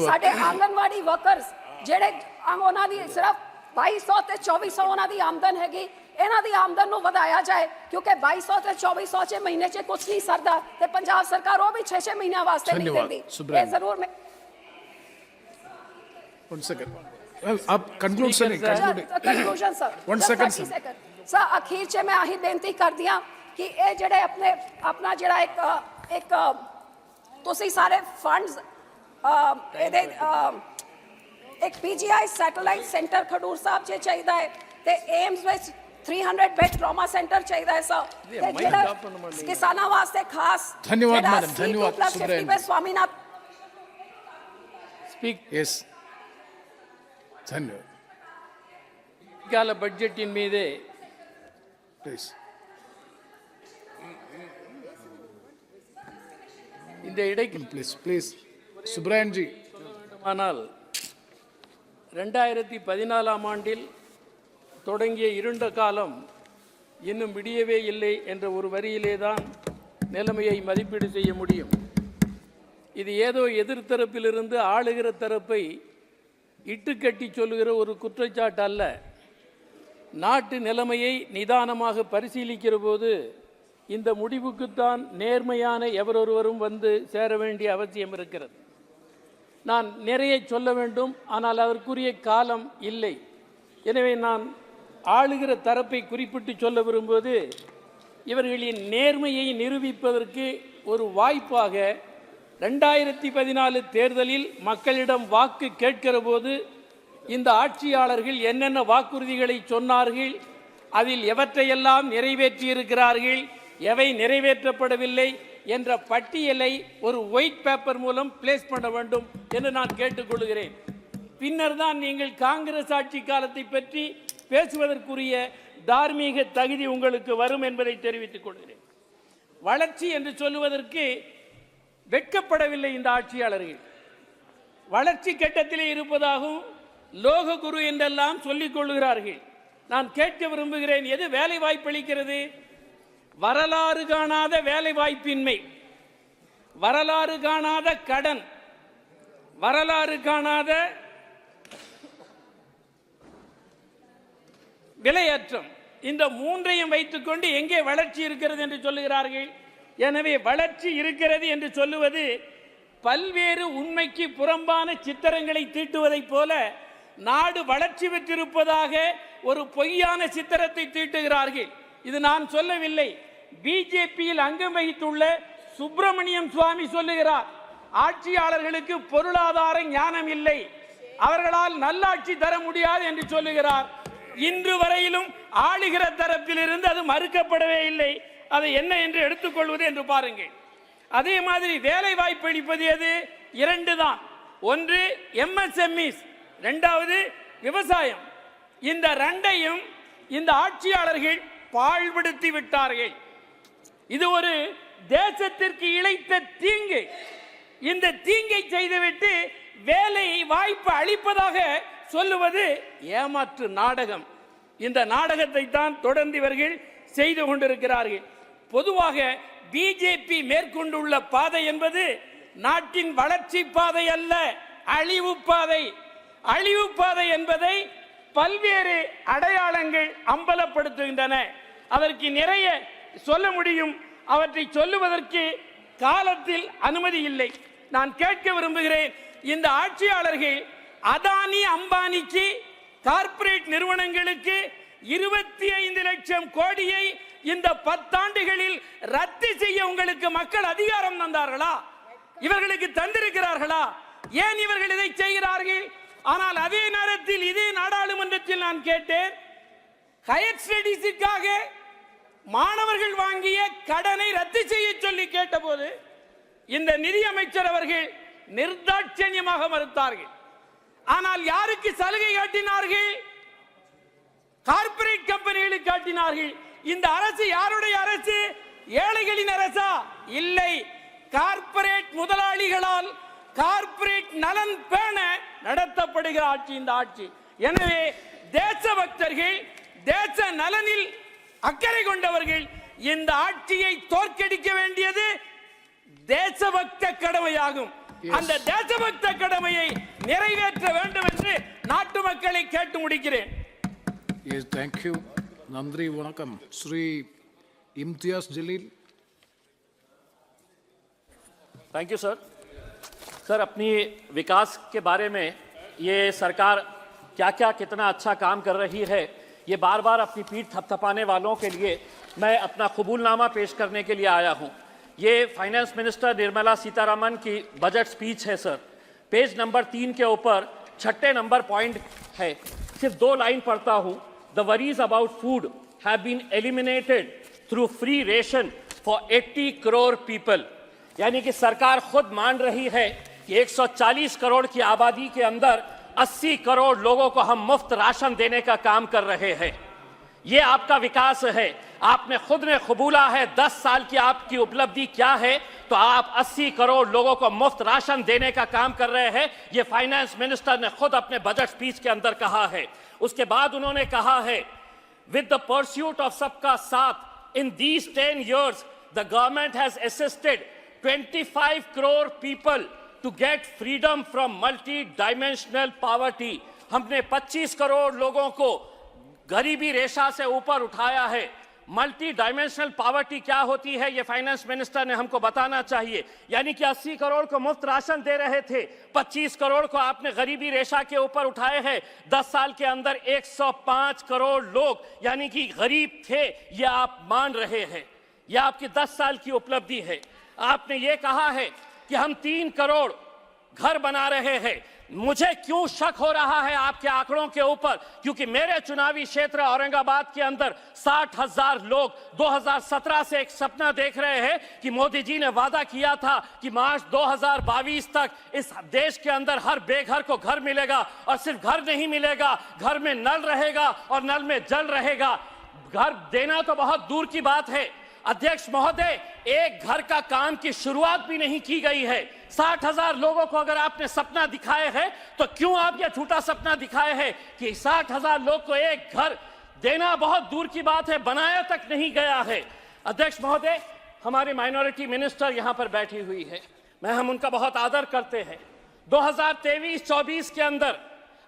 ਸਾਡੇ ਆਂਗਨਵਾੜੀ ਵਰਕਰਸ ਜਿਹੜੇ ਉਹਨਾਂ ਦੀ ਸਿਰਫ 2200 ਤੇ 2400 ਉਹਨਾਂ ਦੀ ਆਮਦਨ ਹੈਗੀ, ਇਹਨਾਂ ਦੀ ਆਮਦਨ ਨੂੰ ਵਧਾਇਆ ਜਾਏ ਕਿਉਂਕਿ 2200 ਤੇ 2400 ਚ ਮਹੀਨੇ 'ਚ ਕੁਝ ਨਹੀਂ ਸਰਦਾ ਤੇ ਪੰਜਾਬ ਸਰਕਾਰ ਉਹ ਵੀ 6-6 ਮਹੀਨਿਆਂ ਵਾਸਤੇ ਨਹੀਂ ਦਿੰਦੀ। ਇਹ ਜ਼ਰੂਰ ਮੈਂ 1 सेकंड आप कंक्लूजन सर 1 सेकंड सर अखीर 'ਚ मैं आही बेनती करदी हां कि ये ਜਿਹੜੇ अपना ਜਿਹੜਾ एक ਤੁਸੀਂ ਸਾਰੇ फंड्स ਇਹਦੇ एक PGI सैटेलाइट सेंटर खडूर साहब 'ਚ ਚਾਹੀਦਾ ਹੈ ਤੇ एम्स ਵਿੱਚ 300 बेड ट्रॉमा सेंटर चाहिए है सर, ते जेड़ा किसानां वास्ते खास धन्यवाद मैडम, धन्यवाद सुब्रह स्वामीनाथ स्पीक यस धन्यवाद கால பட்ஜெட்டின் மீது प्लीज இந்த இடைக்கு प्लीज सुब्रहन जी ஆனால் 2014ஆம் ஆண்டில் தொடங்கிய இருண்ட காலம் இன்னும் விடியவே இல்லை என்ற ஒரு வரியிலே தான் நிலைமையை மதிப்பீடு செய்ய முடியும். இது ஏதோ எதிர்த்தரப்பிலிருந்து ஆளுகிற தரப்பை இட்டுக்கட்டி சொல்லுகிற ஒரு குற்றச்சாட்டு அல்ல. நாட்டு நிலைமையை நிதானமாக பரிசீலிக்கிற போது இந்த முடிவுக்குத்தான் நேர்மையான எவரொருவரும் வந்து சேர வேண்டிய அவசியம் இருக்கிறது. நான் நிறைய சொல்ல வேண்டும், ஆனால் அதற்குரிய காலம் இல்லை. எனவே நான் ஆளுகிற தரப்பை குறிப்பிட்டு சொல்ல விரும்புவது, இவர்களின் நேர்மையை நிரூபிப்பதற்கு ஒரு வாய்ப்பாக 2014 தேர்தலில் மக்களிடம் வாக்கு கேட்கிற போது இந்த ஆட்சியாளர்கள் என்னென்ன வாக்குறுதிகளை சொன்னார்கள், அதில் எவற்றையெல்லாம் நிறைவேற்றியிருக்கிறார்கள், எவை நிறைவேற்றப்படவில்லை என்ற பட்டியலை ஒரு ஒயிட் பேப்பர் மூலம் பிளேஸ் பண்ண வேண்டும் என்று நான் கேட்டுக்கொள்கிறேன். பின்னர் தான் நீங்கள் காங்கிரஸ் ஆட்சி காலத்தை பற்றி பேசுவதற்குரிய தார்மீக தகுதி உங்களுக்கு வரும் என்பதை தெரிவித்துக் கொள்கிறேன். வளர்ச்சி என்று சொல்லுவதற்கு வெட்கப்படவில்லை இந்த ஆட்சியாளர்கள். வளர்ச்சி கட்டத்திலே இருப்பதாகவும் லோக குரு என்றெல்லாம் சொல்லிக் கொள்கிறார்கள். நான் கேட்க விரும்புகிறேன், எது வேலை வாய்ப்பு அளிக்கிறது? வரலாறு காணாத வேலை வாய்ப்பின்மை, வரலாறு காணாத கடன், வரலாறு காணாத விலையேற்றம், இந்த மூன்றையும் வைத்துக்கொண்டு எங்கே வளர்ச்சி இருக்கிறது என்று சொல்லுகிறார்கள். எனவே வளர்ச்சி இருக்கிறது என்று சொல்லுவது பல்வேறு உண்மைக்கு புறம்பான சித்திரங்களை தீட்டுவதைப் போல நாடு வளர்ச்சி பெற்றிருப்பதாக ஒரு பொய்யான சித்திரத்தை தீட்டுகிறார்கள். இது நான் சொல்லவில்லை, பிஜேபியில் அங்கம் வகித்துள்ள சுப்பிரமணியம் சுவாமி சொல்லுகிறார். ஆட்சியாளர்களுக்கு பொருளாதார ஞானம் இல்லை, அவர்களால் நல்லாட்சி தர முடியாது என்று சொல்லுகிறார். இன்று வரையிலும் ஆளுகிற தரப்பிலிருந்து அது மறுக்கப்படவே இல்லை. அதை என்ன என்று எடுத்துக்கொள்வது என்று பாருங்கள். அதே மாதிரி வேலை வாய்ப்பு அளிப்பது எது? 2 தான். ஒன்று MSMEs, இரண்டாவது விவசாயம். இந்த 2ஐயும் இந்த ஆட்சியாளர்கள் பாழ்படுத்தி விட்டார்கள். இது ஒரு தேசத்திற்கு இழைத்த தீங்கு. இந்த தீங்கை செய்துவிட்டு வேலை வாய்ப்பு அளிப்பதாக சொல்லுவது ஏமாற்று நாடகம். இந்த நாடகத்தை தான் தொடர்ந்து இவர்கள் செய்து கொண்டிருக்கிறார்கள். பொதுவாக பிஜேபி மேற்கொண்டுள்ள பாதை என்பது நாட்டின் வளர்ச்சி பாதை அல்ல, அழிவு பாதை. அழிவு பாதை என்பதை பல்வேறு அடையாளங்கள் அம்பலப்படுத்துகின்றன. அதற்கு நிறைய சொல்ல முடியும். அவற்றை சொல்லுவதற்கு காலத்தில் அனுமதி இல்லை. நான் கேட்க விரும்புகிறேன், இந்த ஆட்சியாளர்கள் அதானி அம்பானிக்கு கார்ப்பரேட் நிறுவனங்களுக்கு 25 லட்சம் கோடியை இந்த 10 ஆண்டுகளில் ரத்து செய்ய உங்களுக்கு மக்கள் அதிகாரம் தந்தார்களா? இவர்களுக்கு தந்திருக்கிறார்களா? ஏன் இவர்கள் இதை செய்கிறார்கள்? ஆனால் அதே நேரத்தில் இதே நாடாளுமன்றத்தில் நான் கேட்டேன், ஹையர் ஸ்டடீஸுக்காக மாணவர்கள் வாங்கிய கடனை ரத்து செய்ய சொல்லி கேட்டபோது இந்த நிதியமைச்சர் அவர்கள் நிர்தாட்சண்யமாக மறுத்தார்கள். ஆனால் யாருக்கு சலுகை காட்டினார்கள்? கார்ப்பரேட் கம்பெனிகளுக்கு காட்டினார்கள். இந்த அரசு யாருடைய அரசு? ஏழைகளின் அரசா? இல்லை, கார்ப்பரேட் முதலாளிகளால் கார்ப்பரேட் நலன் பேண நடத்தப்படுகிற ஆட்சி இந்த ஆட்சி. எனவே தேசபக்தர்கள், தேச நலனில் அக்கறை கொண்டவர்கள் இந்த ஆட்சியை தோற்கடிக்க வேண்டியது தேசபக்த கடமையாகும். அந்த தேசபக்த கடமையை நிறைவேற்ற வேண்டும் என்று நாட்டு மக்களை கேட்டு முடிக்கிறேன். Yes, thank you. Nandri Vanakkam. Sri Imtiaz Jalil. Thank you sir. Sir, अपनी विकास के बारे में ये सरकार क्या क्या कितना अच्छा काम कर रही है, ये बार बार अपनी पीठ थपथपाने वालों के लिए मैं अपना कबूलनामा पेश करने के लिए आया हूँ. ये फाइनेंस मिनिस्टर निर्मला सीतारमन की बजट स्पीच है सर. पेज नंबर 3 के ऊपर 6 नंबर पॉइंट है. सिर्फ 2 लाइन पढ़ता हूँ. The worries about food have been eliminated through free ration for 80 crore people. यानी कि सरकार खुद मान रही है कि 140 करोड़ की आबादी के अंदर 80 करोड़ लोगों को हम मुफ्त राशन देने का काम कर रहे हैं. ये आपका विकास है. आपने खुद ने कबूला है 10 साल की आपकी उपलब्धि क्या है, तो आप 80 करोड़ लोगों को मुफ्त राशन देने का काम कर रहे हैं. ये फाइनेंस मिनिस्टर ने खुद अपने बजट स्पीच के अंदर कहा है. उसके बाद उन्होंने कहा है, विद द परस्यूट ऑफ सबका साथ in these 10 years the government has assisted 25 crore people to get freedom from multi dimensional poverty. हमने 25 करोड़ लोगों को गरीबी रेखा से ऊपर उठाया है. मल्टी डायमेंशनल पॉवर्टी क्या होती है, ये फाइनेंस मिनिस्टर ने हमको बताना चाहिए. यानी कि 80 करोड़ को मुफ्त राशन दे रहे थे, 25 करोड़ को आपने गरीबी रेखा के ऊपर उठाए हैं. 10 साल के अंदर 105 करोड़ लोग यानी कि गरीब थे, ये आप मान रहे हैं. यह आपकी 10 साल की उपलब्धि है. आपने ये कहा है कि हम 3 करोड़ घर बना रहे हैं. मुझे क्यों शक हो रहा है आपके आंकड़ों के ऊपर, क्योंकि मेरे चुनावी क्षेत्र औरंगाबाद के अंदर 60,000 लोग 2017 से एक सपना देख रहे हैं कि मोदी जी ने वादा किया था कि मार्च 2022 तक इस देश के अंदर हर बेघर को घर मिलेगा. और सिर्फ घर नहीं मिलेगा, घर में नल रहेगा और नल में जल रहेगा. घर देना तो बहुत दूर की बात है अध्यक्ष महोदय, एक घर का काम की शुरुआत भी नहीं की गई है. 60,000 लोगों को अगर आपने सपना दिखाए है, तो क्यों आप यह झूठा सपना दिखाए हैं कि 60,000 लोग को एक घर देना बहुत दूर की बात है, बनाया तक नहीं गया है. अध्यक्ष महोदय, हमारी माइनॉरिटी मिनिस्टर यहां पर बैठी हुई है, हम उनका बहुत आदर करते हैं. 2023-24 के अंदर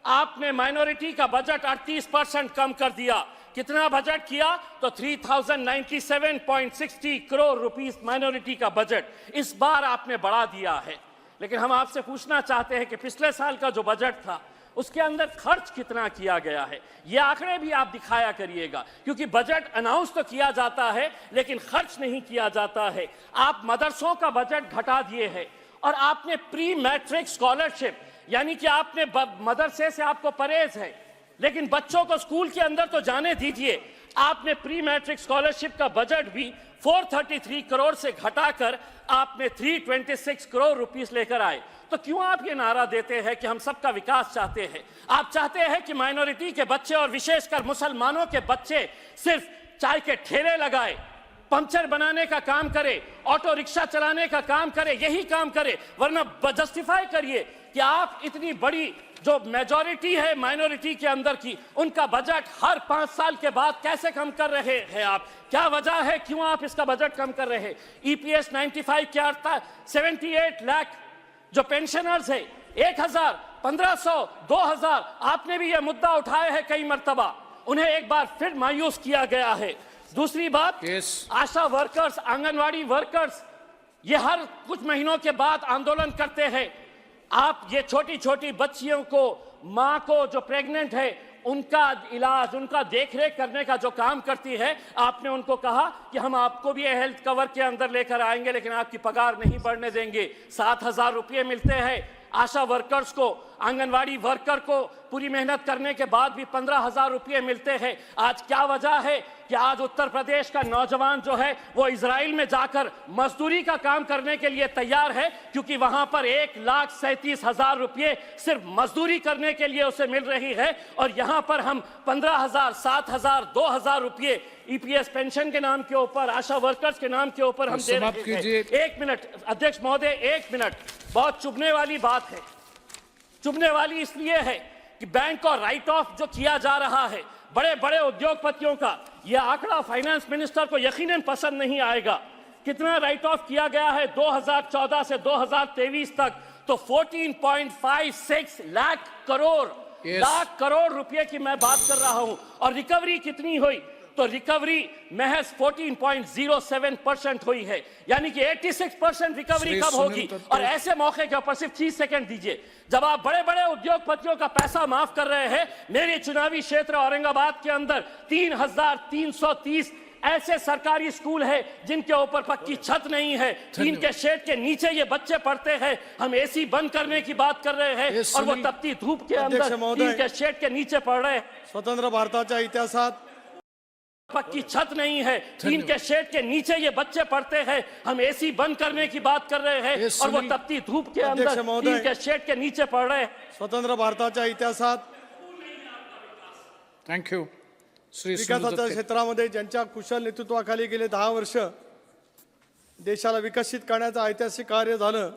आपने माइनॉरिटी का बजट 38% कम कर दिया. कितना बजट किया, तो 3097.60 करोड़ रुपीस माइनॉरिटी का बजट इस बार आपने बढ़ा दिया है. लेकिन हम आपसे पूछना चाहते हैं कि पिछले साल का जो बजट था उसके अंदर खर्च कितना किया गया है, ये आंकड़े भी आप दिखाया करिएगा, क्योंकि बजट अनाउंस तो किया जाता है लेकिन खर्च नहीं किया जाता है. आप मदरसों का बजट घटा दिए हैं और आपने प्री मैट्रिक स्कॉलरशिप यानी कि आपने मदरसे से आपको परहेज है, लेकिन बच्चों को स्कूल के अंदर तो जाने दीजिए। आपने प्री मैट्रिक स्कॉलरशिप का बजट भी 433 करोड़ से घटाकर आपने 326 करोड़ रुपीस लेकर आए। तो क्यों आप ये नारा देते हैं कि हम सबका विकास चाहते हैं? आप चाहते हैं कि माइनॉरिटी के बच्चे और विशेषकर मुसलमानों के बच्चे सिर्फ चाय के ठेले लगाए, पंचर बनाने का काम करे, ऑटो रिक्शा चलाने का काम करे, यही काम करे, वरना जस्टिफाई करिए कि आप इतनी बड़ी जो मेजॉरिटी है माइनॉरिटी के अंदर की, उनका बजट हर 5 साल के बाद कैसे कम कर रहे हैं आप? क्या वजह है, क्यों आप इसका बजट कम कर रहे हैं? ईपीएस 95 क्या था? 78 लाख जो पेंशनर्स है, 1000, 1500, 2000, आपने भी यह मुद्दा उठाया है कई मर्तबा, उन्हें एक बार फिर मायूस किया गया है। दूसरी बात, आशा वर्कर्स, आंगनवाड़ी वर्कर्स, ये हर कुछ महीनों के बाद आंदोलन करते हैं। आप ये छोटी छोटी बच्चियों को, माँ को जो प्रेग्नेंट है, उनका इलाज, उनका देखरेख करने का जो काम करती है, आपने उनको कहा कि हम आपको भी हेल्थ कवर के अंदर लेकर आएंगे, लेकिन आपकी पगार नहीं बढ़ने देंगे। 7,000 रुपये मिलते हैं आशा वर्कर्स को, आंगनवाड़ी वर्कर को पूरी मेहनत करने के बाद भी 15,000 रुपये मिलते हैं। आज क्या वजह है कि आज उत्तर प्रदेश का नौजवान जो है वो इजराइल में जाकर मजदूरी का काम करने के लिए तैयार है, क्योंकि वहां पर 1,37,000 रुपये सिर्फ मजदूरी करने के लिए उसे मिल रही है, और यहां पर हम 15,000, 7,000, 2,000 रुपये ईपीएस पेंशन के नाम के ऊपर, आशा वर्कर्स के नाम के ऊपर हम दे रहे हैं। 1 मिनट अध्यक्ष महोदय, 1 मिनट। बहुत चुभने वाली बात है, चुभने वाली इसलिए है कि बैंक और राइट ऑफ जो किया जा रहा है बड़े बड़े उद्योगपतियों का, यह आंकड़ा फाइनेंस मिनिस्टर को यकीनन पसंद नहीं आएगा। कितना राइट ऑफ किया गया है 2014 से 2023 तक? तो 14.56 लाख करोड़ रुपए की मैं बात कर रहा हूं। और रिकवरी कितनी हुई? तो रिकवरी महज 14.07% हुई है, यानी कि 86% रिकवरी कब होगी? और ऐसे मौके के ऊपर सिर्फ 30 सेकंड दीजिए, जब आप बड़े बड़े उद्योगपतियों का पैसा माफ कर रहे हैं। मेरे चुनावी क्षेत्र औरंगाबाद के अंदर 3,330 ऐसे सरकारी स्कूल है जिनके ऊपर पक्की छत नहीं है, टीन के शेड के नीचे ये बच्चे पढ़ते हैं। हम एसी बंद करने की बात कर रहे हैं और वो तपती धूप के अंदर टीन के शेड के नीचे पढ़ रहे हैं। स्वतंत्र भारताच्या इतिहासात पक्की छत नहीं है, टीन के शेड के नीचे ये बच्चे पढ़ते हैं। हम एसी बंद करने की बात कर रहे हैं और वो तपती धूप के अंदर टीन के शेड के नीचे पढ़ रहे हैं। स्वतंत्र भारताच्या इतिहासात थँक यू। विकासाच्या क्षेत्रामध्ये ज्यांच्या कुशल नेतृत्वाखाली गेले 10 वर्ष देशाला विकसित करण्याचं ऐतिहासिक कार्य झालं,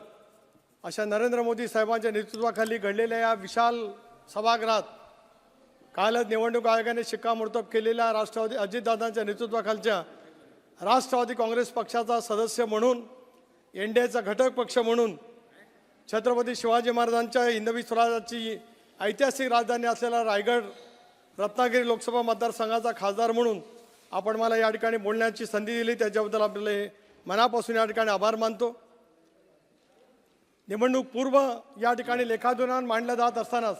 अशा नरेंद्र मोदी साहेबांच्या नेतृत्वाखाली घडलेल्या या विशाल सभागृहात कालच निवडणूक आयोगाने शिक्कामोर्तब केलेल्या राष्ट्रवादी अजितदादांच्या नेतृत्वाखालच्या राष्ट्रवादी काँग्रेस पक्षाचा सदस्य म्हणून, एनडीएचा घटक पक्ष म्हणून, छत्रपती शिवाजी महाराजांच्या हिंदवी स्वराज्याची ऐतिहासिक राजधानी असलेला रायगड रत्नागिरी लोकसभा मतदारसंघाचा खासदार म्हणून आपण मला या ठिकाणी बोलण्याची संधी दिली, त्याच्याबद्दल आपले मनापासून या ठिकाणी आभार मानतो। निवडणूक पूर्व या ठिकाणी लेखाधोरण मांडलं जात असतानाच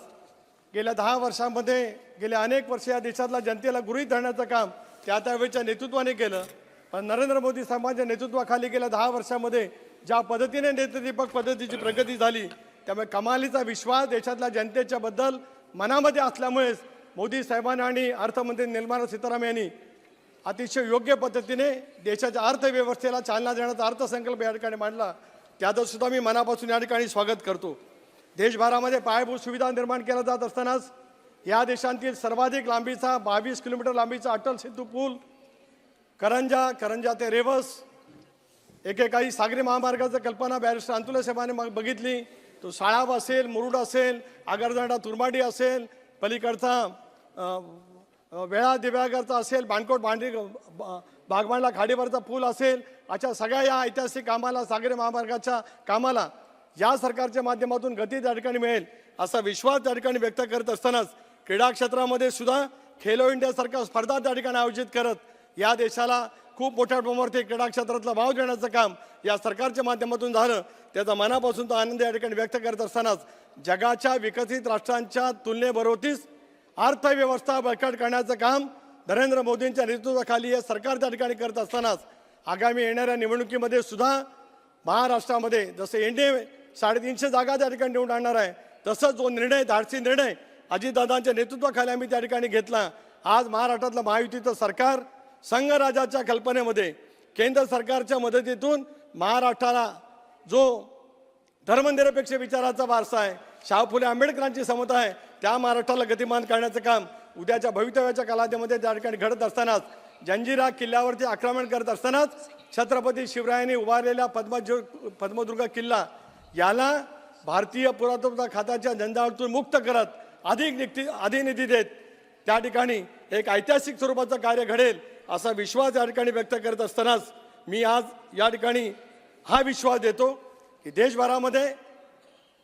गेल्या 10 वर्षांमध्ये, गेल्या अनेक वर्ष या देशातल्या जनतेला गृहीत धरण्याचं काम त्यावेळच्या नेतृत्वाने केलं। पण नरेंद्र मोदी साहेबांच्या नेतृत्वाखाली गेल्या 10 वर्षांमध्ये ज्या पद्धतीने नेतृत्वदीपक पद्धतीची प्रगती झाली, त्यामुळे कमालीचा विश्वास देशातल्या जनतेच्या बद्दल मनामध्ये असल्यामुळेच मोदी साहेबांनी आणि अर्थमंत्री निर्मला सीतारामन यांनी अतिशय योग्य पद्धतीने देशाच्या अर्थव्यवस्थेला चालना देण्याचा अर्थसंकल्प या ठिकाणी मांडला, त्याचं सुद्धा मी मनापासून या ठिकाणी स्वागत करतो। देशभरामध्ये पायाभूत सुविधा निर्माण केल्या जात असतानाच या देशांतील सर्वाधिक लांबीचा 22 किलोमीटर लांबीचा अटल सेतू पूल, करंजा ते रेवस, एकेकाळी सागरी महामार्गाची कल्पना बॅरिस्टर अंतुले साहेबांनी बघितली। तो साळाव असेल, मुरुड असेल, आगरदांडा तुर्माडी असेल, पलीकडचा वेळा दिव्यागरचा असेल, बाणकोट बागमांडला खाडीवरचा पूल असेल, अशा सगळ्या या ऐतिहासिक कामाला, सागरी महामार्गाच्या कामाला या सरकारच्या माध्यमातून गती त्या ठिकाणी मिळेल असा विश्वास त्या ठिकाणी व्यक्त करत असतानाच क्रीडा क्षेत्रामध्ये सुद्धा खेलो इंडिया सारख्या स्पर्धा त्या ठिकाणी आयोजित करत या देशाला खूप मोठ्या प्रमाणावरती क्रीडा क्षेत्रातला वाव देण्याचं काम या सरकारच्या माध्यमातून झालं, त्याचा मनापासून तो आनंद या ठिकाणी व्यक्त करत असतानाच जगाच्या विकसित राष्ट्रांच्या तुलनेबरोबरच अर्थव्यवस्था बळकट करण्याचं काम नरेंद्र मोदींच्या नेतृत्वाखाली हे सरकार त्या ठिकाणी करत असतानाच आगामी येणाऱ्या निवडणुकीमध्ये सुद्धा महाराष्ट्रामध्ये जसे एनडीए 350 जागा त्या ठिकाणी निवडून आणणार आहे, तसंच जो निर्णय धाडसी निर्णय अजितदादांच्या नेतृत्वाखाली आम्ही त्या ठिकाणी घेतला. आज महाराष्ट्रातलं महायुतीचं सरकार संघराज्याच्या कल्पनेमध्ये केंद्र सरकारच्या मदतीतून महाराष्ट्राला जो धर्मनिरपेक्ष विचाराचा वारसा आहे, शाहू फुले आंबेडकरांची समता आहे, त्या महाराष्ट्राला गतिमान करण्याचं काम उद्याच्या भवितव्याच्या कालावधीमध्ये त्या ठिकाणी घडत असतानाच, जंजिरा किल्ल्यावरती आक्रमण करत असतानाच छत्रपती शिवरायांनी उभारलेला पद्मदुर्ग किल्ला याला भारतीय पुरातत्व खात्याच्या जंजाळातून मुक्त करत अधिनिधी देत त्या ठिकाणी एक ऐतिहासिक स्वरूपाचं कार्य घडेल असा विश्वास या ठिकाणी व्यक्त करत असतानाच मी आज या ठिकाणी हा विश्वास देतो की देशभरामध्ये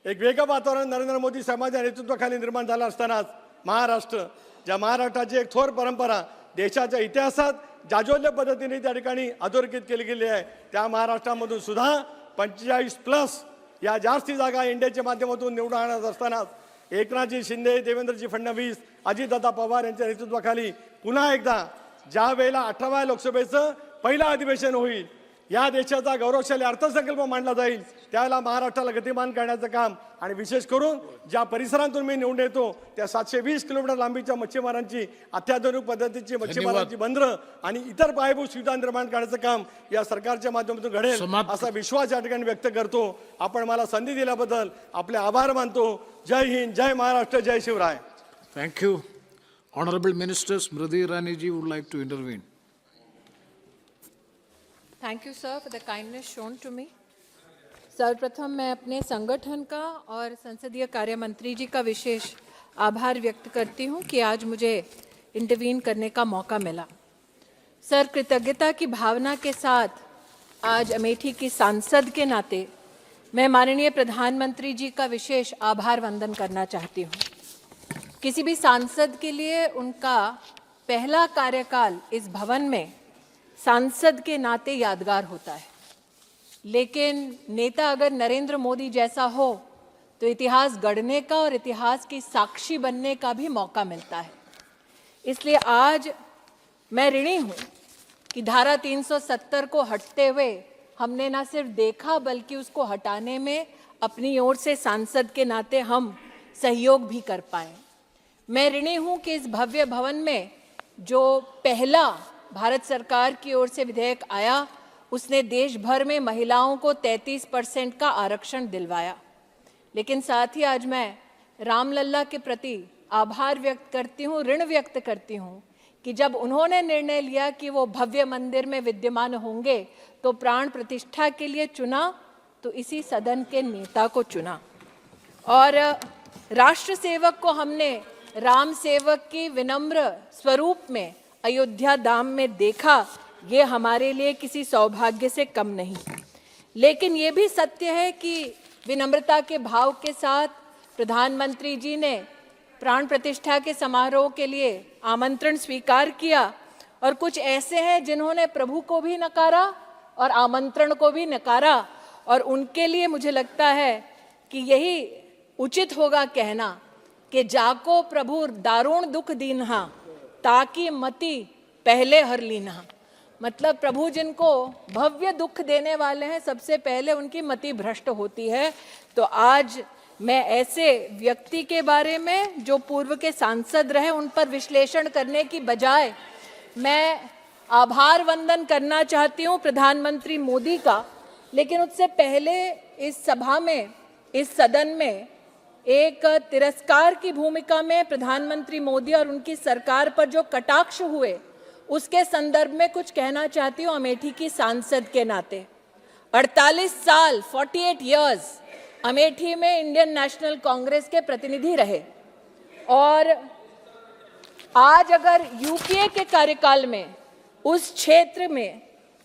एक वेगळं वातावरण नरेंद्र मोदी साहेबांच्या नेतृत्वाखाली निर्माण झालं असतानाच महाराष्ट्र, ज्या महाराष्ट्राची एक थोर परंपरा देशाच्या इतिहासात जाज्वल्य पद्धतीने त्या ठिकाणी अधोरेखित केली गेली आहे, त्या महाराष्ट्रामधून सुद्धा 45+ या जास्ती जागा इंडियाच्या माध्यमातून निवडून आणत असतानाच एकनाथजी शिंदे, देवेंद्रजी फडणवीस, अजितदादा पवार यांच्या नेतृत्वाखाली पुन्हा एकदा ज्या वेळेला 18व्या लोकसभेचं पहिलं अधिवेशन होईल, या देशाचा गौरवशाली अर्थसंकल्प मांडला जाईल, त्याला महाराष्ट्राला गतिमान करण्याचं काम आणि विशेष करून ज्या परिसरातून मी निवडून येतो त्या 720 किलोमीटर लांबीच्या मच्छीमारांची अत्याधुनिक पद्धतीची मच्छीमारांची बंदरं आणि इतर पायाभूत सुविधा निर्माण करण्याचं काम या सरकारच्या माध्यमातून घडेल असा विश्वास या ठिकाणी व्यक्त करतो. आपण मला संधी दिल्याबद्दल आपले आभार मानतो. जय हिंद, जय महाराष्ट्र, जय Shivrai. Thank you. Honorable Minister Smriti Irani ji would like to intervene. Thank you sir for the kindness shown to me. सर्वप्रथम मैं अपने संगठन का और संसदीय कार्य मंत्री जी का विशेष आभार व्यक्त करती हूं कि आज मुझे इंटरवीन करने का मौका मिला. सर, कृतज्ञता की भावना के साथ आज अमेठी की सांसद के नाते मैं माननीय प्रधानमंत्री जी का विशेष आभार वंदन करना चाहती हूं. किसी भी सांसद के लिए उनका पहला कार्यकाल इस भवन में सांसद के नाते यादगार होता है, लेकिन नेता अगर नरेंद्र मोदी जैसा हो तो इतिहास गढ़ने का और इतिहास की साक्षी बनने का भी मौका मिलता है. इसलिए आज मैं ऋणी हूँ कि धारा 370 को हटते हुए हमने न सिर्फ देखा बल्कि उसको हटाने में अपनी ओर से सांसद के नाते हम सहयोग भी कर पाए. मैं ऋणी हूँ कि इस भव्य भवन में जो पहला भारत सरकार की ओर से विधेयक आया उसने देश भर में महिलाओं को 33% का आरक्षण दिलवाया. लेकिन साथ ही आज मैं रामलल्ला के प्रति आभार व्यक्त करती हूँ, ऋण व्यक्त करती हूँ कि जब उन्होंने निर्णय लिया कि वो भव्य मंदिर में विद्यमान होंगे तो प्राण प्रतिष्ठा के लिए चुना तो इसी सदन के नेता को चुना. और राष्ट्र सेवक को हमने राम सेवक की विनम्र स्वरूप में अयोध्या धाम में देखा, ये हमारे लिए किसी सौभाग्य से कम नहीं. लेकिन ये भी सत्य है कि विनम्रता के भाव के साथ प्रधानमंत्री जी ने प्राण प्रतिष्ठा के समारोह के लिए आमंत्रण स्वीकार किया और कुछ ऐसे हैं जिन्होंने प्रभु को भी नकारा और आमंत्रण को भी नकारा. और उनके लिए मुझे लगता है कि यही उचित होगा कहना कि जाको प्रभु दारुण दुख दीन्हा ताकि मति पहले हर लीना. मतलब प्रभु जिनको भव्य दुख देने वाले हैं सबसे पहले उनकी मति भ्रष्ट होती है. तो आज मैं ऐसे व्यक्ति के बारे में जो पूर्व के सांसद रहे उन पर विश्लेषण करने की बजाय मैं आभार वंदन करना चाहती हूँ प्रधानमंत्री मोदी का. लेकिन उससे पहले इस सभा में, इस सदन में एक तिरस्कार की भूमिका में प्रधानमंत्री मोदी और उनकी सरकार पर जो कटाक्ष हुए उसके संदर्भ में कुछ कहना चाहती हूँ अमेठी की सांसद के नाते. 48 साल 48 इयर्स अमेठी में इंडियन नेशनल कांग्रेस के प्रतिनिधि रहे और आज अगर यूपीए के कार्यकाल में उस क्षेत्र में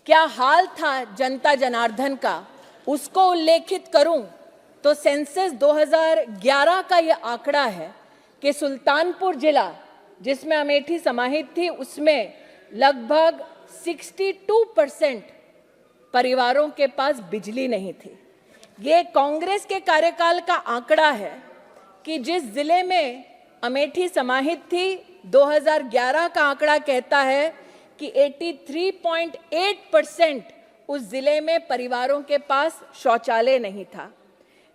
क्या हाल था जनता जनार्दन का उसको उल्लेखित करूं तो सेंसस 2011 का ये आंकड़ा है कि सुल्तानपुर जिला जिसमें अमेठी समाहित थी उसमें लगभग 62% परिवारों के पास बिजली नहीं थी. ये कांग्रेस के कार्यकाल का आंकड़ा है कि जिस जिले में अमेठी समाहित थी 2011 का आंकड़ा कहता है कि 83.8% उस जिले में परिवारों के पास शौचालय नहीं था.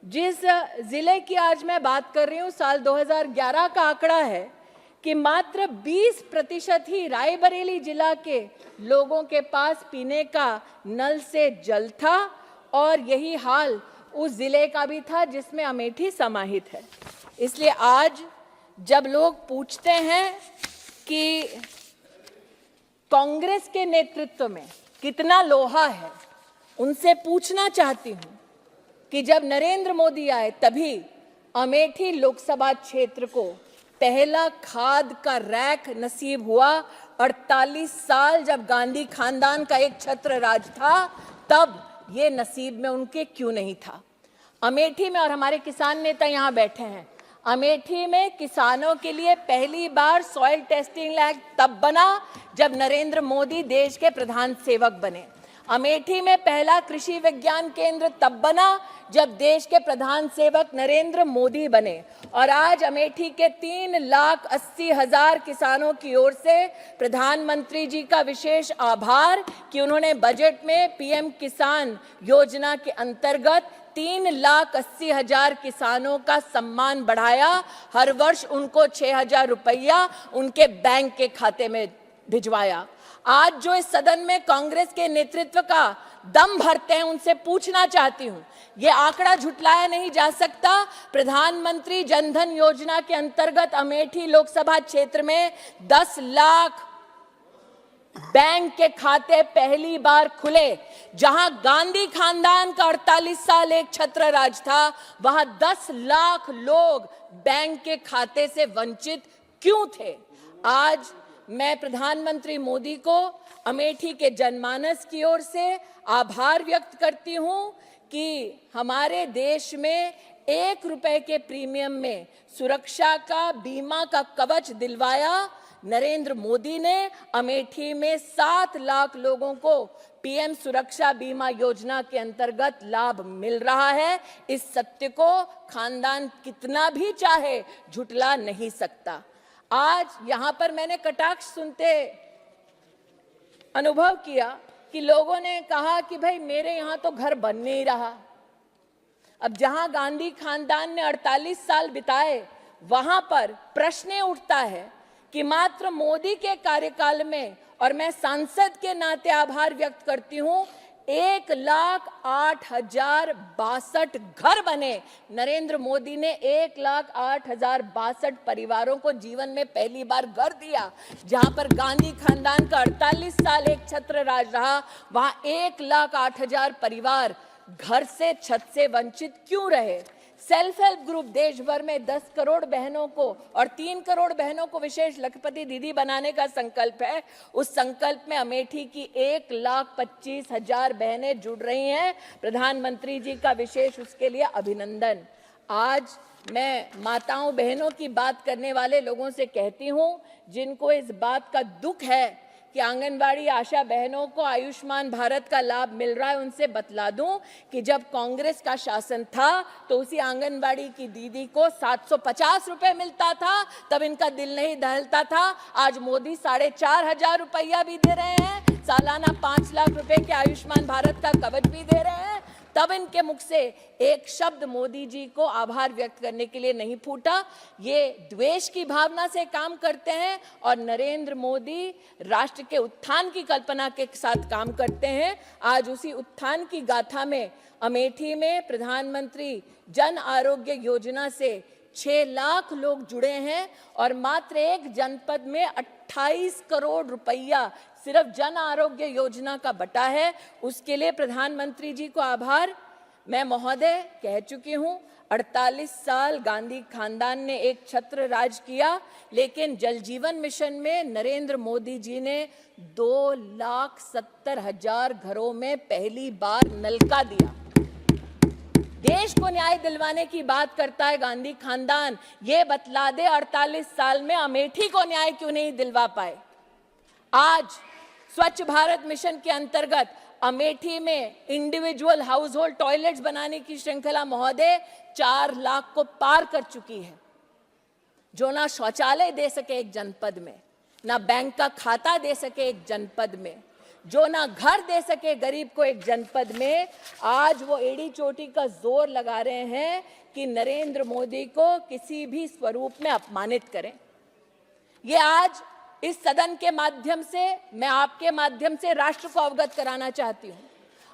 जिस जिले की आज मैं बात कर रही हूँ, साल 2011 का आंकड़ा है कि मात्र 20% ही रायबरेली जिला के लोगों के पास पीने का नल से जल था, और यही हाल उस जिले का भी था जिसमें अमेठी समाहित है। इसलिए आज जब लोग पूछते हैं कि कांग्रेस के नेतृत्व में कितना लोहा है, उनसे पूछना चाहती हूं कि जब नरेंद्र मोदी आए तभी अमेठी लोकसभा क्षेत्र को पहला खाद का रैक नसीब हुआ। 48 साल जब गांधी खानदान का एक छत्र राज था, तब ये नसीब में उनके क्यों नहीं था। अमेठी में, और हमारे किसान नेता यहाँ बैठे हैं, अमेठी में किसानों के लिए पहली बार सॉइल टेस्टिंग लैब तब बना जब नरेंद्र मोदी देश के प्रधान सेवक बने। अमेठी में पहला कृषि विज्ञान केंद्र तब बना जब देश के प्रधान सेवक नरेंद्र मोदी बने। और आज अमेठी के 3,80,000 किसानों की ओर से प्रधानमंत्री जी का विशेष आभार कि उन्होंने बजट में पीएम किसान योजना के अंतर्गत 3,80,000 किसानों का सम्मान बढ़ाया। हर वर्ष उनको 6,000 रुपया उनके बैंक के खाते में भिजवाया। आज जो इस सदन में कांग्रेस के नेतृत्व का दम भरते हैं, उनसे पूछना चाहती हूं, ये आंकड़ा झुटलाया नहीं जा सकता। प्रधानमंत्री जनधन योजना के अंतर्गत अमेठी लोकसभा क्षेत्र में 10 लाख बैंक के खाते पहली बार खुले। जहां गांधी खानदान का 48 साल एक छत्र राज था, वहां 10 लाख लोग बैंक के खाते से वंचित क्यों थे। आज मैं प्रधानमंत्री मोदी को अमेठी के जनमानस की ओर से आभार व्यक्त करती हूं कि हमारे देश में 1 रुपए के प्रीमियम में सुरक्षा का, बीमा का कवच दिलवाया। नरेंद्र मोदी ने अमेठी में 7 लाख लोगों को पीएम सुरक्षा बीमा योजना के अंतर्गत लाभ मिल रहा है। इस सत्य को खानदान कितना भी चाहे झुटला नहीं सकता। आज यहां पर मैंने कटाक्ष सुनते अनुभव किया कि लोगों ने कहा कि भाई मेरे यहां तो घर बन नहीं रहा। अब जहां गांधी खानदान ने 48 साल बिताए, वहां पर प्रश्न उठता है कि मात्र मोदी के कार्यकाल में, और मैं सांसद के नाते आभार व्यक्त करती हूं, 1,08,062 घर बने। नरेंद्र मोदी ने 1,08,062 परिवारों को जीवन में पहली बार घर दिया। जहां पर गांधी खानदान का 48 साल एक छत्र राज रहा, वहां 1,08,000 परिवार घर से, छत से वंचित क्यों रहे। सेल्फ हेल्प ग्रुप देश भर में 10 करोड़ बहनों को और 3 करोड़ बहनों को विशेष लखपति दीदी बनाने का संकल्प है। उस संकल्प में अमेठी की 1,25,000 बहनें जुड़ रही हैं। प्रधानमंत्री जी का विशेष उसके लिए अभिनंदन। आज मैं माताओं बहनों की बात करने वाले लोगों से कहती हूं, जिनको इस बात का दुख है कि आंगनबाड़ी आशा बहनों को आयुष्मान भारत का लाभ मिल रहा है, उनसे बतला दूं कि जब कांग्रेस का शासन था तो उसी आंगनबाड़ी की दीदी को 750 रुपए मिलता था, तब इनका दिल नहीं दहलता था। आज मोदी 4,500 रुपया भी दे रहे हैं, सालाना 5 लाख रुपए के आयुष्मान भारत का कवच भी दे रहे हैं, तब इनके मुख से एक शब्द मोदी जी को आभार व्यक्त करने के लिए नहीं फूटा। ये द्वेष की भावना से काम करते हैं और नरेंद्र मोदी राष्ट्र के उत्थान की कल्पना के साथ काम करते हैं। आज उसी उत्थान की गाथा में अमेठी में प्रधानमंत्री जन आरोग्य योजना से 6 लाख लोग जुड़े हैं और मात्र एक जनपद में 28 करोड़ रुपया सिर्फ जन आरोग्य योजना का बटा है। उसके लिए प्रधानमंत्री जी को आभार। मैं महोदय कह चुकी हूं, 48 साल गांधी खानदान ने एक छत्र राज किया, लेकिन जल जीवन मिशन में नरेंद्र मोदी जी ने 2,70,000 घरों में पहली बार नलका दिया। देश को न्याय दिलवाने की बात करता है गांधी खानदान, ये बतला दे 48 साल में अमेठी को न्याय क्यों नहीं दिलवा पाए। आज स्वच्छ भारत मिशन के अंतर्गत अमेठी में इंडिविजुअल हाउस होल्ड टॉयलेट्स बनाने की श्रृंखला महोदय 4 लाख को पार कर चुकी है। जो ना शौचालय दे सके एक जनपद में, ना बैंक का खाता दे सके एक जनपद में, जो ना घर दे सके गरीब को एक जनपद में, आज वो एड़ी चोटी का जोर लगा रहे हैं कि नरेंद्र मोदी को किसी भी स्वरूप में अपमानित करें। ये आज इस सदन के माध्यम से, मैं आपके माध्यम से राष्ट्र को अवगत कराना चाहती हूँ।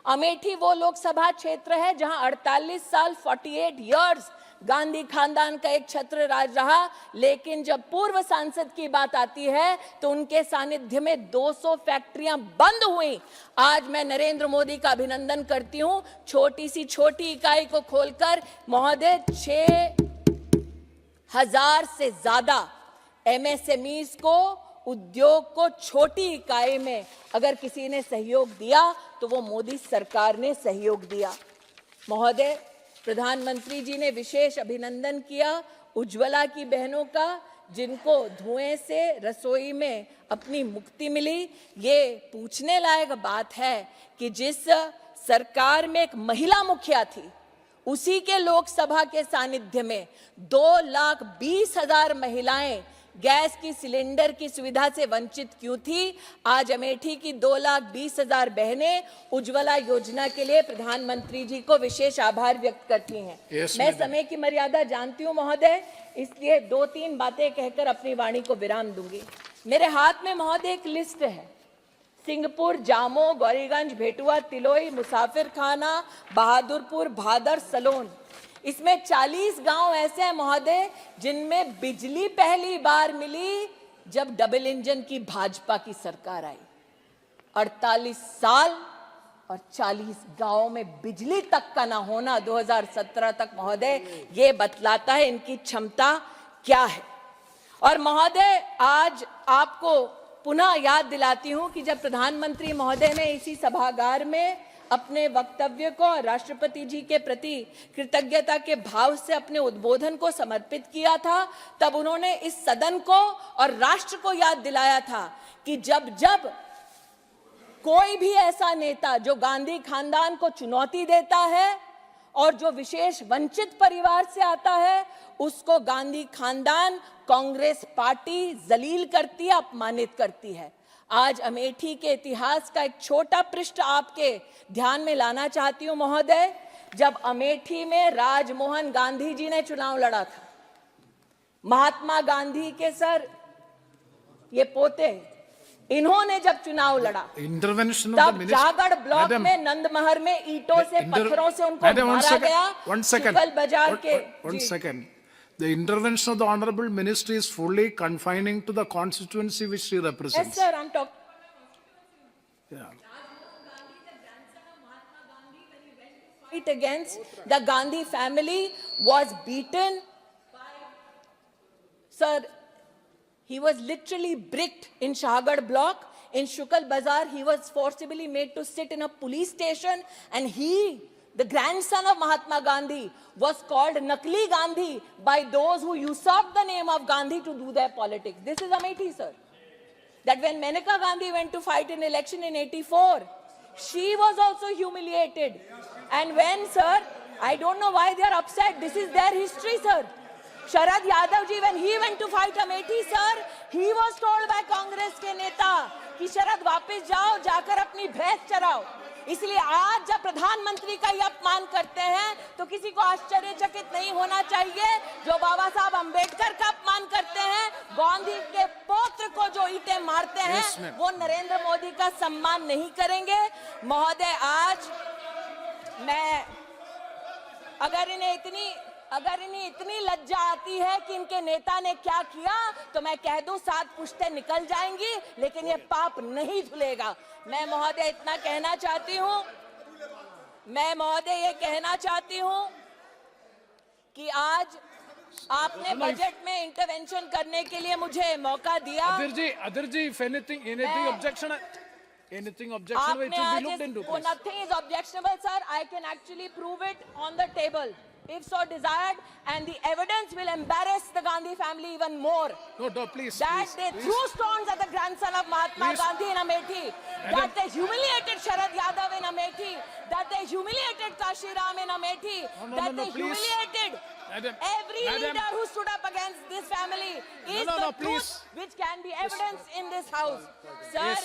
अमेठी वो लोकसभा क्षेत्र है जहां 48 साल 48 इयर्स गांधी खानदान का एक छत्र राज रहा, लेकिन जब पूर्व सांसद की बात आती है तो उनके सानिध्य में 200 फैक्ट्रियां बंद हुई। आज मैं नरेंद्र मोदी का अभिनंदन करती हूं, छोटी सी छोटी इकाई को खोलकर महोदय 6,000 से ज्यादा MSMEs को, उद्योग को छोटी इकाई में अगर किसी ने सहयोग दिया तो वो मोदी सरकार ने सहयोग दिया। महोदय, प्रधानमंत्री जी ने विशेष अभिनंदन किया उज्ज्वला की बहनों का, जिनको धुएं से रसोई में अपनी मुक्ति मिली। ये पूछने लायक बात है कि जिस सरकार में एक महिला मुखिया थी, उसी के लोकसभा के सानिध्य में 2,20,000 महिलाएं गैस की सिलेंडर की सुविधा से वंचित क्यों थी? आज अमेठी की 2,20,000 बहनें उज्ज्वला योजना के लिए प्रधानमंत्री जी को विशेष आभार व्यक्त करती हैं। मैं समय की मर्यादा जानती हूं महोदय, इसलिए 2-3 बातें कहकर अपनी वाणी को विराम दूंगी। मेरे हाथ में महोदय एक लिस्ट है। सिंहपुर, जामो, गौरीगंज, भेटुआ, तिलोई, मुसाफिर खाना, बहादुरपुर, भादर, सलोन, इसमें 40 गांव ऐसे हैं महोदय जिनमें बिजली पहली बार मिली जब डबल इंजन की भाजपा की सरकार आई। 48 साल और 40 गांवों में बिजली तक का ना होना 2017 तक महोदय, ये बतलाता है इनकी क्षमता क्या है। और महोदय, आज आपको पुनः याद दिलाती हूं कि जब प्रधानमंत्री महोदय ने इसी सभागार में अपने वक्तव्य को राष्ट्रपति जी के प्रति कृतज्ञता के भाव से अपने उद्बोधन को समर्पित किया था, तब उन्होंने इस सदन को और राष्ट्र को याद दिलाया था कि जब जब कोई भी ऐसा नेता जो गांधी खानदान को चुनौती देता है और जो विशेष वंचित परिवार से आता है, उसको गांधी खानदान, कांग्रेस पार्टी जलील करती है, अपमानित करती है। आज अमेठी के इतिहास का एक छोटा पृष्ठ आपके ध्यान में लाना चाहती हूं महोदय। जब अमेठी में राजमोहन गांधी जी ने चुनाव लड़ा था, महात्मा गांधी के सर ये पोते, इन्होंने जब चुनाव लड़ा तब जागड़ ब्लॉक में नंदमहर में ईंटों से, पत्थरों से उनको मारा गया। शुक्ल बाजार के The intervention of the Honorable Minister is fully confining to the constituency which she represents. Yes, sir, I'm talking. Yeah. Fight against the Gandhi family was beaten. Sir, he was literally bricked in Shahagad block. In Shukal Bazaar, he was forcibly made to sit in a police station, and he, the grandson of Mahatma Gandhi, was called Nakli Gandhi by those who usurped the name of Gandhi to do their politics. This is Amethi, sir. That when Maneka Gandhi went to fight an election in 84, she was also humiliated. And when, sir, I don't know why they are upset. This is their history, sir. Sharad Yadav ji, when he went to fight Amethi, sir, he was told by Congress के नेता कि शरद वापस जाओ, जाकर अपनी भैंस चराओ। इसलिए आज जब प्रधानमंत्री का ये अपमान करते हैं तो किसी को आश्चर्यचकित नहीं होना चाहिए। जो बाबा साहब अंबेडकर का अपमान करते हैं, गांधी के पौत्र को जो ईंटें मारते हैं, वो नरेंद्र मोदी का सम्मान नहीं करेंगे। महोदय, आज मैं अगर इन्हें इतनी लज्जा आती है कि इनके नेता ने क्या किया, तो मैं कह दूं 7 पुश्तें निकल जाएंगी, लेकिन ये पाप नहीं धुलेगा। मैं महोदय इतना कहना चाहती हूं, मैं महोदय ये कहना चाहती हूं कि आज आपने बजट में इंटरवेंशन करने के लिए मुझे मौका दिया। Adhir ji, if anything objection, it will be looked into. Nothing is objectionable, sir. I can actually prove it on the table, if so desired, and the evidence will embarrass the Gandhi family even more. No, please. That they threw stones at the grandson of Mahatma Gandhi in Amethi, that they humiliated Sharad Yadav in Amethi, that they humiliated Kashi Ram in Amethi, that they humiliated every leader who stood up against this family. Is the truth which can be evidence in this house. Sir,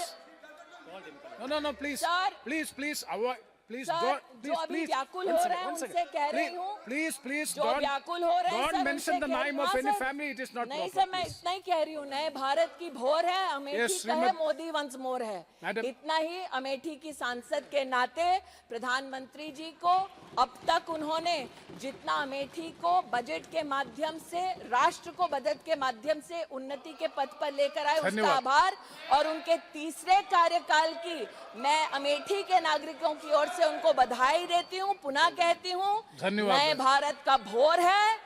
No, please. Sir. Please, avoid. Please sir, don't. जो अभी Please. व्याकुल One हो second, रहे हैं one उनसे second. कह रही हूँ Please, जो व्याकुल हो रहे हैं don't सर, mention उनसे the कह- name of हाँ, any sir. family. It is not नहीं proper. सर, मैं इतना ही कह रही हूँ, नए भारत की भोर है, अमेठी Yes, का है, श्रीमती- मोदी वंस मोर है। Madam- इतना ही अमेठी की सांसद के नाते प्रधानमंत्री जी को अब तक उन्होंने जितना अमेठी को बजट के माध्यम से, राष्ट्र को बजट के माध्यम से उन्नति के पथ पर लेकर आए, उसका धन्यवाद। आभार। और उनके तीसरे कार्यकाल की मैं अमेठी के नागरिकों की ओर से उनको बधाई देती हूँ। पुनः कहती हूँ, धन्यवाद। नए भारत का भोर है,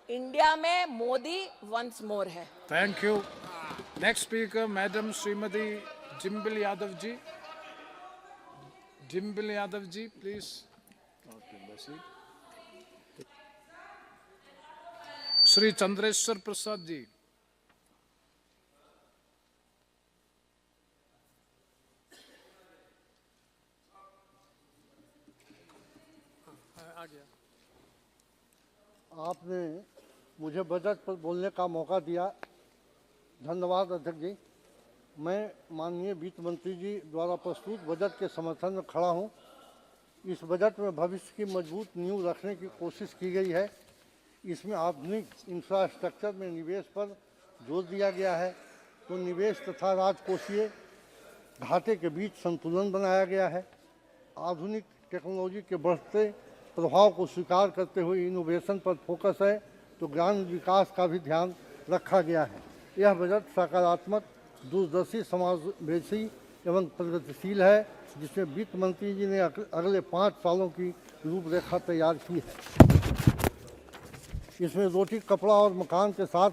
इंडिया में मोदी वंस मोर है। Thank you. Next speaker, Madam Srimati Jimbil Yadav ji. Jimbil Yadav ji, please. Shri Chandreshwar Prasad ji. आपने मुझे बजट पर बोलने का मौका दिया, धन्यवाद अध्यक्ष जी। मैं माननीय वित्त मंत्री जी द्वारा प्रस्तुत बजट के समर्थन में खड़ा हूं। इस बजट में भविष्य की मजबूत नींव रखने की कोशिश की गई है। इसमें आधुनिक इंफ्रास्ट्रक्चर में निवेश पर जोर दिया गया है, तो निवेश तथा राजकोषीय घाटे के बीच संतुलन बनाया गया है। आधुनिक टेक्नोलॉजी के बढ़ते प्रभाव को स्वीकार करते हुए इनोवेशन पर फोकस है, तो ग्रामीण विकास का भी ध्यान रखा गया है। यह बजट सकारात्मक, दूरदर्शी, समावेशी एवं प्रगतिशील है, जिसमें वित्त मंत्री जी ने अगले 5 सालों की रूपरेखा तैयार की है। इसमें रोटी, कपड़ा और मकान के साथ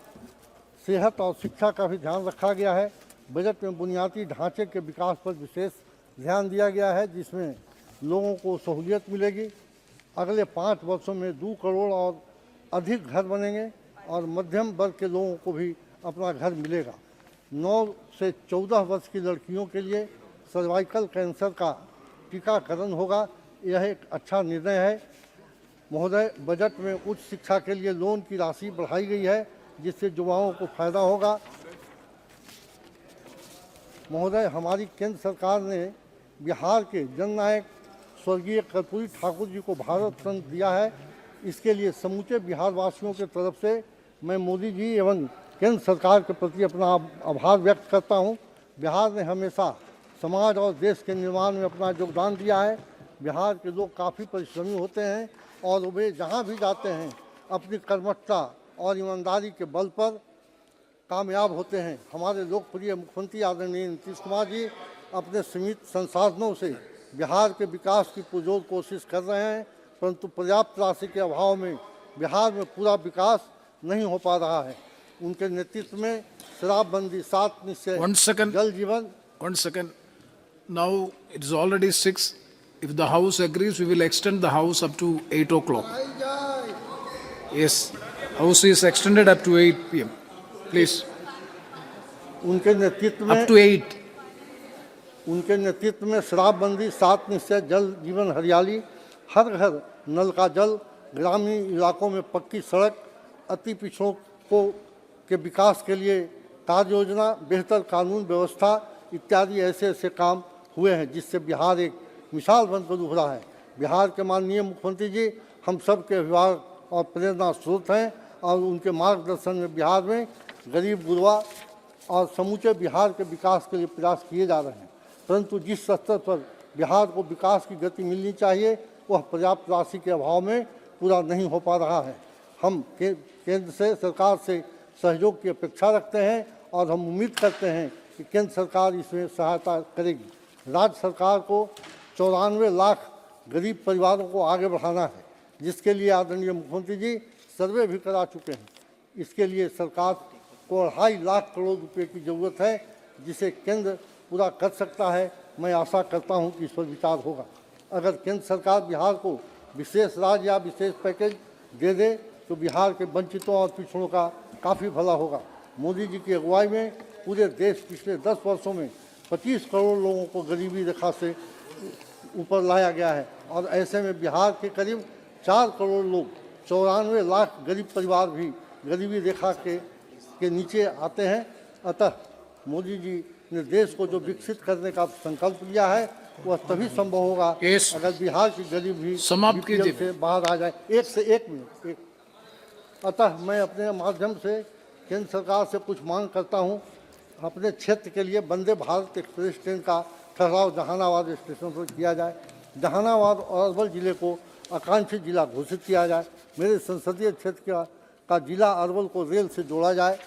सेहत और शिक्षा का भी ध्यान रखा गया है। बजट में बुनियादी ढांचे के विकास पर विशेष ध्यान दिया गया है, जिसमें लोगों को सहूलियत मिलेगी। अगले 5 वर्षों में 2 करोड़ और अधिक घर बनेंगे और मध्यम वर्ग के लोगों को भी अपना घर मिलेगा। 9 से 14 वर्ष की लड़कियों के लिए सर्वाइकल कैंसर का टीकाकरण होगा। यह एक अच्छा निर्णय है। महोदय, बजट में उच्च शिक्षा के लिए लोन की राशि बढ़ाई गई है, जिससे युवाओं को फायदा होगा। महोदय, हमारी केंद्र सरकार ने बिहार के जननायक स्वर्गीय कर्पूरी ठाकुर जी को भारत रत्न दिया है। इसके लिए समूचे बिहार वासियों की तरफ से मैं मोदी जी एवं केंद्र सरकार के प्रति अपना आभार व्यक्त करता हूं। बिहार ने हमेशा समाज और देश के निर्माण में अपना योगदान दिया है। बिहार के लोग काफ़ी परिश्रमी होते हैं और वे जहां भी जाते हैं अपनी कर्मठता और ईमानदारी के बल पर कामयाब होते हैं। हमारे लोकप्रिय मुख्यमंत्री आदरणीय नीतीश कुमार जी अपने सीमित संसाधनों से बिहार के विकास की पुरजोर कोशिश कर रहे हैं, परंतु पर्याप्त राशि के अभाव में बिहार में पूरा विकास नहीं हो पा रहा है। उनके नेतृत्व में शराबबंदी, 7 निश्चय, जल जीवन। 1 second. Now it is already 6. If the House agrees, we will extend the House up to 8 o'clock. Yes, House is extended up to 8 p.m. Please. उनके नेतृत्व में Up to 8. उनके नेतृत्व में शराबबंदी, 7 निश्चय, जल जीवन हरियाली, हर घर नल का जल, ग्रामीण इलाकों में पक्की सड़क, अति पिछड़ों के विकास के लिए कार्य योजना, बेहतर कानून व्यवस्था इत्यादि ऐसे ऐसे काम हुए हैं, जिससे बिहार एक मिसाल बनकर उभरा है। बिहार के माननीय मुख्यमंत्री जी हम सब के अभिभावक और प्रेरणा स्रोत हैं और उनके मार्गदर्शन में बिहार में गरीब गुरबा और समूचे बिहार के विकास के लिए प्रयास किए जा रहे हैं। परंतु जिस स्तर पर बिहार को विकास की गति मिलनी चाहिए, वह पर्याप्त राशि के अभाव में पूरा नहीं हो पा रहा है। हम केंद्र से, सरकार से सहयोग की अपेक्षा रखते हैं और हम उम्मीद करते हैं कि केंद्र सरकार इसमें सहायता करेगी। राज्य सरकार को 94 लाख गरीब परिवारों को आगे बढ़ाना है, जिसके लिए आदरणीय मुख्यमंत्री जी सर्वे भी करा चुके हैं। इसके लिए सरकार को 2.5 लाख करोड़ रुपए की ज़रूरत है, जिसे केंद्र पूरा कर सकता है। मैं आशा करता हूं कि इस पर विचार होगा। अगर केंद्र सरकार बिहार को विशेष राज्य या विशेष पैकेज दे दे तो बिहार के वंचितों और पिछड़ों का काफ़ी भला होगा। मोदी जी की अगुवाई में पूरे देश पिछले 10 वर्षों में 25 करोड़ लोगों को गरीबी रेखा से ऊपर लाया गया है और ऐसे में बिहार के करीब 4 करोड़ लोग, 94 लाख गरीब परिवार भी गरीबी रेखा के नीचे आते हैं। अतः मोदी जी ने देश को जो विकसित करने का संकल्प लिया है वह तभी संभव होगा अगर बिहार की गरीब भी BPL से बाहर आ जाए। एक से एक मिनट। अतः मैं अपने माध्यम से केंद्र सरकार से कुछ मांग करता हूँ, अपने क्षेत्र के लिए वंदे भारत एक्सप्रेस ट्रेन का ठहराव जहानाबाद स्टेशन पर किया जाए। जहानाबाद और अरवल जिले को आकांक्षित जिला घोषित किया जाए। मेरे संसदीय क्षेत्र का जिला अरवल को रेल से जोड़ा जाए।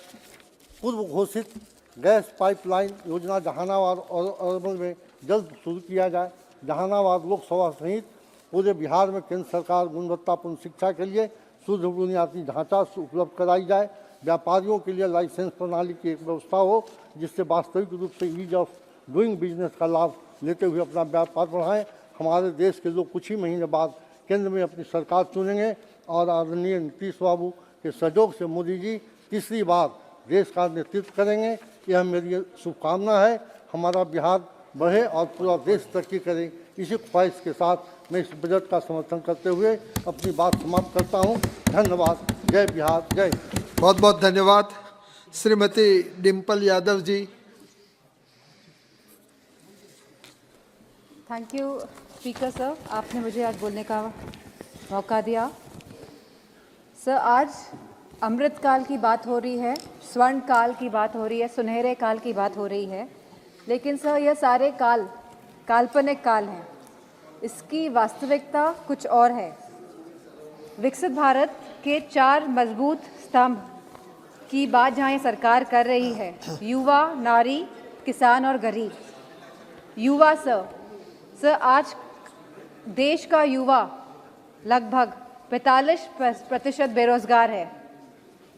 पूर्व घोषित गैस पाइपलाइन योजना जहानाबाद और अरवल में जल्द शुरू किया जाए। जहानाबाद लोकसभा सहित पूरे बिहार में केंद्र सरकार गुणवत्तापूर्ण शिक्षा के लिए शुद्ध बुनियादी ढांचा उपलब्ध कराई जाए। व्यापारियों के लिए लाइसेंस प्रणाली की एक व्यवस्था हो जिससे वास्तविक रूप से ईज ऑफ डूइंग बिजनेस का लाभ लेते हुए अपना व्यापार बढ़ाएं। हमारे देश के लोग कुछ ही महीने बाद केंद्र में अपनी सरकार चुनेंगे और आदरणीय नीतीश बाबू के सहयोग से मोदी जी तीसरी बार देश का नेतृत्व करेंगे। यह मेरी शुभकामना है। हमारा बिहार बढ़े और पूरा देश तरक्की करे। इसी ख्वाहिश के साथ मैं इस बजट का समर्थन करते हुए अपनी बात समाप्त करता हूँ। धन्यवाद। जय बिहार, जय। बहुत बहुत धन्यवाद। Shrimati Dimple Yadav ji. Thank you speaker sir, आपने मुझे आज बोलने का मौका दिया। सर, आज अमृतकाल की बात हो रही है, स्वर्ण काल की बात हो रही है, सुनहरे काल की बात हो रही है, लेकिन सर यह सारे काल काल्पनिक काल हैं। इसकी वास्तविकता कुछ और है। विकसित भारत के 4 मजबूत स्तंभ की बात जहाँ ये सरकार कर रही है, युवा, नारी, किसान और गरीब। युवा सर आज देश का युवा लगभग 45% बेरोजगार है।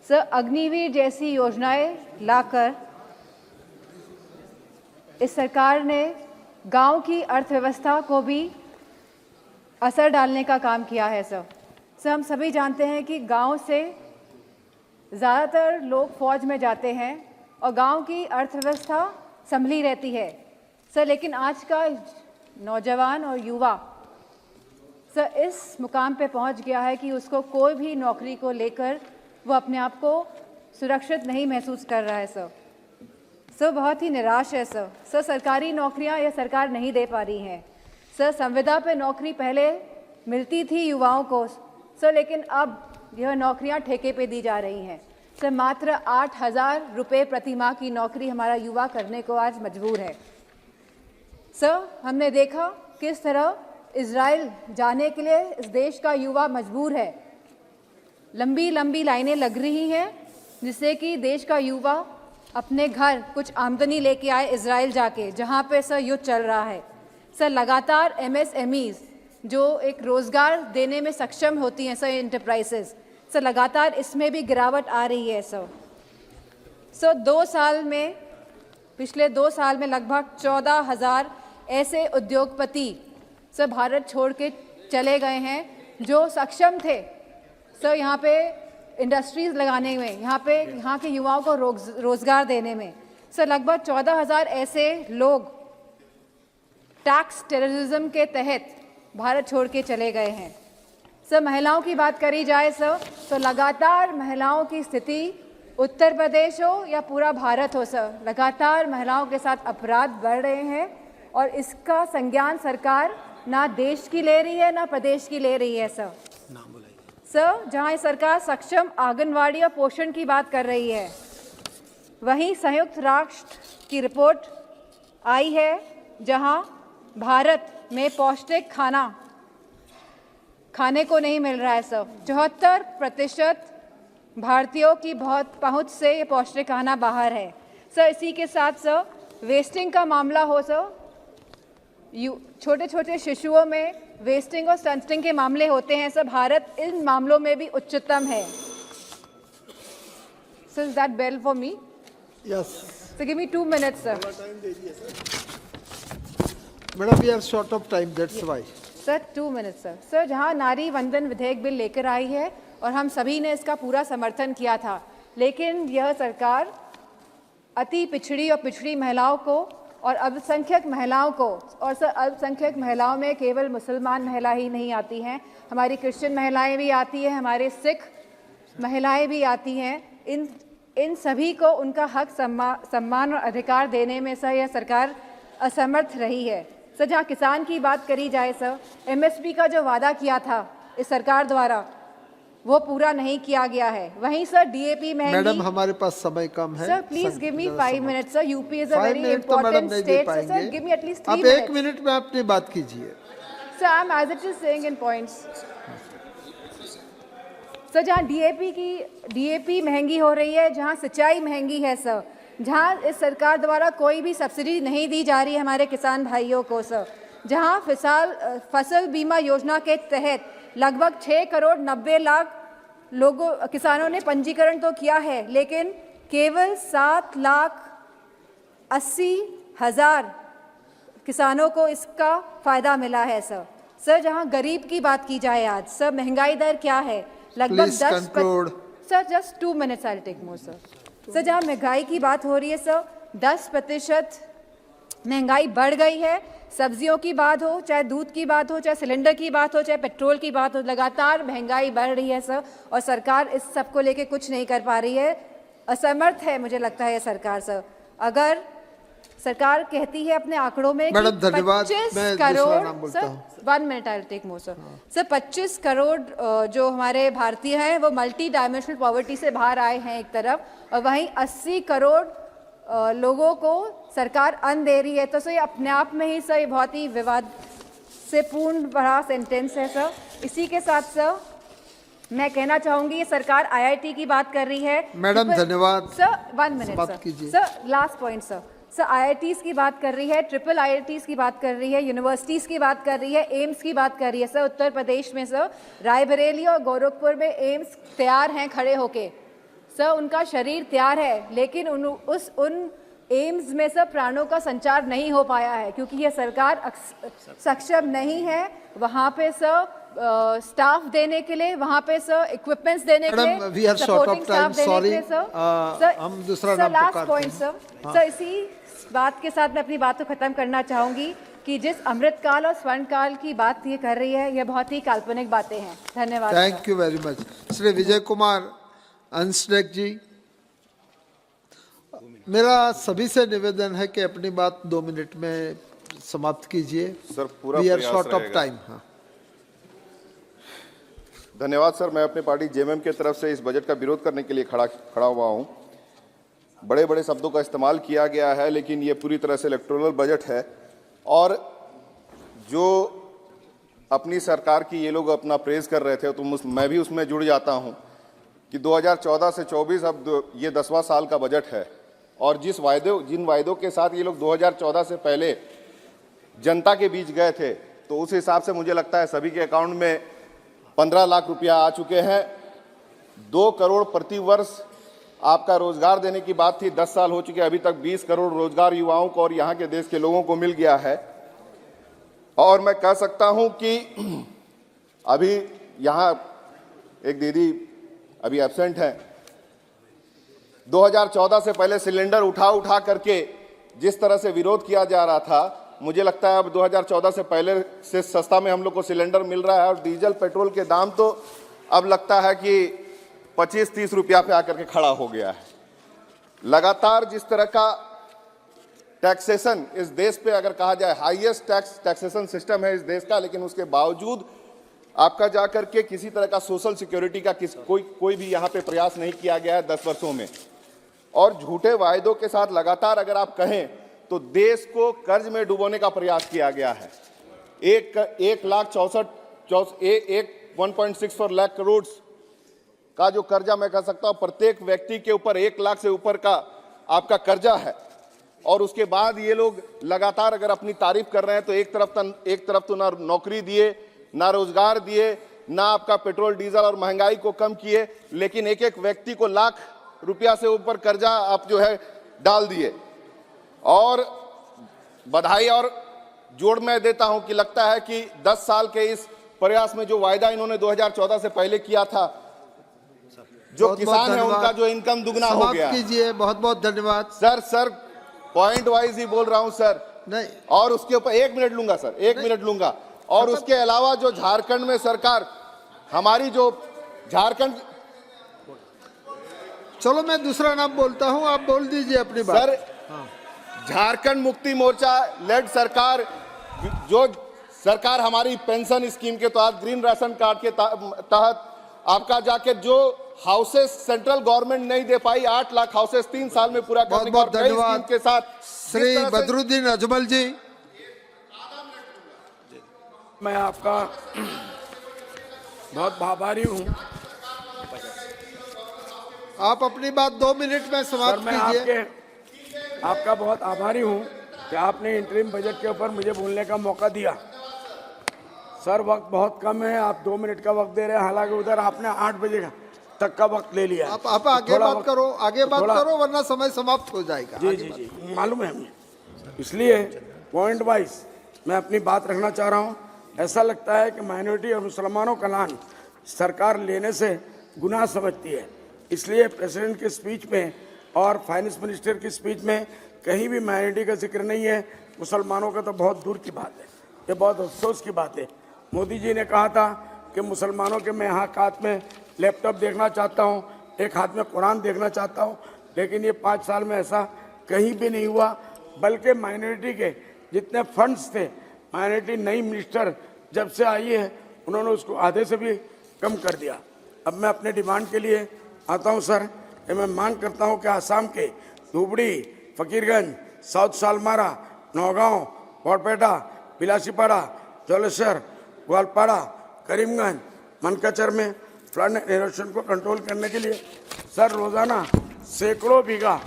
सर, अग्निवीर जैसी योजनाएं लाकर इस सरकार ने गांव की अर्थव्यवस्था को भी असर डालने का काम किया है। सर, हम सभी जानते हैं कि गांव से ज़्यादातर लोग फौज में जाते हैं और गांव की अर्थव्यवस्था संभली रहती है। सर, लेकिन आज का नौजवान और युवा सर इस मुकाम पे पहुंच गया है कि उसको कोई भी नौकरी को लेकर वो अपने आप को सुरक्षित नहीं महसूस कर रहा है। सर बहुत ही निराश है। सर सरकारी नौकरियां यह सरकार नहीं दे पा रही हैं। सर, संविदा पे नौकरी पहले मिलती थी युवाओं को सर, लेकिन अब यह नौकरियां ठेके पे दी जा रही हैं। सर, मात्र 8,000 रुपये प्रति माह की नौकरी हमारा युवा करने को आज मजबूर है। सर, हमने देखा किस तरह इजराइल जाने के लिए इस देश का युवा मजबूर है। लंबी लंबी लाइनें लग रही हैं जिससे कि देश का युवा अपने घर कुछ आमदनी लेके आए इजराइल जाके, जहाँ पे सर युद्ध चल रहा है। सर, लगातार MSMEs जो एक रोज़गार देने में सक्षम होती हैं सर इंटरप्राइजेस, सर लगातार इसमें भी गिरावट आ रही है। सर 2 साल में, पिछले 2 साल में लगभग 14,000 ऐसे उद्योगपति सर भारत छोड़ के चले गए हैं जो सक्षम थे सर यहाँ पे इंडस्ट्रीज़ लगाने में, यहाँ के युवाओं को रोज़गार देने में। सर लगभग 14,000 ऐसे लोग टैक्स टेररिज्म के तहत भारत छोड़ के चले गए हैं। सर, महिलाओं की बात करी जाए सर, तो लगातार महिलाओं की स्थिति उत्तर प्रदेश हो या पूरा भारत हो सर, लगातार महिलाओं के साथ अपराध बढ़ रहे हैं और इसका संज्ञान सरकार ना देश की ले रही है ना प्रदेश की ले रही है। सर जहां ये सरकार सक्षम आंगनवाड़ी और पोषण की बात कर रही है, वहीं संयुक्त राष्ट्र की रिपोर्ट आई है जहां भारत में पौष्टिक खाना खाने को नहीं मिल रहा है। सर 74% भारतीयों की बहुत पहुंच से ये पौष्टिक खाना बाहर है। सर इसी के साथ सर वेस्टिंग का मामला हो सर, छोटे छोटे शिशुओं में वेस्टिंग और स्टंटिंग के मामले होते हैं। सर भारत इन मामलों में भी उच्चतम है। Sir is that bell for me? Yes. Sir give me 2 minutes sir. Madam we are short of time, that's why. Sir 2 minutes sir. Sir जहां नारी वंदन विधेयक बिल लेकर आई है और हम सभी ने इसका पूरा समर्थन किया था, लेकिन यह सरकार अति पिछड़ी और पिछड़ी महिलाओं को और अल्पसंख्यक महिलाओं को, और सर अल्पसंख्यक महिलाओं में केवल मुसलमान महिला ही नहीं आती हैं, हमारी क्रिश्चियन महिलाएं भी आती हैं, हमारे सिख महिलाएं भी आती हैं। इन इन सभी को उनका हक सम्मान और अधिकार देने में सर यह सरकार असमर्थ रही है। सर जहाँ किसान की बात करी जाए सर, एमएसपी का जो वादा किया था इस सरकार द्वारा वो पूरा नहीं किया गया है। वहीं सर डीएपी महंगी। मैडम हमारे पास समय कम है। Sir please give me 5 minutes sir. UP is a very important state sir, give me at least 3 minute. आप 1 मिनट में अपनी बात कीजिए। Sir I am as it is saying in points. Sir जहाँ डीएपी महंगी हो रही है, जहाँ सिंचाई महंगी है सर, जहाँ इस सरकार द्वारा कोई भी सब्सिडी नहीं दी जा रही है हमारे किसान भाइयों को सर, जहाँ फसल बीमा योजना के तहत लगभग 6 करोड़ 90 लाख लोगों किसानों ने पंजीकरण तो किया है, लेकिन केवल 7 लाख 80 हजार किसानों को इसका फायदा मिला है सर। सर जहाँ गरीब की बात की जाए आज सर, महंगाई दर क्या है? लगभग 10। Sir just 2 minutes I will take more sir. Sir जहाँ महंगाई की बात हो रही है सर, 10% महंगाई बढ़ गई है। सब्जियों की बात हो, चाहे दूध की बात हो, चाहे सिलेंडर की बात हो, चाहे पेट्रोल की बात हो, लगातार महंगाई बढ़ रही है सर, और सरकार इस सब को लेके कुछ नहीं कर पा रही है। असमर्थ है मुझे लगता है ये सरकार सर। अगर सरकार कहती है अपने आंकड़ों में कि 25 crore sir, 1 minute I will take more sir. Sir 25 crore जो हमारे भारतीय हैं वो मल्टी डायमेंशनल पॉवर्टी से बाहर आए हैं एक तरफ, और वहीं 80 करोड़ लोगों को सरकार अन्न दे रही है। तो सर ये अपने आप में ही सर ये बहुत ही विवाद से पूर्ण बड़ा सेंटेंस है सर। इसी के साथ सर मैं कहना चाहूंगी ये सरकार आईआईटी की बात कर रही है। मैडम धन्यवाद sir. 1 minute sir, last point sir. Sir IITs की बात कर रही है, ट्रिपल आईआईटीज़ की बात कर रही है, यूनिवर्सिटीज़ की बात कर रही है, एम्स की बात कर रही है। सर उत्तर प्रदेश में सर रायबरेली और गोरखपुर में एम्स तैयार हैं खड़े होके सर, उनका शरीर तैयार है, लेकिन उन एम्स में सर प्राणों का संचार नहीं हो पाया है क्योंकि ये सरकार सक्षम नहीं है वहाँ पे सर स्टाफ देने के लिए, वहाँ पे सर इक्विपमेंट्स देने के लिए, सपोर्टिंग स्टाफ देने के लिए सर। हम दूसरा sir last point sir. Sir इसी बात के साथ मैं अपनी बात को खत्म करना चाहूंगी कि जिस अमृतकाल और स्वर्णकाल की बात ये कर रही है, ये बहुत ही काल्पनिक बातें हैं। धन्यवाद। Thank you very much. Shri Vijay Kumar Hansdak ji, मेरा सभी से निवेदन है कि अपनी बात 2 मिनट में समाप्त कीजिए सर। पूरा we are short of time. हाँ धन्यवाद सर। मैं अपनी पार्टी जेएमएम के तरफ से इस बजट का विरोध करने के लिए खड़ा हुआ हूँ। बड़े बड़े शब्दों का इस्तेमाल किया गया है, लेकिन ये पूरी तरह से इलेक्टोरल बजट है, और जो अपनी सरकार की ये लोग अपना प्रेज कर रहे थे तो मैं भी उसमें जुड़ जाता हूँ कि 2014 से 24 अब ये 10वां साल का बजट है, और जिन वायदों के साथ ये लोग 2014 से पहले जनता के बीच गए थे, तो उस हिसाब से मुझे लगता है सभी के अकाउंट में 15 लाख रुपया आ चुके हैं। 2 करोड़ प्रति वर्ष आपका रोजगार देने की बात थी, 10 साल हो चुके, अभी तक 20 करोड़ रोजगार युवाओं को और यहाँ के देश के लोगों को मिल गया है। और मैं कह सकता हूँ कि अभी यहाँ एक दीदी अभी एब्सेंट है, 2014 से पहले सिलेंडर उठा करके जिस तरह से विरोध किया जा रहा था, मुझे लगता है अब 2014 से पहले से सस्ता में हम लोग को सिलेंडर मिल रहा है, और डीजल पेट्रोल के दाम तो अब लगता है कि 25-30 रुपया पे आकर के खड़ा हो गया है। लगातार जिस तरह का टैक्सेशन इस देश पे अगर कहा जाए हाईएस्ट टैक्सेशन सिस्टम है इस देश का, लेकिन उसके बावजूद आपका जाकर के किसी तरह का सोशल सिक्योरिटी का कोई भी यहाँ पे प्रयास नहीं किया गया है 10 वर्षों में। और झूठे वायदों के साथ लगातार अगर आप कहें तो देश को कर्ज में डुबोने का प्रयास किया गया है। 1.64 लाख करोड़ का जो कर्जा मैं कह सकता हूं प्रत्येक व्यक्ति के ऊपर 1 लाख से ऊपर का आपका कर्जा है, और उसके बाद ये लोग लगातार अगर अपनी तारीफ कर रहे हैं तो एक तरफ तो ना नौकरी दिए, ना रोजगार दिए, ना आपका पेट्रोल डीजल और महंगाई को कम किए, लेकिन एक एक व्यक्ति को लाख रुपया से ऊपर कर्जा आप जो है डाल दिए। और बधाई और जोड़ मैं देता हूं कि लगता है कि 10 साल के इस प्रयास में जो वायदा इन्होंने 2014 से पहले किया था, जो किसान है उनका जो इनकम दुगना हो गया। कीजिए, बहुत बहुत धन्यवाद सर। पॉइंट वाइज ही बोल रहा हूं सर। नहीं, और उसके ऊपर 1 मिनट लूंगा सर, 1 मिनट लूंगा। और उसके अलावा जो झारखंड में सरकार हमारी जो झारखंड चलो मैं दूसरा नाम बोलता हूँ, आप बोल दीजिए अपनी बात। सर, झारखंड मुक्ति मोर्चा लेड सरकार, जो सरकार हमारी पेंशन स्कीम के तहत, ग्रीन राशन कार्ड के तहत आपका जाके जो हाउसेस सेंट्रल गवर्नमेंट नहीं दे पाई, 8 लाख हाउसेस 3 साल में पूरा करने का, बहुत धन्यवाद के साथ श्री बदरुद्दीन अजमल जी। मैं आपका बहुत आभारी हूँ। आप अपनी बात 2 मिनट में समाप्त कीजिए। आपका बहुत आभारी हूँ कि आपने इंटरिम बजट के ऊपर मुझे बोलने का मौका दिया। सर, वक्त बहुत कम है, आप 2 मिनट का वक्त दे रहे हैं, हालांकि उधर आपने 8 बजे तक का वक्त ले लिया। आप आगे बात करो, आगे बात करो, वरना समय समाप्त हो जाएगा। जी, मालूम है हमें, इसलिए पॉइंट वाइज मैं अपनी बात रखना चाह रहा हूँ। ऐसा लगता है कि माइनॉरिटी और मुसलमानों का नाम सरकार लेने से गुनाह समझती है, इसलिए प्रेसिडेंट की स्पीच में और फाइनेंस मिनिस्टर की स्पीच में कहीं भी माइनॉरिटी का जिक्र नहीं है। मुसलमानों का तो बहुत दूर की बात है, ये बहुत अफसोस की बात है। मोदी जी ने कहा था कि मुसलमानों के मैं यहाँ हाथ में लैपटॉप देखना चाहता हूँ, एक हाथ में कुरान देखना चाहता हूँ, लेकिन ये 5 साल में ऐसा कहीं भी नहीं हुआ। बल्कि माइनॉरिटी के जितने फंड्स थे, माइनॉरिटी नई मिनिस्टर जब से आई है उन्होंने उसको आधे से भी कम कर दिया। अब मैं अपने डिमांड के लिए आता हूँ सर, कि मैं मांग करता हूँ कि आसाम के धुबड़ी, फकीरगंज, साउथ सालमारा, नौगांव, बरपेटा, बिलासीपाड़ा, जलेसर, ग्वालपाड़ा, करीमगंज, मनकाचर में फ्लड इरोशन को कंट्रोल करने के लिए सर रोजाना सैकड़ों बीघा,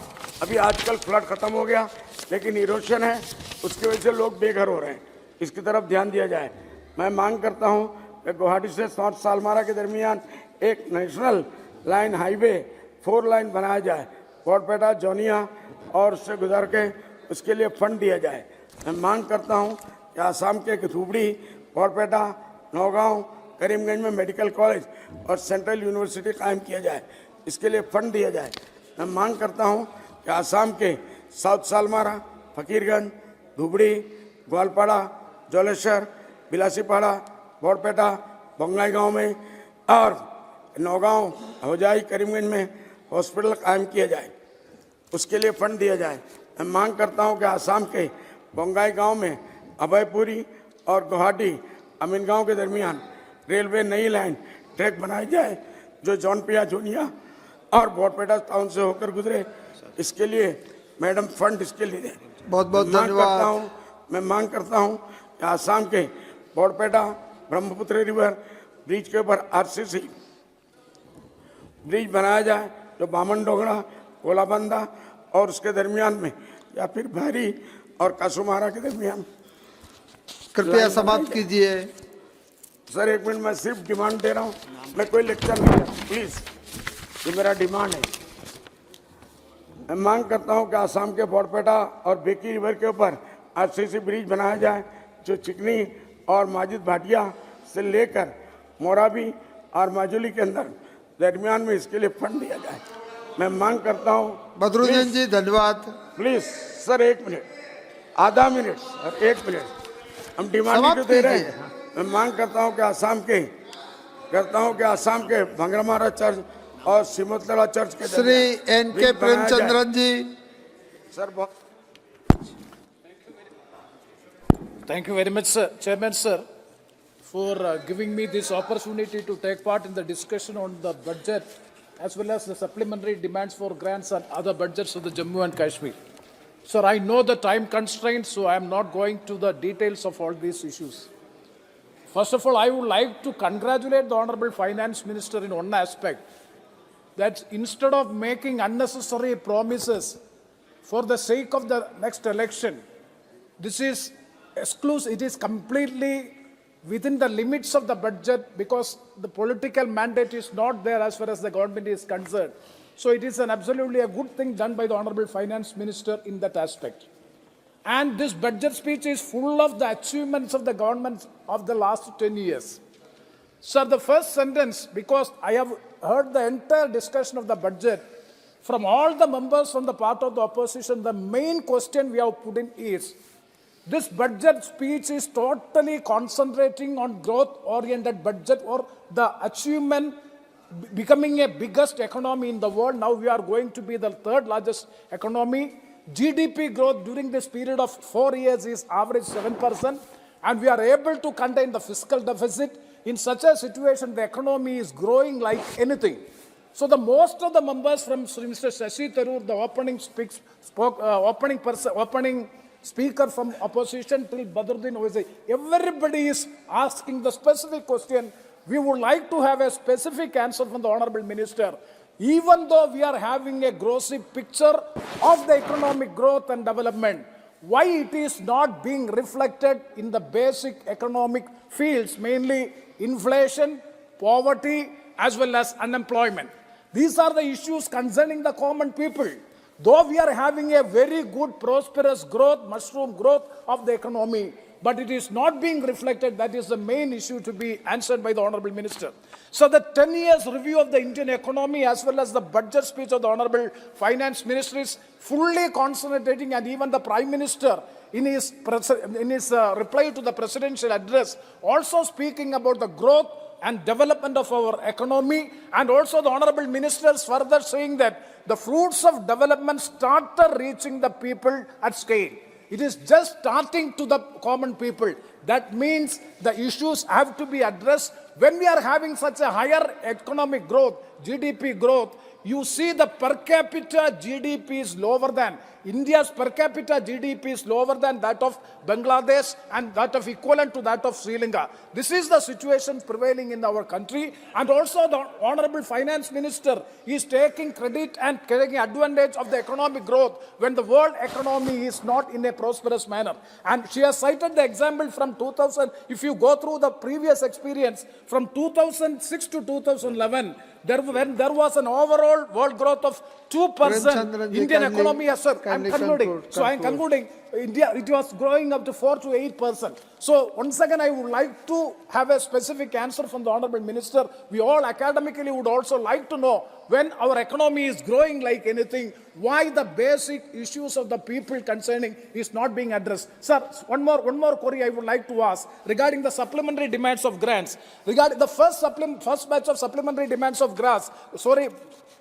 अभी आजकल फ्लड खत्म हो गया लेकिन इरोशन है, उसकी वजह से लोग बेघर हो रहे हैं, इसकी तरफ ध्यान दिया जाए। मैं मांग करता हूं कि गुवाहाटी से साउथ सालमारा के दरमियान एक नेशनल लाइन हाईवे 4 लाइन बनाया जाए, बरपेटा, जोनिया और उससे गुजर के उसके लिए फंड दिया जाए। मैं मांग करता हूं कि आसाम के धुबड़ी, बरपेटा, नौगांव, करीमगंज में मेडिकल कॉलेज और सेंट्रल यूनिवर्सिटी कायम किया जाए, इसके लिए फंड दिया जाए। मैं मांग करता हूं कि आसाम के साउथ सालमारा, फकीरगंज, धुबड़ी, ग्वालपाड़ा, जलेसर, बिलासीपाड़ा, बरपेटा, बंगाईगांव में और नौगांव, होजाई, करीमगंज में हॉस्पिटल कायम किया जाए, उसके लिए फंड दिया जाए। मैं मांग करता हूं कि आसाम के बंगाईगांव में अभयपुरी और गुवाहाटी अमीनगांव के दरमियान रेलवे नई लाइन ट्रैक बनाई जाए जो जौनपुर, जोनिया और बरपेटा टाउन से होकर गुजरे, इसके लिए मैडम फंड इसके लिए दें। बहुत बहुत धन्यवाद। मैं मांग करता हूं कि आसाम के बरपेटा ब्रह्मपुत्र रिवर ब्रिज के ऊपर आरसीसी ब्रिज बनाया जाए जो बामन डोगरा, कोलाबंदा और उसके दरमियान में, या फिर भारी और कासूमारा के दरमियान। कृपया समाप्त कीजिए। सर 1 मिनट, मैं सिर्फ डिमांड दे रहा हूँ, मैं कोई लेक्चर नहीं है, प्लीज, ये मेरा डिमांड है। मैं मांग करता हूँ कि आसाम के बरपेटा और बेकी रिवर के ऊपर आरसीसी ब्रिज बनाया जाए जो चिकनी और माजिद भाटिया से लेकर मोराबी और माजुली के अंदर दरमियान में इसके लिए फंड दिया जाए। मैं मांग करता हूँ। बदरुद्दीन जी धन्यवाद। प्लीज सर 1 मिनट, आधा मिनट सर, 1 मिनट, हम डिमांड दे रहे हैं। मैं मांग करता हूं कि आसाम के भंगरमारा चर्च और सिमोतला चर्च के श्री एन.के. प्रेमचंद्रन जी। सर बहुत Thank you very much, sir. Chairman, sir, for giving me this opportunity to take part in the discussion on the budget as well as the supplementary demands for grants and other budgets of the Jammu and Kashmir. Sir, I know the time constraints, so I am not going to the details of all these issues. First of all, I would like to congratulate the Honorable Finance Minister in one aspect, that instead of making unnecessary promises for the sake of the next election, this is exclusive, it is completely within the limits of the budget because the political mandate is not there as far as the government is concerned. So it is absolutely a good thing done by the Honorable Finance Minister in that aspect. And this budget speech is full of the achievements of the government of the last 10 years. Sir, the first sentence, because I have heard the entire discussion of the budget from all the members from the part of the opposition, the main question we have put in is, this budget speech is totally concentrating on growth-oriented budget or the achievement becoming a biggest economy in the world. Now we are going to be the third largest economy. GDP growth during this period of 4 years is average 7%, and we are able to contain the fiscal deficit. In such a situation, the economy is growing like anything. So the most of the members from Mr. Shashi Tharoor, the opening speaker from opposition till Badruddin Owaisi, everybody is asking the specific question. We would like to have a specific answer from the Honorable Minister. Even though we are having a glossy picture of the economic growth and development, why it is not being reflected in the basic economic fields, mainly inflation, poverty, as well as unemployment. These are the issues concerning the common people. Though we are having a very good, prosperous growth, mushroom growth of the economy, but it is not being reflected. That is the main issue to be answered by the Honorable Minister. So the 10 years review of the Indian economy as well as the budget speech of the Honorable Finance Minister is fully concentrating, and even the Prime Minister in his reply to the presidential address also speaking about the growth and development of our economy, and also the Honorable Ministers further saying that the fruits of development started reaching the people at scale. It is just starting to the common people. That means the issues have to be addressed. When we are having such a higher economic growth, GDP growth, you see the per capita GDP is lower than India's per capita GDP is lower than that of Bangladesh and that of equivalent to that of Sri Lanka. This is the situation prevailing in our country, and also the Honorable Finance Minister is taking credit and taking advantage of the economic growth when the world economy is not in a prosperous manner. And she has cited the example from 2000. If you go through the previous experience from 2006 to 2011, when there was an overall world growth of 2%, Indian economy has, sir, I'm concluding. So I'm concluding. India, it was growing up to 4 to 8%. So once again, I would like to have a specific answer from the Honorable Minister. We all academically would also like to know, when our economy is growing like anything, why the basic issues of the people concerning is not being addressed. Sir, one more query I would like to ask regarding the supplementary demands of grants. Regarding the first batch of supplementary demands of grants,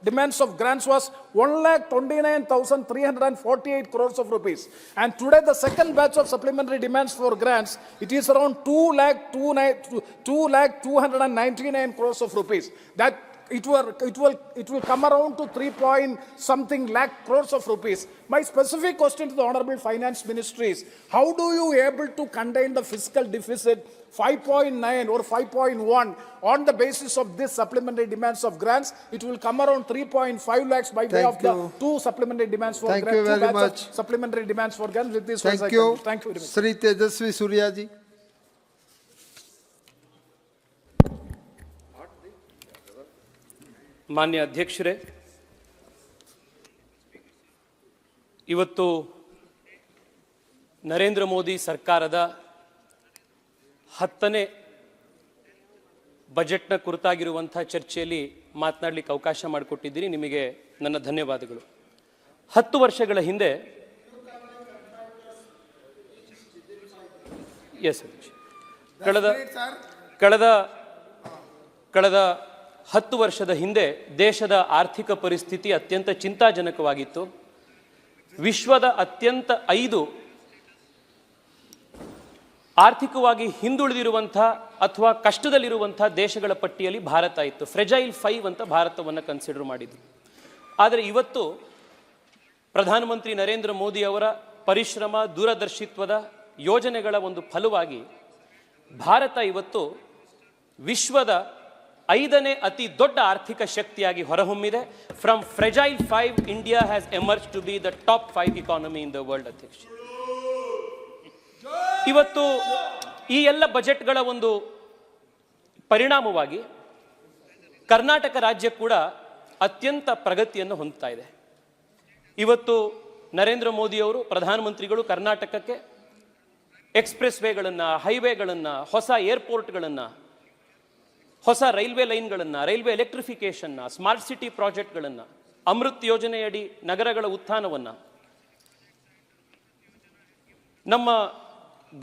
demands of grants was 1,29,348 crores of rupees. And today the second batch of supplementary demands for grants, it is around 2,299 crores of rupees. That it will come around to 3 lakh crores of rupees. My specific question to the Honorable Finance Minister is, how do you able to contain the fiscal deficit 5.9 or 5.1 on the basis of this supplementary demands of grants? It will come around 3.5 lakhs by way of the two supplementary demands for grants. Thank you very much. Supplementary demands for grants. With this, thank you. Thank you very much. Sri Tejasvi Surya ji. ಮಾನ್ಯ ಅಧ್ಯಕ್ಷರೇ, ಇವತ್ತು ನರೇಂದ್ರ ಮೋದಿ ಸರ್ಕಾರದ 10ನೇ ಬಜೆಟ್ನ ಕುರಿತಾಗಿರುವಂಥ ಚರ್ಚೆಯಲ್ಲಿ ಮಾತನಾಡಲಿಕ್ಕೆ ಅವಕಾಶ ಮಾಡಿಕೊಟ್ಟಿದ್ದೀರಿ. ನಿಮಗೆ ನನ್ನ ಧನ್ಯವಾದಗಳು. 10 ವರ್ಷಗಳ ಹಿಂದೆ ಕಳೆದ 10 ವರ್ಷದ ಹಿಂದೆ ದೇಶದ ಆರ್ಥಿಕ ಪರಿಸ್ಥಿತಿ ಅತ್ಯಂತ ಚಿಂತಾಜನಕವಾಗಿತ್ತು. ವಿಶ್ವದ ಅತ್ಯಂತ 5 ಆರ್ಥಿಕವಾಗಿ ಹಿಂದುಳಿದಿರುವಂಥ ಅಥವಾ ಕಷ್ಟದಲ್ಲಿರುವಂಥ ದೇಶಗಳ ಪಟ್ಟಿಯಲ್ಲಿ ಭಾರತ ಇತ್ತು. ಫ್ರೆಜೈಲ್ 5 ಅಂತ ಭಾರತವನ್ನು ಕನ್ಸಿಡರ್ ಮಾಡಿದ್ರು. ಆದರೆ ಇವತ್ತು ಪ್ರಧಾನಮಂತ್ರಿ ನರೇಂದ್ರ ಮೋದಿ ಅವರ ಪರಿಶ್ರಮ, ದೂರದರ್ಶಿತ್ವದ ಯೋಜನೆಗಳ ಒಂದು ಫಲವಾಗಿ ಭಾರತ ಇವತ್ತು ವಿಶ್ವದ 5ನೇ ಅತಿ ದೊಡ್ಡ ಆರ್ಥಿಕ ಶಕ್ತಿಯಾಗಿ ಹೊರಹೊಮ್ಮಿದೆ. From fragile 5, India has emerge to be the top 5 economy in the world. ಅಧ್ಯಕ್ಷ, ಇವತ್ತು ಈ ಎಲ್ಲ ಬಜೆಟ್ಗಳ ಒಂದು ಪರಿಣಾಮವಾಗಿ ಕರ್ನಾಟಕ ರಾಜ್ಯ ಕೂಡ ಅತ್ಯಂತ ಪ್ರಗತಿಯನ್ನು ಹೊಂದುತ್ತಾ ಇದೆ. ಇವತ್ತು ನರೇಂದ್ರ ಮೋದಿ ಅವರು ಪ್ರಧಾನಮಂತ್ರಿಗಳು ಕರ್ನಾಟಕಕ್ಕೆ ಎಕ್ಸ್ಪ್ರೆಸ್ ವೇಗಳನ್ನು, ಹೈವೇಗಳನ್ನು, ಹೊಸ ಏರ್ಪೋರ್ಟ್ಗಳನ್ನು, ಹೊಸ ರೈಲ್ವೆ ಲೈನ್ಗಳನ್ನು, ರೈಲ್ವೆ ಎಲೆಕ್ಟ್ರಿಫಿಕೇಷನ್ನ, ಸ್ಮಾರ್ಟ್ ಸಿಟಿ ಪ್ರಾಜೆಕ್ಟ್ಗಳನ್ನು, ಅಮೃತ್ ಯೋಜನೆಯಡಿ ನಗರಗಳ ಉತ್ಥಾನವನ್ನು, ನಮ್ಮ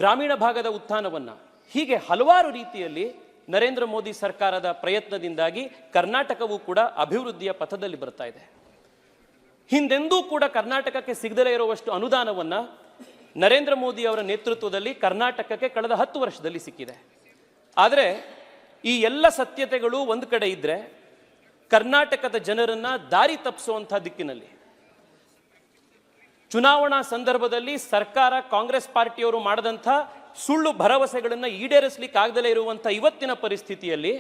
ಗ್ರಾಮೀಣ ಭಾಗದ ಉತ್ಥಾನವನ್ನು, ಹೀಗೆ ಹಲವಾರು ರೀತಿಯಲ್ಲಿ ನರೇಂದ್ರ ಮೋದಿ ಸರ್ಕಾರದ ಪ್ರಯತ್ನದಿಂದಾಗಿ ಕರ್ನಾಟಕವೂ ಕೂಡ ಅಭಿವೃದ್ಧಿಯ ಪಥದಲ್ಲಿ ಬರ್ತಾ ಇದೆ. ಹಿಂದೆಂದೂ ಕೂಡ ಕರ್ನಾಟಕಕ್ಕೆ ಸಿಗದಲೇ ಇರುವಷ್ಟು ಅನುದಾನವನ್ನು ನರೇಂದ್ರ ಮೋದಿ ಅವರ ನೇತೃತ್ವದಲ್ಲಿ ಕರ್ನಾಟಕಕ್ಕೆ ಕಳೆದ 10 ವರ್ಷದಲ್ಲಿ ಸಿಕ್ಕಿದೆ. ಆದರೆ ಈ ಎಲ್ಲ ಸತ್ಯತೆಗಳು ಒಂದು ಕಡೆ ಇದ್ದರೆ ಕರ್ನಾಟಕದ ಜನರನ್ನ ದಾರಿ ತಪ್ಪಿಸುವಂಥ ದಿಕ್ಕಿನಲ್ಲಿ ಚುನಾವಣಾ ಸಂದರ್ಭದಲ್ಲಿ ಸರ್ಕಾರ ಕಾಂಗ್ರೆಸ್ ಪಾರ್ಟಿಯವರು ಮಾಡದಂಥ ಸುಳ್ಳು ಭರವಸೆಗಳನ್ನು ಈಡೇರಿಸಲಿಕ್ಕೆ ಆಗದಲೇ ಇರುವಂಥ ಇವತ್ತಿನ ಪರಿಸ್ಥಿತಿಯಲ್ಲಿ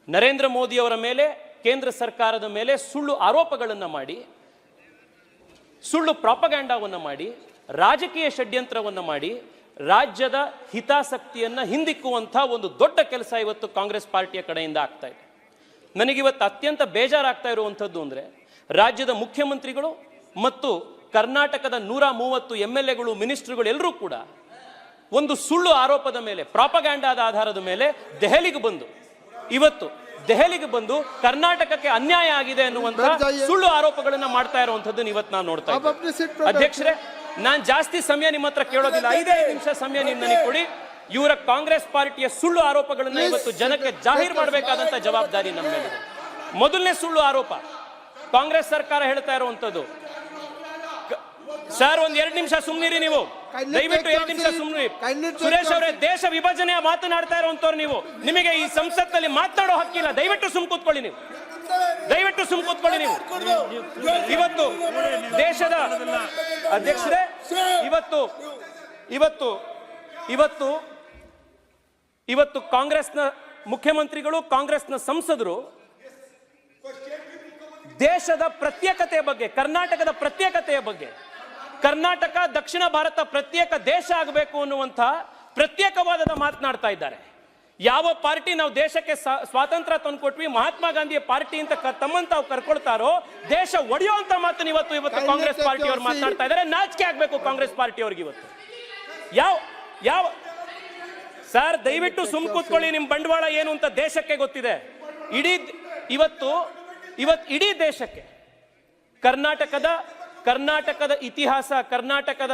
ನರೇಂದ್ರ ಮೋದಿ ಅವರ ಮೇಲೆ, ಕೇಂದ್ರ ಸರ್ಕಾರದ ಮೇಲೆ ಸುಳ್ಳು ಆರೋಪಗಳನ್ನು ಮಾಡಿ, ಸುಳ್ಳು ಪ್ರಾಪಗ್ಯಾಂಡಾವನ್ನು ಮಾಡಿ, ರಾಜಕೀಯ ಷಡ್ಯಂತ್ರವನ್ನು ಮಾಡಿ ರಾಜ್ಯದ ಹಿತಾಸಕ್ತಿಯನ್ನು ಹಿಂದಿಕ್ಕುವಂಥ ಒಂದು ದೊಡ್ಡ ಕೆಲಸ ಇವತ್ತು ಕಾಂಗ್ರೆಸ್ ಪಾರ್ಟಿಯ ಕಡೆಯಿಂದ ಆಗ್ತಾ ಇದೆ. ನನಗಿವತ್ತು ಅತ್ಯಂತ ಬೇಜಾರಾಗ್ತಾ ಇರುವಂಥದ್ದು ಅಂದರೆ ರಾಜ್ಯದ ಮುಖ್ಯಮಂತ್ರಿಗಳು ಮತ್ತು ಕರ್ನಾಟಕದ 130 MLAಗಳು, ಮಿನಿಸ್ಟ್ರುಗಳು ಎಲ್ಲರೂ ಕೂಡ ಒಂದು ಸುಳ್ಳು ಆರೋಪದ ಮೇಲೆ, ಪ್ರಾಪಗ್ಯಾಂಡಾದ ಆಧಾರದ ಮೇಲೆ ದೆಹಲಿಗೆ ಬಂದು ಕರ್ನಾಟಕಕ್ಕೆ ಅನ್ಯಾಯ ಆಗಿದೆ ಅನ್ನುವಂಥ ಸುಳ್ಳು ಆರೋಪಗಳನ್ನ ಮಾಡ್ತಾ ಇರುವಂಥದ್ದು ಇವತ್ತು ನಾವು ನೋಡ್ತಾ ಇದ್ದೀವಿ. ಅಧ್ಯಕ್ಷರೇ, ನಾನು ಜಾಸ್ತಿ ಸಮಯ ನಿಮ್ಮ ಹತ್ರ ಕೇಳೋದಿಲ್ಲ, 5 ನಿಮಿಷ ಸಮಯ ನೀವು ನನಗೆ ಕೊಡಿ. ಇವರ ಕಾಂಗ್ರೆಸ್ ಪಾರ್ಟಿಯ ಸುಳ್ಳು ಆರೋಪಗಳನ್ನ ಇವತ್ತು ಜನಕ್ಕೆ ಜಾಹೀರು ಮಾಡಬೇಕಾದಂತ ಜವಾಬ್ದಾರಿ ನಮ್ಮ ಮೇಲಿದೆ. ಮೊದಲನೇ ಸುಳ್ಳು ಆರೋಪ ಕಾಂಗ್ರೆಸ್ ಸರ್ಕಾರ ಹೇಳ್ತಾ ಇರುವಂತದ್ದು. ಸರ್, ಒಂದ್ 2 ನಿಮಿಷ ಸುಮ್ಮನಿರಿ ನೀವು, ದಯವಿಟ್ಟು 2 ನಿಮಿಷ ಸುಮ್ಮನಿರಿ. ಸುರೇಶ್ ಅವರೇ, ದೇಶ ವಿಭಜನೆಯ ಮಾತನಾಡ್ತಾ ಇರುವಂತವ್ರು ನೀವು, ನಿಮಗೆ ಈ ಸಂಸತ್ನಲ್ಲಿ ಮಾತನಾಡೋ ಹಕ್ಕಿಲ್ಲ. ದಯವಿಟ್ಟು ಸುಮ್ ಕೂತ್ಕೊಳ್ಳಿ ನೀವು, ದಯವಿಟ್ಟು ಸುಮ್ ಕೂತ್ಕೊಳ್ಳಿ ನೀವು. ಇವತ್ತು ದೇಶದ ಅಧ್ಯಕ್ಷರೇ, ಇವತ್ತು ಕಾಂಗ್ರೆಸ್ನ ಮುಖ್ಯಮಂತ್ರಿಗಳು, ಕಾಂಗ್ರೆಸ್ನ ಸಂಸದರು ದೇಶದ ಪ್ರತ್ಯೇಕತೆಯ ಬಗ್ಗೆ, ಕರ್ನಾಟಕದ ಪ್ರತ್ಯೇಕತೆಯ ಬಗ್ಗೆ, ಕರ್ನಾಟಕ ದಕ್ಷಿಣ ಭಾರತ ಪ್ರತ್ಯೇಕ ದೇಶ ಆಗಬೇಕು ಅನ್ನುವಂಥ ಪ್ರತ್ಯೇಕವಾದದ ಮಾತನಾಡ್ತಾ ಇದ್ದಾರೆ. ಯಾವ ಪಾರ್ಟಿ ನಾವು ದೇಶಕ್ಕೆ ಸ್ವಾತಂತ್ರ್ಯ ತಂದುಕೊಟ್ವಿ, ಮಹಾತ್ಮ ಗಾಂಧಿಯ ಪಾರ್ಟಿ ಅಂತ ತಮ್ಮಂತ ತಾವು ಕರ್ಕೊಳ್ತಾರೋ ದೇಶ ಒಡೆಯುವಂತ ಮಾತನ್ನು ಇವತ್ತು ಕಾಂಗ್ರೆಸ್ ಪಾರ್ಟಿಯವರು ಮಾತನಾಡ್ತಾ ಇದ್ದಾರೆ. ನಾಚಿಕೆ ಆಗ್ಬೇಕು ಕಾಂಗ್ರೆಸ್ ಪಾರ್ಟಿಯವ್ರಿಗೆ ಇವತ್ತು. ಯಾವ ಸರ್, ದಯವಿಟ್ಟು ಸುಮ್ ಕೂತ್ಕೊಳ್ಳಿ. ನಿಮ್ ಬಂಡವಾಳ ಏನು ಅಂತ ದೇಶಕ್ಕೆ ಗೊತ್ತಿದೆ. ಇಡೀ ದೇಶಕ್ಕೆ ಕರ್ನಾಟಕದ ಇತಿಹಾಸ, ಕರ್ನಾಟಕದ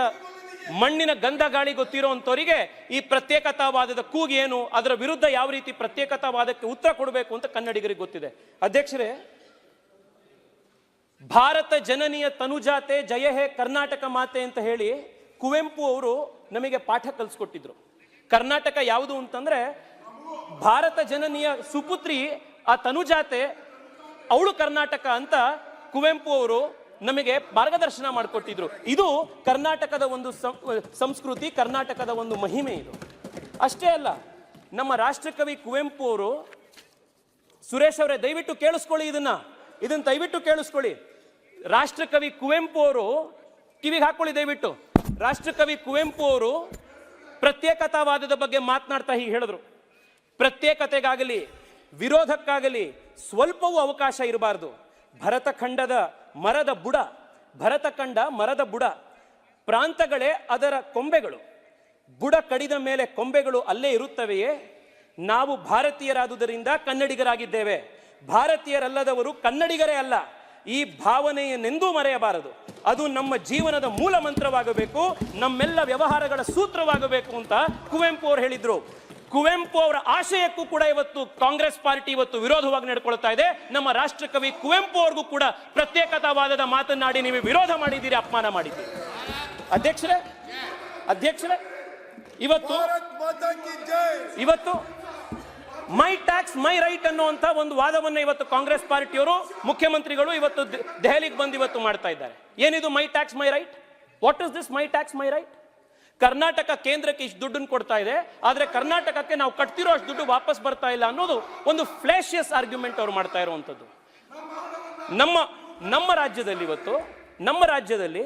ಮಣ್ಣಿನ ಗಂಧ ಗಾಳಿ ಗೊತ್ತಿರುವಂತವರಿಗೆ ಈ ಪ್ರತ್ಯೇಕತಾವಾದದ ಕೂಗು ಏನು, ಅದರ ವಿರುದ್ಧ ಯಾವ ರೀತಿ ಪ್ರತ್ಯೇಕತಾವಾದಕ್ಕೆ ಉತ್ತರ ಕೊಡಬೇಕು ಅಂತ ಕನ್ನಡಿಗರಿಗೆ ಗೊತ್ತಿದೆ. ಅಧ್ಯಕ್ಷರೇ, ಭಾರತ ಜನನಿಯ ತನುಜಾತೆ ಜಯ ಹೇ ಕರ್ನಾಟಕ ಮಾತೆ ಅಂತ ಹೇಳಿ ಕುವೆಂಪು ಅವರು ನಮಗೆ ಪಾಠ ಕಲಿಸ್ಕೊಟ್ಟಿದ್ರು. ಕರ್ನಾಟಕ ಯಾವುದು ಅಂತಂದ್ರೆ ಭಾರತ ಜನನಿಯ ಸುಪುತ್ರಿ ಆ ತನುಜಾತೆ, ಅವಳು ಕರ್ನಾಟಕ ಅಂತ ಕುವೆಂಪು ಅವರು ನಮಗೆ ಮಾರ್ಗದರ್ಶನ ಮಾಡಿಕೊಟ್ಟಿದ್ರು. ಇದು ಕರ್ನಾಟಕದ ಒಂದು ಸಂಸ್ಕೃತಿ, ಕರ್ನಾಟಕದ ಒಂದು ಮಹಿಮೆ. ಇದು ಅಷ್ಟೇ ಅಲ್ಲ, ನಮ್ಮ ರಾಷ್ಟ್ರಕವಿ ಕುವೆಂಪು ಅವರು, ಸುರೇಶ್ ಅವರೇ ದಯವಿಟ್ಟು ಕೇಳಿಸ್ಕೊಳ್ಳಿ, ಇದನ್ನ ದಯವಿಟ್ಟು ಕೇಳಿಸ್ಕೊಳ್ಳಿ. ರಾಷ್ಟ್ರಕವಿ ಕುವೆಂಪು ಅವರು, ಕಿವಿಗೆ ಹಾಕೊಳ್ಳಿ ದಯವಿಟ್ಟು. ರಾಷ್ಟ್ರಕವಿ ಕುವೆಂಪು ಅವರು ಪ್ರತ್ಯೇಕತಾವಾದದ ಬಗ್ಗೆ ಮಾತನಾಡ್ತಾ ಹೀಗೆ ಹೇಳಿದ್ರು: ಪ್ರತ್ಯೇಕತೆಗಾಗಲಿ ವಿರೋಧಕ್ಕಾಗಲಿ ಸ್ವಲ್ಪವೂ ಅವಕಾಶ ಇರಬಾರದು. ಭರತಖಂಡ ಮರದ ಬುಡ, ಪ್ರಾಂತಗಳೇ ಅದರ ಕೊಂಬೆಗಳು, ಬುಡ ಕಡಿದ ಮೇಲೆ ಕೊಂಬೆಗಳು ಅಲ್ಲೇ ಇರುತ್ತವೆಯೇ? ನಾವು ಭಾರತೀಯರಾದುದರಿಂದ ಕನ್ನಡಿಗರಾಗಿದ್ದೇವೆ, ಭಾರತೀಯರಲ್ಲದವರು ಕನ್ನಡಿಗರೇ ಅಲ್ಲ. ಈ ಭಾವನೆಯನ್ನೆಂದೂ ಮರೆಯಬಾರದು. ಅದು ನಮ್ಮ ಜೀವನದ ಮೂಲ ಮಂತ್ರವಾಗಬೇಕು, ನಮ್ಮೆಲ್ಲ ವ್ಯವಹಾರಗಳ ಸೂತ್ರವಾಗಬೇಕು ಅಂತ ಕುವೆಂಪು ಅವರು ಹೇಳಿದ್ರು. ಕುವೆಂಪು ಅವರ ಆಶಯಕ್ಕೂ ಕೂಡ ಇವತ್ತು ಕಾಂಗ್ರೆಸ್ ಪಾರ್ಟಿ ವಿರೋಧವಾಗಿ ನಡ್ಕೊಳ್ತಾ ಇದೆ. ನಮ್ಮ ರಾಷ್ಟ್ರಕವಿ ಕುವೆಂಪು ಅವ್ರಿಗೂ ಕೂಡ ಪ್ರತ್ಯೇಕತಾವಾದದ ಮಾತನಾಡಿ ನೀವು ವಿರೋಧ ಮಾಡಿದ್ದೀರಿ, ಅಪಮಾನ ಮಾಡಿದ್ದೀರಿ. ಅಧ್ಯಕ್ಷರೇ, ಇವತ್ತು ಮೈ ಟ್ಯಾಕ್ಸ್ ಮೈ ರೈಟ್ ಅನ್ನುವಂಥ ಒಂದು ವಾದವನ್ನು ಇವತ್ತು ಕಾಂಗ್ರೆಸ್ ಪಾರ್ಟಿಯವರು, ಮುಖ್ಯಮಂತ್ರಿಗಳು ಇವತ್ತು ದೆಹಲಿಗೆ ಬಂದು ಮಾಡ್ತಾ ಇದ್ದಾರೆ. ಏನಿದು ಮೈ tax my right? What is this my tax my right? Karnataka ಕೇಂದ್ರಕ್ಕೆ ಇಷ್ಟು ದುಡ್ಡನ್ನು ಕೊಡ್ತಾ ಇದೆ, ಆದರೆ ಕರ್ನಾಟಕಕ್ಕೆ ನಾವು ಕಟ್ತಿರೋ ಅಷ್ಟು ದುಡ್ಡು ವಾಪಸ್ ಬರ್ತಾ ಇಲ್ಲ ಅನ್ನೋದು ಒಂದು ಫ್ಲಾಶಿಯಸ್ ಆರ್ಗ್ಯುಮೆಂಟ್ ಅವ್ರು ಮಾಡ್ತಾ ಇರುವಂಥದ್ದು. ನಮ್ಮ ರಾಜ್ಯದಲ್ಲಿ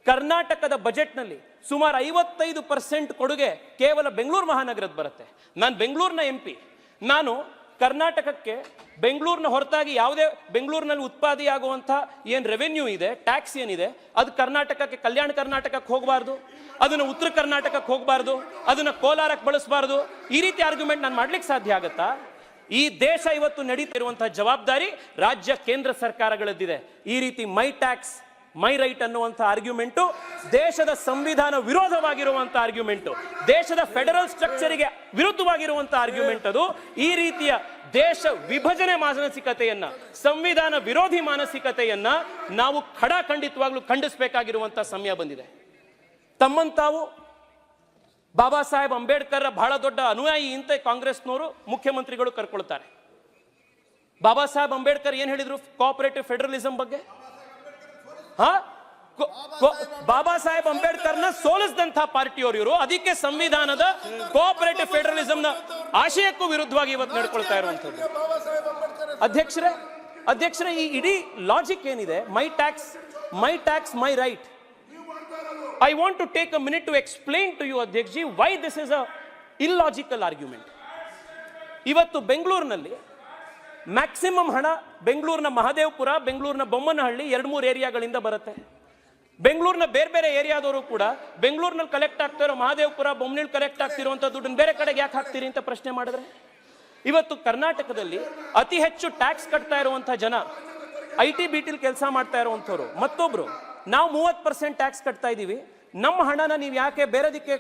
ಕರ್ನಾಟಕದ ಬಜೆಟ್ನಲ್ಲಿ ಸುಮಾರು 55% ಕೊಡುಗೆ ಕೇವಲ ಬೆಂಗಳೂರು ಮಹಾನಗರದ ಬರುತ್ತೆ. ನಾನು ಬೆಂಗಳೂರಿನ MP. ನಾನು ಕರ್ನಾಟಕಕ್ಕೆ ಬೆಂಗಳೂರಿನ ಹೊರತಾಗಿ ಯಾವುದೇ ಬೆಂಗಳೂರಿನಲ್ಲಿ ಉತ್ಪಾದನೆಯಾಗುವಂಥ ಏನು ರೆವೆನ್ಯೂ ಇದೆ, ಟ್ಯಾಕ್ಸ್ ಏನಿದೆ, ಅದು ಕರ್ನಾಟಕಕ್ಕೆ, ಕಲ್ಯಾಣ ಕರ್ನಾಟಕಕ್ಕೆ ಹೋಗಬಾರ್ದು, ಅದನ್ನು ಉತ್ತರ ಕರ್ನಾಟಕಕ್ಕೆ ಹೋಗಬಾರ್ದು, ಅದನ್ನು ಕೋಲಾರಕ್ಕೆ ಬಳಸಬಾರ್ದು. ಈ ರೀತಿ ಆರ್ಗ್ಯುಮೆಂಟ್ ನಾನು ಮಾಡ್ಲಿಕ್ಕೆ ಸಾಧ್ಯ ಆಗುತ್ತಾ? ಈ ದೇಶ ಇವತ್ತು ನಡೀತಿರುವಂತಹ ಜವಾಬ್ದಾರಿ ರಾಜ್ಯ ಕೇಂದ್ರ ಸರ್ಕಾರಗಳದ್ದಿದೆ. ಈ ರೀತಿ ಮೈ ಟ್ಯಾಕ್ಸ್ ಮೈ ರೈಟ್ ಅನ್ನುವಂಥ ಆರ್ಗ್ಯುಮೆಂಟು ದೇಶದ ಸಂವಿಧಾನ ವಿರೋಧವಾಗಿರುವಂಥ ಆರ್ಗ್ಯುಮೆಂಟು, ದೇಶದ ಫೆಡರಲ್ ಸ್ಟ್ರಕ್ಚರಿಗೆ ವಿರುದ್ಧವಾಗಿರುವಂಥ ಆರ್ಗ್ಯುಮೆಂಟ್ ಅದು. ಈ ರೀತಿಯ ದೇಶ ವಿಭಜನೆ ಮಾನಸಿಕತೆಯನ್ನ, ಸಂವಿಧಾನ ವಿರೋಧಿ ಮಾನಸಿಕತೆಯನ್ನ ನಾವು ಖಂಡಿತವಾಗ್ಲೂ ಖಂಡಿಸಬೇಕಾಗಿರುವಂಥ ಸಮಯ ಬಂದಿದೆ. ತಮ್ಮಂತಾವು ಬಾಬಾ ಸಾಹೇಬ್ ಅಂಬೇಡ್ಕರ್ ಬಹಳ ದೊಡ್ಡ ಅನುಯಾಯಿ ಅಂತ ಕಾಂಗ್ರೆಸ್ನವರು ಮುಖ್ಯಮಂತ್ರಿಗಳು ಕರ್ಕೊಳ್ತಾರೆ. ಬಾಬಾ ಸಾಹೇಬ್ ಅಂಬೇಡ್ಕರ್ ಏನ್ ಹೇಳಿದ್ರು ಕೋಆಪರೇಟಿವ್ ಫೆಡರಲಿಸಂ ಬಗ್ಗೆ? ಬಾಬಾ ಸಾಹೇಬ್ ಅಂಬೇಡ್ಕರ್ನ ಸೋಲಿಸಿದಂತಹ ಪಾರ್ಟಿಯವರು ಇವರು. ಅದಕ್ಕೆ ಸಂವಿಧಾನದ ಕೋಆಪರೇಟಿವ್ ಫೆಡರಲಿಸಂನ ಆಶಯಕ್ಕೂ ವಿರುದ್ಧವಾಗಿ ಇವತ್ತು ನಡ್ಕೊಳ್ತಾ ಇರುವಂತದ್ದು. ಅಧ್ಯಕ್ಷರೇ ಈ ಇಡೀ ಲಾಜಿಕ್ ಏನಿದೆ, ಮೈ tax my right. I want to take a minute to explain to you, Adhyakji, why this is a illogical argument. ಇವತ್ತು ಬೆಂಗಳೂರಿನಲ್ಲಿ ಮ್ಯಾಕ್ಸಿಮಮ್ ಹಣ ಬೆಂಗಳೂರಿನ ಮಹದೇವಪುರ, ಬೆಂಗಳೂರಿನ ಬೊಮ್ಮನಹಳ್ಳಿ 2-3 ಏರಿಯಾಗಳಿಂದ ಬರುತ್ತೆ. ಬೆಂಗಳೂರಿನ ಬೇರೆ ಏರಿಯಾದವರು ಕೂಡ ಬೆಂಗಳೂರಿನಲ್ಲಿ ಕಲೆಕ್ಟ್ ಆಗ್ತಾ ಇರೋ ಮಹದೇವಪುರ, ಬೊಮ್ಮನಹಳ್ಳಿ ಕಲೆಕ್ಟ್ ಆಗ್ತಿರುವಂಥ ದುಡ್ಡನ್ನು ಬೇರೆ ಕಡೆಗೆ ಯಾಕೆ ಹಾಕ್ತೀರಿ ಅಂತ ಪ್ರಶ್ನೆ ಮಾಡಿದ್ರೆ, ಇವತ್ತು ಕರ್ನಾಟಕದಲ್ಲಿ ಅತಿ ಹೆಚ್ಚು ಟ್ಯಾಕ್ಸ್ ಕಟ್ತಾ ಇರುವಂಥ ಜನ IT BT ಕೆಲಸ ಮಾಡ್ತಾ ಇರುವಂಥವ್ರು. ಮತ್ತೊಬ್ರು, ನಾವು 30% ಟ್ಯಾಕ್ಸ್ ಕಟ್ತಾ ಇದ್ದೀವಿ, ನಮ್ಮ ಹಣನ ನೀವು ಯಾಕೆ ಬೇರೆದಕ್ಕೆ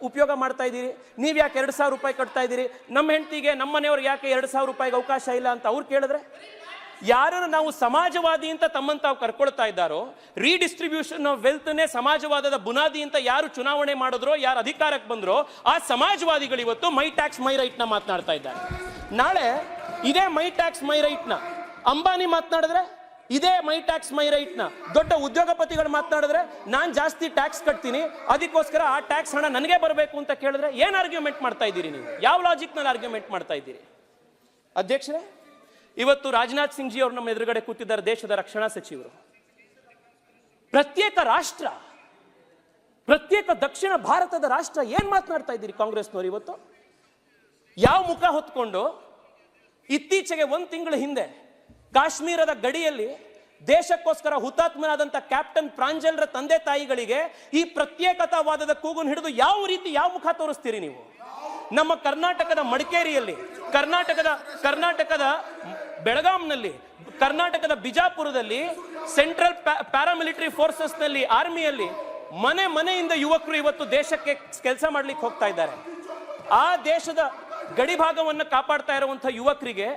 ಉಪಯೋಗ ಮಾಡ್ತಾ ಇದ್ದೀರಿ, ನೀವು ಯಾಕೆ 2,000 ರೂಪಾಯಿ ಕಟ್ತಾ ಇದ್ದೀರಿ, ನಮ್ಮ ಹೆಂಡತಿಗೆ ನಮ್ಮ ಮನೆಯವ್ರಿಗೆ ಯಾಕೆ 2,000 ರೂಪಾಯಿಗೆ ಅವಕಾಶ ಇಲ್ಲ ಅಂತ ಅವ್ರು ಕೇಳಿದ್ರೆ, ಯಾರನ್ನು ನಾವು ಸಮಾಜವಾದಿ ಅಂತ ತಮ್ಮಂತಾವು ಕರ್ಕೊಳ್ತಾ ಇದ್ದಾರೋ, ರೀಡಿಸ್ಟ್ರಿಬ್ಯೂಷನ್ ಆಫ್ ವೆಲ್ತ್ನೇ ಸಮಾಜವಾದದ ಬುನಾದಿ ಅಂತ ಯಾರು ಚುನಾವಣೆ ಮಾಡಿದ್ರೋ, ಯಾರು ಅಧಿಕಾರಕ್ಕೆ ಬಂದ್ರೋ ಆ ಸಮಾಜವಾದಿಗಳು ಇವತ್ತು ಮೈ ಟ್ಯಾಕ್ಸ್ ಮೈ ರೈಟ್ನ ಮಾತನಾಡ್ತಾ ಇದ್ದಾರೆ. ನಾಳೆ ಇದೇ ಮೈ ಟ್ಯಾಕ್ಸ್ ಮೈ ರೈಟ್ನ ಅಂಬಾನಿ ಮಾತನಾಡಿದ್ರೆ, ಇದೇ ಮೈ ಟ್ಯಾಕ್ಸ್ ಮೈ ರೈಟ್ನ ದೊಡ್ಡ ಉದ್ಯೋಗಪತಿಗಳು ಮಾತನಾಡಿದ್ರೆ, ನಾನು ಜಾಸ್ತಿ ಟ್ಯಾಕ್ಸ್ ಕಟ್ತೀನಿ, ಅದಕ್ಕೋಸ್ಕರ ಆ ಟ್ಯಾಕ್ಸ್ ಹಣ ನನಗೆ ಬರಬೇಕು ಅಂತ ಕೇಳಿದ್ರೆ ಏನು ಆರ್ಗ್ಯುಮೆಂಟ್ ಮಾಡ್ತಾ ಇದ್ದೀರಿ ನೀವು? ಯಾವ ಲಾಜಿಕ್ನಲ್ಲಿ ಆರ್ಗ್ಯುಮೆಂಟ್ ಮಾಡ್ತಾ ಇದ್ದೀರಿ? ಅಧ್ಯಕ್ಷರೇ, ಇವತ್ತು ರಾಜನಾಥ್ ಸಿಂಗ್ ಜಿ ಅವರು ನಮ್ಮ ಎದುರುಗಡೆ ಕೂತಿದ್ದಾರೆ, ದೇಶದ ರಕ್ಷಣಾ ಸಚಿವರು. ಪ್ರತ್ಯೇಕ ರಾಷ್ಟ್ರ, ಪ್ರತ್ಯೇಕ ದಕ್ಷಿಣ ಭಾರತದ ರಾಷ್ಟ್ರ ಏನ್ ಮಾತನಾಡ್ತಾ ಇದ್ದೀರಿ ಕಾಂಗ್ರೆಸ್ನವರು ಇವತ್ತು? ಯಾವ ಮುಖ ಹೊತ್ಕೊಂಡು ಇತ್ತೀಚೆಗೆ 1 ತಿಂಗಳ ಹಿಂದೆ ಕಾಶ್ಮೀರದ ಗಡಿಯಲ್ಲಿ ದೇಶಕ್ಕೋಸ್ಕರ ಹುತಾತ್ಮನಾದಂಥ ಕ್ಯಾಪ್ಟನ್ ಪ್ರಾಂಜಲ್ರ ತಂದೆ ತಾಯಿಗಳಿಗೆ ಈ ಪ್ರತ್ಯೇಕತಾವಾದದ ಕೂಗನ್ನು ಹಿಡಿದು ಯಾವ ಮುಖ ತೋರಿಸ್ತೀರಿ ನೀವು? ನಮ್ಮ ಕರ್ನಾಟಕದ ಮಡಿಕೇರಿಯಲ್ಲಿ, ಕರ್ನಾಟಕದ ಬೆಳಗಾಂನಲ್ಲಿ, ಕರ್ನಾಟಕದ ಬಿಜಾಪುರದಲ್ಲಿ, ಸೆಂಟ್ರಲ್ ಪ್ಯಾರಾಮಿಲಿಟರಿ ಫೋರ್ಸಸ್ ನಲ್ಲಿ, ಆರ್ಮಿಯಲ್ಲಿ ಮನೆಯಿಂದ ಯುವಕರು ಇವತ್ತು ದೇಶಕ್ಕೆ ಕೆಲಸ ಮಾಡ್ಲಿಕ್ಕೆ ಹೋಗ್ತಾ ಇದ್ದಾರೆ. ಆ ದೇಶದ ಗಡಿ ಭಾಗವನ್ನು ಕಾಪಾಡ್ತಾ ಇರುವಂತಹ ಯುವಕರಿಗೆ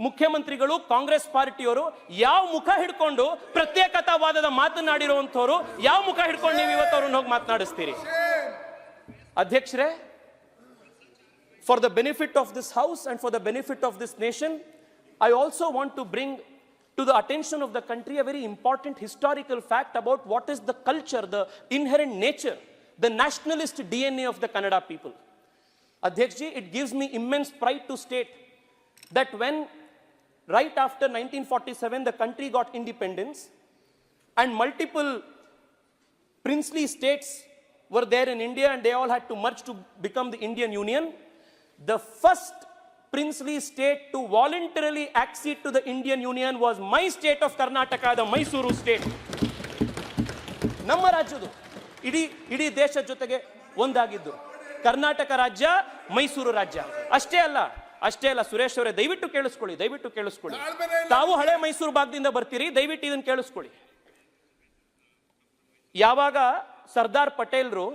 ಮುಖ್ಯಮಂತ್ರಿಗಳು, ಕಾಂಗ್ರೆಸ್ ಪಾರ್ಟಿಯವರು ಯಾವ ಮುಖ ಹಿಡ್ಕೊಂಡು ಪ್ರತ್ಯೇಕತಾವಾದದ ಮಾತನಾಡಿರುವಂತವರು ಯಾವ ಮುಖ ಹಿಡ್ಕೊಂಡು ನೀವು ಇವತ್ತು ಅವ್ರನ್ನ ಹೋಗಿ ಮಾತನಾಡಿಸ್ತೀರಿ? ಅಧ್ಯಕ್ಷರೇ, for the benefit of this house and for the benefit of this nation, I also want to bring to the attention of the country a very important historical fact about what is the culture, the inherent nature, the nationalist DNA of the Kannada people. Adhyakji, it gives me immense pride to state that when right after 1947 the country got independence and multiple princely states were there in India and they all had to merge to become the Indian Union, the first princely state to voluntarily accede to the Indian Union was my state of Karnataka, the Mysuru state. ನಮ್ಮ ರಾಜ್ಯದು ಇಡೀ ದೇಶದ ಜೊತೆಗೆ ಒಂದಾಗಿದ್ದು ಕರ್ನಾಟಕ ರಾಜ್ಯ, ಮೈಸೂರು ರಾಜ್ಯ. ಅಷ್ಟೇ ಅಲ್ಲ ಸುರೇಶ್ ಅವರೇ, ದಯವಿಟ್ಟು ಕೇಳಿಸ್ಕೊಳ್ಳಿ. ತಾವು ಹಳೆ ಮೈಸೂರು ಭಾಗದಿಂದ ಬರ್ತೀರಿ, ದಯವಿಟ್ಟು ಇದನ್ನು ಕೇಳಿಸ್ಕೊಳ್ಳಿ. ಯಾವಾಗ ಸರ್ದಾರ್ ಪಟೇಲ್ರು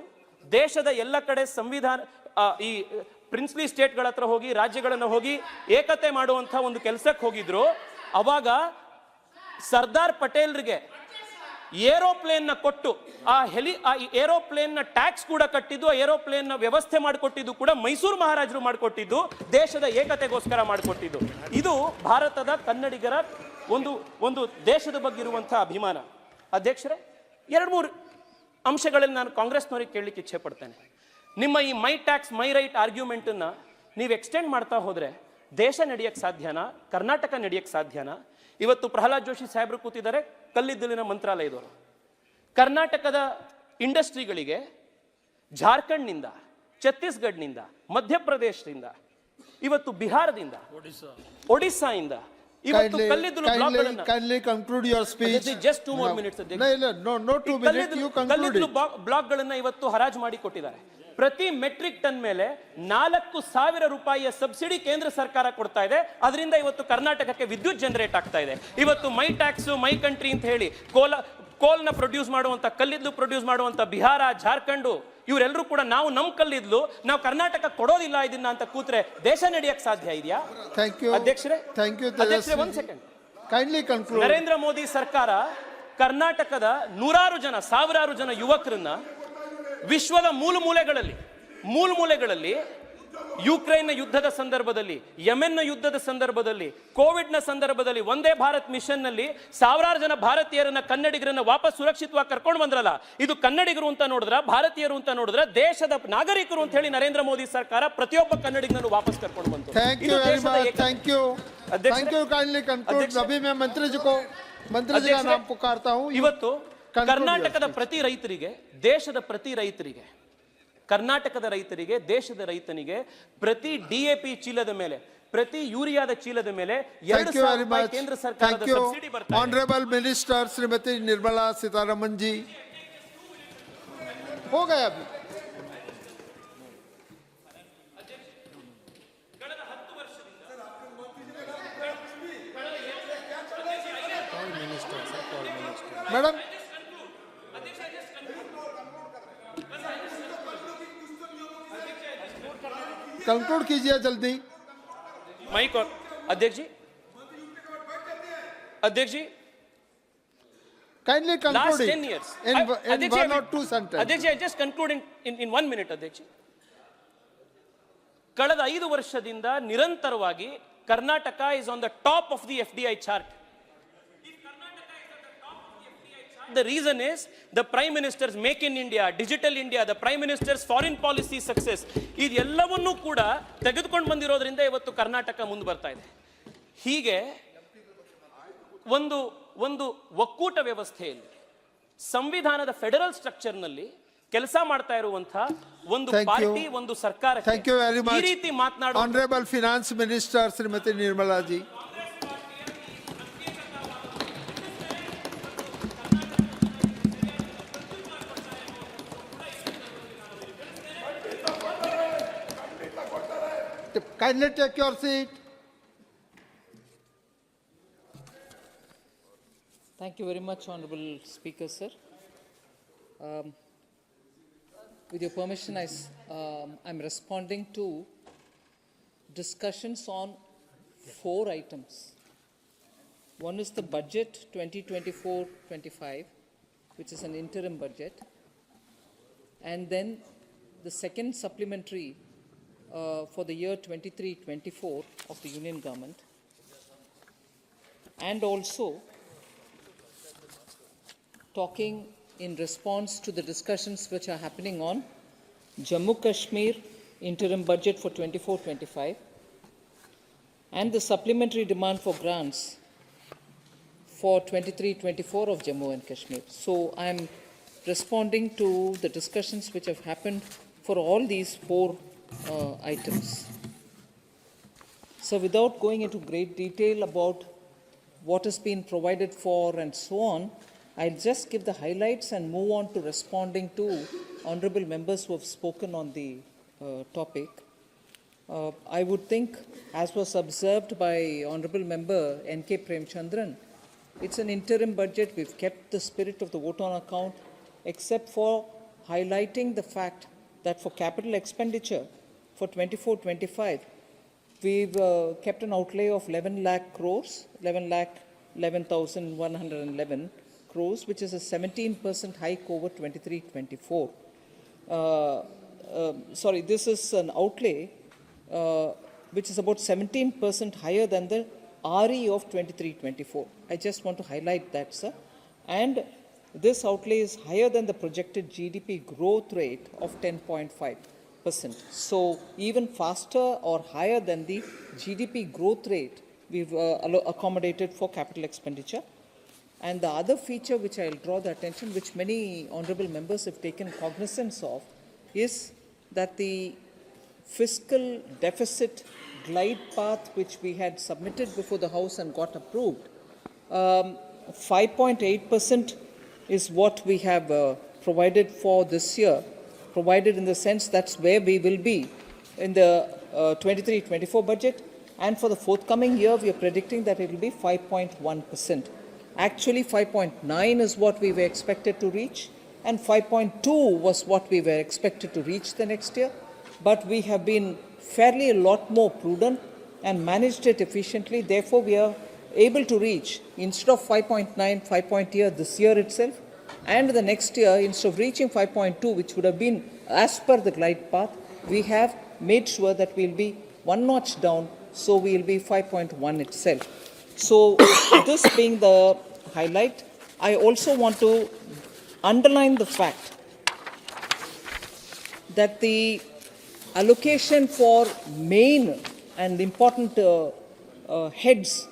ದೇಶದ ಎಲ್ಲ ಕಡೆ ಸಂವಿಧಾನ ಈ ಪ್ರಿನ್ಸ್ಲಿ ಸ್ಟೇಟ್ಗಳ ಹತ್ರ ಹೋಗಿ, ರಾಜ್ಯಗಳನ್ನು ಹೋಗಿ ಏಕತೆ ಮಾಡುವಂತ ಒಂದು ಕೆಲಸಕ್ಕೆ ಹೋಗಿದ್ರು, ಅವಾಗ ಸರ್ದಾರ್ ಪಟೇಲ್ರಿಗೆ ಏರೋಪ್ಲೇನ್ ನ ಕೊಟ್ಟು ಆ ಏರೋಪ್ಲೇನ್ ನ ಟ್ಯಾಕ್ಸ್ ಕೂಡ ಕಟ್ಟಿದ್ದು, ಆ ಏರೋಪ್ಲೇನ್ ನ ವ್ಯವಸ್ಥೆ ಮಾಡಿಕೊಟ್ಟಿದ್ದು ಕೂಡ ಮೈಸೂರು ಮಹಾರಾಜರು ಮಾಡಿಕೊಟ್ಟಿದ್ದು, ದೇಶದ ಏಕತೆಗೋಸ್ಕರ ಮಾಡಿಕೊಟ್ಟಿದ್ದು. ಇದು ಭಾರತದ ಕನ್ನಡಿಗರ ಒಂದು ದೇಶದ ಬಗ್ಗೆ ಇರುವಂತಹ ಅಭಿಮಾನ. ಅಧ್ಯಕ್ಷರೇ, 2-3 ಅಂಶಗಳಲ್ಲಿ ನಾನು ಕಾಂಗ್ರೆಸ್ನವರಿಗೆ ಕೇಳಲಿಕ್ಕೆ ಇಚ್ಛೆ ಪಡ್ತೇನೆ. ನಿಮ್ಮ ಈ ಮೈ ಟ್ಯಾಕ್ಸ್ ಮೈ ರೈಟ್ ಆರ್ಗ್ಯುಮೆಂಟನ್ನು ನೀವು ಎಕ್ಸ್ಟೆಂಡ್ ಮಾಡ್ತಾ ಹೋದರೆ ದೇಶ ನಡೆಯಕ್ಕೆ ಸಾಧ್ಯನಾ? ಕರ್ನಾಟಕ ನಡೆಯಕ್ಕೆ ಸಾಧ್ಯನಾ? ಇವತ್ತು ಪ್ರಹ್ಲಾದ್ ಜೋಶಿ ಸಾಹೇಬರು ಕೂತಿದ್ದಾರೆ, ಕಲ್ಲಿದ್ದಲಿನ ಮಂತ್ರಾಲಯದವರು. ಕರ್ನಾಟಕದ ಇಂಡಸ್ಟ್ರಿಗಳಿಗೆ ಜಾರ್ಖಂಡ್ನಿಂದ, ಛತ್ತೀಸ್ಗಢ್ನಿಂದ, ಮಧ್ಯಪ್ರದೇಶದಿಂದ, ಇವತ್ತು ಬಿಹಾರದಿಂದ, ಒಡಿಸ್ಸಾಯಿಂದ ಇವತ್ತು ಕಲ್ಲಿದ್ದಲು ಬ್ಲಾಕ್ಗಳನ್ನ ಇವತ್ತು ಹರಾಜು ಮಾಡಿ ಕೊಟ್ಟಿದ್ದಾರೆ. ಪ್ರತಿ ಮೆಟ್ರಿಕ್ ಟನ್ ಮೇಲೆ 4,000 ರೂಪಾಯಿಯ ಸಬ್ಸಿಡಿ ಕೇಂದ್ರ ಸರ್ಕಾರ ಕೊಡ್ತಾ ಇದೆ. ಅದರಿಂದ ಇವತ್ತು ಕರ್ನಾಟಕಕ್ಕೆ ವಿದ್ಯುತ್ ಜನರೇಟ್ ಆಗ್ತಾ ಇದೆ. ಇವತ್ತು ಮೈ ಟ್ಯಾಕ್ಸ್ ಮೈ ಕಂಟ್ರಿ ಅಂತ ಹೇಳಿ ಕೋಲ್ನ ಪ್ರೊಡ್ಯೂಸ್ ಮಾಡುವಂಥ ಕಲ್ಲಿದ್ದಲು ಪ್ರೊಡ್ಯೂಸ್ ಮಾಡುವಂಥ ಬಿಹಾರ, ಜಾರ್ಖಂಡು ಇವರೆಲ್ಲರೂ ಕೂಡ ನಾವು ನಮ್ಮ ಕಲ್ಲಿದ್ಲು ನಾವು ಕರ್ನಾಟಕ ಕೊಡೋದಿಲ್ಲ ಇದನ್ನ ಅಂತ ಕೂತ್ರೆ ದೇಶ ನಡೆಯಕ್ಕೆ ಸಾಧ್ಯ ಇದೆಯಾ? ಅಧ್ಯಕ್ಷರೇ, ಅಧ್ಯಕ್ಷರೇ, ಒಂದ್ ಸೆಕೆಂಡ್. ನರೇಂದ್ರ ಮೋದಿ ಸರ್ಕಾರ ಕರ್ನಾಟಕದ ನೂರಾರು ಜನ, ಸಾವಿರಾರು ಜನ ಯುವಕರನ್ನ ವಿಶ್ವದ ಮೂಲೆಗಳಲ್ಲಿ ಯುಕ್ರೇನ್ನ ಯುದ್ಧದ ಸಂದರ್ಭದಲ್ಲಿ, ಯೆಮೆನ್ನ ಯುದ್ಧದ ಸಂದರ್ಭದಲ್ಲಿ, ಕೋವಿಡ್ನ ಸಂದರ್ಭದಲ್ಲಿ ಒಂದೇ ಭಾರತ್ ಮಿಷನ್ ನಲ್ಲಿ ಸಾವಿರಾರು ಜನ ಭಾರತೀಯರನ್ನ, ಕನ್ನಡಿಗರನ್ನ ವಾಪಸ್ ಸುರಕ್ಷಿತವಾಗಿ ಕರ್ಕೊಂಡು ಬಂದ್ರಲ್ಲ, ಇದು ಕನ್ನಡಿಗರು ಅಂತ ನೋಡಿದ್ರ, ಭಾರತೀಯರು ಅಂತ ನೋಡಿದ್ರ, ದೇಶದ ನಾಗರಿಕರು ಅಂತ ಹೇಳಿ ನರೇಂದ್ರ ಮೋದಿ ಸರ್ಕಾರ ಪ್ರತಿಯೊಬ್ಬ ಕನ್ನಡಿಗನನ್ನು ವಾಪಸ್ ಕರ್ಕೊಂಡು ಬಂತು. ಇವತ್ತು ಕರ್ನಾಟಕದ ಪ್ರತಿ ರೈತರಿಗೆ, ದೇಶದ ಪ್ರತಿ ರೈತರಿಗೆ, ಕರ್ನಾಟಕದ ರೈತರಿಗೆ, ದೇಶದ ರೈತನಿಗೆ ಪ್ರತಿ ಡಿಎಪಿ ಚೀಲದ ಮೇಲೆ, ಪ್ರತಿ ಯೂರಿಯಾದ ಚೀಲದ ಮೇಲೆ 2,000 ರೂಪಾಯಿ ಕೇಂದ್ರ ಸರ್ಕಾರದ ಸಬ್ಸಿಡಿ ಬರ್ತಾ ಇದೆ. ऑनरेबल मिनिस्टर श्रीमती निर्मला सीतारमन जी, हो गया अभी. मैडम कंक्लूड कीजिए जल्दी. माइक और अध्यक्ष जी, kindly conclude last 10 years in one or two sentences. अध्यक्ष जी, I just conclude in 1 minute. अध्यक्ष जी, ಕಳೆದ 5 ವರ್ಷದಿಂದ ನಿರಂತರವಾಗಿ Karnataka is on the top of the FDI chart. The reason is the Prime Minister's Make in India, Digital India, the Prime Minister's foreign policy success. ಇದೆಲ್ಲವನ್ನೂ ಕೂಡ ತೆಗೆದುಕೊಂಡು ಬಂದಿರೋದ್ರಿಂದ ಇವತ್ತು ಕರ್ನಾಟಕ ಮುಂದೆ ಬರ್ತಾ ಇದೆ. ಹೀಗೆ ಒಂದು ಒಕ್ಕೂಟ ವ್ಯವಸ್ಥೆಯಲ್ಲಿ, ಸಂವಿಧಾನದ ಫೆಡರಲ್ ಸ್ಟ್ರಕ್ಚರ್ನಲ್ಲಿ ಕೆಲಸ ಮಾಡ್ತಾ ಇರುವಂತಹ ಒಂದು ಪಾರ್ಟಿ, ಒಂದು ಸರ್ಕಾರ ಈ ರೀತಿ ಮಾತನಾಡುವ honourable finance minister Shrimati Nirmala ji. Kindly take your seat. Thank you very much, Honorable Speaker, sir. With your permission, I'm responding to discussions on 4 items. One is the budget 2024-25, which is an interim budget, and then the second supplementary for the year 23-24 of the Union Government, and also talking in response to the discussions which are happening on Jammu Kashmir interim budget for 24-25 and the supplementary demand for grants for 23-24 of Jammu and Kashmir. So I'm responding to the discussions which have happened for all these 4 items. So without going into great detail about what has been provided for and so on, I'll just give the highlights and move on to responding to honorable members who have spoken on the topic. I would think, as was observed by honorable member N.K. Premchandran, it's an interim budget. We've kept the spirit of the vote on account, except for highlighting the fact that for capital expenditure for 24-25, we've kept an outlay of 11 lakh crores, 11,11,111 crores, which is a 17% hike over 23-24. Sorry, this is an outlay which is about 17% higher than the RE of 23-24. I just want to highlight that, sir. And this outlay is higher than the projected GDP growth rate of 10.5%. So even faster or higher than the GDP growth rate we've accommodated for capital expenditure. And the other feature which I'll draw the attention, which many honorable members have taken cognizance of, is that the fiscal deficit glide path which we had submitted before the House and got approved, 5.8% is what we have provided for this year, provided in the sense that's where we will be in the 23-24 budget, and for the forthcoming year we are predicting that it will be 5.1%. Actually, 5.9 is what we were expected to reach, and 5.2 was what we were expected to reach the next year. But we have been fairly a lot more prudent and managed it efficiently. Therefore, we are able to reach, instead of 5.9, 5.0 this year itself, and the next year, instead of reaching 5.2, which would have been as per the glide path, we have made sure that we'll be one notch down, so we'll be 5.1 itself. So this being the highlight, I also want to underline the fact that the allocation for main and important heads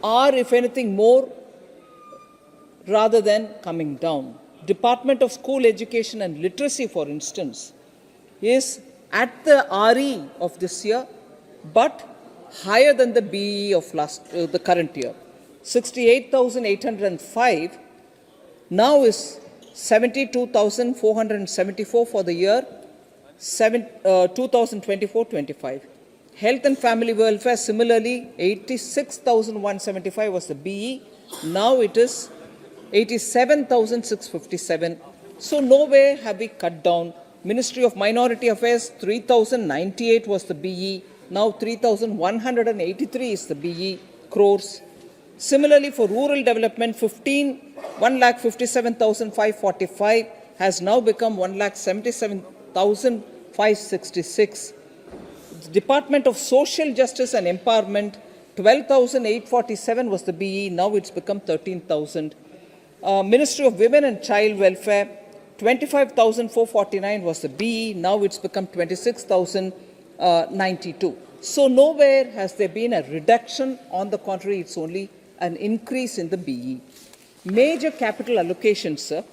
are, if anything, more rather than coming down. Department of School Education and Literacy, for instance, is at the RE of this year, but higher than the BE of the current year. 68,805 now is 72,474 for the year 2024-25. Health and Family Welfare, similarly, 86,175 was the BE. Now it is 87,657. So nowhere have we cut down. Ministry of Minority Affairs, 3,098 was the BE. Now 3,183 is the BE crores. Similarly, for rural development, 1,57,545 has now become 1,77,566. The Department of Social Justice and Empowerment, 12,847 was the BE. Now it's become 13,000. Ministry of Women and Child Welfare, 25,449 was the BE. Now it's become 26,092. So nowhere has there been a reduction. On the contrary, it's only an increase in the BE. Major capital allocations, sir.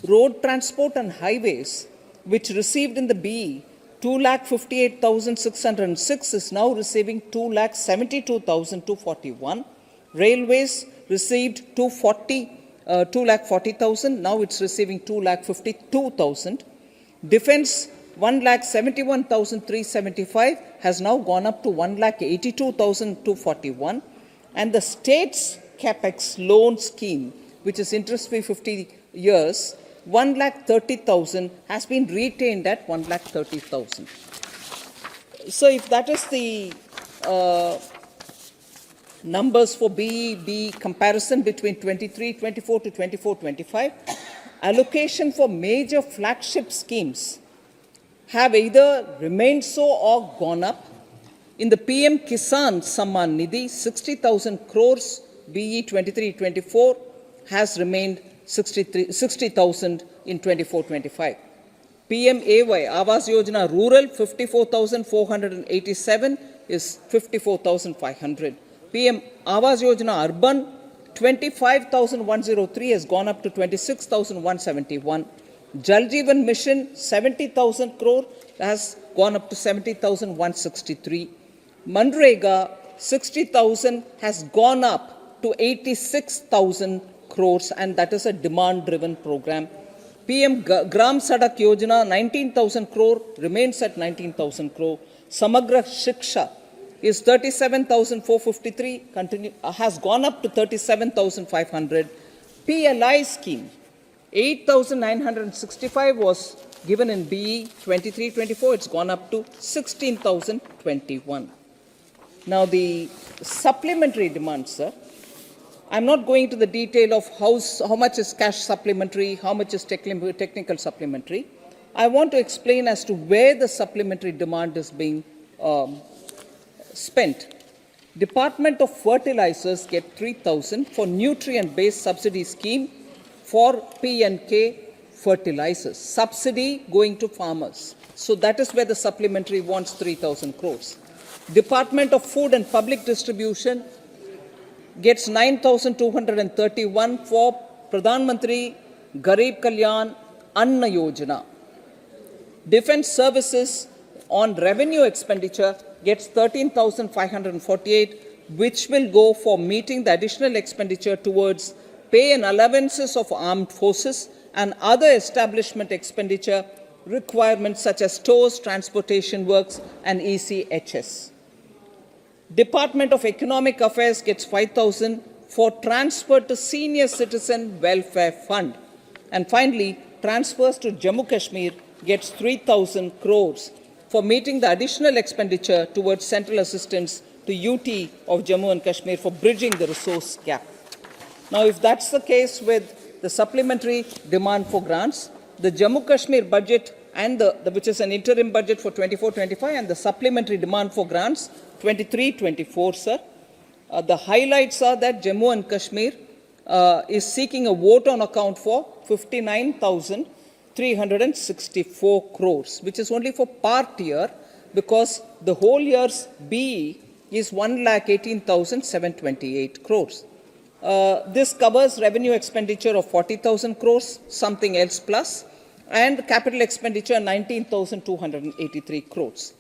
Road transport and highways, which received in the BE 2,58,606 is now receiving 2,72,241. Railways received 2,40,000. Now it's receiving 2,52,000. Defense 1,71,375 has now gone up to 1,82,241. And the state's capex loan scheme, which is interest-free 50 years, 1,30,000 has been retained at 1,30,000. So if that is the numbers for BE comparison between 23-24 to 24-25, allocation for major flagship schemes have either remained so or gone up. In the PM Kisan Samman Nidhi, 60,000 crores BE 23-24 has remained 60,000 in 24-25. PM AY Awas Yojana Rural 54,487 is 54,500. PM Awas Yojana Urban 25,103 has gone up to 26,171. Jal Jeevan Mission 70,000 crore has gone up to 70,163. Manrega 60,000 has gone up to 86,000 crores, and that is a demand-driven program. PM Gram Sadak Yojana 19,000 crore remains at 19,000 crore. Samagra Shiksha is 37,453, has gone up to 37,500. PLI scheme 8,965 was given in BE 23-24. It's gone up to 16,021. Now the supplementary demands, sir. I'm not going into the detail of how much is cash supplementary, how much is technical supplementary. I want to explain as to where the supplementary demand is being spent. Department of Fertilizers get 3,000 for nutrient-based subsidy scheme for P&K fertilizers. Subsidy going to farmers. So that is where the supplementary wants 3,000 crores. Department of Food and Public Distribution gets 9,231 for Pradhan Mantri Garib Kalyan Anna Yojana. Defense Services on revenue expenditure gets 13,548, which will go for meeting the additional expenditure towards pay and allowances of armed forces and other establishment expenditure requirements such as stores, transportation works, and ECHS. Department of Economic Affairs gets 5,000 for transfer to Senior Citizen Welfare Fund. And finally, transfers to Jammu Kashmir gets 3,000 crores for meeting the additional expenditure towards central assistance to UT of Jammu and Kashmir for bridging the resource gap. Now, if that's the case with the supplementary demand for grants, the Jammu Kashmir budget and which is an interim budget for 24-25 and the supplementary demand for grants 23-24, sir. The highlights are that Jammu and Kashmir is seeking a vote on account for 59,364 crores, which is only for part year because the whole year's BE is 1,18,728 crores. This covers revenue expenditure of 40,000 crores, something else plus, and capital expenditure 19,283 crores.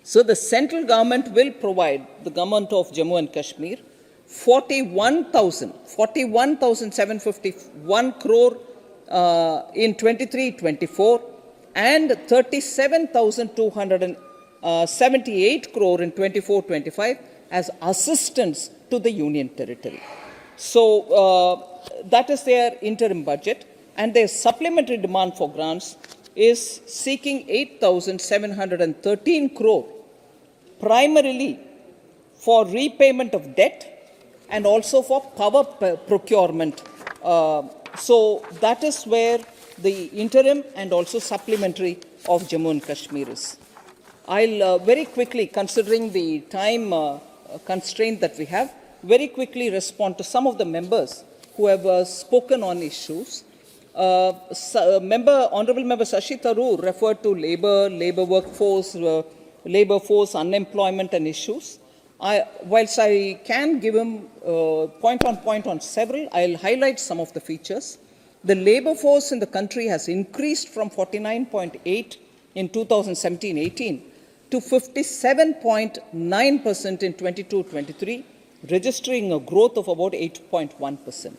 So the central government will provide the government of Jammu and Kashmir 41,751 crore in 23-24 and 37,278 crore in 24-25 as assistance to the Union Territory. So that is their interim budget, and their supplementary demand for grants is seeking 8,713 crore, primarily for repayment of debt and also for power procurement. So that is where the interim and also supplementary of Jammu and Kashmir is. I'll very quickly, considering the time constraint that we have, very quickly respond to some of the members who have spoken on issues. Honorable Member Shashi Tharoor referred to labor workforce, labor force, unemployment and issues. Whilst I can give him point on several, I'll highlight some of the features. The labor force in the country has increased from 49.8 in 2017-18 to 57.9% in 22-23, registering a growth of about 8.1%.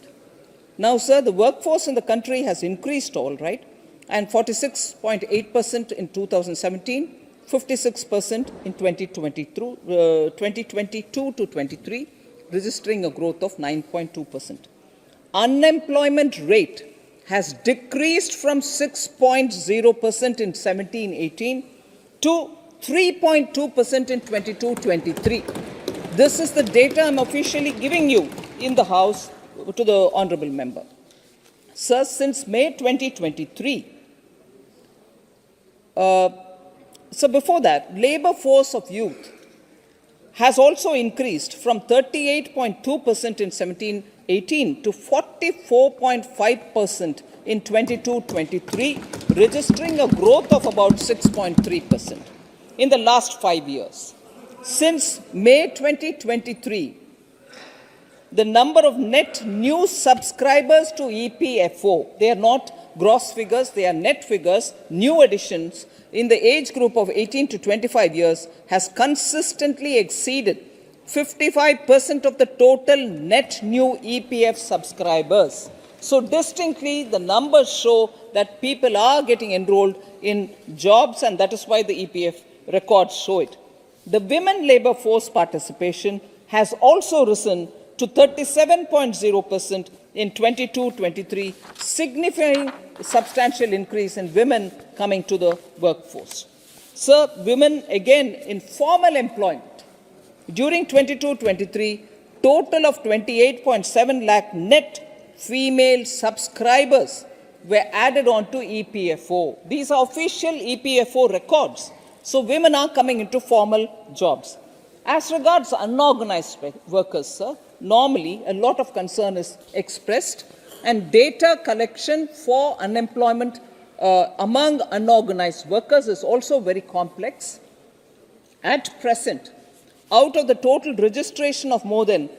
Now, sir, the workforce in the country has increased all right, and 46.8% in 2017, 56% in 2022 to 23, registering a growth of 9.2%. Unemployment rate has decreased from 6.0% in 17-18 to 3.2% in 22-23. This is the data I'm officially giving you in the House to the Honourable Member. Sir, since May 2023, so before that, labour force of youth has also increased from 38.2% in 17-18 to 44.5% in 22-23, registering a growth of about 6.3% in the last 5 years. Since May 2023, the number of net new subscribers to EPFO, they are not gross figures, they are net figures, new additions in the age group of 18 to 25 years has consistently exceeded 55% of the total net new EPF subscribers. So distinctly, the numbers show that people are getting enrolled in jobs, and that is why the EPF records show it. The women labour force participation has also risen to 37.0% in 22-23, signifying a substantial increase in women coming to the workforce. Sir, women again in formal employment. During 22-23, total of 28.7 lakh net female subscribers were added on to EPFO. These are official EPFO records. So women are coming into formal jobs. As regards unorganized workers, sir, normally a lot of concern is expressed, and data collection for unemployment among unorganized workers is also very complex. At present, out of the total registration of more than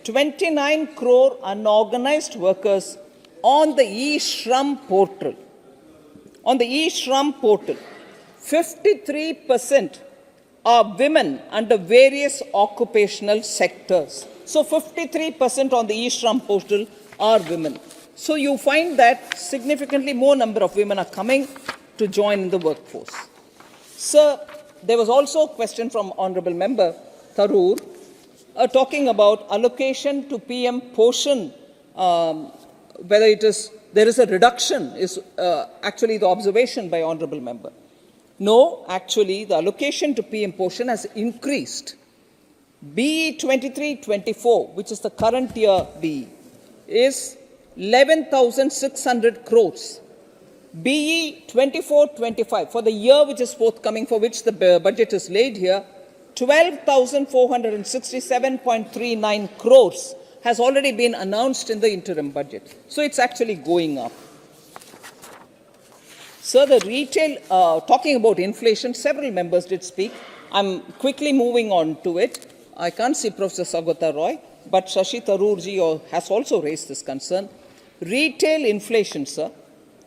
29 crore unorganized workers on the e-Shram portal, 53% are women under various occupational sectors. So 53% on the e-Shram portal are women. So you find that significantly more number of women are coming to join the workforce. Sir, there was also a question from Honourable Member Tharoor talking about allocation to PM Poshan, whether it is there is a reduction, is actually the observation by honorable member. No, actually, the allocation to PM Poshan has increased. BE 23-24, which is the current year BE, is 11,600 crores. BE 24-25, for the year which is forthcoming, for which the budget is laid here, 12,467.39 crores has already been announced in the interim budget. So it's actually going up. Sir, the retail, talking about inflation, several members did speak. I'm quickly moving on to it. I can't see Professor Saugata Roy, but Shashi Tharoorji has also raised this concern. Retail inflation, sir,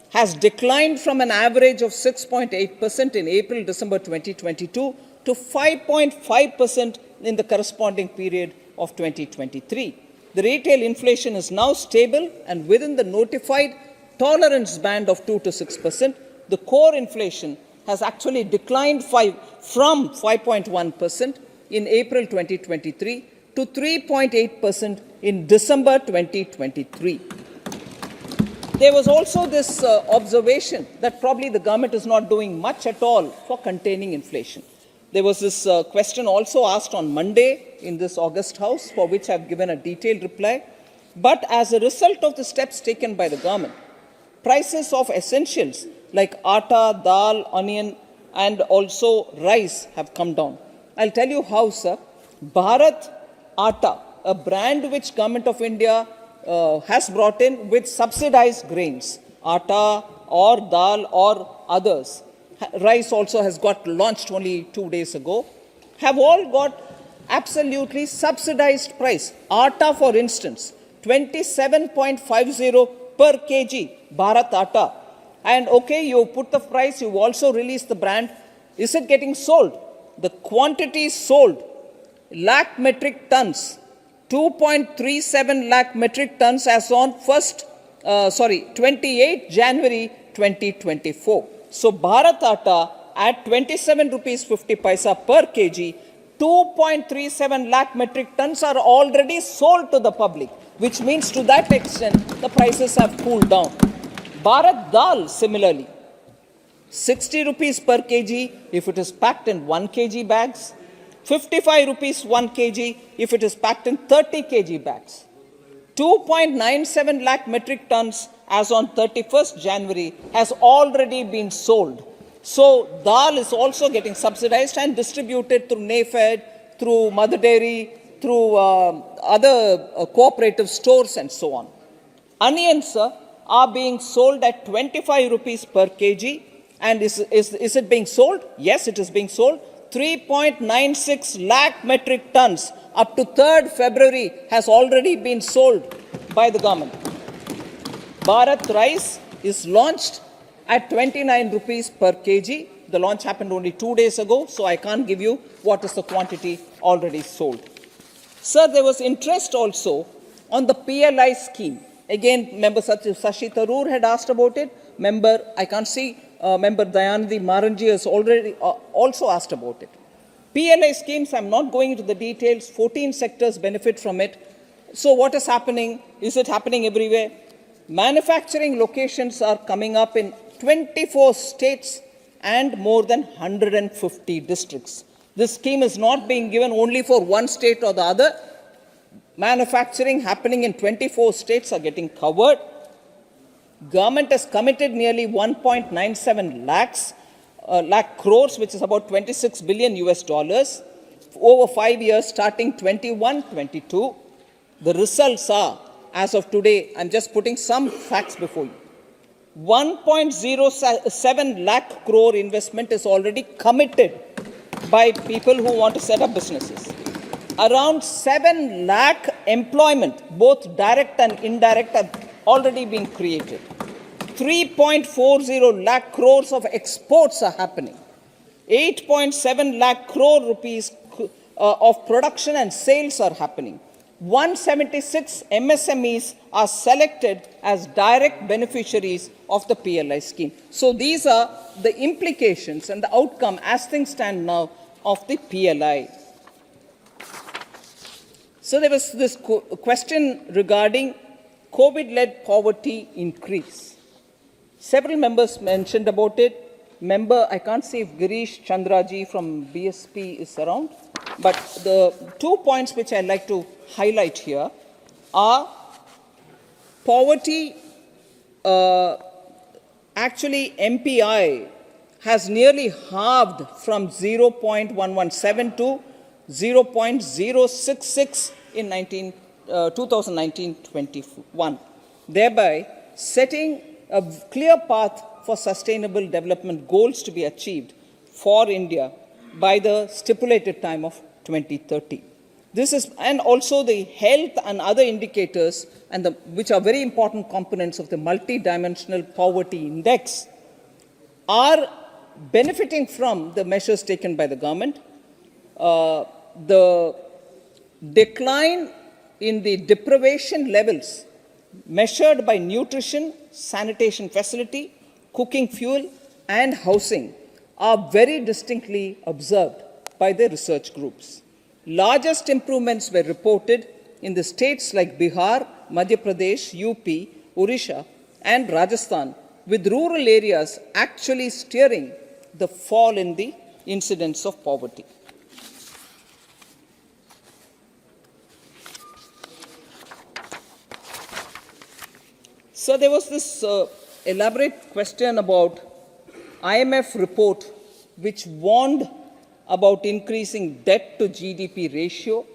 has declined from an average of 6.8% in April-December 2022 to 5.5% in the corresponding period of 2023. The retail inflation is now stable and within the notified tolerance band of 2 to 6%. The core inflation has actually declined from 5.1% in April 2023 to 3.8% in December 2023. There was also this observation that probably the government is not doing much at all for containing inflation. There was this question also asked on Monday in this August House, for which I've given a detailed reply. But as a result of the steps taken by the government, prices of essentials like atta, dal, onion, and also rice have come down. I'll tell you how, sir. Bharat Atta, a brand which Government of India has brought in with subsidized grains, atta or dal or others. Rice also has got launched only 2 days ago, have all got absolutely subsidized price. Atta, for instance, 27.50 per kg, Bharat Atta. And okay, you put the price, you also release the brand. Is it getting sold? The quantity sold, lakh metric tons, 2.37 lakh metric tons as on 28 January 2024. So Bharat Atta at 27 rupees 50 paisa per kg, 2.37 lakh metric tons are already sold to the public, which means to that extent the prices have cooled down. Bharat Dal similarly, 60 rupees per kg if it is packed in 1 kg bags, 55 rupees 1 kg if it is packed in 30 kg bags. 2.97 lakh metric tons as on 31st January has already been sold. So dal is also getting subsidized and distributed through NAFED, through Mother Dairy, through other cooperative stores and so on. Onions are being sold at 25 rupees per kg. And is it being sold? Yes, it is being sold. 3.96 lakh metric tons up to 3rd February has already been sold by the government. Bharat Rice is launched at 29 rupees per kg. The launch happened only 2 days ago, so I can't give you what is the quantity already sold. Sir, there was interest also on the PLI scheme. Again, Member Shashi Tharoor had asked about it. Member Dayanidhi Maranji has already also asked about it. PLI schemes, I'm not going into the details. 14 sectors benefit from it. So what is happening? Is it happening everywhere? Manufacturing locations are coming up in 24 states and more than 150 districts. This scheme is not being given only for one state or the other. Manufacturing happening in 24 states are getting covered. Government has committed nearly 1.97 lakh crores, which is about 26 billion US dollars, over 5 years starting 21-22. The results are, as of today, I'm just putting some facts before you. 1.07 lakh crore investment is already committed by people who want to set up businesses. Around 7 lakh employment, both direct and indirect, have already been created. 3.40 lakh crores of exports are happening. 8.7 lakh crore rupees of production and sales are happening. 176 MSMEs are selected as direct beneficiaries of the PLI scheme. So these are the implications and the outcome as things stand now of the PLI. So there was this question regarding COVID-led poverty increase. Several members mentioned about it. Member, I can't see if Girish Chandraji from BSP is around, but the 2 points which I'd like to highlight here are poverty. Actually, MPI has nearly halved from 0.117 to 0.066 in 2019-21, thereby setting a clear path for sustainable development goals to be achieved for India by the stipulated time of 2030. This is, and also the health and other indicators, and which are very important components of the multi-dimensional poverty index, are benefiting from the measures taken by the government. The decline in the deprivation levels measured by nutrition, sanitation facility, cooking fuel, and housing are very distinctly observed by the research groups. Largest improvements were reported in the states like Bihar, Madhya Pradesh, UP, Odisha, and Rajasthan, with rural areas actually steering the fall in the incidence of poverty. So there was this elaborate question about IMF report which warned about increasing debt to GDP ratio.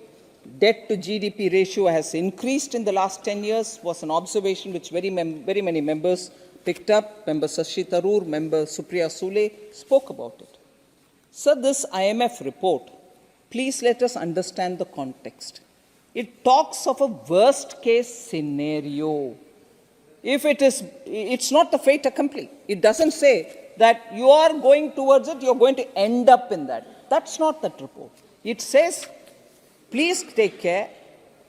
Debt to GDP ratio has increased in the last 10 years, was an observation which very many members picked up. Member Shashi Tharoor, Member Supriya Sule spoke about it. So this IMF report, please let us understand the context. It talks of a worst case scenario. If it's not the fait accompli. It doesn't say that you are going towards it, you're going to end up in that. That's not that report. It says, please take care.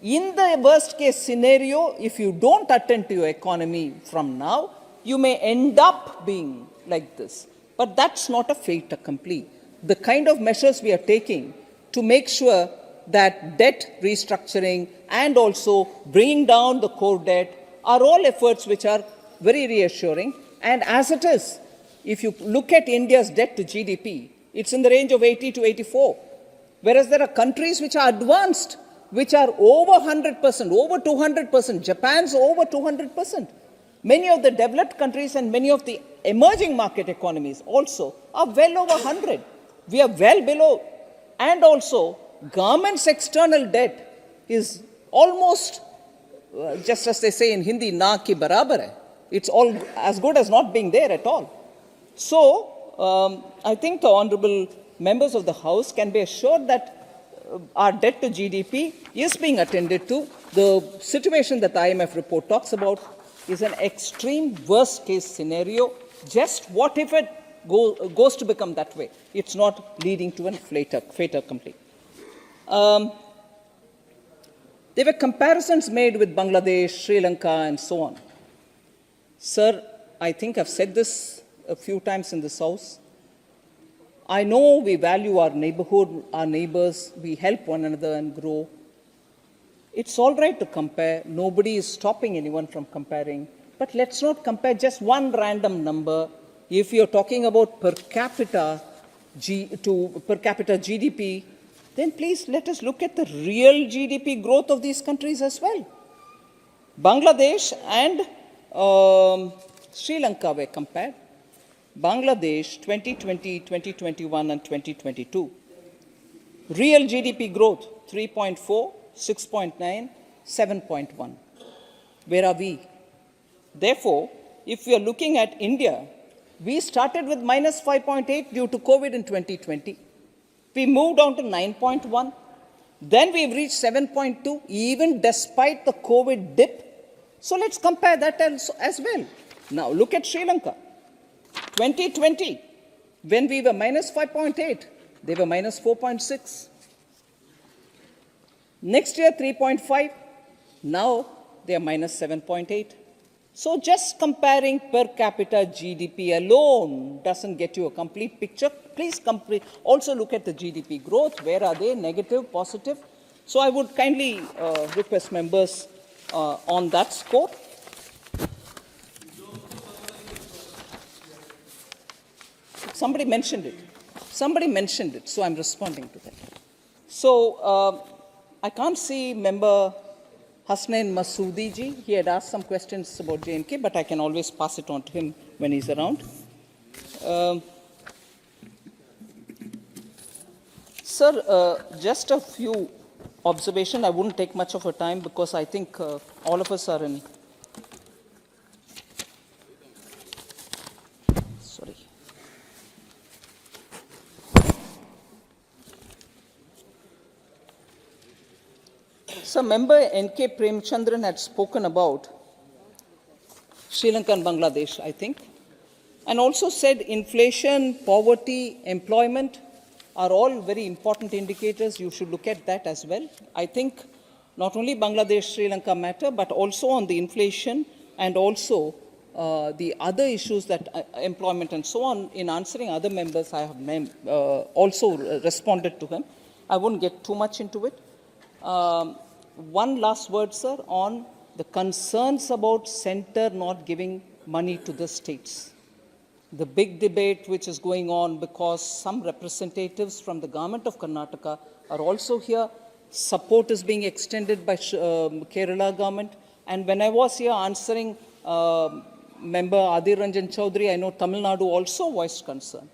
In the worst case scenario, if you don't attend to your economy from now, you may end up being like this. But that's not a fait accompli. The kind of measures we are taking to make sure that debt restructuring and also bringing down the core debt are all efforts which are very reassuring. And as it is, if you look at India's debt to GDP, it's in the range of 80 to 84. Whereas there are countries which are advanced, which are over 100%, over 200%. Japan's over 200%. Many of the developed countries and many of the emerging market economies also are well over 100. We are well below. And also, government's external debt is almost, just as they say in Hindi, na ki barabar hai. It's all as good as not being there at all. So, I think the honorable members of the House can be assured that our debt to GDP is being attended to. The situation that the IMF report talks about is an extreme worst case scenario. Just what if it goes to become that way? It's not leading to a fait accompli. There were comparisons made with Bangladesh, Sri Lanka, and so on. Sir, I think I've said this a few times in this House. I know we value our neighborhood, our neighbors, we help one another and grow. It's all right to compare. Nobody is stopping anyone from comparing. But let's not compare just one random number. If you're talking about per capita GDP, then please let us look at the real GDP growth of these countries as well. Bangladesh and Sri Lanka were compared. Bangladesh 2020, 2021 and 2022. Real GDP growth 3.4, 6.9, 7.1. Where are we? Therefore, if we are looking at India, we started with minus 5.8 due to COVID in 2020. We moved on to 9.1. Then we've reached 7.2, even despite the COVID dip. So let's compare that as well. Now look at Sri Lanka. 2020, when we were minus 5.8, they were minus 4.6. Next year, 3.5. Now they are minus 7.8. So just comparing per capita GDP alone doesn't get you a complete picture. Please also look at the GDP growth. Where are they? Negative, positive? So I would kindly request members on that score. Somebody mentioned it. Somebody mentioned it, so I'm responding to that. So I can't see member Hasnain Masoodi ji. He had asked some questions about J&K, but I can always pass it on to him when he's around. Sir, just a few observations. I wouldn't take much of your time because I think all of us are in. Sorry. So, member N.K. Premchandran had spoken about Sri Lanka and Bangladesh, I think, and also said inflation, poverty, employment are all very important indicators. You should look at that as well. I think not only Bangladesh, Sri Lanka matter, but also on the inflation and also the other issues that employment and so on. In answering other members, I have also responded to him. I won't get too much into it. One last word, sir, on the concerns about center not giving money to the states. The big debate which is going on because some representatives from the government of Karnataka are also here. Support is being extended by Kerala government. And when I was here answering member Adir Ranjan Chaudhary, I know Tamil Nadu also voiced concern.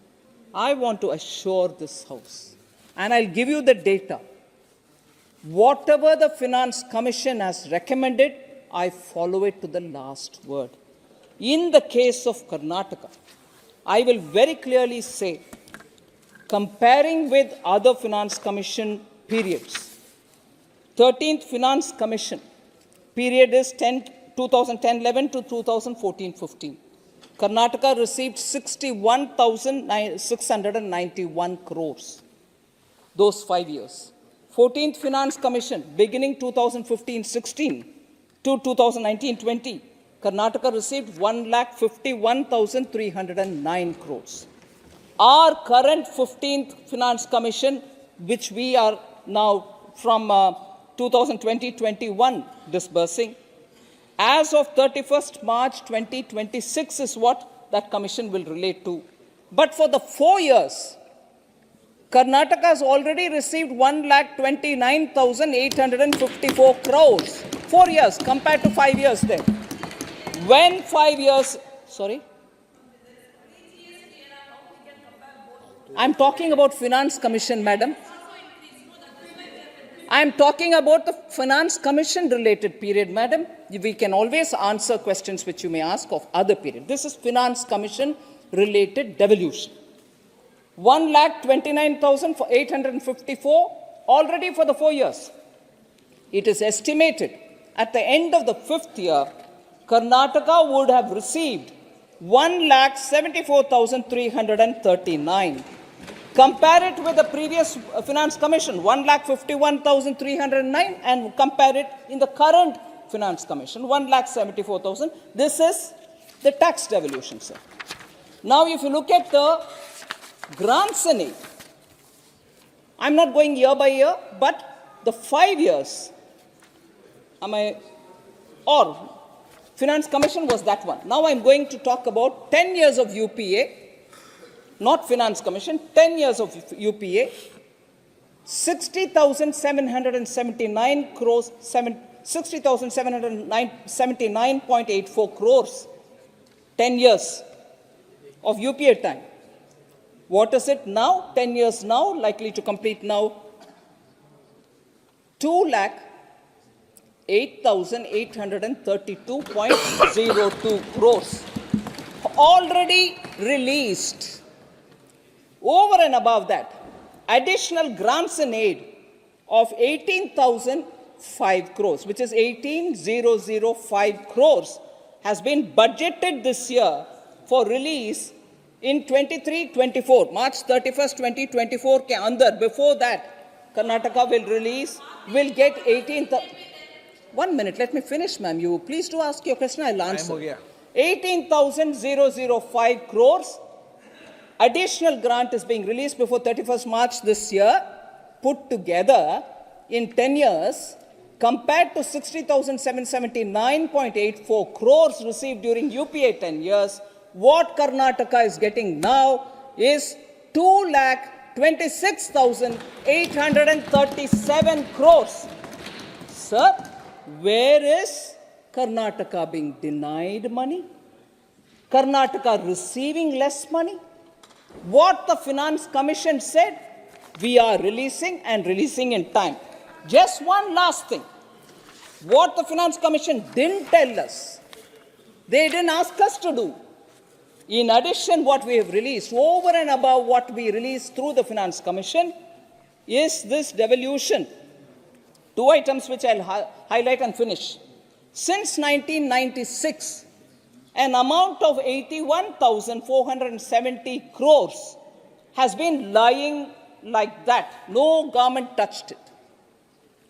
I want to assure this House, and I'll give you the data. Whatever the Finance Commission has recommended, I follow it to the last word. In the case of Karnataka, I will very clearly say, comparing with other Finance Commission periods, 13th Finance Commission period is 2010-11 to 2014-15. Karnataka received 61,691 crores, those 5 years. 14th Finance Commission, beginning 2015-16 to 2019-20, Karnataka received 1,51,309 crores. Our current 15th Finance Commission, which we are now from 2020-21 disbursing, as of 31st March 2026 is what that commission will relate to. But for the 4 years, Karnataka has already received 1,29,854 crores. 4 years compared to 5 years then. When 5 years, sorry? I'm talking about Finance Commission, madam. I'm talking about the Finance Commission related period, madam. We can always answer questions which you may ask of other period. This is Finance Commission related devolution. 1,29,854 already for the 4 years. It is estimated at the end of the 5th year, Karnataka would have received 1,74,339. Compare it with the previous Finance Commission, 1,51,309, and compare it in the current Finance Commission, 1,74,000. This is the tax devolution, sir. Now, if you look at the grants and aid, I'm not going year by year, but the 5 years, Finance Commission was that one. Now I'm going to talk about 10 years of UPA, not Finance Commission, 10 years of UPA, 60,779 crores, 60,779.84 crores, 10 years of UPA time. What is it now? 10 years now, likely to complete now, 2,08,832.02 crores. Already released. Over and above that, additional grants and aid of 18,005 crores, which is 18,005 crores, has been budgeted this year for release in 23-24, March 31st, 2024 ke andar. Before that, Karnataka will get 18,000. 1 minute, let me finish, ma'am. You please do ask your question, I'll answer. 18,005 crores. Additional grant is being released before 31st March this year. Put together, in 10 years, compared to 60,779.84 crores received during UPA 10 years, what Karnataka is getting now is 2,26,837 crores. Sir, where is Karnataka being denied money? Karnataka receiving less money? What the Finance Commission said, we are releasing and releasing in time. Just one last thing. What the Finance Commission didn't tell us, they didn't ask us to do. In addition, what we have released, over and above what we released through the Finance Commission, is this devolution. Two items which I'll highlight and finish. Since 1996, an amount of 81,470 crores has been lying like that. No government touched it.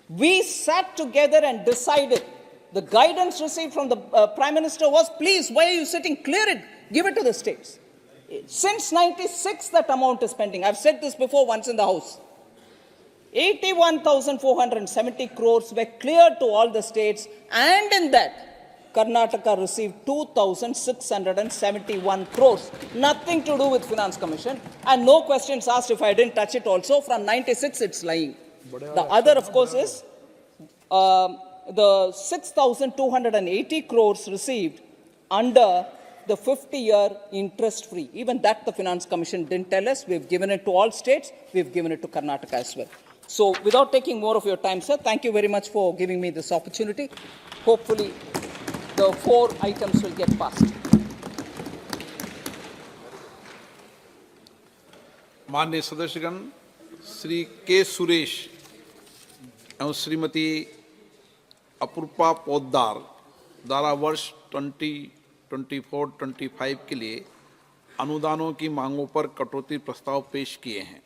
We sat together and decided. The guidance received from the Prime Minister was, please, why are you sitting? Clear it, give it to the states. Since 96, that amount is pending. I've said this before once in the House. 81,470 crores were cleared to all the states, and in that, Karnataka received 2,671 crores. Nothing to do with Finance Commission, and no questions asked if I didn't touch it also. From 96, it's lying. The other, of course, is the 6,280 crores received under the 50-year interest-free. Even that the Finance Commission didn't tell us. We've given it to all states. We've given it to Karnataka as well. So without taking more of your time, sir, thank you very much for giving me this opportunity. Hopefully, the 4 items will get passed. माननीय सदस्यगण श्री के सुरेश एवं श्रीमती अपूर्वा पोद्दार द्वारा वर्ष 2024-25 के लिए अनुदानों की मांगों पर कटौती प्रस्ताव पेश किए हैं।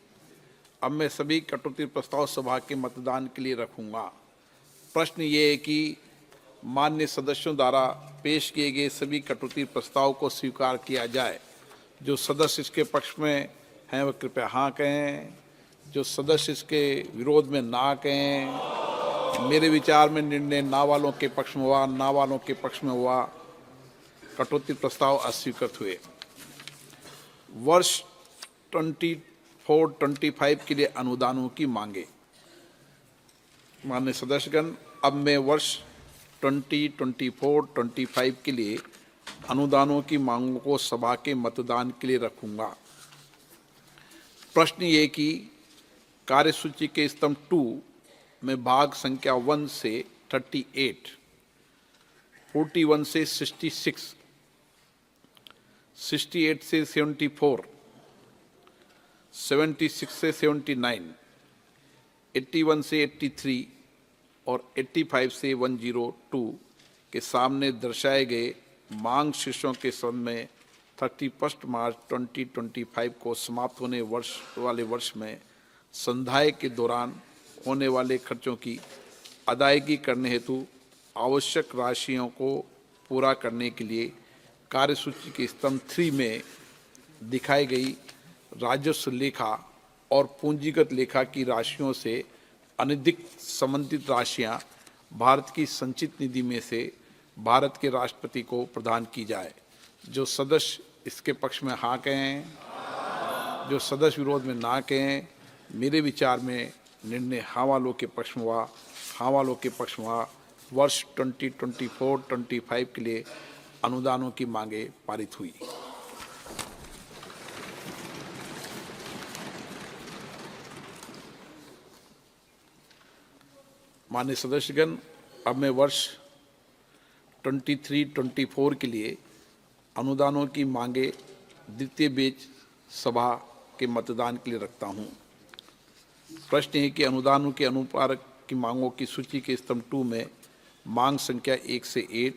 अब मैं सभी कटौती प्रस्ताव सभा के मतदान के लिए रखूंगा। प्रश्न ये है कि माननीय सदस्यों द्वारा पेश किए गए सभी कटौती प्रस्ताव को स्वीकार किया जाए। जो सदस्य इसके पक्ष में हैं वह कृपया हाँ कहें, जो सदस्य इसके विरोध में ना कहें। मेरे विचार में निर्णय ना वालों के पक्ष में हुआ, ना वालों के पक्ष में हुआ। कटौती प्रस्ताव अस्वीकृत हुए। वर्ष 24-25 के लिए अनुदानों की मांगे। माननीय सदस्यगण, अब मैं वर्ष 2024-25 के लिए अनुदानों की मांगों को सभा के मतदान के लिए रखूंगा। प्रश्न ये कि कार्यसूची के स्तंभ 2 में भाग संख्या 1 से 38, 41 से 66, 68 से 74, 76 से 79, 81 से 83 और 85 से 102 के सामने दर्शाए गए मांग शीर्षों के संबंध में 31 मार्च 2025 को समाप्त होने वाले वर्ष में संधाय के दौरान होने वाले खर्चों की अदायगी करने हेतु आवश्यक राशियों को पूरा करने के लिए कार्यसूची के स्तंभ 3 में दिखाई गई राजस्व लेखा और पूंजीगत लेखा की राशियों से अनधिकृत संबंधित राशियां भारत की संचित निधि में से भारत के राष्ट्रपति को प्रदान की जाए। जो सदस्य इसके पक्ष में हाँ कहें, जो सदस्य विरोध में ना कहें। मेरे विचार में निर्णय हाँ वालों के पक्ष में हुआ, हाँ वालों के पक्ष में हुआ। वर्ष 2024-25 के लिए अनुदानों की मांगे पारित हुई। माननीय सदस्यगण, अब मैं वर्ष 23-24 के लिए अनुदानों की मांगे द्वितीय बेच सभा के मतदान के लिए रखता हूं। प्रश्न है कि अनुदानों के अनुपार की मांगों की सूची के स्तंभ 2 में मांग संख्या 1 से 8,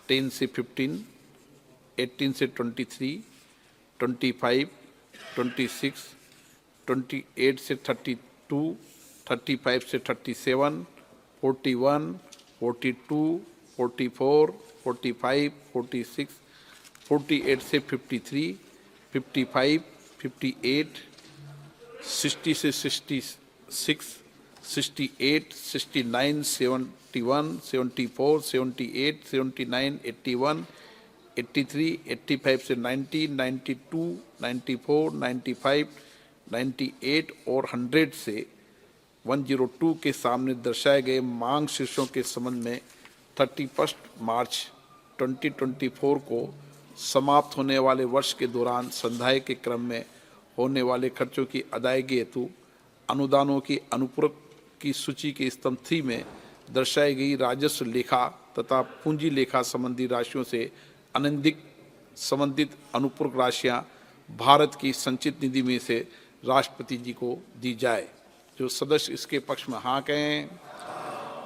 10 से 15, 18 से 23, 25, 26, 28 से 32, 35 से 37, 41, 42, 44, 45, 46, 48 से 53, 55, 58, 60 से 66, 68, 69, 71, 74, 78, 79, 81, 83, 85 से 90, 92, 94, 95, 98 और 100 से 102 के सामने दर्शाए गए मांग शीर्षों के संबंध में 31 मार्च 2024 को समाप्त होने वाले वर्ष के दौरान संधाय के क्रम में होने वाले खर्चों की अदायगी हेतु अनुदानों की अनुपूरक की सूची के स्तंभ 3 में दर्शाई गई राजस्व लेखा तथा पूंजी लेखा संबंधी राशियों से अनधिक संबंधित अनुपूरक राशियां भारत की संचित निधि में से राष्ट्रपति जी को दी जाए। जो सदस्य इसके पक्ष में हाँ कहें,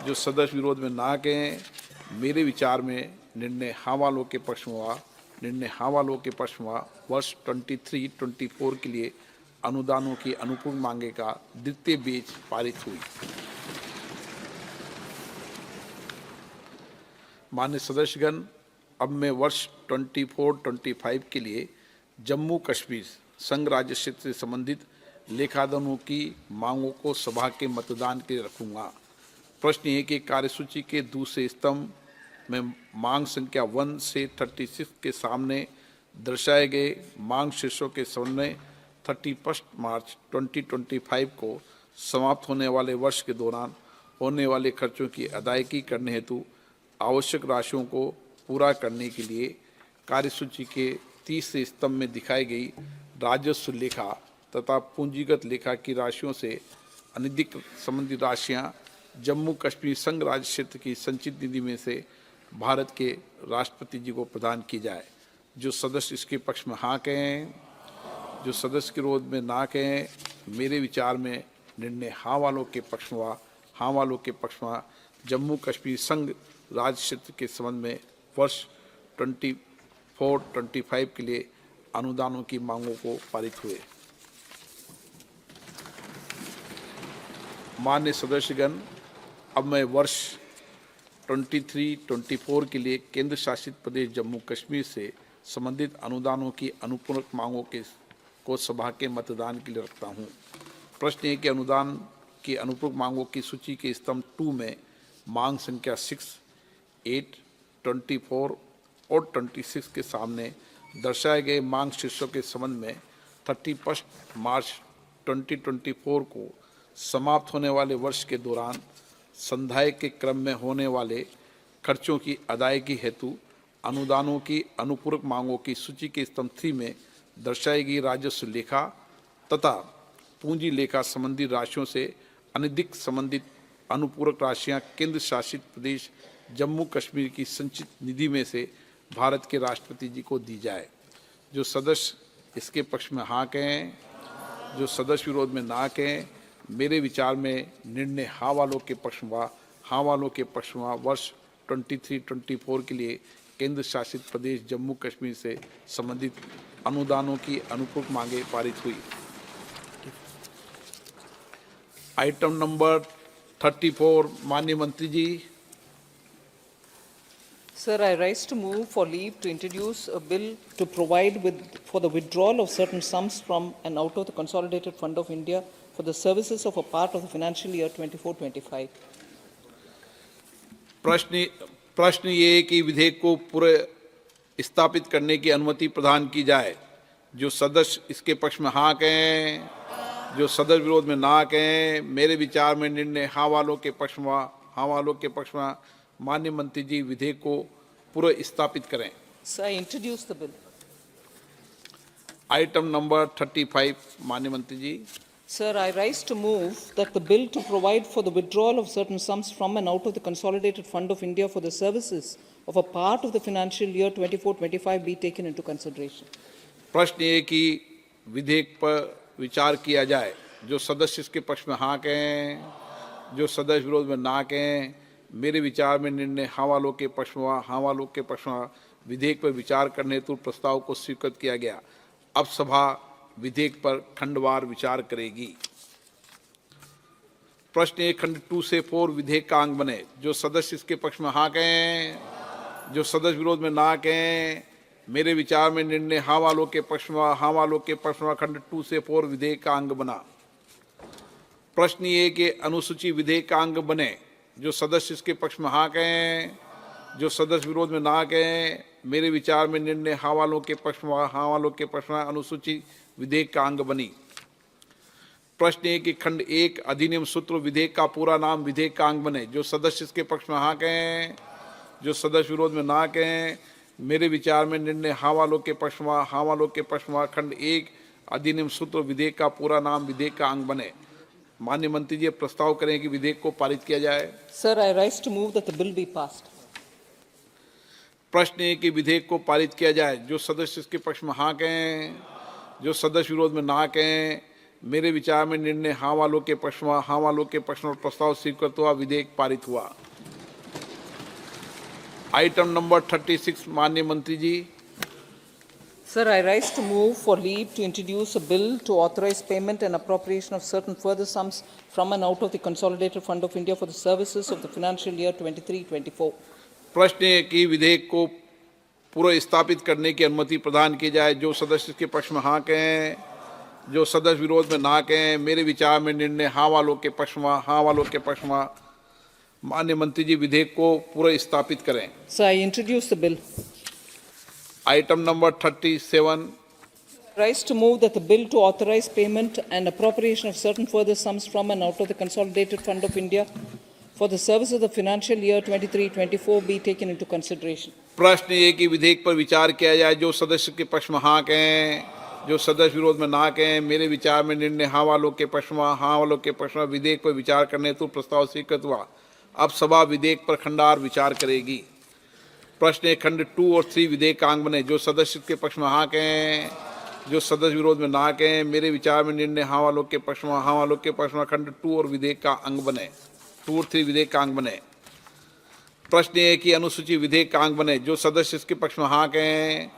जो सदस्य विरोध में ना कहें, मेरे विचार में निर्णय हाँ वालों के पक्ष में हुआ। निर्णय हाँ वालों के पक्ष में हुआ। वर्ष 23-24 के लिए अनुदानों की अनुपूरक मांगे का द्वितीय बेंच पारित हुई। माननीय सदस्यगण, अब मैं वर्ष 24-25 के लिए जम्मू कश्मीर संघ राज्य क्षेत्र से संबंधित लेखादानों की मांगों को सभा के मतदान के लिए रखूंगा। प्रश्न ये कि कार्यसूची के दूसरे स्तंभ में मांग संख्या 1 से 36 के सामने दर्शाए गए मांग शीर्षों के संबंध में 31 मार्च 2025 को समाप्त होने वाले वर्ष के दौरान होने वाले खर्चों की अदायगी करने हेतु आवश्यक राशियों को पूरा करने के लिए कार्यसूची के तीसरे स्तंभ में दिखाई गई राजस्व लेखा तथा पूंजीगत लेखा की राशियों से अनधिक संबंधित राशियां जम्मू कश्मीर संघ राज्य क्षेत्र की संचित निधि में से भारत के राष्ट्रपति जी को प्रदान की जाए। जो सदस्य इसके पक्ष में हाँ कहें, जो सदस्य के विरोध में ना कहें, मेरे विचार में निर्णय हाँ वालों के पक्ष में हुआ। हाँ वालों के पक्ष में जम्मू कश्मीर संघ राज्य क्षेत्र के संबंध में वर्ष 24-25 के लिए अनुदानों की मांगों को पारित हुए। माननीय सदस्यगण, अब मैं वर्ष 23-24 के लिए केंद्र शासित प्रदेश जम्मू कश्मीर से संबंधित अनुदानों की अनुपूरक मांगों को सभा के मतदान के लिए रखता हूं। प्रश्न है कि अनुदान की अनुपूरक मांगों की सूची के स्तंभ 2 में मांग संख्या 6, 8, 24 और 26 के सामने दर्शाए गए मांग शीर्षों के संबंध में 31 मार्च 2024 को समाप्त होने वाले वर्ष के दौरान संधाय के क्रम में होने वाले खर्चों की अदायगी हेतु अनुदानों की अनुपूरक मांगों की सूची के स्तंभ 3 में दर्शाई गई राजस्व लेखा तथा पूंजी लेखा संबंधी राशियों से अनधिक संबंधित अनुपूरक राशियां केंद्र शासित प्रदेश जम्मू कश्मीर की संचित निधि में से भारत के राष्ट्रपति जी को दी जाए। जो सदस्य इसके पक्ष में हाँ कहें, जो सदस्य विरोध में ना कहें, मेरे विचार में निर्णय हाँ वालों के पक्ष में हुआ। हाँ वालों के पक्ष में वर्ष 23-24 के लिए केंद्र शासित प्रदेश जम्मू कश्मीर से संबंधित अनुदानों की अनुपूरक मांगे पारित हुई। आइटम नंबर 34, माननीय मंत्री जी। Sir, I rise to move for leave to introduce a bill to provide for the withdrawal of certain sums from and out of the Consolidated Fund of India for the services of a part of the financial year 24-25. प्रश्न ये कि विधेयक को पूरे स्थापित करने की अनुमति प्रदान की जाए। जो सदस्य इसके पक्ष में हाँ कहें, जो सदस्य विरोध में ना कहें, मेरे विचार में निर्णय हाँ वालों के पक्ष में। हाँ वालों के पक्ष में माननीय मंत्री जी विधेयक को पूरे स्थापित करें। Sir, I introduce the bill. Item number 35, माननीय मंत्री जी। Sir, I rise to move that the bill to provide for the withdrawal of certain sums from and out of the Consolidated Fund of India for the services of a part of the financial year 24-25 be taken into consideration. प्रश्न ये कि विधेयक पर विचार किया जाए। जो सदस्य इसके पक्ष में हाँ कहें, जो सदस्य विरोध में ना कहें, मेरे विचार में निर्णय हाँ वालों के पक्ष में। हाँ वालों के पक्ष में विधेयक पर विचार करने हेतु प्रस्ताव को स्वीकृत किया गया। अब सभा विधेयक पर खंडवार विचार करेगी। प्रश्न 1 खंड 2 से 4 विधेयक का अंग बने। जो सदस्य इसके पक्ष में हाँ कहें, जो सदस्य विरोध में ना कहें, मेरे विचार में निर्णय हाँ वालों के पक्ष में। हाँ वालों के पक्ष में खंड 2 से 4 विधेयक का अंग बना। प्रश्न ये कि अनुसूची विधेयक का अंग बने। जो सदस्य इसके पक्ष में हाँ कहें, जो सदस्य विरोध में ना कहें, मेरे विचार में निर्णय हाँ वालों के पक्ष में हाँ वालों के पक्ष में अनुसूची विधेयक का अंग बनी। प्रश्न है कि खंड 1 अधिनियम सूत्र विधेयक का पूरा नाम विधेयक का अंग बने। जो सदस्य इसके पक्ष में हाँ कहें, जो सदस्य विरोध में ना कहें, मेरे विचार में निर्णय हाँ वालों के पक्ष में हाँ वालों के पक्ष में खंड 1 अधिनियम सूत्र विधेयक का पूरा नाम विधेयक का अंग बने। माननीय मंत्री जी प्रस्ताव करें कि विधेयक को पारित किया जाए। Sir, I rise to move that the bill be passed. प्रश्न है कि विधेयक को पारित किया जाए। जो सदस्य इसके पक्ष में हाँ कहें, जो सदस्य विरोध में ना कहें, मेरे विचार में निर्णय हाँ वालों के पक्ष में हाँ वालों के पक्ष में प्रस्ताव स्वीकृत हुआ, विधेयक पारित हुआ। आइटम नंबर 36 माननीय मंत्री जी। Sir, I rise to move for leave to introduce a bill to authorize payment and appropriation of certain further sums from and out of the Consolidated Fund of India for the services of the financial year 23-24. प्रश्न है कि विधेयक को पूर्व स्थापित करने की अनुमति प्रदान की जाए। जो सदस्य के पक्ष में हाँ कहें, जो सदस्य विरोध में ना कहें, मेरे विचार में निर्णय हाँ वालों के पक्ष में हाँ वालों के पक्ष में। माननीय मंत्री जी विधेयक को पूर्व स्थापित करें। So I introduce the bill. Item number 37 Rise to move that the bill to authorize payment and appropriation of certain further sums from and out of the Consolidated Fund of India for the services of the financial year 23-24 be taken into consideration. प्रश्न ये कि विधेयक पर विचार किया जाए। जो सदस्य के पक्ष में हाँ कहें, जो सदस्य विरोध में ना कहें, मेरे विचार में निर्णय हाँ वालों के पक्ष में हाँ वालों के पक्ष में। विधेयक पर विचार करने हेतु प्रस्ताव स्वीकृत हुआ। अब सभा विधेयक पर खंडार विचार करेगी। प्रश्न है खंड 2 और 3 विधेयक का अंग बने। जो सदस्य के पक्ष में हाँ कहें, जो सदस्य विरोध में ना कहें, मेरे विचार में निर्णय हाँ वालों के पक्ष में हाँ वालों के पक्ष में खंड 2 और विधेयक का अंग बने। 2 और 3 विधेयक का अंग बने। प्रश्न है कि अनुसूची विधेयक का अंग बने। जो सदस्य इसके पक्ष में हाँ कहें,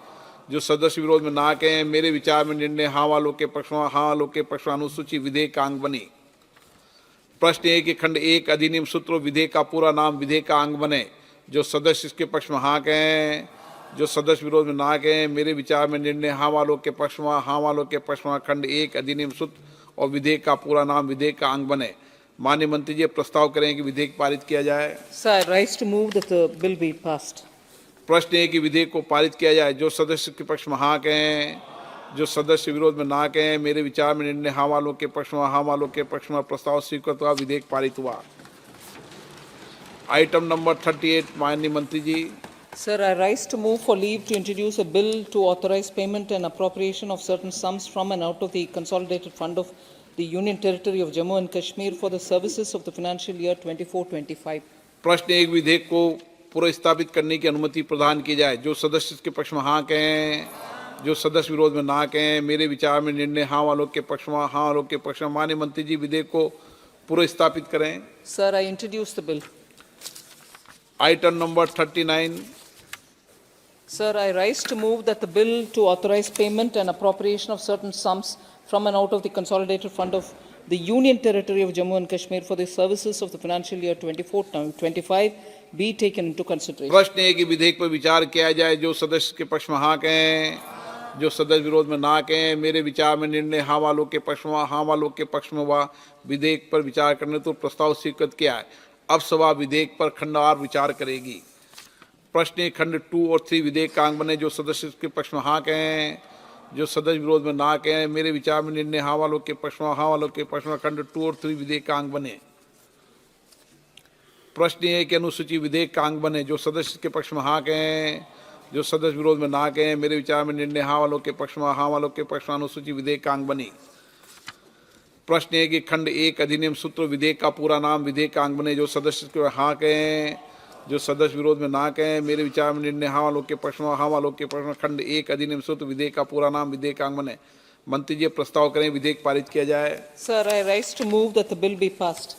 जो सदस्य विरोध में ना कहें, मेरे विचार में निर्णय हाँ वालों के पक्ष में हाँ वालों के पक्ष में अनुसूची विधेयक का अंग बनी। प्रश्न है कि खंड 1 अधिनियम सूत्र विधेयक का पूरा नाम विधेयक का अंग बने। जो सदस्य इसके पक्ष में हाँ कहें, जो सदस्य विरोध में ना कहें, मेरे विचार में निर्णय हाँ वालों के पक्ष में हाँ वालों के पक्ष में खंड 1 अधिनियम सूत्र और विधेयक का पूरा नाम विधेयक का अंग बने। माननीय मंत्री जी प्रस्ताव करें कि विधेयक पारित किया जाए। Sir, I rise to move that the bill be passed. प्रश्न है कि विधेयक को पारित किया जाए। जो सदस्य के पक्ष में हाँ कहें, जो सदस्य विरोध में ना कहें, मेरे विचार में निर्णय हाँ वालों के पक्ष में हाँ वालों के पक्ष में प्रस्ताव स्वीकृत हुआ, विधेयक पारित हुआ। आइटम नंबर 38 माननीय मंत्री जी। Sir, I rise to move for leave to introduce a bill to authorize payment and appropriation of certain sums from and out of the Consolidated Fund of the Union Territory of Jammu and Kashmir for the services of the financial year 24-25. प्रश्न एक विधेयक को पूर्व स्थापित करने की अनुमति प्रदान की जाए। जो सदस्य के पक्ष में हाँ कहें, जो सदस्य विरोध में ना कहें, मेरे विचार में निर्णय हाँ वालों के पक्ष में हाँ वालों के पक्ष में। माननीय मंत्री जी विधेयक को पूर्व स्थापित करें। Sir, I introduce the bill. Item number 39 Sir, I rise to move that the bill to authorize payment and appropriation of certain sums from and out of the Consolidated Fund of the Union Territory of Jammu and Kashmir for the services of the financial year 24-25 be taken into consideration. प्रश्न है कि विधेयक पर विचार किया जाए। जो सदस्य के पक्ष में हाँ कहें, जो सदस्य विरोध में ना कहें, मेरे विचार में निर्णय हाँ वालों के पक्ष में हाँ वालों के पक्ष में हुआ, विधेयक पर विचार करने तो प्रस्ताव स्वीकृत किया है। अब सभा विधेयक पर खंडवार विचार करेगी। प्रश्न खंड 2 और 3 विधेयक का अंग बने। जो सदस्य के पक्ष में हाँ कहें, जो सदस्य विरोध में ना कहें, मेरे विचार में निर्णय हाँ वालों के पक्ष में हाँ वालों के पक्ष में खंड 2 और 3 विधेयक का अंग बने। प्रश्न है कि अनुसूची विधेयक का अंग बने। जो सदस्य के पक्ष में हाँ कहें, जो सदस्य विरोध में ना कहें, मेरे विचार में निर्णय हाँ वालों के पक्ष में हाँ वालों के पक्ष में अनुसूची विधेयक का अंग बनी। प्रश्न है कि खंड 1 अधिनियम सूत्र विधेयक का पूरा नाम विधेयक का अंग बने। जो सदस्य के हाँ कहें, जो सदस्य विरोध में ना कहें, मेरे विचार में निर्णय हाँ वालों के पक्ष में हाँ वालों के पक्ष में खंड 1 अधिनियम सूत्र विधेयक का पूरा नाम विधेयक का अंग बने। मंत्री जी प्रस्ताव करें विधेयक पारित किया जाए। Sir, I rise to move that the bill be passed.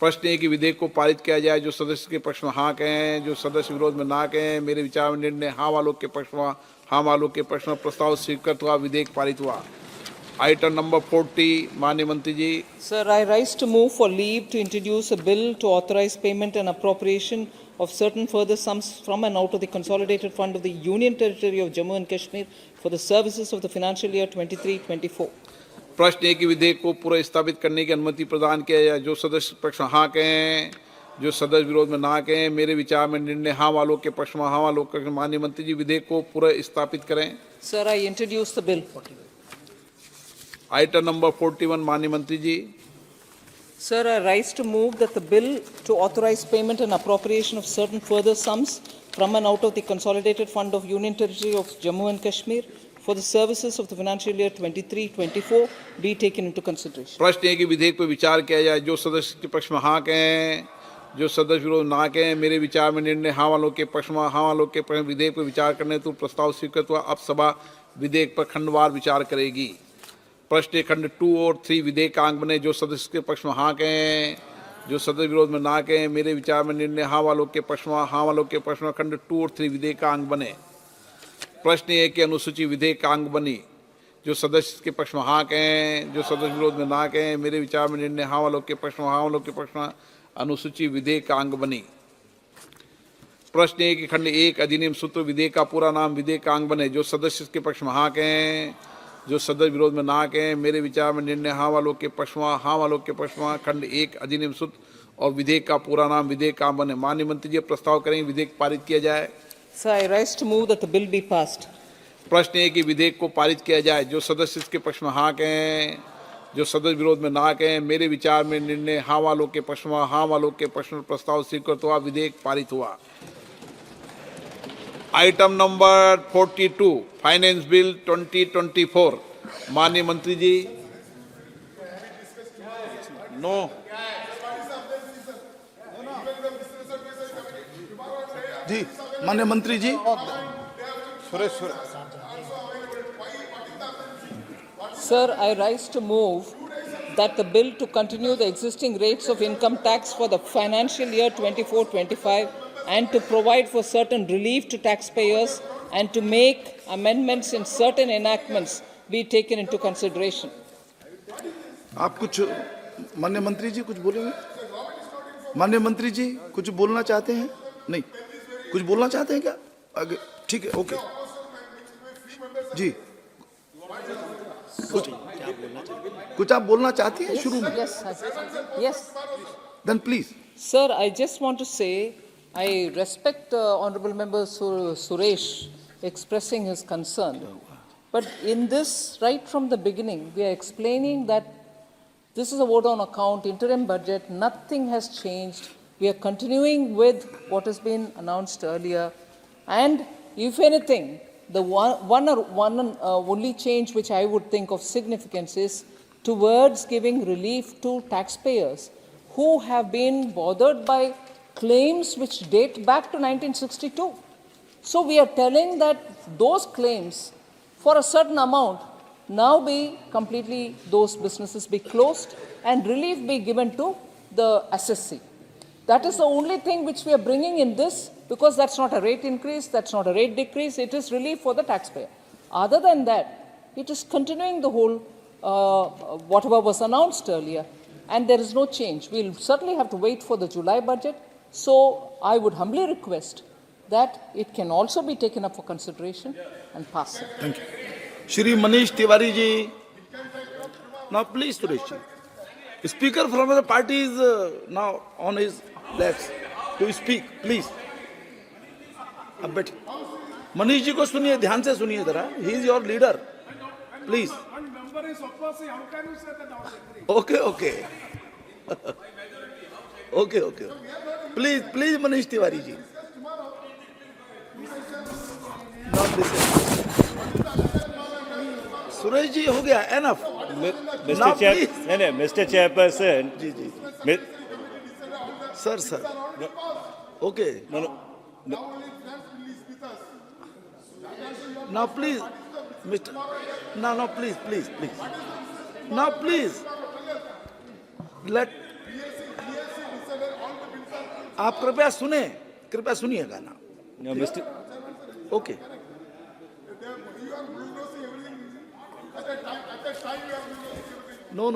प्रश्न है कि विधेयक को पारित किया जाए। जो सदस्य के पक्ष में हाँ कहें, जो सदस्य विरोध में ना कहें, मेरे विचार में निर्णय हाँ वालों के पक्ष में हाँ वालों के पक्ष में प्रस्ताव स्वीकृत हुआ, विधेयक पारित हुआ। आइटम नंबर 40 माननीय मंत्री जी। Sir, I rise to move for leave to introduce a bill to authorize payment and appropriation of certain further sums from and out of the Consolidated Fund of the Union Territory of Jammu and Kashmir for the services of the financial year 23-24. प्रश्न है कि विधेयक को पूरा स्थापित करने की अनुमति प्रदान किया जाए। जो सदस्य पक्ष में हाँ कहें, जो सदस्य विरोध में ना कहें। मेरे विचार में निर्णय हाँ वालों के पक्ष में हाँ वालों के। माननीय मंत्री जी, विधेयक को पूरा स्थापित करें। Sir, I introduce the bill. Item number 41, माननीय मंत्री जी। Sir, I rise to move that the bill to authorize payment and appropriation of certain further sums from and out of the Consolidated Fund of Union Territory of Jammu and Kashmir for the services of the financial year 23-24 be taken into consideration. प्रश्न है कि विधेयक पर विचार किया जाए। जो सदस्य के पक्ष में हाँ कहें, जो सदस्य विरोध ना कहें। मेरे विचार में निर्णय हाँ वालों के पक्ष में हाँ वालों के पक्ष में। विधेयक पर विचार करने तो प्रस्ताव स्वीकृत हुआ। अब सभा विधेयक पर खंडवार विचार करेगी। प्रश्न खंड 2 और 3 विधेयक का अंग बने। जो सदस्य के पक्ष में हाँ कहें, जो सदस्य विरोध में ना कहें। मेरे विचार में निर्णय हाँ वालों के पक्ष में हाँ वालों के पक्ष में। खंड 2 और 3 विधेयक का अंग बने। प्रश्न है कि अनुसूची विधेयक का अंग बनी। जो सदस्य के पक्ष में हाँ कहें, जो सदस्य विरोध में ना कहें। मेरे विचार में निर्णय हाँ वालों के पक्ष में हाँ वालों के पक्ष में। अनुसूची विधेयक का अंग बनी। प्रश्न है कि खंड 1 अधिनियम सूत्र विधेयक का पूरा नाम विधेयक का अंग बने। जो सदस्य के पक्ष में हाँ कहें, जो सदस्य विरोध में ना कहें। मेरे विचार में निर्णय हाँ वालों के पक्ष में हाँ वालों के पक्ष में। खंड 1 अधिनियम सूत्र और विधेयक का पूरा नाम विधेयक का अंग बने। माननीय मंत्री जी, प्रस्ताव करेंगे विधेयक पारित किया जाए। Sir, I rise to move that the bill be passed. प्रश्न है कि विधेयक को पारित किया जाए। जो सदस्य इसके पक्ष में हाँ कहें, जो सदस्य विरोध में ना कहें। मेरे विचार में निर्णय हाँ वालों के पक्ष में हाँ वालों के पक्ष में। प्रस्ताव स्वीकृत हुआ। विधेयक पारित हुआ। आइटम नंबर 42 फाइनेंस बिल 2024, माननीय मंत्री जी। नो जी, माननीय मंत्री जी। Sir, I rise to move that the bill to continue the existing rates of income tax for the financial year 24-25 and to provide for certain relief to taxpayers and to make amendments in certain enactments be taken into consideration. आप कुछ माननीय मंत्री जी कुछ बोलेंगे? माननीय मंत्री जी कुछ बोलना चाहते हैं? नहीं, कुछ बोलना चाहते हैं क्या? आगे ठीक है, ओके जी। कुछ आप बोलना चाहती हैं शुरू में? Yes. Then please. Sir, I just want to say I respect Honorable Member Suresh expressing his concern. But in this, right from the beginning, we are explaining that this is a vote on account, interim budget, nothing has changed. We are continuing with what has been announced earlier. And if anything, the only change which I would think of significance is towards giving relief to taxpayers who have been bothered by claims which date back to 1962. So we are telling that those claims for a certain amount now be completely, those businesses be closed and relief be given to the SSC. That is the only thing which we are bringing in this, because that's not a rate increase, that's not a rate decrease, it is relief for the taxpayer. Other than that, it is continuing the whole, whatever was announced earlier, and there is no change. We'll certainly have to wait for the July budget, so I would humbly request that it can also be taken up for consideration and passed. Thank you. Shri Manish Tiwari ji. Now please, Suresh ji. Speaker from the party is now on his left to speak, please. अब बैठ मनीष जी को सुनिए, ध्यान से सुनिए जरा. He is your leader. Please. Okay, okay. Okay, okay. Please, please, Manish Tiwari ji. Not listen. Suresh ji हो गया, enough. Mr. Chairperson. Ji ji. Sir. Okay. No. Now please, Mr. No, please. Now please. Let. आप कृपया सुनिएगा ना. No, Mr. Okay. No.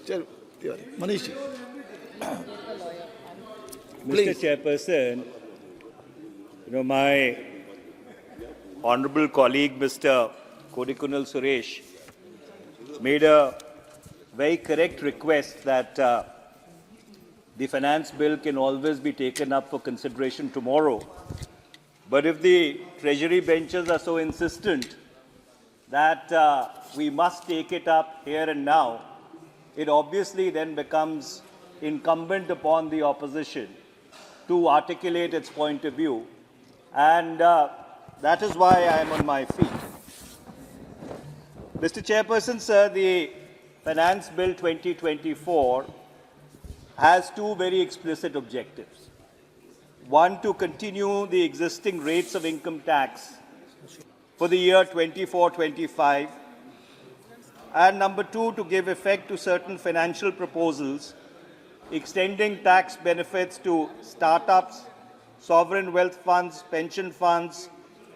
चलो, Manish ji. Mr. Chairperson, my honorable colleague, Mr. Kodikunal Suresh, made a very correct request that the finance bill can always be taken up for consideration tomorrow. But if the Treasury benches are so insistent that we must take it up here and now, it obviously then becomes incumbent upon the opposition to articulate its point of view. And that is why I am on my feet. Mr. Chairperson, sir, the Finance Bill 2024 has two very explicit objectives. One, to continue the existing rates of income tax for the year 24-25. And number two, to give effect to certain financial proposals extending tax benefits to startups, sovereign wealth funds, pension funds,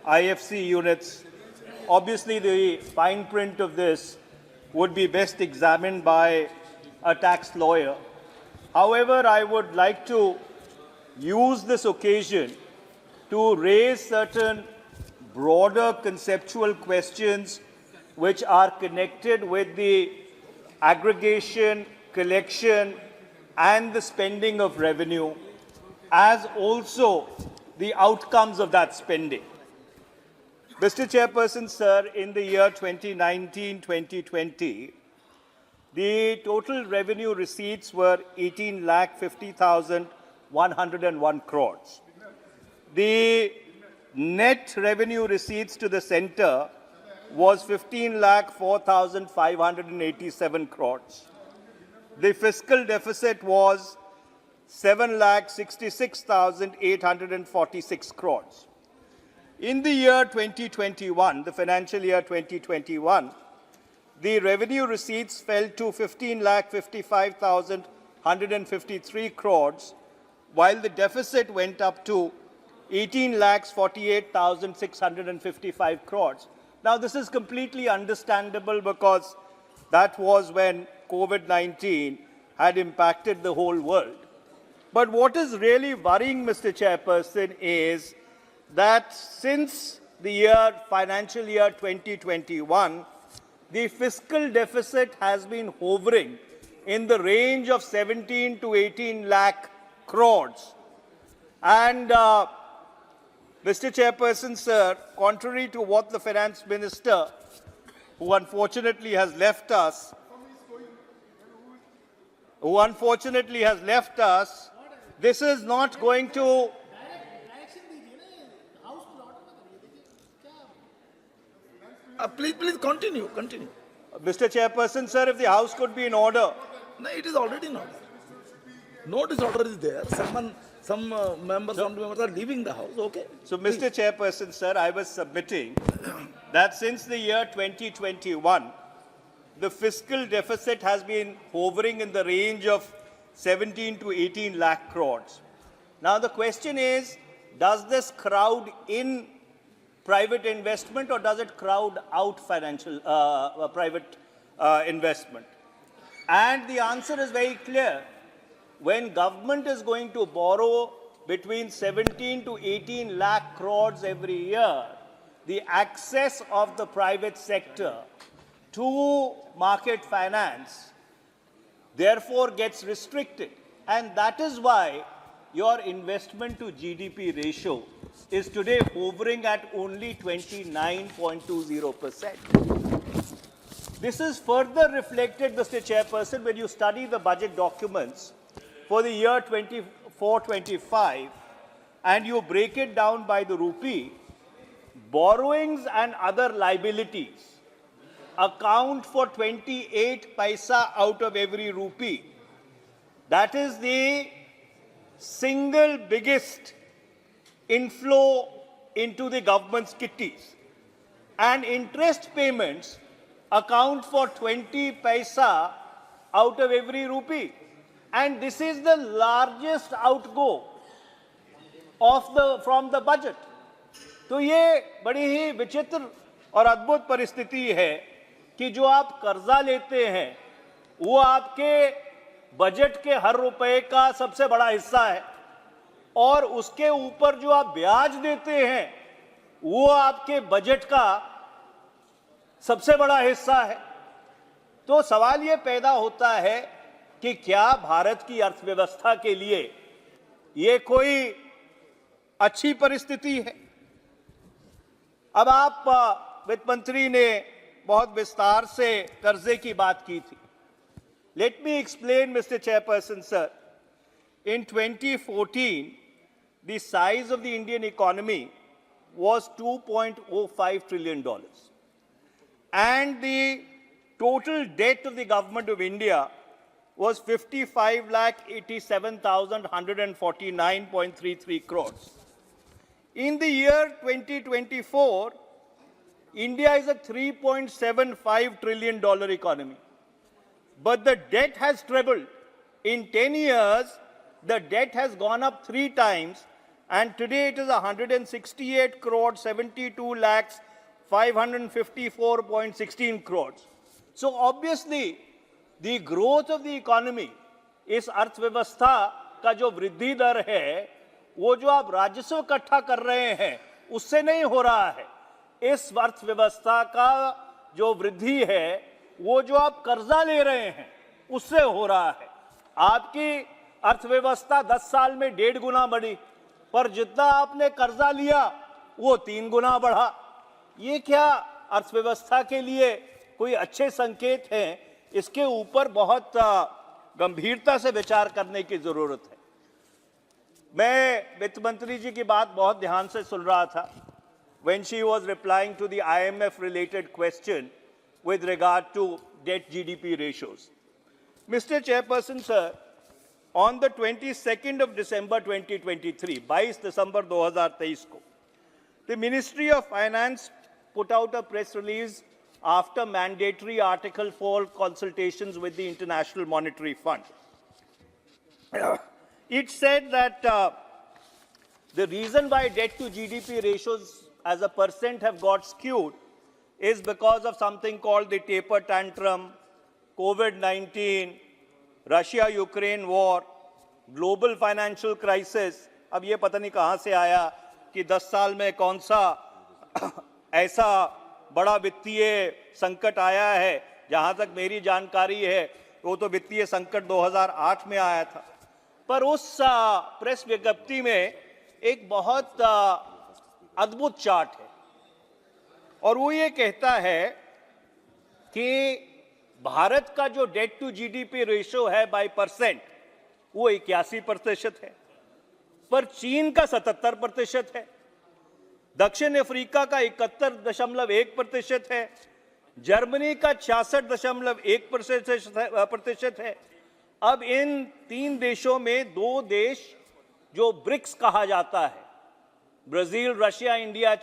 IFC units. Obviously, the fine print of this would be best examined by a tax lawyer. However, I would like to use this occasion to raise certain broader conceptual questions which are connected with the aggregation, collection, and the spending of revenue, as also the outcomes of that spending. Mr. Chairperson, sir, in the year 2019-2020, the total revenue receipts were 18,50,101 crores. The net revenue receipts to the centre was 15,04,587 crores. The fiscal deficit was 7,66,846 crores. In the year 2021, the financial year 2021, the revenue receipts fell to 15,55,153 crores, while the deficit went up to 18,48,655 crores. Now, this is completely understandable because that was when COVID-19 had impacted the whole world. But what is really worrying, Mr. Chairperson, is that since the financial year 2021, the fiscal deficit has been hovering in the range of 17 to 18 lakh crores. And Mr. Chairperson, sir, contrary to what the finance minister, who unfortunately has left us, this is not going to... Please continue. Mr. Chairperson, sir, if the House could be in order. No, it is already in order. No disorder is there. Some members are leaving the House. Okay. So, Mr. Chairperson, sir, I was submitting that since the year 2021, the fiscal deficit has been hovering in the range of 17 to 18 lakh crores. Now, the question is, does this crowd in private investment or does it crowd out private investment? And the answer is very clear. When government is going to borrow between 17 to 18 lakh crores every year, the access of the private sector to market finance therefore gets restricted. And that is why your investment to GDP ratio is today hovering at only 29.20%. This is further reflected, Mr. Chairperson, when you study the budget documents for the year 24-25 and you break it down by the rupee. Borrowings and other liabilities account for 28 paisa out of every rupee. That is the single biggest inflow into the government's kitties. And interest payments account for 20 paisa out of every rupee. And this is the largest outgo from the budget. तो ये बड़ी ही विचित्र और अद्भुत परिस्थिति है कि जो आप कर्जा लेते हैं वो आपके बजट के हर रुपए का सबसे बड़ा हिस्सा है और उसके ऊपर जो आप ब्याज देते हैं वो आपके बजट का सबसे बड़ा हिस्सा है तो सवाल ये पैदा होता है कि क्या भारत की अर्थव्यवस्था के लिए ये कोई अच्छी परिस्थिति है? अब आप वित्त मंत्री ने बहुत विस्तार से कर्जे की बात की थी. Let me explain, mister chairperson sir. In 2014, the size of the Indian economy was $2.05 trillion. And the total debt of the government of India was 55,87,149.33 crores. In the year 2024, India is a $3.75 trillion economy. But the debt has trebled. In 10 years, the debt has gone up 3 times, and today it is 168 crores, 72 lakhs, 554.16 crores. So obviously, the growth of the economy, इस अर्थव्यवस्था का जो वृद्धि दर है, वो जो आप राजस्व इकट्ठा कर रहे हैं, उससे नहीं हो रहा है. इस अर्थव्यवस्था का जो वृद्धि है, वो जो आप कर्जा ले रहे हैं, उससे हो रहा है. आपकी अर्थव्यवस्था 10 साल में 1.5 गुना बढ़ी, पर जितना आपने कर्जा लिया वो 3 गुना बढ़ा. ये क्या अर्थव्यवस्था के लिए कोई अच्छे संकेत हैं? इसके ऊपर बहुत गंभीरता से विचार करने की जरूरत है. मैं वित्त मंत्री जी की बात बहुत ध्यान से सुन रहा था when she was replying to the IMF related question with regard to debt GDP ratios. Mr. Chairperson sir, on the 22nd of December 2023, 22 December 2023 को, the Ministry of Finance put out a press release after mandatory Article 4 consultations with the International Monetary Fund. It said that the reason why debt to GDP ratios as a percent have got skewed is because of something called the taper tantrum, COVID-19, Russia-Ukraine war, global financial crisis. अब ये पता नहीं कहाँ से आया कि 10 साल में कौन सा ऐसा बड़ा वित्तीय संकट आया है. जहाँ तक मेरी जानकारी है वो तो वित्तीय संकट 2008 में आया था. पर उस प्रेस विज्ञप्ति में एक बहुत अद्भुत चार्ट है और वो ये कहता है कि भारत का जो डेट टू जीडीपी रेशियो है बाय परसेंट वो 81% है, पर चीन का 77% है, दक्षिण अफ्रीका का 71.1% है, जर्मनी का 66.1% है. अब इन 3 देशों में 2 देश जो ब्रिक्स कहा जाता है, ब्राजील, रशिया, इंडिया,